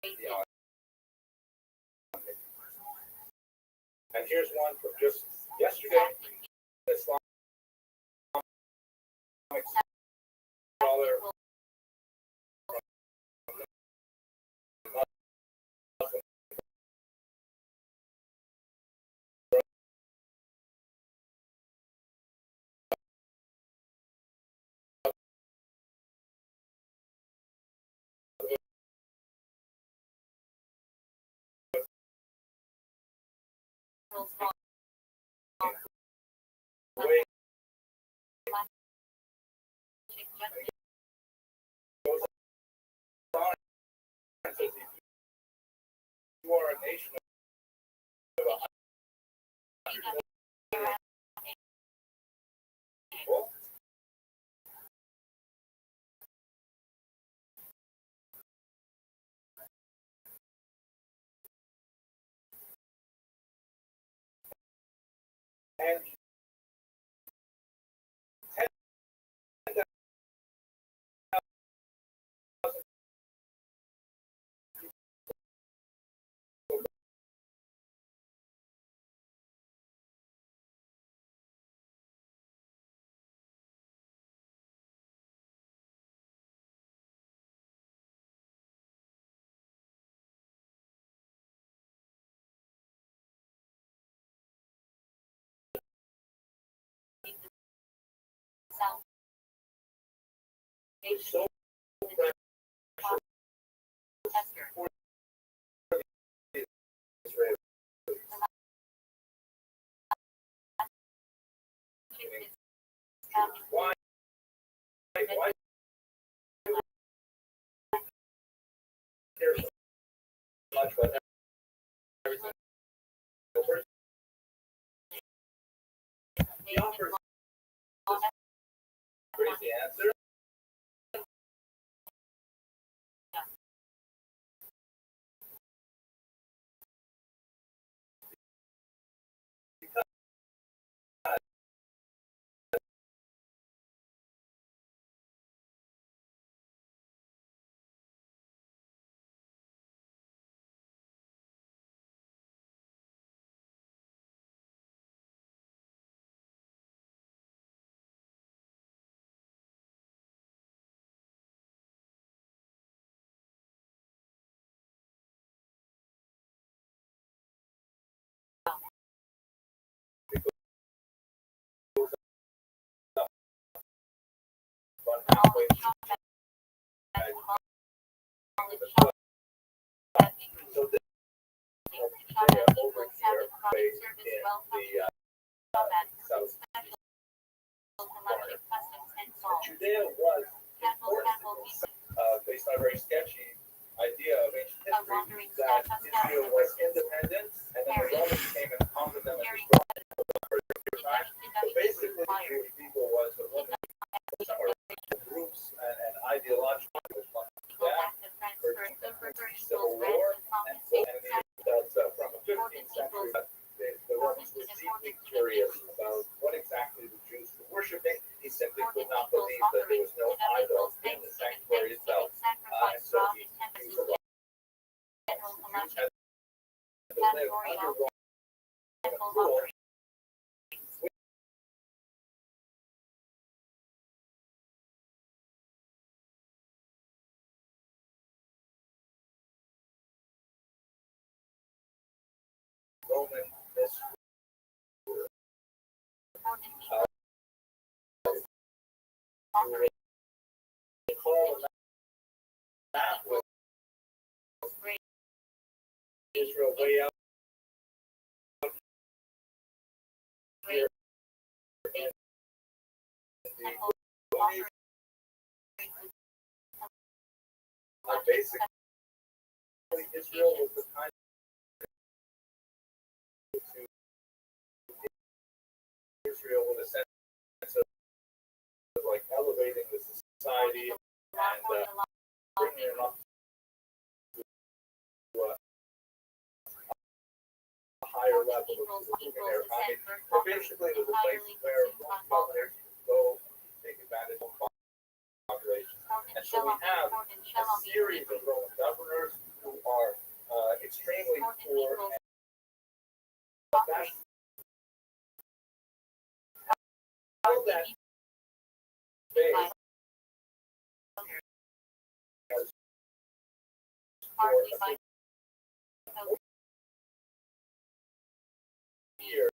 Speaker 1: Yeah. And here's one from just yesterday. Islamic scholar way goes on and says, if you are a nation of 100 million people, and 10,000 so precious for the Israelis. Why care so much about everything? He offers this crazy answer. About halfway so this over here based in the south. Judea was based on a very sketchy idea of ancient history that Israel was independent and then the Romans came and conquered them and destroyed them for a period of time. So basically, the Jewish people was a woman or groups and ideological civil war and that's from the 15th century. The Romans were deeply curious about what exactly the Jews were worshiping. He simply could not believe that there was no idol in the sanctuary itself. And so he used a lot of Jews had to live under Roman rule. Roman misrule. Recall that was Israel way out here in the basically Israel was the kind to Israel with a sense of like elevating the society and bringing it up to a higher level of human air. I mean, basically it was a place where governors could go take advantage of populations.
Speaker 5: And so we have a series of Roman governors who are extremely poor and that's how that base has years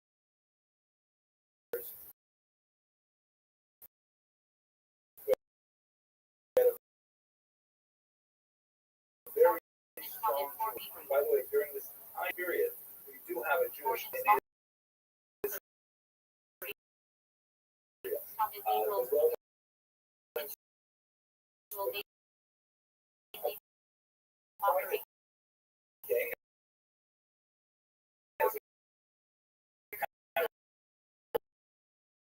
Speaker 5: very strong Jewish. By the way, during this time period, we do have a Jewish Indian. The Romans appointed king as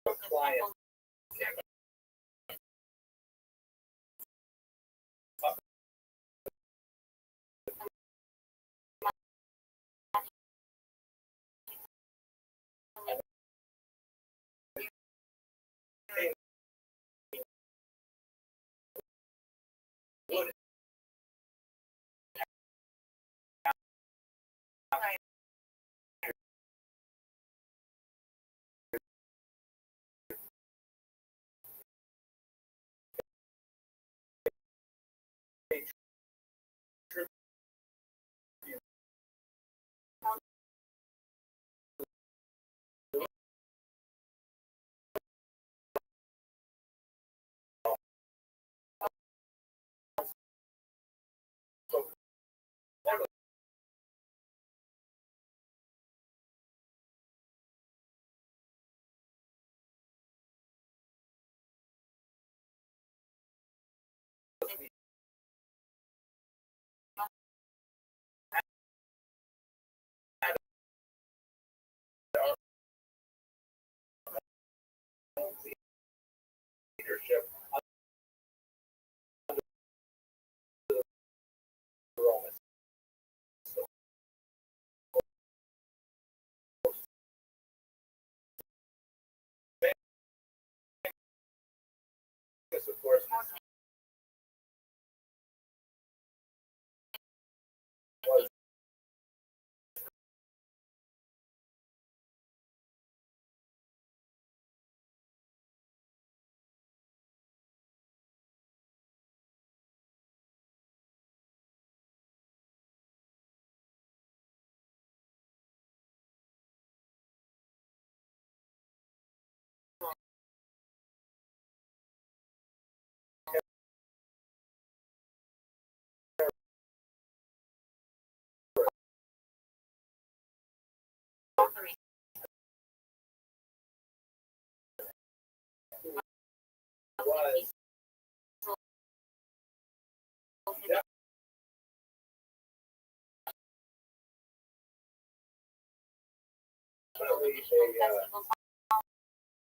Speaker 5: a client. Would leadership under the Romans. So, this, of course, was definitely a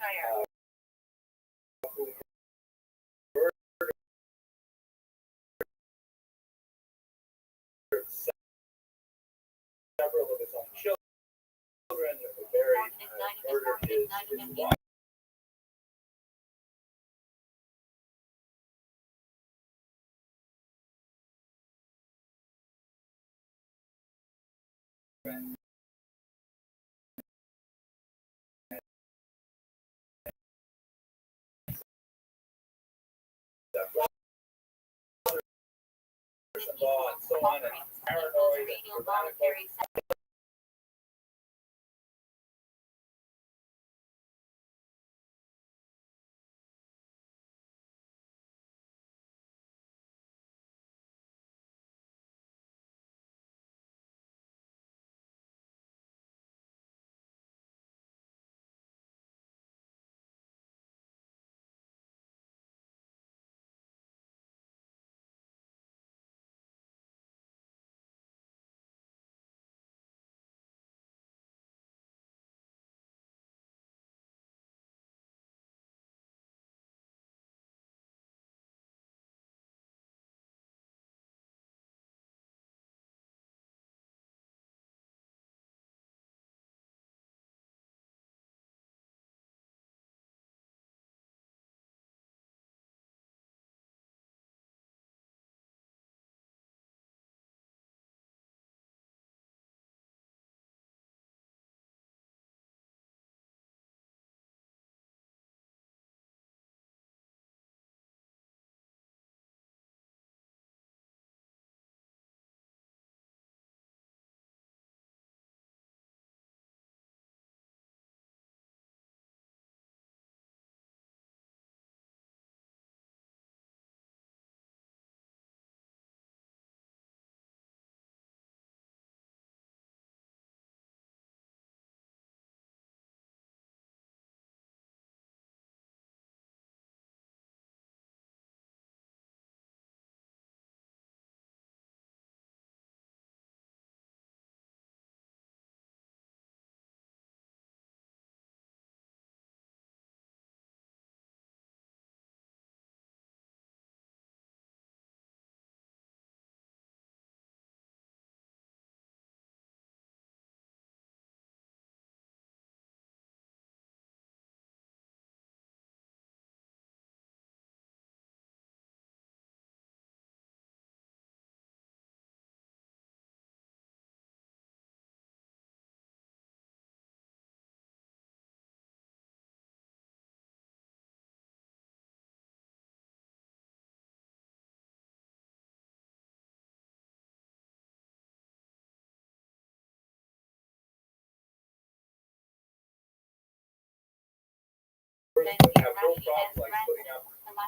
Speaker 5: maniac who murdered several of his own children, murdered his wife. Law and so on, and paranoid and fanatical.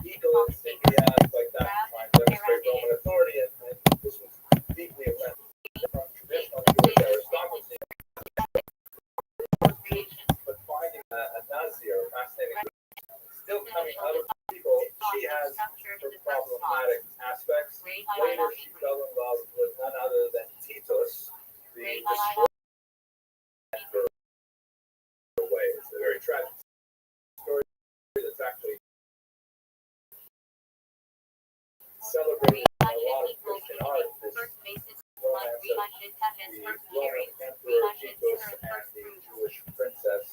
Speaker 1: Eagles, Indians, like that, trying to demonstrate Roman authority, and this was deeply offensive from traditional Jewish aristocracy. But finding a Nazir, fascinating, still coming out of people, she has her problematic aspects. Later, she fell in love with none other than Titus, the destroyer way. It's a very tragic story that's actually celebrated in a lot of Christian art. This romance of the Roman Emperor Titus and the Jewish princess.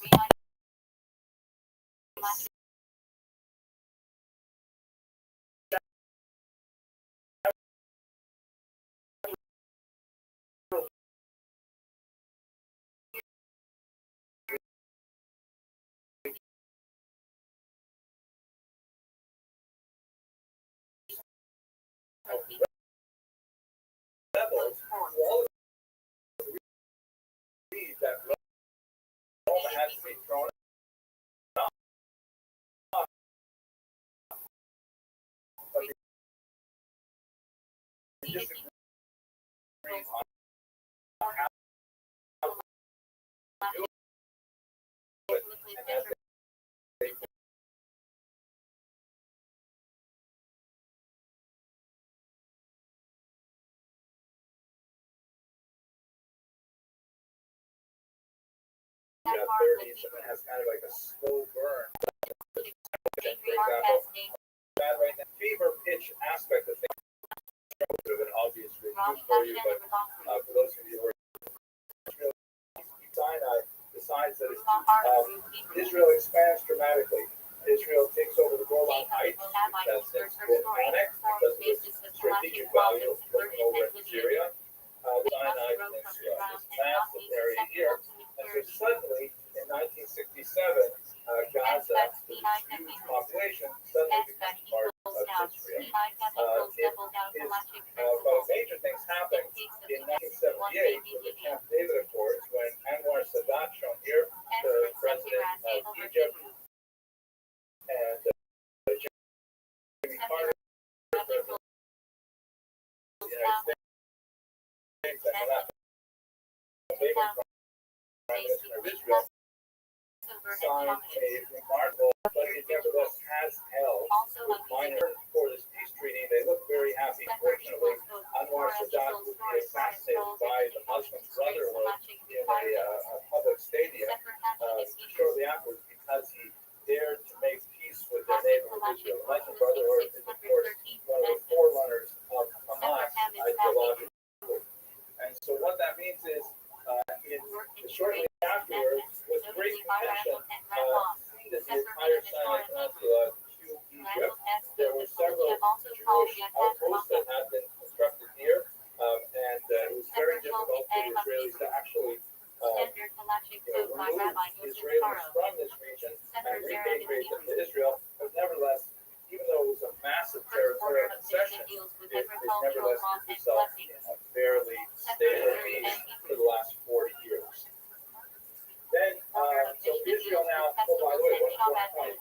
Speaker 1: Rebels, who all agreed that Rome had to be thrown out. But they disagreed on how to do it. And as they got 30s and it has kind of like a slow burn. For example, bad right now, fever pitch aspect of things. A bit of an obvious review for you, but for those of you who are Sinai decides that Israel expands dramatically. Israel takes over the Golan Heights, that's since been annexed because of its strategic value looking over into Syria. Sinai thinks this massive area here. And so suddenly, in 1967, Gaza, with its huge population, suddenly becomes part of Israel. But major things happened in 1978 with the Camp David Accords when Anwar Sadat, shown here, the president of Egypt, and Jimmy Carter, the president of the United States, and that David, Prime Minister of Israel, signed a remarkable, but it nevertheless has held with minor for this peace treaty. They look very happy. Fortunately, Anwar Sadat would be assassinated by the Muslim Brotherhood in a public stadium shortly afterwards because he dared to make peace with their neighbor Israel. The Muslim Brotherhood is, of course, one of the forerunners of Hamas ideologically. And so what that means is, shortly afterwards, with great compassion, ceded the entire Sinai Peninsula to Egypt. There were several Jewish outposts that had been constructed here, and it was very difficult for the Israelis to actually remove Israelis from this region and repatriate them to Israel. But nevertheless, even though it was a massive territorial concession, it nevertheless kept itself in a fairly stable peace for the last 40 years. Then, so Israel now, oh, by the way, one point,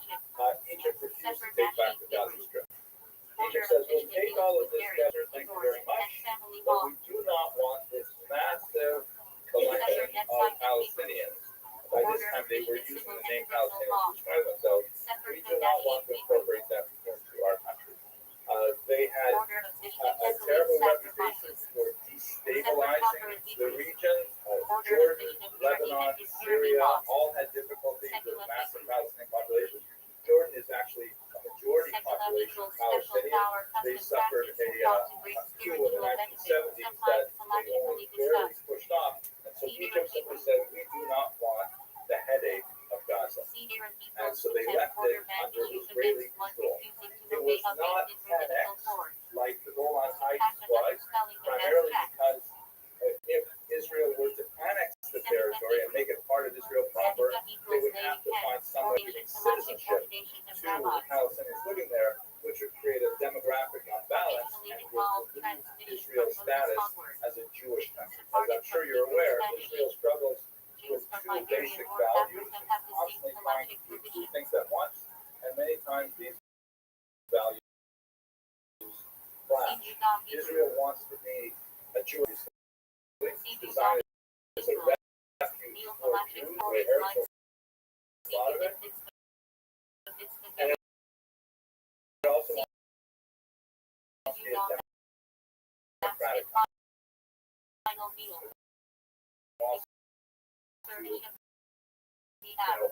Speaker 1: Egypt refused to take back the Gaza Strip. Egypt says, we'll take all of this desert, thank you very much, but we do not want this massive collection of Palestinians. By this time, they were using the name Palestinians to describe themselves. We do not want to incorporate them into our country. They had a terrible reputation for destabilizing the region. Jordan, Lebanon, Syria all had difficulties with massive Palestinian populations. Jordan is actually a majority population of Palestinians. They suffered a coup in the 1970s that they only barely pushed off. And so Egypt simply said, we do not want the headache of Gaza. And so they left it under Israeli control. It was not annexed like the Golan Heights was, primarily because if Israel were to annex the territory and make it part of Israel proper, they would have to find somebody giving citizenship to the Palestinians living there, which would create a demographic unbalance and would lose Israel's status as a Jewish country. As I'm sure you're aware, Israel struggles with two basic values, constantly trying to do two things at once, and many times these values Israel wants to be a Jewish designed as a refuge for Jews, where Arabs a lot of it. And it also wants to be a democratic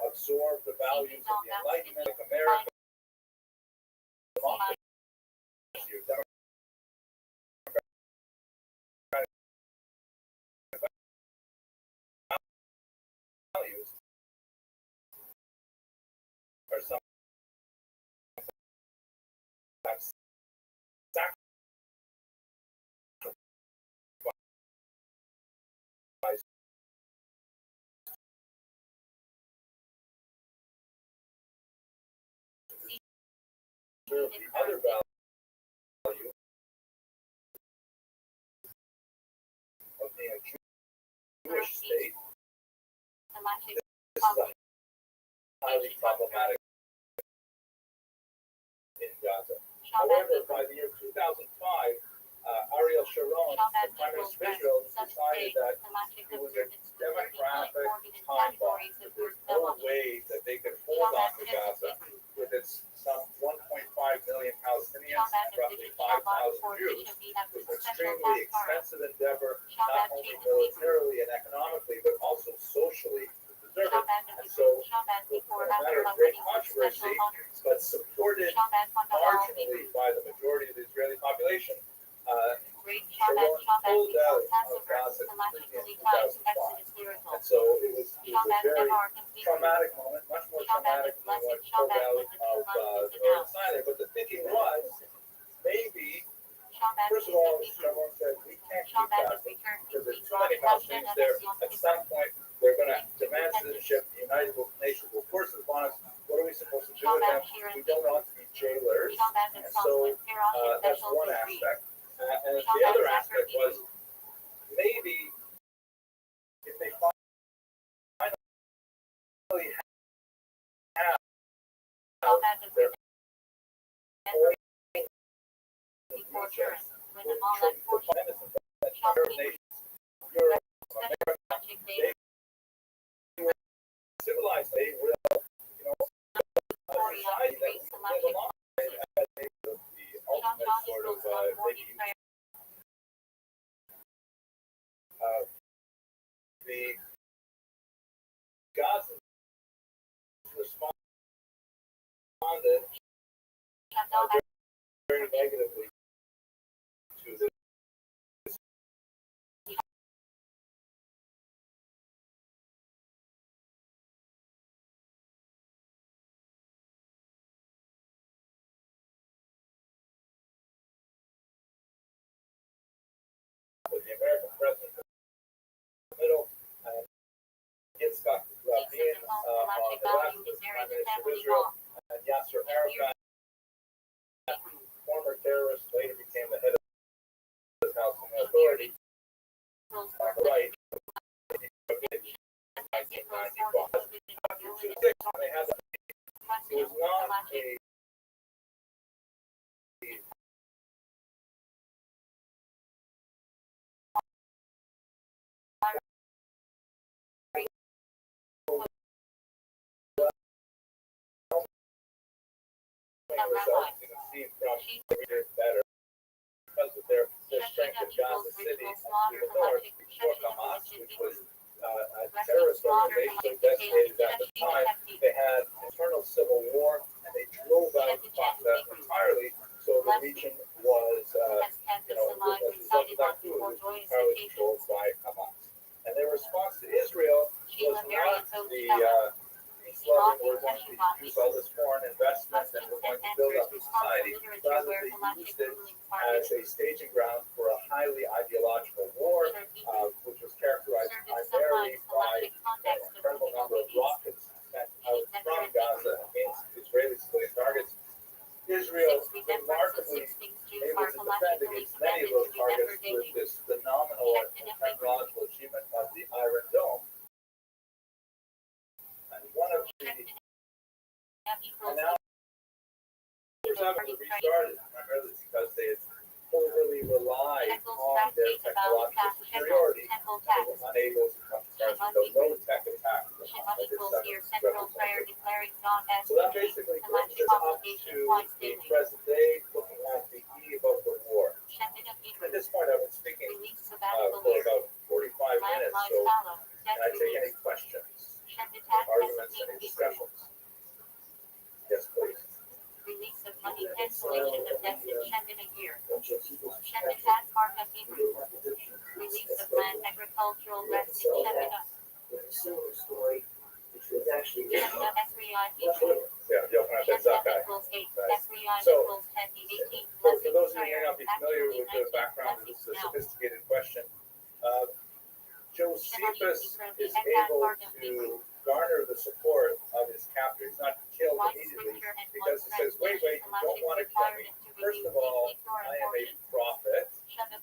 Speaker 1: absorb the values of the Enlightenment, like America, democracy, values are something that's sacrificed. The other value of being a Jewish state, this is a highly problematic in Gaza. However, by the year 2005, Ariel Sharon, the Prime Minister of Israel, decided that it was a demographic time bomb. There's no way that they could hold on to Gaza with its some 1.5 million Palestinians and roughly 5,000 Jews. It was an extremely expensive endeavor, not only militarily and economically, but also socially. And so, a matter of great controversy, but supported marginally by the majority of the Israeli population, Sharon pulled out of Gaza in 2005. And so it was a very traumatic moment, much more traumatic than what pulled out of Northern Sinai. But the thinking was, maybe, first of all, Sharon said, we can't keep Gaza because there's too many Palestinians there. At some point, they're going to demand citizenship. The United Nations will force it upon us. What are we supposed to do with them? We don't want to be jailers. And so that's one aspect. And the other aspect was, maybe if they finally have their own region, Arab nations, Europe, America, they will civilize, they will, society that live along the ultimate sort of the Gazans responded very negatively to this. The American president in the middle, and Yitzhak Rabin on the left, the Prime Minister of Israel, and Yasser Arafat, former terrorist, later became the head of the Palestinian Authority, on the right, in 1995. After 2006, when they had the it was not a results. You can see from the readers better because of their strength in Gaza City, even though before Hamas, which was a terrorist organization designated at the time, they had internal civil war and they drove out Gaza entirely. So the region was, as a result of that coup, it was entirely controlled by Hamas. And their response to Israel was not well, we're going to use all this foreign investment and we're going to build up a society. Rather, they used it as a staging ground for a highly ideological war, which was characterized primarily by an incredible number of rockets sent out from Gaza against Israeli civilian targets. Israel, remarkably able to defend against many of those targets with this phenomenal technological achievement of the Iron Dome. And one of the, and now there's having to restart it primarily because they had overly relied
Speaker 2: Temple's
Speaker 1: on
Speaker 2: fact
Speaker 1: their
Speaker 2: sheet about
Speaker 1: technological
Speaker 2: tax.
Speaker 1: superiority
Speaker 2: Temple
Speaker 1: and
Speaker 2: tax.
Speaker 1: were unable to come to terms with the low-tech attack that
Speaker 2: Equals here central prayer declaring not as
Speaker 1: So that basically brings us up to the present day, looking at the eve of the war. At this point, I've been speaking for about 45 minutes, so can I take any questions, arguments, any discussions? Yes, please.
Speaker 2: Release of money, cancellation of debts in Shem in a year. Shemitah Karka Hebrew. Release of land, agricultural rest in Shemitah.
Speaker 6: Similar story, which was actually
Speaker 2: Shemitah Esriai Hebrew.
Speaker 1: Yeah, Yochanan ben
Speaker 2: Shemitah
Speaker 1: Zakkai.
Speaker 2: equals 8, Esriai
Speaker 1: So,
Speaker 2: equals 10, 18.
Speaker 1: For those of you who may not be familiar with the background, this is a sophisticated question. Josephus is able to garner the support of his captor. He's not killed immediately because he says, wait, you don't want to kill me. First of all, I am a prophet,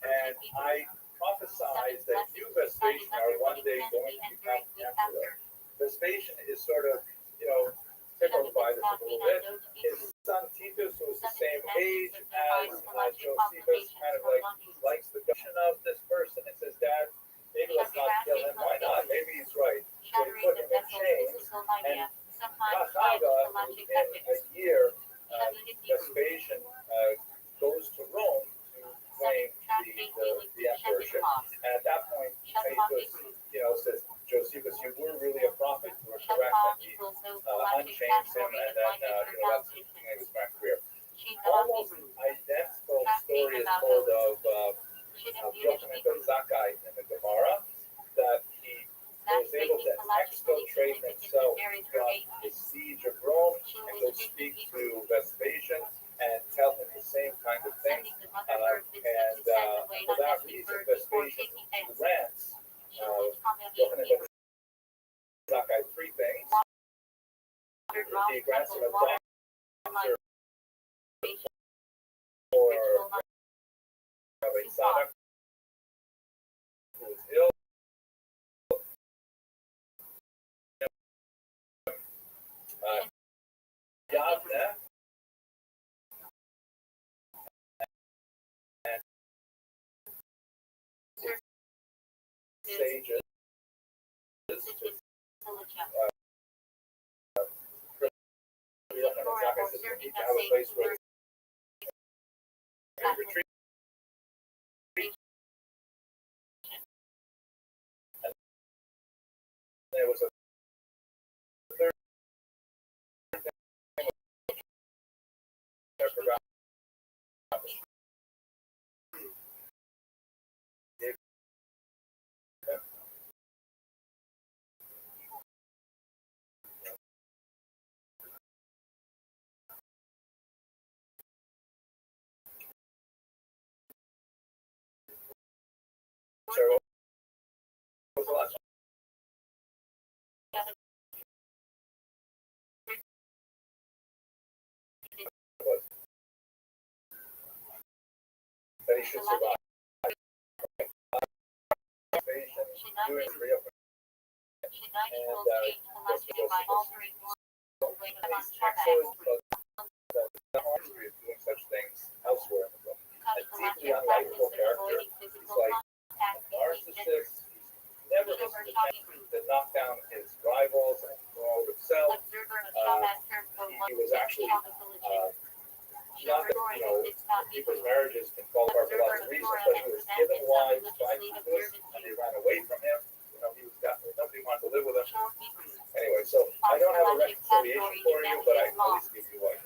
Speaker 1: and I prophesize that you, Vespasian, are one day going to become emperor. Vespasian is sort of, tickled by this a little bit. His son Titus, who was the same age as Josephus, kind of likes the notion of this person and says, Dad, maybe let's not kill him. Why not? Maybe he's right. So he put him in chains, and Kashaga, within a year, Vespasian goes to Rome to claim the emperorship. And at that point, Titus, says, Josephus, you were really a prophet. You were correct. And he unchains him, and then, that's the beginning of his back career. Almost identical story is told of Yochanan ben Zakkai in the Gemara, that he was able to exfiltrate himself from the siege of Rome and go speak to Vespasian and tell him the same kind of thing. And for that reason, Vespasian grants Yochanan ben Zakkai three things. He grants him a doctor for Rabbi Tzadok, who was ill. Yavne, and sages. Yochanan says we need to have a place where they retreat. And there was a third thing I forgot. Sorry, what was the last one? That he should survive. Doing reopening. Excellent, but the history of doing such things elsewhere in the book. A deeply unlikable character. He's like a narcissist. He's never hesitant to knock down his rivals and promote himself. He was actually not that, people's marriages can fall apart for lots of reasons, but he was given wives by Titus, and they ran away from him. He was definitely, nobody wanted to live with him. Anyway, so I don't have a reconciliation for you, but I can at least give you like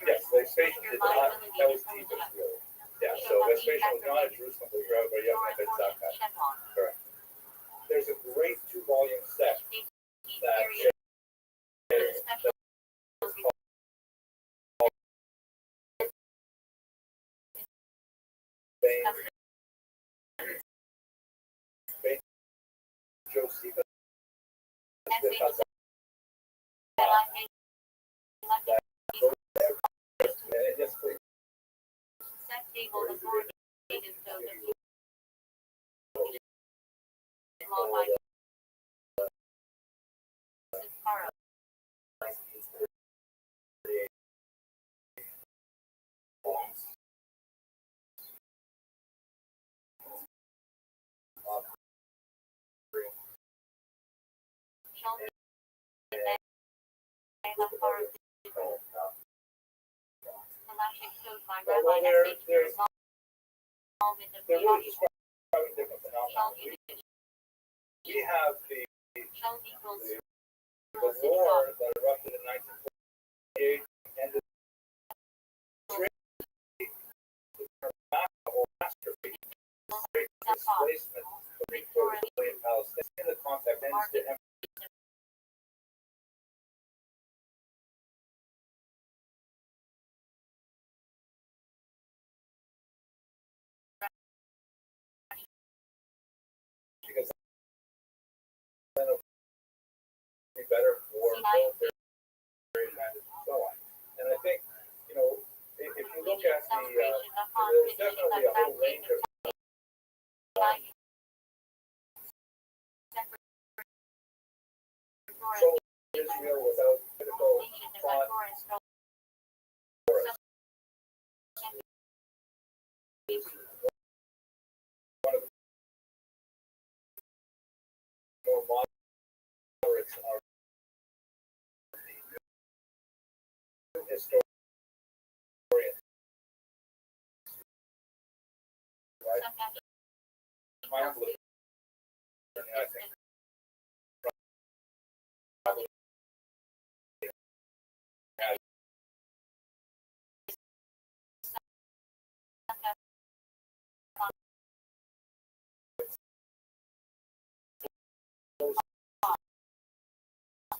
Speaker 1: yes, Vespasian did not, that was Titus really. Yeah, so Vespasian was not at Jerusalem, but Yochanan ben Zakkai. Correct. There's a great 2-volume set that Josephus yes, please.
Speaker 2: My rabbi has been involved with the
Speaker 1: they're really describing different phenomena. We have the war that erupted in 1948 and the catastrophe, great displacement of 3/4 million Palestinians in the context tends to because then it'll be better for military and so on. And I think, if you look at there's definitely a whole range of Israel without critical thought one of the more moderates are the historians, right? My belief, I think, probably has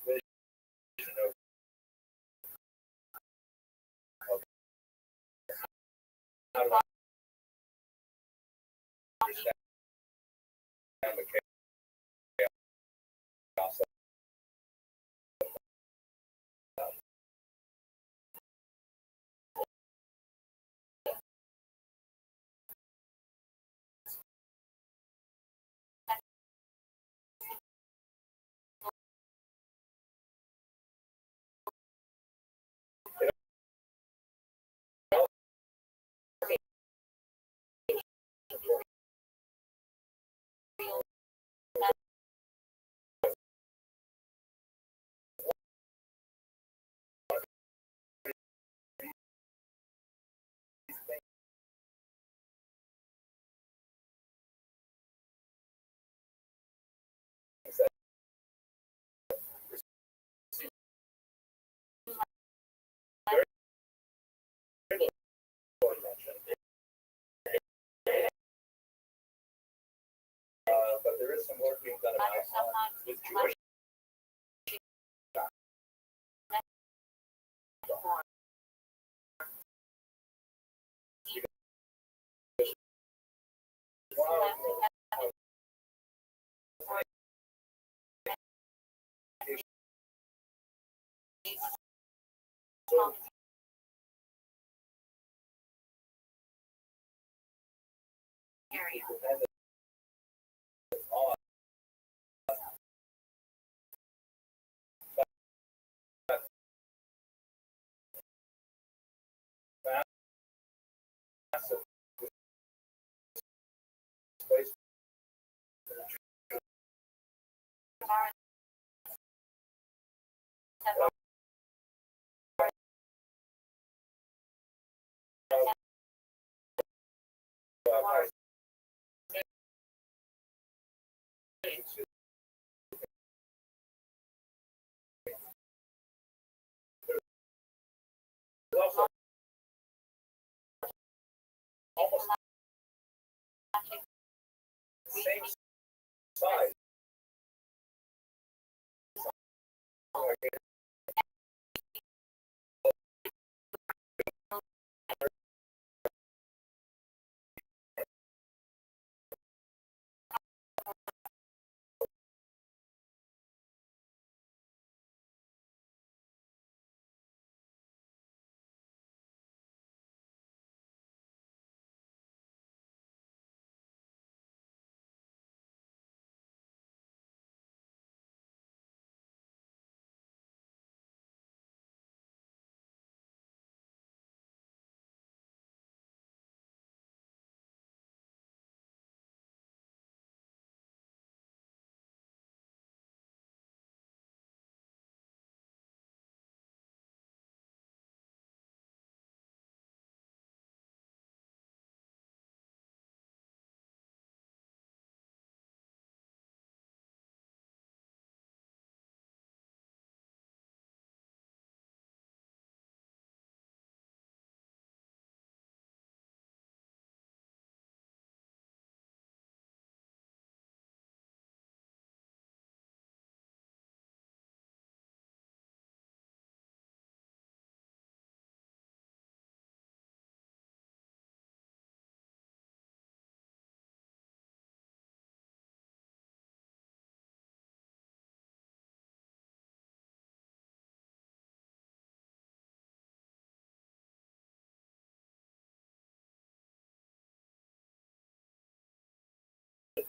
Speaker 1: vision of how to understand the chaos, but there is some work being done about with Jewish and on massive displacement. There's also almost the same size.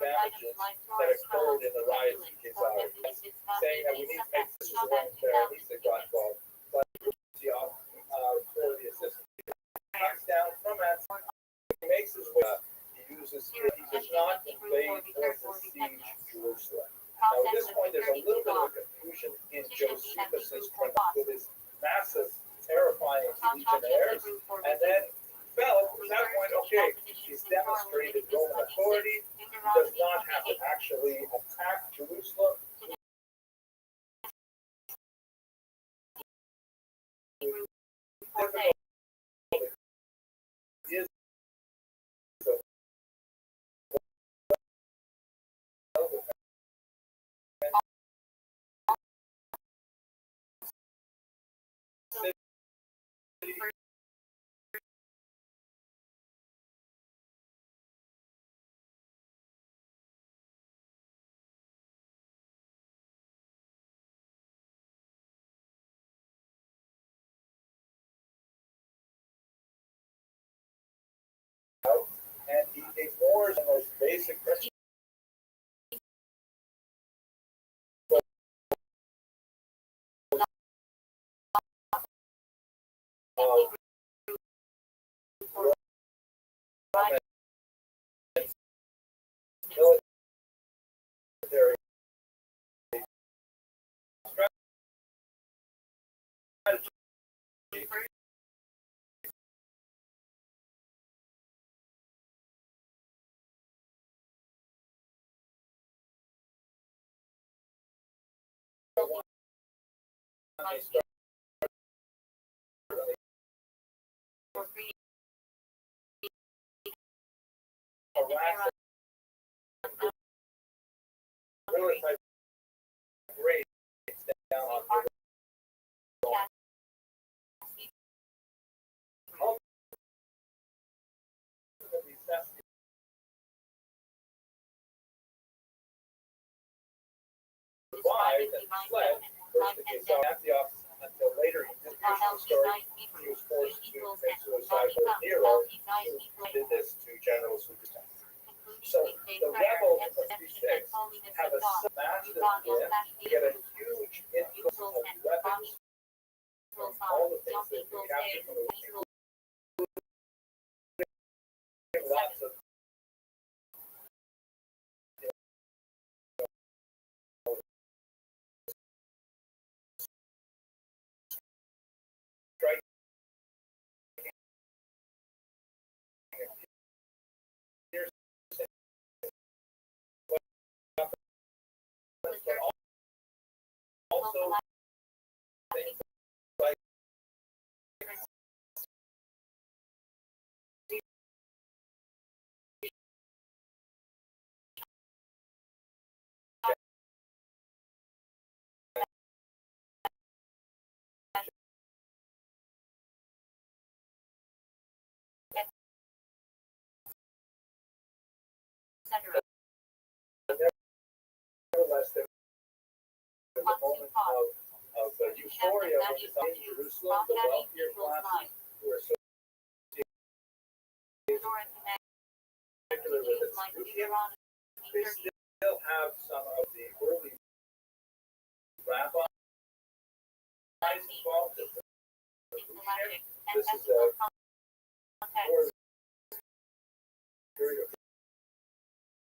Speaker 1: damages that occurred in the riots in Kitzbühel, saying that we need to make this one fair, at least it got involved. But for the assistant, he comes down from that, he makes his way, he does not invade or besiege Jerusalem. Now, at this point, there's a little bit of a confusion in Josephus's front with his massive, terrifying legionnaires, and then felt at that point, okay, he's demonstrated Roman authority, he does not have to actually attack Jerusalem. Difficult is and he ignores the most basic principles of military strategy. Really type grades down on survived and fled first to Antioch until later he did story. He was forced to commit suicide by Nero, who did this to generals who did. So the rebels of 56 have a massive win, get a huge influx of weapons from all the things that they captured from the lots of also things like nevertheless, there was a moment of euphoria when it's in Jerusalem, the wealthier classes who are so particular with its Jerusalem, they still have some of the early rabbis involved in the this is a period of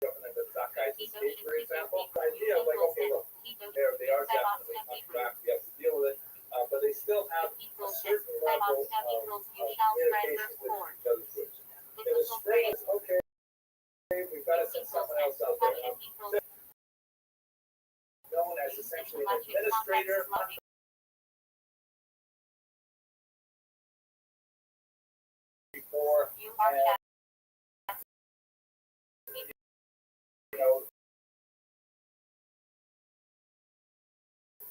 Speaker 1: government that Zakai's escape, for example. The idea of like, okay, look, they are definitely on track, we have to deal with it, but they still have a certain level of communication with each other's groups. In the spring, it's okay, we've got to send someone else out there. Known as essentially an administrator, before, and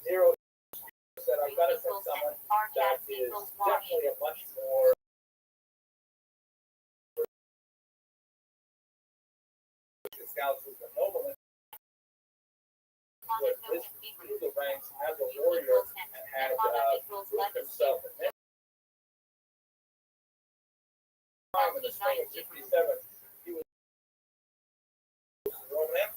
Speaker 1: Nero said, I've got to send someone that is definitely a much more scouts as a nobleman, but this through the ranks as a warrior and had proved himself in many time in the spring of 67, he was Roman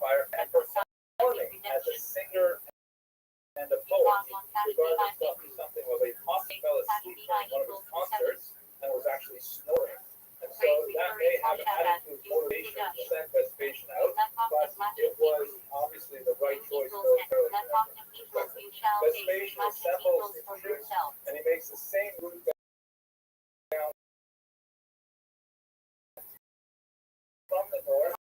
Speaker 5: poem, regarded himself as something of a possum fell asleep during one of his concerts and was actually snoring. And so that may have added to his motivation to send Vespasian out, but it was obviously the right choice militarily. Vespasian assembles his troops and he makes the same route down from the north.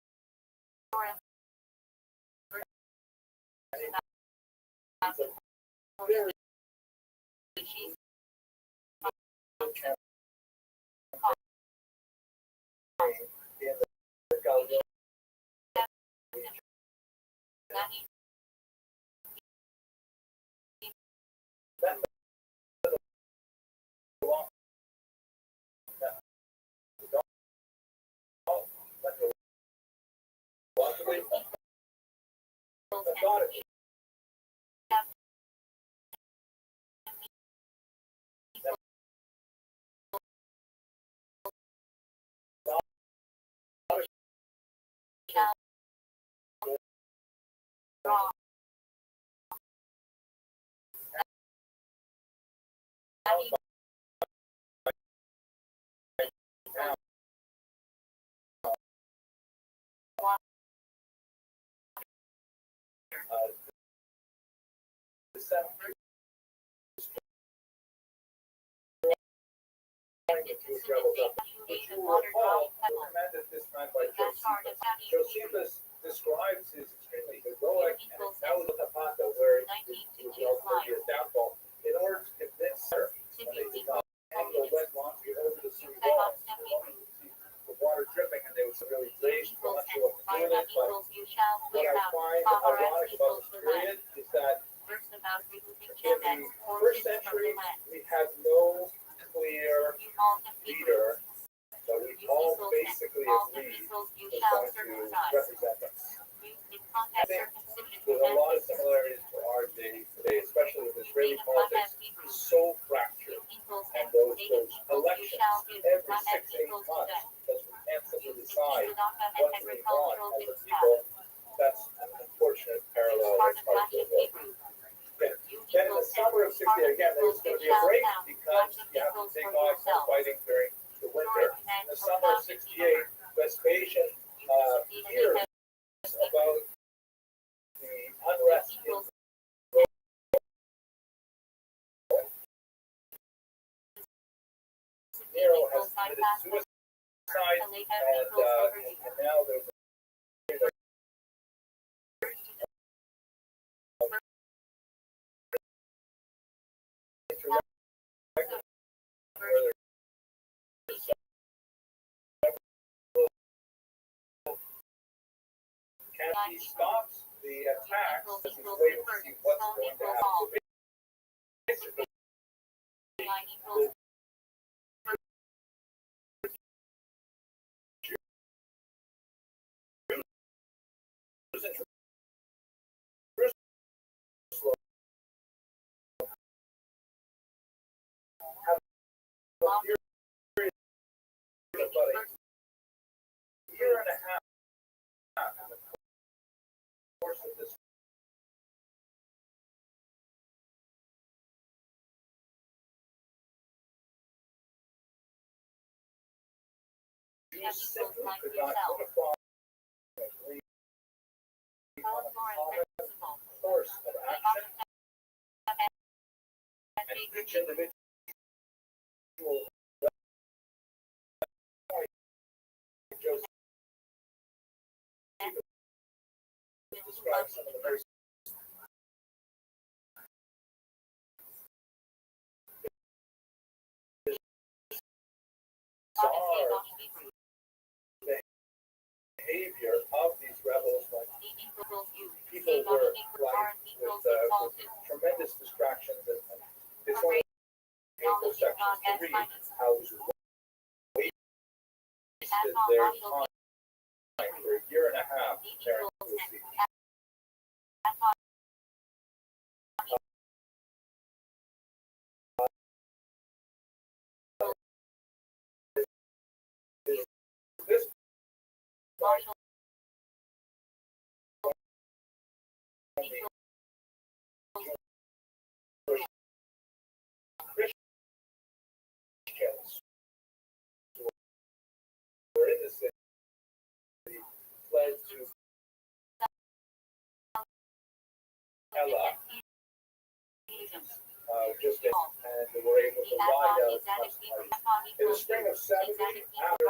Speaker 5: And he's a very in the Galilean. Which you will recall were commanded this man by Josephus. Josephus describes his extremely heroic and intelligent Zapata, where he was ultimately his downfall, in order to convince her when they did not hang the wet laundry over the city walls. The water dripping, and they would really rage for much of what doing it. But what I find ironic about this period is that in the first century, we had no clear leader that we all basically agreed was going to represent us. I think there's a lot of similarities to our day today, especially with Israeli politics so fractured, and those elections every 6-8 months, because we can't simply decide what we want as a people. That's an unfortunate parallel that's hard to avoid. Then in the summer of 68, again, there was going to be a break because you have to take off from fighting during the winter. In the summer of 68, Vespasian hears about the unrest in Nero has committed suicide, and now there's he stops the attacks as he's waiting to see what's going to happen. So basically, about a year and a half in the course of this you simply could not put across a common course of action, and each individual describe some of the very bizarre behavior of these rebels when people were with tremendous distractions, and it's one of the painful sections to read how it was wasted their time for a year and a half preparing for the siege. This
Speaker 1: Ella, just and were able to ride out in the spring of 70 after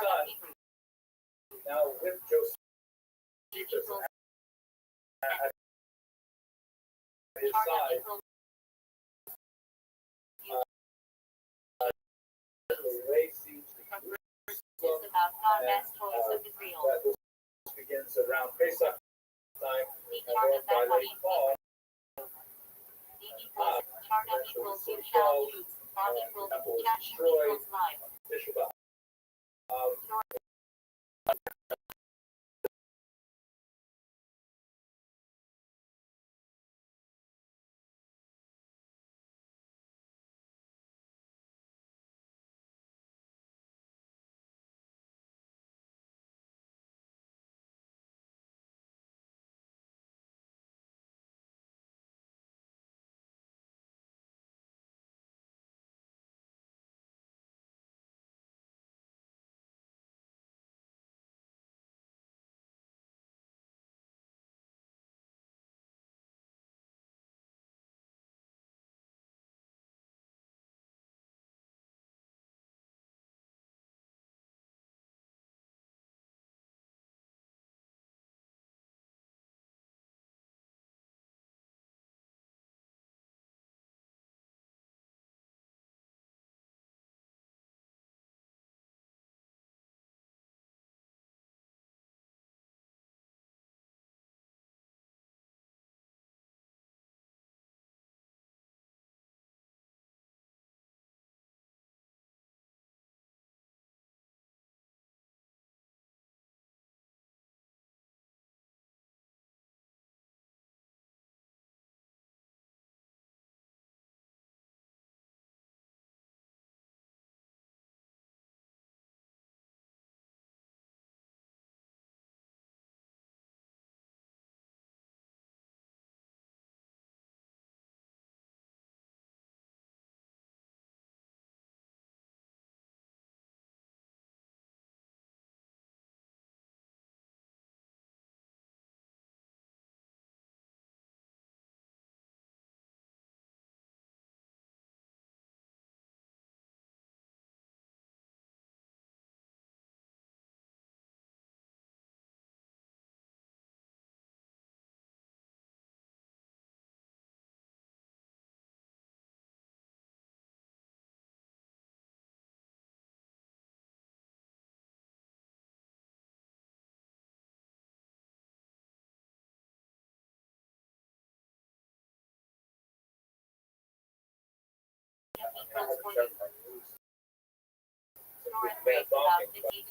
Speaker 1: son, now with Josephus at his side, Lacey that begins around Pesach time, and then by late fall, Temple was destroyed, Teshuvah.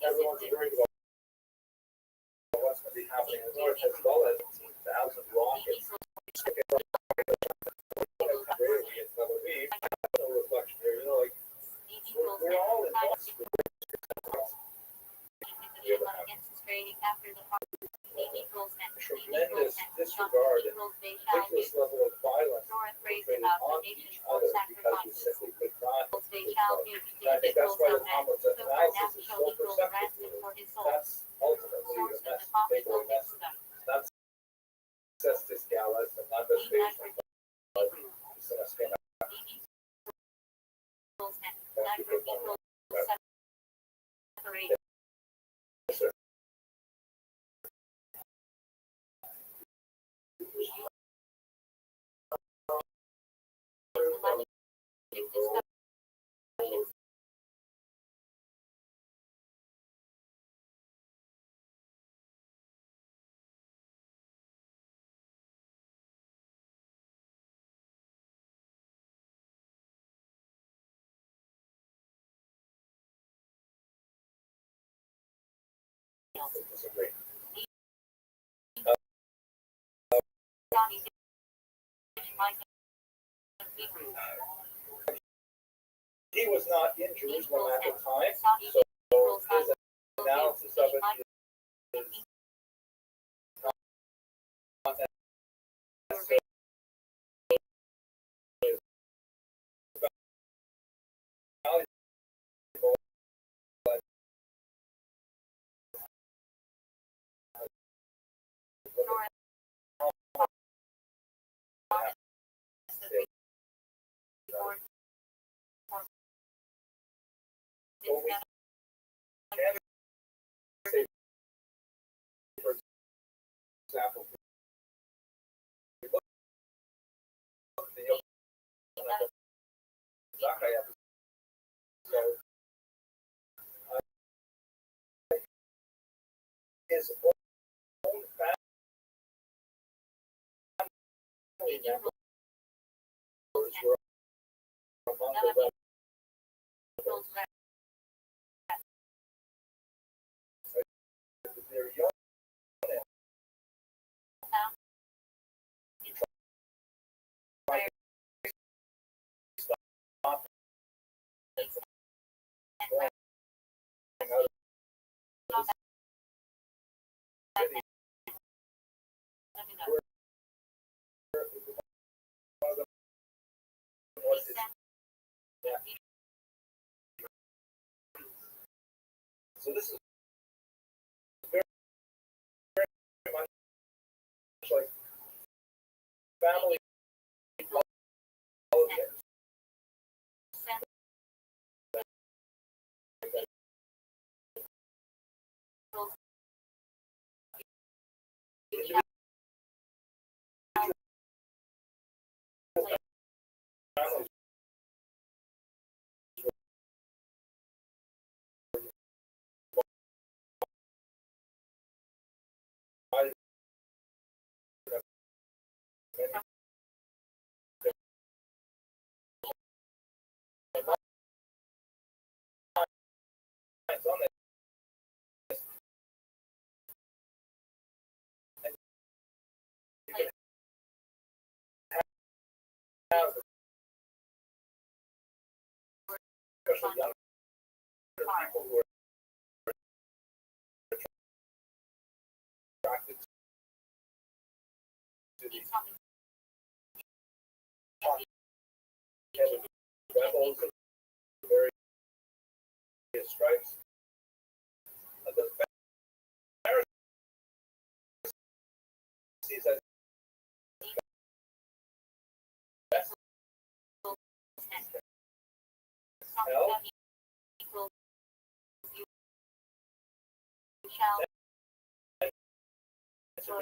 Speaker 1: Everyone's worried about what's going to be happening in the north, as well as 1,000 rockets. No reflection here, you know, like we're all in tremendous disregard and ridiculous level of violence perpetrated on each other because we simply could not. And I think that's why the Talmud's analysis is so perceptive. That's ultimately the mess, the big old mess. Not cestis gallus and not the space, but disagree. He was not in Jerusalem at the time, so his analysis of it is not necessarily valuable, but what we can say, for example, we look at the Zakkai episode, his own family members were among the rebels. They're young and trying to stop going out of the city. One of them was his nephew. So this is very, very much like family politics. Families divided into many lines on it. And you can have, especially younger people who are attracted to the rebels of various stripes. The Pharisees as best hell to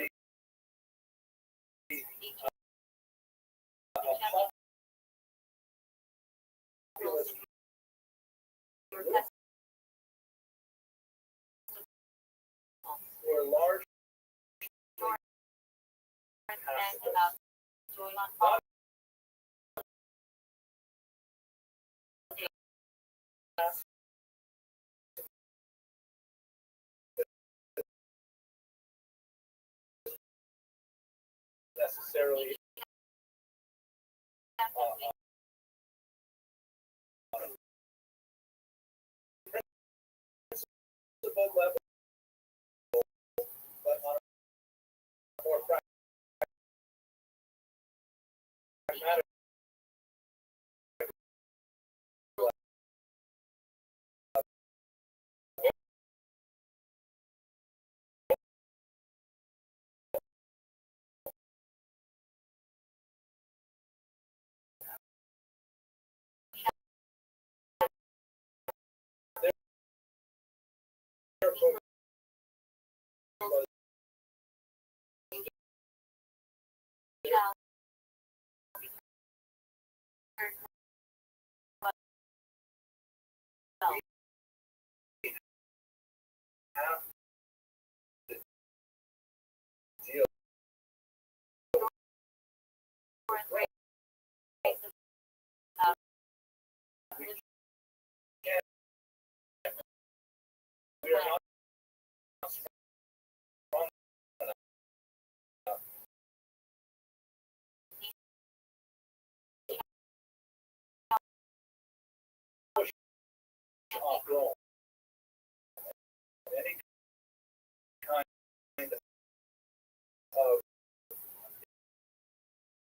Speaker 1: be a populist who are large not necessarily principle level, but on a more pragmatic level. Have to deal we are not off Rome. Any kind of,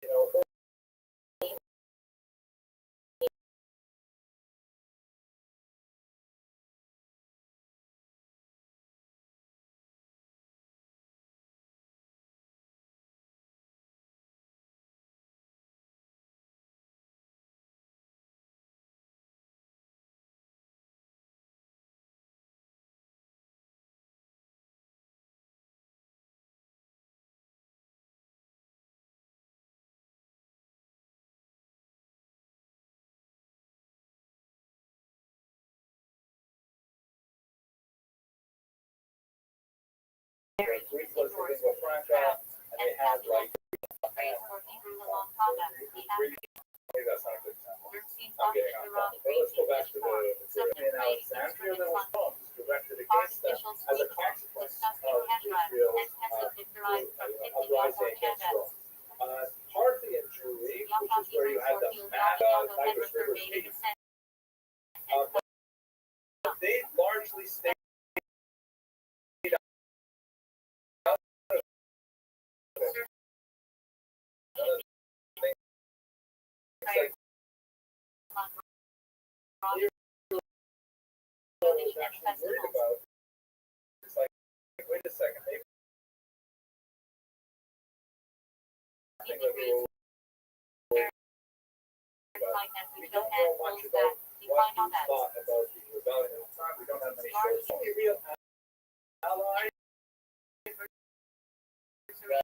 Speaker 1: you know, Greek was the lingua franca, and they had like, maybe that's not a good example. I'm getting on top. But let's go back to in Alexandria, there was bombs directed against them as a consequence of Israel's uprising against Rome. Partly in Jewry, which is where you had the Tigris River State, but they largely stayed actually worried about. It's like, wait a second, they think that we don't know much about what we thought about the rebellion at the time. We don't have many sources. The only real ally that Israel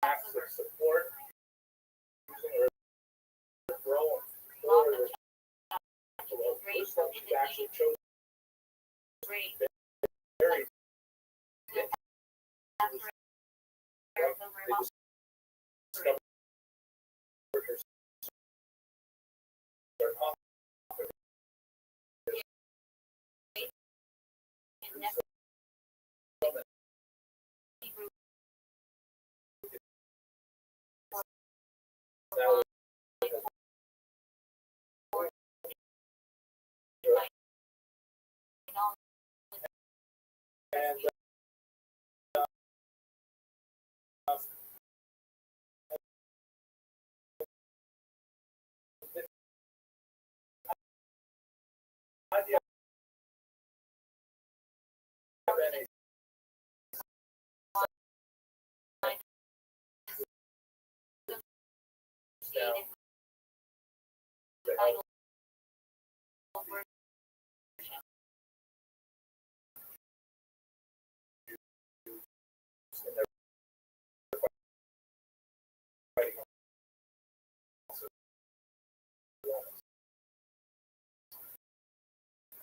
Speaker 1: acts of support using or growing or the Jerusalem, she actually chose very and idea of any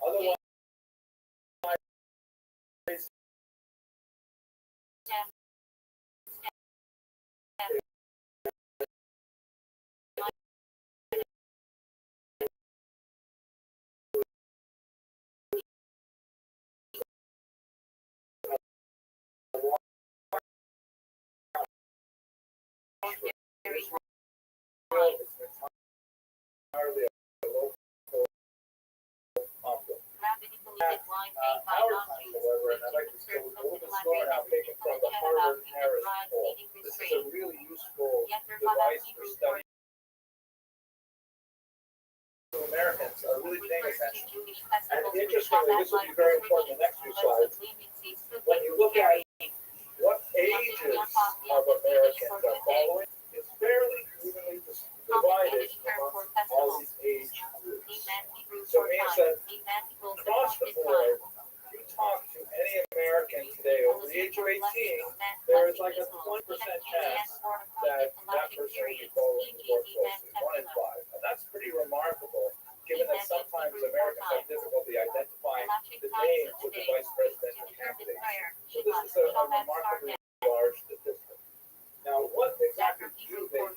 Speaker 1: otherwise entirely a local conflict. Our time, however, and I'd like to go a little bit slower now, taken from the Harvard-Harris poll. This is a really useful device for studying. Americans are really paying attention. And interestingly, this will be very important in the next few slides. When you look at what ages of Americans are following, it's fairly evenly divided among all these age groups. So it means that across the board, if you talk to any American today over the age of 18, there is like a 20% chance that that person will be following the more closely, 1 in 5. And that's pretty remarkable, given that sometimes Americans have difficulty identifying the names of the vice presidential candidates. So this is a remarkably large statistic. Now, what exactly do they think?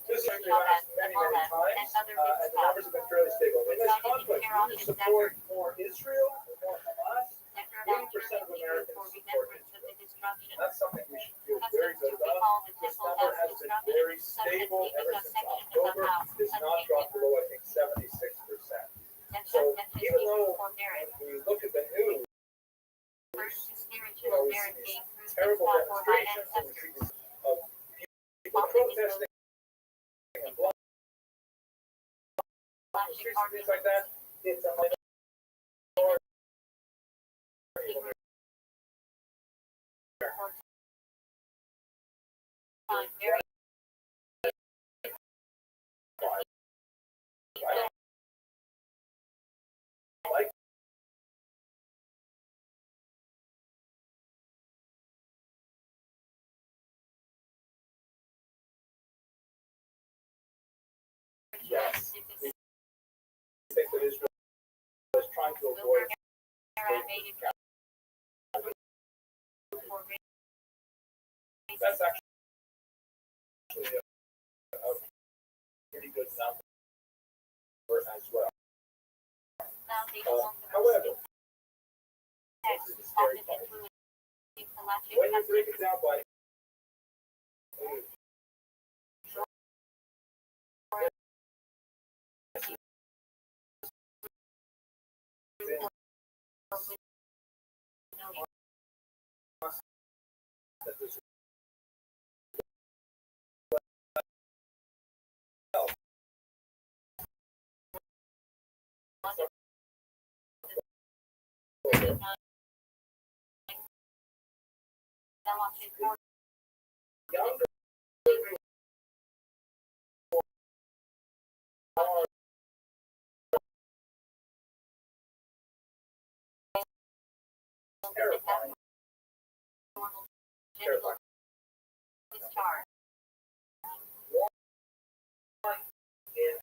Speaker 1: This has been asked many, many times, and the numbers have been fairly stable. In this conflict, do you support more Israel or more Hamas? 80% of Americans support Israel. That's something we should feel very good about. This number has been very stable ever since October. It's not dropped below, I think, 76%. So even though when we look at the news, we see these terrible demonstrations and we see these people protesting and blocking the streets and things like that, it's a minority. Like yes, we think that Israel is trying to avoid that's actually a pretty good number as well. However, this is the scary part. When you break it down by younger terrifying. Terrifying. One in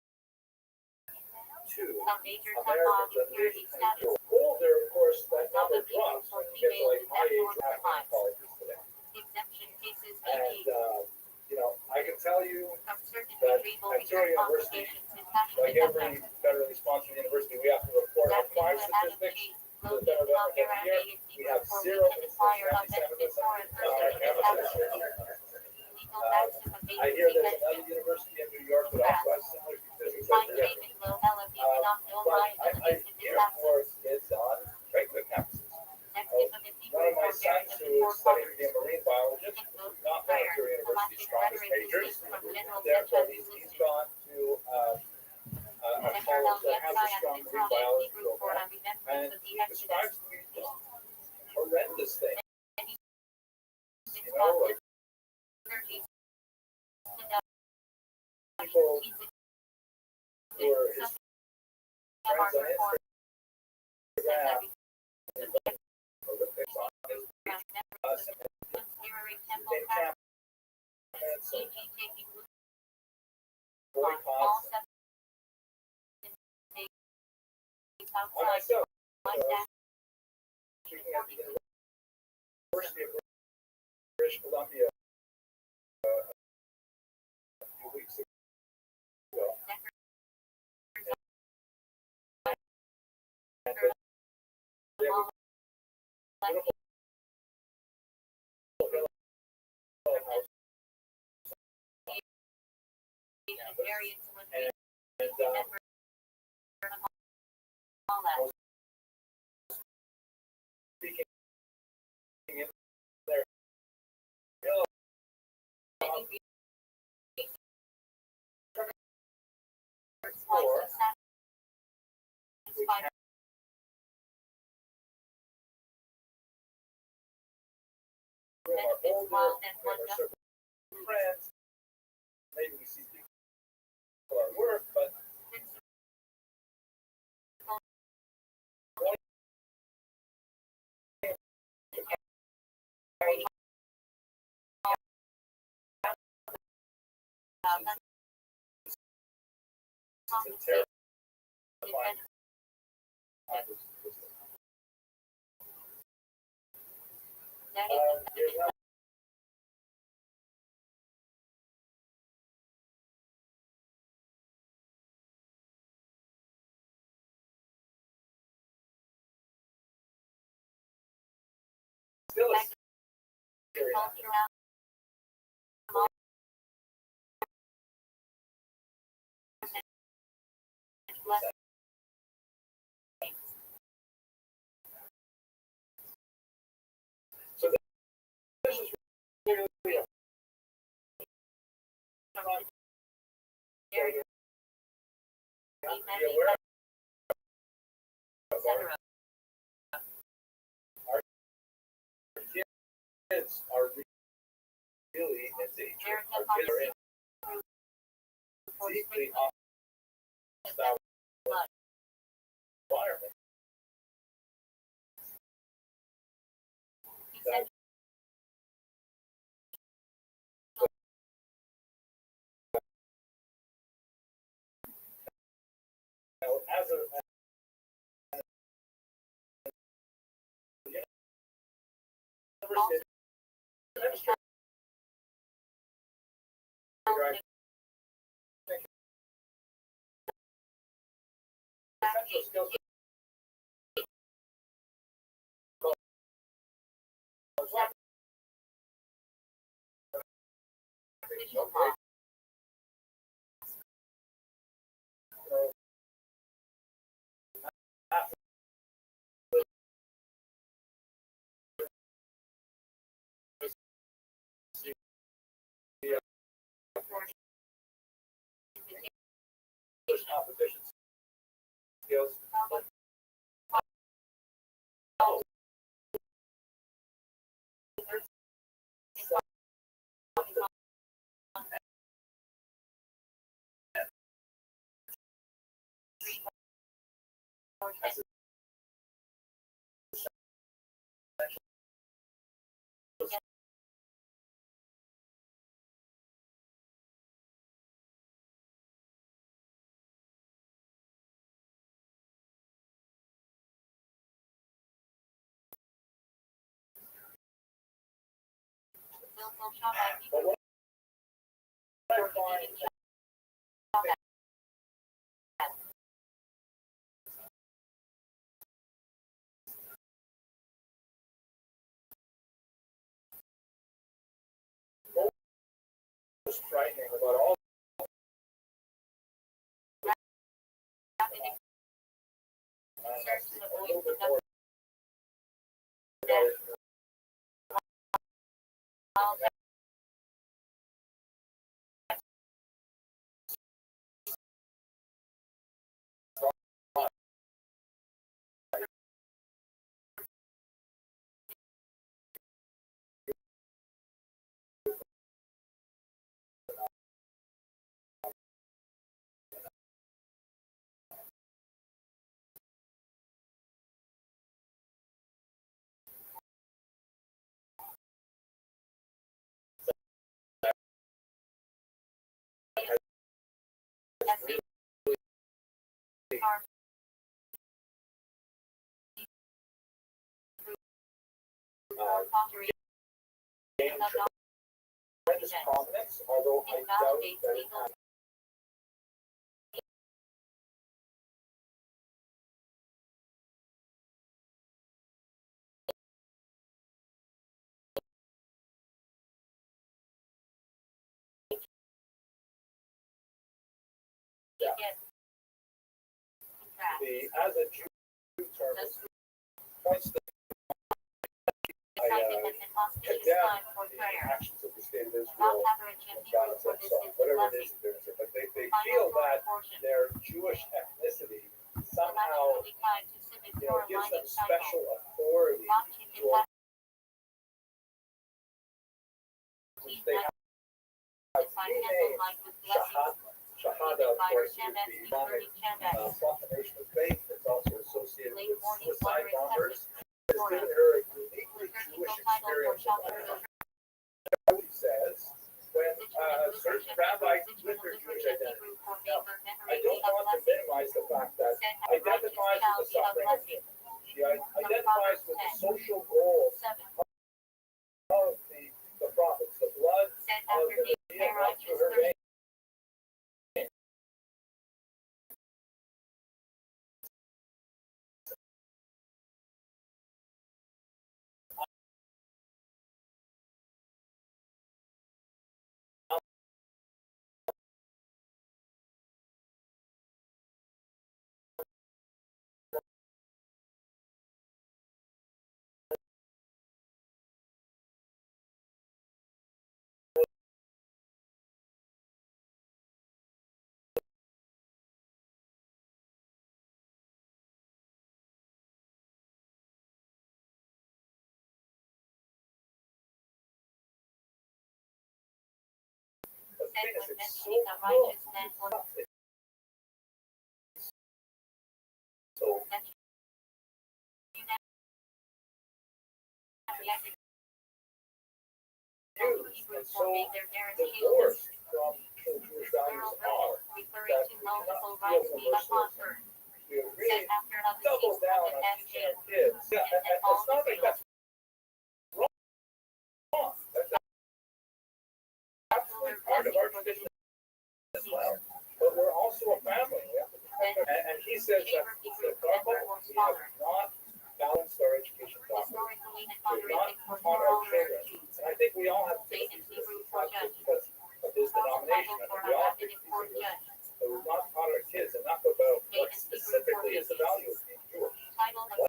Speaker 1: two Americans at least 22 older, of course, that number drops when you get to like my age, half colleges today. And I can tell you that at Turing University, like every federally sponsored university, we have to report our crime statistics to the federal government every year. We have 0 anti-Semitism on our campuses. I hear there's another university in New York that also has similar statistics. But I hear more kids on regular campuses. One of my sons who studied to be a marine biologist, not one of Turing University's strongest majors, therefore he's gone to a college that has a strong marine biology program, and he describes to me just horrendous things. Like people who are his friends on Instagram, Olympics on his us in campus and boycotts. I myself, speaking at the University of British Columbia a few weeks ago. And they have a beautiful speaking in there. Friends, maybe we see people at work, but it's a terrifying
Speaker 5: Still a so this is really kids are really in danger. Our kids are in deeply hostile environment. That as a university administrator, essential skills composition skills. But what I find most frightening about all a little bit more gained tremendous prominence, although I doubt that it has. As a Jew term points to condemn the actions of the state of Israel, Gaza, so whatever it is they're doing, but they feel that their Jewish ethnicity somehow gives them special authority to which they have three names. Shahada, of course, is the Islamic proclamation of faith. It's also associated with suicide bombers. It's given her a uniquely Jewish experience of life. Rabbbi says, when a certain rabbi with her Jewish identity. Now, I don't want to minimize the fact that identifies with the suffering of people. She identifies with the social goals
Speaker 1: of the prophets, the blood
Speaker 2: Said
Speaker 1: of
Speaker 2: after
Speaker 1: the
Speaker 2: the
Speaker 1: Nevi'im
Speaker 2: Herod
Speaker 1: through her veins. The
Speaker 2: said
Speaker 1: thing is,
Speaker 2: when
Speaker 1: it's so
Speaker 2: mentioning the
Speaker 1: close.
Speaker 2: righteous man was
Speaker 1: So
Speaker 2: that you now reacted
Speaker 1: used and
Speaker 2: Hebrews
Speaker 1: so
Speaker 2: for made their narrative
Speaker 1: divorced from the Jewish values
Speaker 2: plural
Speaker 1: are
Speaker 2: referring
Speaker 1: that
Speaker 2: to
Speaker 1: we cannot
Speaker 2: multiple
Speaker 1: feel
Speaker 2: rights being upon
Speaker 1: universalism.
Speaker 2: her.
Speaker 1: We
Speaker 2: Said
Speaker 1: really
Speaker 2: after of the
Speaker 1: double
Speaker 2: season
Speaker 1: down
Speaker 2: of
Speaker 1: on
Speaker 2: the
Speaker 1: teaching
Speaker 2: SJ
Speaker 1: our kids. Yeah, and
Speaker 2: and all
Speaker 1: it's not that
Speaker 2: Israel.
Speaker 1: that's wrong. That's absolutely part of our tradition as well. But we're also a family. And he says that Garbo, we have not balanced our education properly.
Speaker 2: Historically and
Speaker 1: We've not
Speaker 2: contradicting for
Speaker 1: taught our
Speaker 2: moral
Speaker 1: children.
Speaker 2: Jews.
Speaker 1: And I think we all have
Speaker 2: Faith
Speaker 1: things
Speaker 2: in Hebrew
Speaker 1: not
Speaker 2: for
Speaker 1: just
Speaker 2: judge.
Speaker 1: because of his
Speaker 2: Also
Speaker 1: denomination.
Speaker 2: Bible
Speaker 1: I
Speaker 2: for
Speaker 1: think we all
Speaker 2: rabbinic
Speaker 1: think
Speaker 2: court judge.
Speaker 1: but we've not taught our kids enough about what specifically is the value of being Jewish.
Speaker 2: Title of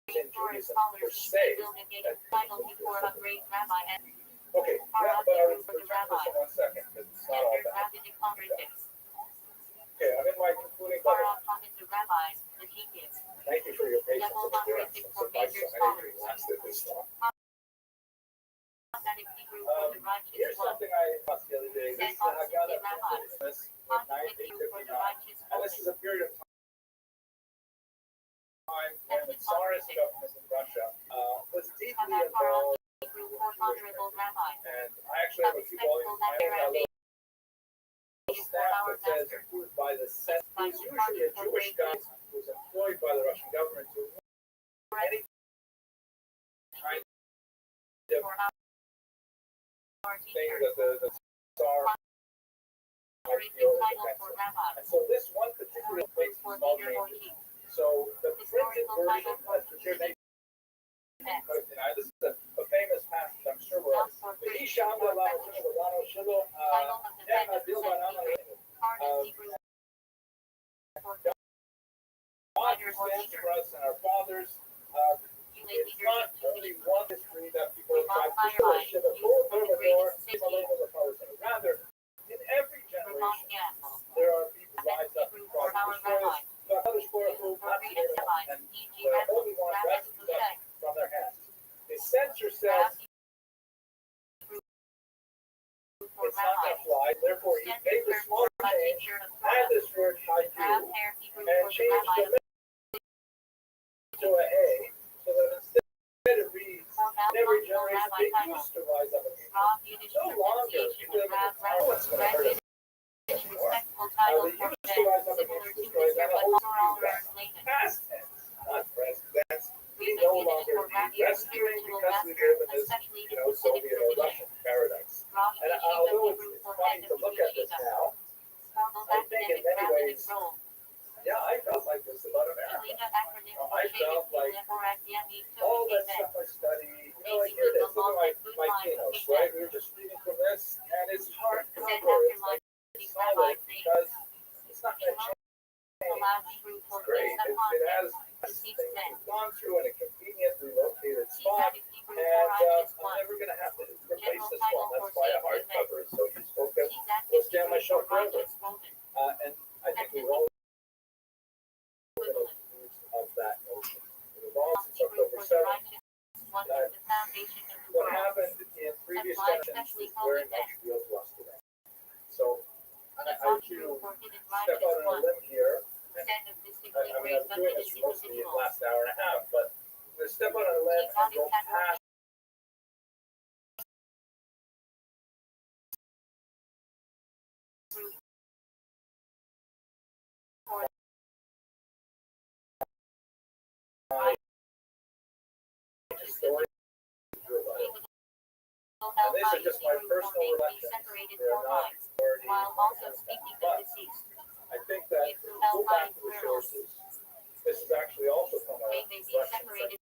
Speaker 1: In
Speaker 2: foreign
Speaker 1: Judaism
Speaker 2: scholars
Speaker 1: per
Speaker 2: each
Speaker 1: se.
Speaker 2: build a gated title before a great rabbi and
Speaker 1: Okay, yeah, but I'll return to this in 1 second because it's not all
Speaker 2: standard
Speaker 1: bad.
Speaker 2: rabbinic contradicts.
Speaker 1: Okay, I'm in my concluding
Speaker 2: Far
Speaker 1: bubble.
Speaker 2: off common to rabbis, the genius.
Speaker 1: Thank you for your patience
Speaker 2: Double
Speaker 1: and endurance.
Speaker 2: contradicting
Speaker 1: I'm
Speaker 2: for
Speaker 1: surprised
Speaker 2: major
Speaker 1: so many of
Speaker 2: scholars.
Speaker 1: you lasted this long.
Speaker 2: That in Hebrew for the righteous
Speaker 1: Here's
Speaker 2: one.
Speaker 1: something I thought the other day. This I got a this in
Speaker 2: Contradicting for the
Speaker 1: 1959.
Speaker 2: righteous
Speaker 1: And this
Speaker 2: woman.
Speaker 1: is a period of time when the Tsarist government in Russia was deeply
Speaker 2: Have far
Speaker 1: involved.
Speaker 2: off Hebrew for honorable rabbi.
Speaker 1: And I actually have a few volumes of my own
Speaker 2: Rabbi
Speaker 1: staff that says approved by the Senate. He's usually a Jewish guy who was employed by the Russian government to any kind of thing that the Tsar might feel is offensive. And so this one particular place is called Navy. So the printed version that's the Jewish Navy. This is a famous passage, I'm sure we're all. God stands for us and our fathers. It's not only one history that people try to push, but rather, in every generation, there are people who rise up and try to destroy us. But others for who and the Holy One rescues us from their hands. The censor says it's not going to fly, therefore he made the small change, add this word haiku, and change the middle to a A, so that instead it reads, in every generation they used to rise up against it. No longer do they have no one's going to hurt us anymore. They used to rise up against destroy them, past tense, not present tense. We no longer need rescuing because we live in this, Soviet or Russian paradise. And although it's funny to look at this now, I think in many ways, yeah, I felt like this about America. I felt like all that stuff I study, like here it is, look at my keynotes, right? We were just reading from this, and it's hardcover. It's like solid because it's not going to change. It's great. It has things we've gone through in a conveniently located spot, and I'm never going to have to replace this one. That's why a hardcover is so useful because it'll stay on my shelf forever. And I think we've all been abused of that notion. We've all since October 7th. What happened in previous generations is very much real to us today. So I would you step out on a limb here, and I mean, I was doing this for most of the last hour and a half, but I'm going to step out on a limb and go past story. And these are just my personal reflections. They are not authority.
Speaker 2: While also speaking of
Speaker 1: But
Speaker 2: deceased.
Speaker 1: I think that go back to the sources. This is actually also from a
Speaker 2: They may be
Speaker 1: Russian
Speaker 2: separated.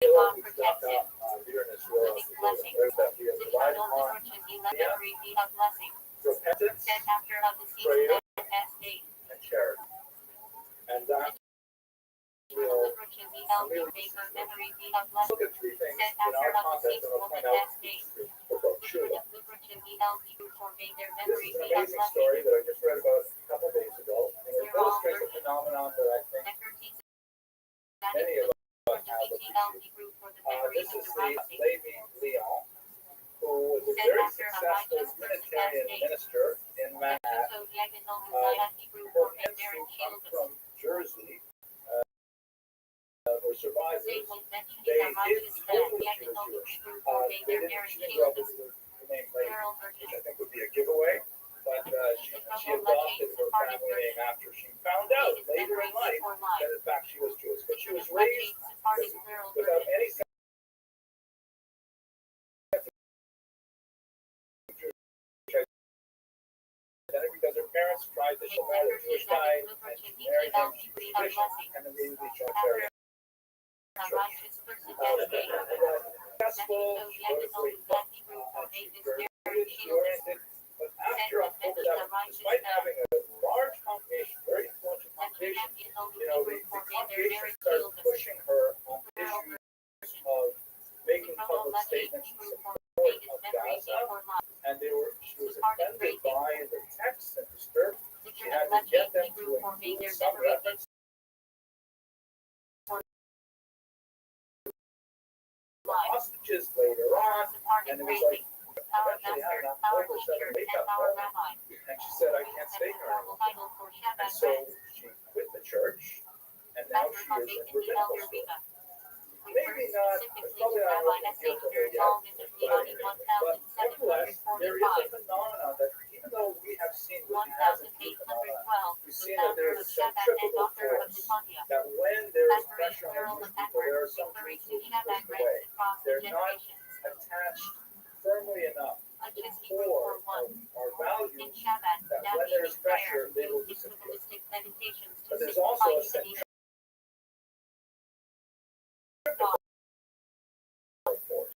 Speaker 1: Living
Speaker 2: God protects him.
Speaker 1: blessing.
Speaker 2: The eternal liberty be let every be a blessing.
Speaker 1: Repentance,
Speaker 2: Then after of the
Speaker 1: prayer,
Speaker 2: season and state.
Speaker 1: and charity. And that
Speaker 2: Eternal
Speaker 1: will
Speaker 2: liberty be held in favor, memory be a blessing.
Speaker 1: look at three things
Speaker 2: Then
Speaker 1: in
Speaker 2: after
Speaker 1: our
Speaker 2: of the
Speaker 1: context
Speaker 2: season
Speaker 1: that I'll
Speaker 2: woman
Speaker 1: point out
Speaker 2: and state.
Speaker 1: about Shula.
Speaker 2: Eternal liberty be held true for may their
Speaker 1: This
Speaker 2: memory
Speaker 1: is an
Speaker 2: be a
Speaker 1: amazing
Speaker 2: blessing.
Speaker 1: story that I just read about a couple of days ago. And it illustrates a phenomenon that I think
Speaker 2: Nectarines
Speaker 1: many of us have
Speaker 2: BTLD group for the memory
Speaker 1: this
Speaker 2: of
Speaker 1: is
Speaker 2: the
Speaker 1: the
Speaker 2: rising.
Speaker 1: Levi Leon, who was a very successful Unitarian minister in Manhattan.
Speaker 2: So diagonal society group for
Speaker 1: Her
Speaker 2: may
Speaker 1: parents
Speaker 2: their
Speaker 1: who come
Speaker 2: children.
Speaker 1: from Jersey were survivors.
Speaker 2: They will mention
Speaker 1: They
Speaker 2: the righteous
Speaker 1: did
Speaker 2: man
Speaker 1: totally
Speaker 2: diagonal
Speaker 1: Jewish.
Speaker 2: group for may
Speaker 1: They
Speaker 2: their
Speaker 1: didn't
Speaker 2: marriage
Speaker 1: she grew up
Speaker 2: children.
Speaker 1: with the name Levi,
Speaker 2: Girl
Speaker 1: which
Speaker 2: virgin.
Speaker 1: I think would be a giveaway. But she adopted her family name after she found out later in life that in fact she was Jewish. But she was raised without any sense of Jewish identity because her parents tried to show her the Jewish guy and she married him tradition and immediately joined Trinitarian.
Speaker 2: A righteous person
Speaker 1: Successful,
Speaker 2: so diagonal society group for may this marriage children.
Speaker 1: oriented, but after October 7th, despite having a large congregation, very influential congregation, the congregation started pushing her on issues of making public statements in support of Gaza, and she was offended by the text and disturbed. She had to get them to include some reference to hostages later on, and it was like, eventually had an October 7th wake-up call, and she said, I can't stay here anymore. And so she quit the church, and now she is in rabbinical school. Maybe not, it's probably not a deal for her yet, but nevertheless, there is a phenomenon that even though we have seen what hasn't been phenomenon, we've seen that there is a centrifugal force, that when there is pressure on these people, there are some Jews who are pushed away. They're not attached firmly enough to the core of our values that when there is pressure, they will disappear. But there's also a centrifugal force.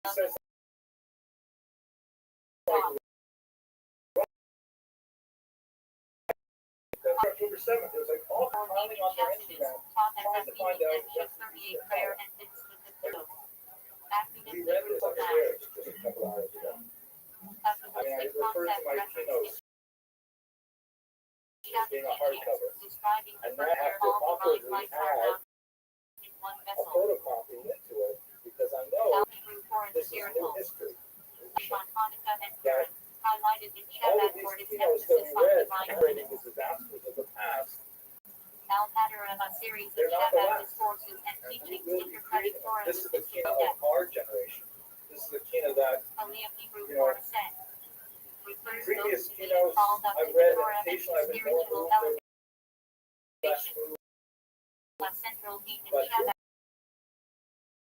Speaker 1: He says, October 7th, there's like all piling on their Instagram, trying to find out what we read this upstairs just a couple hours ago. I mean, I referred to my keynotes as being a hardcover, and that I have to awkwardly add a photocopy into it because I know this is new history. That all of these keynotes that we read narrating the disasters of the past, they're not the last. And we will be creating them. This is the keynote of our generation. This is the keynote that, previous keynotes I've read, occasionally I've been more moved or less moved, but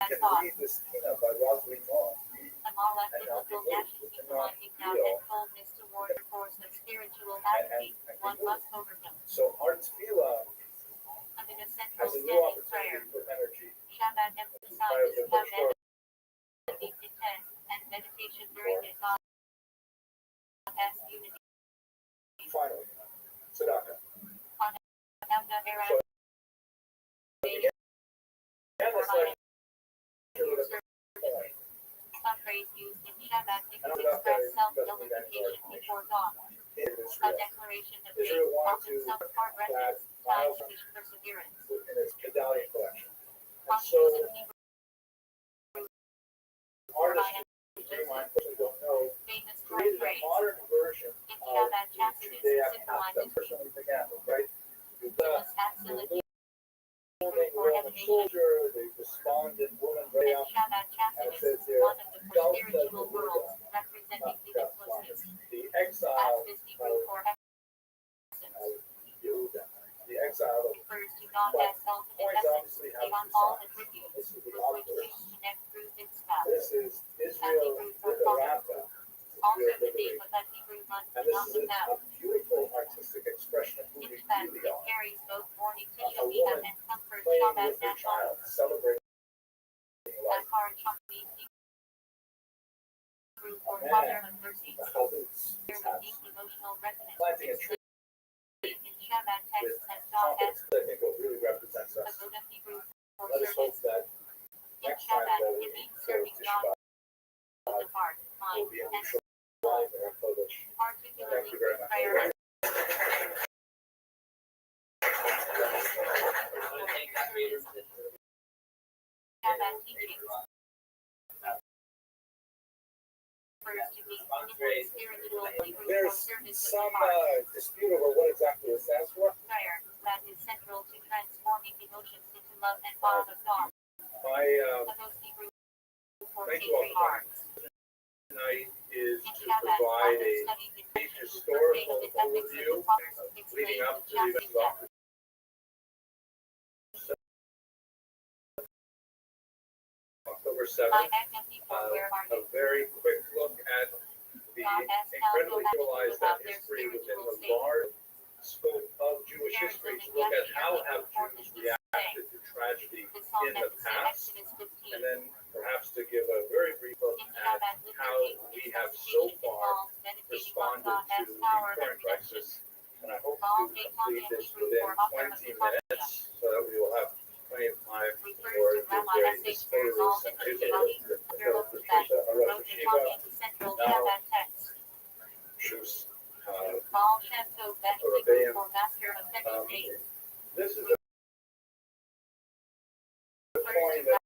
Speaker 1: I can read this keynote by Rothschild and I'll be moved and not feel. So our tefillah has a new opportunity for energy. By the bookstore. Finally, tzedakah. So again, it's like
Speaker 2: Some phrase used in Shabbat to express self-nullification before God.
Speaker 1: in
Speaker 2: A
Speaker 1: Israel.
Speaker 2: declaration of faith,
Speaker 1: Israel wanted
Speaker 2: often
Speaker 1: to
Speaker 2: some part
Speaker 1: that
Speaker 2: reference tied to Jewish perseverance.
Speaker 1: in its medallion collection. And
Speaker 2: Conscious
Speaker 1: so
Speaker 2: of Hebrew
Speaker 1: artists who I unfortunately don't know
Speaker 2: famous
Speaker 1: created a
Speaker 2: phrase,
Speaker 1: modern version
Speaker 2: in
Speaker 1: of
Speaker 2: Shabbat
Speaker 1: the
Speaker 2: Chassidus,
Speaker 1: Judea
Speaker 2: symbolizes
Speaker 1: personally began with, right?
Speaker 2: it was absolutely
Speaker 1: Woman, Roman soldier, the despondent woman way
Speaker 2: and
Speaker 1: up,
Speaker 2: Shabbat
Speaker 1: and it
Speaker 2: Chassidus
Speaker 1: says
Speaker 2: is
Speaker 1: here,
Speaker 2: one of the four spiritual worlds representing the influences.
Speaker 1: the
Speaker 2: As
Speaker 1: exile
Speaker 2: this Hebrew for essence
Speaker 1: of Yehuda, the exile of
Speaker 2: refers to God as ultimate
Speaker 1: coins
Speaker 2: essence,
Speaker 1: obviously have
Speaker 2: beyond
Speaker 1: two
Speaker 2: all
Speaker 1: sides.
Speaker 2: attributes,
Speaker 1: This is the
Speaker 2: with which
Speaker 1: opposite.
Speaker 2: we connect through its spouse.
Speaker 1: This is Israel Liberata.
Speaker 2: Also the name of that Hebrew month
Speaker 1: And
Speaker 2: is
Speaker 1: this
Speaker 2: on
Speaker 1: is
Speaker 2: the
Speaker 1: a
Speaker 2: mouth.
Speaker 1: beautiful artistic expression of who
Speaker 2: In
Speaker 1: we
Speaker 2: fact,
Speaker 1: really
Speaker 2: it
Speaker 1: are.
Speaker 2: carries both mourning
Speaker 1: A
Speaker 2: tissue
Speaker 1: woman
Speaker 2: and comfort
Speaker 1: playing
Speaker 2: Shabbat
Speaker 1: with her
Speaker 2: natural.
Speaker 1: child, celebrating
Speaker 2: That
Speaker 1: life.
Speaker 2: hard Hebrew for
Speaker 1: A
Speaker 2: Father
Speaker 1: man,
Speaker 2: of mercy.
Speaker 1: the Chaldeans,
Speaker 2: There with deep emotional resonance.
Speaker 1: planting a tree
Speaker 2: In Shabbat
Speaker 1: with
Speaker 2: text as God as
Speaker 1: confidence that I think what really represents
Speaker 2: a
Speaker 1: us.
Speaker 2: good of Hebrew for
Speaker 1: Let us hope
Speaker 2: service.
Speaker 1: that
Speaker 2: In
Speaker 1: next time
Speaker 2: Shabbat,
Speaker 1: that
Speaker 2: it
Speaker 1: we
Speaker 2: means
Speaker 1: go
Speaker 2: serving
Speaker 1: to
Speaker 2: God
Speaker 1: Shabbat,
Speaker 2: with the heart, mind,
Speaker 1: will be a
Speaker 2: and
Speaker 1: neutral life in our Kodesh.
Speaker 2: particularly
Speaker 1: Thank you very
Speaker 2: with
Speaker 1: much.
Speaker 2: prayer. Shabbat teachings refers to the intimate spiritual Hebrew for
Speaker 1: There's
Speaker 2: service of
Speaker 1: some
Speaker 2: the heart.
Speaker 1: dispute over what exactly it stands for.
Speaker 2: Prayer that is central to transforming emotions into love and awe of God.
Speaker 1: My
Speaker 2: The most Hebrew for
Speaker 1: Thank you all
Speaker 2: sacred
Speaker 1: for
Speaker 2: hearts.
Speaker 1: tonight is
Speaker 2: In
Speaker 1: to
Speaker 2: Shabbat,
Speaker 1: provide
Speaker 2: often
Speaker 1: a
Speaker 2: studied in
Speaker 1: brief
Speaker 2: the
Speaker 1: historical
Speaker 2: ethics of
Speaker 1: overview
Speaker 2: the fathers,
Speaker 1: leading
Speaker 2: explained
Speaker 1: up
Speaker 2: with
Speaker 1: to the
Speaker 2: Chassidus
Speaker 1: events of October 7th.
Speaker 2: by Agnes people where are
Speaker 1: A
Speaker 2: you?
Speaker 1: very quick look at the incredibly civilized history within the large scope of Jewish history. To look at how have Jews reacted to tragedy
Speaker 2: The song
Speaker 1: in
Speaker 2: that
Speaker 1: the
Speaker 2: we say
Speaker 1: past,
Speaker 2: Exodus 15.
Speaker 1: and then perhaps to give a very brief look
Speaker 2: In
Speaker 1: at
Speaker 2: Shabbat
Speaker 1: how
Speaker 2: liturgy,
Speaker 1: we have so
Speaker 2: meditation
Speaker 1: far
Speaker 2: involves meditating on
Speaker 1: responded
Speaker 2: God
Speaker 1: to
Speaker 2: as
Speaker 1: the
Speaker 2: power and
Speaker 1: current
Speaker 2: redemption.
Speaker 1: crisis. And I hope
Speaker 2: Paul
Speaker 1: to
Speaker 2: J.
Speaker 1: complete
Speaker 2: Tanya
Speaker 1: this
Speaker 2: Hebrew
Speaker 1: within
Speaker 2: for author of
Speaker 1: 20
Speaker 2: the Tanya
Speaker 1: minutes, so that we will have plenty of time
Speaker 2: refers
Speaker 1: for
Speaker 2: to
Speaker 1: the
Speaker 2: Rabbi
Speaker 1: very
Speaker 2: S.H.
Speaker 1: disposals
Speaker 2: Berzal
Speaker 1: and
Speaker 2: and
Speaker 1: Israel,
Speaker 2: Rabbi Patricia, wrote the Tanya to central Shabbat text.
Speaker 1: Shus.
Speaker 2: Baal Shem Tov, that Hebrew for master of second days.
Speaker 1: This is a coin that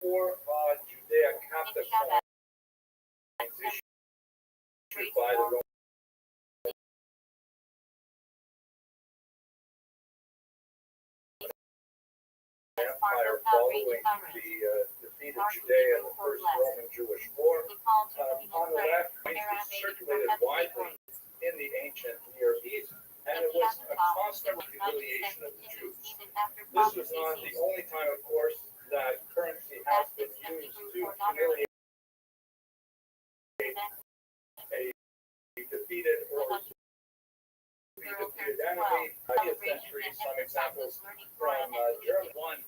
Speaker 1: for Judea Catholic coins issued by the Roman Empire following the defeat of Judea in the First Roman Jewish War. On the left, it was circulated widely in the ancient Near East, and it was a constant humiliation of the Jews. This was not the only time, of course, that currency has been used to humiliate a defeated or defeated enemy. 20th century, some examples from Germany. One,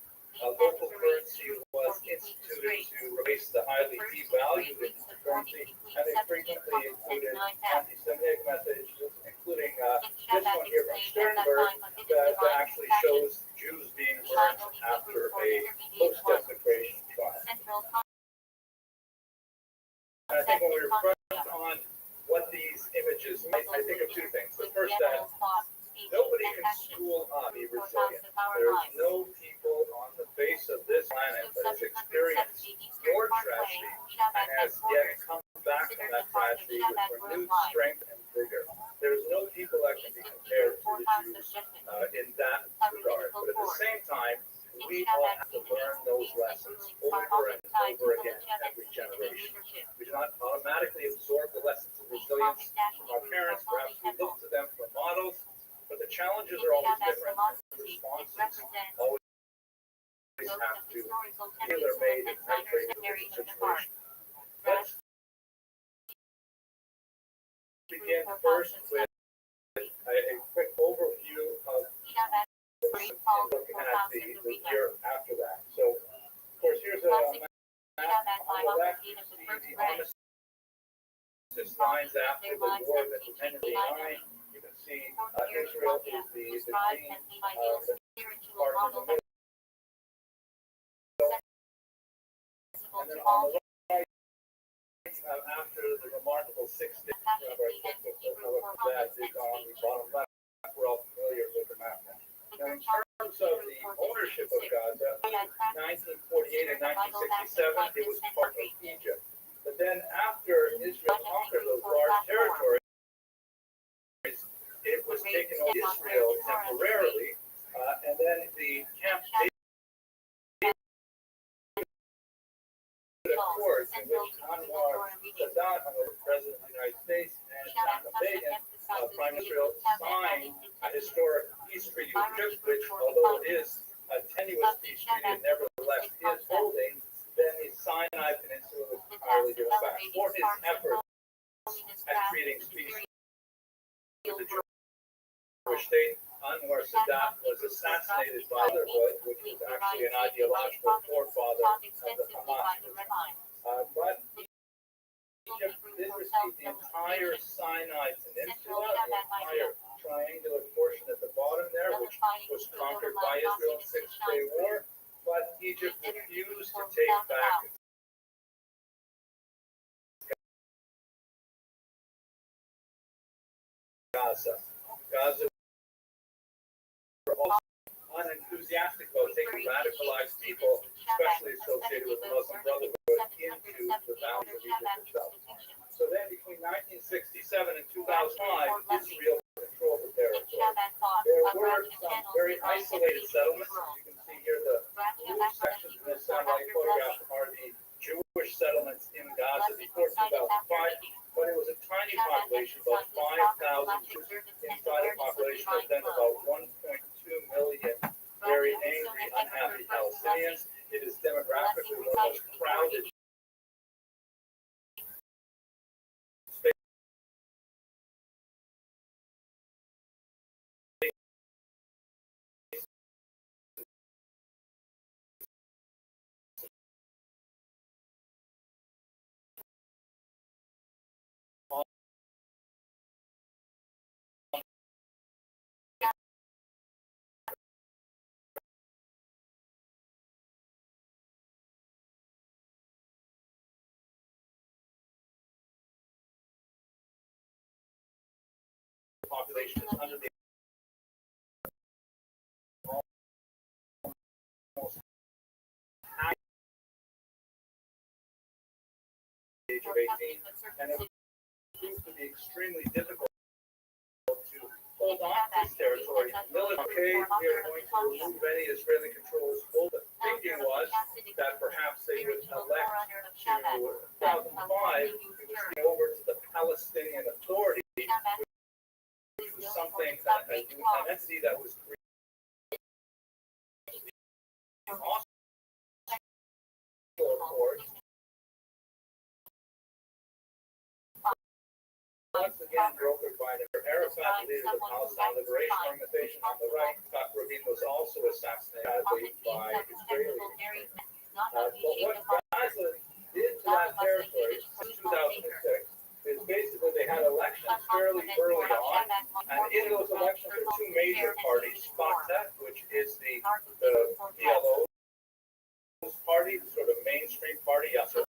Speaker 1: a local currency was instituted to replace the highly devalued currency, and they frequently included anti-Semitic messages, including this one here from Sternberg that actually shows Jews being burnt after a post-desecration trial. And I think when we reflect on what these images mean, I think of two things. The first, that nobody can school us to be resilient. There's no people on the face of this planet that has experienced more tragedy and has yet come back from that tragedy with renewed strength and vigor. There's no people that can be compared to the Jews in that regard. But at the same time, we all have to learn those lessons over and over again, every generation. We do not automatically absorb the lessons of resilience from our parents. Perhaps we look to them for models, but the challenges are always different. The responses always have to be tailor-made and penetrate the situation. Let's first with a quick overview of looking at the year after that. So, of course, here's a map on the left. You see the armistice signs after the War of Independence in 1989. You can see Israel is the main part of the middle. And then on the right, after the remarkable 6 days of our that is on the bottom left, we're all familiar with the map now. Now, in terms of the ownership of Gaza, in 1948 and 1967, it was part of Egypt. But then after Israel conquered those large territories, it was taken over Israel temporarily, and then the Camp David Accord, in which Anwar Sadat, the President of the United States, and Menachem Begin, Prime Minister, signed a historic peace treaty with Egypt, which, although it is a tenuous peace treaty, it nevertheless is holding. Then the Sinai Peninsula was entirely given back. For his efforts at creating peace with the Jewish state, Anwar Sadat was assassinated by Brotherhood, which was actually an ideological forefather of the Hamas. But Egypt did receive the entire Sinai Peninsula, the entire triangular portion at the bottom there, which was conquered by Israel in the Six-Day War. But Egypt refused to take back Gaza. Gaza were also unenthusiastic about taking radicalized people, especially associated with the Muslim Brotherhood, into the bounds of Egypt itself. So then between 1967 and 2005, Israel controlled the territory. There were some very isolated settlements. You can see here the blue sections in this satellite photograph are the Jewish settlements in Gaza before 2005, but it was a tiny population, about 5,000 Jews inside a population of then about 1.2 million very angry, unhappy Palestinians. It is demographically one of the most crowded population is under the almost half age of 18, and it proved to be extremely difficult to hold on to this territory. Military, we are going to remove any Israeli controls. Well, the thinking was that perhaps they would elect to 2005 it was over to the Palestinian Authority, which was something that an entity that was created also accord. Once again brokered by the Arafat, the leader of the Palestine Liberation Organization on the right. Rabbi was also assassinated by Israelis. But what Gaza did to that territory since 2006 is basically they had elections fairly early on, and in those elections there were two major parties, Fatah, which is the PLO party, the sort of mainstream party, Yasser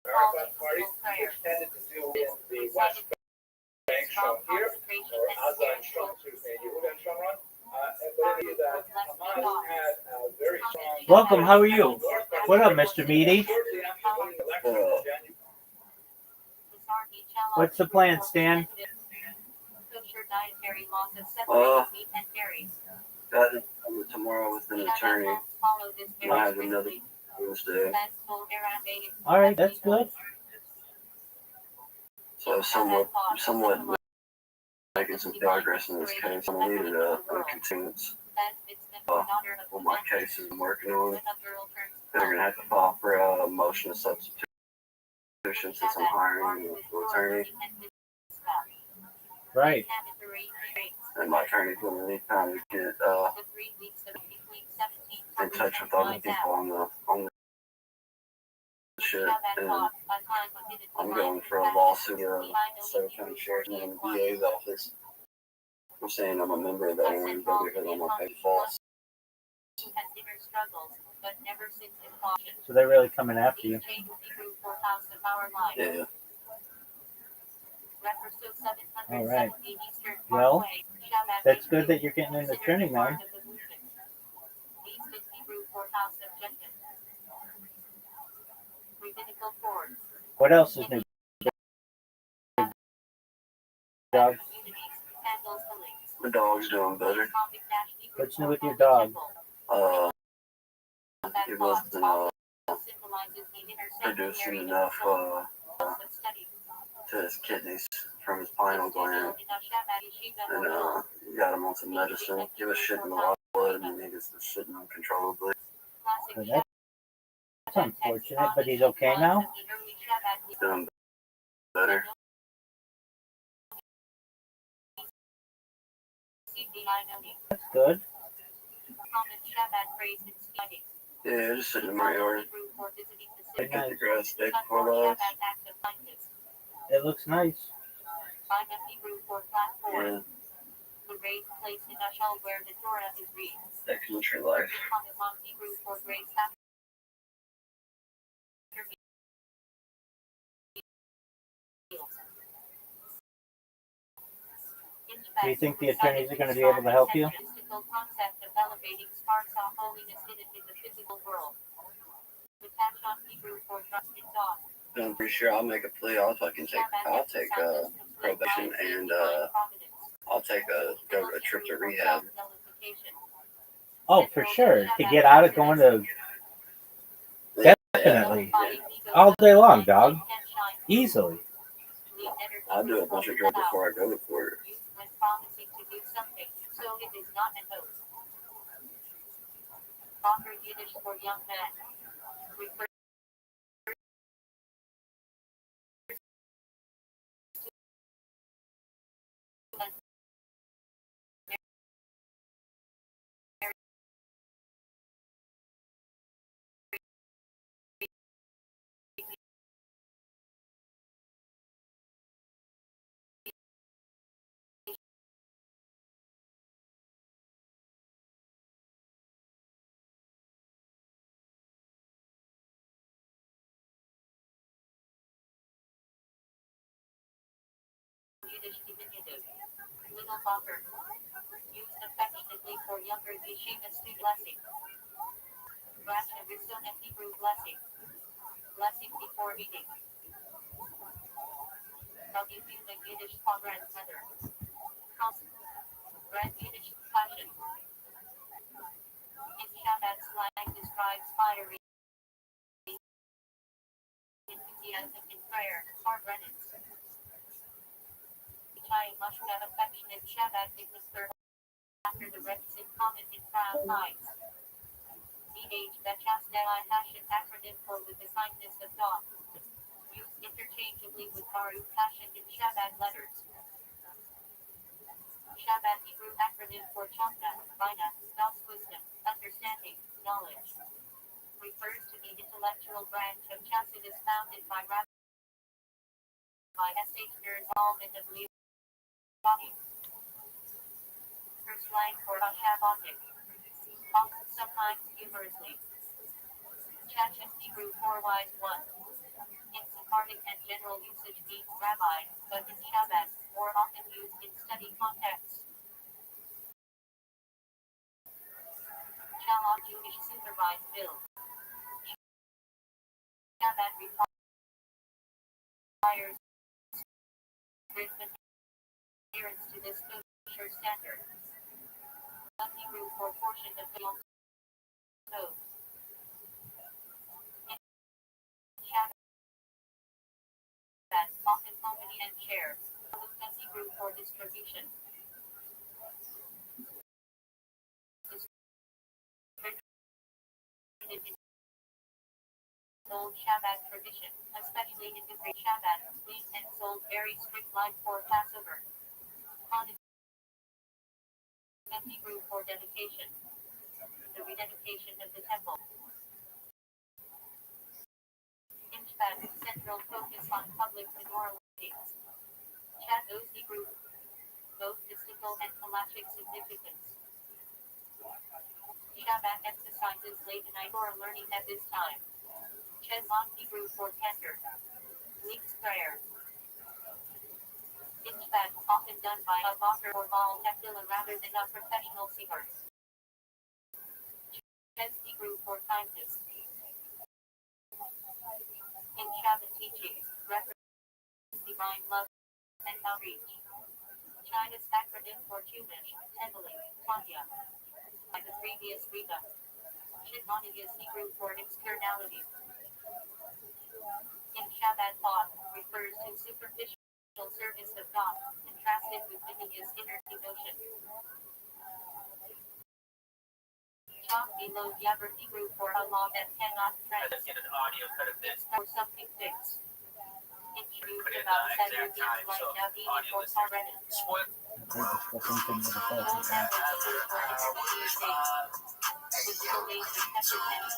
Speaker 1: Arafat party, which tended to do in the West Bank shown here, or Azan shown, Yehuda shown on. But it is that Hamas had a very strong.
Speaker 3: Welcome, how are you? What up, Mr. Meaty? What's the plan, Stan?
Speaker 4: Tomorrow with an attorney. I have another Wednesday.
Speaker 3: All right, that's good.
Speaker 4: So somewhat making some progress in this case. I needed a continuance on my cases I'm working on. They're going to have to file for a motion of substitution since I'm hiring an attorney.
Speaker 3: Right.
Speaker 4: And my attorney's going to need time to get in touch with other people on the shit. And I'm going for a lawsuit in Southern County Sheriff's and the DA's office. I'm saying I'm a member of the Orange Brotherhood on my pay false.
Speaker 3: So they're really coming after you.
Speaker 4: Yeah.
Speaker 3: All right. Well, that's good that you're getting an attorney, man. What else is new? Dog?
Speaker 4: The dog's doing better.
Speaker 3: What's new with your dog?
Speaker 4: It wasn't producing enough to his kidneys from his pineal gland. And got him on some medicine. He was shitting a lot of blood and he was shitting uncontrollably.
Speaker 3: Well, that's unfortunate, but he's okay now?
Speaker 4: He's doing better.
Speaker 3: That's good.
Speaker 4: Yeah, just sitting in my yard. I cut the grass day before last.
Speaker 3: It looks nice.
Speaker 4: Yeah. That country life.
Speaker 3: Do you think the attorneys are going to be able to help you?
Speaker 4: I'm pretty sure I'll make a plea. I'll take probation and I'll take a trip to rehab.
Speaker 3: Oh, for sure. To get out of going to... Definitely. All day long, dog. Easily.
Speaker 4: I'll do a bunch of drugs before I go to court.
Speaker 2: for dedication. The rededication of the temple. Inchbad, central focus on public menorah lighting. Chat those Hebrew, both mystical and halachic significance. Shabbat emphasizes late night or learning at this time. Chesed Hebrew for tender. Leaks prayer. Inchbad, often done by a boxer or ball tefillah rather than a professional singer. Chesed Hebrew for kindness. In Shabbat teachings, reference divine love and outreach. China's acronym for Jewish, Emily, Tanya. By the previous Rita. Shimoni is Hebrew for externality. In Shabbat thought, refers to superficial service of God, contrasted with his inner devotion. Chalk below Yaber Hebrew for a law that cannot transcend or something fixed. Introduced about Saturdays like Navi or Sarenen. Old Sabbath Hebrew for intermediate days. Physical days of Testament.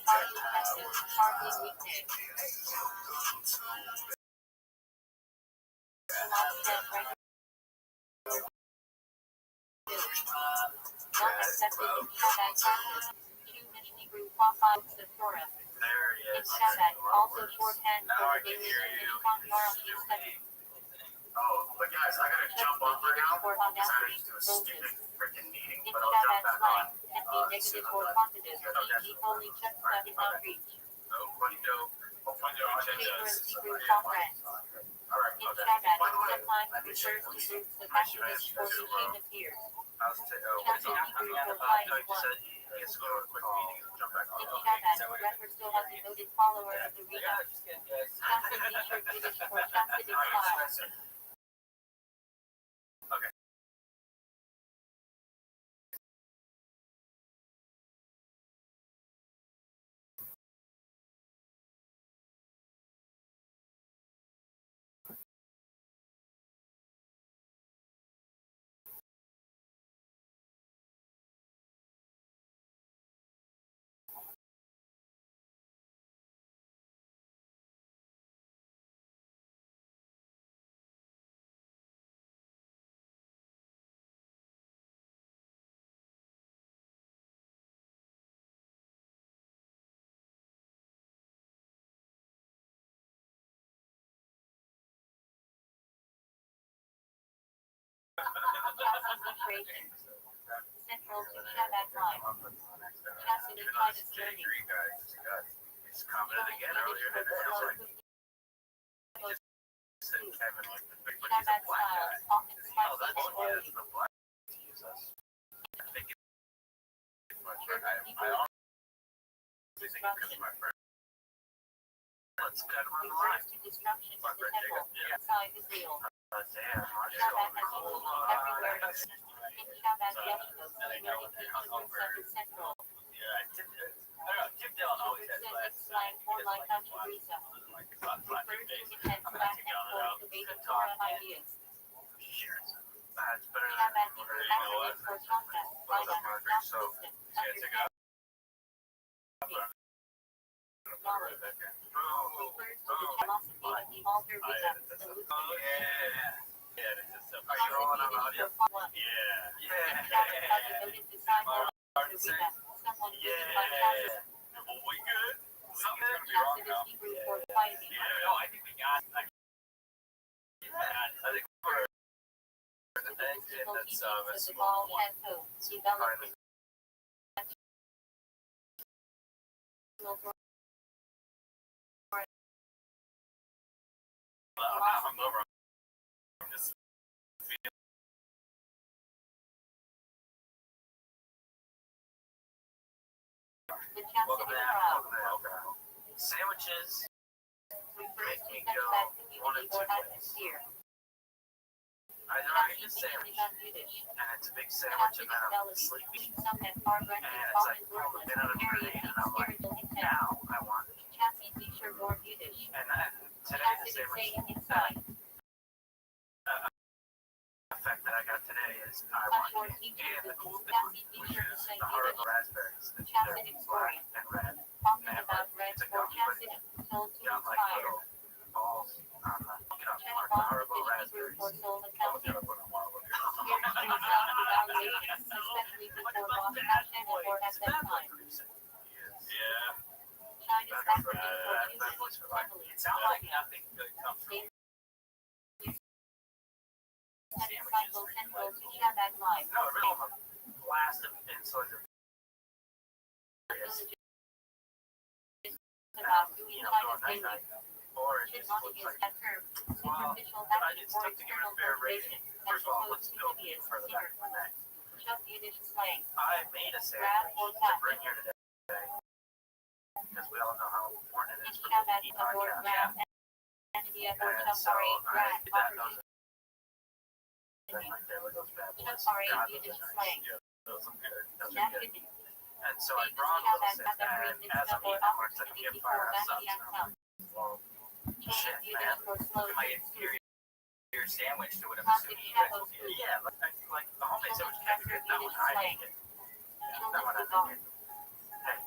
Speaker 2: Hardly festive, hardly weekday. Not accepted in Shabbat practice. Jewish Hebrew profiles the Torah. In Shabbat, also shorthand for the daily Jewish Conjurology study.
Speaker 1: Oh, but guys, I gotta jump off right now.
Speaker 2: For
Speaker 1: I
Speaker 2: audacity,
Speaker 1: just do a stupid freaking meeting,
Speaker 2: in
Speaker 1: but I'll jump
Speaker 2: Shabbat
Speaker 1: back
Speaker 2: slang,
Speaker 1: on.
Speaker 2: can be negative or positive, e.g. only just study outreach.
Speaker 1: So, what do you do? Hopefully,
Speaker 2: Favor of
Speaker 1: changes.
Speaker 2: Hebrew conference.
Speaker 1: Alright,
Speaker 2: In
Speaker 1: okay.
Speaker 2: Shabbat,
Speaker 1: By the way,
Speaker 2: sometimes
Speaker 1: I did check
Speaker 2: refers to
Speaker 1: police.
Speaker 2: groups of activists or Yeshiva peers.
Speaker 1: How's it?
Speaker 2: Chapter Hebrew for Pious One.
Speaker 1: He has to go to a quick meeting and jump back on.
Speaker 2: In Shabbat, refers to a devoted follower of the Rita. Chapter T-shirt Yiddish for Chassidic style. Chassis central to Shabbat life. Chassis Titus journey.
Speaker 1: He's commented again earlier that it feels like Kevin like the big, but he's a
Speaker 2: Shabbat
Speaker 1: black
Speaker 2: style,
Speaker 1: guy.
Speaker 2: often
Speaker 1: Oh, that's
Speaker 2: spicy
Speaker 1: one
Speaker 2: and
Speaker 1: is
Speaker 2: oily.
Speaker 1: the black to use us. I think it's my friend. I
Speaker 2: Hebrew
Speaker 1: honestly think it's because my friend. Let's cut him on the line.
Speaker 2: refers to destruction of the temple inside Israel.
Speaker 1: Damn,
Speaker 2: Shabbat has equals everywhere. In Shabbat Yeshivos, learning teachings of Sabbath central.
Speaker 1: Yeah, Tim Dillon always has
Speaker 2: Specific slang for like Teresa. Refers to intense back and forth debating Torah ideas.
Speaker 1: That's better than
Speaker 2: Shabbat Hebrew acronym for Shaka, Rida, not
Speaker 1: So,
Speaker 2: wisdom,
Speaker 1: yeah, take it
Speaker 2: understanding.
Speaker 1: up.
Speaker 2: Knowledge. Refers to the philosophy of the alter Rita, the Lutheran.
Speaker 1: Yeah, this is so. Are you rolling on audio? Yeah.
Speaker 2: Shabbat are devoted disciples of the Rita, someone driven by Chassis.
Speaker 1: Well, we good. Something's gonna be
Speaker 2: Chassis
Speaker 1: wrong
Speaker 2: is
Speaker 1: now.
Speaker 2: Hebrew for piety.
Speaker 1: No, I think we got. I think we're.
Speaker 2: Mystical
Speaker 1: That's
Speaker 2: teachings of the
Speaker 1: small
Speaker 2: Baal
Speaker 1: one.
Speaker 2: Shem Tov, developed in
Speaker 1: I'm over. I'm just
Speaker 2: the Chassidic crowd.
Speaker 1: Sandwiches.
Speaker 2: Refers to Shabbat community or atmosphere.
Speaker 1: I know I can just
Speaker 2: Chassis
Speaker 1: sandwich,
Speaker 2: teaching on Yiddish.
Speaker 1: and it's a big sandwich, and
Speaker 2: Chassidic
Speaker 1: then I'm
Speaker 2: melody.
Speaker 1: sleepy.
Speaker 2: Some have far-run
Speaker 1: And
Speaker 2: and
Speaker 1: it's
Speaker 2: common
Speaker 1: like, oh,
Speaker 2: wordless,
Speaker 1: get out of
Speaker 2: area
Speaker 1: the
Speaker 2: deep
Speaker 1: and I'm like,
Speaker 2: spiritual intent.
Speaker 1: now I want it.
Speaker 2: Chassis teacher more Yiddish.
Speaker 1: And then today the
Speaker 2: Chassidic
Speaker 1: sandwich
Speaker 2: saying inside.
Speaker 1: effect that I got today is
Speaker 7: is Taiwan. And the cool thing is the heart of raspberries. They're black and red.
Speaker 2: Talking about red or chastity, told to
Speaker 7: Got like
Speaker 2: inspire.
Speaker 7: little balls on the,
Speaker 2: Chestnut
Speaker 7: the Haribo
Speaker 2: is
Speaker 7: raspberries.
Speaker 2: for soul
Speaker 7: I'm
Speaker 2: accounting.
Speaker 7: gonna put them all over.
Speaker 2: Here's to self-evaluation, especially before Rothschild or at that time.
Speaker 7: Yeah.
Speaker 2: China's acronym for humans, heavily.
Speaker 7: It sounds like nothing good comes from
Speaker 2: Cycle central to Shabbat life.
Speaker 7: no, a real blast of insulin.
Speaker 2: About doing
Speaker 7: You know,
Speaker 2: China's
Speaker 7: going
Speaker 2: daily.
Speaker 7: night or it
Speaker 2: Should
Speaker 7: just
Speaker 2: not
Speaker 7: looks
Speaker 2: use
Speaker 7: like
Speaker 2: that term. Superficial
Speaker 7: I
Speaker 2: action
Speaker 7: it's
Speaker 2: or
Speaker 7: tough to give it
Speaker 2: external
Speaker 7: a fair
Speaker 2: motivation,
Speaker 7: rating.
Speaker 2: as
Speaker 7: First of all,
Speaker 2: opposed
Speaker 7: let's
Speaker 2: to
Speaker 7: go
Speaker 2: dubious
Speaker 7: further
Speaker 2: inner.
Speaker 7: back than that.
Speaker 2: Chuck Yiddish slang.
Speaker 7: I made a sandwich to bring here today because we all know how important it
Speaker 2: In
Speaker 7: is for
Speaker 2: Shabbat,
Speaker 7: me to eat
Speaker 2: a word
Speaker 7: podcast.
Speaker 2: grab, entity or
Speaker 7: And so
Speaker 2: Chapari,
Speaker 7: I
Speaker 2: grab,
Speaker 7: did that.
Speaker 2: opportunity.
Speaker 7: Those right there with those bad boys.
Speaker 2: Chapari,
Speaker 7: God,
Speaker 2: Yiddish
Speaker 7: those are
Speaker 2: slang.
Speaker 7: nice. Yeah, those are good. Those are
Speaker 2: Jack
Speaker 7: good.
Speaker 2: Yiddish.
Speaker 7: And so I brought a little sip, and as I'm eating, I'm like,
Speaker 2: Opportunity
Speaker 7: give
Speaker 2: before
Speaker 7: fire
Speaker 2: backing
Speaker 7: up
Speaker 2: out.
Speaker 7: well, shit,
Speaker 2: Yiddish
Speaker 7: man.
Speaker 2: for slow.
Speaker 7: Look at my inferior sandwich to what I'm
Speaker 2: Classic
Speaker 7: assuming you guys
Speaker 2: Shabbos
Speaker 7: will
Speaker 2: food.
Speaker 7: do. Yeah, like the homemade sandwich can't be good. That one I make it. Yeah, that one I make it. Hey,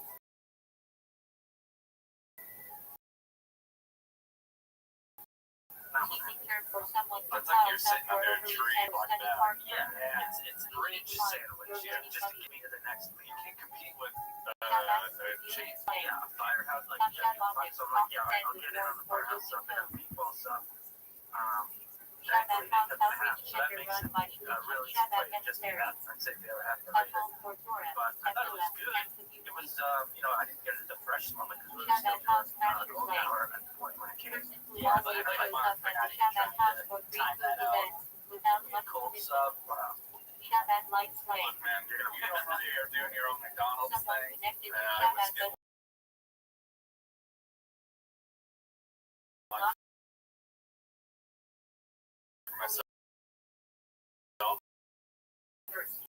Speaker 7: that one I
Speaker 2: Easy term for someone who
Speaker 7: Looks like
Speaker 2: files
Speaker 7: you're
Speaker 2: up
Speaker 7: sitting
Speaker 2: for
Speaker 7: under a
Speaker 2: overly
Speaker 7: tree
Speaker 2: said
Speaker 7: like
Speaker 2: study
Speaker 7: that.
Speaker 2: hard.
Speaker 7: Yeah, it's bridge sandwich. Yeah, just to get me to the next meal. You can't compete with cheese. Yeah, firehouse like so I'm like, yeah, I'll get it on the firehouse stuff and meatball stuff.
Speaker 2: Shabbat
Speaker 7: Thankfully,
Speaker 2: House
Speaker 7: they cut it in
Speaker 2: Outreach
Speaker 7: half, so that
Speaker 2: Center
Speaker 7: makes
Speaker 2: run
Speaker 7: it
Speaker 2: by
Speaker 7: really
Speaker 2: Shabbat
Speaker 7: split just
Speaker 2: Necessary.
Speaker 7: about. I'd say the other half
Speaker 2: At
Speaker 7: related.
Speaker 2: home for Torah.
Speaker 7: But I thought it was good. It was, I didn't get it at the fresh moment because we were still doing the old hour at the point when it came.
Speaker 2: Person who always shows up at the Shabbat House for free food events without much
Speaker 7: Cold
Speaker 2: commitment.
Speaker 7: sub, wow.
Speaker 2: Shabbat light slang.
Speaker 7: Look, man, you're gonna be over there doing your own McDonald's
Speaker 2: Someone
Speaker 7: thing.
Speaker 2: connected to
Speaker 7: I
Speaker 2: Shabbat
Speaker 7: was getting for myself.
Speaker 2: first.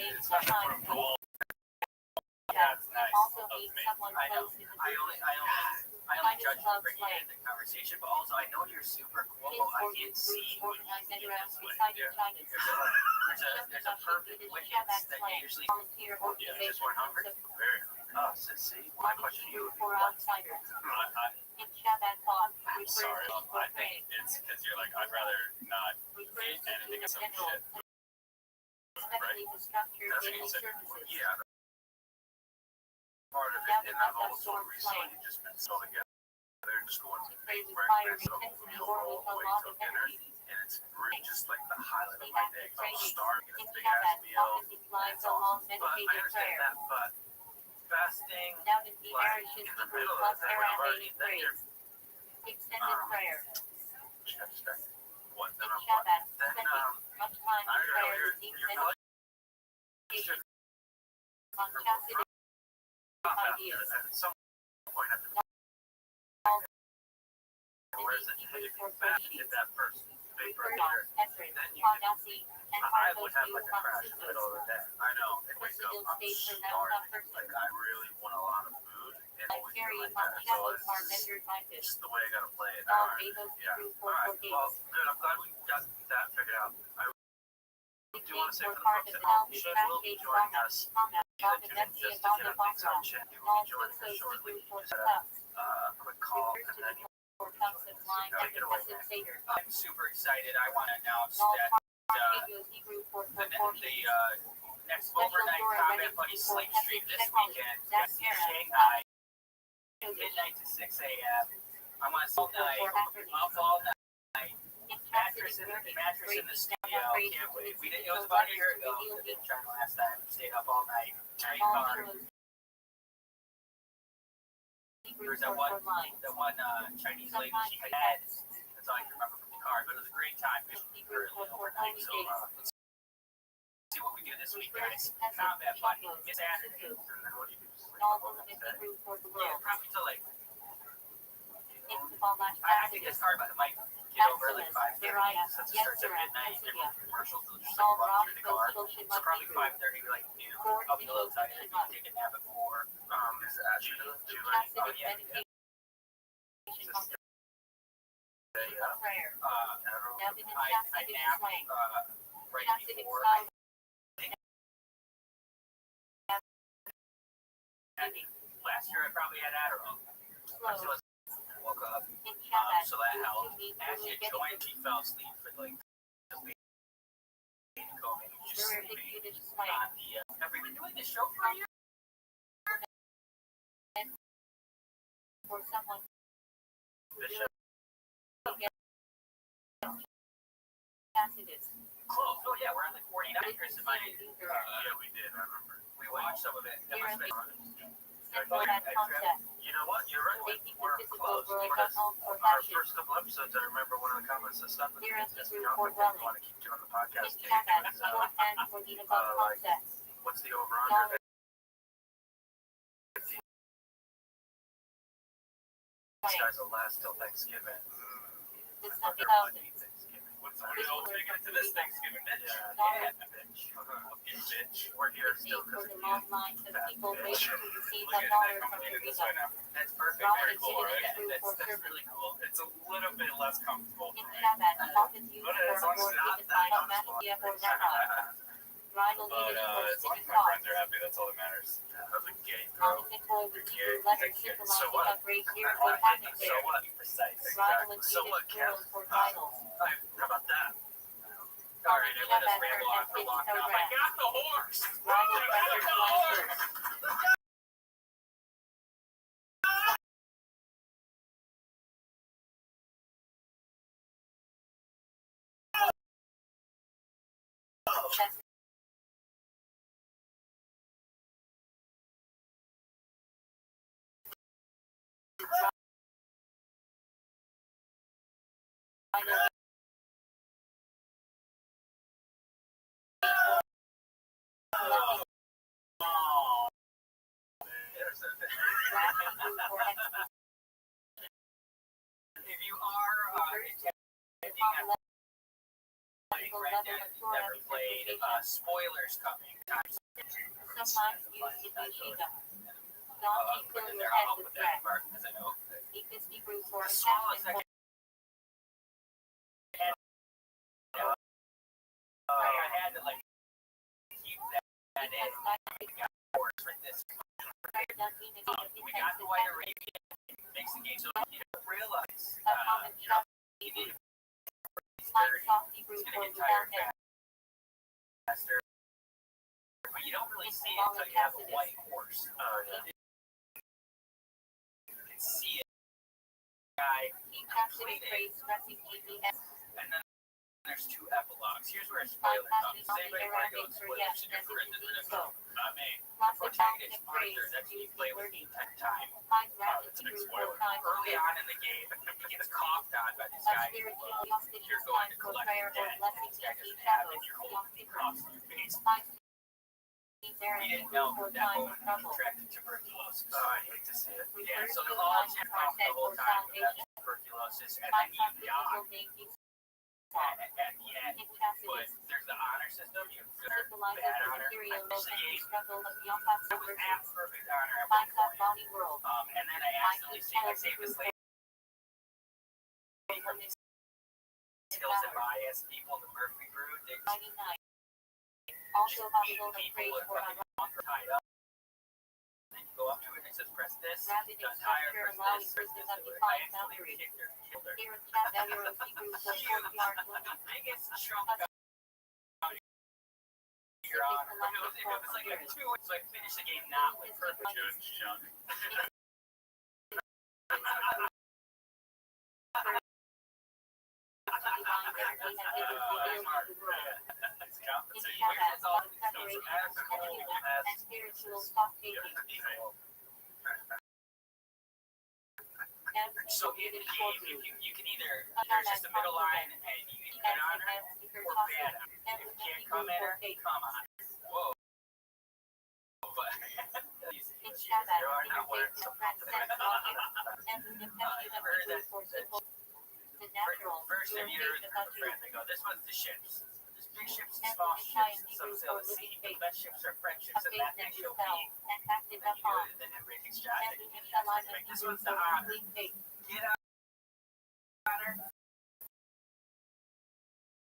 Speaker 7: It's not from goal.
Speaker 2: That's
Speaker 7: nice.
Speaker 2: also means someone
Speaker 7: I know.
Speaker 2: close in the
Speaker 7: I only judge you bringing it in the conversation, but also I know you're super cool. I can't see what you
Speaker 2: organized
Speaker 7: see
Speaker 2: around
Speaker 7: this way.
Speaker 2: reciting China's
Speaker 7: There's a perfect witness that you usually.
Speaker 2: volunteer
Speaker 7: Yeah, you just
Speaker 2: organization
Speaker 7: weren't hungry. Very. Oh, so see, my question to you.
Speaker 2: for outsiders. In Shabbat thought refers
Speaker 7: Sorry,
Speaker 2: to
Speaker 7: I think it's because you're like, I'd rather not
Speaker 2: refers
Speaker 7: eat
Speaker 2: to
Speaker 7: anything
Speaker 2: in
Speaker 7: of some
Speaker 2: general,
Speaker 7: shit.
Speaker 2: especially the structured
Speaker 7: That's what
Speaker 2: daily
Speaker 7: you said.
Speaker 2: services.
Speaker 7: Yeah. Part of it, and I've also recently just been so together, just going to
Speaker 2: They
Speaker 7: big
Speaker 2: require
Speaker 7: breakfast, so
Speaker 2: intensity
Speaker 7: meal
Speaker 2: or
Speaker 7: all
Speaker 2: with a
Speaker 7: the way
Speaker 2: lot
Speaker 7: till
Speaker 2: of
Speaker 7: dinner,
Speaker 2: energy.
Speaker 7: and it's really just like the highlight of
Speaker 2: The
Speaker 7: my
Speaker 2: act
Speaker 7: day.
Speaker 2: of
Speaker 7: I'm
Speaker 2: training
Speaker 7: starving
Speaker 2: in
Speaker 7: at a big ass
Speaker 2: Shabbat
Speaker 7: meal.
Speaker 2: often implies a long
Speaker 7: But I
Speaker 2: meditative
Speaker 7: understand
Speaker 2: prayer.
Speaker 7: that, but fasting,
Speaker 2: Now that the
Speaker 7: like,
Speaker 2: nourishes
Speaker 7: in the
Speaker 2: Hebrew
Speaker 7: middle of
Speaker 2: plus
Speaker 7: that, when I've already
Speaker 2: Aramaic
Speaker 7: then you're
Speaker 2: phrase. Extended prayer.
Speaker 7: what, then
Speaker 2: In
Speaker 7: I'm what?
Speaker 2: Shabbat,
Speaker 7: Then,
Speaker 2: spending much time
Speaker 7: I
Speaker 2: in
Speaker 7: don't know,
Speaker 2: prayer
Speaker 7: you're
Speaker 2: seems
Speaker 7: really
Speaker 2: meditation on chastity ideas.
Speaker 7: at some point at the whereas if you fast, get that first vapor here,
Speaker 2: Esrei,
Speaker 7: then you can,
Speaker 2: Padasi, and
Speaker 7: I
Speaker 2: Harvos
Speaker 7: would have
Speaker 2: do
Speaker 7: like a crash in the middle of the day. I know, and wake up, I'm starving, like I really want a lot of food, and
Speaker 2: like
Speaker 7: always
Speaker 2: carry
Speaker 7: feel like
Speaker 2: on
Speaker 7: that, so
Speaker 2: Shabbat are
Speaker 7: it's
Speaker 2: measured by this.
Speaker 7: just the way I gotta play it.
Speaker 2: All
Speaker 7: Alright,
Speaker 2: Avos
Speaker 7: yeah,
Speaker 2: Hebrew for
Speaker 7: alright,
Speaker 2: 4 days.
Speaker 7: well, good, I'm glad we got that figured out. I do want to say for the
Speaker 2: Part
Speaker 7: folks
Speaker 2: of
Speaker 7: at
Speaker 2: the
Speaker 7: home,
Speaker 2: Talmud
Speaker 7: Shane will be
Speaker 2: practice
Speaker 7: joining
Speaker 2: on
Speaker 7: us.
Speaker 2: Talmud,
Speaker 7: You that tune in
Speaker 2: Talmud,
Speaker 7: just to get on things on chat, he will
Speaker 2: all
Speaker 7: be joining us
Speaker 2: also
Speaker 7: shortly.
Speaker 2: Hebrew for
Speaker 7: Just had
Speaker 2: stuff.
Speaker 7: a quick call, and then
Speaker 2: For concept line and excessive Seder.
Speaker 7: I'm super excited. I want to announce
Speaker 2: All
Speaker 7: that
Speaker 2: Hebrews Hebrew for
Speaker 7: the
Speaker 2: proportion.
Speaker 7: next overnight combat buddy slate stream this weekend is Shanghai, midnight to 6 a.m. I'm on all night, up all night. Mattress in the studio. Can't wait. It was about a year ago. I didn't try last time. Stayed up all night. Great card. There's that one Chinese lady she had. That's all I can remember from the card. But it was a great time. Early overnight. So let's see what we do this week, guys. Combat buddy. It's Saturday. And then what do you do? Sleep up all day. Yeah, probably till like I think it's hard, but it might get over like 5:30 since it starts at midnight. There will be commercials that just like run through the car. So probably 5:30, like noon. I'll be a little tired. You can take a nap at 4. Is that true? Oh yeah. I nap right before. Last year I probably had Adderall. Until I woke up. So that helped. Actually, Joy and she fell asleep for like the week. Just sleeping on the. Have we been doing this show for a year?
Speaker 2: For someone.
Speaker 7: This show. Close. Oh yeah, we're on like 49 years in my. Yeah, we did. I remember. We watched some of it. That must have been. You know what? You're right. We're close. Our first couple episodes, I remember one of the comments that stuck with me. Just you want to keep doing the podcast. What's the over/under? These guys will last till Thanksgiving. We're get to this Thanksgiving, bitch. Yeah, bitch. Bitch. We're here still because of you. Bitch. Look at that coming in this way now. That's perfect. Very cool, right? That's really cool. It's a little bit less comfortable for me. But it's also not that comfortable. But as long as my friends are happy, that's all that matters. I was a gay girl. You're gay. So what? So what? Precise. Exactly. So what, Kev? How about that? All right, I let us ramble on for long enough. I got the horse! I got the horse! If you are attending Granddad never played spoilers coming.
Speaker 2: Sometimes used to be Shiva. Don't
Speaker 7: Put
Speaker 2: fill
Speaker 7: in
Speaker 2: your
Speaker 7: there,
Speaker 2: head
Speaker 7: I'll
Speaker 2: with
Speaker 7: put that
Speaker 2: dread.
Speaker 7: mark because I know
Speaker 2: Because Hebrew for
Speaker 7: the smallest I
Speaker 2: attachment.
Speaker 7: can. I had to like keep that in. For this. We got the White Arabian. Makes the game so you don't realize. You need it's going to get tired faster. But you don't really see it until you have a white horse. You can see it. Guy completed. And then there's 2 epilogues. Here's where a spoiler comes. Anybody want to go spoilers in your career? I mean, protagonist Arthur, that's who you play with the entire time. It's a big spoiler. Early on in the game, he gets coughed on by this guy who you're going to collect debt. This guy doesn't have it. You're holding the coughs in your face. We didn't know that moment he contracted tuberculosis. Oh, I hate to see it. Yeah, so they're all checked off the whole time with that tuberculosis, and then you die at the end. But there's the honor system. You have good or bad honor. I was at perfect honor at one point. And then I accidentally saved this lady from these hills and bias people in the Murphy Brood. They
Speaker 2: Also,
Speaker 7: people with fucking longer tied up. And then you go up to it and it says, press this, done higher, press this. I accidentally kicked her, killed her. The biggest chunk of your honor. It was like a 2, so I finished the game not with perfect chunk. So in the game, you can either, there's just a middle line and you get good honor or bad honor. If you can't come in her, come on. Whoa. But years. There are not words. First of years, friends, they go, this one's the ships. There's big ships and small ships, and some sail the sea. The best ships are friendships, and that they shall be. Then everything's shot. This one's the honor. Get out, honor.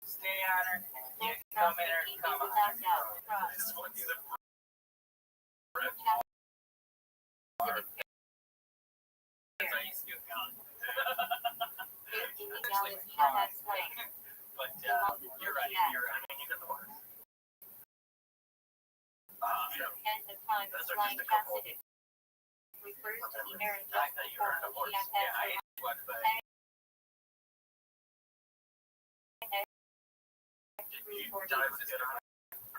Speaker 7: Stay honor. Get come in or come on. This one's the that's how you still count. But you're right. I mean, you got the words. Those are just a couple.
Speaker 2: Refers to the marriage
Speaker 7: I thought you were on a horse. Yeah, I ate one, but you died with it.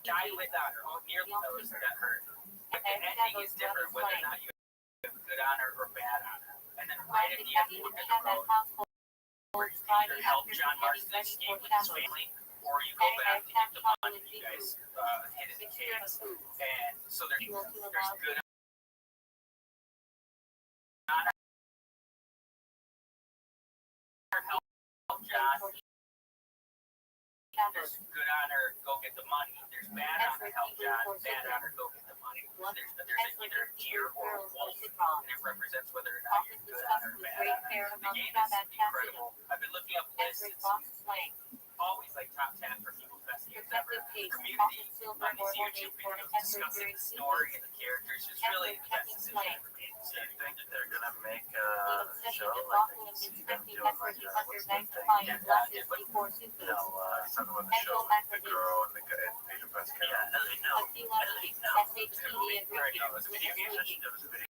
Speaker 7: Die without her. Oh, nearly those that hurt. But the ending is different whether or not you have good honor or bad honor. And then right at the end, you look at the road where you either help John Marston escape with his family, or you go back and get the money you guys hid in the caves. And so there's good honor. Help John. There's good honor, go get the money. There's bad honor, help John. Bad honor, go get the money. There's either a deer or a wolf, and it represents whether or not you're good honor or bad honor. The game is incredible. I've been looking up lists. It's always like top 10 for people's best games ever. The community on these YouTube videos discussing the story and the characters is really the best decision ever made.
Speaker 4: So you think that they're gonna make a show like they see them doing like what's the thing? Something with the show with the girl and the guy and Pedro Pascal.
Speaker 7: Yeah, I know. Right, it was a video game.
Speaker 4: It was a video.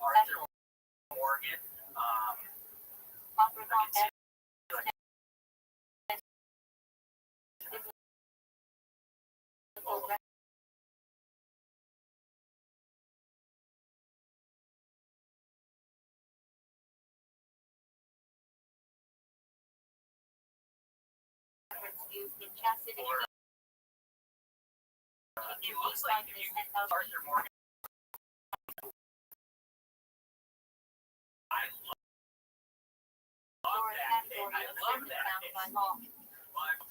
Speaker 7: Arthur Morgan. He looks like if you Arthur Morgan. I love that thing. I love that thing.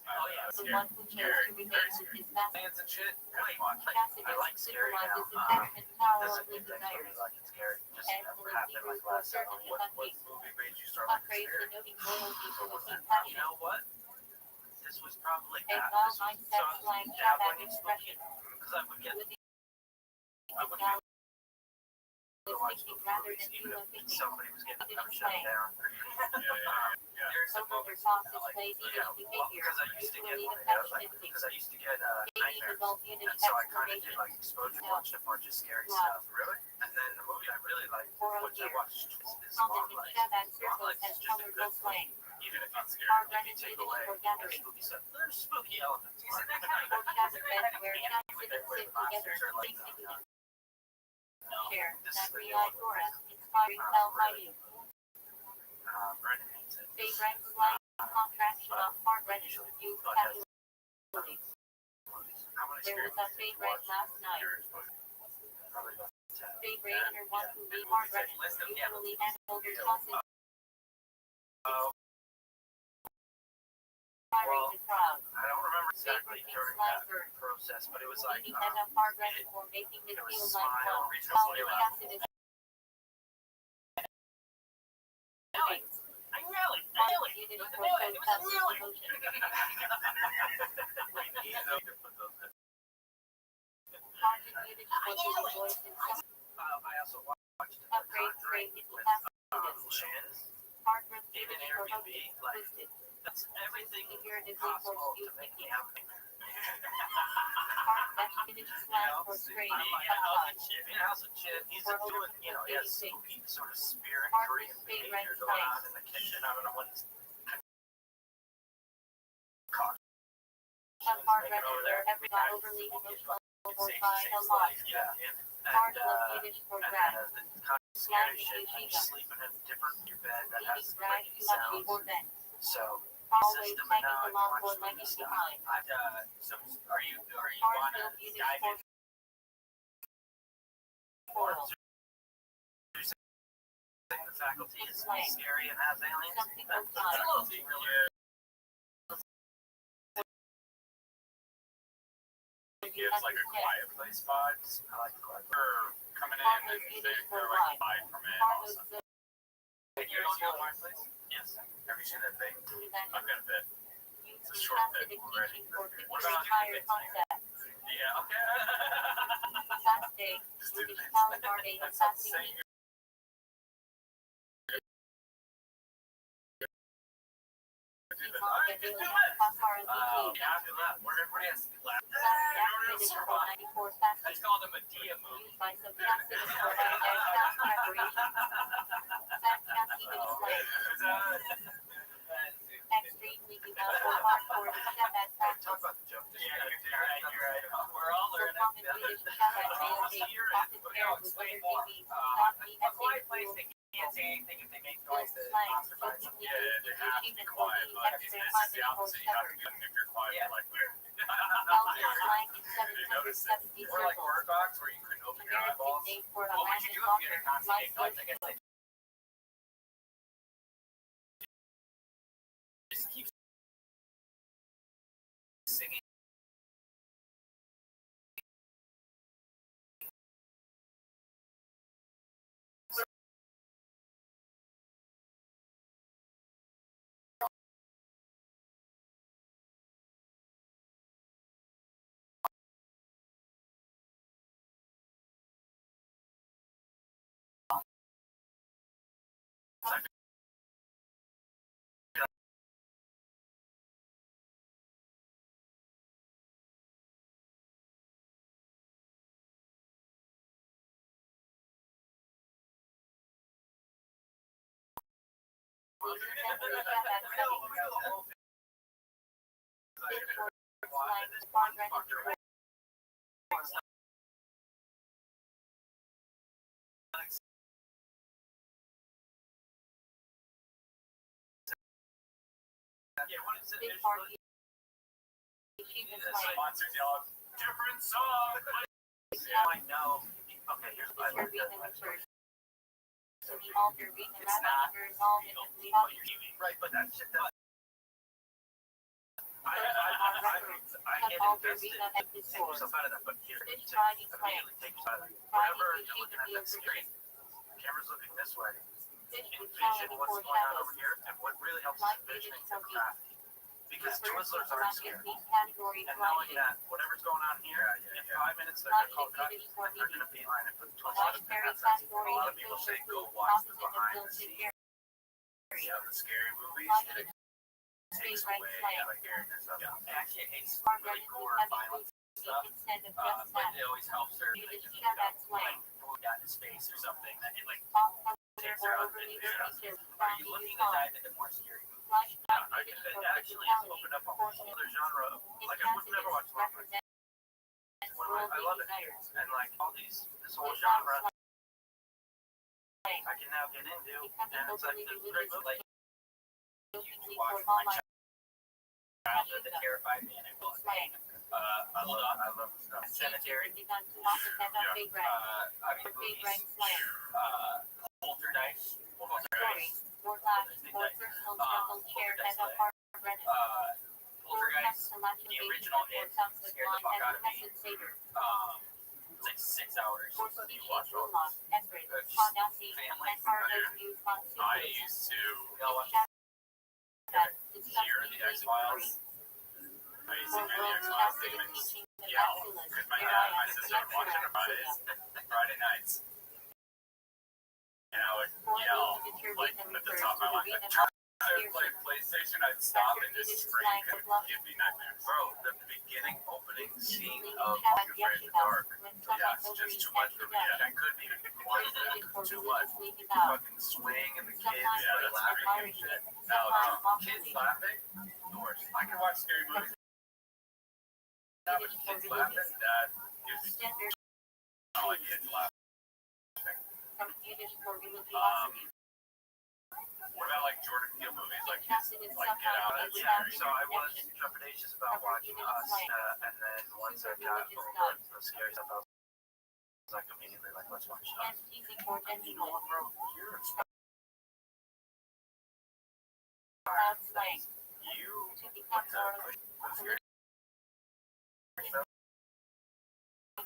Speaker 7: Oh yeah,
Speaker 2: The one who chose to remain with his master.
Speaker 7: Fans and shit. Wait,
Speaker 2: Cassidy
Speaker 7: I like scary now.
Speaker 2: symbolizes affection, power,
Speaker 4: This is
Speaker 2: and
Speaker 4: things I
Speaker 2: desires.
Speaker 4: really like. It's scary. Just
Speaker 2: And
Speaker 4: never
Speaker 2: the
Speaker 4: happened like
Speaker 2: Hebrews
Speaker 4: last
Speaker 2: were
Speaker 4: summer.
Speaker 2: certainly
Speaker 4: What
Speaker 2: unfaithful.
Speaker 4: movie made you start
Speaker 2: Not
Speaker 4: like
Speaker 2: praise
Speaker 4: scary?
Speaker 2: denoting loyalty to the King
Speaker 7: You
Speaker 2: Covenant.
Speaker 7: know what? This was probably
Speaker 2: A
Speaker 7: not.
Speaker 2: long
Speaker 7: This was
Speaker 2: mindset slang Shabbat expression.
Speaker 7: because I would get.
Speaker 2: With the
Speaker 7: I would get.
Speaker 2: thinking rather than
Speaker 7: Even
Speaker 2: you
Speaker 7: if
Speaker 2: thinking.
Speaker 7: somebody was getting shut down. There's some
Speaker 2: Some
Speaker 7: moments
Speaker 2: other
Speaker 7: that, like,
Speaker 2: displays
Speaker 7: yeah,
Speaker 2: easy
Speaker 7: well,
Speaker 2: behavior,
Speaker 7: because I used to get,
Speaker 2: usually
Speaker 7: like,
Speaker 2: affectionate
Speaker 7: because I used to get
Speaker 2: Baby
Speaker 7: nightmares,
Speaker 2: result unit
Speaker 7: and so I kind of did
Speaker 2: exclamation.
Speaker 7: like exposure to watch a bunch of scary
Speaker 2: Wow.
Speaker 7: stuff. Really? And then the movie I really liked,
Speaker 2: For a
Speaker 7: which I
Speaker 2: year.
Speaker 7: watched, is
Speaker 2: Common in
Speaker 7: Long Legs.
Speaker 2: Shabbat
Speaker 7: Long
Speaker 2: circles
Speaker 7: Legs
Speaker 2: as
Speaker 7: is just a
Speaker 2: colorful
Speaker 7: good
Speaker 2: slang.
Speaker 7: movie, even if it's scary.
Speaker 2: Our
Speaker 7: If you
Speaker 2: gratitude
Speaker 7: take
Speaker 2: is
Speaker 7: away
Speaker 2: for
Speaker 7: the
Speaker 2: gathering.
Speaker 7: spooky stuff, there's spooky elements.
Speaker 2: For Shabbat event where time
Speaker 7: With
Speaker 2: sits
Speaker 7: where
Speaker 2: sit
Speaker 7: the
Speaker 2: together,
Speaker 7: monsters are like,
Speaker 2: thinking
Speaker 7: no,
Speaker 2: share,
Speaker 7: this
Speaker 2: that
Speaker 7: is the new
Speaker 2: real
Speaker 7: one.
Speaker 2: Torah, inspiring self-value.
Speaker 7: Brendan hates it.
Speaker 2: Favorite slang contraction of hard register used casually.
Speaker 7: How many
Speaker 2: There
Speaker 7: scary
Speaker 2: was a
Speaker 7: movies did you
Speaker 2: favorite
Speaker 7: watch?
Speaker 2: last night.
Speaker 7: Probably about 10.
Speaker 2: Favorite or one who leave hard register usually handled your sausage firing the crowd.
Speaker 7: I don't remember exactly
Speaker 2: Favorite
Speaker 7: during
Speaker 2: slang
Speaker 7: that
Speaker 2: verb.
Speaker 7: process, but it was like
Speaker 2: Meaning that a hard register or making it
Speaker 7: it was
Speaker 2: feel like
Speaker 7: smile,
Speaker 2: one.
Speaker 7: regional
Speaker 2: While
Speaker 7: smile.
Speaker 2: Cassidy
Speaker 7: I really,
Speaker 2: unit for protest emotion. Target unit for the voice and sound.
Speaker 7: I also watched The
Speaker 2: Upgrade
Speaker 7: Conjuring
Speaker 2: straight into
Speaker 7: with
Speaker 2: task units.
Speaker 7: Chance,
Speaker 2: Hard
Speaker 7: even
Speaker 2: unit for
Speaker 7: Airbnb,
Speaker 2: hosting.
Speaker 7: like
Speaker 2: Twisted.
Speaker 7: That's everything
Speaker 2: Figuratively
Speaker 7: possible
Speaker 2: force
Speaker 7: to
Speaker 2: you
Speaker 7: make me have a nightmare.
Speaker 2: Part that finish slash or straight
Speaker 7: I'm like, house of shit. He's doing, he has spooky sort of spirit Korean behavior going on in the kitchen. I don't know what he's caught.
Speaker 2: some part register every not overly emotional or by a lot. Part of Yiddish for grab.
Speaker 7: Scary shit. When you're sleeping in a different bed that has
Speaker 2: Eating drag
Speaker 7: creaky
Speaker 2: lucky
Speaker 7: sounds.
Speaker 2: or then.
Speaker 7: So
Speaker 2: Always
Speaker 7: system
Speaker 2: tagging
Speaker 7: now,
Speaker 2: along
Speaker 7: watch
Speaker 2: or
Speaker 7: some
Speaker 2: lagging
Speaker 7: stuff.
Speaker 2: behind.
Speaker 7: So are you
Speaker 2: Part
Speaker 7: wanna
Speaker 2: of Yiddish
Speaker 7: dive
Speaker 2: for
Speaker 7: in more?
Speaker 2: foil.
Speaker 7: The faculty is scary and has aliens.
Speaker 2: Some people
Speaker 7: That's
Speaker 2: fly.
Speaker 7: a little thriller.
Speaker 2: Gives like a quiet
Speaker 7: place vibes. I like the quiet.
Speaker 5: Coming
Speaker 2: Part
Speaker 5: in
Speaker 2: of
Speaker 5: and
Speaker 2: Yiddish for
Speaker 5: they're
Speaker 2: ride.
Speaker 5: like 5 from it.
Speaker 2: Part
Speaker 5: Also.
Speaker 2: of the
Speaker 7: You don't know my place? Yes. Have you seen that thing?
Speaker 5: I've got a bit.
Speaker 2: use
Speaker 5: a short
Speaker 2: classic
Speaker 5: bit
Speaker 2: teaching for
Speaker 5: What
Speaker 2: picturing
Speaker 5: about
Speaker 2: higher
Speaker 5: it?
Speaker 2: concepts.
Speaker 5: Yeah, okay.
Speaker 2: Fast day, Yiddish calamari,
Speaker 5: That's not
Speaker 2: passing
Speaker 5: saying
Speaker 2: Iman Gavilian, Kakar and Vijay.
Speaker 7: After that, where everybody has to laugh.
Speaker 2: Activated for 94 fast
Speaker 7: That's called a Medea movie.
Speaker 2: used by some captains for their staff preparation. Fast captivity slave. Extremely devout or hardcore to Shabbat
Speaker 7: Talk
Speaker 2: practice.
Speaker 7: about the joke. Yeah, you're right. We're all
Speaker 2: So
Speaker 7: learning.
Speaker 2: common Yiddish Shabbat male often paired with other babies, not the
Speaker 7: A quiet
Speaker 2: essay
Speaker 7: place,
Speaker 2: school.
Speaker 7: they can't say anything if they make
Speaker 2: Built
Speaker 7: noise to
Speaker 2: slang,
Speaker 7: ostracize them.
Speaker 2: jokingly
Speaker 5: Yeah, they have to be quiet. Like, this is the opposite. You have to be, if you're quiet, you're like weird.
Speaker 2: Belgian slang in
Speaker 5: You notice it.
Speaker 2: 770
Speaker 7: Or like
Speaker 2: circles.
Speaker 7: word docs where you couldn't open your
Speaker 2: American
Speaker 7: eyeballs.
Speaker 2: name for a
Speaker 7: What would
Speaker 2: Latin
Speaker 7: you do if you had a
Speaker 2: doctor,
Speaker 7: constant noise? I
Speaker 2: life
Speaker 7: guess they just keep singing.
Speaker 2: contemporary Shabbat settings. This word slang is one register.
Speaker 7: Yeah, what is it?
Speaker 2: Big party. Yeshiva slang.
Speaker 5: Sponsors yell, different song.
Speaker 7: Yeah, I know. Okay, here's what I
Speaker 2: Your
Speaker 7: learned.
Speaker 2: reason refers to the alter reason
Speaker 7: It's not
Speaker 2: rabbi involved in the
Speaker 7: what you're eating, right? But that shit does. I get
Speaker 2: alter
Speaker 7: invested.
Speaker 2: reason at this
Speaker 7: Take
Speaker 2: source.
Speaker 7: yourself out of that, but here,
Speaker 2: Fish
Speaker 7: to
Speaker 2: Friday slang.
Speaker 7: immediately take yourself out of that.
Speaker 2: Friday
Speaker 7: Whenever you're
Speaker 2: yeshiva
Speaker 7: looking at that screen,
Speaker 2: theology.
Speaker 7: camera's looking this way.
Speaker 2: Fish with
Speaker 7: Envision
Speaker 2: quality
Speaker 7: what's
Speaker 2: for
Speaker 7: going on
Speaker 2: shadows.
Speaker 7: over here, and what really helps
Speaker 2: Like
Speaker 7: is envisioning
Speaker 2: Yiddish
Speaker 7: the
Speaker 2: for
Speaker 7: craft. Because
Speaker 2: Refers
Speaker 7: Twizzlers
Speaker 2: to
Speaker 7: aren't
Speaker 2: not in
Speaker 7: scared.
Speaker 2: these categories
Speaker 7: And knowing
Speaker 2: like
Speaker 7: that whatever's going on here, in 5 minutes they're
Speaker 2: Not
Speaker 7: going to call
Speaker 2: in
Speaker 7: cut,
Speaker 2: Yiddish for
Speaker 7: and they're going to beeline it for the Twizzlers.
Speaker 2: dietary
Speaker 7: And that's
Speaker 2: category
Speaker 7: a lot
Speaker 2: of
Speaker 7: of people
Speaker 2: filter
Speaker 7: say go
Speaker 2: food,
Speaker 7: watch the
Speaker 2: opposite of
Speaker 7: behind the
Speaker 2: filtered
Speaker 7: scenes.
Speaker 2: air.
Speaker 5: Yeah, the scary movies.
Speaker 2: Like
Speaker 5: And it
Speaker 2: Big
Speaker 5: takes
Speaker 2: right
Speaker 5: away
Speaker 2: slang.
Speaker 5: like airiness of it.
Speaker 7: I actually hate
Speaker 2: Part
Speaker 7: really
Speaker 2: register
Speaker 7: gore
Speaker 2: heavy
Speaker 7: violence
Speaker 2: food
Speaker 7: stuff,
Speaker 2: instead of just
Speaker 7: but
Speaker 2: that.
Speaker 7: it always helps her.
Speaker 2: Yiddish Shabbat slang.
Speaker 7: Like, got in space or something that it like
Speaker 2: Off-color
Speaker 7: takes
Speaker 2: or
Speaker 7: her out of
Speaker 2: overly
Speaker 7: the
Speaker 2: restrictive.
Speaker 7: Are you looking to dive into more scary movies?
Speaker 2: Like
Speaker 7: I
Speaker 2: Yiddish
Speaker 7: could
Speaker 2: for
Speaker 7: actually has
Speaker 2: physicality.
Speaker 7: opened up a whole other genre. Like I would never watch
Speaker 2: Insensitive
Speaker 7: horror.
Speaker 2: represents
Speaker 7: I love it.
Speaker 2: desires.
Speaker 7: And like all these, this whole
Speaker 2: Islam
Speaker 7: genre,
Speaker 2: slang.
Speaker 7: I can now get into,
Speaker 2: Becoming
Speaker 7: and it's like
Speaker 2: overly
Speaker 7: the
Speaker 2: religious.
Speaker 7: great like
Speaker 2: Jokingly
Speaker 7: watch
Speaker 2: for
Speaker 7: my
Speaker 2: Mama
Speaker 7: childhood that terrified me, and it was
Speaker 2: slang.
Speaker 7: I love stuff. Cemetery.
Speaker 2: Begun to often have a big red.
Speaker 7: I mean,
Speaker 2: Big
Speaker 7: movies.
Speaker 2: red slang.
Speaker 7: Poltergeist.
Speaker 2: Stories. Or laughs. Or personal struggles shared as a part of Reddit. Or attempts
Speaker 7: Poltergeist.
Speaker 2: to masturbate
Speaker 7: The original
Speaker 2: or
Speaker 7: It
Speaker 2: comes with
Speaker 7: scared the
Speaker 2: blind
Speaker 7: fuck out of me.
Speaker 2: and Seder.
Speaker 7: It's like 6 hours.
Speaker 2: For
Speaker 7: You
Speaker 2: species,
Speaker 7: watch all
Speaker 2: Ulon, Everett,
Speaker 7: That's
Speaker 2: Hondaci,
Speaker 7: family.
Speaker 2: and Carlos News
Speaker 5: I
Speaker 2: Monsoon.
Speaker 5: used to
Speaker 7: You know what?
Speaker 5: hear the X-Files. I used to hear the X-Files demons yell. Because my sister would watch it on Friday nights. And I would yell, like, at the top of my lungs, like, try to play PlayStation
Speaker 7: I'd stop and just scream could give me nightmares. Bro, the beginning opening scene of You're Afraid of the Dark. Yeah, it's just too much for me. Yeah, that could be too much. Fucking swing and the kids, laughing and shit. No, kids laughing, the worst. I can watch scary movies. Now, but kids laughing, that gives me. I like kids laughing. What about like Jordan Peele movies, like Get Out? Yeah, so I was trepidatious about watching Us, and then once I got over the scary stuff, I was like immediately like, let's watch Us. You know what, bro? You're what the scary stuff?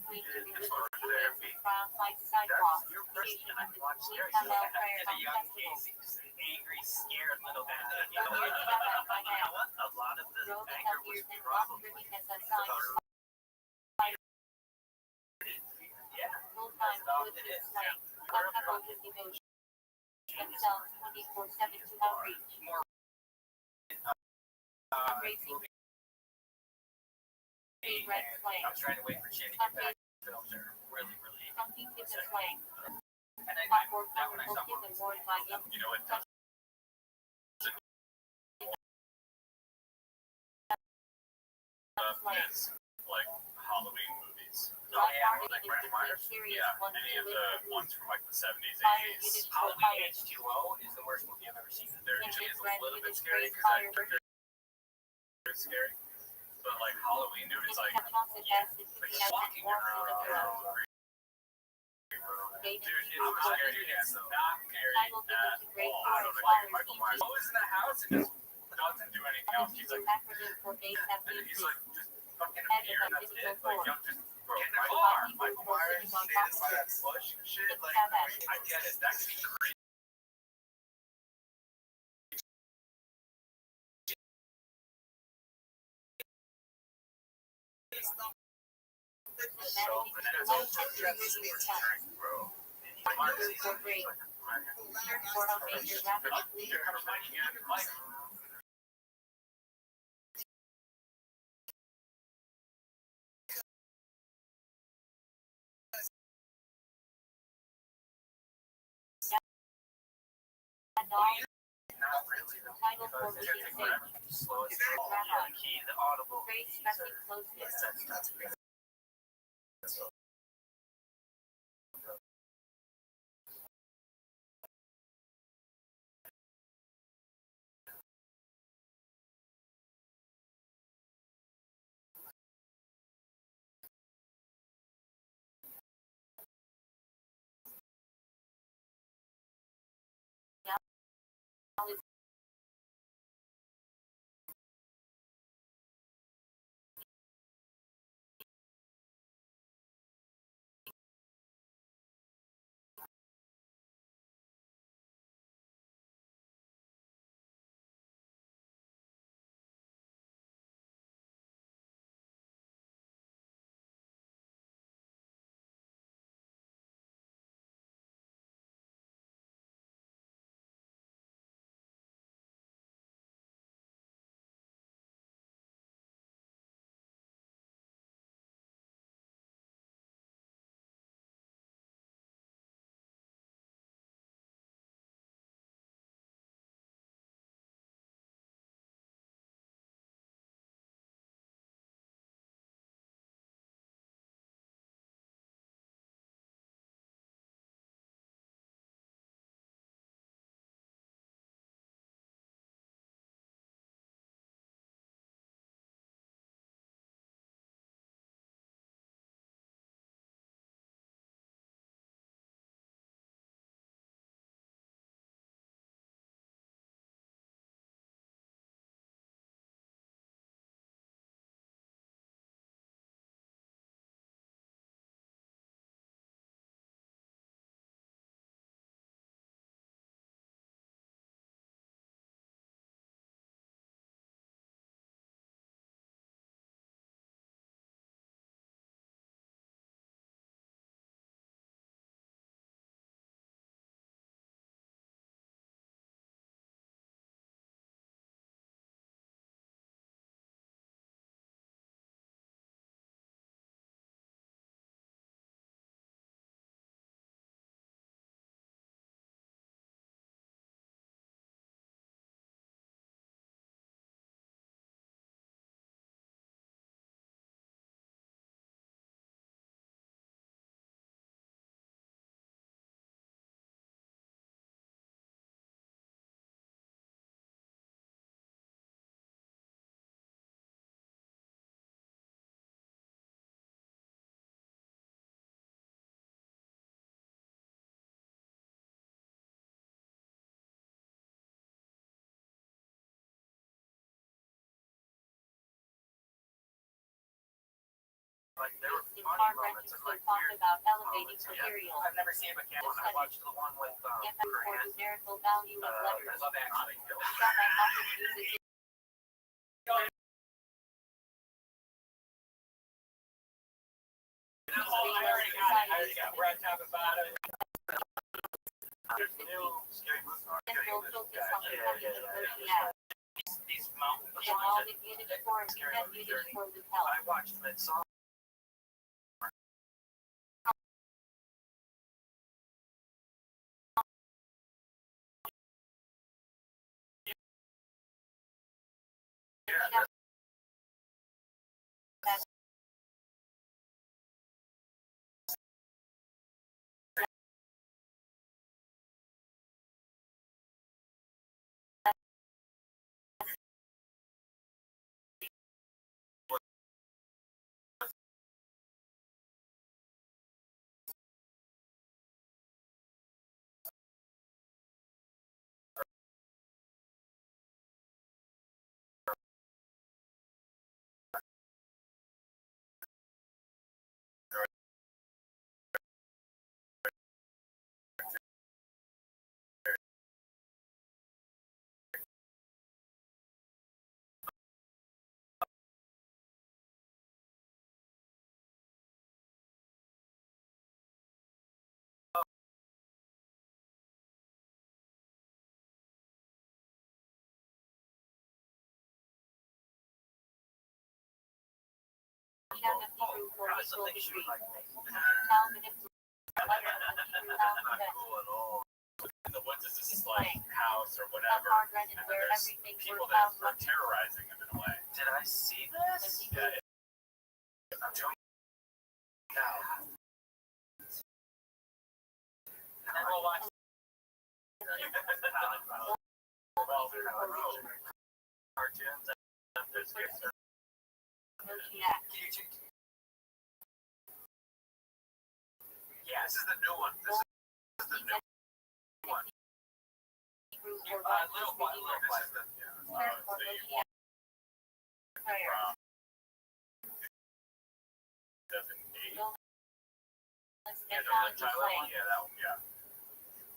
Speaker 7: Therapy. That's your person, and I can watch scary stuff. As a young Casey, just an angry, scared little man. You know what? A lot of the anger was probably more I was trying to wait for Shannon to get back. Films are really, really exciting. And then that when I saw movies, you know what? Is like Halloween movies. Oh yeah, like Michael Myers. Yeah, any of the ones from like the 70s, 80s. Halloween H2O is the worst movie I've ever seen. There is a little bit scary because I think they're scary, but like Halloween, dude, it's like walking around. Dude, it's scary. It's not scary at all. I don't know. Michael Myers goes in the house and just doesn't do anything else. He's like, just fucking here and that's it. Like, you just get in the car. Michael Myers standing by that bush and shit. Like, I get it. That could be creepy. Bro. Not really, though. Because it's going to take forever to slow it down. The key, the audible keys are... like there were
Speaker 2: In
Speaker 7: funny
Speaker 2: Park
Speaker 7: moments
Speaker 2: Regis
Speaker 7: and like
Speaker 2: talked
Speaker 7: weird
Speaker 2: about elevating
Speaker 7: moments. Yeah.
Speaker 2: material.
Speaker 7: I've never seen it, but I watched the one with
Speaker 2: Get back for
Speaker 7: Grant.
Speaker 2: numerical value of
Speaker 7: I
Speaker 2: letters.
Speaker 7: love actually.
Speaker 2: Some often uses it.
Speaker 7: I already got where I talk about it. There's new scary movies.
Speaker 2: Central focus on becoming a Roshiad.
Speaker 7: These mountain
Speaker 2: And all the units for and units for the health.
Speaker 7: I watched Midsummer.
Speaker 2: Shannon Hebrew for
Speaker 7: Probably
Speaker 2: equal
Speaker 7: something you should
Speaker 2: degree.
Speaker 7: like.
Speaker 2: Talmud and letter of the Hebrew
Speaker 7: Not
Speaker 2: alphabet.
Speaker 7: cool at all. In the woods, it's
Speaker 2: In
Speaker 7: just like
Speaker 2: play.
Speaker 7: house or
Speaker 2: A
Speaker 7: whatever.
Speaker 2: hard run
Speaker 7: And
Speaker 2: and
Speaker 7: then
Speaker 2: where
Speaker 7: there's
Speaker 2: everything
Speaker 7: people
Speaker 2: were
Speaker 7: that
Speaker 2: found
Speaker 7: are
Speaker 2: lucky.
Speaker 7: terrorizing them in a way. Did I see this? Yeah. I'm doing now. And we'll watch. Cartoons and there's good.
Speaker 2: Roshiad.
Speaker 7: Yeah, this is the new one. This is the new one.
Speaker 2: Hebrew for
Speaker 7: Little
Speaker 2: righteous
Speaker 7: one.
Speaker 2: redeemer.
Speaker 7: This is the
Speaker 2: Term for Roshiad. Prayer.
Speaker 7: doesn't need.
Speaker 2: Let's
Speaker 7: Yeah,
Speaker 2: technology
Speaker 7: Tyler
Speaker 2: play.
Speaker 7: one. Yeah, that one. Yeah.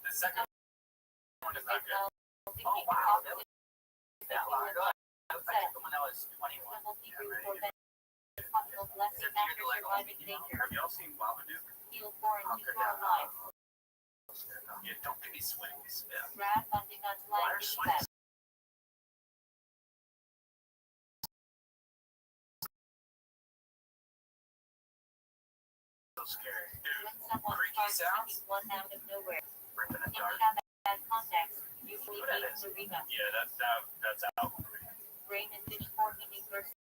Speaker 7: The second one is not good.
Speaker 2: Technology
Speaker 7: Oh wow, that was
Speaker 2: Hebrew
Speaker 7: that long ago. I took them when I was 21.
Speaker 2: for possible blessing after surviving danger.
Speaker 7: Have y'all seen Babadook?
Speaker 2: Heal for and secure life.
Speaker 7: Yeah, don't give me swings. Yeah.
Speaker 2: Grab funding on
Speaker 7: Why
Speaker 2: life
Speaker 7: are
Speaker 2: is
Speaker 7: swings
Speaker 2: best.
Speaker 7: so scary? Dude,
Speaker 2: When someone
Speaker 7: creaky
Speaker 2: starts
Speaker 7: sounds?
Speaker 2: singing one out of nowhere,
Speaker 7: Ripping the
Speaker 2: if you
Speaker 7: dark.
Speaker 2: have bad context, usually
Speaker 7: Who that
Speaker 2: means
Speaker 7: is?
Speaker 2: the remix.
Speaker 7: Yeah, that's out for me.
Speaker 2: Brain and fish for meaning versus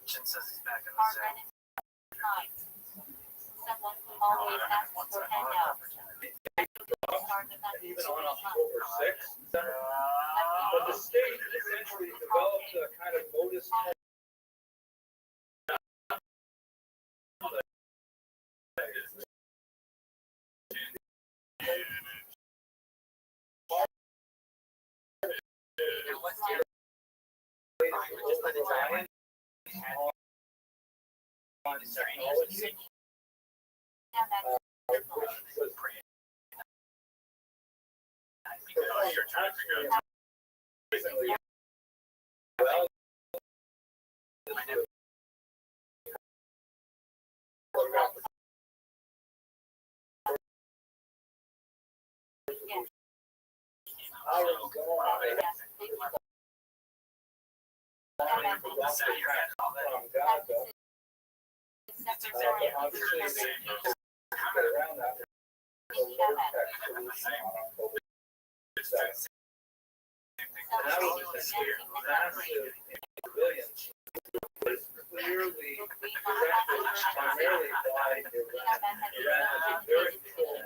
Speaker 7: Chin says he's back in the
Speaker 2: hard
Speaker 7: cell.
Speaker 2: running times. Someone who always asks for handouts. Start of that
Speaker 5: Even on
Speaker 2: time.
Speaker 5: October 6th, but the state essentially developed a kind of modus
Speaker 7: And what's the just by the time
Speaker 1: technology. Clearly directed primarily by Iran has a very controlling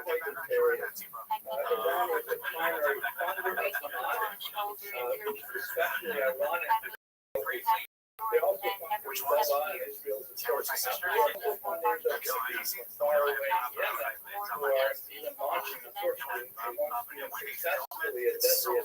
Speaker 1: role in the area. Iran was the primary funder of Hamas, especially ironic. They also funded Hezbollah and Israel's far away in Yemen, who are even launching, unfortunately, successfully a deadly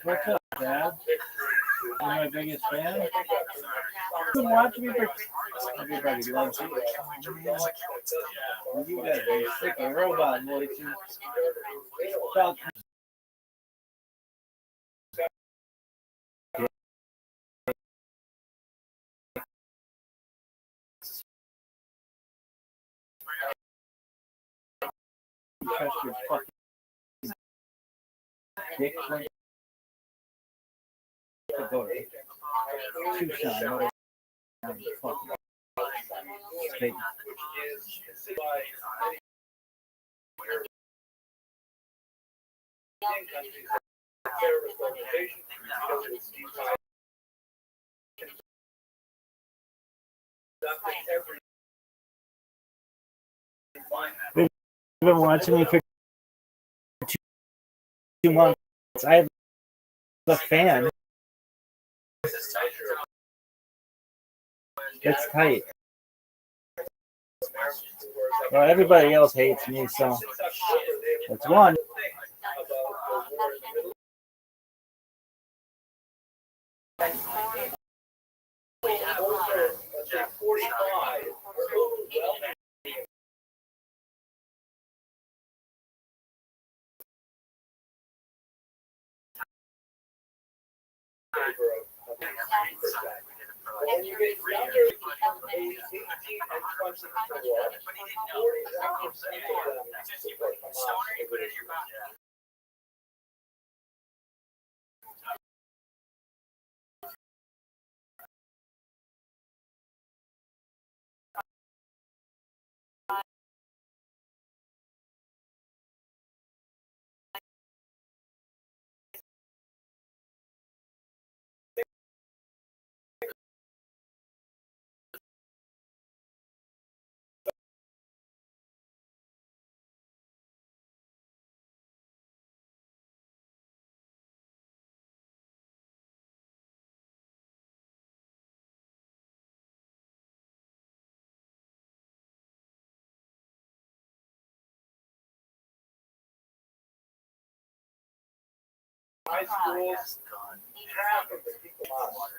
Speaker 3: What's up, Dad? You're my biggest fan? You've been watching me for everybody loves you. You got a freaking robot voice. Talk. Trust your fucking dick. Go to Tucson. Fucking state. You've been watching me for 2 months. I have a fan. It's tight. Well, everybody else hates me, so that's one.
Speaker 1: high schools, half of the people lost.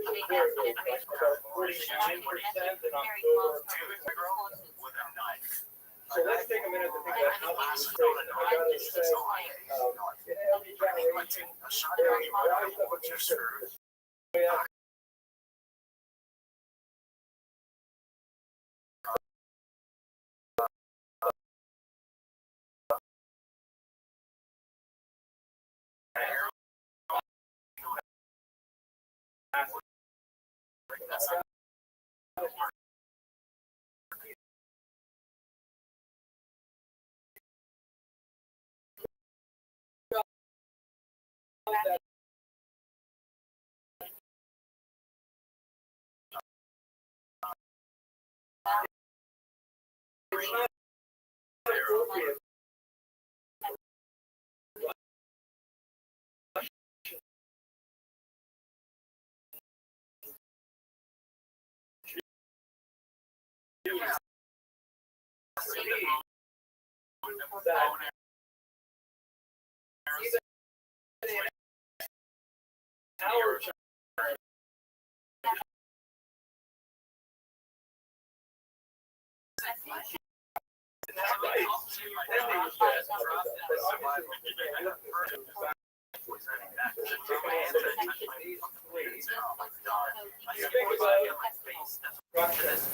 Speaker 1: About 49% in October. So let's take a minute to think about how this is great. I gotta say, in every generation, there is rise up against it.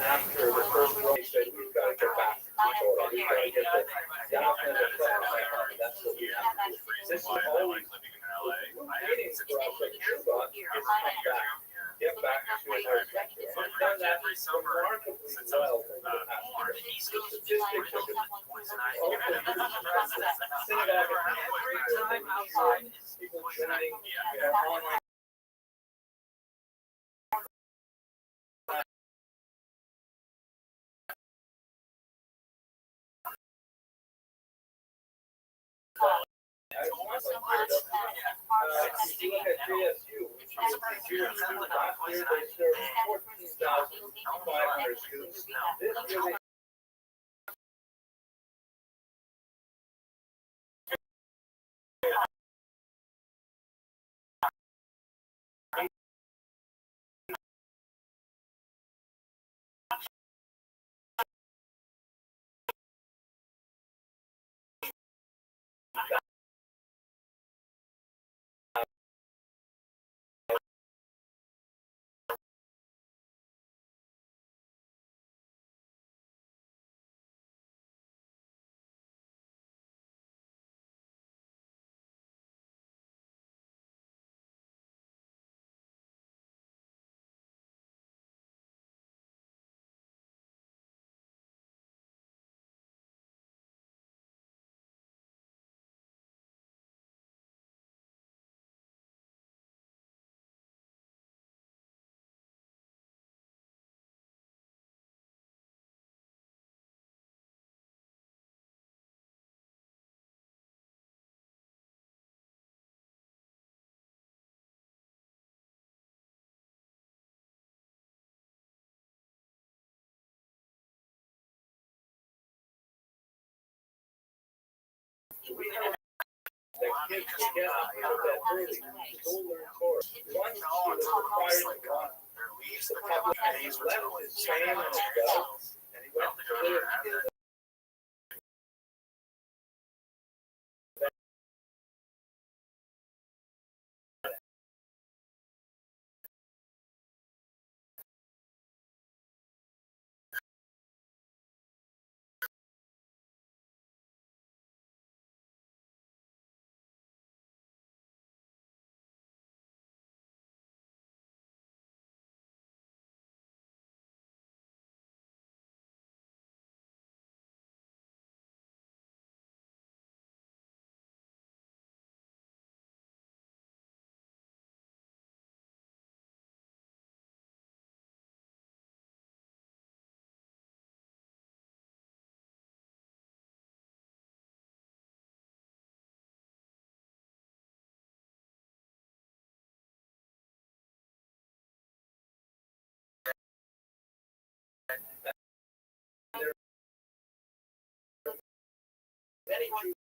Speaker 1: After the first one, he said, we've got to get back to control. We've got to get the documented plan. That's what we have to do. This is always meetings for us like Cuba is come back, get back to our objective. We've done that remarkably well over the past year. The statistics are just every time outside, people joining, we have online. If you look at JSU, which is year last year they served 14,500 students. This year they that kids can get out of that early, go learn chorus. One student required to run. The public, and he's left his chain and his belt, and he went to live in
Speaker 5: Many Jews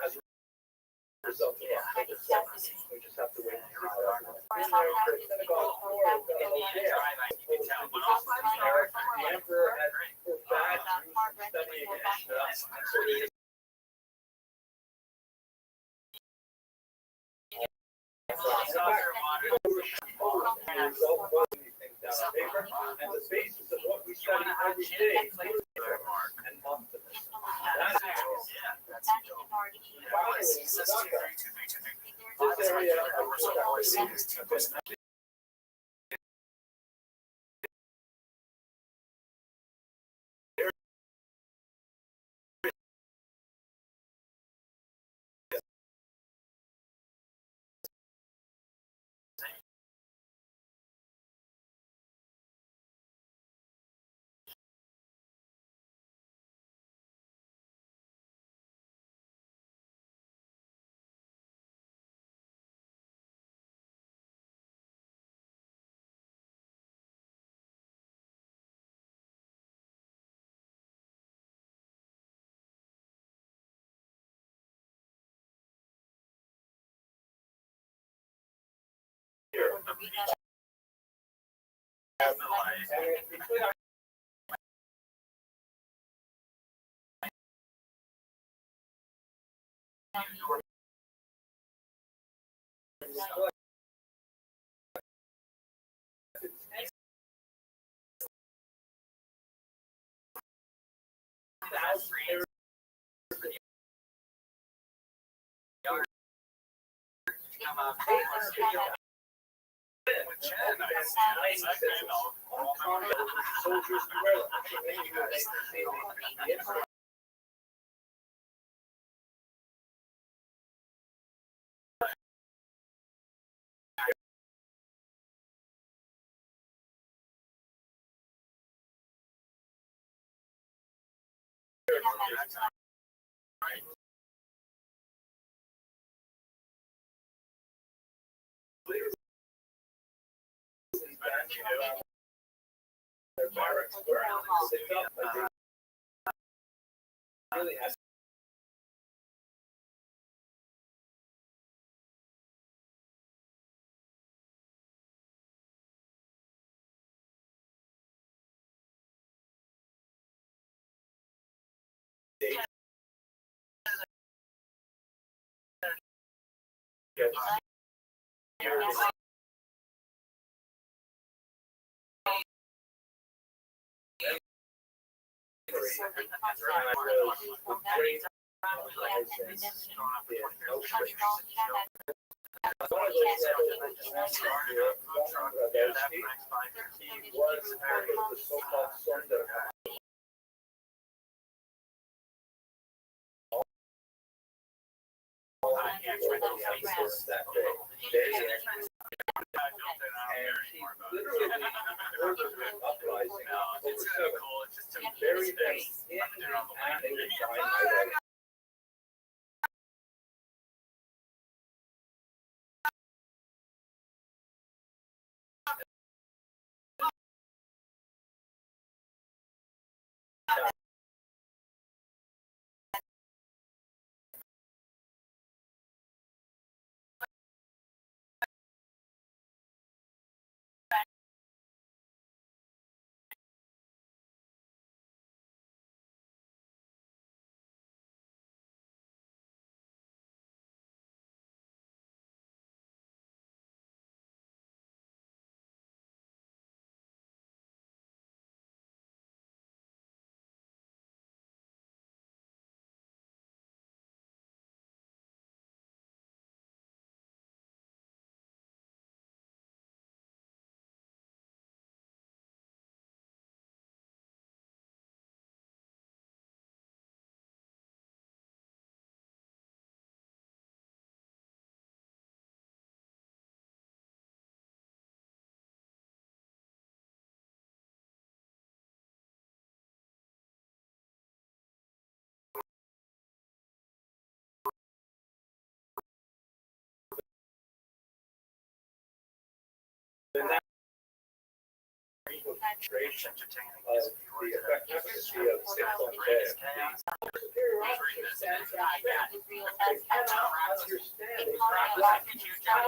Speaker 5: as a result of we just have to wait. The emperor had forbade Jews from studying Mishnah, and so he and the basis of what we study every day is and optimism. This area soldiers their barracks were sit up, but they really has
Speaker 1: demonstration
Speaker 7: entertaining
Speaker 1: of
Speaker 7: as if you were
Speaker 1: the
Speaker 7: to
Speaker 1: efficacy of 6 on bed. Superior officers stand to expect they cannot understand how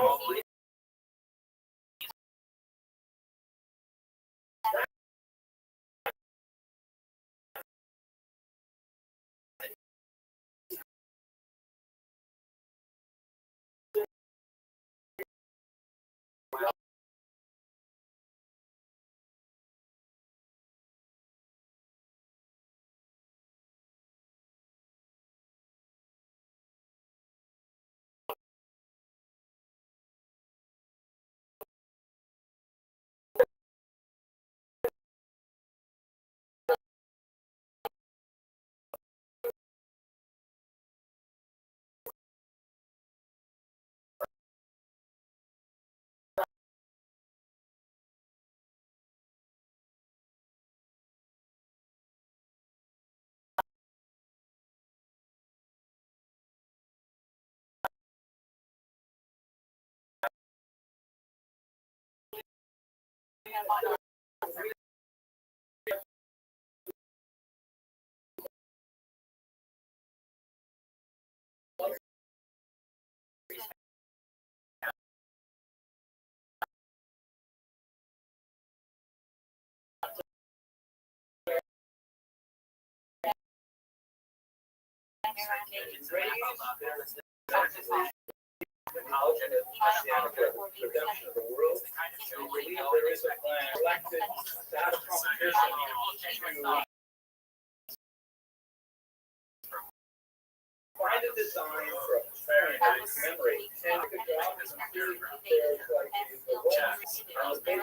Speaker 1: knowledge and messianic redemption of the world. We believe there is a plan elected data proposition to find a design for a preparing to commemorate 10 good jobs and there's like the West and the big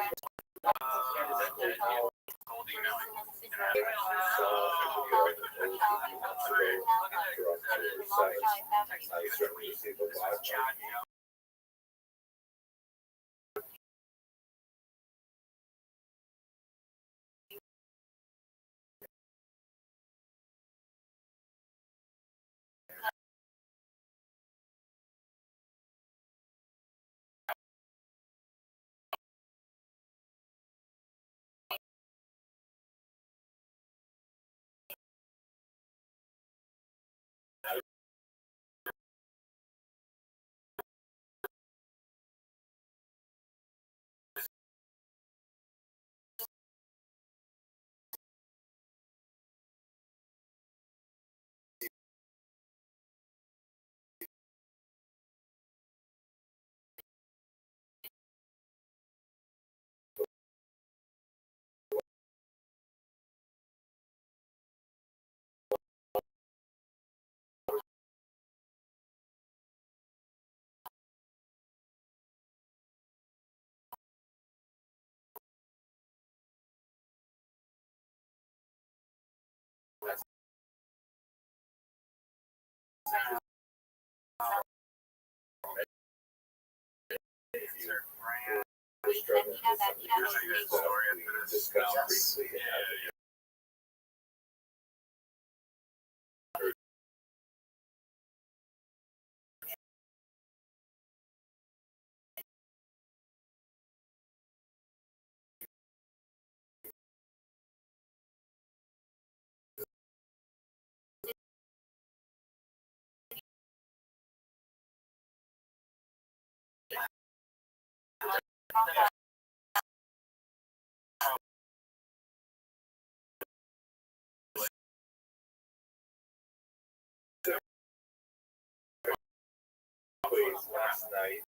Speaker 1: last night.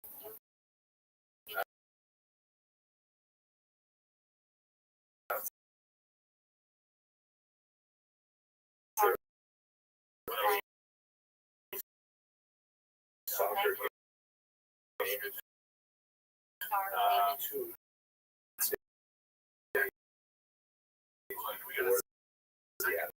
Speaker 1: Soccer game. Two. Yeah.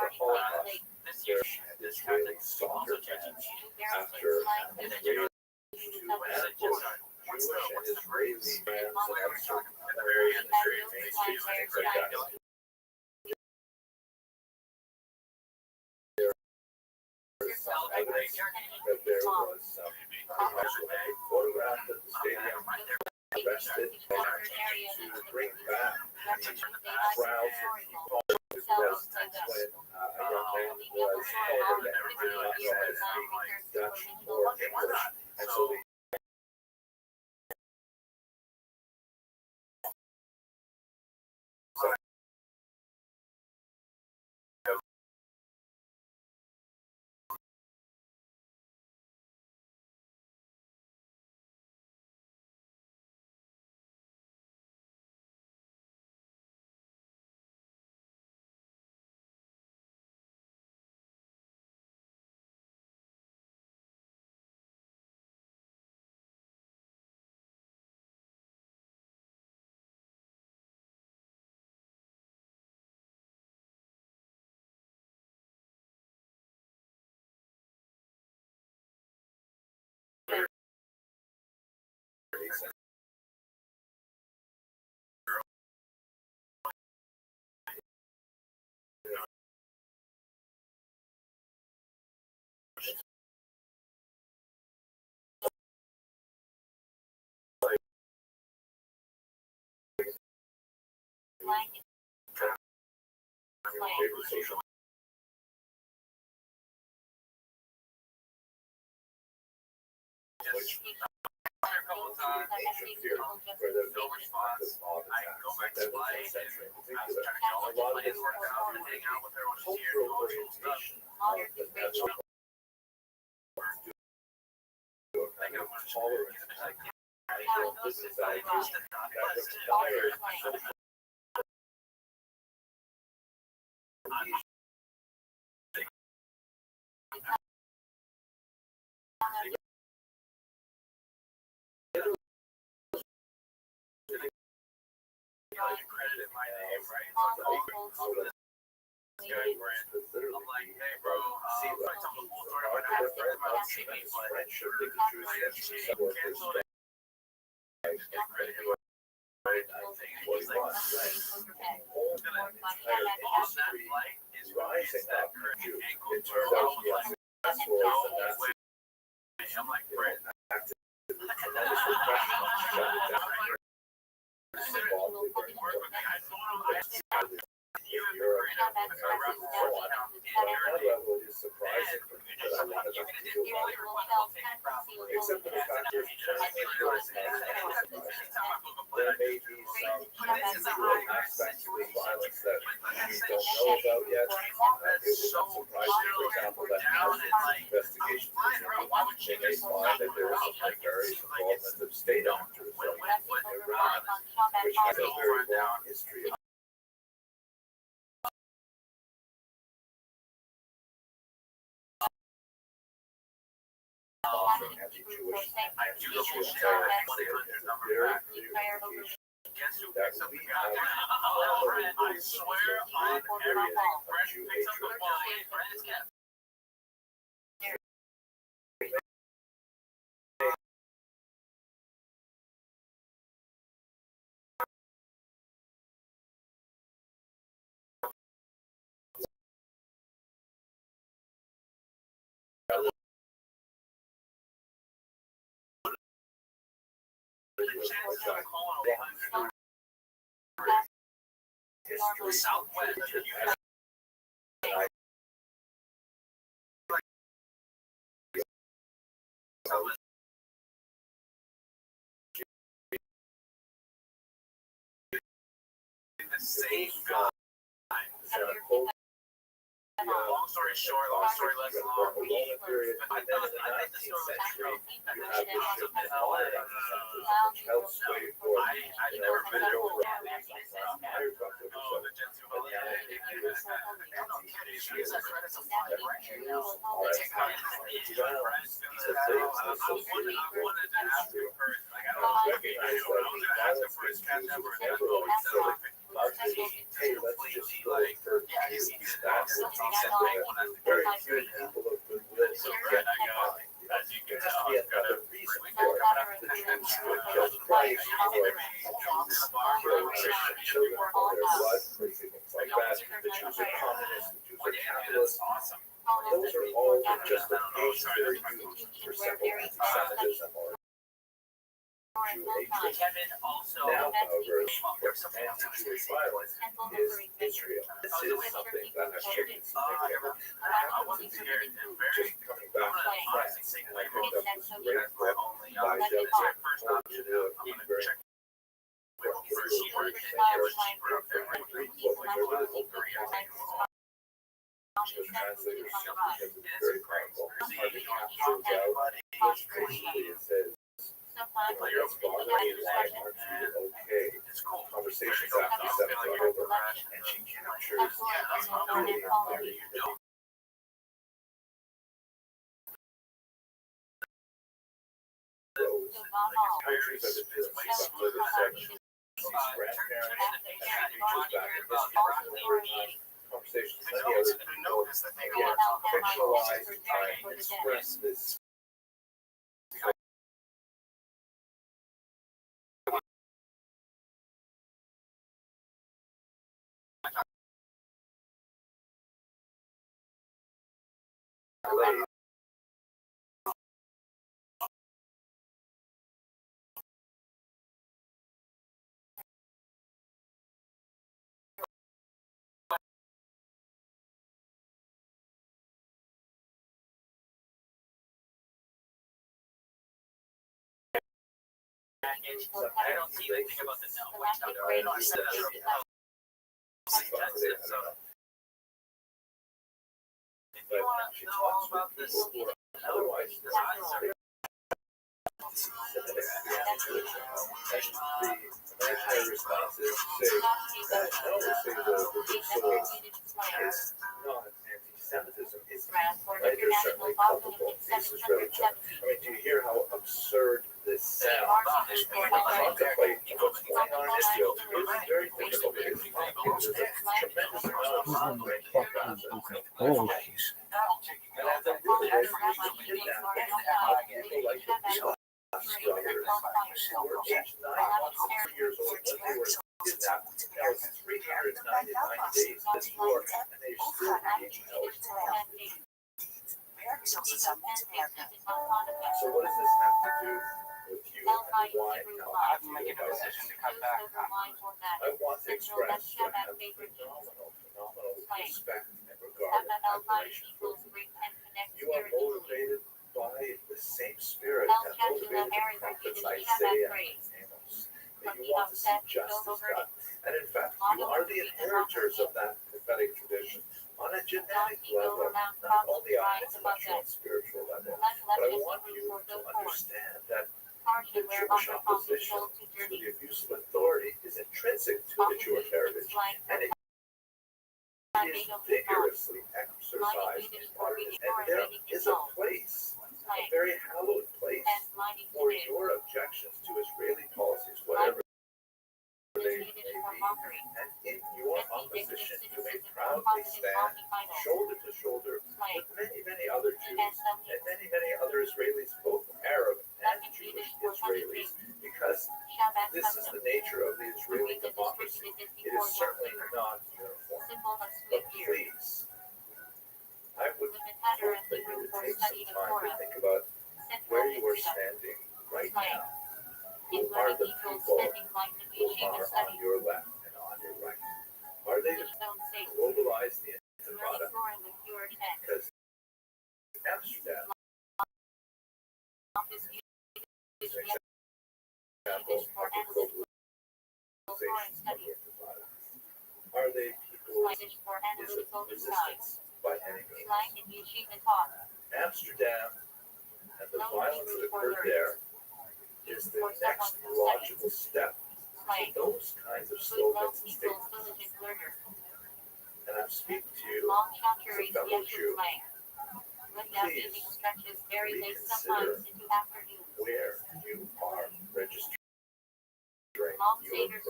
Speaker 1: This year, Israeli soccer after
Speaker 7: And then you know,
Speaker 1: Jewish and Israeli friends and everything.
Speaker 7: at the very end, it's very mainstream. I think right now,
Speaker 1: That there was some photographed at the stadium, arrested to bring back crowds of people. It was when a young man was ordered that he did not know how to speak Dutch or English, and so they social which
Speaker 7: a couple of times,
Speaker 1: where there's
Speaker 7: no response. I go back to play, and I was trying to go into play his workout and hang out with her when she's here,
Speaker 1: cultural
Speaker 7: all this cool stuff.
Speaker 1: orientation of the natural
Speaker 7: Like, I want to
Speaker 1: tolerance.
Speaker 7: like,
Speaker 1: This is the idea
Speaker 7: just
Speaker 1: that
Speaker 7: that
Speaker 1: requires
Speaker 7: credit my name, right? I'm like, hey, bro, I told the full story when I was thinking about TV, but
Speaker 1: friendship that the Jewish workers
Speaker 7: get credit to it. Right? I think
Speaker 1: was
Speaker 7: he's like,
Speaker 1: lost, right?
Speaker 7: whole entire
Speaker 1: History
Speaker 7: flight is
Speaker 1: rising
Speaker 7: that
Speaker 1: up
Speaker 7: Christian
Speaker 1: Jew.
Speaker 7: ankle.
Speaker 1: It turns out to be unsuccessful as the
Speaker 7: No
Speaker 1: Nazi
Speaker 7: way. I'm like, Brett,
Speaker 1: acted with tremendous repression on shut it down. Involved with
Speaker 7: work with me. I told him I
Speaker 1: Europe and so on. But on that level, it is surprising for me that I wanted us to do about it. Except for the fact there's there may be some aspects of this violence that we don't know about yet. It was not surprising, for example, that as investigations continue, they may find that there is some nefarious involvement of state actors like Iran, which has a very long history of anti-Jewish terrorist. Very clear indication that we have
Speaker 7: I swear on everything. Brett picks up the phone. Brett is kept.
Speaker 1: history.
Speaker 7: Southwest. The same guy. Long story short, long story less long.
Speaker 1: For a long period, and then in the 19th century, you had the shift in modern anti-Semitism, which helps sway for,
Speaker 7: I
Speaker 1: you know,
Speaker 7: never
Speaker 1: the
Speaker 7: met
Speaker 1: over
Speaker 7: her.
Speaker 1: higher talk
Speaker 7: Oh, the Jet to
Speaker 1: hey, let's just go for Jews. That's something very few people of goodwill
Speaker 5: So good, I got, as you can tell, I've got a
Speaker 1: reason
Speaker 5: really
Speaker 1: for
Speaker 5: good
Speaker 1: it. The Jews would kill Christ, or kill children for their blood, crazy things like that. The Jews are communists, the Jews are capitalists.
Speaker 5: awesome.
Speaker 1: Those are all the justifications that are used for simple anti-Semitism or Jew hatred.
Speaker 7: Kevin also
Speaker 1: Now, however,
Speaker 7: came up with some
Speaker 1: anti-Jewish violence is Israel. This is something that has taken significant.
Speaker 5: I wasn't here and very,
Speaker 1: Just coming back from France, and I picked up this great book
Speaker 5: only,
Speaker 1: by Del
Speaker 5: first option, I'm gonna check.
Speaker 1: Translators because it's very powerful. Hardly captures out, which basically it says, let's bother you, why aren't you okay? Conversations after 7th October, and she captures very pictures of the October 7th. She's grandparents, and she reaches back in history. Conversations with many other people, again, fictionalized time, express this
Speaker 7: I don't see anything about the no. I don't see that.
Speaker 1: But she talks with people who are otherwise the imaginary response is say that no, say the soul is not anti-Semitism, it's right, there's certainly culpable cases religion. I mean, do you hear how absurd this sounds? When you contemplate what's going on in Israel, it's very difficult because there's a tremendous amount of suffering in Gaza.
Speaker 3: Oh,
Speaker 1: And at the root of it, people like the brothers who were aged 9 months and 3 years old when they were kidnapped. That was 399 days this war, and they're still being held. So what does this have to do with you and why now I have to make a decision to come back? I want to express what I have phenomenal respect and regard and admiration for you. You are motivated by the same spirit that motivated the prophets Isaiah and Amos. That you want to see justice done. And in fact, you are the inheritors of that prophetic tradition on a genetic level, not only on an intellectual and spiritual level. But I want you to understand that the Jewish opposition to the abuse of authority is intrinsic to the Jewish heritage, and it is vigorously exercised in Marcus. And there is a place, a very hallowed place, for your objections to Israeli policies, whatever they may be. And in your opposition, you may proudly stand shoulder to shoulder with many, many other Jews and many, many other Israelis, both Arab and Jewish Israelis, because this is the nature of the Israeli democracy. It is certainly not uniform. But please, I would hope that you would take some time to think about where you are standing right now. Who are the people who are on your left and on your right? Are they to globalize the Intifada? Because Amsterdam is an example of the globalization of the Intifada. Are they people of resistance by any means? Amsterdam and the violence that occurred there is the next logical step to those kinds of slogans and statements. And I'm speaking to you as a fellow Jew. Please reconsider where you are registering your protest.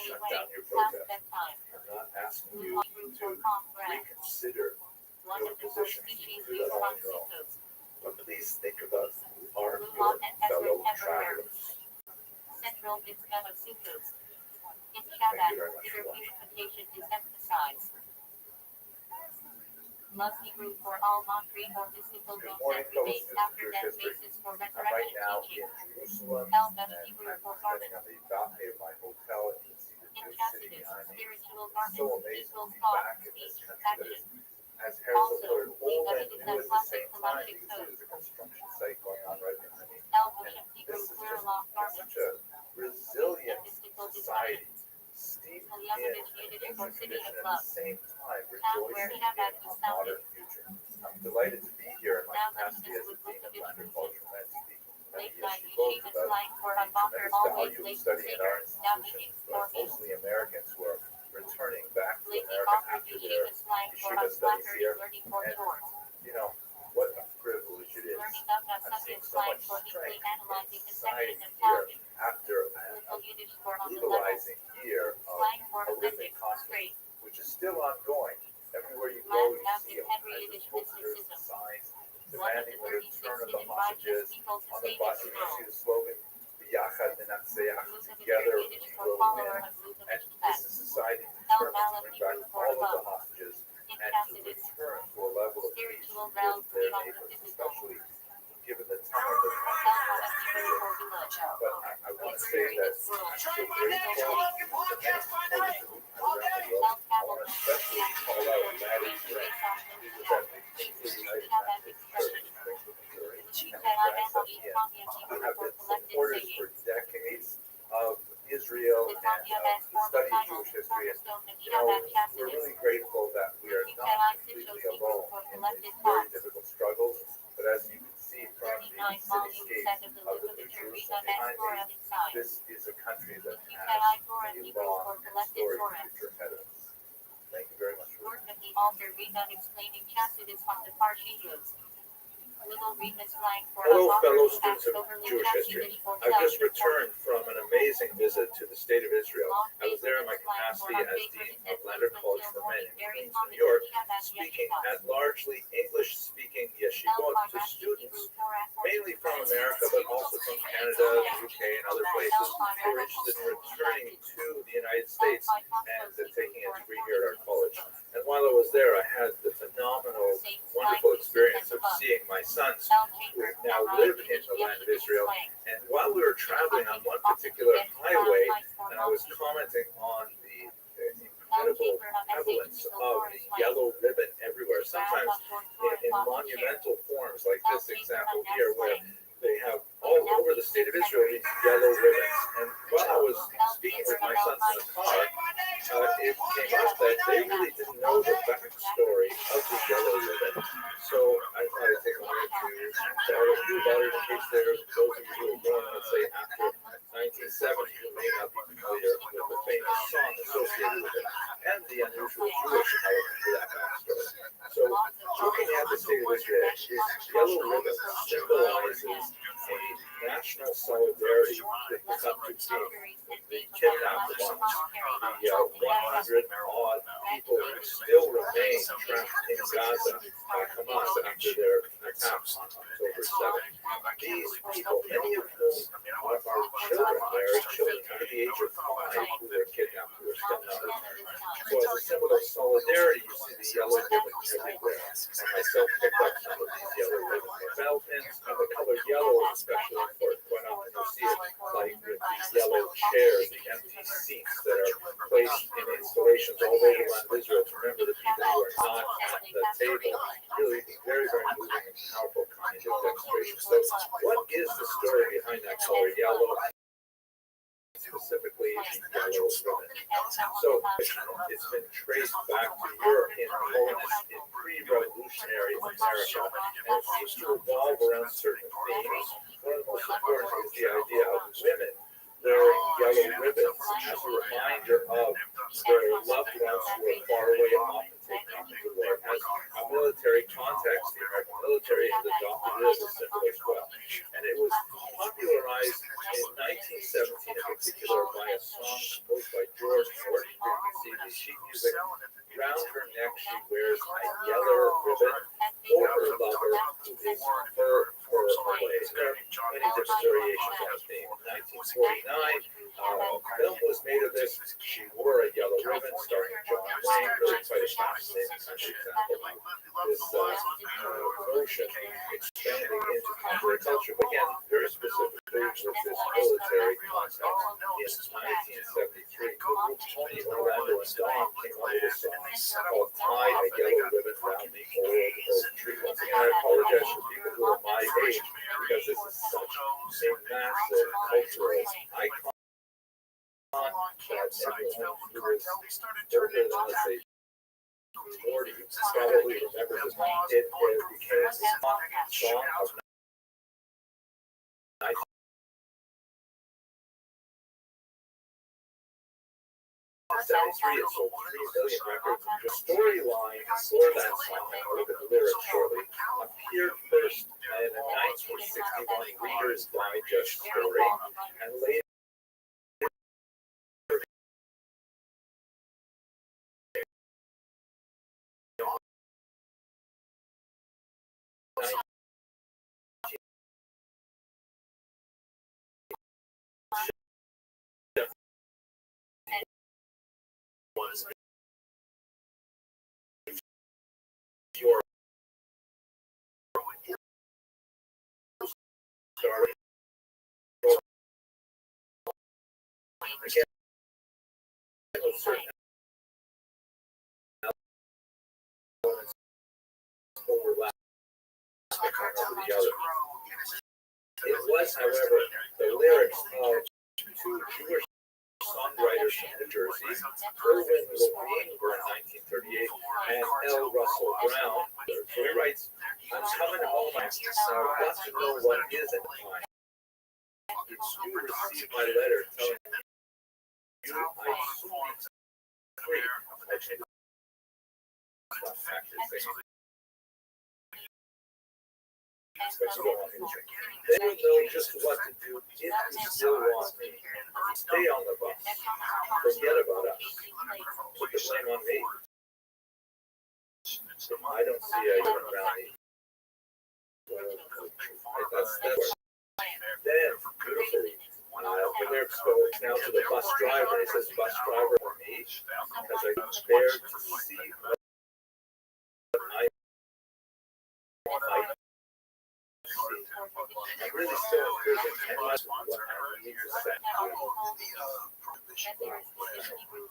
Speaker 1: Shut down your protest. I'm not asking you to reconsider
Speaker 2: one of the first species used on seafood.
Speaker 1: But please think about our
Speaker 2: Blue long and
Speaker 1: fellow
Speaker 2: everywhere.
Speaker 1: travelers.
Speaker 2: Central is smell of seafood. In
Speaker 1: Thank
Speaker 2: Shabbat,
Speaker 1: you very much
Speaker 2: bitter
Speaker 1: for watching.
Speaker 2: purification is emphasized. Must be root for all non-Greek or mystical
Speaker 1: Good
Speaker 2: roots
Speaker 1: morning,
Speaker 2: and
Speaker 1: fellow
Speaker 2: remains
Speaker 1: students of
Speaker 2: after
Speaker 1: Jewish
Speaker 2: that
Speaker 1: history.
Speaker 2: basis for
Speaker 1: I'm right
Speaker 2: resurrection
Speaker 1: now
Speaker 2: teaching.
Speaker 1: in Jerusalem,
Speaker 2: Hell,
Speaker 1: and
Speaker 2: that's Hebrew
Speaker 1: I'm
Speaker 2: for
Speaker 1: standing
Speaker 2: garment.
Speaker 1: on the balcony of my hotel, and you can see the
Speaker 2: In
Speaker 1: Jewish city
Speaker 2: Tacitus,
Speaker 1: behind me.
Speaker 2: spiritual
Speaker 1: So
Speaker 2: garments
Speaker 1: amazing to
Speaker 2: equals
Speaker 1: be
Speaker 2: thought,
Speaker 1: back in this
Speaker 2: speech,
Speaker 1: country that
Speaker 2: action.
Speaker 1: is, as Herzl
Speaker 2: Also,
Speaker 1: put it, old
Speaker 2: the
Speaker 1: and
Speaker 2: evidence
Speaker 1: new
Speaker 2: that
Speaker 1: at the
Speaker 2: classic
Speaker 1: same time,
Speaker 2: collective
Speaker 1: because
Speaker 2: code.
Speaker 1: there's a construction site going on right behind me.
Speaker 2: Elvish and Hebrew
Speaker 1: This is
Speaker 2: clear
Speaker 1: just
Speaker 2: long
Speaker 1: it's
Speaker 2: garments.
Speaker 1: such a resilient
Speaker 2: Mystical
Speaker 1: society,
Speaker 2: discussion.
Speaker 1: steeped
Speaker 2: The
Speaker 1: in
Speaker 2: Yavanish unity
Speaker 1: ancient
Speaker 2: for city
Speaker 1: tradition
Speaker 2: of
Speaker 1: at
Speaker 2: love.
Speaker 1: the same time
Speaker 2: Town where
Speaker 1: rejoicing
Speaker 2: Shabbat
Speaker 1: in
Speaker 2: was
Speaker 1: a modern
Speaker 2: founded.
Speaker 1: future. I'm delighted to be here in my
Speaker 2: Now
Speaker 1: capacity as the
Speaker 2: listeners
Speaker 1: Dean
Speaker 2: would look
Speaker 1: of
Speaker 2: a bit
Speaker 1: Agriculture and speaking at
Speaker 2: Late
Speaker 1: the
Speaker 2: night
Speaker 1: yeshivot
Speaker 2: yeshiva
Speaker 1: about
Speaker 2: slang for
Speaker 1: the
Speaker 2: a bumper
Speaker 1: tremendous
Speaker 2: always
Speaker 1: value of
Speaker 2: late
Speaker 1: studying in our
Speaker 2: singer, davening,
Speaker 1: institutions,
Speaker 2: or meal.
Speaker 1: mostly Americans who are returning back to
Speaker 2: Lady
Speaker 1: America
Speaker 2: offered
Speaker 1: after their
Speaker 2: yeshiva slang for
Speaker 1: yeshiva
Speaker 2: a
Speaker 1: studies
Speaker 2: slacker
Speaker 1: here.
Speaker 2: is learning for
Speaker 1: And
Speaker 2: chores.
Speaker 1: you know what a privilege it is.
Speaker 2: Learning up a
Speaker 1: I'm seeing
Speaker 2: subject
Speaker 1: so
Speaker 2: slang
Speaker 1: much
Speaker 2: for equally
Speaker 1: strength
Speaker 2: analyzing
Speaker 1: in
Speaker 2: the
Speaker 1: society
Speaker 2: section of
Speaker 1: here
Speaker 2: talking.
Speaker 1: after a
Speaker 2: Little Yiddish for on the level.
Speaker 1: legalizing year of
Speaker 2: Slang for
Speaker 1: horrific
Speaker 2: elliptic,
Speaker 1: conflict,
Speaker 2: straight.
Speaker 1: which is still ongoing. Everywhere you go,
Speaker 2: Last
Speaker 1: you
Speaker 2: half
Speaker 1: see
Speaker 2: is
Speaker 1: all
Speaker 2: Henry
Speaker 1: kinds of
Speaker 2: Yiddish
Speaker 1: posters and
Speaker 2: mysticism.
Speaker 1: signs
Speaker 2: One of
Speaker 1: demanding
Speaker 2: the
Speaker 1: the
Speaker 2: 36
Speaker 1: return of the
Speaker 2: Yiddish righteous
Speaker 1: hostages.
Speaker 2: people to
Speaker 1: On the
Speaker 2: save
Speaker 1: bus, you
Speaker 2: its
Speaker 1: can
Speaker 2: throne.
Speaker 1: see the slogan, "B'yachad Nenatzeach,"
Speaker 2: Lucifer
Speaker 1: together
Speaker 2: Yiddish
Speaker 1: we
Speaker 2: for
Speaker 1: will
Speaker 2: follower
Speaker 1: win.
Speaker 2: of Lucifer
Speaker 1: And
Speaker 2: Shabbat.
Speaker 1: this is society
Speaker 2: El
Speaker 1: determined to
Speaker 2: Malach
Speaker 1: bring back
Speaker 2: Hebrew for
Speaker 1: all of the
Speaker 2: love.
Speaker 1: hostages
Speaker 2: In
Speaker 1: and to
Speaker 2: Tacitus,
Speaker 1: return to a level of peace
Speaker 2: spiritual
Speaker 1: with
Speaker 2: realm
Speaker 1: their
Speaker 2: beyond the
Speaker 1: neighbors,
Speaker 2: physical.
Speaker 1: especially given the time of the
Speaker 2: Elmana Hebrew for below.
Speaker 1: But I want to say that I'm so grateful to the many supporters who have around the world. I want to especially call out Maddie Grant, who was at the Kingsley United Methodist Church in Springfield, Missouri, and his grandson Ian, who have been supporters for decades of Israel and the study of Jewish history. And, you know, we're really grateful that we are not completely alone in these very difficult struggles. But as you can see from the
Speaker 2: 39 volumes
Speaker 1: cityscape
Speaker 2: of the
Speaker 1: of the New
Speaker 2: literature
Speaker 1: Jerusalem
Speaker 2: Rita
Speaker 1: behind me,
Speaker 2: Torah inside.
Speaker 1: this is a country that
Speaker 2: Hebrew
Speaker 1: has a
Speaker 2: Hebrew
Speaker 1: long
Speaker 2: for
Speaker 1: and
Speaker 2: collected
Speaker 1: storied
Speaker 2: Torah.
Speaker 1: future ahead of us. Thank you very much for
Speaker 2: Work of the altar Rita explaining Tacitus on the Parshiyos. Little Rita slang for a
Speaker 1: Hello,
Speaker 2: bumper
Speaker 1: fellow
Speaker 2: who
Speaker 1: students
Speaker 2: acts
Speaker 1: of
Speaker 2: overly
Speaker 1: Jewish history.
Speaker 2: Tacitus for
Speaker 1: I've just
Speaker 2: self-importance.
Speaker 1: returned from an amazing visit to the state of Israel. I was there in my capacity as Dean of Lander College for Men in Queens, New York, speaking at largely English-speaking yeshivot to students, mainly from America, but also from Canada, the UK, and other places who are interested in returning to the United States and taking a degree here at our college. And while I was there, I had the phenomenal, wonderful experience of seeing my sons who now live in the land of Israel. And while we were traveling on one particular highway, and I was commenting on the incredible prevalence of the yellow ribbon everywhere, sometimes in monumental forms like this example here, where they have all over the state of Israel these yellow ribbons. And while I was speaking with my sons in the car, it came up that they really didn't know the backstory of the yellow ribbon. So I thought I'd take a minute to tell a few about it in case there's those of you who are born, let's say, after 1970, who may not be familiar with the famous song associated with it and the unusual Jewish element to that backstory. So looking at the state of Israel, this yellow ribbon symbolizes a national solidarity with the Haptikim, the kidnapped ones, the 100 odd people who still remain trapped in Gaza by Hamas after their attacks on October 7th. These people, many of whom are children, they're children under the age of 5 who were kidnapped, who are still not returned. So as a symbol of solidarity, you see the yellow ribbons everywhere. And myself picked up some of these yellow ribbon lapel pins, and the color yellow is especially important. When you see it like with these yellow chairs, the empty seats that are placed in installations all over the land of Israel to remember the people who are not at the table. Really very, very moving and powerful kind of demonstration. So what is the story behind that color yellow? Specifically the yellow ribbon. So it's been traced back to European colonists in pre-revolutionary America, and it seems to revolve around certain themes. One of the most important is the idea of women wearing yellow ribbons as a reminder of their loved ones who are far away and often taken to the war. It has a military context. The American military has adopted it as a symbol as well. And it was popularized in 1917 in particular by a song composed by George Thornton. You can see the sheet music Around her neck, she wears a yellow ribbon for her lover, who is her away. There are many different variations of the theme. In 1949, a film was made of this. She wore a yellow ribbon starring John Wayne, really quite a fascinating kind of example of this notion expanding into popular culture. But again, very specifically with this military context. In 1973, the group Tony Orlando and Dawn came up with a song called Tie a Yellow Ribbon Round the Old Oak Tree. Once again, I apologize for people who are my age because this is such a massive cultural icon. That everyone who is older than, let's say, 40 probably remembers this. It became a song of 1973. It sold 3 million records. The storyline for that song, and I'll look at the lyrics shortly, appeared first in a 1961 Reader's Digest story, and later was your story. Again, certain elements overlap over the other. It was, however, the lyrics of 2 Jewish songwriters from New Jersey, Irwin Levine, born 1938, and L. Russell Brown. So he writes, I'm coming home, I've got to know what isn't mine. Did you receive my letter telling you I soon be free? I changed the fact is they would know just what to do if you still want me. Stay on the bus. Forget about us. Put the blame on me. I don't see a human around me. That's then beautifully. The lyrics go now to the bus driver. It says bus driver for me because I dared to see what I I really still improving and much what I need to say.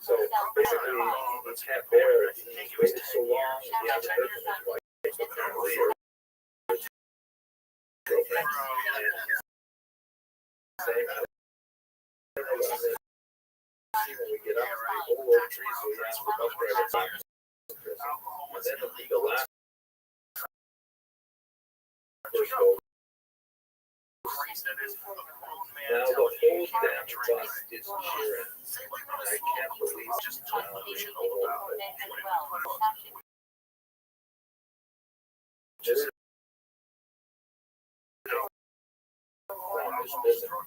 Speaker 1: So basically, he can't bear it. He's waited so long, he hasn't heard from his wife, apparently, or girlfriend. And he's saying, I don't know what I'm going to see when we get up to the old oak tree, so he asked the bus driver back. And then the last first goal. Now the whole damn bus is cheering. I can't believe just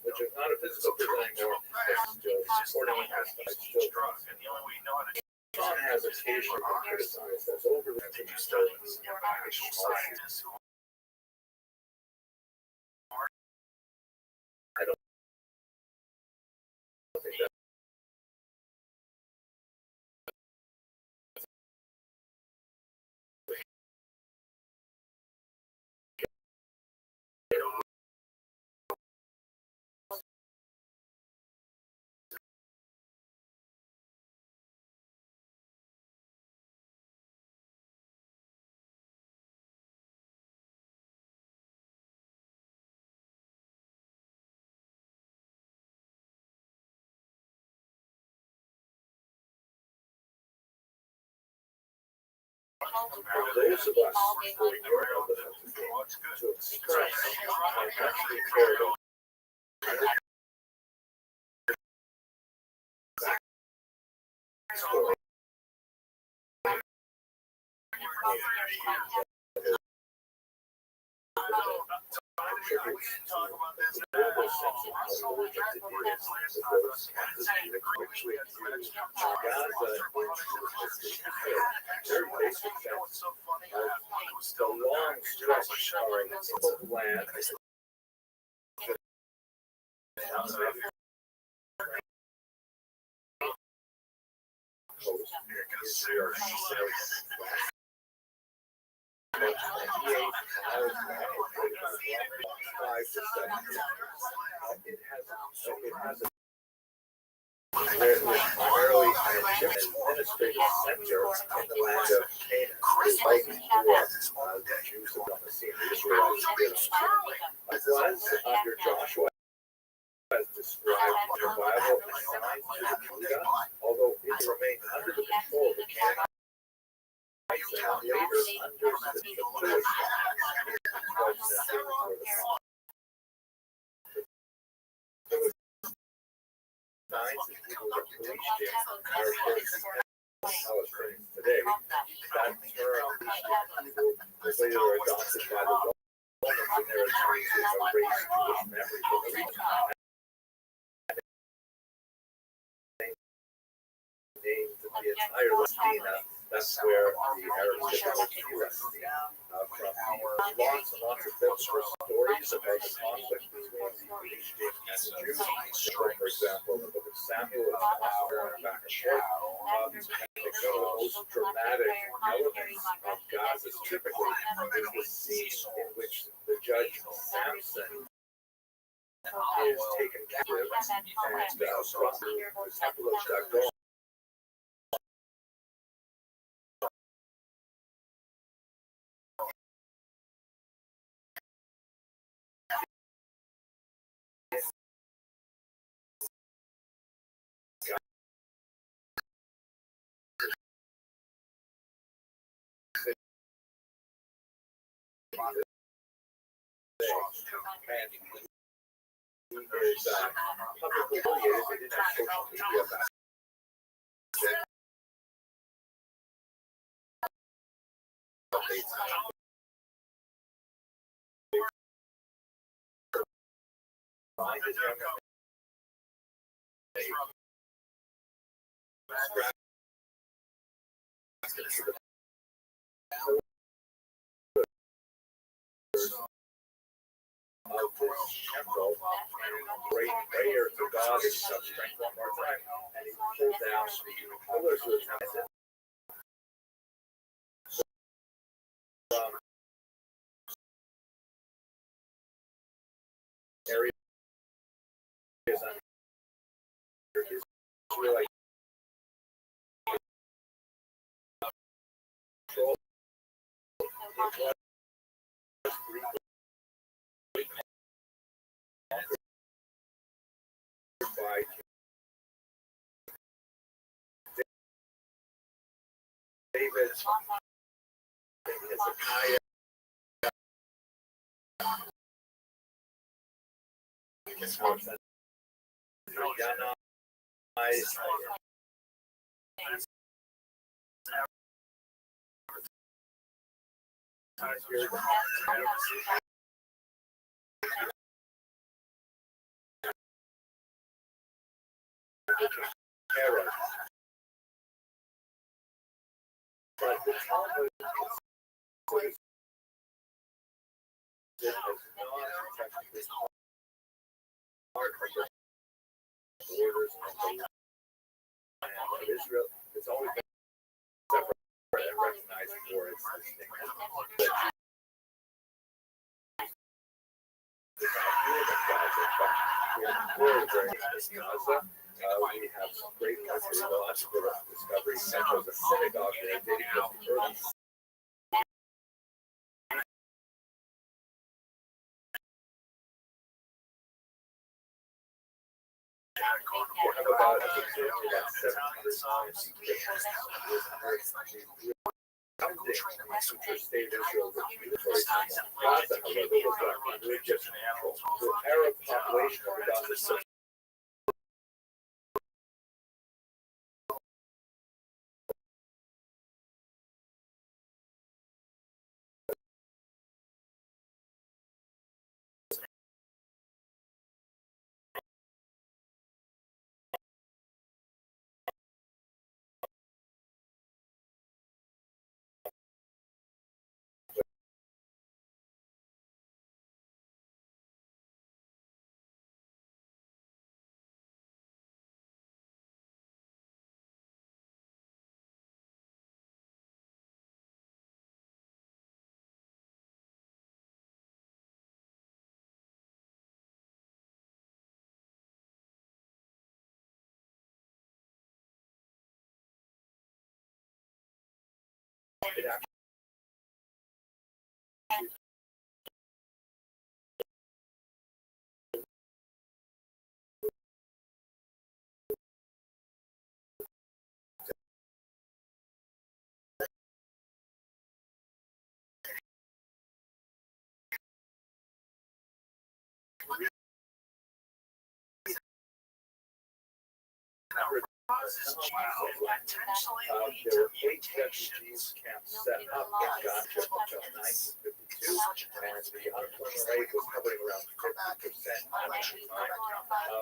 Speaker 1: which is not a physical prison anymore. It's still supporting John has occasionally been criticized as overreaching disturbance. I don't think that. Those of us who are ignorant of the to express how much we care about contributes to the global sense of how urgent it is with those entities which we use Gaza very basic sense of the long stretch of land coast is your 5 to 7 it has a primarily an administrative center in the land of Canaan, fighting for the Jews of the scene, the Israelites did. It was under Joshua as described in the Bible assigned to Judah, although it remained under the control of the Canaanites and later under the Jewish signs that people are preached in Palestinians today. That term was later adopted by the Romans in their attempt to erase Jewish memory from the region. Named the entire Palestina. That's where the Arabs developed Palestine from lots and lots of books or stories about the conflict between the Christians and the Jews. For example, the book of Samuel is constantly back and forth. One of the most dramatic elements of Gaza typically is the scene in which the judge Samson is taken captive and brought to the temple of Dagon. Is publicly affiliated, they didn't have social media back then. Reminded him of this temple and great prayer to God and such strength one more time, and he pulled down the pillars of the temple. Areas under his Israelite control. David, Hezekiah, but the Talmud is not technically part of the borders of the land of Israel. It's always been separate and recognized for its distinction. Gaza. We have some great archaeological discoveries, such as a synagogue there dating from the early about 700 future state Israel with military Gaza, however, was not religious control. The Arab population of Gaza it actually there were 8 refugees camps set up in Gaza until 1952, and the unemployment rate was hovering around 50% at that time.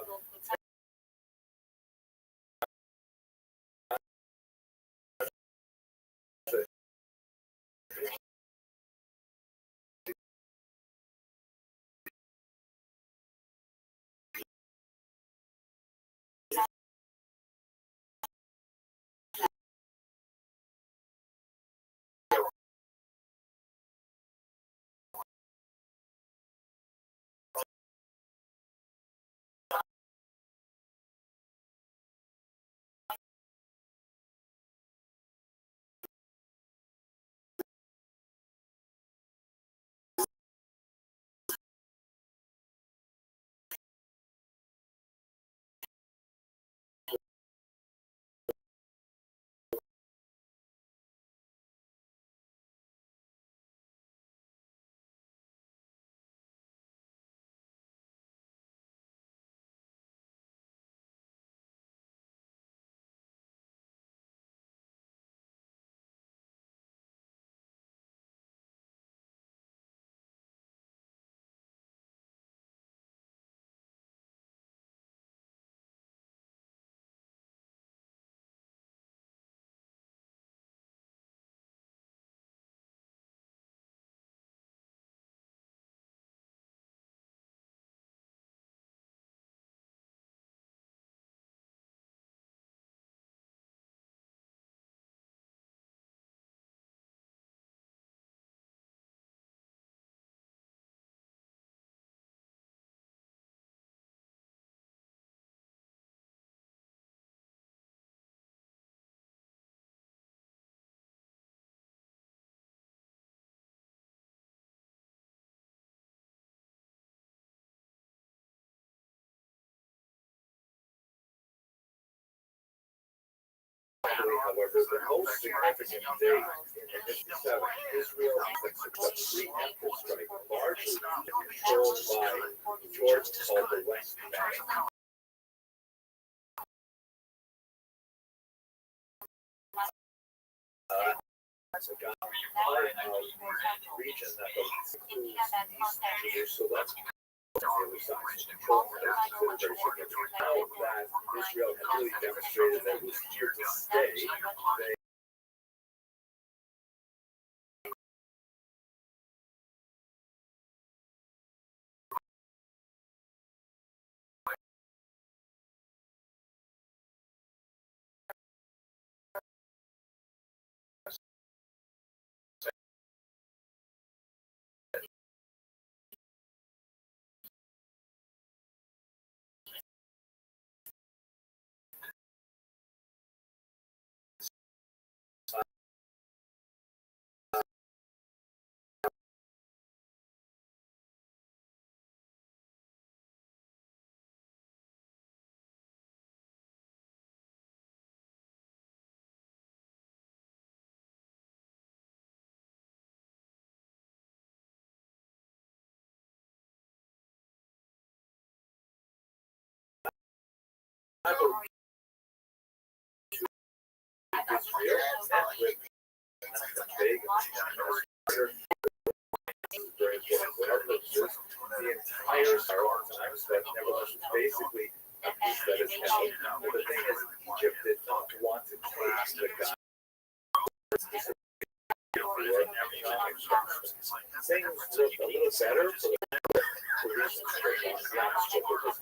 Speaker 1: However, the most significant date in '57, Israel inflicted a preemptive strike largely controlled by George called the West Bank. It's a part of the region that includes East Jerusalem. The other side control that very significant. Now that Israel had really demonstrated that it was here to stay, they the entire Sarah times, but nevertheless, basically a piece that is held. But the thing is, Egypt did not want to take the guy. Things look a little better for the police last year because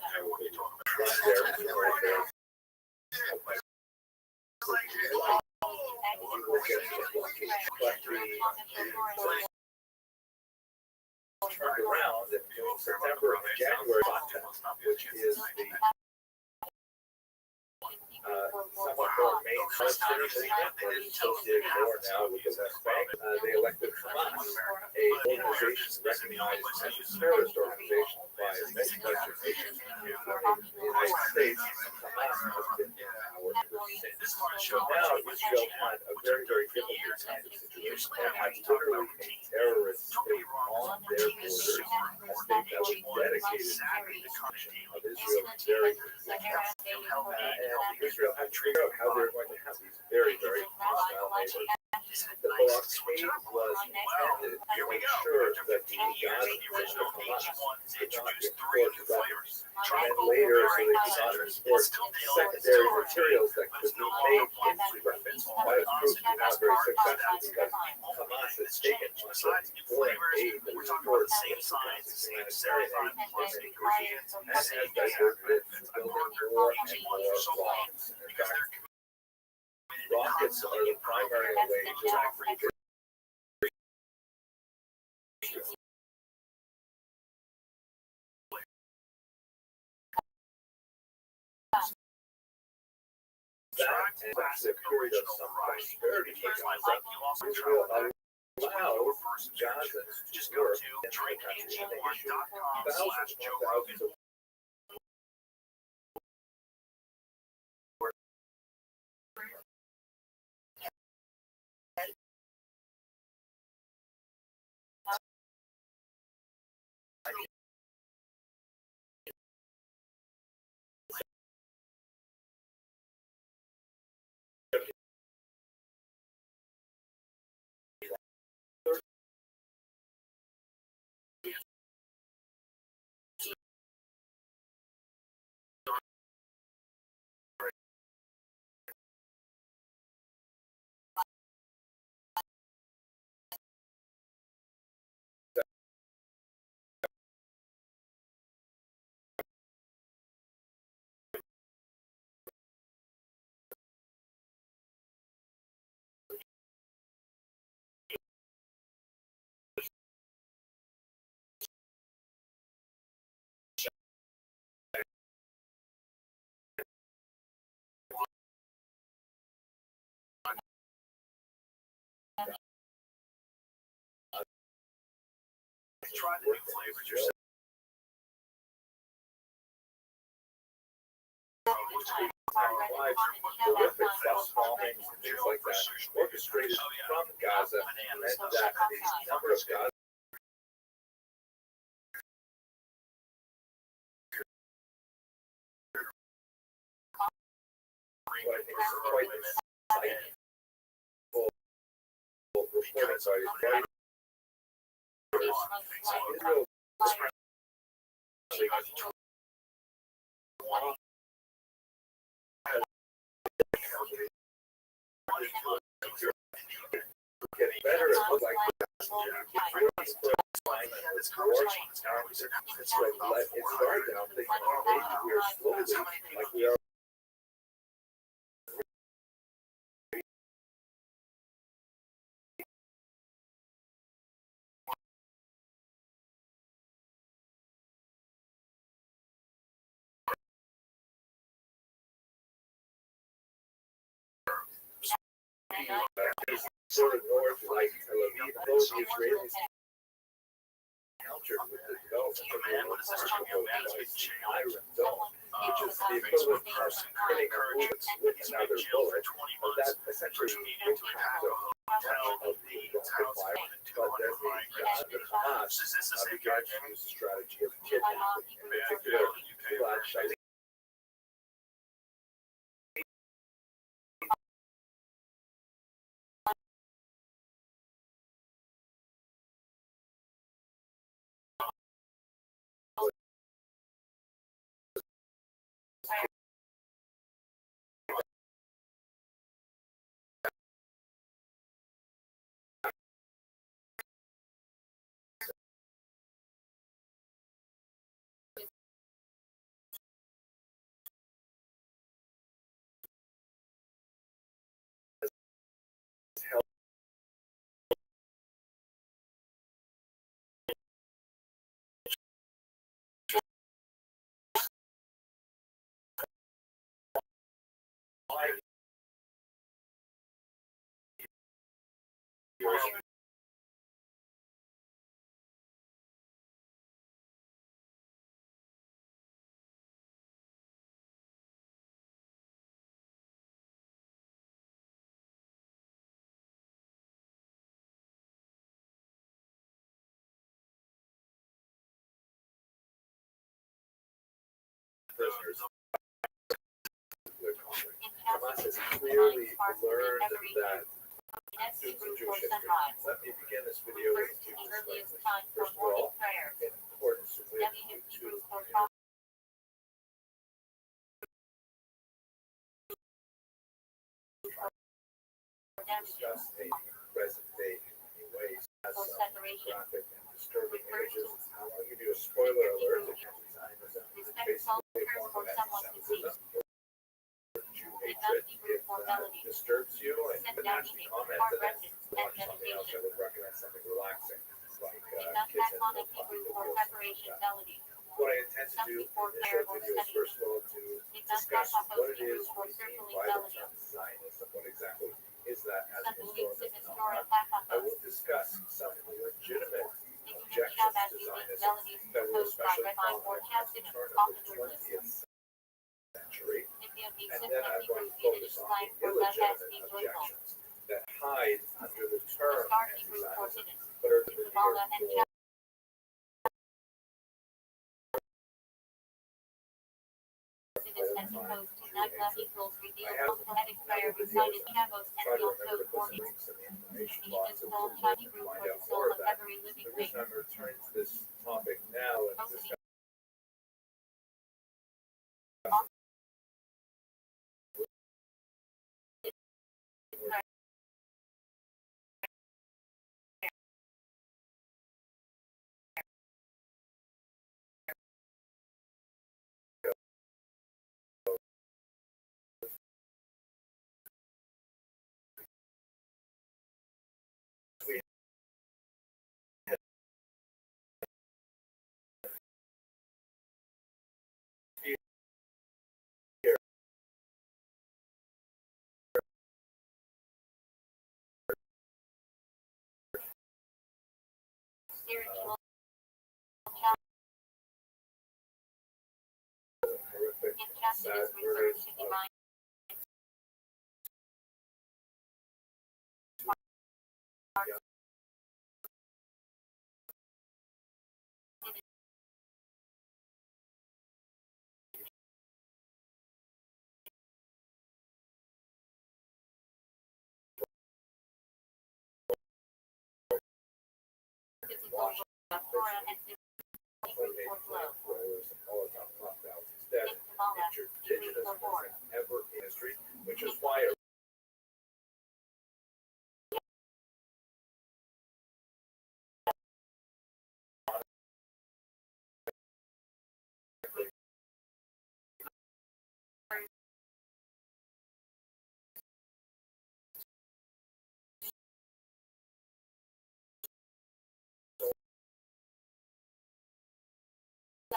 Speaker 1: turned around in September and January, which is the somewhat more mainstream movement that is associated more now with the West Bank. They elected Hamas, a organization recognized as a terrorist organization by many Western nations. In the United States, Hamas has been in power since. So now Israel had a very, very difficult kind of situation. They had literally a terrorist state on their borders, a state that was dedicated to the destruction of Israel's very existence. And Israel had to figure out how they were going to have these very, very hostile neighbors. The blockade was intended to make sure that the Gaza region of Hamas could not export weapons. And later, so they could not export secondary materials that could be made into weapons. That has proved to be not very successful because Hamas has taken much of the foreign aid that was stored in humanitarian aid and has diverted it to building more and more rockets. In fact, rockets are the primary way to that and that's a period of some prosperity for Gaza. Israel allowed Gazans to work in the country and they issued thousands of
Speaker 5: Try the new flavors yourself.
Speaker 1: Horrific bus bombings and things like that, orchestrated from Gaza, meant that the number of Gaza what I think is quite insightful reporting by Israel getting better at what like it's started out thinking maybe we're slowly like we are sort of north like Tel Aviv, those Israelis countered with the development of the Iron Dome, which is the equivalent of hitting a bullet with another bullet, but that essentially impact of the rocket fire, but then the Hamas began to use the strategy of kidnapping, in particular, Gilad 5 years. Prisoners. Hamas has clearly learned that students of Jewish history. Let me begin this video with two disclaimers. First of all, in accordance with YouTube discuss a present day in many ways as some graphic and disturbing images. I'll give you a spoiler alert that Zionism is basically a form of anti-Semitism or Jew hatred. If that disturbs you and you can actually comment to that, watch something else, I would recommend something relaxing like kids and what I intend to do in this short video is first of all to discuss what it is we mean by the term Zionism, what exactly is that as a historical phenomenon. I will discuss some legitimate objections to Zionism that were especially prominent at the turn of the 20th century, and then I want to focus on the illegitimate objections that hide under the term anti-Zionism, but are the mere I have try to remember to put some links in the information box so you can find out more of that. The reason I'm returning to this topic now and discussing horrific, sad murders of ever in history, which is why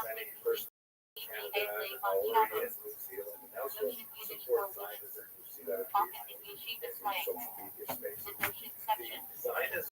Speaker 1: many first Canada and already in New Zealand and elsewhere support Zionism. You see that occasionally in the social media space. The Zionism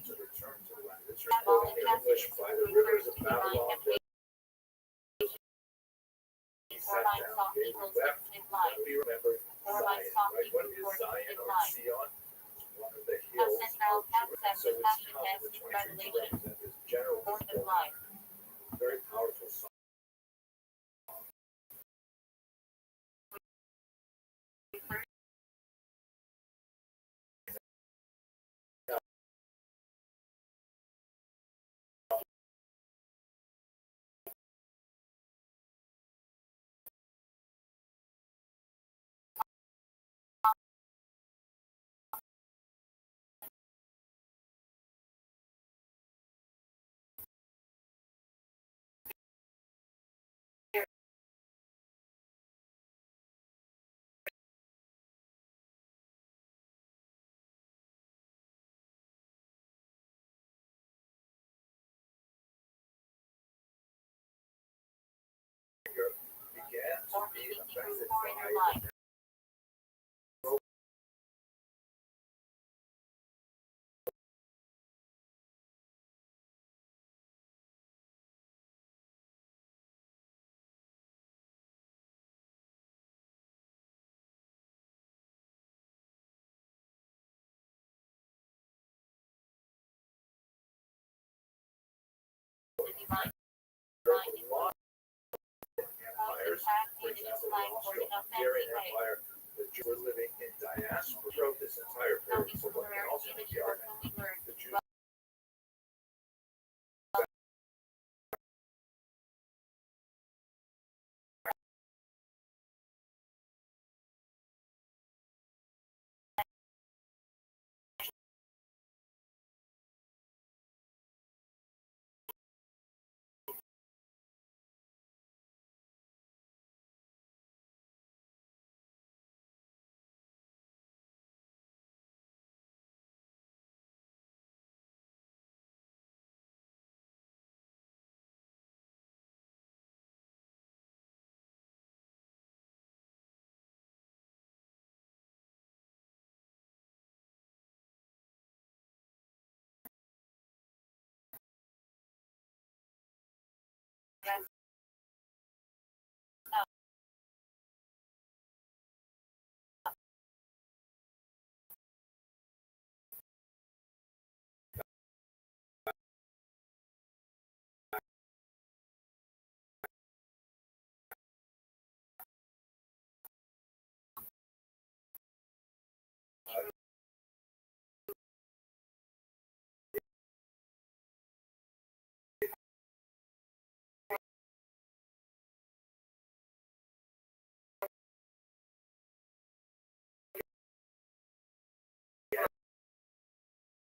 Speaker 1: to return to the land. It's recorded in English by the rivers of Babylon. He sat down, they wept, and we remember Zion, right? What is Zion or Sion? One of the hills. So it's come in the 23 to represent this general very powerful song. being
Speaker 2: safety group
Speaker 1: affected
Speaker 2: or in your
Speaker 1: by
Speaker 2: life. The divine
Speaker 1: law empires. For example, the Rothschild Empire, the Jews were living in diaspora throughout this entire period. So what can also make the argument, the Jews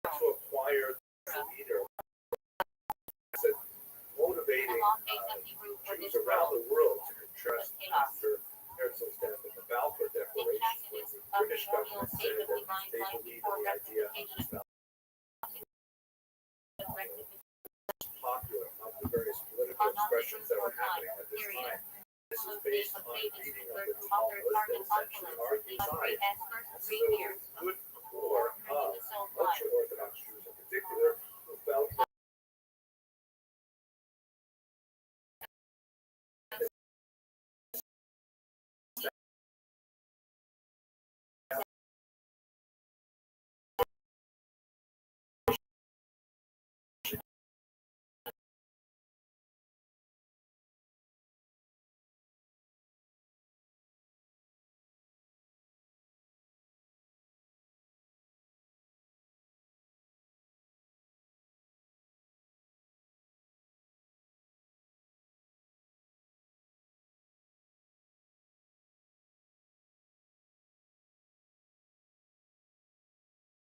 Speaker 1: to acquire the leader, motivating Jews around the world to contrast after Herzl's death and the Balfour Declaration, where the British government said that they believed in the idea of popular of the various political expressions that were happening at this time. This is based on reading of the Talmud that essentially argues side. So good core of ultra-Orthodox Jews in particular who felt that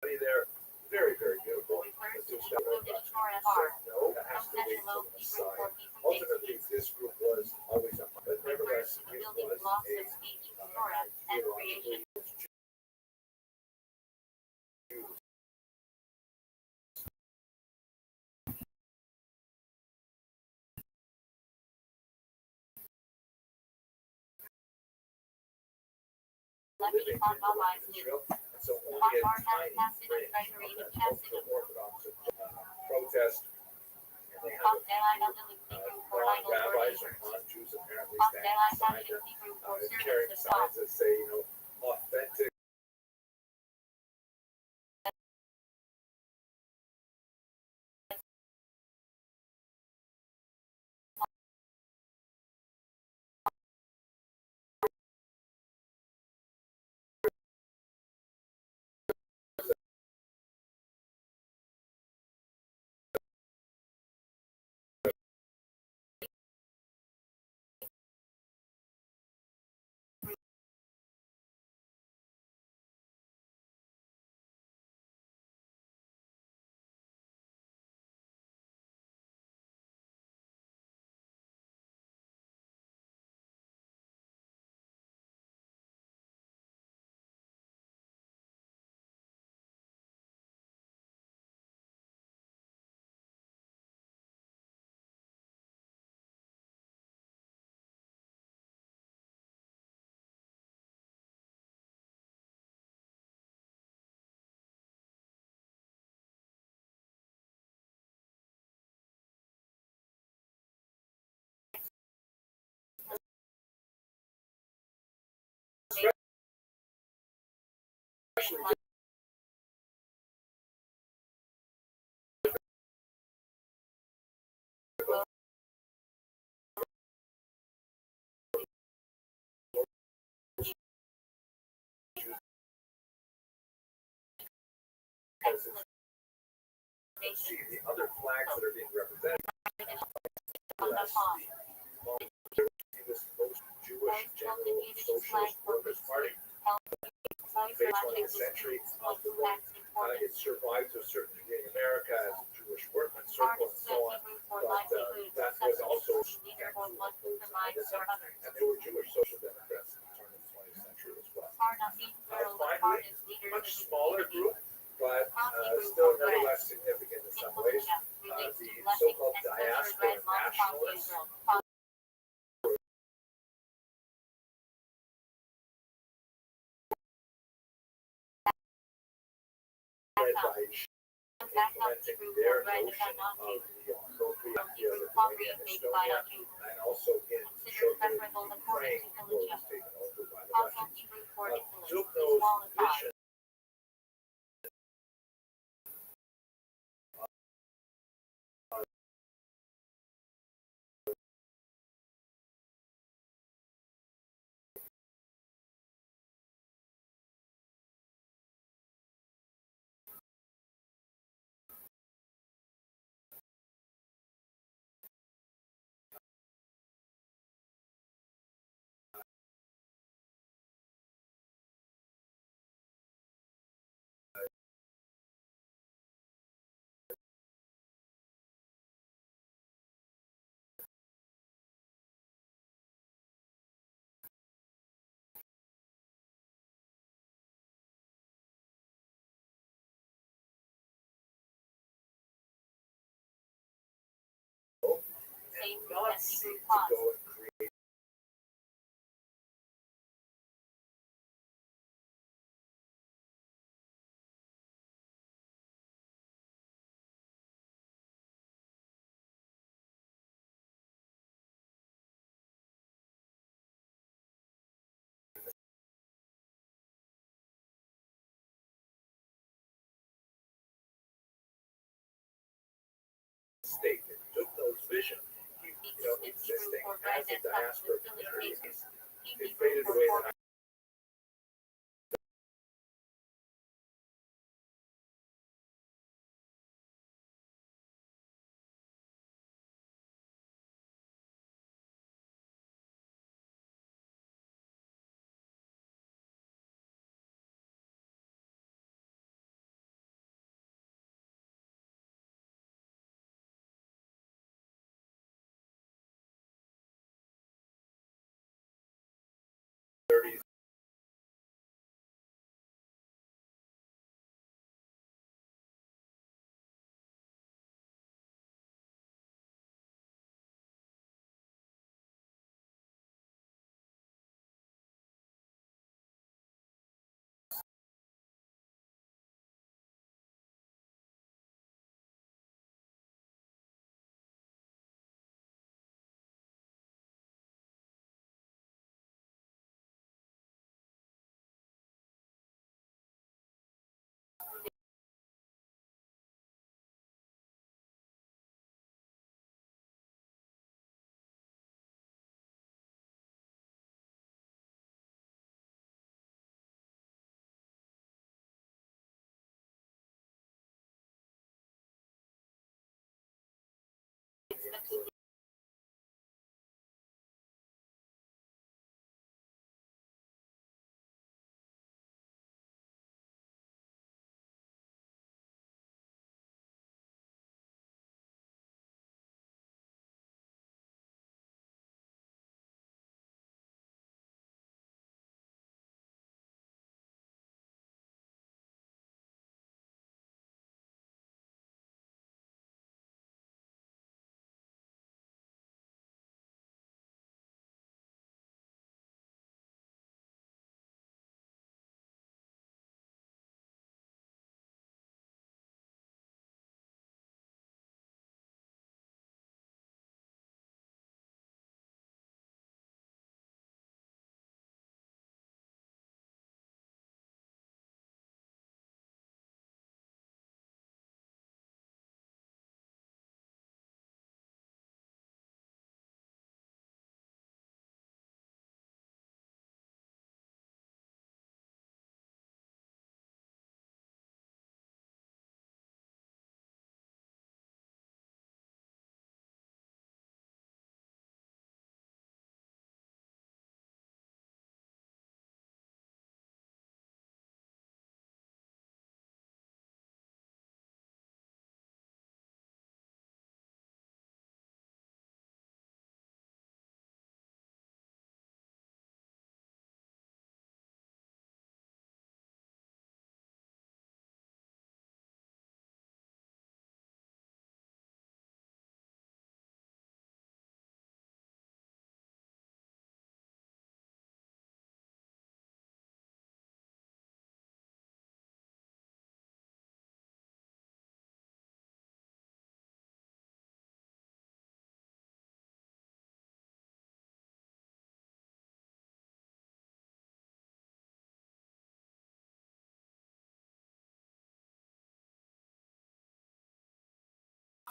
Speaker 1: they're very, very beautiful. But just that no, that has to wait till the Messiah. Ultimately, this group was always up, but nevertheless, it was a theologically living in Israel, and so only a tiny branch of that ultra-Orthodox protest. And they have non-rabbis or non-Jews apparently standing beside them, carrying signs that say, authentic. actually see the other flags that are being represented. This most Jewish general socialist workers' party, based on the century of the war. It survives to a certain degree in America as a Jewish workman's circle and so on. But that was also, and they were Jewish social democrats in the turn of the 20th century as well. Finally, much smaller group, but still nevertheless significant in some ways. The so-called diaspora nationalists, led by implementing their notion of the appropriate of Lithuania and Estonia, and also in children Ukraine was taken over by the Russians. Took those visions not seek to go and create state. It took those visions, existing as a diaspora community, it faded away.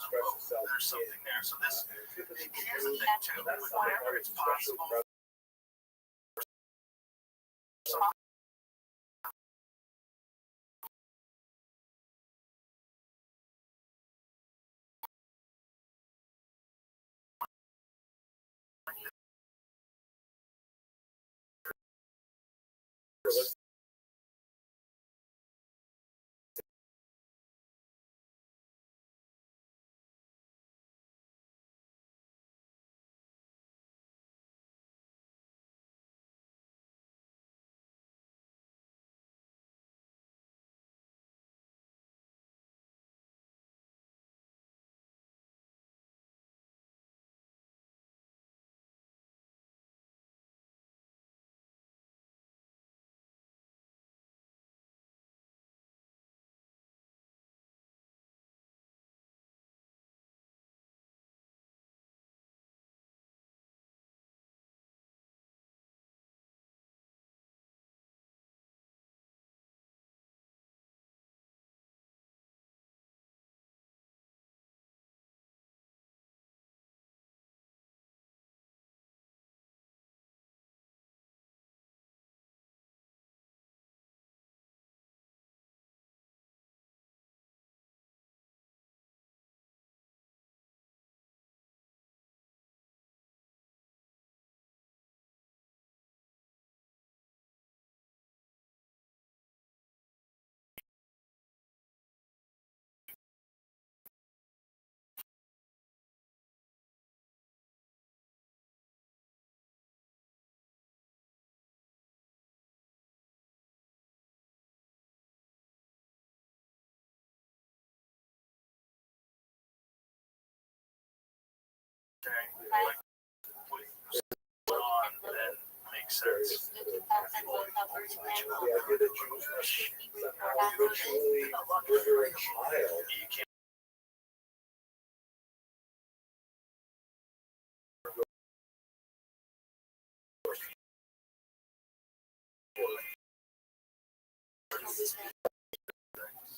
Speaker 1: express itself
Speaker 5: There's something there. So this,
Speaker 1: and typically
Speaker 5: here's the thing too, whenever it's possible. That makes sense.
Speaker 1: the idea that Jews must somehow ritually murder a child.
Speaker 5: You can't.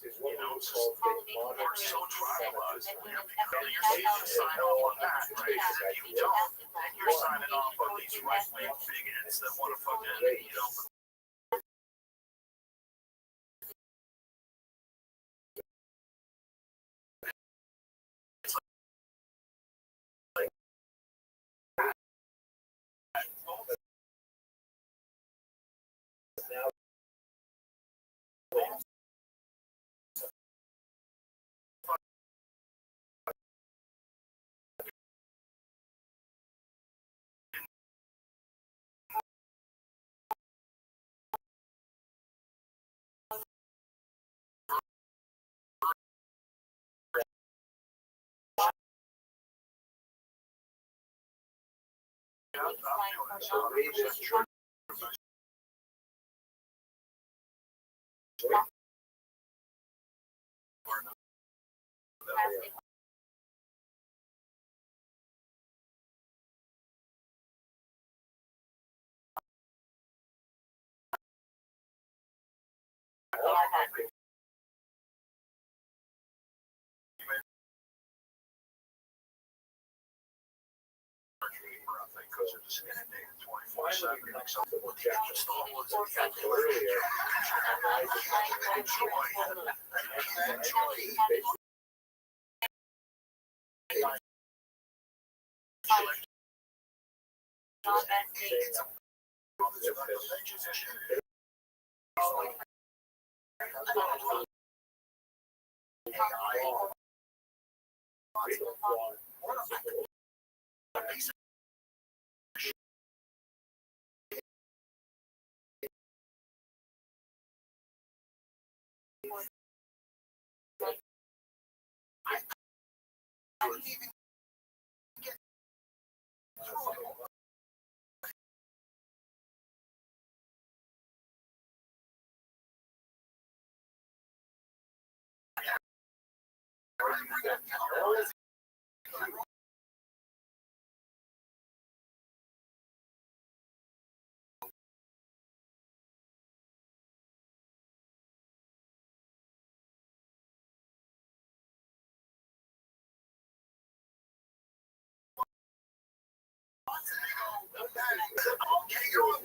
Speaker 1: Is what we would call modern.
Speaker 5: We're so tribalized. You're seeing to sign off on that, right? Because if you don't, then you're signing off on these right-wing bigots that want to fucking, you know. Because they're just inundated 24/7. Like some people just almost
Speaker 1: Earlier,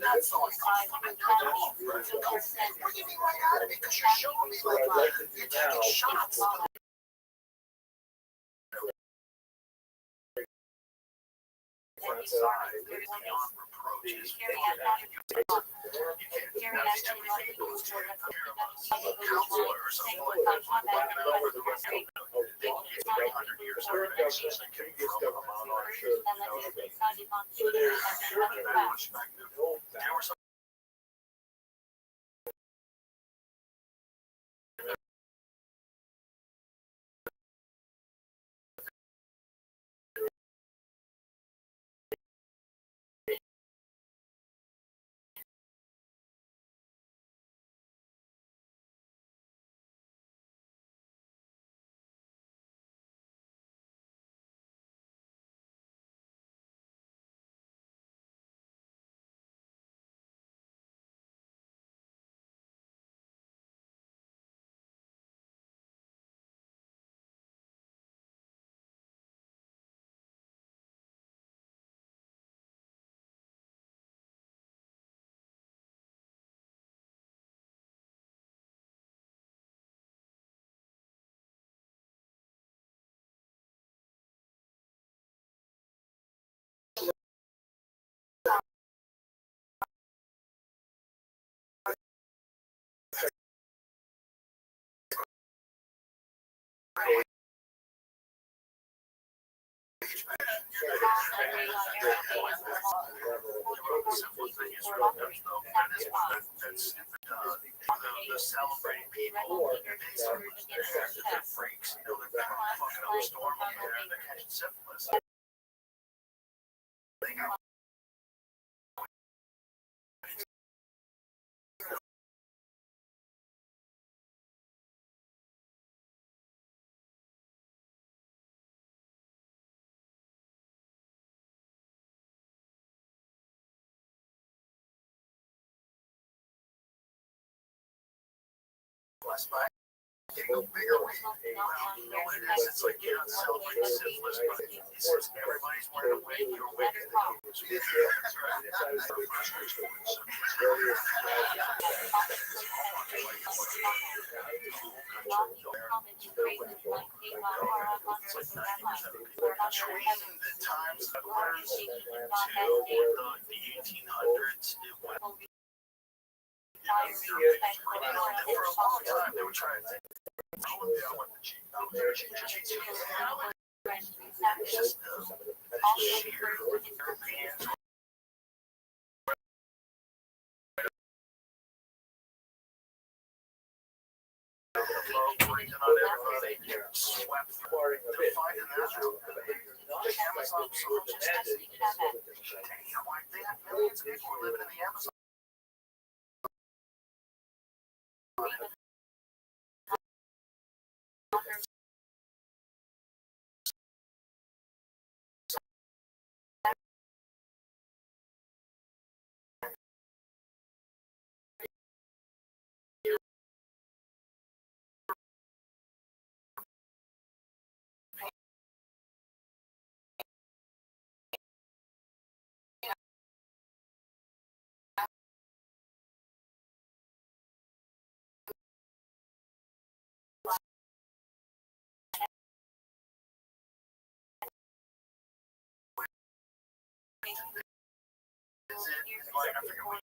Speaker 7: That's all. What do you mean right out of it? Because you're showing me like you're taking shots. The celebrating people, they start they're freaks, you know, they're fucking up a storm up there and they're catching syphilis. They got blessed by a bigger way. You know what it is? It's like you're not celebrating syphilis, but it's everybody's wearing a wig, you're wicked. Between the times that learned to the 1800s, it went. For a long time, they were trying to. Just sheer Europeans. Breathing on everybody, swept through. They're finding that out. The Amazon soldiers. Damn, like they had millions of people living in the Amazon. Like, I forget what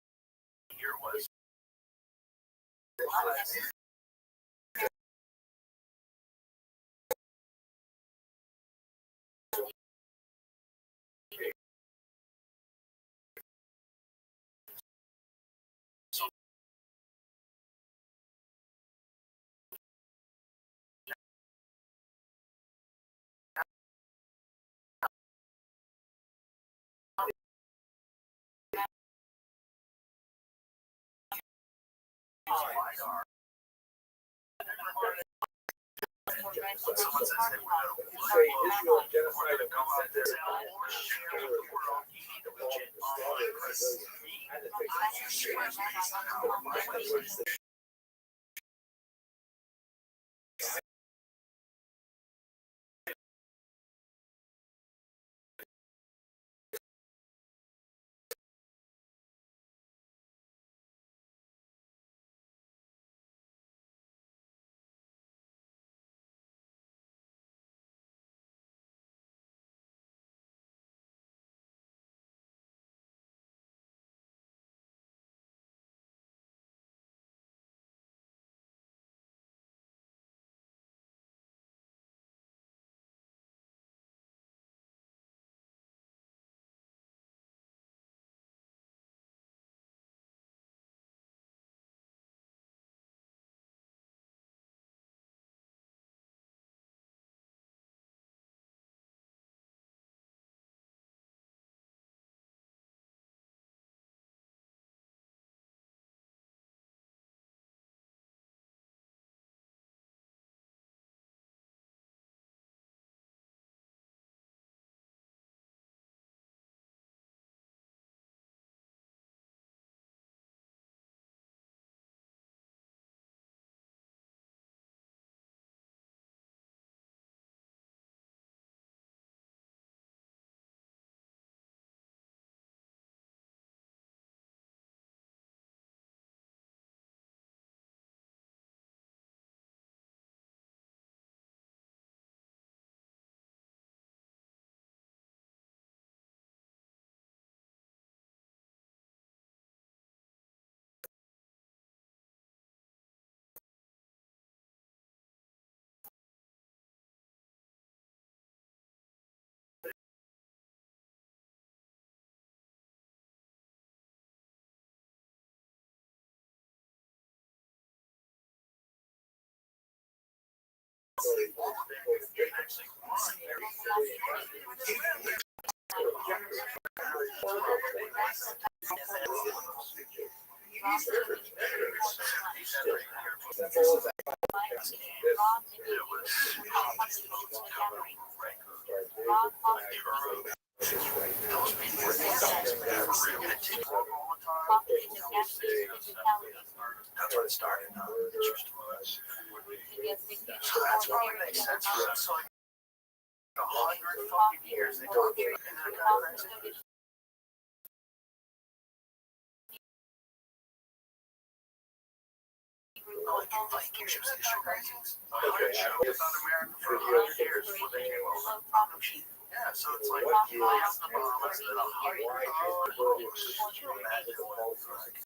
Speaker 7: year it was. When someone says they were going to Israel genocide and come out there, you need a legit online presence.
Speaker 2: That's what it started. So that's probably makes sense for us. So like 100 fucking years they talked about it. Like in Viking ships, they show ratings. 100 shows on America for 100 years before they came over. Yeah, so it's like miles the bomb instead of 100. Could you imagine what it's like?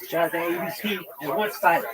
Speaker 3: Jonathan ABC and Woodstock.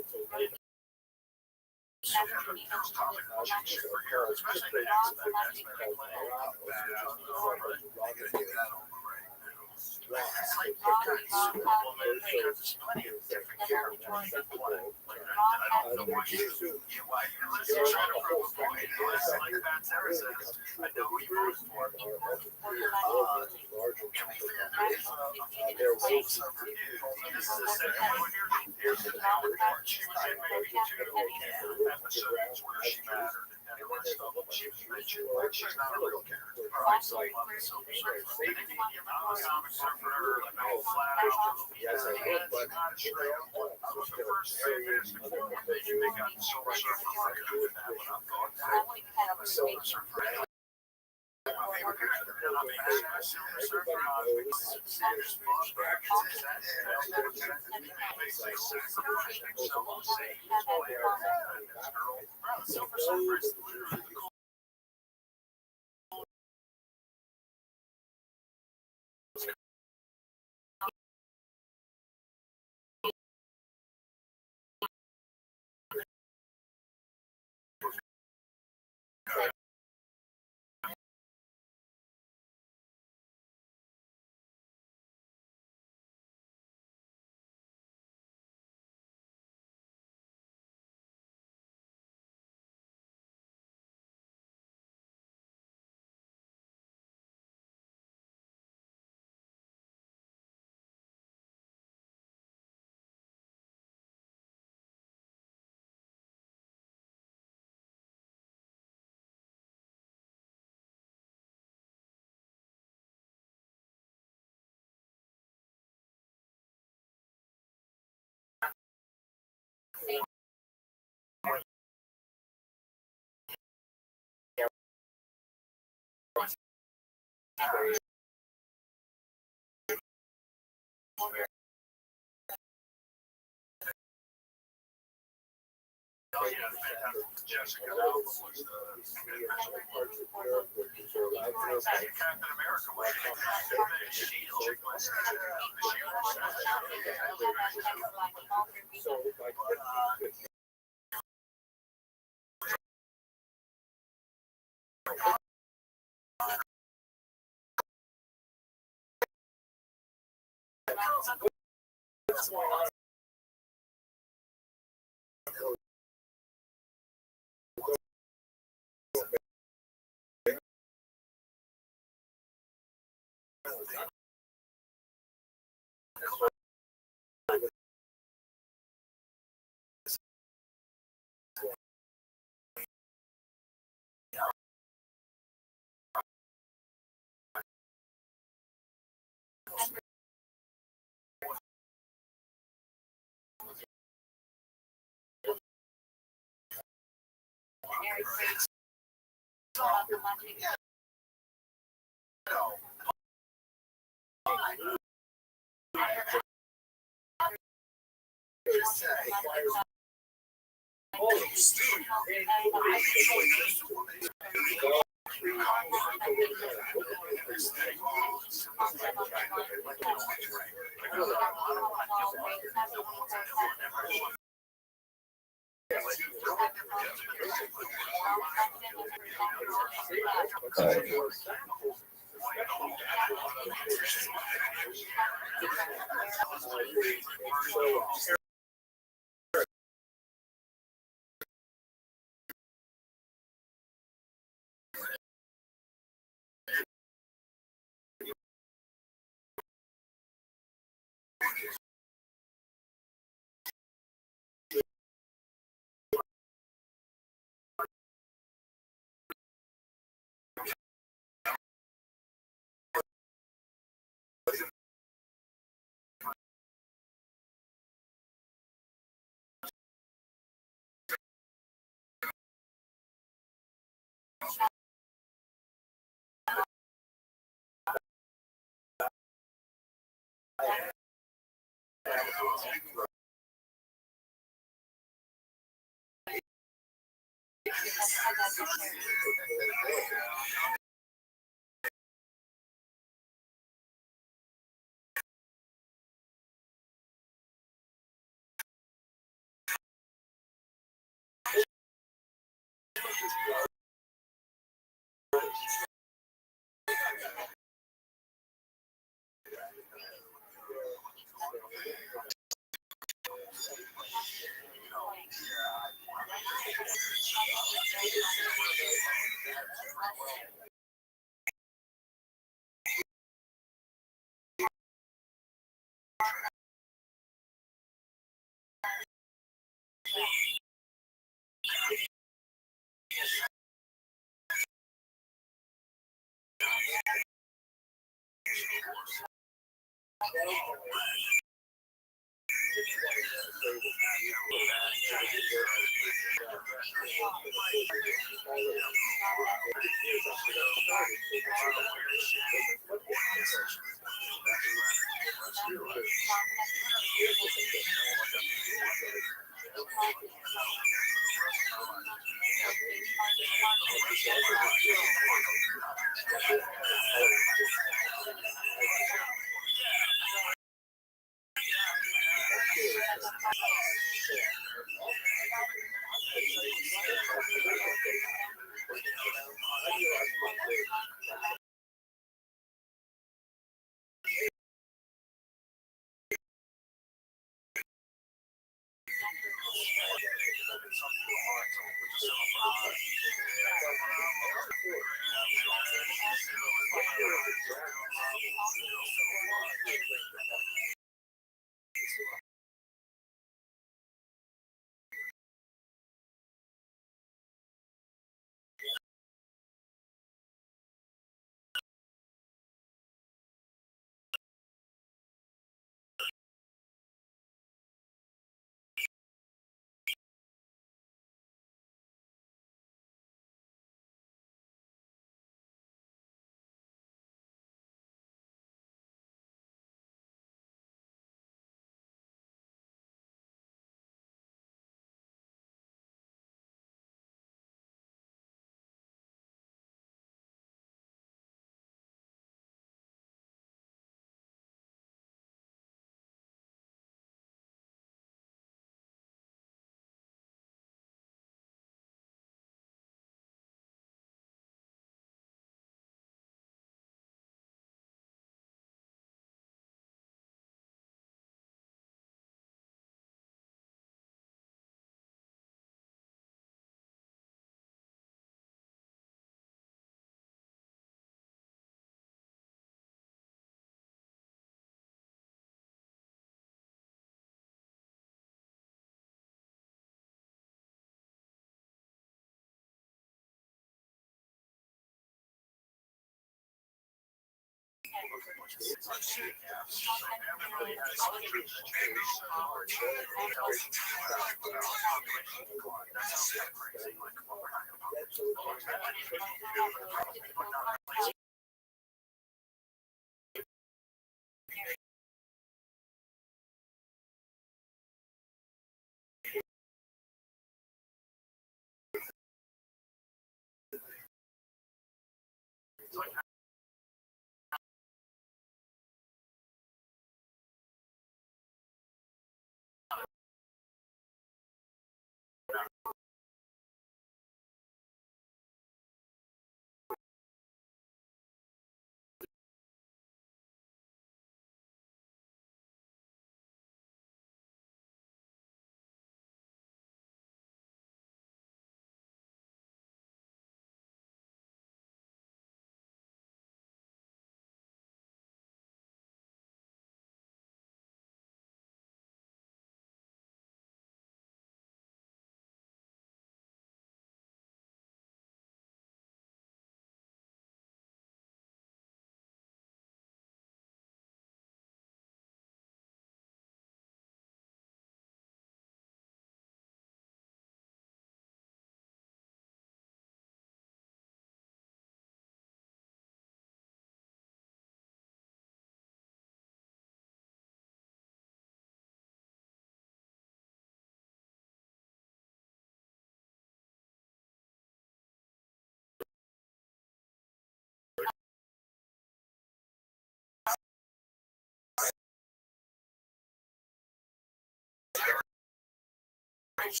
Speaker 2: Transient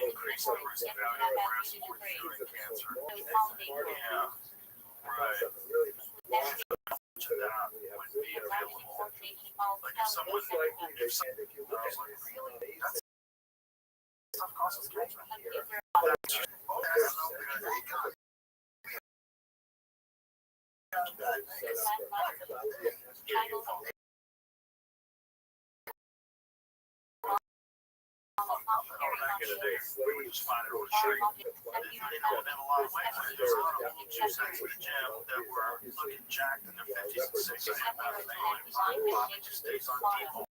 Speaker 2: increase in risk of breast or uterine cancer. Yeah, right. To that would be available. Like if someone, if you look at really, that's stuff causes cancer. Back in the day, we just find it on a tree. They know in a lot of ways. There's a lot of juice at the gym that were looking jacked in their 50s and 60s. Bobby just stays on depot.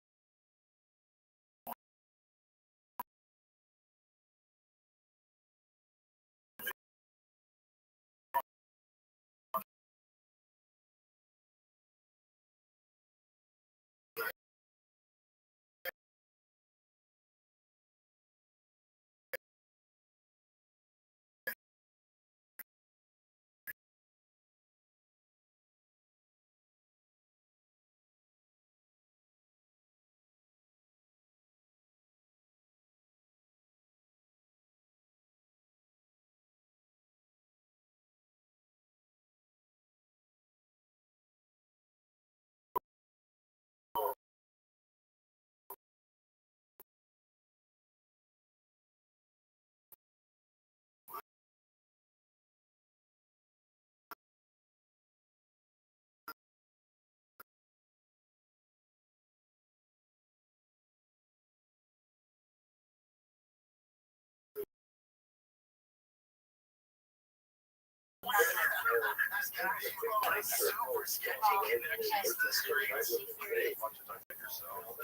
Speaker 2: Super sketchy connections to the streets. The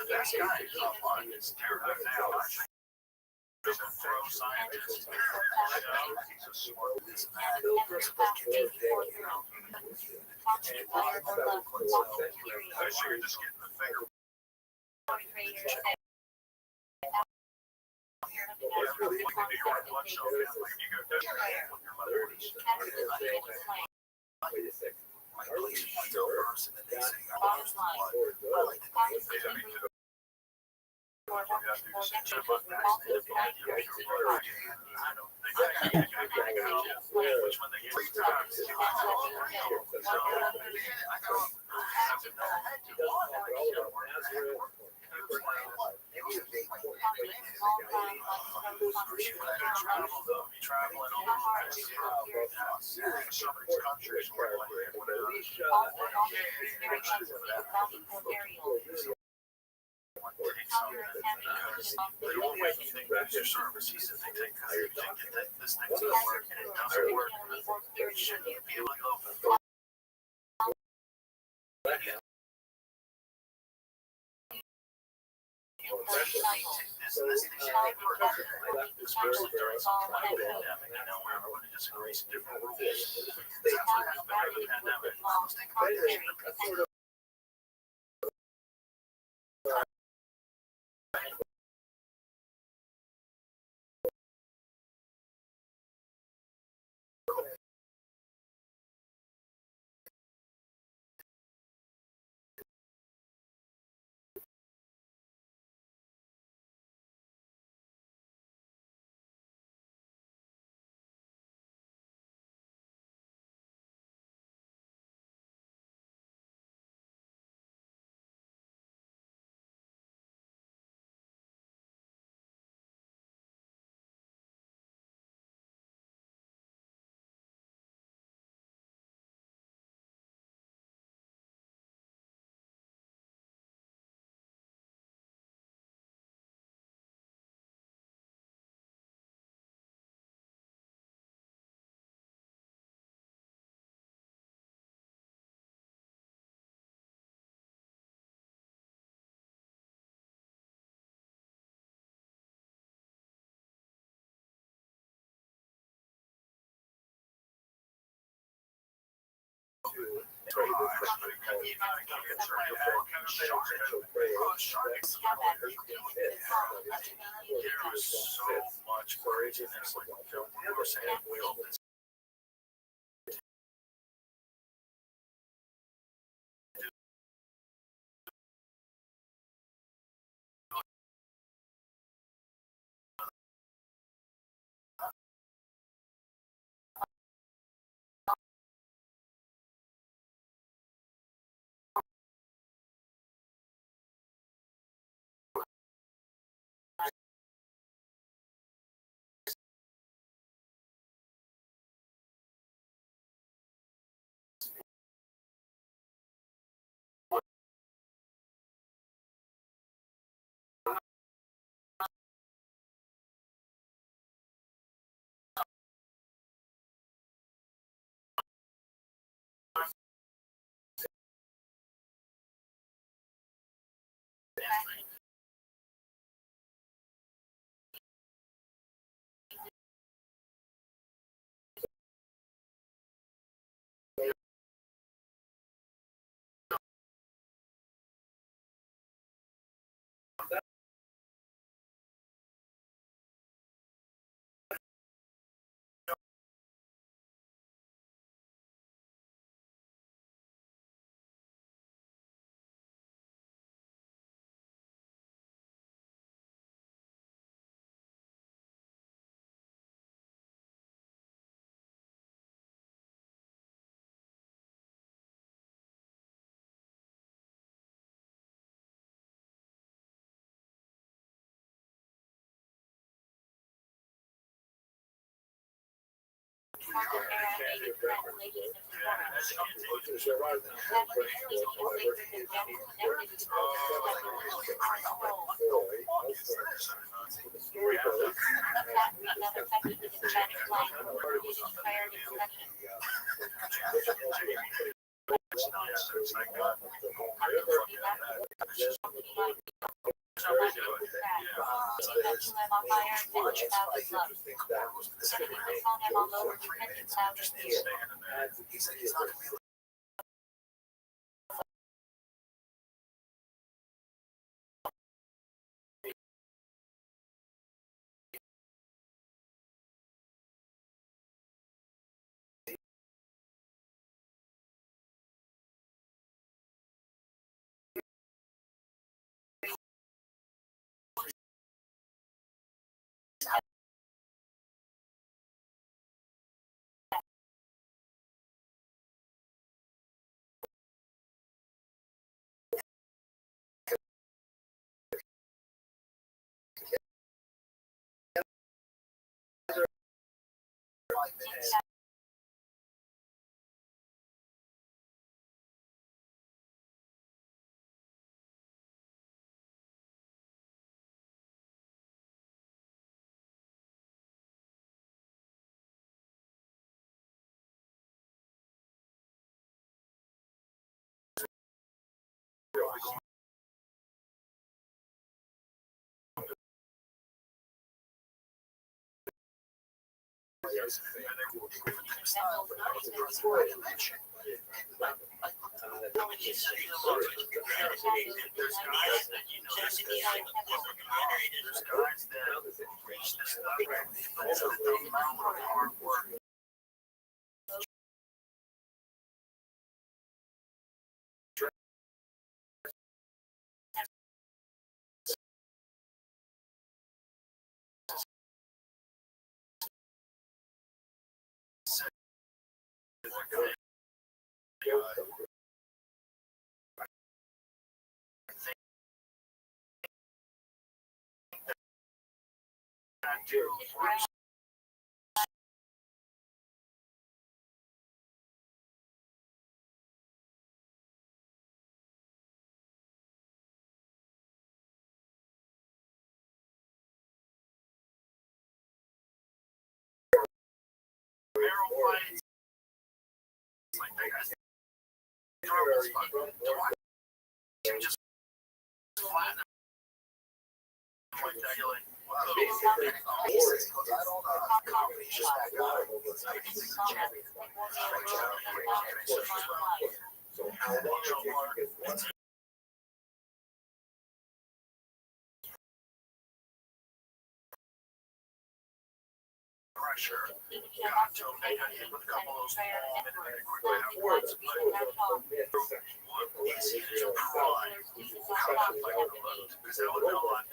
Speaker 2: best guy is online. It's terrible now. Just a throw scientist. He's a smart businessman. I sure just getting the finger. That's really what you do your blood show family. You go down with your mother.
Speaker 1: Wait a second.
Speaker 2: My police went over first and then they say I lost the blood. I like the police.
Speaker 5: They have to do. You have to do the same shit, but vaccinated blood. I know. Which when they get 3 times, traveling all over some of these countries where they don't make you think that's your service. He said they take because they think that this thing's gonna work and it doesn't work. Should you be able to go? Especially during something like a pandemic, you know, where everybody just agrees to different rules. That's what happened during the pandemic.
Speaker 1: So how long do you get
Speaker 5: pressure. Got to him, they got hit with a couple of those small mid-range quickly afterwards. But his huge pride, how that fight would have looked, because that would have been a lot.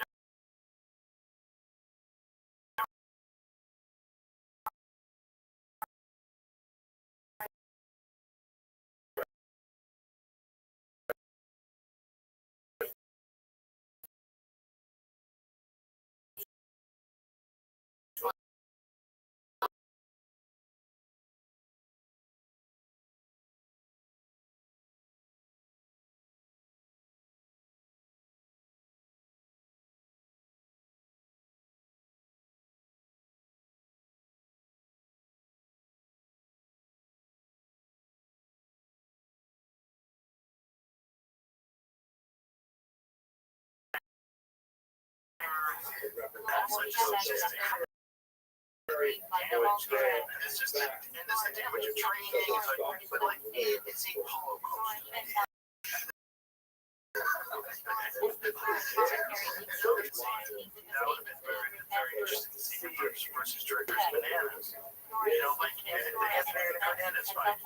Speaker 5: It's just and that's the damage of training, but like it's a hollow culture. That would have been very interesting to see him versus Triggers Bananas. You know, like Anthony Hernandez fight.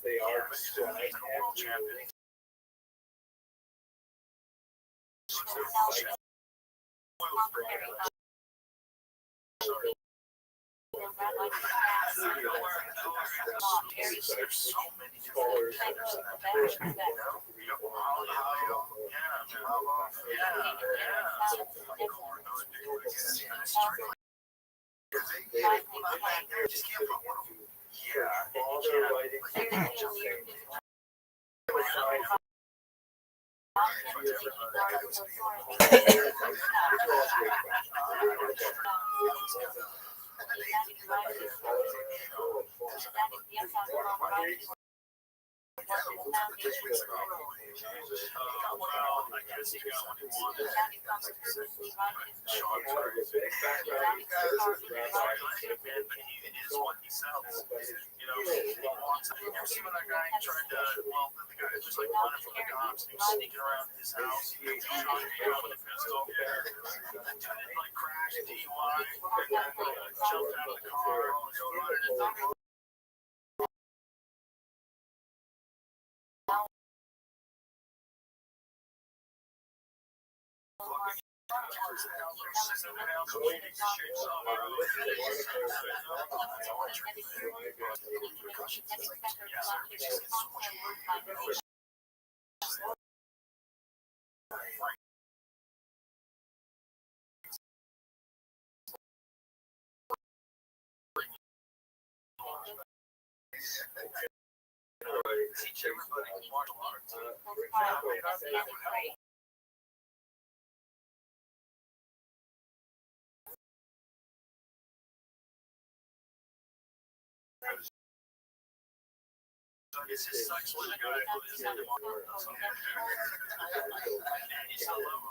Speaker 1: They are
Speaker 5: He's a world champion. There's so many different contenders in that division, you know? Just can't put one of them. I guess he got what he wanted. But he is what he sells. You know, he wants it. You ever see when that guy tried to, the guy was like running from the cops and he was sneaking around his house, shot people with a pistol. That dude had like crashed DUI, jumped out of the car, was running into the teach everybody martial arts. It just sucks when a guy is in the market. You still love him.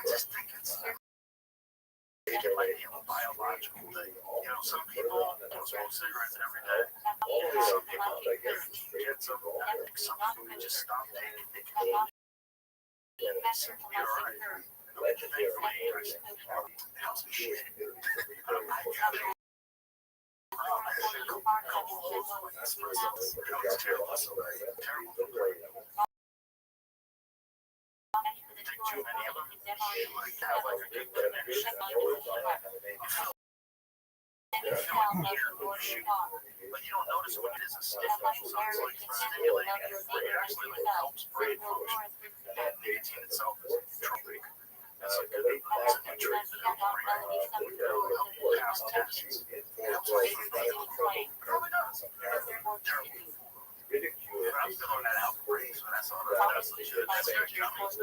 Speaker 2: just think it's it might be a biological thing. You know, some people smoke cigarettes every day. Some people get some. Some people just stop taking nicotine. It helps me shit. Too many of them have like a good connection. But you don't notice when it is a stiff, so it's like stimulating it. It actually like helps brain function. And nicotine itself is nootropic. It's a good nutrient that helps brain pass tests. It helps like it really does. And I'm throwing that out great, so that's all that's legit. That's your gummies.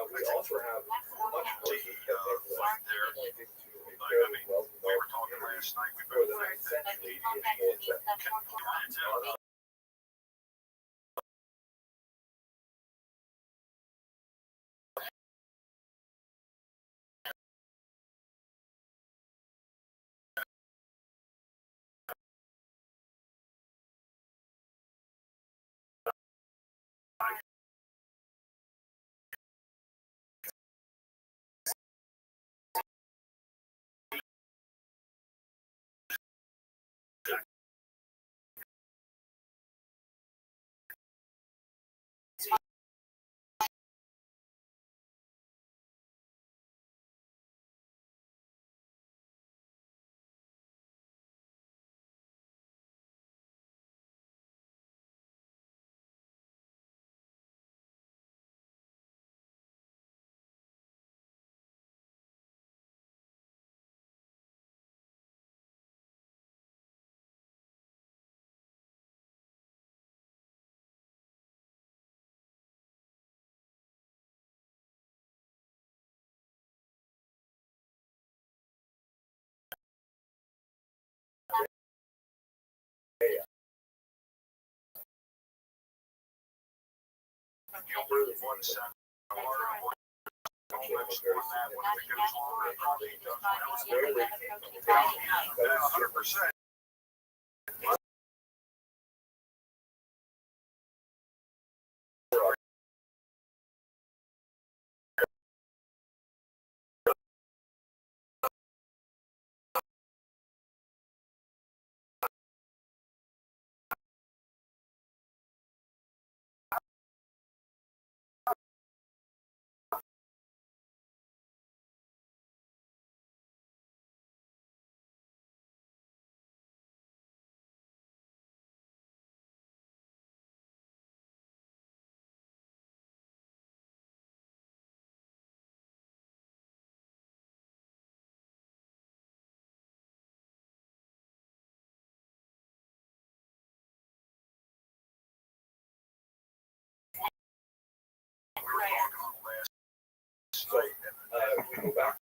Speaker 1: We also have much
Speaker 2: right there. I mean, we were talking last night. We both think that you really want to sound hard. Yeah, 100%.
Speaker 1: we go back